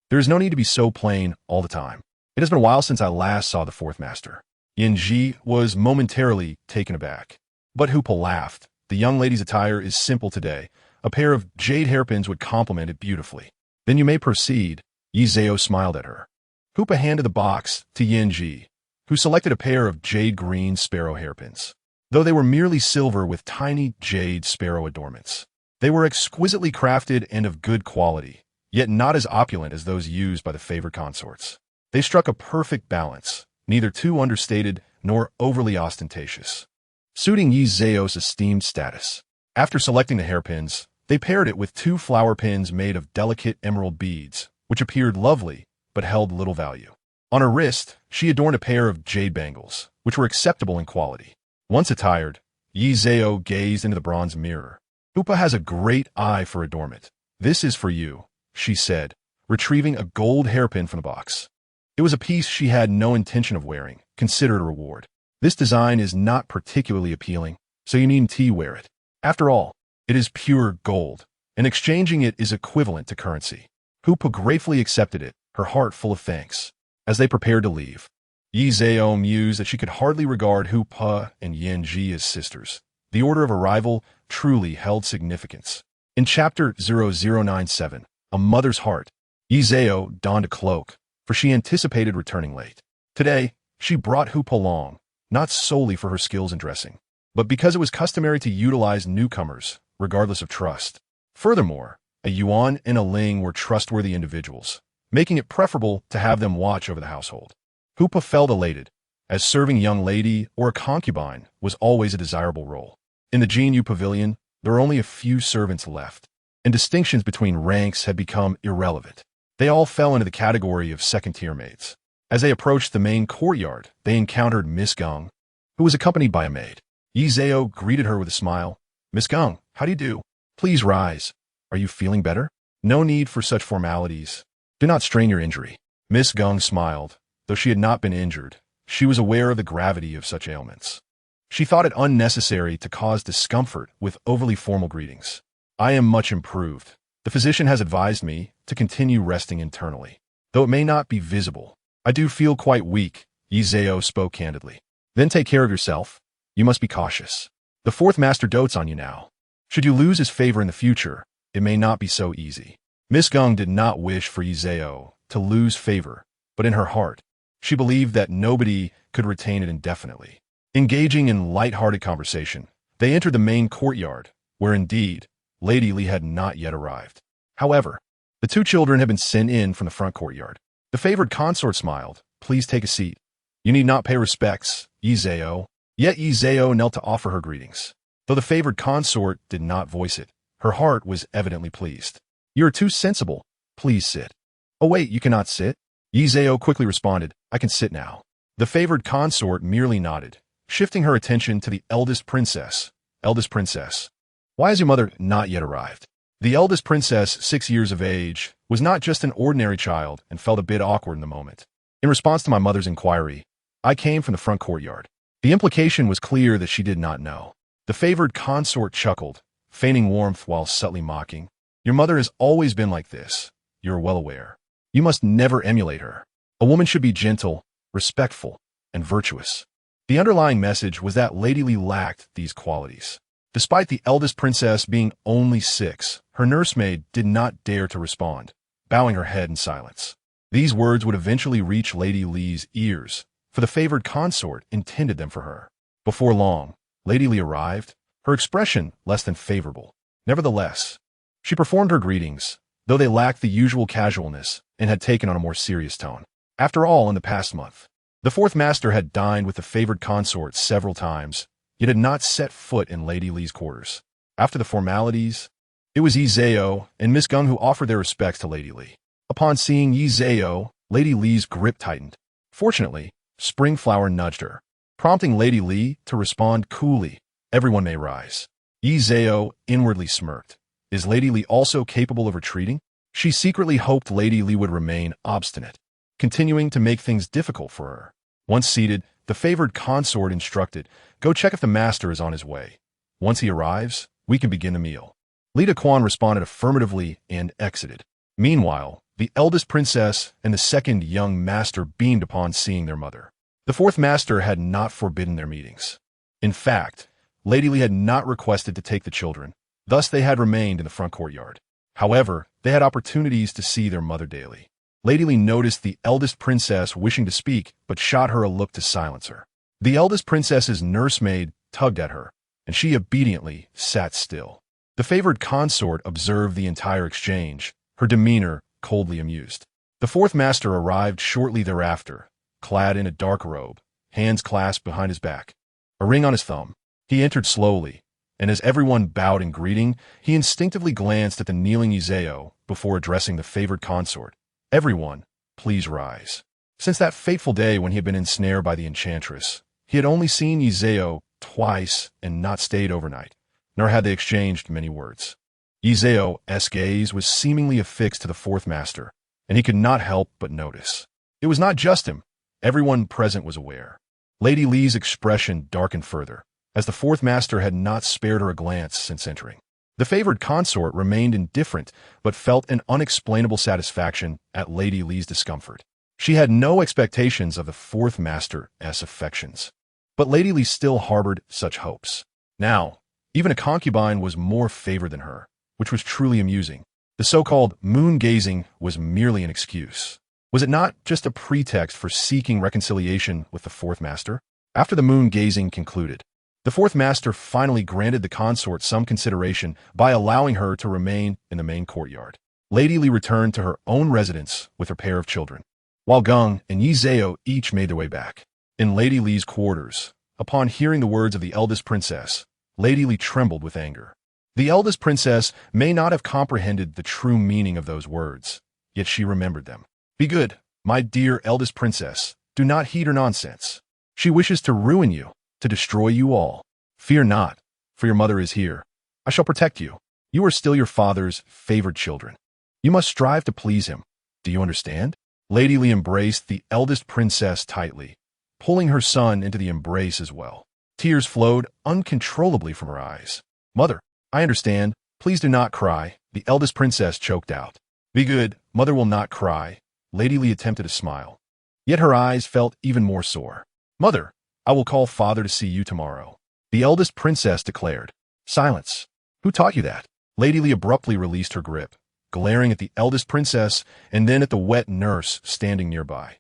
There is no need to be so plain all the time. It has been a while since I last saw the fourth master. Yin Ji was momentarily taken aback. But Hu Pe laughed. The young lady's attire is simple today. A pair of jade hairpins would complement it beautifully. Then you may proceed. Yi Zhao smiled at her. Hu Pe handed the box to Yin Ji, who selected a pair of jade green sparrow hairpins. Though they were merely silver with tiny jade sparrow adornments, they were exquisitely crafted and of good quality, yet not as opulent as those used by the favored consorts. They struck a perfect balance, neither too understated nor overly ostentatious, suiting Yi Zhao's esteemed status. After selecting the hairpins, they paired it with two flower pins made of delicate emerald beads, which appeared lovely but held little value. On her wrist, she adorned a pair of jade bangles, which were acceptable in quality. Once attired, Yi Zhao gazed into the bronze mirror. Hu Pe has a great eye for adornment. This is for you, she said, retrieving a gold hairpin from the box. It was a piece she had no intention of wearing, considered a reward. This design is not particularly appealing, so you needn't wear it. After all, it is pure gold, and exchanging it is equivalent to currency. Hu Pe gratefully accepted it, her heart full of thanks. As they prepared to leave, Yi Zhao mused that she could hardly regard Hu Pe and Yin Ji as sisters. The order of arrival truly held significance. In Chapter 0097, A Mother's Heart, Yi Zhao donned a cloak, for she anticipated returning late. Today, she brought Hu Pe along, not solely for her skills in dressing, but because it was customary to utilize newcomers, regardless of trust. Furthermore, a Yuan and a Ling were trustworthy individuals, making it preferable to have them watch over the household. Hu Pe felt elated, as serving a young lady or a concubine was always a desirable role. In the Jinyu Pavilion, there were only a few servants left, and distinctions between ranks had become irrelevant. They all fell into the category of second-tier maids. As they approached the main courtyard, they encountered Miss Geng, who was accompanied by a maid. Yi Zhao greeted her with a smile. Miss Geng, how do you do? Please rise. Are you feeling better? No need for such formalities. Do not strain your injury. Miss Geng smiled. Though she had not been injured, she was aware of the gravity of such ailments. She thought it unnecessary to cause discomfort with overly formal greetings. I am much improved. The physician has advised me to continue resting internally. Though it may not be visible, I do feel quite weak, Yi Zhao spoke candidly. Then take care of yourself. You must be cautious. The fourth master dotes on you now. Should you lose his favor in the future, it may not be so easy. Miss Geng did not wish for Yi Zhao to lose favor, but in her heart, she believed that nobody could retain it indefinitely. Engaging in light-hearted conversation, they entered the main courtyard, where indeed, Lady Li had not yet arrived. However, the two children had been sent in from the front courtyard. The favored consort smiled. Please take a seat. You need not pay respects, Yi Zhao. Yet Yi Zhao knelt to offer her greetings. Though the favored consort did not voice it, her heart was evidently pleased. You are too sensible. Please sit. Oh wait, you cannot sit? Yi Zhao quickly responded, I can sit now. The favored consort merely nodded. shifting her attention to the eldest princess. Eldest princess, why has your mother not yet arrived? The eldest princess, 6 years of age, was not just an ordinary child and felt a bit awkward in the moment. In response to my mother's inquiry, I came from the front courtyard. The implication was clear that she did not know. The favored consort chuckled, feigning warmth while subtly mocking. Your mother has always been like this. You're well aware. You must never emulate her. A woman should be gentle, respectful, and virtuous. The underlying message was that Lady Li lacked these qualities. Despite the eldest princess being only 6, her nursemaid did not dare to respond, bowing her head in silence. These words would eventually reach Lady Li's ears, for the favored consort intended them for her. Before long, Lady Li arrived, her expression less than favorable. Nevertheless, she performed her greetings, though they lacked the usual casualness and had taken on a more serious tone. After all, in the past month, the fourth master had dined with the favored consort several times, yet had not set foot in Lady Li's quarters. After the formalities, it was Yi Zhao and Miss Gung who offered their respects to Lady Li. Upon seeing Yi Zhao, Lady Li's grip tightened. Fortunately, Springflower nudged her, prompting Lady Li to respond coolly. Everyone may rise. Yi Zhao inwardly smirked. Is Lady Li also capable of retreating? She secretly hoped Lady Li would remain obstinate, continuing to make things difficult for her. Once seated, the favored consort instructed, go check if the master is on his way. Once he arrives, we can begin the meal. Li Daquan responded affirmatively and exited. Meanwhile, the eldest princess and the second young master beamed upon seeing their mother. The fourth master had not forbidden their meetings. In fact, Lady Li had not requested to take the children, thus they had remained in the front courtyard. However, they had opportunities to see their mother daily. Lady Li noticed the eldest princess wishing to speak, but shot her a look to silence her. The eldest princess's nursemaid tugged at her, and she obediently sat still. The favored consort observed the entire exchange, her demeanor coldly amused. The fourth master arrived shortly thereafter, clad in a dark robe, hands clasped behind his back, a ring on his thumb. He entered slowly, and as everyone bowed in greeting, he instinctively glanced at the kneeling Yi Zhao before addressing the favored consort. Everyone, please rise. Since that fateful day when he had been ensnared by the enchantress, he had only seen Yi Zhao twice and not stayed overnight, nor had they exchanged many words. Yi Zhao's gaze was seemingly affixed to the fourth master, and he could not help but notice. It was not just him. Everyone present was aware. Lady Li's expression darkened further, as the fourth master had not spared her a glance since entering. The favored consort remained indifferent, but felt an unexplainable satisfaction at Lady Li's discomfort. She had no expectations of the fourth master's affections, but Lady Li still harbored such hopes. Now, even a concubine was more favored than her, which was truly amusing. The so-called moon-gazing was merely an excuse. Was it not just a pretext for seeking reconciliation with the fourth master? After the moon-gazing concluded, the fourth master finally granted the consort some consideration by allowing her to remain in the main courtyard. Lady Li returned to her own residence with her pair of children, while Gung and Yi Zhao each made their way back. In Lady Li's quarters, upon hearing the words of the eldest princess, Lady Li trembled with anger. The eldest princess may not have comprehended the true meaning of those words, yet she remembered them. Be good, my dear eldest princess. Do not heed her nonsense. She wishes to ruin you, to destroy you all. Fear not, for your mother is here. I shall protect you. You are still your father's favored children. You must strive to please him. Do you understand? Lady Li embraced the eldest princess tightly, pulling her son into the embrace as well. Tears flowed uncontrollably from her eyes. Mother, I understand. Please do not cry, the eldest princess choked out. Be good, mother will not cry. Lady Li attempted a smile, yet her eyes felt even more sore. Mother, I will call father to see you tomorrow, the eldest princess declared. Silence. Who taught you that? Lady Li abruptly released her grip, glaring at the eldest princess and then at the wet nurse standing nearby.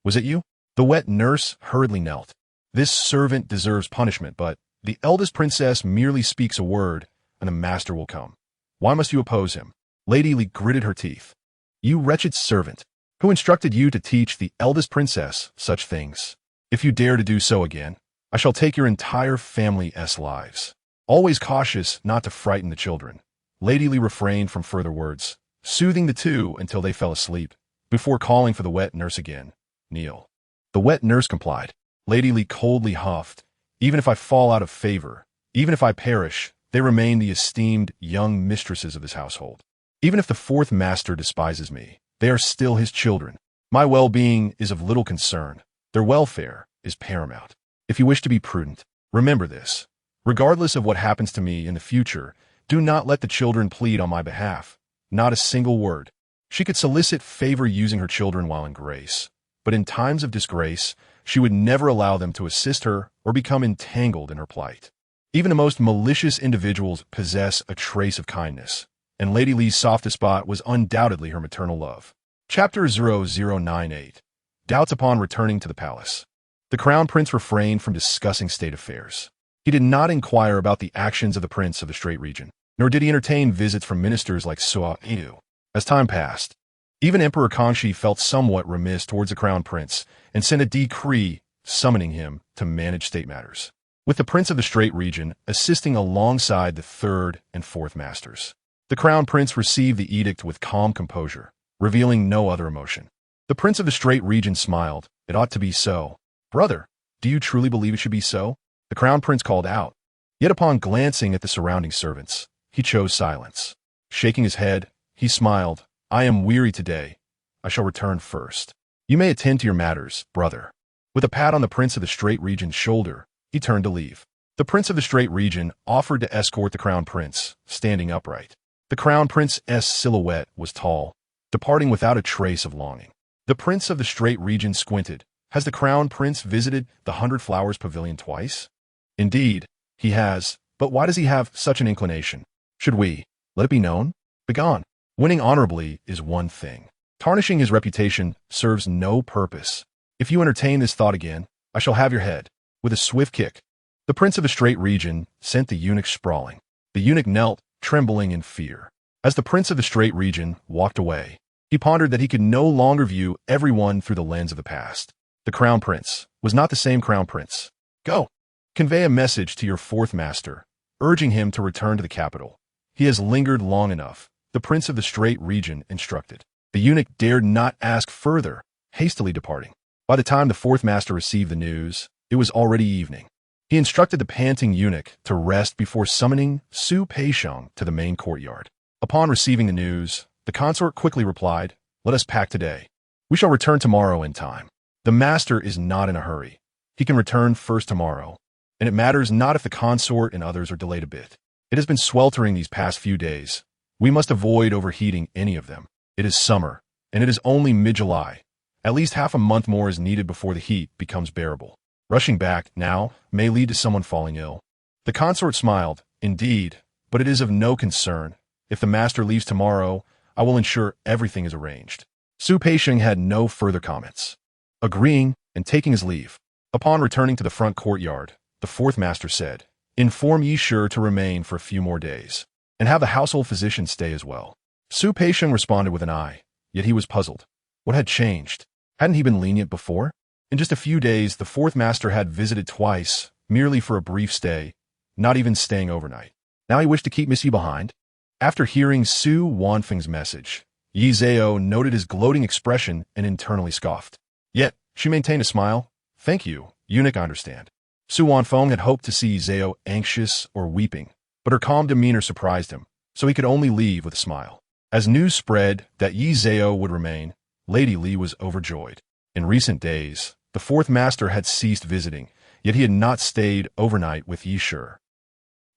Was it you? The wet nurse hurriedly knelt. This servant deserves punishment, but the eldest princess merely speaks a word, and the master will come. Why must you oppose him? Lady Li gritted her teeth. You wretched servant! Who instructed you to teach the eldest princess such things? If you dare to do so again, I shall take your entire family's lives. Always cautious not to frighten the children, Lady Li refrained from further words, soothing the two until they fell asleep, before calling for the wet nurse again. Kneel. The wet nurse complied. Lady Li coldly huffed, Even if I fall out of favor, even if I perish, they remain the esteemed young mistresses of this household. Even if the fourth master despises me, they are still his children. My well-being is of little concern. Their welfare is paramount. If you wish to be prudent, remember this. Regardless of what happens to me in the future, do not let the children plead on my behalf. Not a single word. She could solicit favor using her children while in grace, but in times of disgrace, she would never allow them to assist her or become entangled in her plight. Even the most malicious individuals possess a trace of kindness, and Lady Li's softest spot was undoubtedly her maternal love. Chapter 0098. Doubts upon returning to the palace. The crown prince refrained from discussing state affairs. He did not inquire about the actions of the prince of the Strait region, nor did he entertain visits from ministers like Sua Inu. As time passed, even Emperor Kangxi felt somewhat remiss towards the crown prince and sent a decree summoning him to manage state matters, with the prince of the Strait region assisting alongside the third and fourth masters. The crown prince received the edict with calm composure, revealing no other emotion. The prince of the Strait region smiled. It ought to be so. Brother, do you truly believe it should be so? The crown prince called out. Yet upon glancing at the surrounding servants, he chose silence. Shaking his head, he smiled. I am weary today. I shall return first. You may attend to your matters, brother. With a pat on the prince of the Strait region's shoulder, he turned to leave. The prince of the Strait region offered to escort the crown prince, standing upright. The crown prince's silhouette was tall, departing without a trace of longing. The prince of the Strait region squinted. Has the crown prince visited the 100 Flowers Pavilion twice? Indeed, he has, but why does he have such an inclination? Should we let it be known? Begone. Winning honorably is one thing. Tarnishing his reputation serves no purpose. If you entertain this thought again, I shall have your head. With a swift kick, the prince of the Strait region sent the eunuch sprawling. The eunuch knelt, trembling in fear. As the prince of the Strait region walked away, he pondered that he could no longer view everyone through the lens of the past. The crown prince was not the same crown prince. Go. Convey a message to your fourth master, urging him to return to the capital. He has lingered long enough, the prince of the Strait region instructed. The eunuch dared not ask further, hastily departing. By the time the fourth master received the news, it was already evening. He instructed the panting eunuch to rest before summoning Su Peixiang to the main courtyard. Upon receiving the news, the consort quickly replied, Let us pack today. We shall return tomorrow in time. The master is not in a hurry. He can return first tomorrow, and it matters not if the consort and others are delayed a bit. It has been sweltering these past few days. We must avoid overheating any of them. It is summer, and it is only mid-July. At least half a month more is needed before the heat becomes bearable. Rushing back now may lead to someone falling ill. The consort smiled. Indeed, but it is of no concern. If the master leaves tomorrow, I will ensure everything is arranged. Su Peixiang had no further comments. Agreeing and taking his leave. Upon returning to the front courtyard, the fourth master said, Inform Yi Shi to remain for a few more days, and have the household physician stay as well. Su Peixiang responded with an eye, yet he was puzzled. What had changed? Hadn't he been lenient before? In just a few days, the fourth master had visited twice, merely for a brief stay, not even staying overnight. Now he wished to keep Miss Yi behind? After hearing Su Wanfeng's message, Yi Zhao noted his gloating expression and internally scoffed. Yet, she maintained a smile. Thank you, eunuch, I understand. Su Wanfeng had hoped to see Zhao anxious or weeping, but her calm demeanor surprised him, so he could only leave with a smile. As news spread that Yi Zhao would remain, Lady Li was overjoyed. In recent days, the fourth master had ceased visiting, yet he had not stayed overnight with Yi Shi.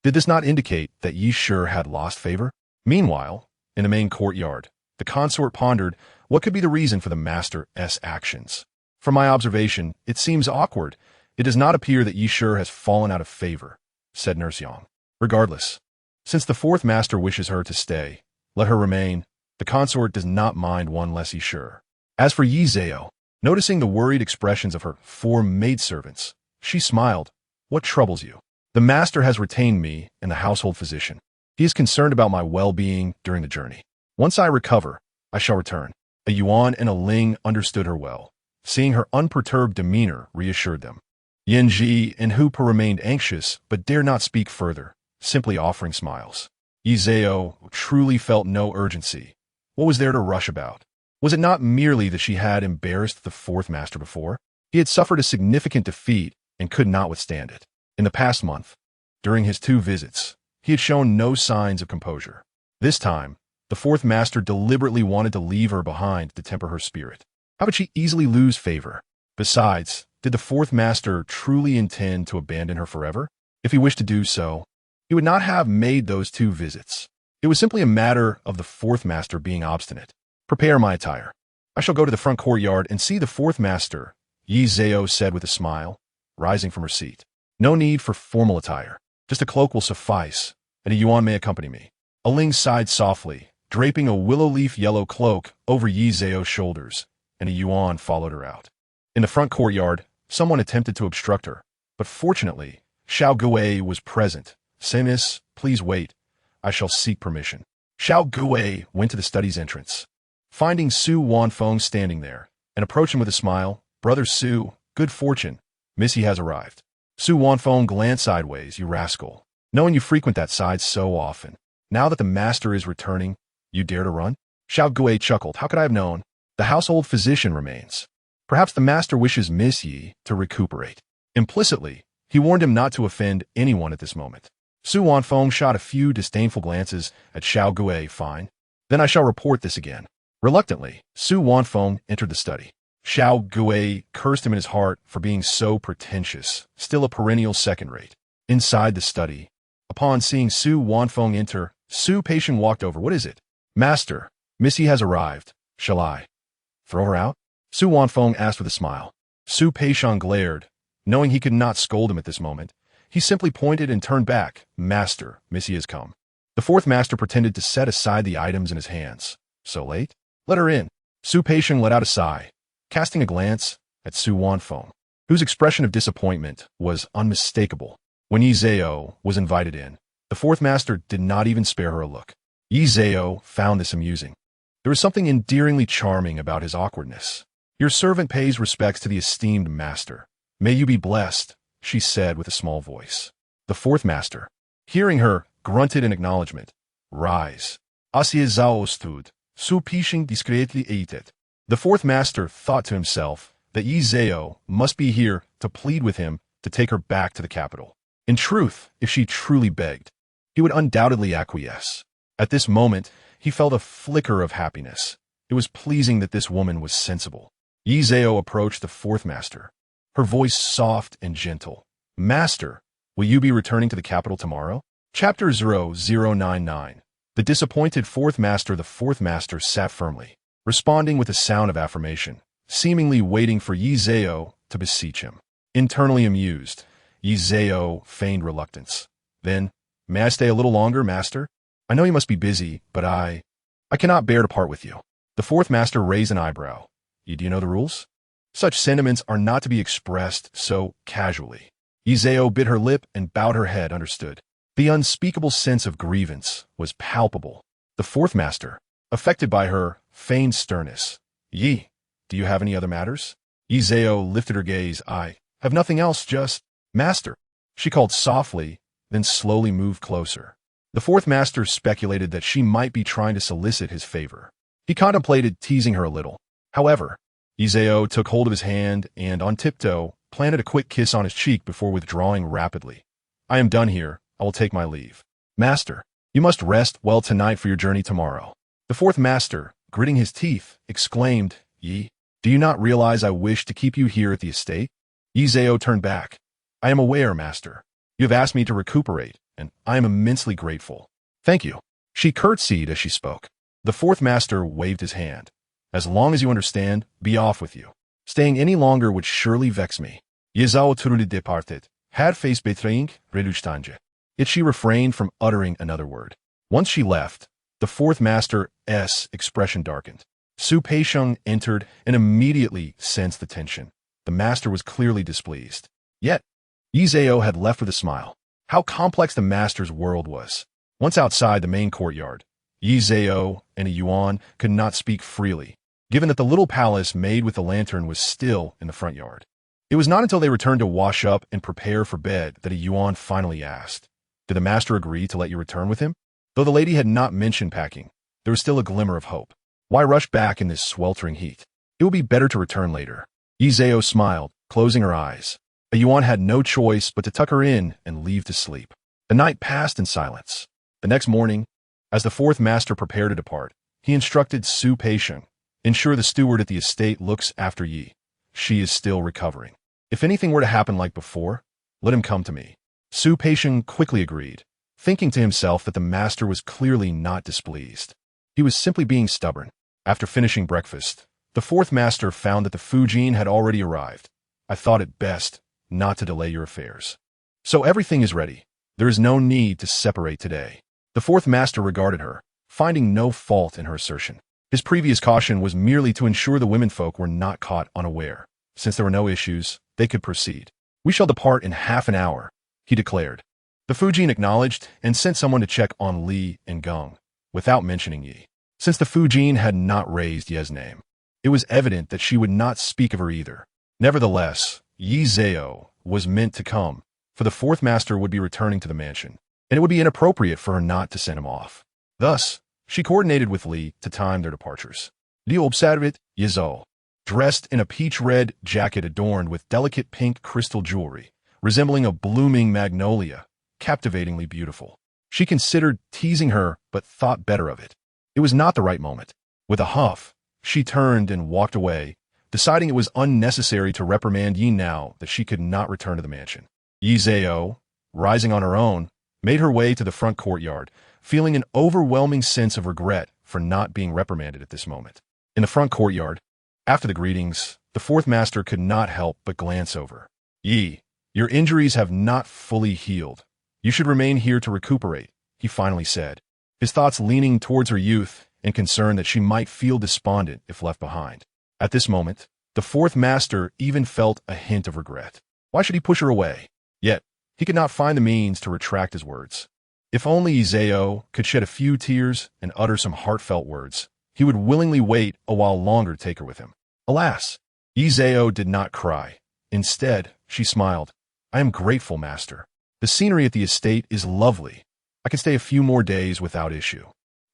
Did this not indicate that Yi Shi had lost favor? Meanwhile, in the main courtyard, the consort pondered what could be the reason for the master's actions. From my observation, it seems awkward. It does not appear that Yi Shi has fallen out of favor, said Nurse Yang. Regardless, since the fourth master wishes her to stay, let her remain. The consort does not mind one less Yi Shi. As for Yi Zhao, noticing the worried expressions of her 4 maidservants, she smiled. What troubles you? The master has retained me and the household physician. He is concerned about my well-being during the journey. Once I recover, I shall return. A Yuan and a Ling understood her well. Seeing her unperturbed demeanor reassured them. Yanji and Hooper remained anxious but dared not speak further, simply offering smiles. Yi Zhao truly felt no urgency. What was there to rush about? Was it not merely that she had embarrassed the fourth master before? He had suffered a significant defeat and could not withstand it. In the past month, during his 2 visits, he had shown no signs of composure. This time, the fourth master deliberately wanted to leave her behind to temper her spirit. How could she easily lose favor? Besides, did the fourth master truly intend to abandon her forever? If he wished to do so, he would not have made those 2 visits. It was simply a matter of the fourth master being obstinate. Prepare my attire. I shall go to the front courtyard and see the fourth master, Yi Zhao said with a smile, rising from her seat. No need for formal attire. Just a cloak will suffice, and a yuan may accompany me. Aling sighed softly, draping a willow leaf yellow cloak over Yi Zhao's shoulders, and a yuan followed her out. In the front courtyard, someone attempted to obstruct her, but fortunately, Xiao Gui was present. Say, miss, please wait. I shall seek permission. Xiao Gui went to the study's entrance. Finding Su Wanfeng standing there, and approached him with a smile, Brother Su, good fortune. Missy has arrived. Su Wanfeng glanced sideways, you rascal. Knowing you frequent that side so often. Now that the master is returning, you dare to run? Xiao Gui chuckled. How could I have known? The household physician remains. Perhaps the master wishes Miss Yi to recuperate. Implicitly, he warned him not to offend anyone at this moment. Su Wanfeng shot a few disdainful glances at Xiao Gui. Fine. Then I shall report this again. Reluctantly, Su Wanfeng entered the study. Xiao Gui cursed him in his heart for being so pretentious, still a perennial second-rate. Inside the study, upon seeing Su Wanfeng enter, Su Peixiong walked over. What is it? Master, Missy has arrived. Shall I throw her out? Su Wanfeng asked with a smile. Su Peixiong glared. Knowing he could not scold him at this moment, he simply pointed and turned back. Master, Missy has come. The fourth master pretended to set aside the items in his hands. So late? Let her in. Su Peixiong let out a sigh, casting a glance at Su Wanfeng, whose expression of disappointment was unmistakable. When Yi Zhao was invited in, the fourth master did not even spare her a look. Yi Zhao found this amusing. There was something endearingly charming about his awkwardness. Your servant pays respects to the esteemed master. May you be blessed, she said with a small voice. The fourth master, hearing her, grunted in acknowledgement. Rise. Asie Zhao stood. Su Peixiong discreetly ate it. The fourth master thought to himself that Yi Zhao must be here to plead with him to take her back to the capital. In truth, if she truly begged, he would undoubtedly acquiesce. At this moment, he felt a flicker of happiness. It was pleasing that this woman was sensible. Yi Zhao approached the fourth master, her voice soft and gentle. Master, will you be returning to the capital tomorrow? Chapter 0099. The disappointed fourth master. The fourth master sat firmly, responding with a sound of affirmation, seemingly waiting for Yi Zhao to beseech him. Internally amused, Yi Zhao feigned reluctance. Then, may I stay a little longer, master? I know you must be busy, but I cannot bear to part with you. The fourth master raised an eyebrow. Do you know the rules? Such sentiments are not to be expressed so casually. Yi Zhao bit her lip and bowed her head. Understood. The unspeakable sense of grievance was palpable. The fourth master, affected by her feigned sternness. Yi, do you have any other matters? Yi Zhao lifted her gaze. I have nothing else, just... Master, she called softly, then slowly moved closer. The fourth master speculated that she might be trying to solicit his favor. He contemplated teasing her a little. However, Yi Zhao took hold of his hand and, on tiptoe, planted a quick kiss on his cheek before withdrawing rapidly. I am done here. I will take my leave. Master, you must rest well tonight for your journey tomorrow. The fourth master, gritting his teeth, exclaimed, Yi, do you not realize I wish to keep you here at the estate? Yi Zhao turned back. I am aware, master. You have asked me to recuperate, and I am immensely grateful. Thank you. She curtsied as she spoke. The fourth master waved his hand. As long as you understand, be off with you. Staying any longer would surely vex me. Yi Zhao truly departed. Had face betraying reluctanje. Yet she refrained from uttering another word. Once she left, the fourth master's expression darkened. Su Peixiong entered and immediately sensed the tension. The master was clearly displeased. Yet, Yi Zhao had left with a smile. How complex the master's world was. Once outside the main courtyard, Yi Zhao and a yuan could not speak freely, given that the little palace made with the lantern was still in the front yard. It was not until they returned to wash up and prepare for bed that a yuan finally asked, did the master agree to let you return with him? Though the lady had not mentioned packing, there was still a glimmer of hope. Why rush back in this sweltering heat? It would be better to return later. Yi Zhao smiled, closing her eyes. A Yuan had no choice but to tuck her in and leave to sleep. The night passed in silence. The next morning, as the fourth master prepared to depart, he instructed Su Peisheng, "Ensure the steward at the estate looks after Yi. She is still recovering. If anything were to happen like before, let him come to me." Su Peisheng quickly agreed, thinking to himself that the master was clearly not displeased. He was simply being stubborn. After finishing breakfast, the fourth master found that the Fujin had already arrived. "I thought it best not to delay your affairs. So everything is ready. There is no need to separate today." The fourth master regarded her, finding no fault in her assertion. His previous caution was merely to ensure the womenfolk were not caught unaware. Since there were no issues, they could proceed. "We shall depart in half an hour," he declared. The Fujin acknowledged and sent someone to check on Li and Geng, without mentioning Yi. Since the Fujin had not raised Ye's name, it was evident that she would not speak of her either. Nevertheless, Yi Zhao was meant to come, for the fourth master would be returning to the mansion, and it would be inappropriate for her not to send him off. Thus, she coordinated with Li to time their departures. Li observed Yi Zhao, dressed in a peach-red jacket adorned with delicate pink crystal jewelry, resembling a blooming magnolia, captivatingly beautiful. She considered teasing her, but thought better of it. It was not the right moment. With a huff, she turned and walked away, deciding it was unnecessary to reprimand Yi now that she could not return to the mansion. Yi Zhao, rising on her own, made her way to the front courtyard, feeling an overwhelming sense of regret for not being reprimanded at this moment. In the front courtyard, after the greetings, the fourth master could not help but glance over. "Yi, your injuries have not fully healed. You should remain here to recuperate," he finally said, his thoughts leaning towards her youth and concern that she might feel despondent if left behind. At this moment, the fourth master even felt a hint of regret. Why should he push her away? Yet, he could not find the means to retract his words. If only Yi Zhao could shed a few tears and utter some heartfelt words, he would willingly wait a while longer to take her with him. Alas, Yi Zhao did not cry. Instead, she smiled. "I am grateful, master. The scenery at the estate is lovely. I can stay a few more days without issue."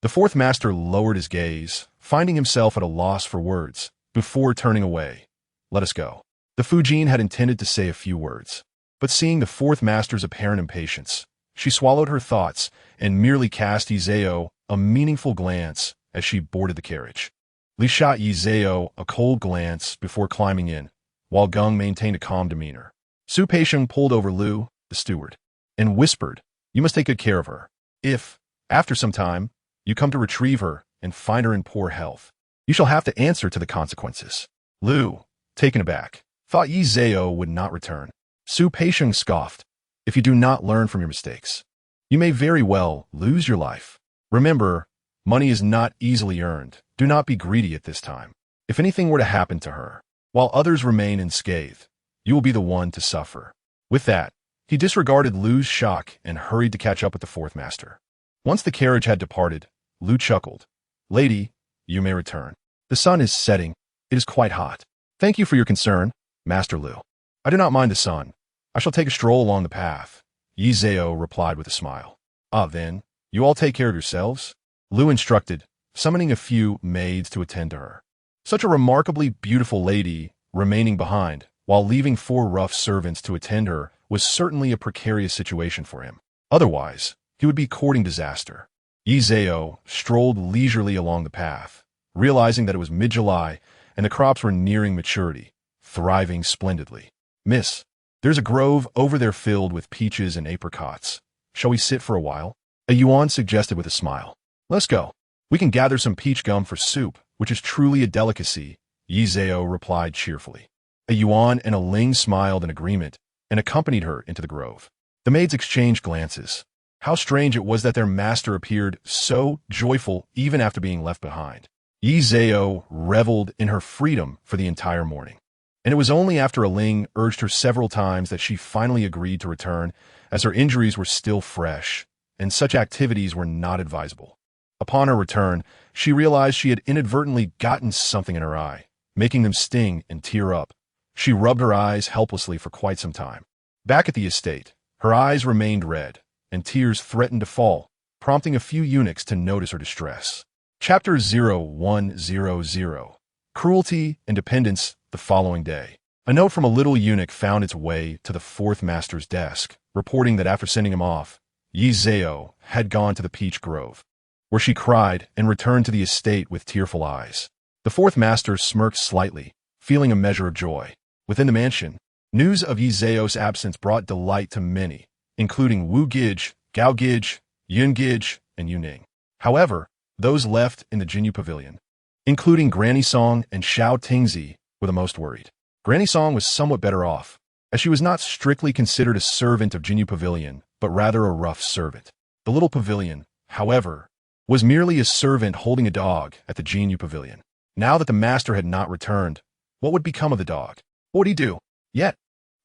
The fourth master lowered his gaze, finding himself at a loss for words, before turning away. "Let us go." The Fujin had intended to say a few words, but seeing the fourth master's apparent impatience, she swallowed her thoughts and merely cast Yi Zhao a meaningful glance as she boarded the carriage. Li shot Yi Zhao a cold glance before climbing in, while Geng maintained a calm demeanor. Su Peisheng pulled over Lu, the steward, and whispered, "You must take good care of her. If, after some time, you come to retrieve her and find her in poor health, you shall have to answer to the consequences." Lu, taken aback, thought Yi Zhao would not return. Su Peisheng scoffed, "If you do not learn from your mistakes, you may very well lose your life. Remember, money is not easily earned. Do not be greedy at this time. If anything were to happen to her, while others remain unscathed, you will be the one to suffer." With that, he disregarded Lu's shock and hurried to catch up with the fourth master. Once the carriage had departed, Lu chuckled. "Lady, you may return. The sun is setting. It is quite hot. Thank you for your concern, Master Lu. I do not mind the sun. I shall take a stroll along the path," Yi Zhao replied with a smile. "Ah, then, you all take care of yourselves," Lu instructed, summoning a few maids to attend to her. Such a remarkably beautiful lady remaining behind, while leaving 4 rough servants to attend her, was certainly a precarious situation for him. Otherwise, he would be courting disaster. Yi Zhao strolled leisurely along the path, realizing that it was mid-July and the crops were nearing maturity, thriving splendidly. "Miss, there's a grove over there filled with peaches and apricots. Shall we sit for a while?" A Yuan suggested with a smile. "Let's go. We can gather some peach gum for soup, which is truly a delicacy," Yi Zhao replied cheerfully. A Yuan and a Ling smiled in agreement and accompanied her into the grove. The maids exchanged glances. How strange it was that their master appeared so joyful even after being left behind. Yi Zhao reveled in her freedom for the entire morning, and it was only after a Ling urged her several times that she finally agreed to return, as her injuries were still fresh, and such activities were not advisable. Upon her return, she realized she had inadvertently gotten something in her eye, making them sting and tear up. She rubbed her eyes helplessly for quite some time. Back at the estate, her eyes remained red, and tears threatened to fall, prompting a few eunuchs to notice her distress. Chapter 0100. Cruelty and Dependence the following day. A note from a little eunuch found its way to the fourth master's desk, reporting that after sending him off, Yi Zhao had gone to the peach grove, where she cried and returned to the estate with tearful eyes. The fourth master smirked slightly, feeling a measure of joy. Within the mansion, news of Yi Zhao's absence brought delight to many, including Wu Gij, Gao Gij, Yun Gij, and Yu Ning. However, those left in the Jinyu Pavilion, including Granny Song and Xiao Tingzi, were the most worried. Granny Song was somewhat better off, as she was not strictly considered a servant of Jinyu Pavilion, but rather a rough servant. The little pavilion, however, was merely a servant holding a dog at the Jinyu Pavilion. Now that the master had not returned, what would become of the dog? What would he do? Yet,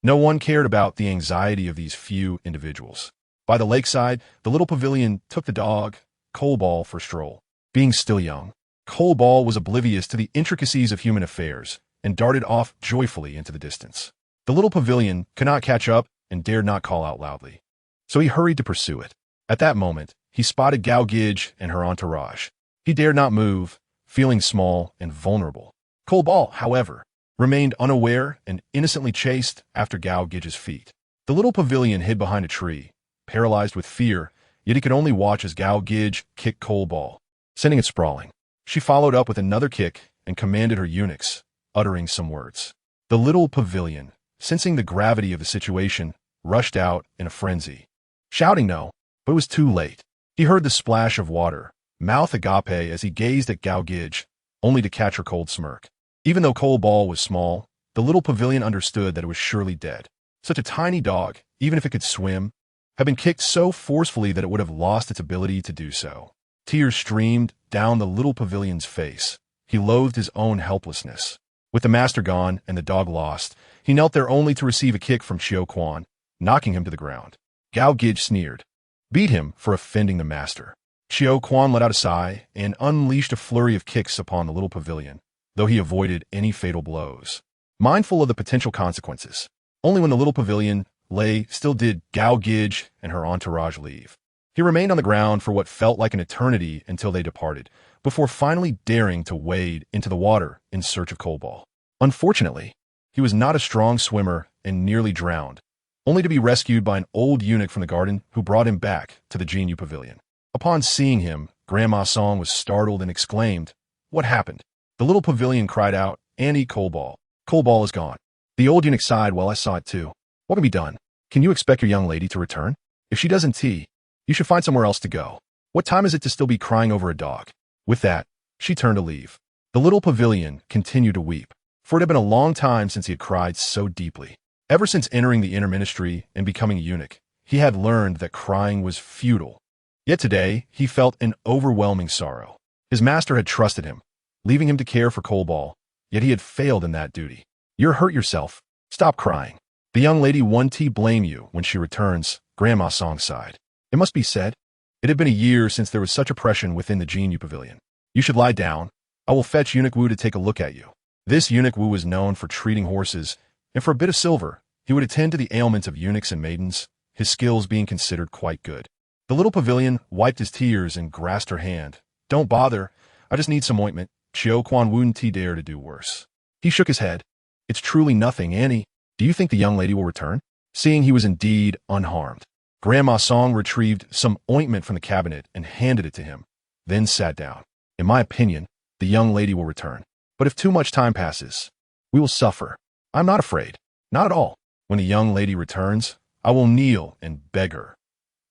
no one cared about the anxiety of these few individuals. By the lakeside, the little pavilion took the dog, Coalball, for a stroll. Being still young, Coalball was oblivious to the intricacies of human affairs and darted off joyfully into the distance. The little pavilion could not catch up and dared not call out loudly, so he hurried to pursue it. At that moment, he spotted Gao Gij and her entourage. He dared not move, feeling small and vulnerable. Coalball, however, remained unaware and innocently chased after Gao Gij's feet. The little pavilion hid behind a tree, paralyzed with fear, yet he could only watch as Gao Gij kicked Coalball, sending it sprawling. She followed up with another kick and commanded her eunuchs, uttering some words. The little pavilion, sensing the gravity of the situation, rushed out in a frenzy, shouting no, but it was too late. He heard the splash of water, mouth agape as he gazed at Gao Gij, only to catch her cold smirk. Even though Coalball was small, the little pavilion understood that it was surely dead. Such a tiny dog, even if it could swim, had been kicked so forcefully that it would have lost its ability to do so. Tears streamed down the little pavilion's face. He loathed his own helplessness. With the master gone and the dog lost, he knelt there only to receive a kick from Xiao Quan, knocking him to the ground. Gao Gij sneered, beat him for offending the master. Xiao Quan let out a sigh and unleashed a flurry of kicks upon the little pavilion, though he avoided any fatal blows. Mindful of the potential consequences, only when the little pavilion lay still did Gao Gij and her entourage leave. He remained on the ground for what felt like an eternity until they departed, before finally daring to wade into the water in search of Coalball. Unfortunately, he was not a strong swimmer and nearly drowned, only to be rescued by an old eunuch from the garden who brought him back to the Jinyu Pavilion. Upon seeing him, Grandma Song was startled and exclaimed, "What happened?" The little pavilion cried out, "Annie, Coalball. Coalball is gone." The old eunuch sighed. "Well, I saw it too. What can be done? Can you expect your young lady to return? If she doesn't tea, you should find somewhere else to go. What time is it to still be crying over a dog?" With that, she turned to leave. The little pavilion continued to weep, for it had been a long time since he had cried so deeply. Ever since entering the inner ministry and becoming a eunuch, he had learned that crying was futile. Yet today, he felt an overwhelming sorrow. His master had trusted him, leaving him to care for Coalball, yet he had failed in that duty. "You're hurt yourself. Stop crying. The young lady won't blame you when she returns," Grandma Song sighed. It must be said, it had been a year since there was such oppression within the Jinyu Pavilion. "You should lie down. I will fetch Eunuch Wu to take a look at you." This Eunuch Wu was known for treating horses, and for a bit of silver, he would attend to the ailments of eunuchs and maidens, his skills being considered quite good. The little pavilion wiped his tears and grasped her hand. "Don't bother. I just need some ointment." Xiao Quan wouldn't dare to do worse. He shook his head. "It's truly nothing, Annie. Do you think the young lady will return?" Seeing he was indeed unharmed, Grandma Song retrieved some ointment from the cabinet and handed it to him, then sat down. "In my opinion, the young lady will return. But if too much time passes, we will suffer. I'm not afraid. Not at all. When the young lady returns, I will kneel and beg her.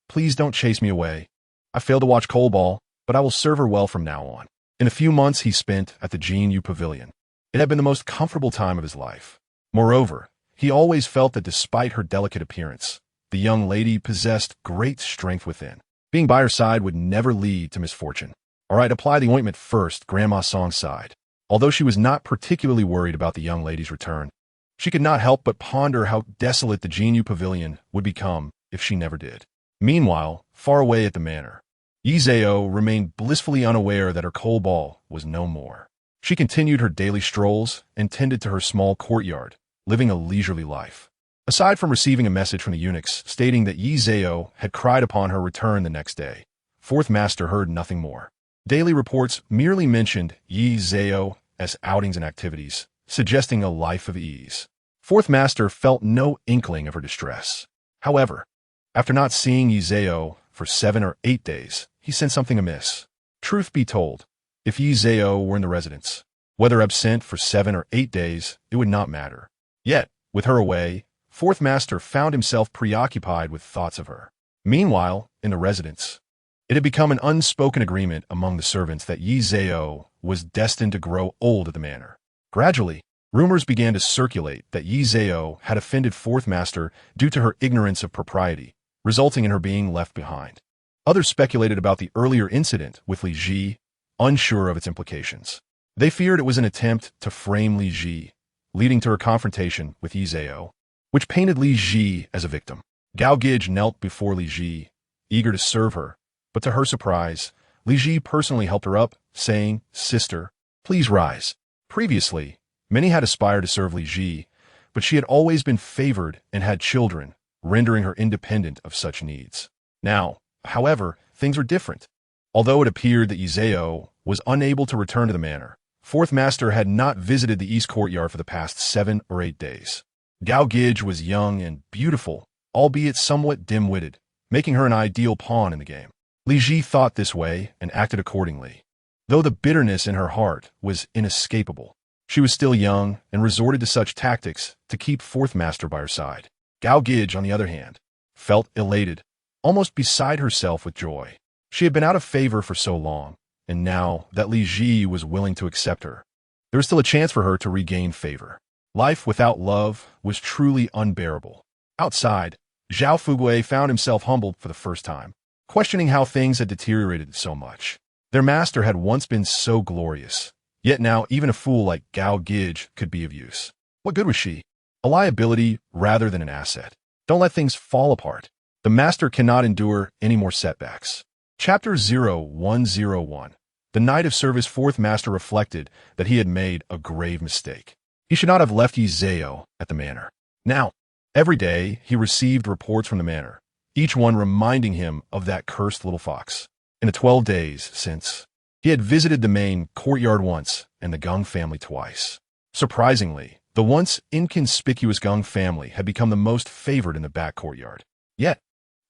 Please don't chase me away. I failed to watch Coalball, but I will serve her well from now on." In a few months he spent at the Jinyu Pavilion. It had been the most comfortable time of his life. Moreover, he always felt that despite her delicate appearance, the young lady possessed great strength within. Being by her side would never lead to misfortune. "All right, apply the ointment first," Grandma Song sighed. Although she was not particularly worried about the young lady's return, she could not help but ponder how desolate the Jinyu Pavilion would become if she never did. Meanwhile, far away at the manor, Yi Zhao remained blissfully unaware that her Coalball was no more. She continued her daily strolls and tended to her small courtyard, living a leisurely life. Aside from receiving a message from the eunuchs stating that Yi Zhao had cried upon her return the next day, Fourth Master heard nothing more. Daily reports merely mentioned Yi Zhao as outings and activities, suggesting a life of ease. Fourth Master felt no inkling of her distress. However, after not seeing Yi Zhao for 7 or 8 days, he sensed something amiss. Truth be told, if Yi Zhao were in the residence, whether absent for 7 or 8 days, it would not matter. Yet, with her away, Fourth Master found himself preoccupied with thoughts of her. Meanwhile, in the residence, it had become an unspoken agreement among the servants that Yi Zhao was destined to grow old at the manor. Gradually, rumors began to circulate that Yi Zhao had offended Fourth Master due to her ignorance of propriety, resulting in her being left behind. Others speculated about the earlier incident with Li Ji, unsure of its implications. They feared it was an attempt to frame Li Ji, leading to her confrontation with Yi Zhao, which painted Li Ji as a victim. Gao Gij knelt before Li Ji, eager to serve her, but to her surprise, Li Ji personally helped her up, saying, "Sister, please rise." Previously, many had aspired to serve Li Ji, but she had always been favored and had children, rendering her independent of such needs. Now, however, things were different. Although it appeared that Yi Zhao was unable to return to the manor, Fourth Master had not visited the east courtyard for the past 7 or 8 days. Gao Gij was young and beautiful, albeit somewhat dim-witted, making her an ideal pawn in the game. Li Ji thought this way and acted accordingly. Though the bitterness in her heart was inescapable, she was still young and resorted to such tactics to keep Fourth Master by her side. Gao Gij, on the other hand, felt elated, almost beside herself with joy. She had been out of favor for so long, and now that Li Ji was willing to accept her, there was still a chance for her to regain favor. Life without love was truly unbearable. Outside, Zhao Fugui found himself humbled for the first time, questioning how things had deteriorated so much. Their master had once been so glorious, yet now even a fool like Gao Gij could be of use. What good was she? A liability rather than an asset. Don't let things fall apart. The master cannot endure any more setbacks. Chapter 0101. The night of service, Fourth Master reflected that he had made a grave mistake. He should not have left Yi Zhao at the manor. Now, every day he received reports from the manor, each one reminding him of that cursed little fox. In the 12 days since, he had visited the main courtyard once and the Gung family twice. Surprisingly, the once inconspicuous Gung family had become the most favored in the back courtyard. Yet,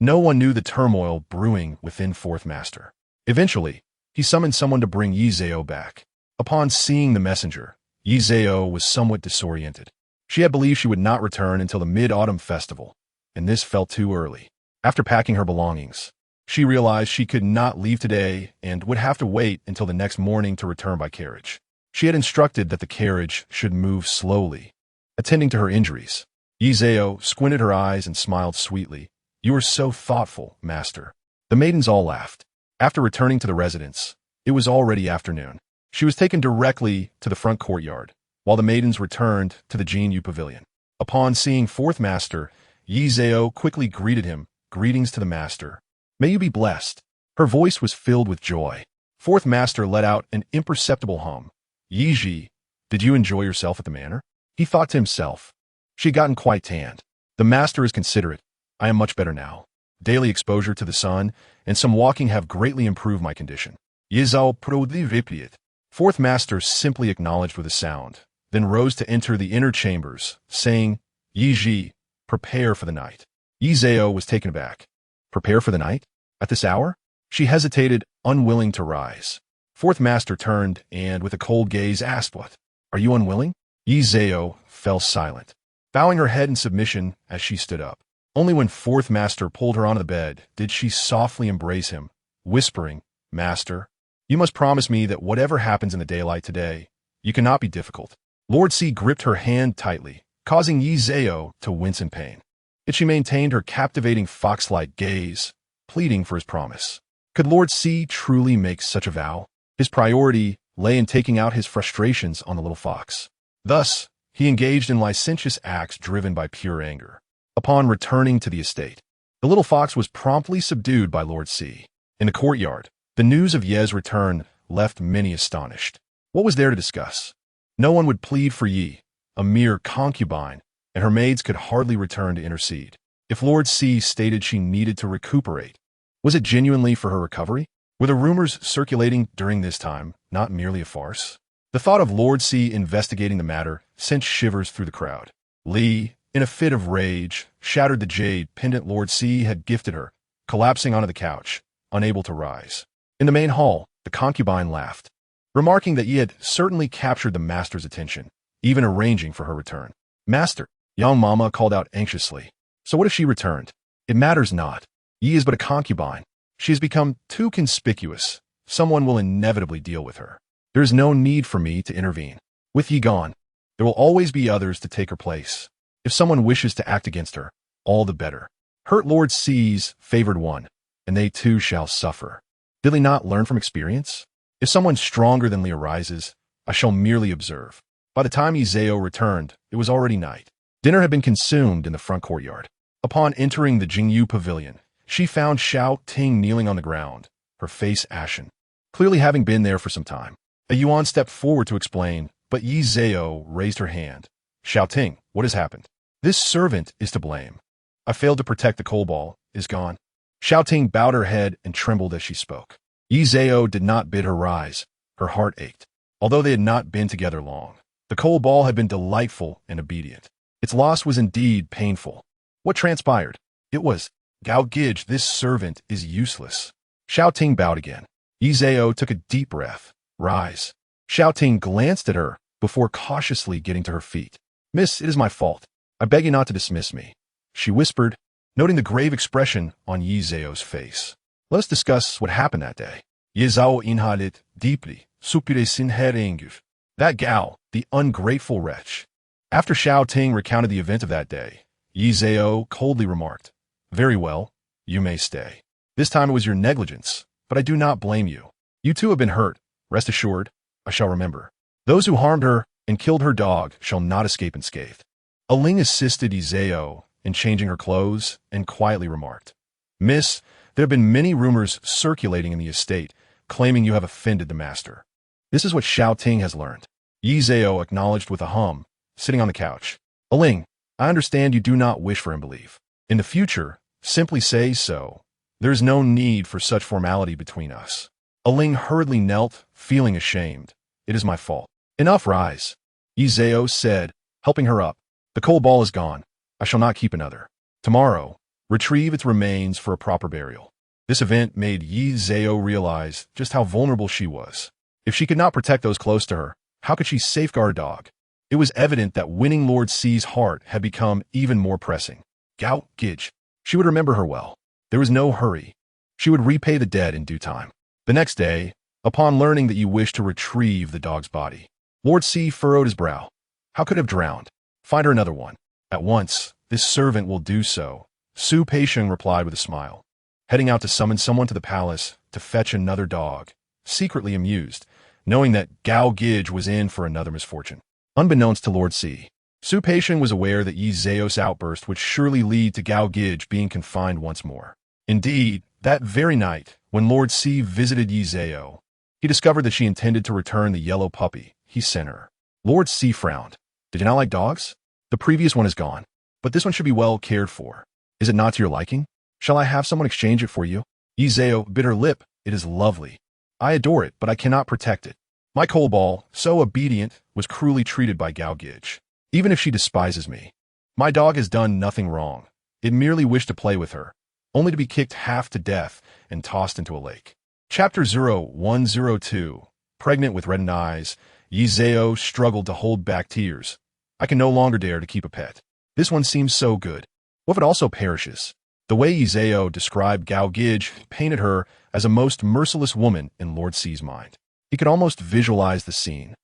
no one knew the turmoil brewing within Fourth Master. Eventually, he summoned someone to bring Yi Zhao back. Upon seeing the messenger, Yi Zhao was somewhat disoriented. She had believed she would not return until the Mid-Autumn Festival, and this felt too early. After packing her belongings, she realized she could not leave today and would have to wait until the next morning to return by carriage. She had instructed that the carriage should move slowly, attending to her injuries. Yi Zhao squinted her eyes and smiled sweetly. "You are so thoughtful, Master." The maidens all laughed. After returning to the residence, it was already afternoon. She was taken directly to the front courtyard, while the maidens returned to the Jinyu Pavilion. Upon seeing Fourth Master, Yi Zhao quickly greeted him. "Greetings to the Master. May you be blessed." Her voice was filled with joy. Fourth Master let out an imperceptible hum. "Yi Ji, did you enjoy yourself at the manor?" He thought to himself. She had gotten quite tanned. "The Master is considerate. I am much better now. Daily exposure to the sun and some walking have greatly improved my condition." Yi Zhao proudly replied. Fourth Master simply acknowledged with a sound, then rose to enter the inner chambers, saying, "Yi Ji, prepare for the night." Yi Zhao was taken aback. Prepare for the night? At this hour? She hesitated, unwilling to rise. Fourth Master turned and, with a cold gaze, asked, "What? Are you unwilling?" Yi Zhao fell silent, bowing her head in submission as she stood up. Only when Fourth Master pulled her onto the bed did she softly embrace him, whispering, "Master, you must promise me that whatever happens in the daylight today, you cannot be difficult." Lord C gripped her hand tightly, causing Yi Zhao to wince in pain. Yet she maintained her captivating fox-like gaze, pleading for his promise. Could Lord C truly make such a vow? His priority lay in taking out his frustrations on the little fox. Thus, he engaged in licentious acts driven by pure anger. Upon returning to the estate, the little fox was promptly subdued by Lord C. In the courtyard, the news of Ye's return left many astonished. What was there to discuss? No one would plead for Yi, a mere concubine, and her maids could hardly return to intercede. If Lord C stated she needed to recuperate, was it genuinely for her recovery? Were the rumors circulating during this time not merely a farce? The thought of Lord C investigating the matter sent shivers through the crowd. Li, in a fit of rage, shattered the jade pendant Lord C had gifted her, collapsing onto the couch, unable to rise. In the main hall, the concubine laughed, remarking that he had certainly captured the master's attention, even arranging for her return. Master, young mama called out anxiously. So what if she returned? It matters not. Yi is but a concubine. She has become too conspicuous. Someone will inevitably deal with her. There is no need for me to intervene. With Yi gone, there will always be others to take her place. If someone wishes to act against her, all the better. Hurt Lord C's favored one, and they too shall suffer. Did he not learn from experience? If someone stronger than Li arises, I shall merely observe. By the time Izeo returned, it was already night. Dinner had been consumed in the front courtyard. Upon entering the Jingyu pavilion, she found Xiao Ting kneeling on the ground, her face ashen, clearly having been there for some time. A Yuan stepped forward to explain, but Yi Zhao raised her hand. Xiao Ting, what has happened? This servant is to blame. I failed to protect the coal ball, is gone. Xiao Ting bowed her head and trembled as she spoke. Yi Zhao did not bid her rise. Her heart ached. Although they had not been together long, the coal ball had been delightful and obedient. Its loss was indeed painful. What transpired? It was, Gao Gij, this servant is useless. Xiao Ting bowed again. Yi Zhao took a deep breath. Rise. Xiao Ting glanced at her before cautiously getting to her feet. Miss, it is my fault. I beg you not to dismiss me, she whispered, noting the grave expression on Yi Zhao's face. Let us discuss what happened that day. Yi Zhao inhaled deeply, supire sin herenguf. That Gao, the ungrateful wretch. After Xiao Ting recounted the event of that day, Yi Zhao coldly remarked, Very well, you may stay. This time it was your negligence, but I do not blame you. You too have been hurt. Rest assured, I shall remember. Those who harmed her and killed her dog shall not escape unscathed. Aling assisted Yi Zhao in changing her clothes and quietly remarked, Miss, there have been many rumors circulating in the estate claiming you have offended the master. This is what Xiao Ting has learned. Yi Zhao acknowledged with a hum, sitting on the couch. Aling, I understand you do not wish for him to leave. In the future, simply say so. There is no need for such formality between us. Aling hurriedly knelt, feeling ashamed. It is my fault. Enough, rise. Yi Zhao said, helping her up. The coal ball is gone. I shall not keep another. Tomorrow, retrieve its remains for a proper burial. This event made Yi Zhao realize just how vulnerable she was. If she could not protect those close to her, how could she safeguard a dog? It was evident that winning Lord C's heart had become even more pressing. Gao Gij. She would remember her well. There was no hurry. She would repay the debt in due time. The next day, upon learning that you wished to retrieve the dog's body, Lord C furrowed his brow. How could have drowned? Find her another one. At once, this servant will do so, Su Peisheng replied with a smile. Heading out to summon someone to the palace to fetch another dog, secretly amused, knowing that Gao Gij was in for another misfortune. Unbeknownst to Lord C, Su Peisheng was aware that Yi Zhao's outburst would surely lead to Gao Gij being confined once more. Indeed, that very night, when Lord C visited Yi Zhao, he discovered that she intended to return the yellow puppy he sent her. Lord C frowned. Did you not like dogs? The previous one is gone, but this one should be well cared for. Is it not to your liking? Shall I have someone exchange it for you? Yi Zhao bit her lip. It is lovely. I adore it, but I cannot protect it. My coal ball, so obedient, was cruelly treated by Gao Gij. Even if she despises me, my dog has done nothing wrong. It merely wished to play with her, only to be kicked half to death and tossed into a lake. Chapter 0102. Pregnant with reddened eyes, Yi Zhao struggled to hold back tears. I can no longer dare to keep a pet. This one seems so good. What if it also perishes? The way Yi Zhao described Gao Gij painted her as a most merciless woman in Lord C's mind. He could almost visualize the scene.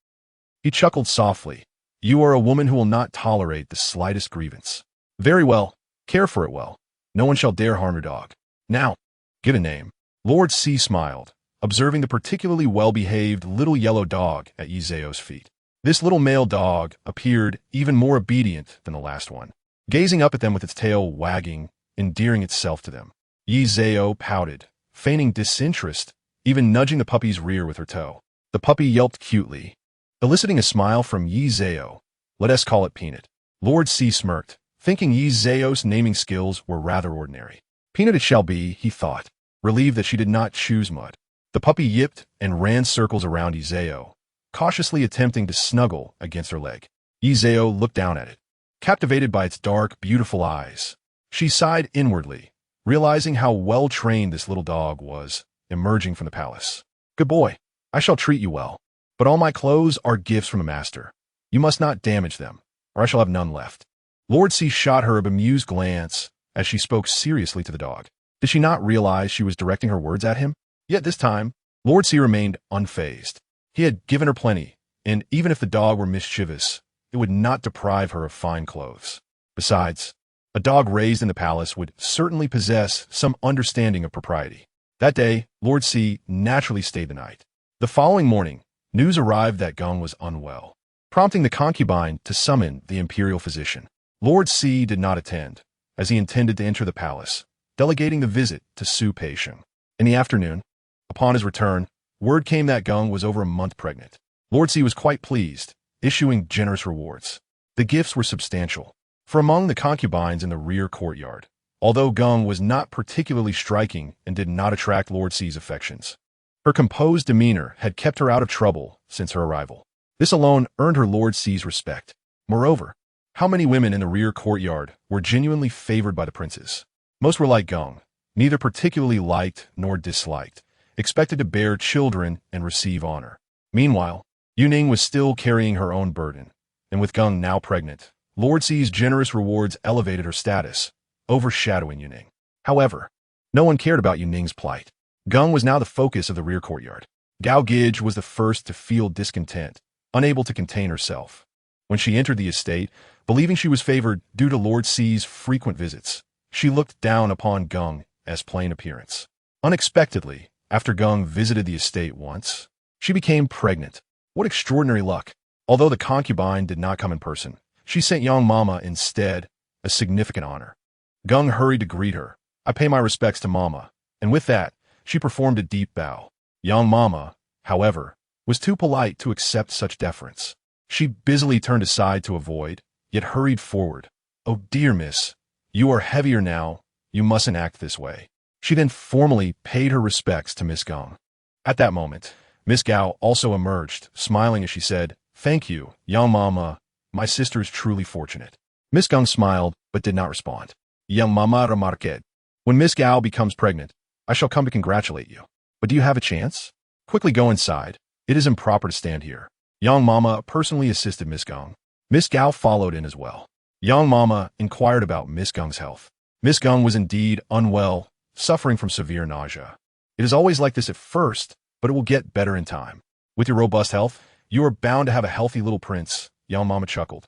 He chuckled softly. You are a woman who will not tolerate the slightest grievance. Very well. Care for it well. No one shall dare harm your dog. Now, give a name. Lord C smiled, observing the particularly well-behaved little yellow dog at Yi Zhao's feet. This little male dog appeared even more obedient than the last one, gazing up at them with its tail wagging, endearing itself to them. Yi Zhao pouted, feigning disinterest, even nudging the puppy's rear with her toe. The puppy yelped cutely, eliciting a smile from Yi Zhao. Let us call it Peanut. Lord C smirked, thinking Yi Zhao's naming skills were rather ordinary. Peanut it shall be, he thought, relieved that she did not choose mud. The puppy yipped and ran circles around Yi Zhao, cautiously attempting to snuggle against her leg. Yi Zhao looked down at it. captivated by its dark, beautiful eyes. She sighed inwardly, realizing how well-trained this little dog was, emerging from the palace. "Good boy, I shall treat you well. But all my clothes are gifts from a master. You must not damage them, or I shall have none left." Lord C shot her a bemused glance as she spoke seriously to the dog. Did she not realize she was directing her words at him? Yet this time, Lord C remained unfazed. He had given her plenty, and even if the dog were mischievous, it would not deprive her of fine clothes. Besides, a dog raised in the palace would certainly possess some understanding of propriety. That day, Lord C naturally stayed the night. The following morning, news arrived that Gung was unwell, prompting the concubine to summon the imperial physician. Lord C did not attend, as he intended to enter the palace, delegating the visit to Su Peixiong. In the afternoon, upon his return, word came that Gung was over a month pregnant. Lord C was quite pleased, issuing generous rewards. The gifts were substantial. For among the concubines in the rear courtyard, although Gung was not particularly striking and did not attract Lord C's affections, her composed demeanor had kept her out of trouble since her arrival. This alone earned her Lord C's respect. Moreover, how many women in the rear courtyard were genuinely favored by the princes? Most were like Gung, neither particularly liked nor disliked, expected to bear children and receive honor. Meanwhile, Yuning was still carrying her own burden, and with Gung now pregnant, Lord C's generous rewards elevated her status, overshadowing Yuning. However, no one cared about Yuning's plight. Gung was now the focus of the rear courtyard. Gao Gij was the first to feel discontent, unable to contain herself. When she entered the estate, believing she was favored due to Lord C's frequent visits, she looked down upon Gung as plain appearance. Unexpectedly, after Gung visited the estate once, she became pregnant. What extraordinary luck! Although the concubine did not come in person, she sent young Mama instead, a significant honor. Gung hurried to greet her. "I pay my respects to Mama," and with that, she performed a deep bow. Young Mama, however, was too polite to accept such deference. She busily turned aside to avoid, yet hurried forward. "Oh dear miss, you are heavier now. You mustn't act this way." She then formally paid her respects to Miss Gung. At that moment, Miss Gao also emerged, smiling as she said, "Thank you, young Mama. My sister is truly fortunate." Miss Gung smiled, but did not respond. Young Mama remarqued, "When Miss Gao becomes pregnant, I shall come to congratulate you. But do you have a chance? Quickly go inside. It is improper to stand here." Young Mama personally assisted Miss Gung. Miss Gao followed in as well. Young Mama inquired about Miss Gung's health. Miss Gung was indeed unwell, suffering from severe nausea. "It is always like this at first, but it will get better in time. With your robust health, you are bound to have a healthy little prince," Young Mama chuckled.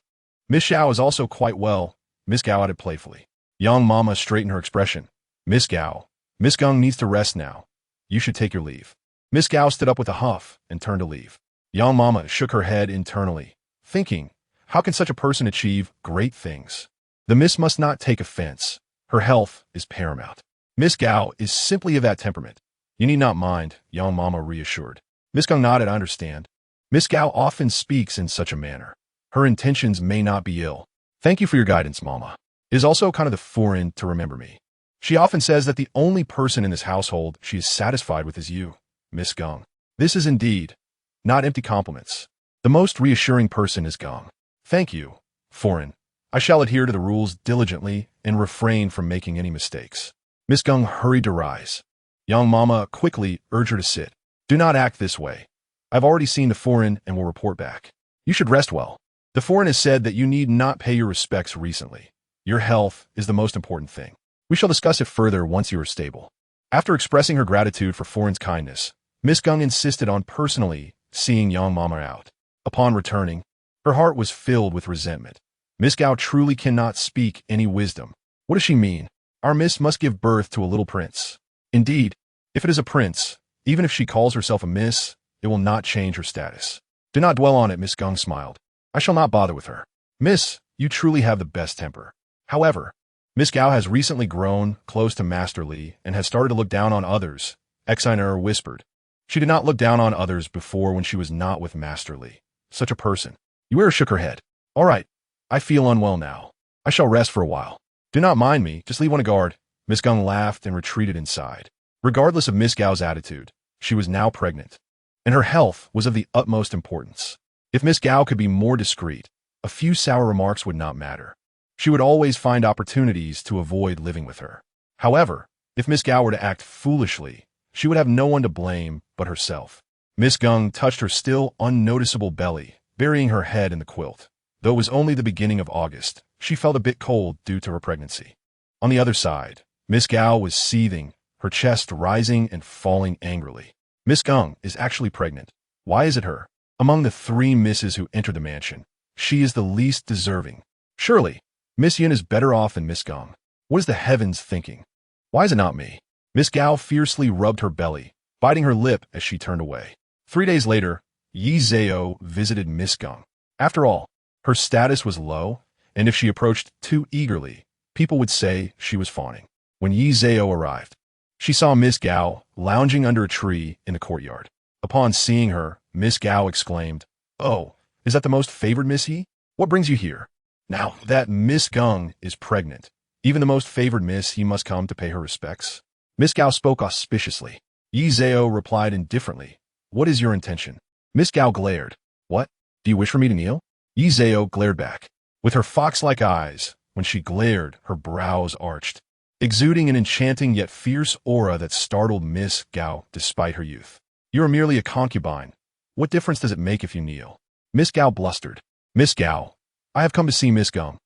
"Miss Xiao is also quite well," Miss Gao added playfully. Young Mama straightened her expression. "Miss Gao, Miss Gung needs to rest now. You should take your leave." Miss Gao stood up with a huff and turned to leave. Young Mama shook her head internally, thinking, how can such a person achieve great things? The miss must not take offense. Her health is paramount. Miss Gao is simply of that temperament. You need not mind, Young Mama reassured. Miss Gung nodded. "I understand." Miss Gao often speaks in such a manner. Her intentions may not be ill. "Thank you for your guidance, Mama. It is also kind of the foreign to remember me. She often says that the only person in this household she is satisfied with is you, Miss Gung. This is indeed not empty compliments. The most reassuring person is Gung. Thank you, foreign. I shall adhere to the rules diligently and refrain from making any mistakes." Miss Gung hurried to rise. Young Mama quickly urged her to sit. "Do not act this way. I've already seen the foreign and will report back. You should rest well. The foreign has said that you need not pay your respects recently. Your health is the most important thing. We shall discuss it further once you are stable." After expressing her gratitude for foreign's kindness, Miss Gung insisted on personally seeing Young Mama out. Upon returning, her heart was filled with resentment. Miss Gao truly cannot speak any wisdom. What does she mean? Our miss must give birth to a little prince. Indeed, if it is a prince, even if she calls herself a miss, it will not change her status. Do not dwell on it, Miss Gung smiled. I shall not bother with her. Miss, you truly have the best temper. However, Miss Gao has recently grown close to Master Li and has started to look down on others, Exiner whispered. She did not look down on others before when she was not with Master Li. Such a person. Yuera shook her head. All right, I feel unwell now. I shall rest for a while. Do not mind me, just leave one a guard. Miss Gung laughed and retreated inside. Regardless of Miss Gao's attitude, she was now pregnant, and her health was of the utmost importance. If Miss Gao could be more discreet, a few sour remarks would not matter. She would always find opportunities to avoid living with her. However, if Miss Gao were to act foolishly, she would have no one to blame but herself. Miss Gung touched her still unnoticeable belly, burying her head in the quilt. Though it was only the beginning of August, she felt a bit cold due to her pregnancy. On the other side, Miss Gao was seething, her chest rising and falling angrily. Miss Gung is actually pregnant. Why is it her? Among the 3 misses who entered the mansion, she is the least deserving. Surely, Miss Yin is better off than Miss Gung. What is the heavens thinking? Why is it not me? Miss Gao fiercely rubbed her belly, biting her lip as she turned away. 3 days later, Yi Zhao visited Miss Gung. After all, her status was low, and if she approached too eagerly, people would say she was fawning. When Yi Zhao arrived, she saw Miss Gao lounging under a tree in the courtyard. Upon seeing her, Miss Gao exclaimed, "Oh, is that the most favored Miss Yi? What brings you here?" Now that Miss Gung is pregnant, even the most favored Miss Yi must come to pay her respects. Miss Gao spoke auspiciously. Yi Zhao replied indifferently, "What is your intention?" Miss Gao glared. "What? Do you wish for me to kneel?" Yi Zhao glared back. With her fox-like eyes, when she glared, her brows arched, exuding an enchanting yet fierce aura that startled Miss Gao despite her youth. "You are merely a concubine. What difference does it make if you kneel?" Miss Gao blustered. "Miss Gao, I have come to see Miss Gung.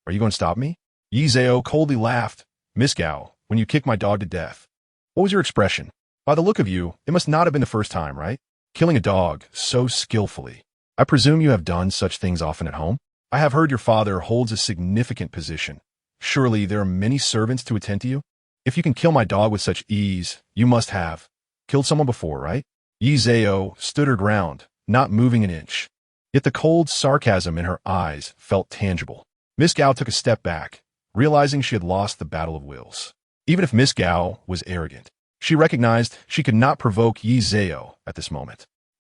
Are you going to stop me?" Yi Zhao coldly laughed. "Miss Gao, when you kicked my dog to death, what was your expression? By the look of you, it must not have been the first time, right? Killing a dog so skillfully. I presume you have done such things often at home? I have heard your father holds a significant position. Surely there are many servants to attend to you? If you can kill my dog with such ease, you must have killed someone before, right?" Yi Zhao stood her ground, not moving an inch. Yet the cold sarcasm in her eyes felt tangible. Miss Gao took a step back, realizing she had lost the battle of wills. Even if Miss Gao was arrogant, she recognized she could not provoke Yi Zhao at this moment.